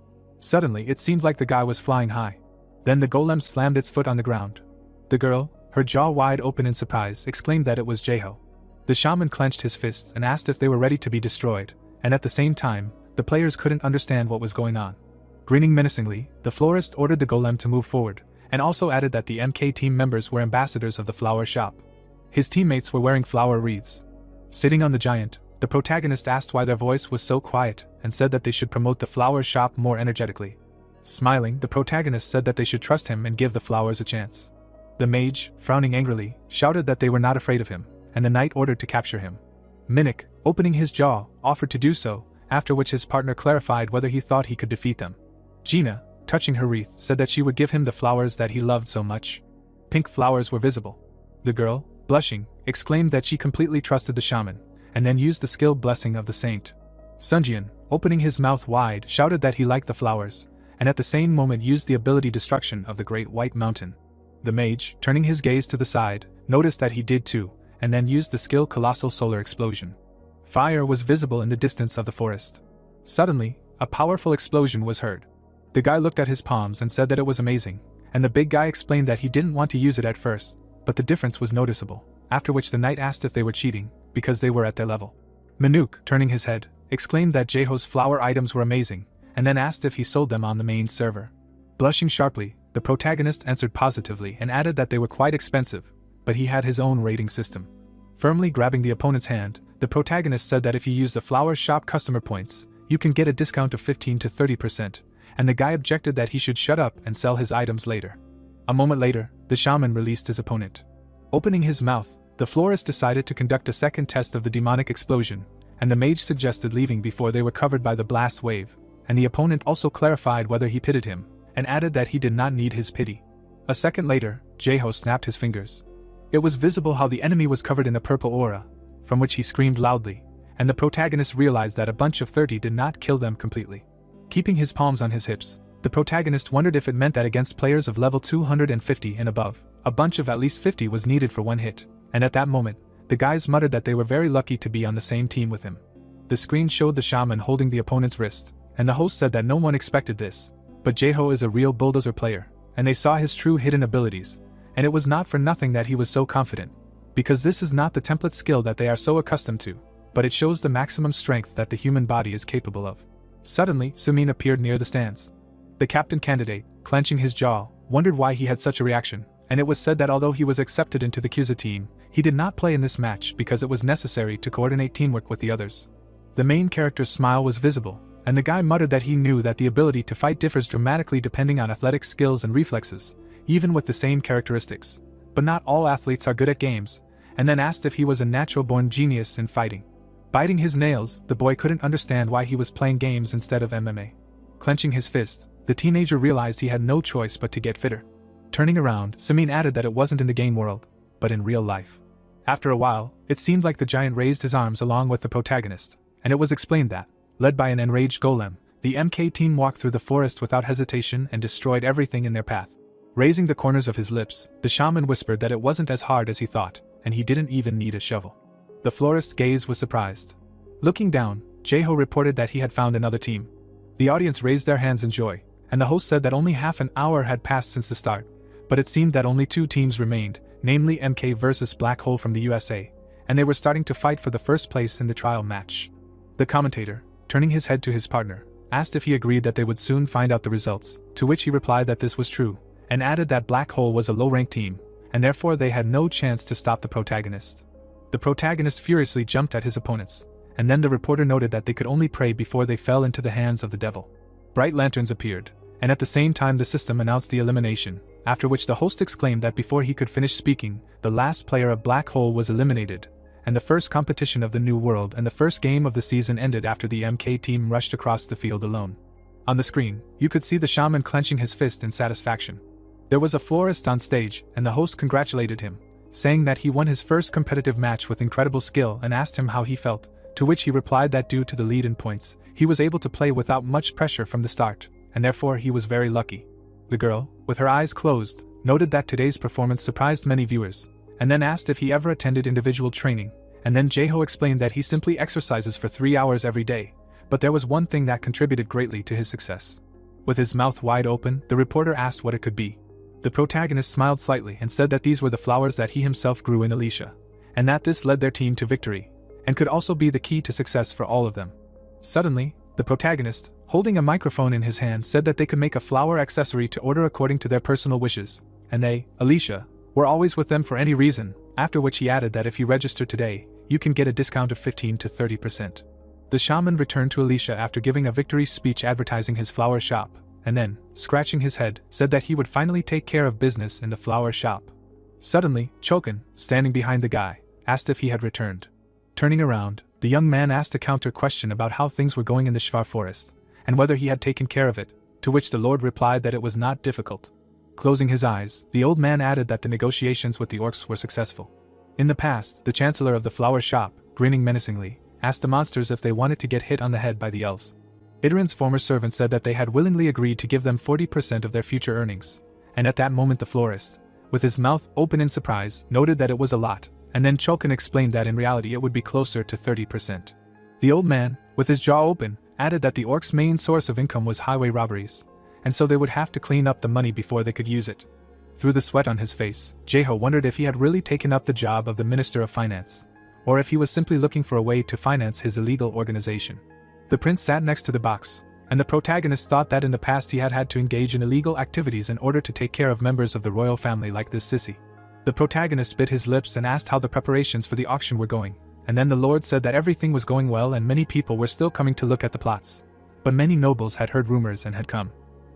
Suddenly, it seemed like the guy was flying high. Then the golem slammed its foot on the ground. The girl, her jaw wide open in surprise, exclaimed that it was Jaeho. The shaman clenched his fists and asked if they were ready to be destroyed, and at the same time, the players couldn't understand what was going on. Grinning menacingly, the florist ordered the golem to move forward, and also added that the MK team members were ambassadors of the flower shop. His teammates were wearing flower wreaths. Sitting on the giant, the protagonist asked why their voice was so quiet, and said that they should promote the flower shop more energetically. Smiling, the protagonist said that they should trust him and give the flowers a chance. The mage, frowning angrily, shouted that they were not afraid of him, and the knight ordered to capture him. Minnick, opening his jaw, offered to do so, after which his partner clarified whether he thought he could defeat them. Gina, touching her wreath, said that she would give him the flowers that he loved so much. Pink flowers were visible. The girl, blushing, exclaimed that she completely trusted the shaman, and then used the skill blessing of the saint. Sunjian, opening his mouth wide, shouted that he liked the flowers, and at the same moment used the ability destruction of the Great White Mountain. The mage, turning his gaze to the side, noticed that he did too, and then used the skill Colossal Solar Explosion. Fire was visible in the distance of the forest. Suddenly, a powerful explosion was heard. The guy looked at his palms and said that it was amazing, and the big guy explained that he didn't want to use it at first, but the difference was noticeable, after which the knight asked if they were cheating, because they were at their level. Manuk, turning his head, exclaimed that Jaeho's flower items were amazing, and then asked if he sold them on the main server. Blushing sharply, the protagonist answered positively and added that they were quite expensive, but he had his own rating system. Firmly grabbing the opponent's hand, the protagonist said that if you use the flower shop customer points, you can get a discount of 15 to 30%, and the guy objected that he should shut up and sell his items later. A moment later, the shaman released his opponent. Opening his mouth, the florist decided to conduct a second test of the demonic explosion, and the mage suggested leaving before they were covered by the blast wave, and the opponent also clarified whether he pitied him, and added that he did not need his pity. A second later, Jaeho snapped his fingers. It was visible how the enemy was covered in a purple aura, from which he screamed loudly, and the protagonist realized that a bunch of 30 did not kill them completely. Keeping his palms on his hips, the protagonist wondered if it meant that against players of level 250 and above, a bunch of at least 50 was needed for one hit, and at that moment, the guys muttered that they were very lucky to be on the same team with him. The screen showed the shaman holding the opponent's wrist, and the host said that no one expected this, but Jaeho is a real bulldozer player, and they saw his true hidden abilities, and it was not for nothing that he was so confident, because this is not the template skill that they are so accustomed to, but it shows the maximum strength that the human body is capable of. Suddenly, Sumin appeared near the stands. The captain candidate, clenching his jaw, wondered why he had such a reaction, and it was said that although he was accepted into the Kyuza team, he did not play in this match because it was necessary to coordinate teamwork with the others. The main character's smile was visible, and the guy muttered that he knew that the ability to fight differs dramatically depending on athletic skills and reflexes, even with the same characteristics. But not all athletes are good at games, and then asked if he was a natural-born genius in fighting. Biting his nails, the boy couldn't understand why he was playing games instead of MMA. Clenching his fist, the teenager realized he had no choice but to get fitter. Turning around, Samin added that it wasn't in the game world, but in real life. After a while, it seemed like the giant raised his arms along with the protagonist, and it was explained that, led by an enraged golem, the MK team walked through the forest without hesitation and destroyed everything in their path. Raising the corners of his lips, the shaman whispered that it wasn't as hard as he thought, and he didn't even need a shovel. The florist's gaze was surprised. Looking down, Jae-ho reported that he had found another team. The audience raised their hands in joy, and the host said that only half an hour had passed since the start, but it seemed that only 2 teams remained, namely MK versus Black Hole from the USA, and they were starting to fight for the first place in the trial match. The commentator, turning his head to his partner, asked if he agreed that they would soon find out the results, to which he replied that this was true, and added that Black Hole was a low-ranked team, and therefore they had no chance to stop the protagonist. The protagonist furiously jumped at his opponents, and then the reporter noted that they could only pray before they fell into the hands of the devil. Bright lanterns appeared, and at the same time the system announced the elimination, after which the host exclaimed that before he could finish speaking, the last player of Black Hole was eliminated, and the first competition of the New World and the first game of the season ended after the MK team rushed across the field alone. On the screen, you could see the shaman clenching his fist in satisfaction. There was a florist on stage, and the host congratulated him, saying that he won his first competitive match with incredible skill and asked him how he felt, to which he replied that due to the lead in points, he was able to play without much pressure from the start, and therefore he was very lucky. The girl, with her eyes closed, noted that today's performance surprised many viewers, and then asked if he ever attended individual training, and then Jae-ho explained that he simply exercises for 3 hours every day, but there was one thing that contributed greatly to his success. With his mouth wide open, the reporter asked what it could be. The protagonist smiled slightly and said that these were the flowers that he himself grew in Alicia, and that this led their team to victory, and could also be the key to success for all of them. Suddenly, the protagonist, holding a microphone in his hand, said that they could make a flower accessory to order according to their personal wishes, and they, Alicia, were always with them for any reason, after which he added that if you register today, you can get a discount of 15 to 30%. The shaman returned to Alicia after giving a victory speech advertising his flower shop, and then, scratching his head, said that he would finally take care of business in the flower shop. Suddenly, Chokin, standing behind the guy, asked if he had returned. Turning around, the young man asked a counter question about how things were going in the Shvar forest, and whether he had taken care of it, to which the lord replied that it was not difficult. Closing his eyes, the old man added that the negotiations with the orcs were successful. In the past, the chancellor of the flower shop, grinning menacingly, asked the monsters if they wanted to get hit on the head by the elves. Idrin's former servant said that they had willingly agreed to give them 40% of their future earnings, and at that moment the florist, with his mouth open in surprise, noted that it was a lot, and then Chulkin explained that in reality it would be closer to 30%. The old man, with his jaw open, added that the orcs' main source of income was highway robberies, and so they would have to clean up the money before they could use it. Through the sweat on his face, Jae-ho wondered if he had really taken up the job of the Minister of Finance, or if he was simply looking for a way to finance his illegal organization. The prince sat next to the box, and the protagonist thought that in the past he had had to engage in illegal activities in order to take care of members of the royal family like this sissy. The protagonist bit his lips and asked how the preparations for the auction were going, and then the lord said that everything was going well and many people were still coming to look at the plots. But many nobles had heard rumors and had come.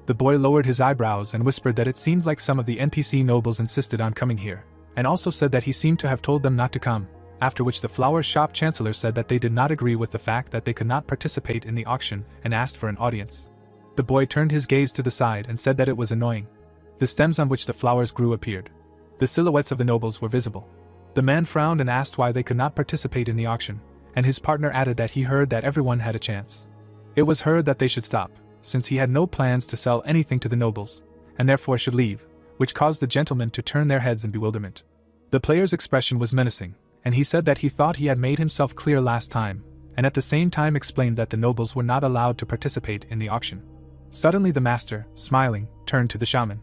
The boy lowered his eyebrows and whispered that it seemed like some of the NPC nobles insisted on coming here, and also said that he seemed to have told them not to come, after which the flower shop chancellor said that they did not agree with the fact that they could not participate in the auction and asked for an audience. The boy turned his gaze to the side and said that it was annoying. The stems on which the flowers grew appeared. The silhouettes of the nobles were visible. The man frowned and asked why they could not participate in the auction, and his partner added that he heard that everyone had a chance. It was heard that they should stop, since he had no plans to sell anything to the nobles, and therefore should leave, which caused the gentlemen to turn their heads in bewilderment. The player's expression was menacing, and he said that he thought he had made himself clear last time, and at the same time explained that the nobles were not allowed to participate in the auction. Suddenly the master, smiling, turned to the shaman.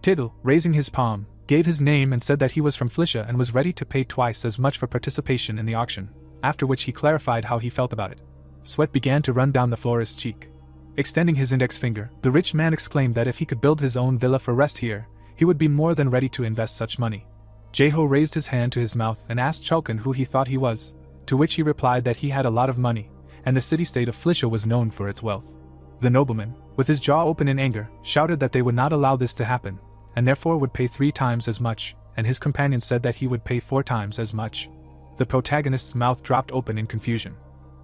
Tiddle, raising his palm, gave his name and said that he was from Flisha and was ready to pay twice as much for participation in the auction, after which he clarified how he felt about it. Sweat began to run down the florist's cheek. Extending his index finger, the rich man exclaimed that if he could build his own villa for rest here, he would be more than ready to invest such money. Jae-ho raised his hand to his mouth and asked Chulkin who he thought he was, to which he replied that he had a lot of money, and the city-state of Flisha was known for its wealth. The nobleman, with his jaw open in anger, shouted that they would not allow this to happen, and therefore would pay 3 times as much, and his companion said that he would pay 4 times as much. The protagonist's mouth dropped open in confusion.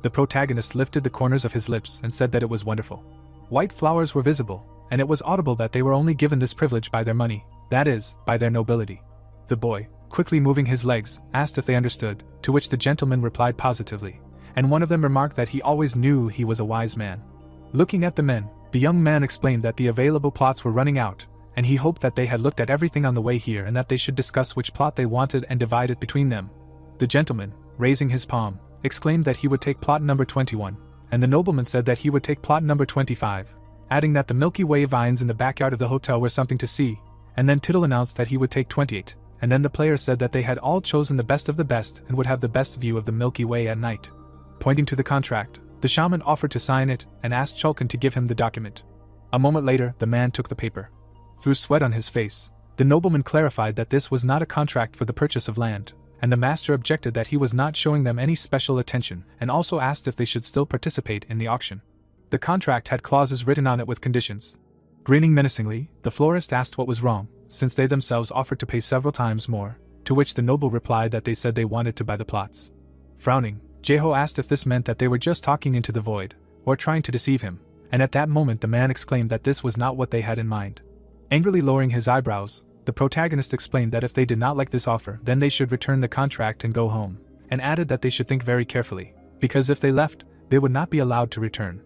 The protagonist lifted the corners of his lips and said that it was wonderful. White flowers were visible, and it was audible that they were only given this privilege by their money, that is, by their nobility. The boy, quickly moving his legs, asked if they understood, to which the gentleman replied positively, and one of them remarked that he always knew he was a wise man. Looking at the men, the young man explained that the available plots were running out, and he hoped that they had looked at everything on the way here and that they should discuss which plot they wanted and divide it between them. The gentleman, raising his palm, exclaimed that he would take plot number 21, and the nobleman said that he would take plot number 25, adding that the Milky Way vines in the backyard of the hotel were something to see, and then Tittle announced that he would take 28, and then the players said that they had all chosen the best of the best and would have the best view of the Milky Way at night. Pointing to the contract, the shaman offered to sign it and asked Chulkin to give him the document. A moment later, the man took the paper. Through sweat on his face, the nobleman clarified that this was not a contract for the purchase of land, and the master objected that he was not showing them any special attention and also asked if they should still participate in the auction. The contract had clauses written on it with conditions. Grinning menacingly, the florist asked what was wrong, since they themselves offered to pay several times more, to which the noble replied that they said they wanted to buy the plots. Frowning, Jeho asked if this meant that they were just talking into the void, or trying to deceive him, and at that moment the man exclaimed that this was not what they had in mind. Angrily lowering his eyebrows, the protagonist explained that if they did not like this offer, then they should return the contract and go home, and added that they should think very carefully, because if they left, they would not be allowed to return.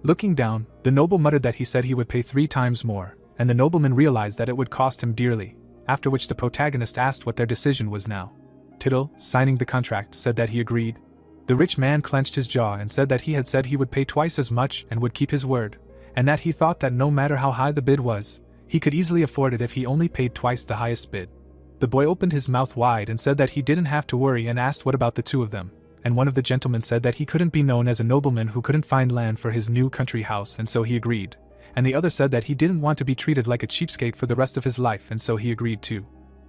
Looking down, the noble muttered that he said he would pay 3 times more, and the nobleman realized that it would cost him dearly, after which the protagonist asked what their decision was now. Tittle, signing the contract, said that he agreed. The rich man clenched his jaw and said that he had said he would pay twice as much and would keep his word, and that he thought that no matter how high the bid was, he could easily afford it if he only paid twice the highest bid. The boy opened his mouth wide and said that he didn't have to worry and asked what about the 2 of them, and one of the gentlemen said that he couldn't be known as a nobleman who couldn't find land for his new country house, and so he agreed, and the other said that he didn't want to be treated like a cheapskate for the rest of his life, and so he agreed too.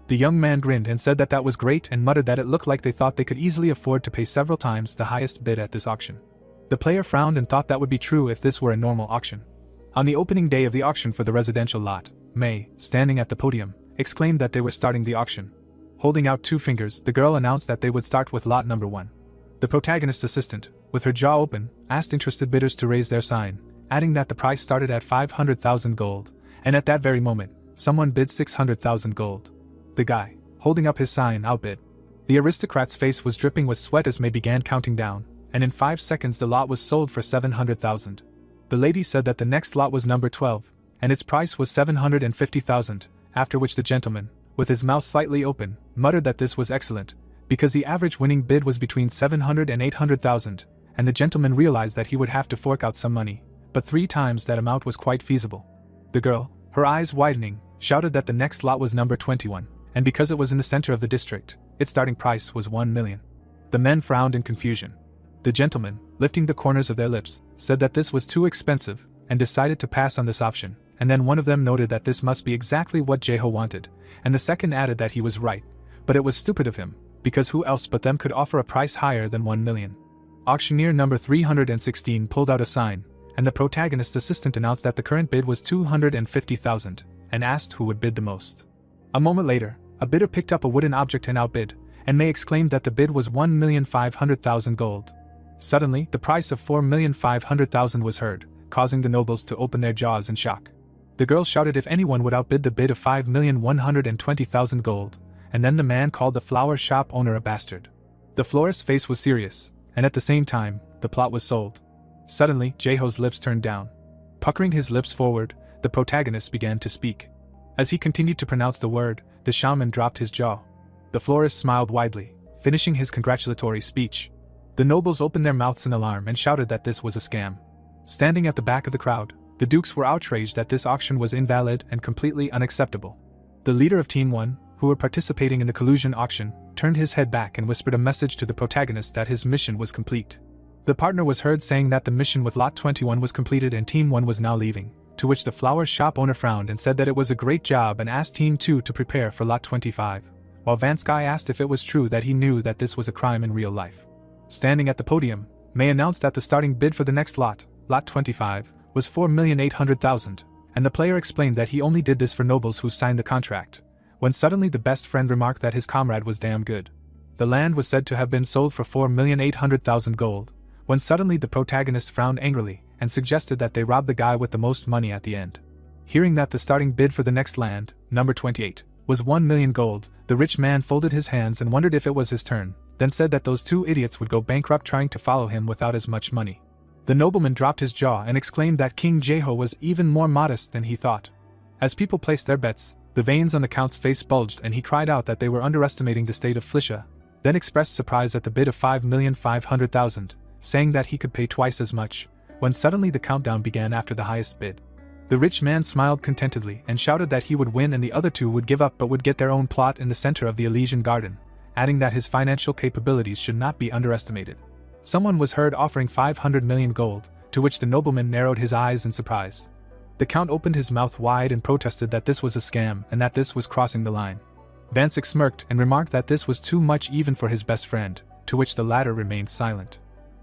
The young man grinned and said that that was great and muttered that it looked like they thought they could easily afford to pay several times the highest bid at this auction. The player frowned and thought that would be true if this were a normal auction. On the opening day of the auction for the residential lot, May, standing at the podium, exclaimed that they were starting the auction. Holding out 2 fingers, the girl announced that they would start with lot number 1. The protagonist's assistant, with her jaw open, asked interested bidders to raise their sign, adding that the price started at 500,000 gold, and at that very moment, someone bid 600,000 gold. The guy, holding up his sign, outbid. The aristocrat's face was dripping with sweat as May began counting down, and in 5 seconds the lot was sold for 700,000. The lady said that the next lot was number 12, and its price was 750,000, after which the gentleman, with his mouth slightly open, muttered that this was excellent, because the average winning bid was between 700 and 800,000, and the gentleman realized that he would have to fork out some money, but 3 times that amount was quite feasible. The girl, her eyes widening, shouted that the next lot was number 21, and because it was in the center of the district, its starting price was 1 million. The men frowned in confusion. The gentlemen, lifting the corners of their lips, said that this was too expensive, and decided to pass on this option, and then one of them noted that this must be exactly what Jeho wanted, and the second added that he was right, but it was stupid of him, because who else but them could offer a price higher than 1 million. Auctioneer number 316 pulled out a sign, and the protagonist's assistant announced that the current bid was 250,000, and asked who would bid the most. A moment later, a bidder picked up a wooden object and outbid, and May exclaimed that the bid was 1,500,000 gold. Suddenly, the price of 4,500,000 was heard, causing the nobles to open their jaws in shock. The girl shouted if anyone would outbid the bid of 5,120,000 gold, and then the man called the flower shop owner a bastard. The florist's face was serious, and at the same time, the plot was sold. Suddenly, Jeho's lips turned down. Puckering his lips forward, the protagonist began to speak. As he continued to pronounce the word, the shaman dropped his jaw. The florist smiled widely, finishing his congratulatory speech. The nobles opened their mouths in alarm and shouted that this was a scam. Standing at the back of the crowd, the dukes were outraged that this auction was invalid and completely unacceptable. The leader of Team 1, who were participating in the collusion auction, turned his head back and whispered a message to the protagonist that his mission was complete. The partner was heard saying that the mission with Lot 21 was completed and Team 1 was now leaving, to which the flower shop owner frowned and said that it was a great job and asked Team 2 to prepare for Lot 25, while Vansky asked if it was true that he knew that this was a crime in real life. Standing at the podium, May announced that the starting bid for the next lot, Lot 25, was 4,800,000, and the player explained that he only did this for nobles who signed the contract, when suddenly the best friend remarked that his comrade was damn good. The land was said to have been sold for 4,800,000 gold, when suddenly the protagonist frowned angrily and suggested that they rob the guy with the most money at the end. Hearing that the starting bid for the next land, number 28, was 1 million gold, the rich man folded his hands and wondered if it was his turn, then said that those two idiots would go bankrupt trying to follow him without as much money. The nobleman dropped his jaw and exclaimed that King Jeho was even more modest than he thought. As people placed their bets, the veins on the count's face bulged and he cried out that they were underestimating the state of Flicia, then expressed surprise at the bid of 5,500,000, saying that he could pay twice as much, when suddenly the countdown began after the highest bid. The rich man smiled contentedly and shouted that he would win and the other two would give up but would get their own plot in the center of the Elysian garden, adding that his financial capabilities should not be underestimated. Someone was heard offering 500 million gold, to which the nobleman narrowed his eyes in surprise. The count opened his mouth wide and protested that this was a scam and that this was crossing the line. Vancic smirked and remarked that this was too much even for his best friend, to which the latter remained silent.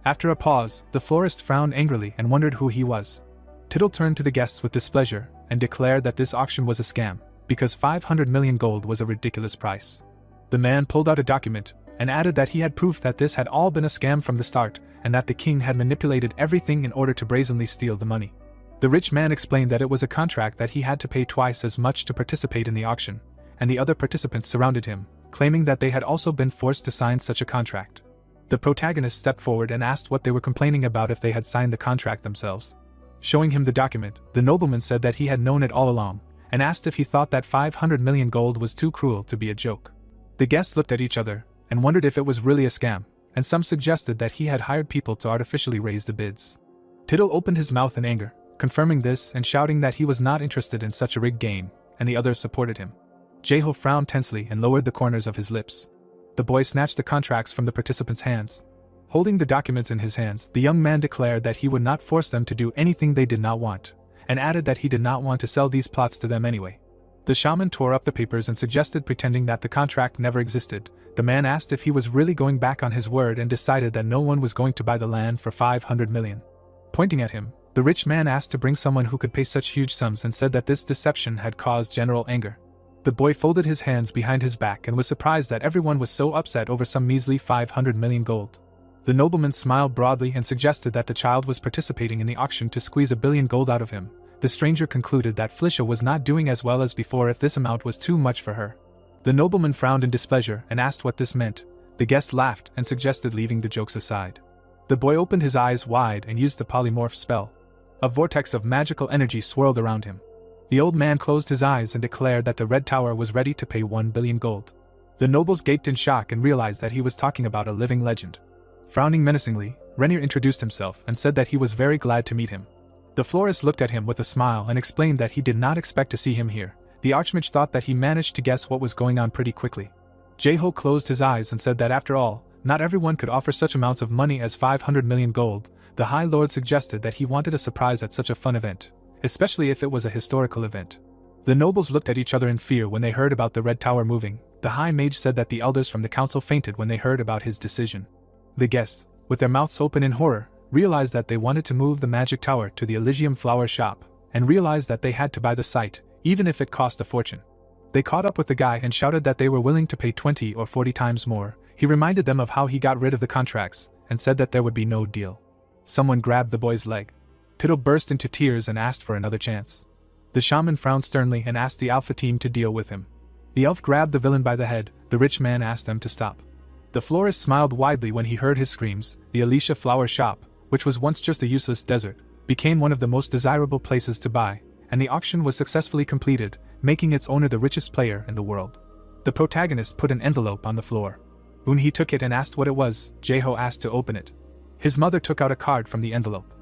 After a pause, the florist frowned angrily and wondered who he was. Tittle turned to the guests with displeasure and declared that this auction was a scam, because 500 million gold was a ridiculous price. The man pulled out a document and added that he had proof that this had all been a scam from the start and that the king had manipulated everything in order to brazenly steal the money. The rich man explained that it was a contract that he had to pay twice as much to participate in the auction, and the other participants surrounded him, claiming that they had also been forced to sign such a contract. The protagonist stepped forward and asked what they were complaining about if they had signed the contract themselves. Showing him the document, the nobleman said that he had known it all along, and asked if he thought that 500 million gold was too cruel to be a joke. The guests looked at each other and wondered if it was really a scam, and some suggested that he had hired people to artificially raise the bids. Tittle opened his mouth in anger, confirming this and shouting that he was not interested in such a rigged game, and the others supported him. Jeho frowned tensely and lowered the corners of his lips. The boy snatched the contracts from the participants' hands. Holding the documents in his hands, the young man declared that he would not force them to do anything they did not want, and added that he did not want to sell these plots to them anyway. The shaman tore up the papers and suggested pretending that the contract never existed. The man asked if he was really going back on his word and decided that no one was going to buy the land for 500 million. Pointing at him, the rich man asked to bring someone who could pay such huge sums and said that this deception had caused general anger. The boy folded his hands behind his back and was surprised that everyone was so upset over some measly 500 million gold. The nobleman smiled broadly and suggested that the child was participating in the auction to squeeze 1 billion gold out of him. The stranger concluded that Flicia was not doing as well as before if this amount was too much for her. The nobleman frowned in displeasure and asked what this meant. The guest laughed and suggested leaving the jokes aside. The boy opened his eyes wide and used the polymorph spell. A vortex of magical energy swirled around him. The old man closed his eyes and declared that the Red Tower was ready to pay 1 billion gold. The nobles gaped in shock and realized that he was talking about a living legend. Frowning menacingly, Renier introduced himself and said that he was very glad to meet him. The florist looked at him with a smile and explained that he did not expect to see him here. The archmage thought that he managed to guess what was going on pretty quickly. Jeho closed his eyes and said that after all, not everyone could offer such amounts of money as 500 million gold. The High Lord suggested that he wanted a surprise at such a fun event, especially if it was a historical event. The nobles looked at each other in fear when they heard about the Red Tower moving. The High Mage said that the elders from the council fainted when they heard about his decision. The guests, with their mouths open in horror, realized that they wanted to move the magic tower to the Elysium flower shop, and realized that they had to buy the site, even if it cost a fortune. They caught up with the guy and shouted that they were willing to pay 20 or 40 times more. He reminded them of how he got rid of the contracts, and said that there would be no deal. Someone grabbed the boy's leg. Tittle burst into tears and asked for another chance. The shaman frowned sternly and asked the Alpha team to deal with him. The elf grabbed the villain by the head. The rich man asked them to stop. The florist smiled widely when he heard his screams. The Alicia flower shop, which was once just a useless desert, became one of the most desirable places to buy, and the auction was successfully completed, making its owner the richest player in the world. The protagonist put an envelope on the floor. When he took it and asked what it was, Jeho asked to open it. His mother took out a card from the envelope.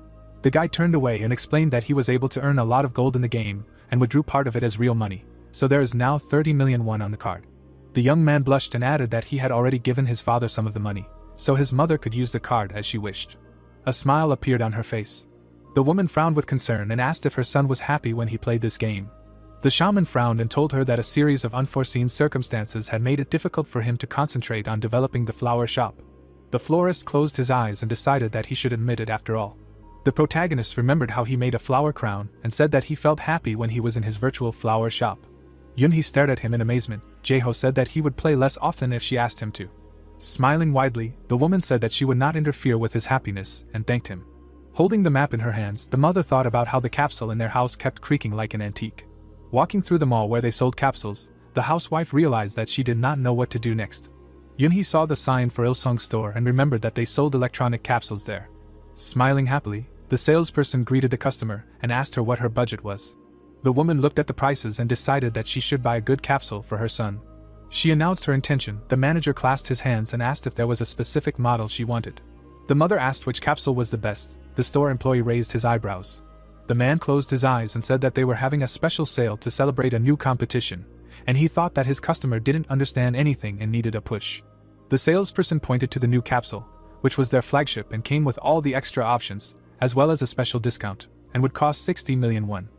The guy turned away and explained that he was able to earn a lot of gold in the game, and withdrew part of it as real money, so there is now 30 million won on the card. The young man blushed and added that he had already given his father some of the money, so his mother could use the card as she wished. A smile appeared on her face. The woman frowned with concern and asked if her son was happy when he played this game. The shaman frowned and told her that a series of unforeseen circumstances had made it difficult for him to concentrate on developing the flower shop. The florist closed his eyes and decided that he should admit it after all. The protagonist remembered how he made a flower crown and said that he felt happy when he was in his virtual flower shop. Yoonhee stared at him in amazement. Jae-ho said that he would play less often if she asked him to. Smiling widely, the woman said that she would not interfere with his happiness and thanked him. Holding the map in her hands, the mother thought about how the capsule in their house kept creaking like an antique. Walking through the mall where they sold capsules, the housewife realized that she did not know what to do next. Yoonhee saw the sign for Il-sung's store and remembered that they sold electronic capsules there. Smiling happily, the salesperson greeted the customer and asked her what her budget was. The woman looked at the prices and decided that she should buy a good capsule for her son. She announced her intention. The manager clasped his hands and asked if there was a specific model she wanted. The mother asked which capsule was the best. The store employee raised his eyebrows. The man closed his eyes and said that they were having a special sale to celebrate a new competition, and he thought that his customer didn't understand anything and needed a push. The salesperson pointed to the new capsule, which was their flagship and came with all the extra options, as well as a special discount, and would cost 60 million won.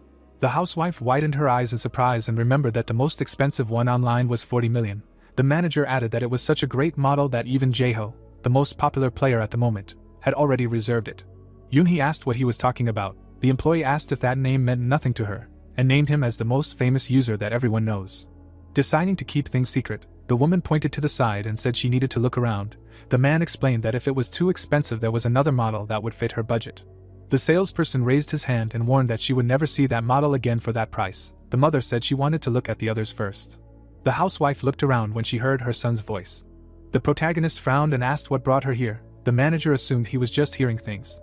The housewife widened her eyes in surprise and remembered that the most expensive one online was 40 million. The manager added that it was such a great model that even Jae-ho, the most popular player at the moment, had already reserved it. Yoonhee asked what he was talking about. The employee asked if that name meant nothing to her, and named him as the most famous user that everyone knows. Deciding to keep things secret, the woman pointed to the side and said she needed to look around. The man explained that if it was too expensive there was another model that would fit her budget. The salesperson raised his hand and warned that she would never see that model again for that price. The mother said she wanted to look at the others first. The housewife looked around when she heard her son's voice. The protagonist frowned and asked what brought her here. The manager assumed he was just hearing things.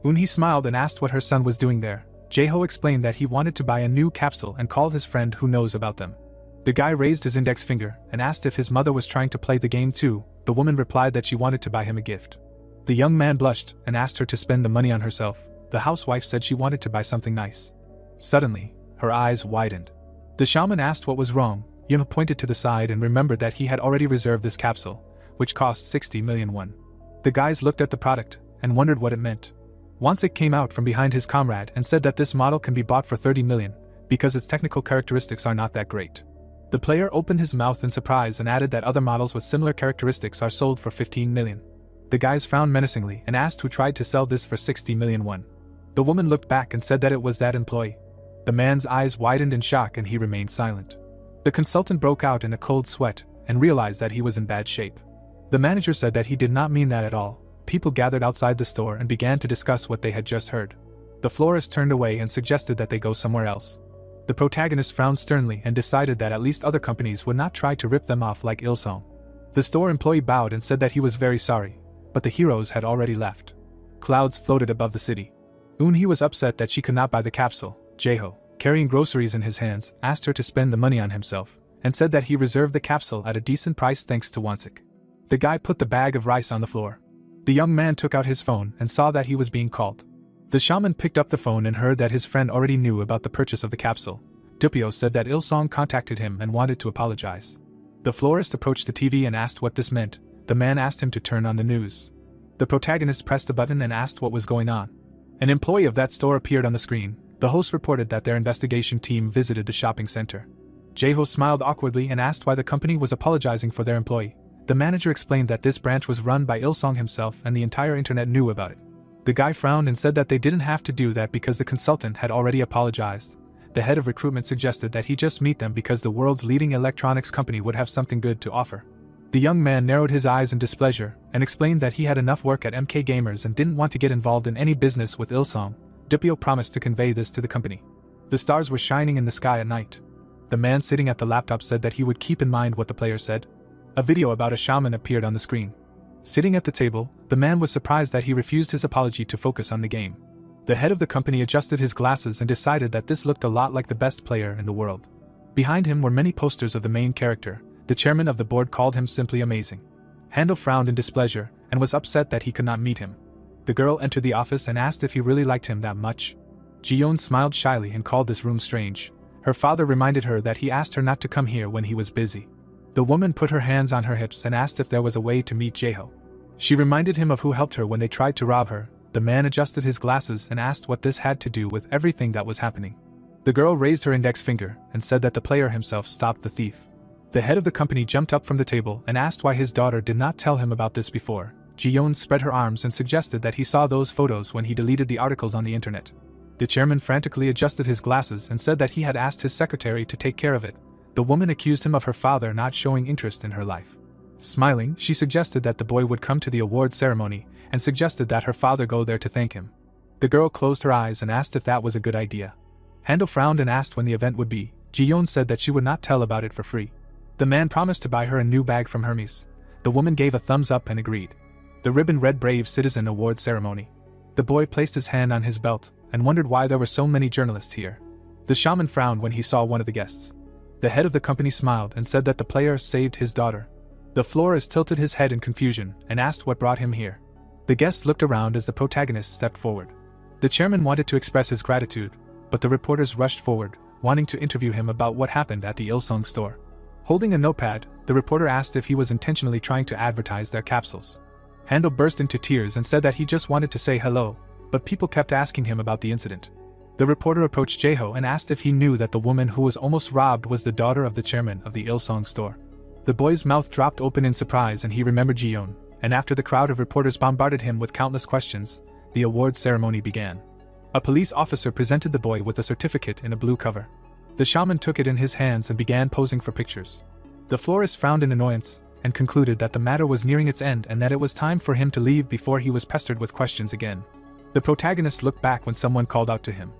Yoonhee smiled and asked what her son was doing there. Jae-ho explained that he wanted to buy a new capsule and called his friend who knows about them. The guy raised his index finger and asked if his mother was trying to play the game too. The woman replied that she wanted to buy him a gift. The young man blushed and asked her to spend the money on herself. The housewife said she wanted to buy something nice. Suddenly, her eyes widened. The shaman asked what was wrong. Yoonhee pointed to the side and remembered that he had already reserved this capsule, which cost 60 million won. The guys looked at the product and wondered what it meant. Once it came out from behind his comrade and said that this model can be bought for 30 million, because its technical characteristics are not that great. The player opened his mouth in surprise and added that other models with similar characteristics are sold for 15 million. The guys frowned menacingly and asked who tried to sell this for 60 million won. The woman looked back and said that it was that employee. The man's eyes widened in shock and he remained silent. The consultant broke out in a cold sweat and realized that he was in bad shape. The manager said that he did not mean that at all. People gathered outside the store and began to discuss what they had just heard. The florist turned away and suggested that they go somewhere else. The protagonist frowned sternly and decided that at least other companies would not try to rip them off like Il-sung. The store employee bowed and said that he was very sorry, but the heroes had already left. Clouds floated above the city. Yoonhee was upset that she could not buy the capsule. Jae-ho, carrying groceries in his hands, asked her to spend the money on himself, and said that he reserved the capsule at a decent price thanks to Wonsik. The guy put the bag of rice on the floor. The young man took out his phone and saw that he was being called. The shaman picked up the phone and heard that his friend already knew about the purchase of the capsule. Dupio said that Il-sung contacted him and wanted to apologize. The florist approached the TV and asked what this meant. The man asked him to turn on the news. The protagonist pressed the button and asked what was going on. An employee of that store appeared on the screen. The host reported that their investigation team visited the shopping center. Jae-ho smiled awkwardly and asked why the company was apologizing for their employee. The manager explained that this branch was run by Il-sung himself and the entire internet knew about it. The guy frowned and said that they didn't have to do that because the consultant had already apologized. The head of recruitment suggested that he just meet them because the world's leading electronics company would have something good to offer. The young man narrowed his eyes in displeasure and explained that he had enough work at MK Gamers and didn't want to get involved in any business with Il-sung. Dupio promised to convey this to the company. The stars were shining in the sky at night. The man sitting at the laptop said that he would keep in mind what the player said. A video about a shaman appeared on the screen. Sitting at the table, the man was surprised that he refused his apology to focus on the game. The head of the company adjusted his glasses and decided that this looked a lot like the best player in the world. Behind him were many posters of the main character. The chairman of the board called him simply amazing. Handel frowned in displeasure and was upset that he could not meet him. The girl entered the office and asked if he really liked him that much. Ji-yeon smiled shyly and called this room strange. Her father reminded her that he asked her not to come here when he was busy. The woman put her hands on her hips and asked if there was a way to meet Jae-ho. She reminded him of who helped her when they tried to rob her. The man adjusted his glasses and asked what this had to do with everything that was happening. The girl raised her index finger and said that the player himself stopped the thief. The head of the company jumped up from the table and asked why his daughter did not tell him about this before. Ji-yeon spread her arms and suggested that he saw those photos when he deleted the articles on the internet. The chairman frantically adjusted his glasses and said that he had asked his secretary to take care of it. The woman accused him of her father not showing interest in her life. Smiling, she suggested that the boy would come to the award ceremony and suggested that her father go there to thank him. The girl closed her eyes and asked if that was a good idea. Handel frowned and asked when the event would be. Ji-yeon said that she would not tell about it for free. The man promised to buy her a new bag from Hermes. The woman gave a thumbs up and agreed. The ribbon read Brave Citizen Award Ceremony. The boy placed his hand on his belt and wondered why there were so many journalists here. The shaman frowned when he saw one of the guests. The head of the company smiled and said that the player saved his daughter. The florist tilted his head in confusion and asked what brought him here. The guests looked around as the protagonist stepped forward. The chairman wanted to express his gratitude, but the reporters rushed forward, wanting to interview him about what happened at the Ilsung store. Holding a notepad, the reporter asked if he was intentionally trying to advertise their capsules. Handel burst into tears and said that he just wanted to say hello, but people kept asking him about the incident. The reporter approached Jae-ho and asked if he knew that the woman who was almost robbed was the daughter of the chairman of the Ilsung store. The boy's mouth dropped open in surprise and he remembered Ji-yeon, and after the crowd of reporters bombarded him with countless questions, the award ceremony began. A police officer presented the boy with a certificate in a blue cover. The shaman took it in his hands and began posing for pictures. The florist frowned in annoyance and concluded that the matter was nearing its end and that it was time for him to leave before he was pestered with questions again. The protagonist looked back when someone called out to him.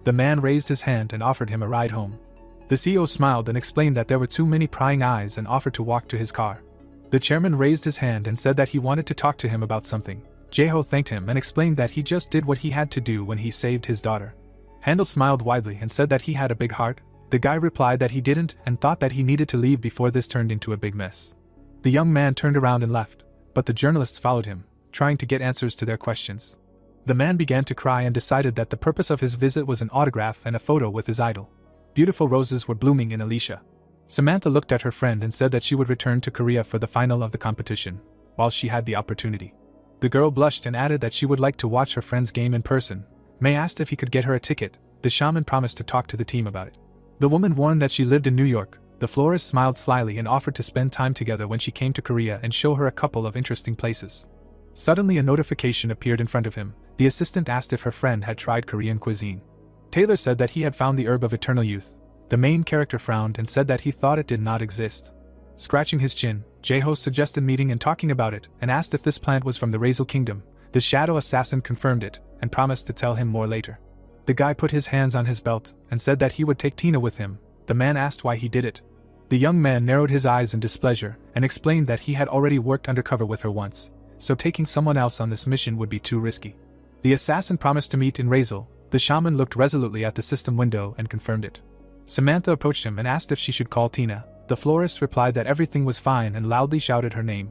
The man raised his hand and offered him a ride home. The CEO smiled and explained that there were too many prying eyes and offered to walk to his car. The chairman raised his hand and said that he wanted to talk to him about something. Jae-ho thanked him and explained that he just did what he had to do when he saved his daughter. Handel smiled widely and said that he had a big heart. The guy replied that he didn't and thought that he needed to leave before this turned into a big mess. The young man turned around and left, but the journalists followed him, trying to get answers to their questions. The man began to cry and decided that the purpose of his visit was an autograph and a photo with his idol. Beautiful roses were blooming in Alicia. Samantha looked at her friend and said that she would return to Korea for the final of the competition, while she had the opportunity. The girl blushed and added that she would like to watch her friend's game in person. May asked if he could get her a ticket. The shaman promised to talk to the team about it. The woman warned that she lived in New York. The florist smiled slyly and offered to spend time together when she came to Korea and show her a couple of interesting places. Suddenly a notification appeared in front of him. The assistant asked if her friend had tried Korean cuisine. Taylor said that he had found the herb of eternal youth. The main character frowned and said that he thought it did not exist. Scratching his chin, Jae-ho suggested meeting and talking about it and asked if this plant was from the Razel kingdom. The shadow assassin confirmed it and promised to tell him more later. The guy put his hands on his belt and said that he would take Tina with him. The man asked why he did it. The young man narrowed his eyes in displeasure and explained that he had already worked undercover with her once, so taking someone else on this mission would be too risky. The assassin promised to meet in Razel. The shaman looked resolutely at the system window and confirmed it. Samantha approached him and asked if she should call Tina. The florist replied that everything was fine and loudly shouted her name.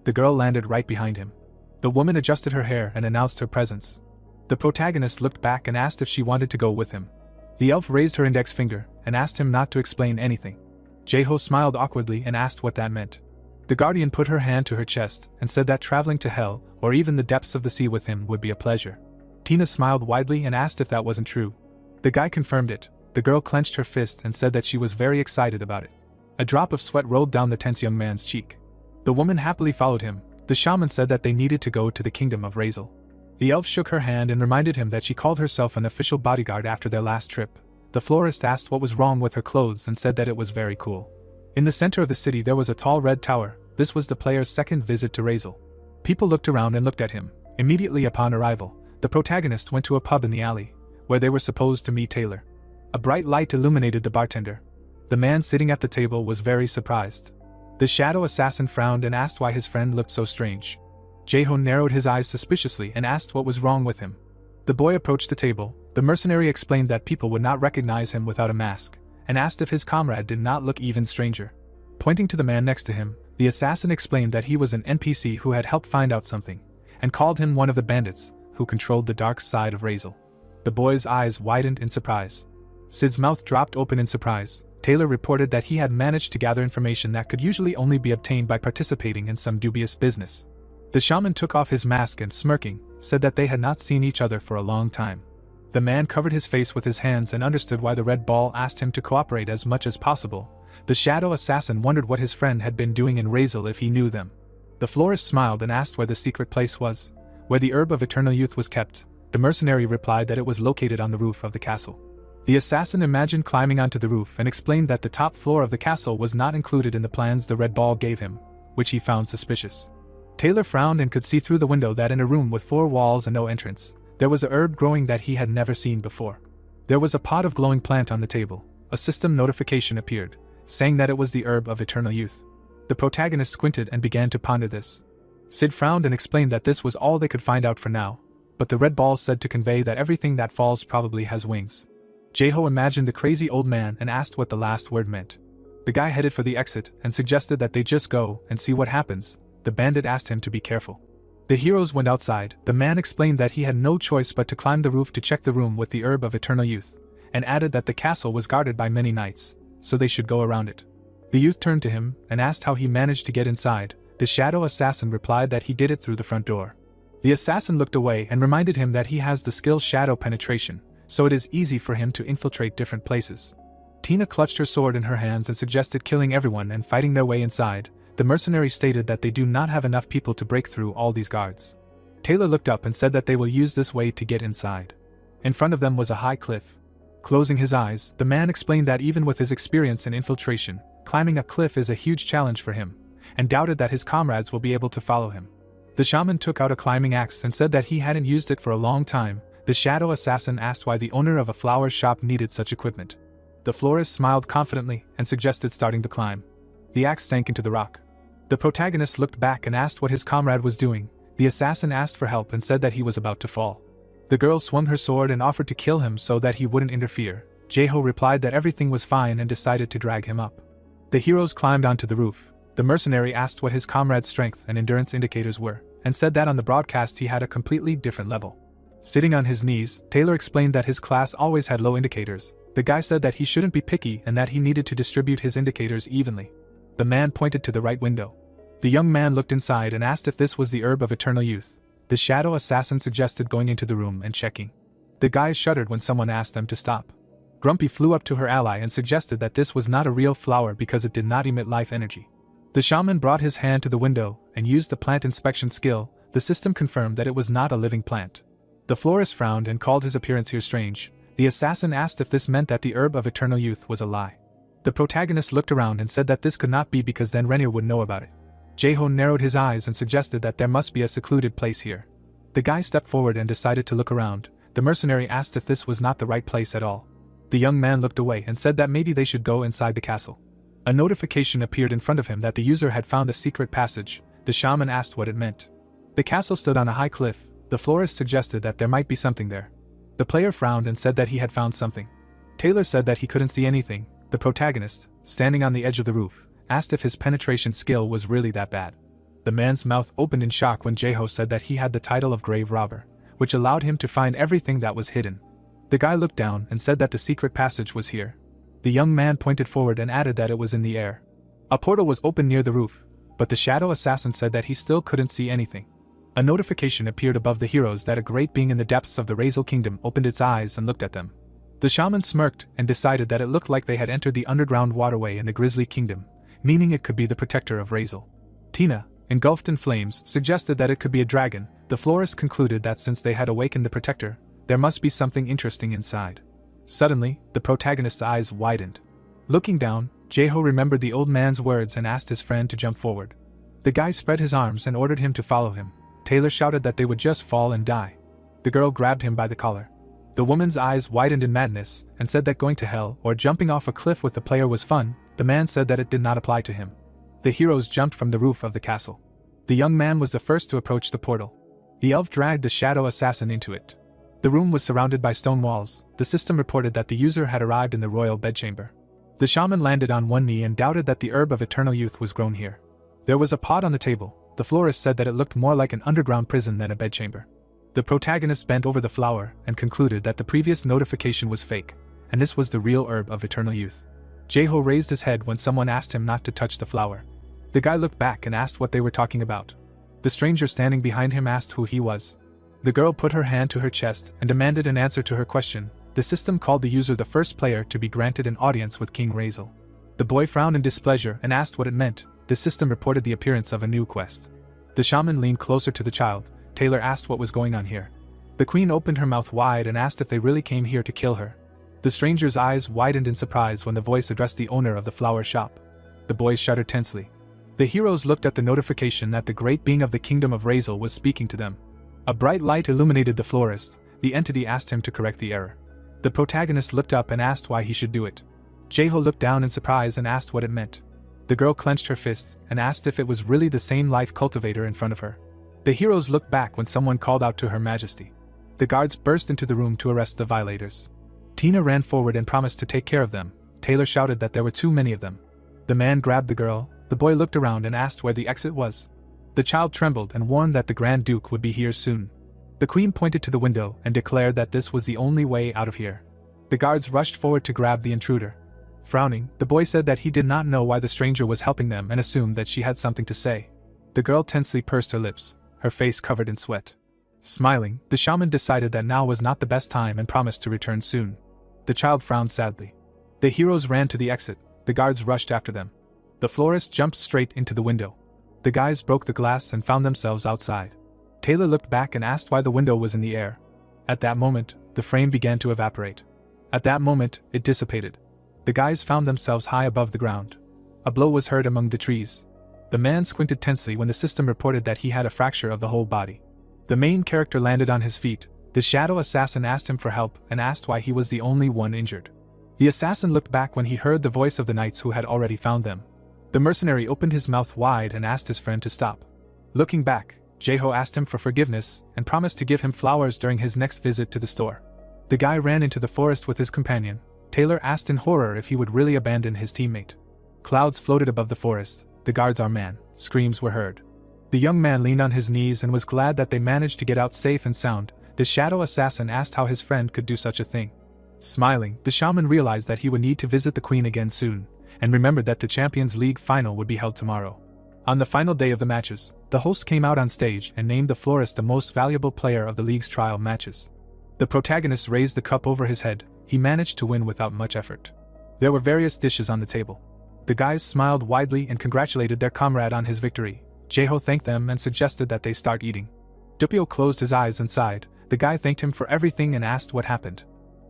The girl landed right behind him. The woman adjusted her hair and announced her presence. The protagonist looked back and asked if she wanted to go with him. The elf raised her index finger and asked him not to explain anything. Jae-ho smiled awkwardly and asked what that meant. The guardian put her hand to her chest and said that traveling to hell, or even the depths of the sea with him would be a pleasure. Tina smiled widely and asked if that wasn't true. The guy confirmed it. The girl clenched her fist and said that she was very excited about it. A drop of sweat rolled down the tense young man's cheek. The woman happily followed him. The shaman said that they needed to go to the kingdom of Razel. The elf shook her hand and reminded him that she called herself an official bodyguard after their last trip. The florist asked what was wrong with her clothes and said that it was very cool. In the center of the city there was a tall red tower. This was the player's second visit to Razel. People looked around and looked at him. Immediately upon arrival, the protagonist went to a pub in the alley, where they were supposed to meet Taylor. A bright light illuminated the bartender. The man sitting at the table was very surprised. The shadow assassin frowned and asked why his friend looked so strange. Jae-ho narrowed his eyes suspiciously and asked what was wrong with him. The boy approached the table. The mercenary explained that people would not recognize him without a mask, and asked if his comrade did not look even stranger. Pointing to the man next to him, the assassin explained that he was an NPC who had helped find out something, and called him one of the bandits who controlled the dark side of Razel. The boy's eyes widened in surprise. Sid's mouth dropped open in surprise. Taylor reported that he had managed to gather information that could usually only be obtained by participating in some dubious business. The shaman took off his mask and, smirking, said that they had not seen each other for a long time. The man covered his face with his hands and understood why the red ball asked him to cooperate as much as possible. The shadow assassin wondered what his friend had been doing in Razel if he knew them. The florist smiled and asked where the secret place was, where the herb of eternal youth was kept. The mercenary replied that it was located on the roof of the castle. The assassin imagined climbing onto the roof and explained that the top floor of the castle was not included in the plans the red ball gave him, which he found suspicious. Taylor frowned and could see through the window that in a room with 4 walls and no entrance, there was a herb growing that he had never seen before. There was a pot of glowing plant on the table. A system notification appeared, saying that it was the herb of eternal youth. The protagonist squinted and began to ponder this. Sid frowned and explained that this was all they could find out for now, but the red ball said to convey that everything that falls probably has wings. Jae-ho imagined the crazy old man and asked what the last word meant. The guy headed for the exit and suggested that they just go and see what happens. The bandit asked him to be careful. The heroes went outside. The man explained that he had no choice but to climb the roof to check the room with the herb of eternal youth, and added that the castle was guarded by many knights, so they should go around it. The youth turned to him and asked how he managed to get inside. The shadow assassin replied that he did it through the front door. The assassin looked away and reminded him that he has the skill shadow penetration, so it is easy for him to infiltrate different places. Tina clutched her sword in her hands and suggested killing everyone and fighting their way inside. The mercenary stated that they do not have enough people to break through all these guards. Taylor looked up and said that they will use this way to get inside. In front of them was a high cliff. Closing his eyes, the man explained that even with his experience in infiltration, climbing a cliff is a huge challenge for him, and doubted that his comrades will be able to follow him. The shaman took out a climbing axe and said that he hadn't used it for a long time. The shadow assassin asked why the owner of a flower shop needed such equipment. The florist smiled confidently and suggested starting the climb. The axe sank into the rock. The protagonist looked back and asked what his comrade was doing. The assassin asked for help and said that he was about to fall. The girl swung her sword and offered to kill him so that he wouldn't interfere. Jae-ho replied that everything was fine and decided to drag him up. The heroes climbed onto the roof. The mercenary asked what his comrade's strength and endurance indicators were, and said that on the broadcast he had a completely different level. Sitting on his knees, Taylor explained that his class always had low indicators. The guy said that he shouldn't be picky and that he needed to distribute his indicators evenly. The man pointed to the right window. The young man looked inside and asked if this was the herb of eternal youth. The shadow assassin suggested going into the room and checking. The guys shuddered when someone asked them to stop. Grumpy flew up to her ally and suggested that this was not a real flower because it did not emit life energy. The shaman brought his hand to the window and used the plant inspection skill. The system confirmed that it was not a living plant. The florist frowned and called his appearance here strange. The assassin asked if this meant that the herb of eternal youth was a lie. The protagonist looked around and said that this could not be because then Renier would know about it. Jae-ho narrowed his eyes and suggested that there must be a secluded place here. The guy stepped forward and decided to look around. The mercenary asked if this was not the right place at all. The young man looked away and said that maybe they should go inside the castle. A notification appeared in front of him that the user had found a secret passage. The shaman asked what it meant. The castle stood on a high cliff. The florist suggested that there might be something there. The player frowned and said that he had found something. Taylor said that he couldn't see anything. The protagonist, standing on the edge of the roof, asked if his penetration skill was really that bad. The man's mouth opened in shock when Jae-ho said that he had the title of grave robber, which allowed him to find everything that was hidden. The guy looked down and said that the secret passage was here. The young man pointed forward and added that it was in the air. A portal was open near the roof, but the shadow assassin said that he still couldn't see anything. A notification appeared above the heroes that a great being in the depths of the Razel Kingdom opened its eyes and looked at them. The shaman smirked and decided that it looked like they had entered the underground waterway in the Grizzly Kingdom, meaning it could be the protector of Razel. Tina, engulfed in flames, suggested that it could be a dragon. The florist concluded that since they had awakened the protector, there must be something interesting inside. Suddenly, the protagonist's eyes widened. Looking down, Jae-ho remembered the old man's words and asked his friend to jump forward. The guy spread his arms and ordered him to follow him. Taylor shouted that they would just fall and die. The girl grabbed him by the collar. The woman's eyes widened in madness and said that going to hell or jumping off a cliff with the player was fun. The man said that it did not apply to him. The heroes jumped from the roof of the castle. The young man was the first to approach the portal. The elf dragged the shadow assassin into it. The room was surrounded by stone walls. The system reported that the user had arrived in the royal bedchamber. The shaman landed on one knee and doubted that the herb of eternal youth was grown here. There was a pot on the table. The florist said that it looked more like an underground prison than a bedchamber. The protagonist bent over the flower and concluded that the previous notification was fake, and this was the real herb of eternal youth. Jae-ho raised his head when someone asked him not to touch the flower. The guy looked back and asked what they were talking about. The stranger standing behind him asked who he was. The girl put her hand to her chest and demanded an answer to her question. The system called the user the first player to be granted an audience with King Razel. The boy frowned in displeasure and asked what it meant. The system reported the appearance of a new quest. The shaman leaned closer to the child. Taylor asked what was going on here. The queen opened her mouth wide and asked if they really came here to kill her. The stranger's eyes widened in surprise when the voice addressed the owner of the flower shop. The boys shuddered tensely. The heroes looked at the notification that the great being of the kingdom of Razel was speaking to them. A bright light illuminated the florist. The entity asked him to correct the error. The protagonist looked up and asked why he should do it. Jaeho looked down in surprise and asked what it meant. The girl clenched her fists and asked if it was really the same life cultivator in front of her. The heroes looked back when someone called out to Her Majesty. The guards burst into the room to arrest the violators. Tina ran forward and promised to take care of them. Taylor shouted that there were too many of them. The man grabbed the girl. The boy looked around and asked where the exit was. The child trembled and warned that the Grand Duke would be here soon. The queen pointed to the window and declared that this was the only way out of here. The guards rushed forward to grab the intruder. Frowning, the boy said that he did not know why the stranger was helping them and assumed that she had something to say. The girl tensely pursed her lips, her face covered in sweat. Smiling, the shaman decided that now was not the best time and promised to return soon. The child frowned sadly. The heroes ran to the exit. The guards rushed after them. The florist jumped straight into the window. The guys broke the glass and found themselves outside. Taylor looked back and asked why the window was in the air. At that moment, the frame began to evaporate. At that moment, it dissipated. The guys found themselves high above the ground. A blow was heard among the trees. The man squinted tensely when the system reported that he had a fracture of the whole body. The main character landed on his feet. The shadow assassin asked him for help and asked why he was the only one injured. The assassin looked back when he heard the voice of the knights who had already found them. The mercenary opened his mouth wide and asked his friend to stop. Looking back, Jaeho asked him for forgiveness and promised to give him flowers during his next visit to the store. The guy ran into the forest with his companion. Taylor asked in horror if he would really abandon his teammate. Clouds floated above the forest. The guards are man. Screams were heard. The young man leaned on his knees and was glad that they managed to get out safe and sound. The shadow assassin asked how his friend could do such a thing. Smiling, the shaman realized that he would need to visit the queen again soon, and remembered that the Champions League final would be held tomorrow. On the final day of the matches, the host came out on stage and named the florist the most valuable player of the league's trial matches. The protagonist raised the cup over his head. He managed to win without much effort. There were various dishes on the table. The guys smiled widely and congratulated their comrade on his victory. Jaeho thanked them and suggested that they start eating. Dupio closed his eyes and sighed. The guy thanked him for everything and asked what happened.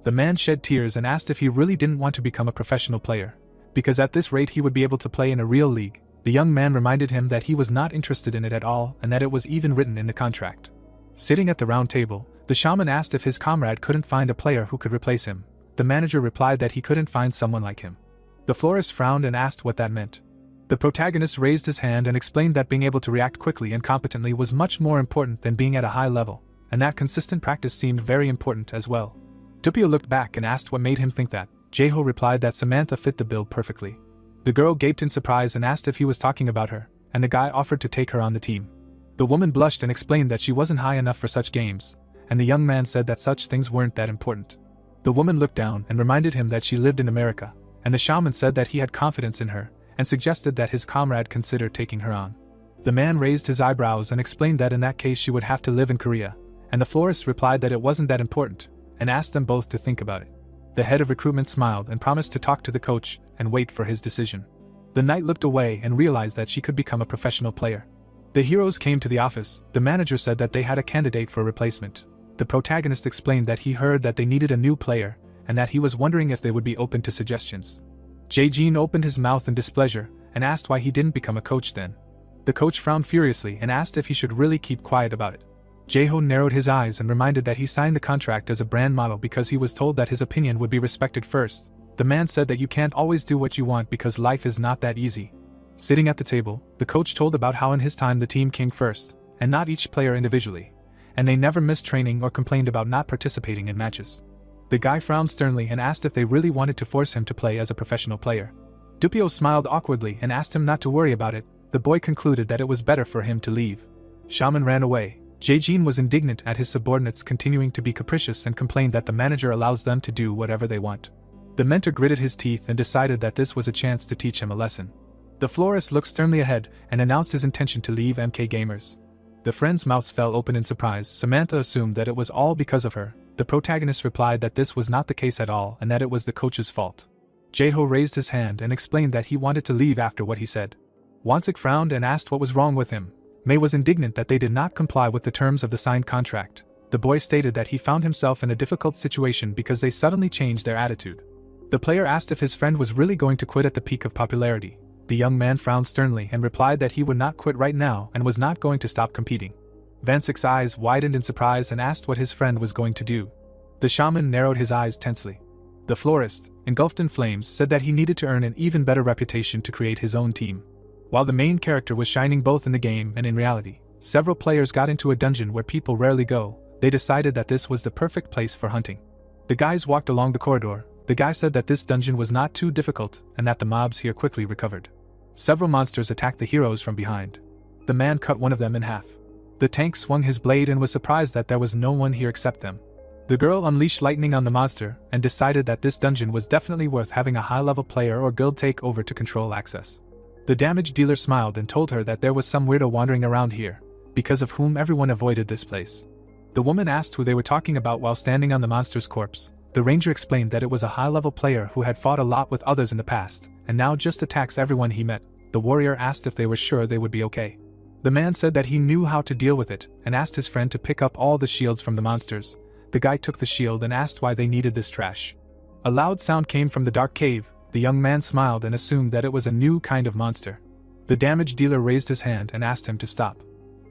The man shed tears and asked if he really didn't want to become a professional player, because at this rate he would be able to play in a real league. The young man reminded him that he was not interested in it at all and that it was even written in the contract. Sitting at the round table, the shaman asked if his comrade couldn't find a player who could replace him. The manager replied that he couldn't find someone like him. The florist frowned and asked what that meant. The protagonist raised his hand and explained that being able to react quickly and competently was much more important than being at a high level, and that consistent practice seemed very important as well. Dupio looked back and asked what made him think that. Jaeho replied that Samantha fit the bill perfectly. The girl gaped in surprise and asked if he was talking about her, and the guy offered to take her on the team. The woman blushed and explained that she wasn't high enough for such games, and the young man said that such things weren't that important. The woman looked down and reminded him that she lived in America, and the shaman said that he had confidence in her, and suggested that his comrade consider taking her on. The man raised his eyebrows and explained that in that case she would have to live in Korea, and the florist replied that it wasn't that important, and asked them both to think about it. The head of recruitment smiled and promised to talk to the coach and wait for his decision. The knight looked away and realized that she could become a professional player. The heroes came to the office. The manager said that they had a candidate for a replacement. The protagonist explained that he heard that they needed a new player, and that he was wondering if they would be open to suggestions. Jae-jin opened his mouth in displeasure, and asked why he didn't become a coach then. The coach frowned furiously and asked if he should really keep quiet about it. Jaeho narrowed his eyes and reminded that he signed the contract as a brand model because he was told that his opinion would be respected first. The man said that you can't always do what you want because life is not that easy. Sitting at the table, the coach told about how in his time the team came first, and not each player individually, and they never missed training or complained about not participating in matches. The guy frowned sternly and asked if they really wanted to force him to play as a professional player. Dupio smiled awkwardly and asked him not to worry about it. The boy concluded that it was better for him to leave. Shaman ran away. Jae-jin was indignant at his subordinates continuing to be capricious and complained that the manager allows them to do whatever they want. The mentor gritted his teeth and decided that this was a chance to teach him a lesson. The florist looked sternly ahead and announced his intention to leave MK Gamers. The friends' mouths fell open in surprise. Samantha assumed that it was all because of her. The protagonist replied that this was not the case at all and that it was the coach's fault. Jaeho raised his hand and explained that he wanted to leave after what he said. Wansik frowned and asked what was wrong with him. Mei was indignant that they did not comply with the terms of the signed contract. The boy stated that he found himself in a difficult situation because they suddenly changed their attitude. The player asked if his friend was really going to quit at the peak of popularity. The young man frowned sternly and replied that he would not quit right now and was not going to stop competing. Vansik's eyes widened in surprise and asked what his friend was going to do. The shaman narrowed his eyes tensely. The florist, engulfed in flames, said that he needed to earn an even better reputation to create his own team. While the main character was shining both in the game and in reality, several players got into a dungeon where people rarely go. They decided that this was the perfect place for hunting. The guys walked along the corridor. The guy said that this dungeon was not too difficult and that the mobs here quickly recovered. Several monsters attacked the heroes from behind. The man cut one of them in half. The tank swung his blade and was surprised that there was no one here except them. The girl unleashed lightning on the monster and decided that this dungeon was definitely worth having a high-level player or guild take over to control access. The damage dealer smiled and told her that there was some weirdo wandering around here, because of whom everyone avoided this place. The woman asked who they were talking about while standing on the monster's corpse. The ranger explained that it was a high-level player who had fought a lot with others in the past, and now just attacks everyone he met. The warrior asked if they were sure they would be okay. The man said that he knew how to deal with it, and asked his friend to pick up all the shields from the monsters. The guy took the shield and asked why they needed this trash. A loud sound came from the dark cave. The young man smiled and assumed that it was a new kind of monster. The damage dealer raised his hand and asked him to stop.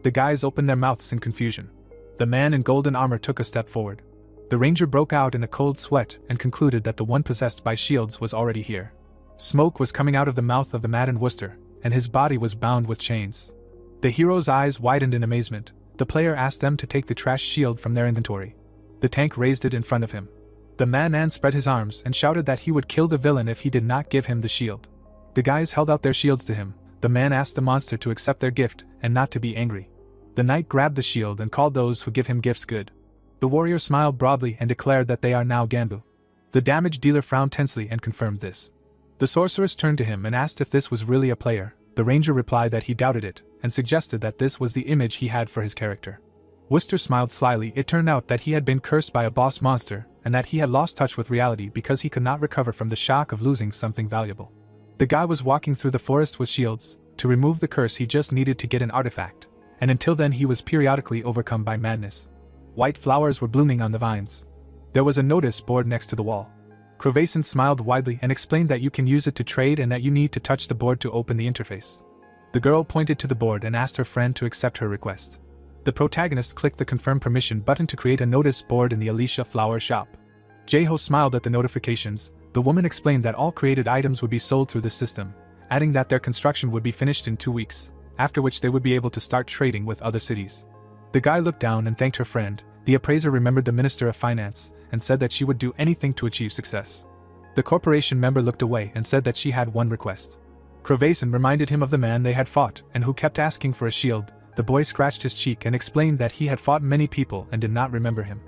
The guys opened their mouths in confusion. The man in golden armor took a step forward. The ranger broke out in a cold sweat and concluded that the one possessed by shields was already here. Smoke was coming out of the mouth of the man in Worcester, and his body was bound with chains. The hero's eyes widened in amazement. The player asked them to take the trash shield from their inventory. The tank raised it in front of him. The man spread his arms and shouted that he would kill the villain if he did not give him the shield. The guys held out their shields to him. The man asked the monster to accept their gift and not to be angry. The knight grabbed the shield and called those who give him gifts good. The warrior smiled broadly and declared that they are now Ganbu. The damage dealer frowned tensely and confirmed this. The sorceress turned to him and asked if this was really a player. The ranger replied that he doubted it, and suggested that this was the image he had for his character. Worcester smiled slyly. It turned out that he had been cursed by a boss monster, and that he had lost touch with reality because he could not recover from the shock of losing something valuable. The guy was walking through the forest with shields. To remove the curse he just needed to get an artifact, and until then he was periodically overcome by madness. White flowers were blooming on the vines. There was a notice board next to the wall. Crovason smiled widely and explained that you can use it to trade and that you need to touch the board to open the interface. The girl pointed to the board and asked her friend to accept her request. The protagonist clicked the confirm permission button to create a notice board in the Alicia Flower Shop. Jaeho smiled at the notifications. The woman explained that all created items would be sold through the system, adding that their construction would be finished in 2 weeks, after which they would be able to start trading with other cities. The guy looked down and thanked her friend. The appraiser remembered the Minister of Finance and said that she would do anything to achieve success. The corporation member looked away and said that she had one request. Crovason reminded him of the man they had fought and who kept asking for a shield. The boy scratched his cheek and explained that he had fought many people and did not remember him.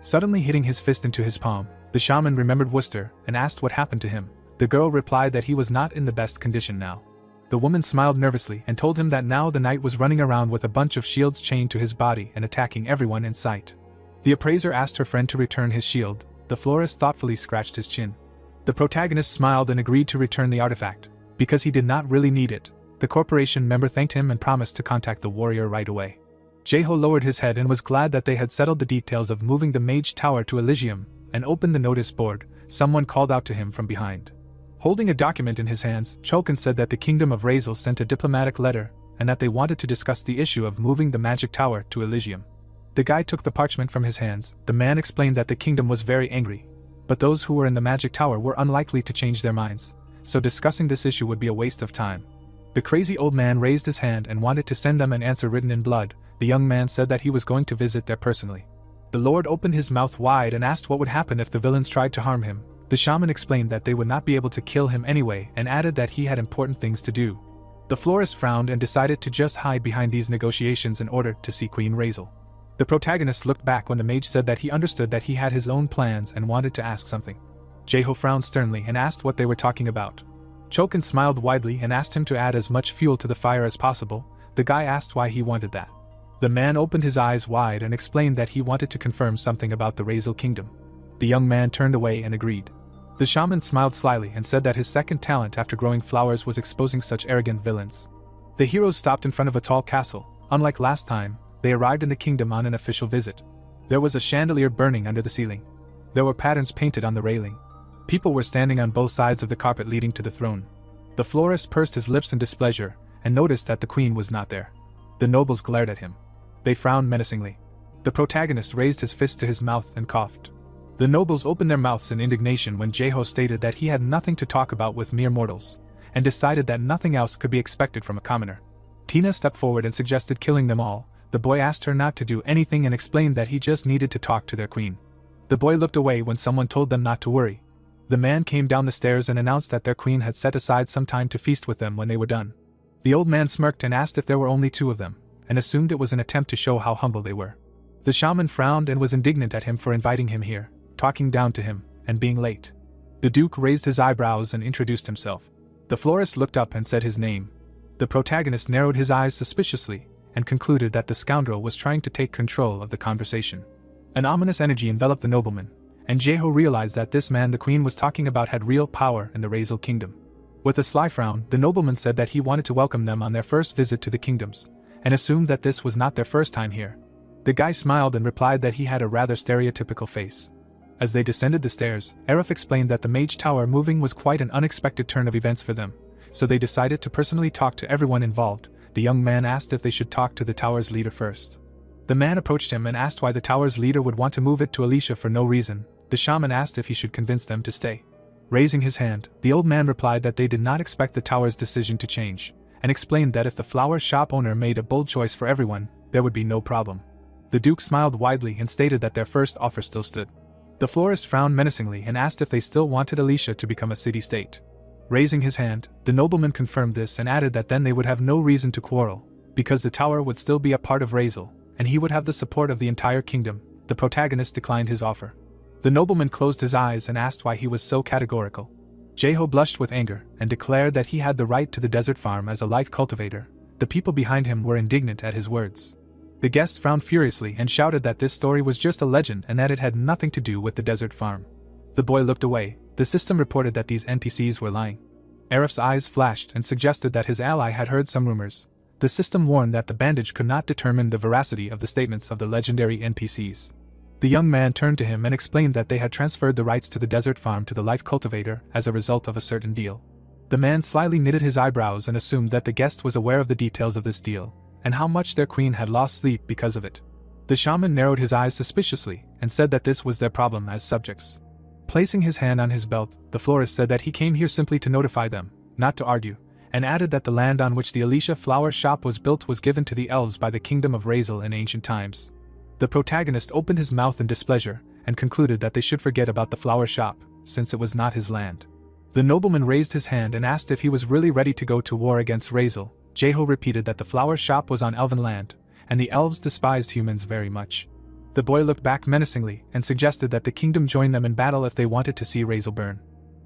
Suddenly hitting his fist into his palm, the shaman remembered Worcester and asked what happened to him. The girl replied that he was not in the best condition now. The woman smiled nervously and told him that now the knight was running around with a bunch of shields chained to his body and attacking everyone in sight. The appraiser asked her friend to return his shield. The florist thoughtfully scratched his chin. The protagonist smiled and agreed to return the artifact, because he did not really need it. The corporation member thanked him and promised to contact the warrior right away. Jaeho lowered his head and was glad that they had settled the details of moving the mage tower to Elysium, and opened the notice board. Someone called out to him from behind. Holding a document in his hands, Chulkin said that the Kingdom of Razel sent a diplomatic letter, and that they wanted to discuss the issue of moving the magic tower to Elysium. The guy took the parchment from his hands. The man explained that the kingdom was very angry, but those who were in the magic tower were unlikely to change their minds, so discussing this issue would be a waste of time. The crazy old man raised his hand and wanted to send them an answer written in blood. The young man said that he was going to visit there personally. The lord opened his mouth wide and asked what would happen if the villains tried to harm him. The shaman explained that they would not be able to kill him anyway and added that he had important things to do. The florist frowned and decided to just hide behind these negotiations in order to see Queen Razel. The protagonist looked back when the mage said that he understood that he had his own plans and wanted to ask something. Jaeho frowned sternly and asked what they were talking about. Chulkin smiled widely and asked him to add as much fuel to the fire as possible. The guy asked why he wanted that. The man opened his eyes wide and explained that he wanted to confirm something about the Razel kingdom. The young man turned away and agreed. The shaman smiled slyly and said that his second talent after growing flowers was exposing such arrogant villains. The heroes stopped in front of a tall castle. Unlike last time, they arrived in the kingdom on an official visit. There was a chandelier burning under the ceiling. There were patterns painted on the railing. People were standing on both sides of the carpet leading to the throne. The florist pursed his lips in displeasure and noticed that the queen was not there. The nobles glared at him. They frowned menacingly. The protagonist raised his fist to his mouth and coughed. The nobles opened their mouths in indignation when Jaeho stated that he had nothing to talk about with mere mortals, and decided that nothing else could be expected from a commoner. Tina stepped forward and suggested killing them all. The boy asked her not to do anything and explained that he just needed to talk to their queen. The boy looked away when someone told them not to worry. The man came down the stairs and announced that their queen had set aside some time to feast with them when they were done. The old man smirked and asked if there were only 2 of them, and assumed it was an attempt to show how humble they were. The shaman frowned and was indignant at him for inviting him here, talking down to him, and being late. The duke raised his eyebrows and introduced himself. The florist looked up and said his name. The protagonist narrowed his eyes suspiciously, and concluded that the scoundrel was trying to take control of the conversation. An ominous energy enveloped the nobleman, and Jaeho realized that this man the queen was talking about had real power in the Razel kingdom. With a sly frown, the nobleman said that he wanted to welcome them on their first visit to the kingdoms, and assumed that this was not their first time here. The guy smiled and replied that he had a rather stereotypical face. As they descended the stairs, Arif explained that the mage tower moving was quite an unexpected turn of events for them, so they decided to personally talk to everyone involved. The young man asked if they should talk to the tower's leader first. The man approached him and asked why the tower's leader would want to move it to Alicia for no reason. The shaman asked if he should convince them to stay. Raising his hand, the old man replied that they did not expect the tower's decision to change, and explained that if the flower shop owner made a bold choice for everyone, there would be no problem. The duke smiled widely and stated that their first offer still stood. The florist frowned menacingly and asked if they still wanted Alicia to become a city-state. Raising his hand, the nobleman confirmed this and added that then they would have no reason to quarrel, because the tower would still be a part of Razel, and he would have the support of the entire kingdom. The protagonist declined his offer. The nobleman closed his eyes and asked why he was so categorical. Jaeho blushed with anger and declared that he had the right to the desert farm as a life cultivator. The people behind him were indignant at his words. The guests frowned furiously and shouted that this story was just a legend and that it had nothing to do with the desert farm. The boy looked away. The system reported that these NPCs were lying. Arif's eyes flashed and suggested that his ally had heard some rumors. The system warned that the bandage could not determine the veracity of the statements of the legendary NPCs. The young man turned to him and explained that they had transferred the rights to the desert farm to the life cultivator as a result of a certain deal. The man slyly knitted his eyebrows and assumed that the guest was aware of the details of this deal, and how much their queen had lost sleep because of it. The shaman narrowed his eyes suspiciously and said that this was their problem as subjects. Placing his hand on his belt, the florist said that he came here simply to notify them, not to argue, and added that the land on which the Alicia flower shop was built was given to the elves by the kingdom of Razel in ancient times. The protagonist opened his mouth in displeasure and concluded that they should forget about the flower shop, since it was not his land. The nobleman raised his hand and asked if he was really ready to go to war against Razel. Jaeho repeated that the flower shop was on elven land, and the elves despised humans very much. The boy looked back menacingly and suggested that the kingdom join them in battle if they wanted to see Razel burn.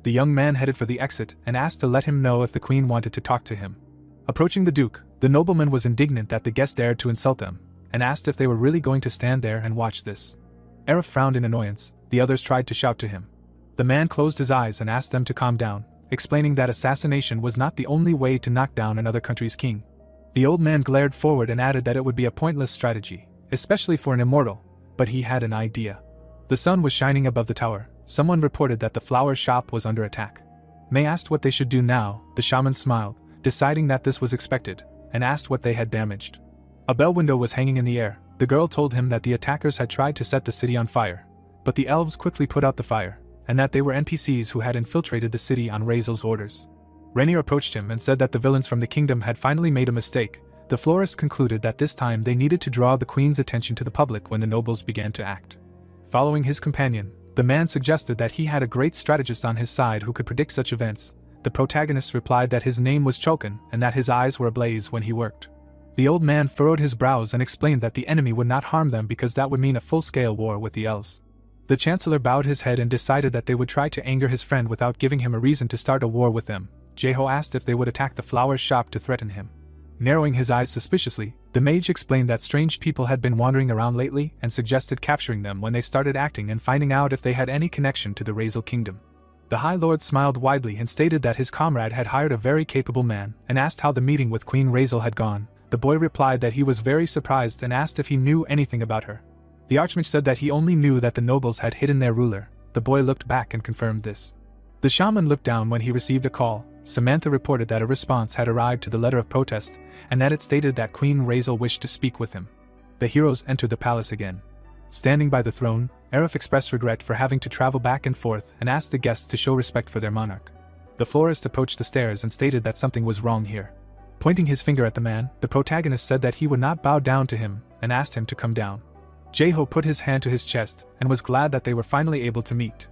The young man headed for the exit and asked to let him know if the queen wanted to talk to him. Approaching the duke, the nobleman was indignant that the guest dared to insult them, and asked if they were really going to stand there and watch this. Arif frowned in annoyance. The others tried to shout to him. The man closed his eyes and asked them to calm down, explaining that assassination was not the only way to knock down another country's king. The old man glared forward and added that it would be a pointless strategy, especially for an immortal, but he had an idea. The sun was shining above the tower. Someone reported that the flower shop was under attack. May asked what they should do now. The shaman smiled, deciding that this was expected, and asked what they had damaged. A bell window was hanging in the air. The girl told him that the attackers had tried to set the city on fire, but the elves quickly put out the fire, and that they were NPCs who had infiltrated the city on Razel's orders. Rainier approached him and said that the villains from the kingdom had finally made a mistake. The florist concluded that this time they needed to draw the queen's attention to the public when the nobles began to act. Following his companion, the man suggested that he had a great strategist on his side who could predict such events. The protagonist replied that his name was Chokin and that his eyes were ablaze when he worked. The old man furrowed his brows and explained that the enemy would not harm them because that would mean a full-scale war with the elves. The chancellor bowed his head and decided that they would try to anger his friend without giving him a reason to start a war with them. Jaeho asked if they would attack the flower shop to threaten him. Narrowing his eyes suspiciously, the mage explained that strange people had been wandering around lately and suggested capturing them when they started acting and finding out if they had any connection to the Razel kingdom. The High Lord smiled widely and stated that his comrade had hired a very capable man and asked how the meeting with Queen Razel had gone. The boy replied that he was very surprised and asked if he knew anything about her. The archmage said that he only knew that the nobles had hidden their ruler. The boy looked back and confirmed this. The shaman looked down when he received a call. Samantha reported that a response had arrived to the letter of protest, and that it stated that Queen Razel wished to speak with him. The heroes entered the palace again. Standing by the throne, Arif expressed regret for having to travel back and forth and asked the guests to show respect for their monarch. The florist approached the stairs and stated that something was wrong here. Pointing his finger at the man, the protagonist said that he would not bow down to him and asked him to come down. Jae-ho put his hand to his chest and was glad that they were finally able to meet.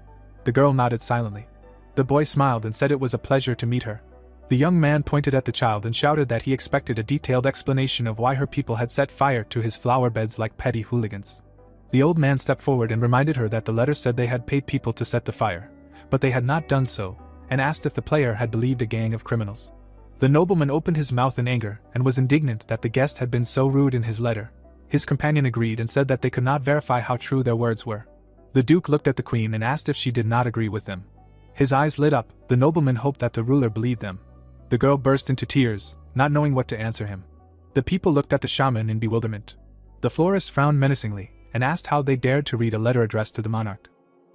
The girl nodded silently. The boy smiled and said it was a pleasure to meet her. The young man pointed at the child and shouted that he expected a detailed explanation of why her people had set fire to his flower beds like petty hooligans. The old man stepped forward and reminded her that the letter said they had paid people to set the fire, but they had not done so, and asked if the player had believed a gang of criminals. The nobleman opened his mouth in anger and was indignant that the guest had been so rude in his letter. His companion agreed and said that they could not verify how true their words were. The duke looked at the queen and asked if she did not agree with them. His eyes lit up. The nobleman hoped that the ruler believed them. The girl burst into tears, not knowing what to answer him. The people looked at the shaman in bewilderment. The florist frowned menacingly and asked how they dared to read a letter addressed to the monarch.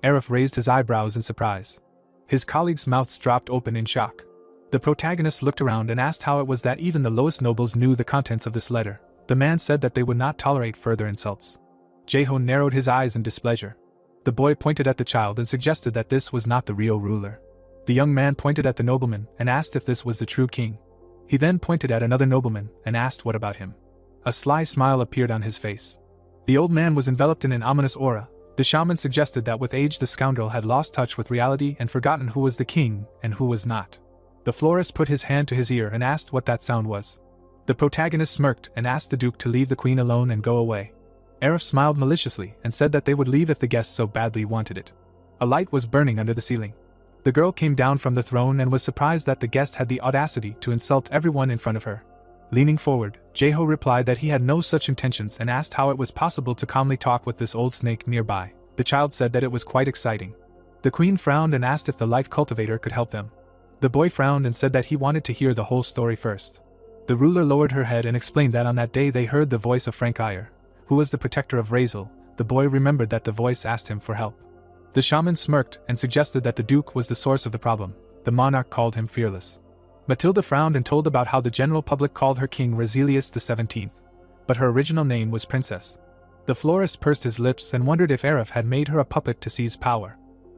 Arif raised his eyebrows in surprise. His colleagues' mouths dropped open in shock. The protagonist looked around and asked how it was that even the lowest nobles knew the contents of this letter. The man said that they would not tolerate further insults. Jae-ho narrowed his eyes in displeasure. The boy pointed at the child and suggested that this was not the real ruler. The young man pointed at the nobleman and asked if this was the true king. He then pointed at another nobleman and asked what about him. A sly smile appeared on his face. The old man was enveloped in an ominous aura. The shaman suggested that with age the scoundrel had lost touch with reality and forgotten who was the king and who was not. The florist put his hand to his ear and asked what that sound was. The protagonist smirked and asked the duke to leave the queen alone and go away. Arif smiled maliciously and said that they would leave if the guests so badly wanted it. A light was burning under the ceiling. The girl came down from the throne and was surprised that the guest had the audacity to insult everyone in front of her. Leaning forward, Jae-ho replied that he had no such intentions and asked how it was possible to calmly talk with this old snake nearby. The child said that it was quite exciting. The queen frowned and asked if the life cultivator could help them. The boy frowned and said that he wanted to hear the whole story first. The ruler lowered her head and explained that on that day they heard the voice of Frank Iyer, who was the protector of Razel. The boy remembered that the voice asked him for help. The shaman smirked and suggested that the duke was the source of the problem. The monarch called him fearless. Matilda frowned and told about how the general public called her King Razelius XVII, but her original name was Princess. The florist pursed his lips and wondered if Arif had made her a puppet to seize power.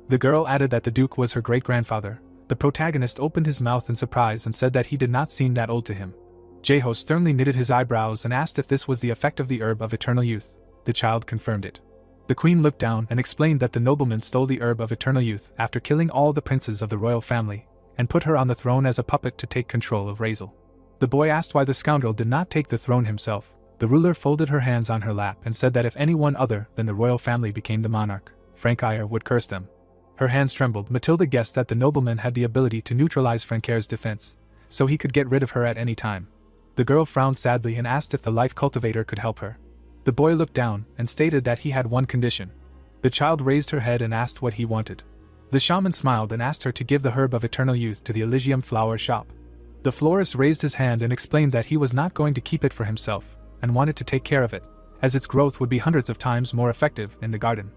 The girl added that the duke was her great-grandfather. The protagonist opened his mouth in surprise and said that he did not seem that old to him. Jae-ho sternly knitted his eyebrows and asked if this was the effect of the herb of eternal youth. The child confirmed it. The queen looked down and explained that the nobleman stole the herb of eternal youth after killing all the princes of the royal family, and put her on the throne as a puppet to take control of Razel. The boy asked why the scoundrel did not take the throne himself. The ruler folded her hands on her lap and said that if anyone other than the royal family became the monarch, Frank Iyer would curse them. Her hands trembled. Matilda guessed that the nobleman had the ability to neutralize Frank Iyer's defense, so he could get rid of her at any time. The girl frowned sadly and asked if the life cultivator could help her. The boy looked down and stated that he had one condition. The child raised her head and asked what he wanted. The shaman smiled and asked her to give the herb of eternal youth to the Elysium flower shop. The florist raised his hand and explained that he was not going to keep it for himself, and wanted to take care of it, as its growth would be hundreds of times more effective in the garden.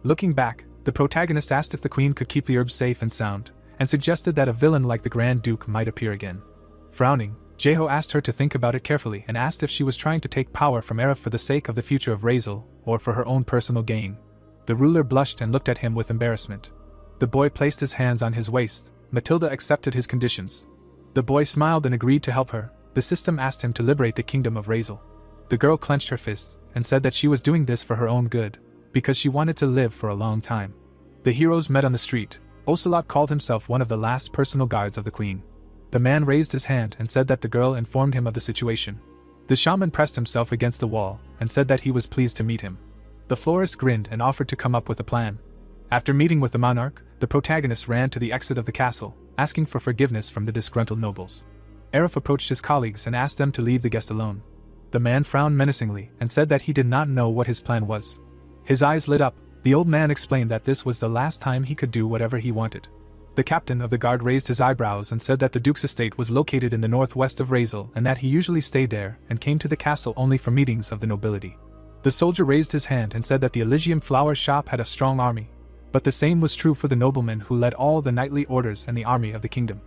Looking back, the protagonist asked if the queen could keep the herb safe and sound, and suggested that a villain like the Grand Duke might appear again. Frowning, Jae-ho asked her to think about it carefully and asked if she was trying to take power from Arif for the sake of the future of Razel, or for her own personal gain. The ruler blushed and looked at him with embarrassment. The boy placed his hands on his waist. Matilda accepted his conditions. The boy smiled and agreed to help her. The system asked him to liberate the kingdom of Razel. The girl clenched her fists and said that she was doing this for her own good, because she wanted to live for a long time. The heroes met on the street. Ocelot called himself one of the last personal guards of the queen. The man raised his hand and said that the girl informed him of the situation. The shaman pressed himself against the wall and said that he was pleased to meet him. The florist grinned and offered to come up with a plan. After meeting with the monarch, the protagonist ran to the exit of the castle, asking for forgiveness from the disgruntled nobles. Arif approached his colleagues and asked them to leave the guest alone. The man frowned menacingly and said that he did not know what his plan was. His eyes lit up. The old man explained that this was the last time he could do whatever he wanted. The captain of the guard raised his eyebrows and said that the Duke's estate was located in the northwest of Razel and that he usually stayed there and came to the castle only for meetings of the nobility. The soldier raised his hand and said that the Elysium flower shop had a strong army, but the same was true for the nobleman who led all the knightly orders and the army of the kingdom.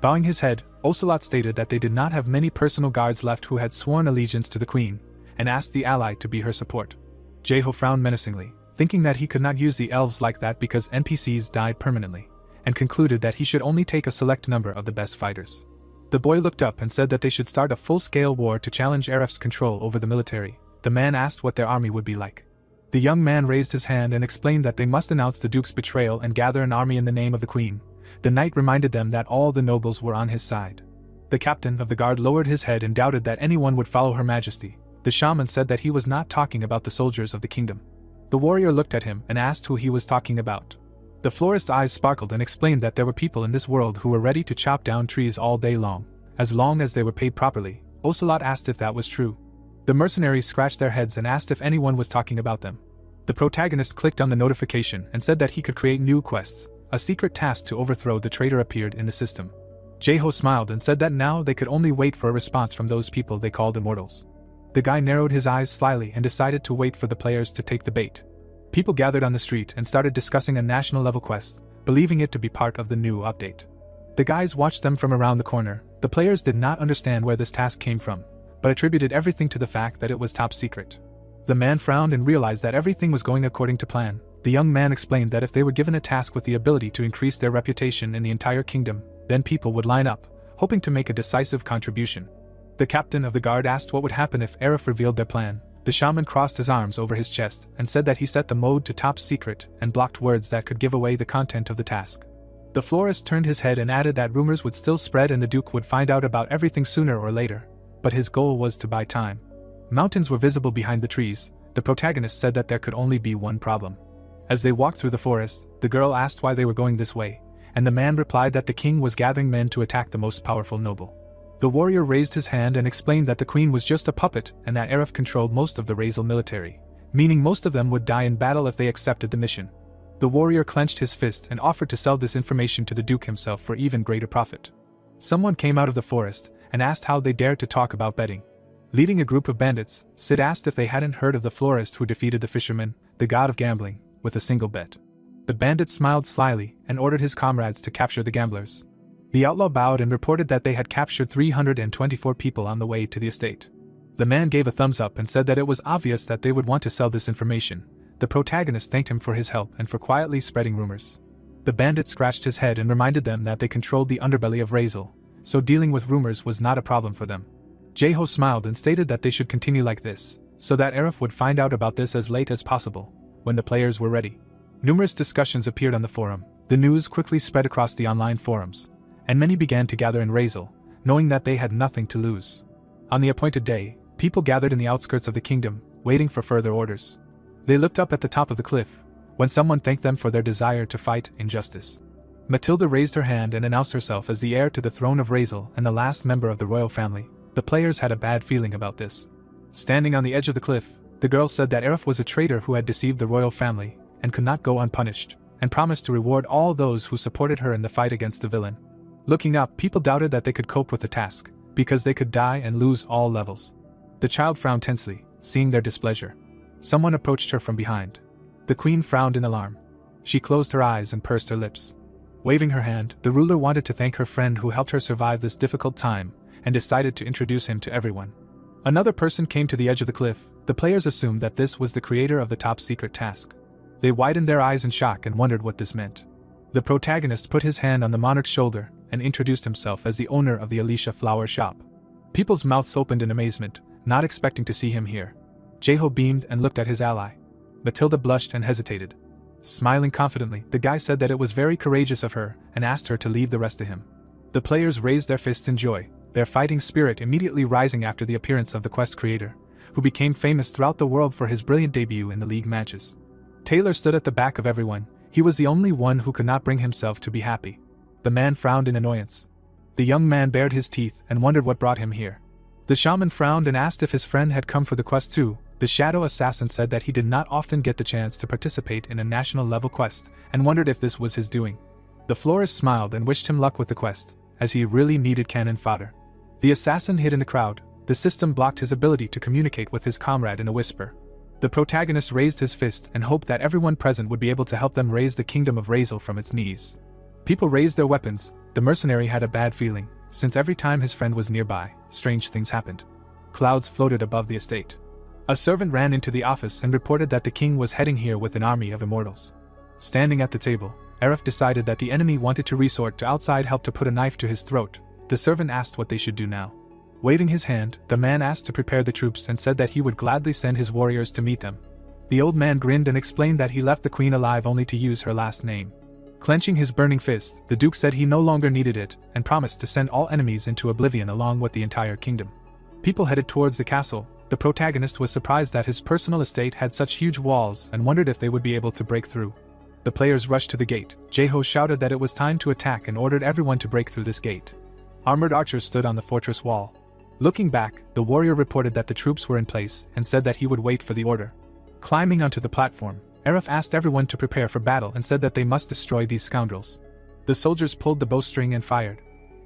Bowing his head, Ocelot stated that they did not have many personal guards left who had sworn allegiance to the queen, and asked the ally to be her support. Jeho frowned menacingly, thinking that he could not use the elves like that because NPCs died permanently, and concluded that he should only take a select number of the best fighters. The boy looked up and said that they should start a full-scale war to challenge Aref's control over the military. The man asked what their army would be like. The young man raised his hand and explained that they must announce the Duke's betrayal and gather an army in the name of the queen. The knight reminded them that all the nobles were on his side. The captain of the guard lowered his head and doubted that anyone would follow Her Majesty. The shaman said that he was not talking about the soldiers of the kingdom. The warrior looked at him and asked who he was talking about. The florist's eyes sparkled and explained that there were people in this world who were ready to chop down trees all day long as they were paid properly. Ocelot asked if that was true. The mercenaries scratched their heads and asked if anyone was talking about them. The protagonist clicked on the notification and said that he could create new quests. A secret task to overthrow the traitor appeared in the system. Jeho smiled and said that now they could only wait for a response from those people they called immortals. The guy narrowed his eyes slyly and decided to wait for the players to take the bait. People gathered on the street and started discussing a national-level quest, believing it to be part of the new update. The guys watched them from around the corner. The players did not understand where this task came from, but attributed everything to the fact that it was top secret. The man frowned and realized that everything was going according to plan. The young man explained that if they were given a task with the ability to increase their reputation in the entire kingdom, then people would line up, hoping to make a decisive contribution. The captain of the guard asked what would happen if Aref revealed their plan. The shaman crossed his arms over his chest and said that he set the mode to top secret and blocked words that could give away the content of the task. The florist turned his head and added that rumors would still spread and the Duke would find out about everything sooner or later, but his goal was to buy time. Mountains were visible behind the trees. The protagonist said that there could only be one problem. As they walked through the forest, the girl asked why they were going this way, and the man replied that the king was gathering men to attack the most powerful noble. The warrior raised his hand and explained that the queen was just a puppet and that Aref controlled most of the Razel military, meaning most of them would die in battle if they accepted the mission. The warrior clenched his fist and offered to sell this information to the Duke himself for even greater profit. Someone came out of the forest and asked how they dared to talk about betting. Leading a group of bandits, Sid asked if they hadn't heard of the florist who defeated the fisherman, the god of gambling, with a single bet. The bandit smiled slyly and ordered his comrades to capture the gamblers. The outlaw bowed and reported that they had captured 324 people on the way to the estate. The man gave a thumbs up and said that it was obvious that they would want to sell this information. The protagonist thanked him for his help and for quietly spreading rumors. The bandit scratched his head and reminded them that they controlled the underbelly of Razel, so dealing with rumors was not a problem for them. Jeho smiled and stated that they should continue like this, so that Aref would find out about this as late as possible, when the players were ready. Numerous discussions appeared on the forum. The news quickly spread across the online forums, and many began to gather in Razel, knowing that they had nothing to lose. On the appointed day, people gathered in the outskirts of the kingdom, waiting for further orders. They looked up at the top of the cliff, when someone thanked them for their desire to fight injustice. Matilda raised her hand and announced herself as the heir to the throne of Razel and the last member of the royal family. The players had a bad feeling about this. Standing on the edge of the cliff, the girl said that Aref was a traitor who had deceived the royal family and could not go unpunished, and promised to reward all those who supported her in the fight against the villain. Looking up, people doubted that they could cope with the task, because they could die and lose all levels. The child frowned tensely, seeing their displeasure. Someone approached her from behind. The queen frowned in alarm. She closed her eyes and pursed her lips. Waving her hand, the ruler wanted to thank her friend who helped her survive this difficult time, and decided to introduce him to everyone. Another person came to the edge of the cliff. The players assumed that this was the creator of the top secret task. They widened their eyes in shock and wondered what this meant. The protagonist put his hand on the monarch's shoulder and introduced himself as the owner of the Alicia flower shop. People's mouths opened in amazement, not expecting to see him here. Jeho beamed and looked at his ally. Matilda blushed and hesitated. Smiling confidently, the guy said that it was very courageous of her and asked her to leave the rest to him. The players raised their fists in joy, their fighting spirit immediately rising after the appearance of the quest creator, who became famous throughout the world for his brilliant debut in the league matches. Taylor stood at the back of everyone. He was the only one who could not bring himself to be happy. The man frowned in annoyance. The young man bared his teeth and wondered what brought him here. The shaman frowned and asked if his friend had come for the quest too. The shadow assassin said that he did not often get the chance to participate in a national-level quest and wondered if this was his doing. The florist smiled and wished him luck with the quest, as he really needed cannon fodder. The assassin hid in the crowd. The system blocked his ability to communicate with his comrade in a whisper. The protagonist raised his fist and hoped that everyone present would be able to help them raise the kingdom of Razel from its knees. People raised their weapons. The mercenary had a bad feeling, since every time his friend was nearby, strange things happened. Clouds floated above the estate. A servant ran into the office and reported that the king was heading here with an army of immortals. Standing at the table, Arif decided that the enemy wanted to resort to outside help to put a knife to his throat. The servant asked what they should do now. Waving his hand, the man asked to prepare the troops and said that he would gladly send his warriors to meet them. The old man grinned and explained that he left the queen alive only to use her last name. Clenching his burning fist, the duke said he no longer needed it and promised to send all enemies into oblivion along with the entire kingdom. People headed towards the castle. The protagonist was surprised that his personal estate had such huge walls and wondered if they would be able to break through. The players rushed to the gate. Jeho shouted that it was time to attack and ordered everyone to break through this gate. Armored archers stood on the fortress wall. Looking back, the warrior reported that the troops were in place and said that he would wait for the order. Climbing onto the platform, Arif asked everyone to prepare for battle and said that they must destroy these scoundrels. The soldiers pulled the bowstring and fired.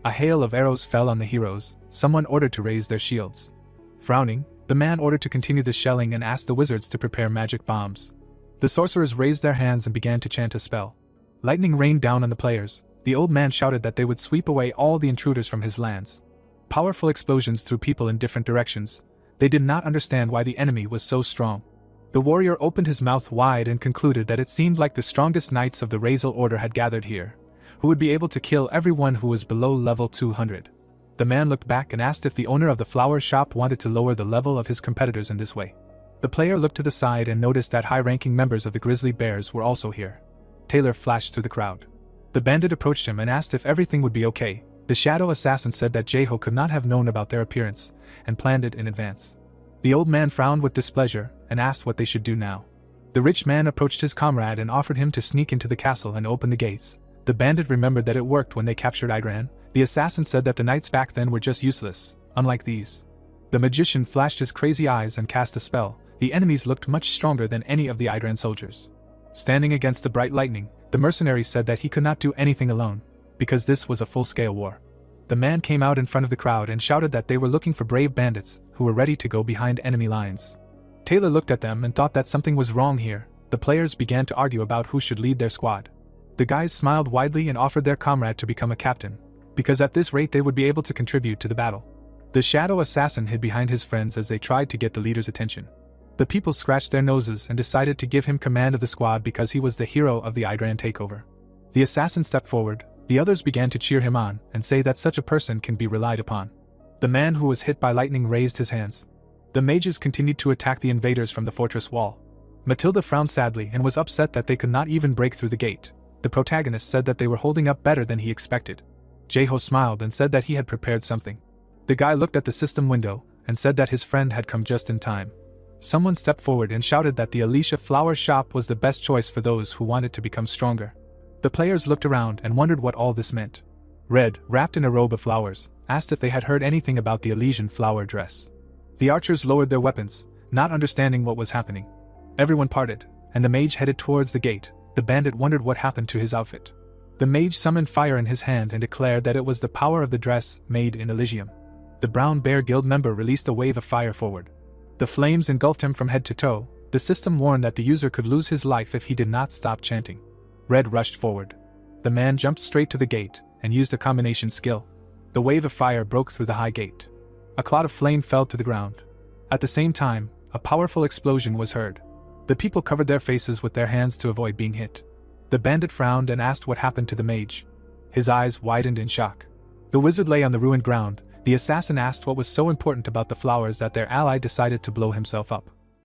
A hail of arrows fell on the heroes. Someone ordered to raise their shields. Frowning, the man ordered to continue the shelling and asked the wizards to prepare magic bombs. The sorcerers raised their hands and began to chant a spell. Lightning rained down on the players. The old man shouted that they would sweep away all the intruders from his lands. Powerful explosions threw people in different directions. They did not understand why the enemy was so strong. The warrior opened his mouth wide and concluded that it seemed like the strongest knights of the Razel order had gathered here, who would be able to kill everyone who was below level 200. The man looked back and asked if the owner of the flower shop wanted to lower the level of his competitors in this way. The player looked to the side and noticed that high-ranking members of the Grizzly Bears were also here. Taylor flashed through the crowd. The bandit approached him and asked if everything would be okay. The shadow assassin said that Jeho could not have known about their appearance, and planned it in advance. The old man frowned with displeasure, and asked what they should do now. The rich man approached his comrade and offered him to sneak into the castle and open the gates. The bandit remembered that it worked when they captured Idran. The assassin said that the knights back then were just useless, unlike these. The magician flashed his crazy eyes and cast a spell. The enemies looked much stronger than any of the Idran soldiers. Standing against the bright lightning, the mercenary said that he could not do anything alone, because this was a full-scale war. The man came out in front of the crowd and shouted that they were looking for brave bandits who were ready to go behind enemy lines. Taylor looked at them and thought that something was wrong here. The players began to argue about who should lead their squad. The guys smiled widely and offered their comrade to become a captain, because at this rate they would be able to contribute to the battle. The shadow assassin hid behind his friends as they tried to get the leader's attention. The people scratched their noses and decided to give him command of the squad because he was the hero of the Idran takeover. The assassin stepped forward. The others began to cheer him on and say that such a person can be relied upon. The man who was hit by lightning raised his hands. The mages continued to attack the invaders from the fortress wall. Matilda frowned sadly and was upset that they could not even break through the gate. The protagonist said that they were holding up better than he expected. Jeho smiled and said that he had prepared something. The guy looked at the system window and said that his friend had come just in time. Someone stepped forward and shouted that the Alicia flower shop was the best choice for those who wanted to become stronger. The players looked around and wondered what all this meant. Red, wrapped in a robe of flowers, asked if they had heard anything about the Elysian flower dress. The archers lowered their weapons, not understanding what was happening. Everyone parted, and the mage headed towards the gate. The bandit wondered what happened to his outfit. The mage summoned fire in his hand and declared that it was the power of the dress made in Elysium. The Brown Bear Guild member released a wave of fire forward. The flames engulfed him from head to toe. The system warned that the user could lose his life if he did not stop chanting. Red rushed forward. The man jumped straight to the gate and used a combination skill. The wave of fire broke through the high gate. A cloud of flame fell to the ground. At the same time, a powerful explosion was heard. The people covered their faces with their hands to avoid being hit. The bandit frowned and asked what happened to the mage. His eyes widened in shock. The wizard lay on the ruined ground. The assassin asked what was so important about the flowers that their ally decided to blow himself up.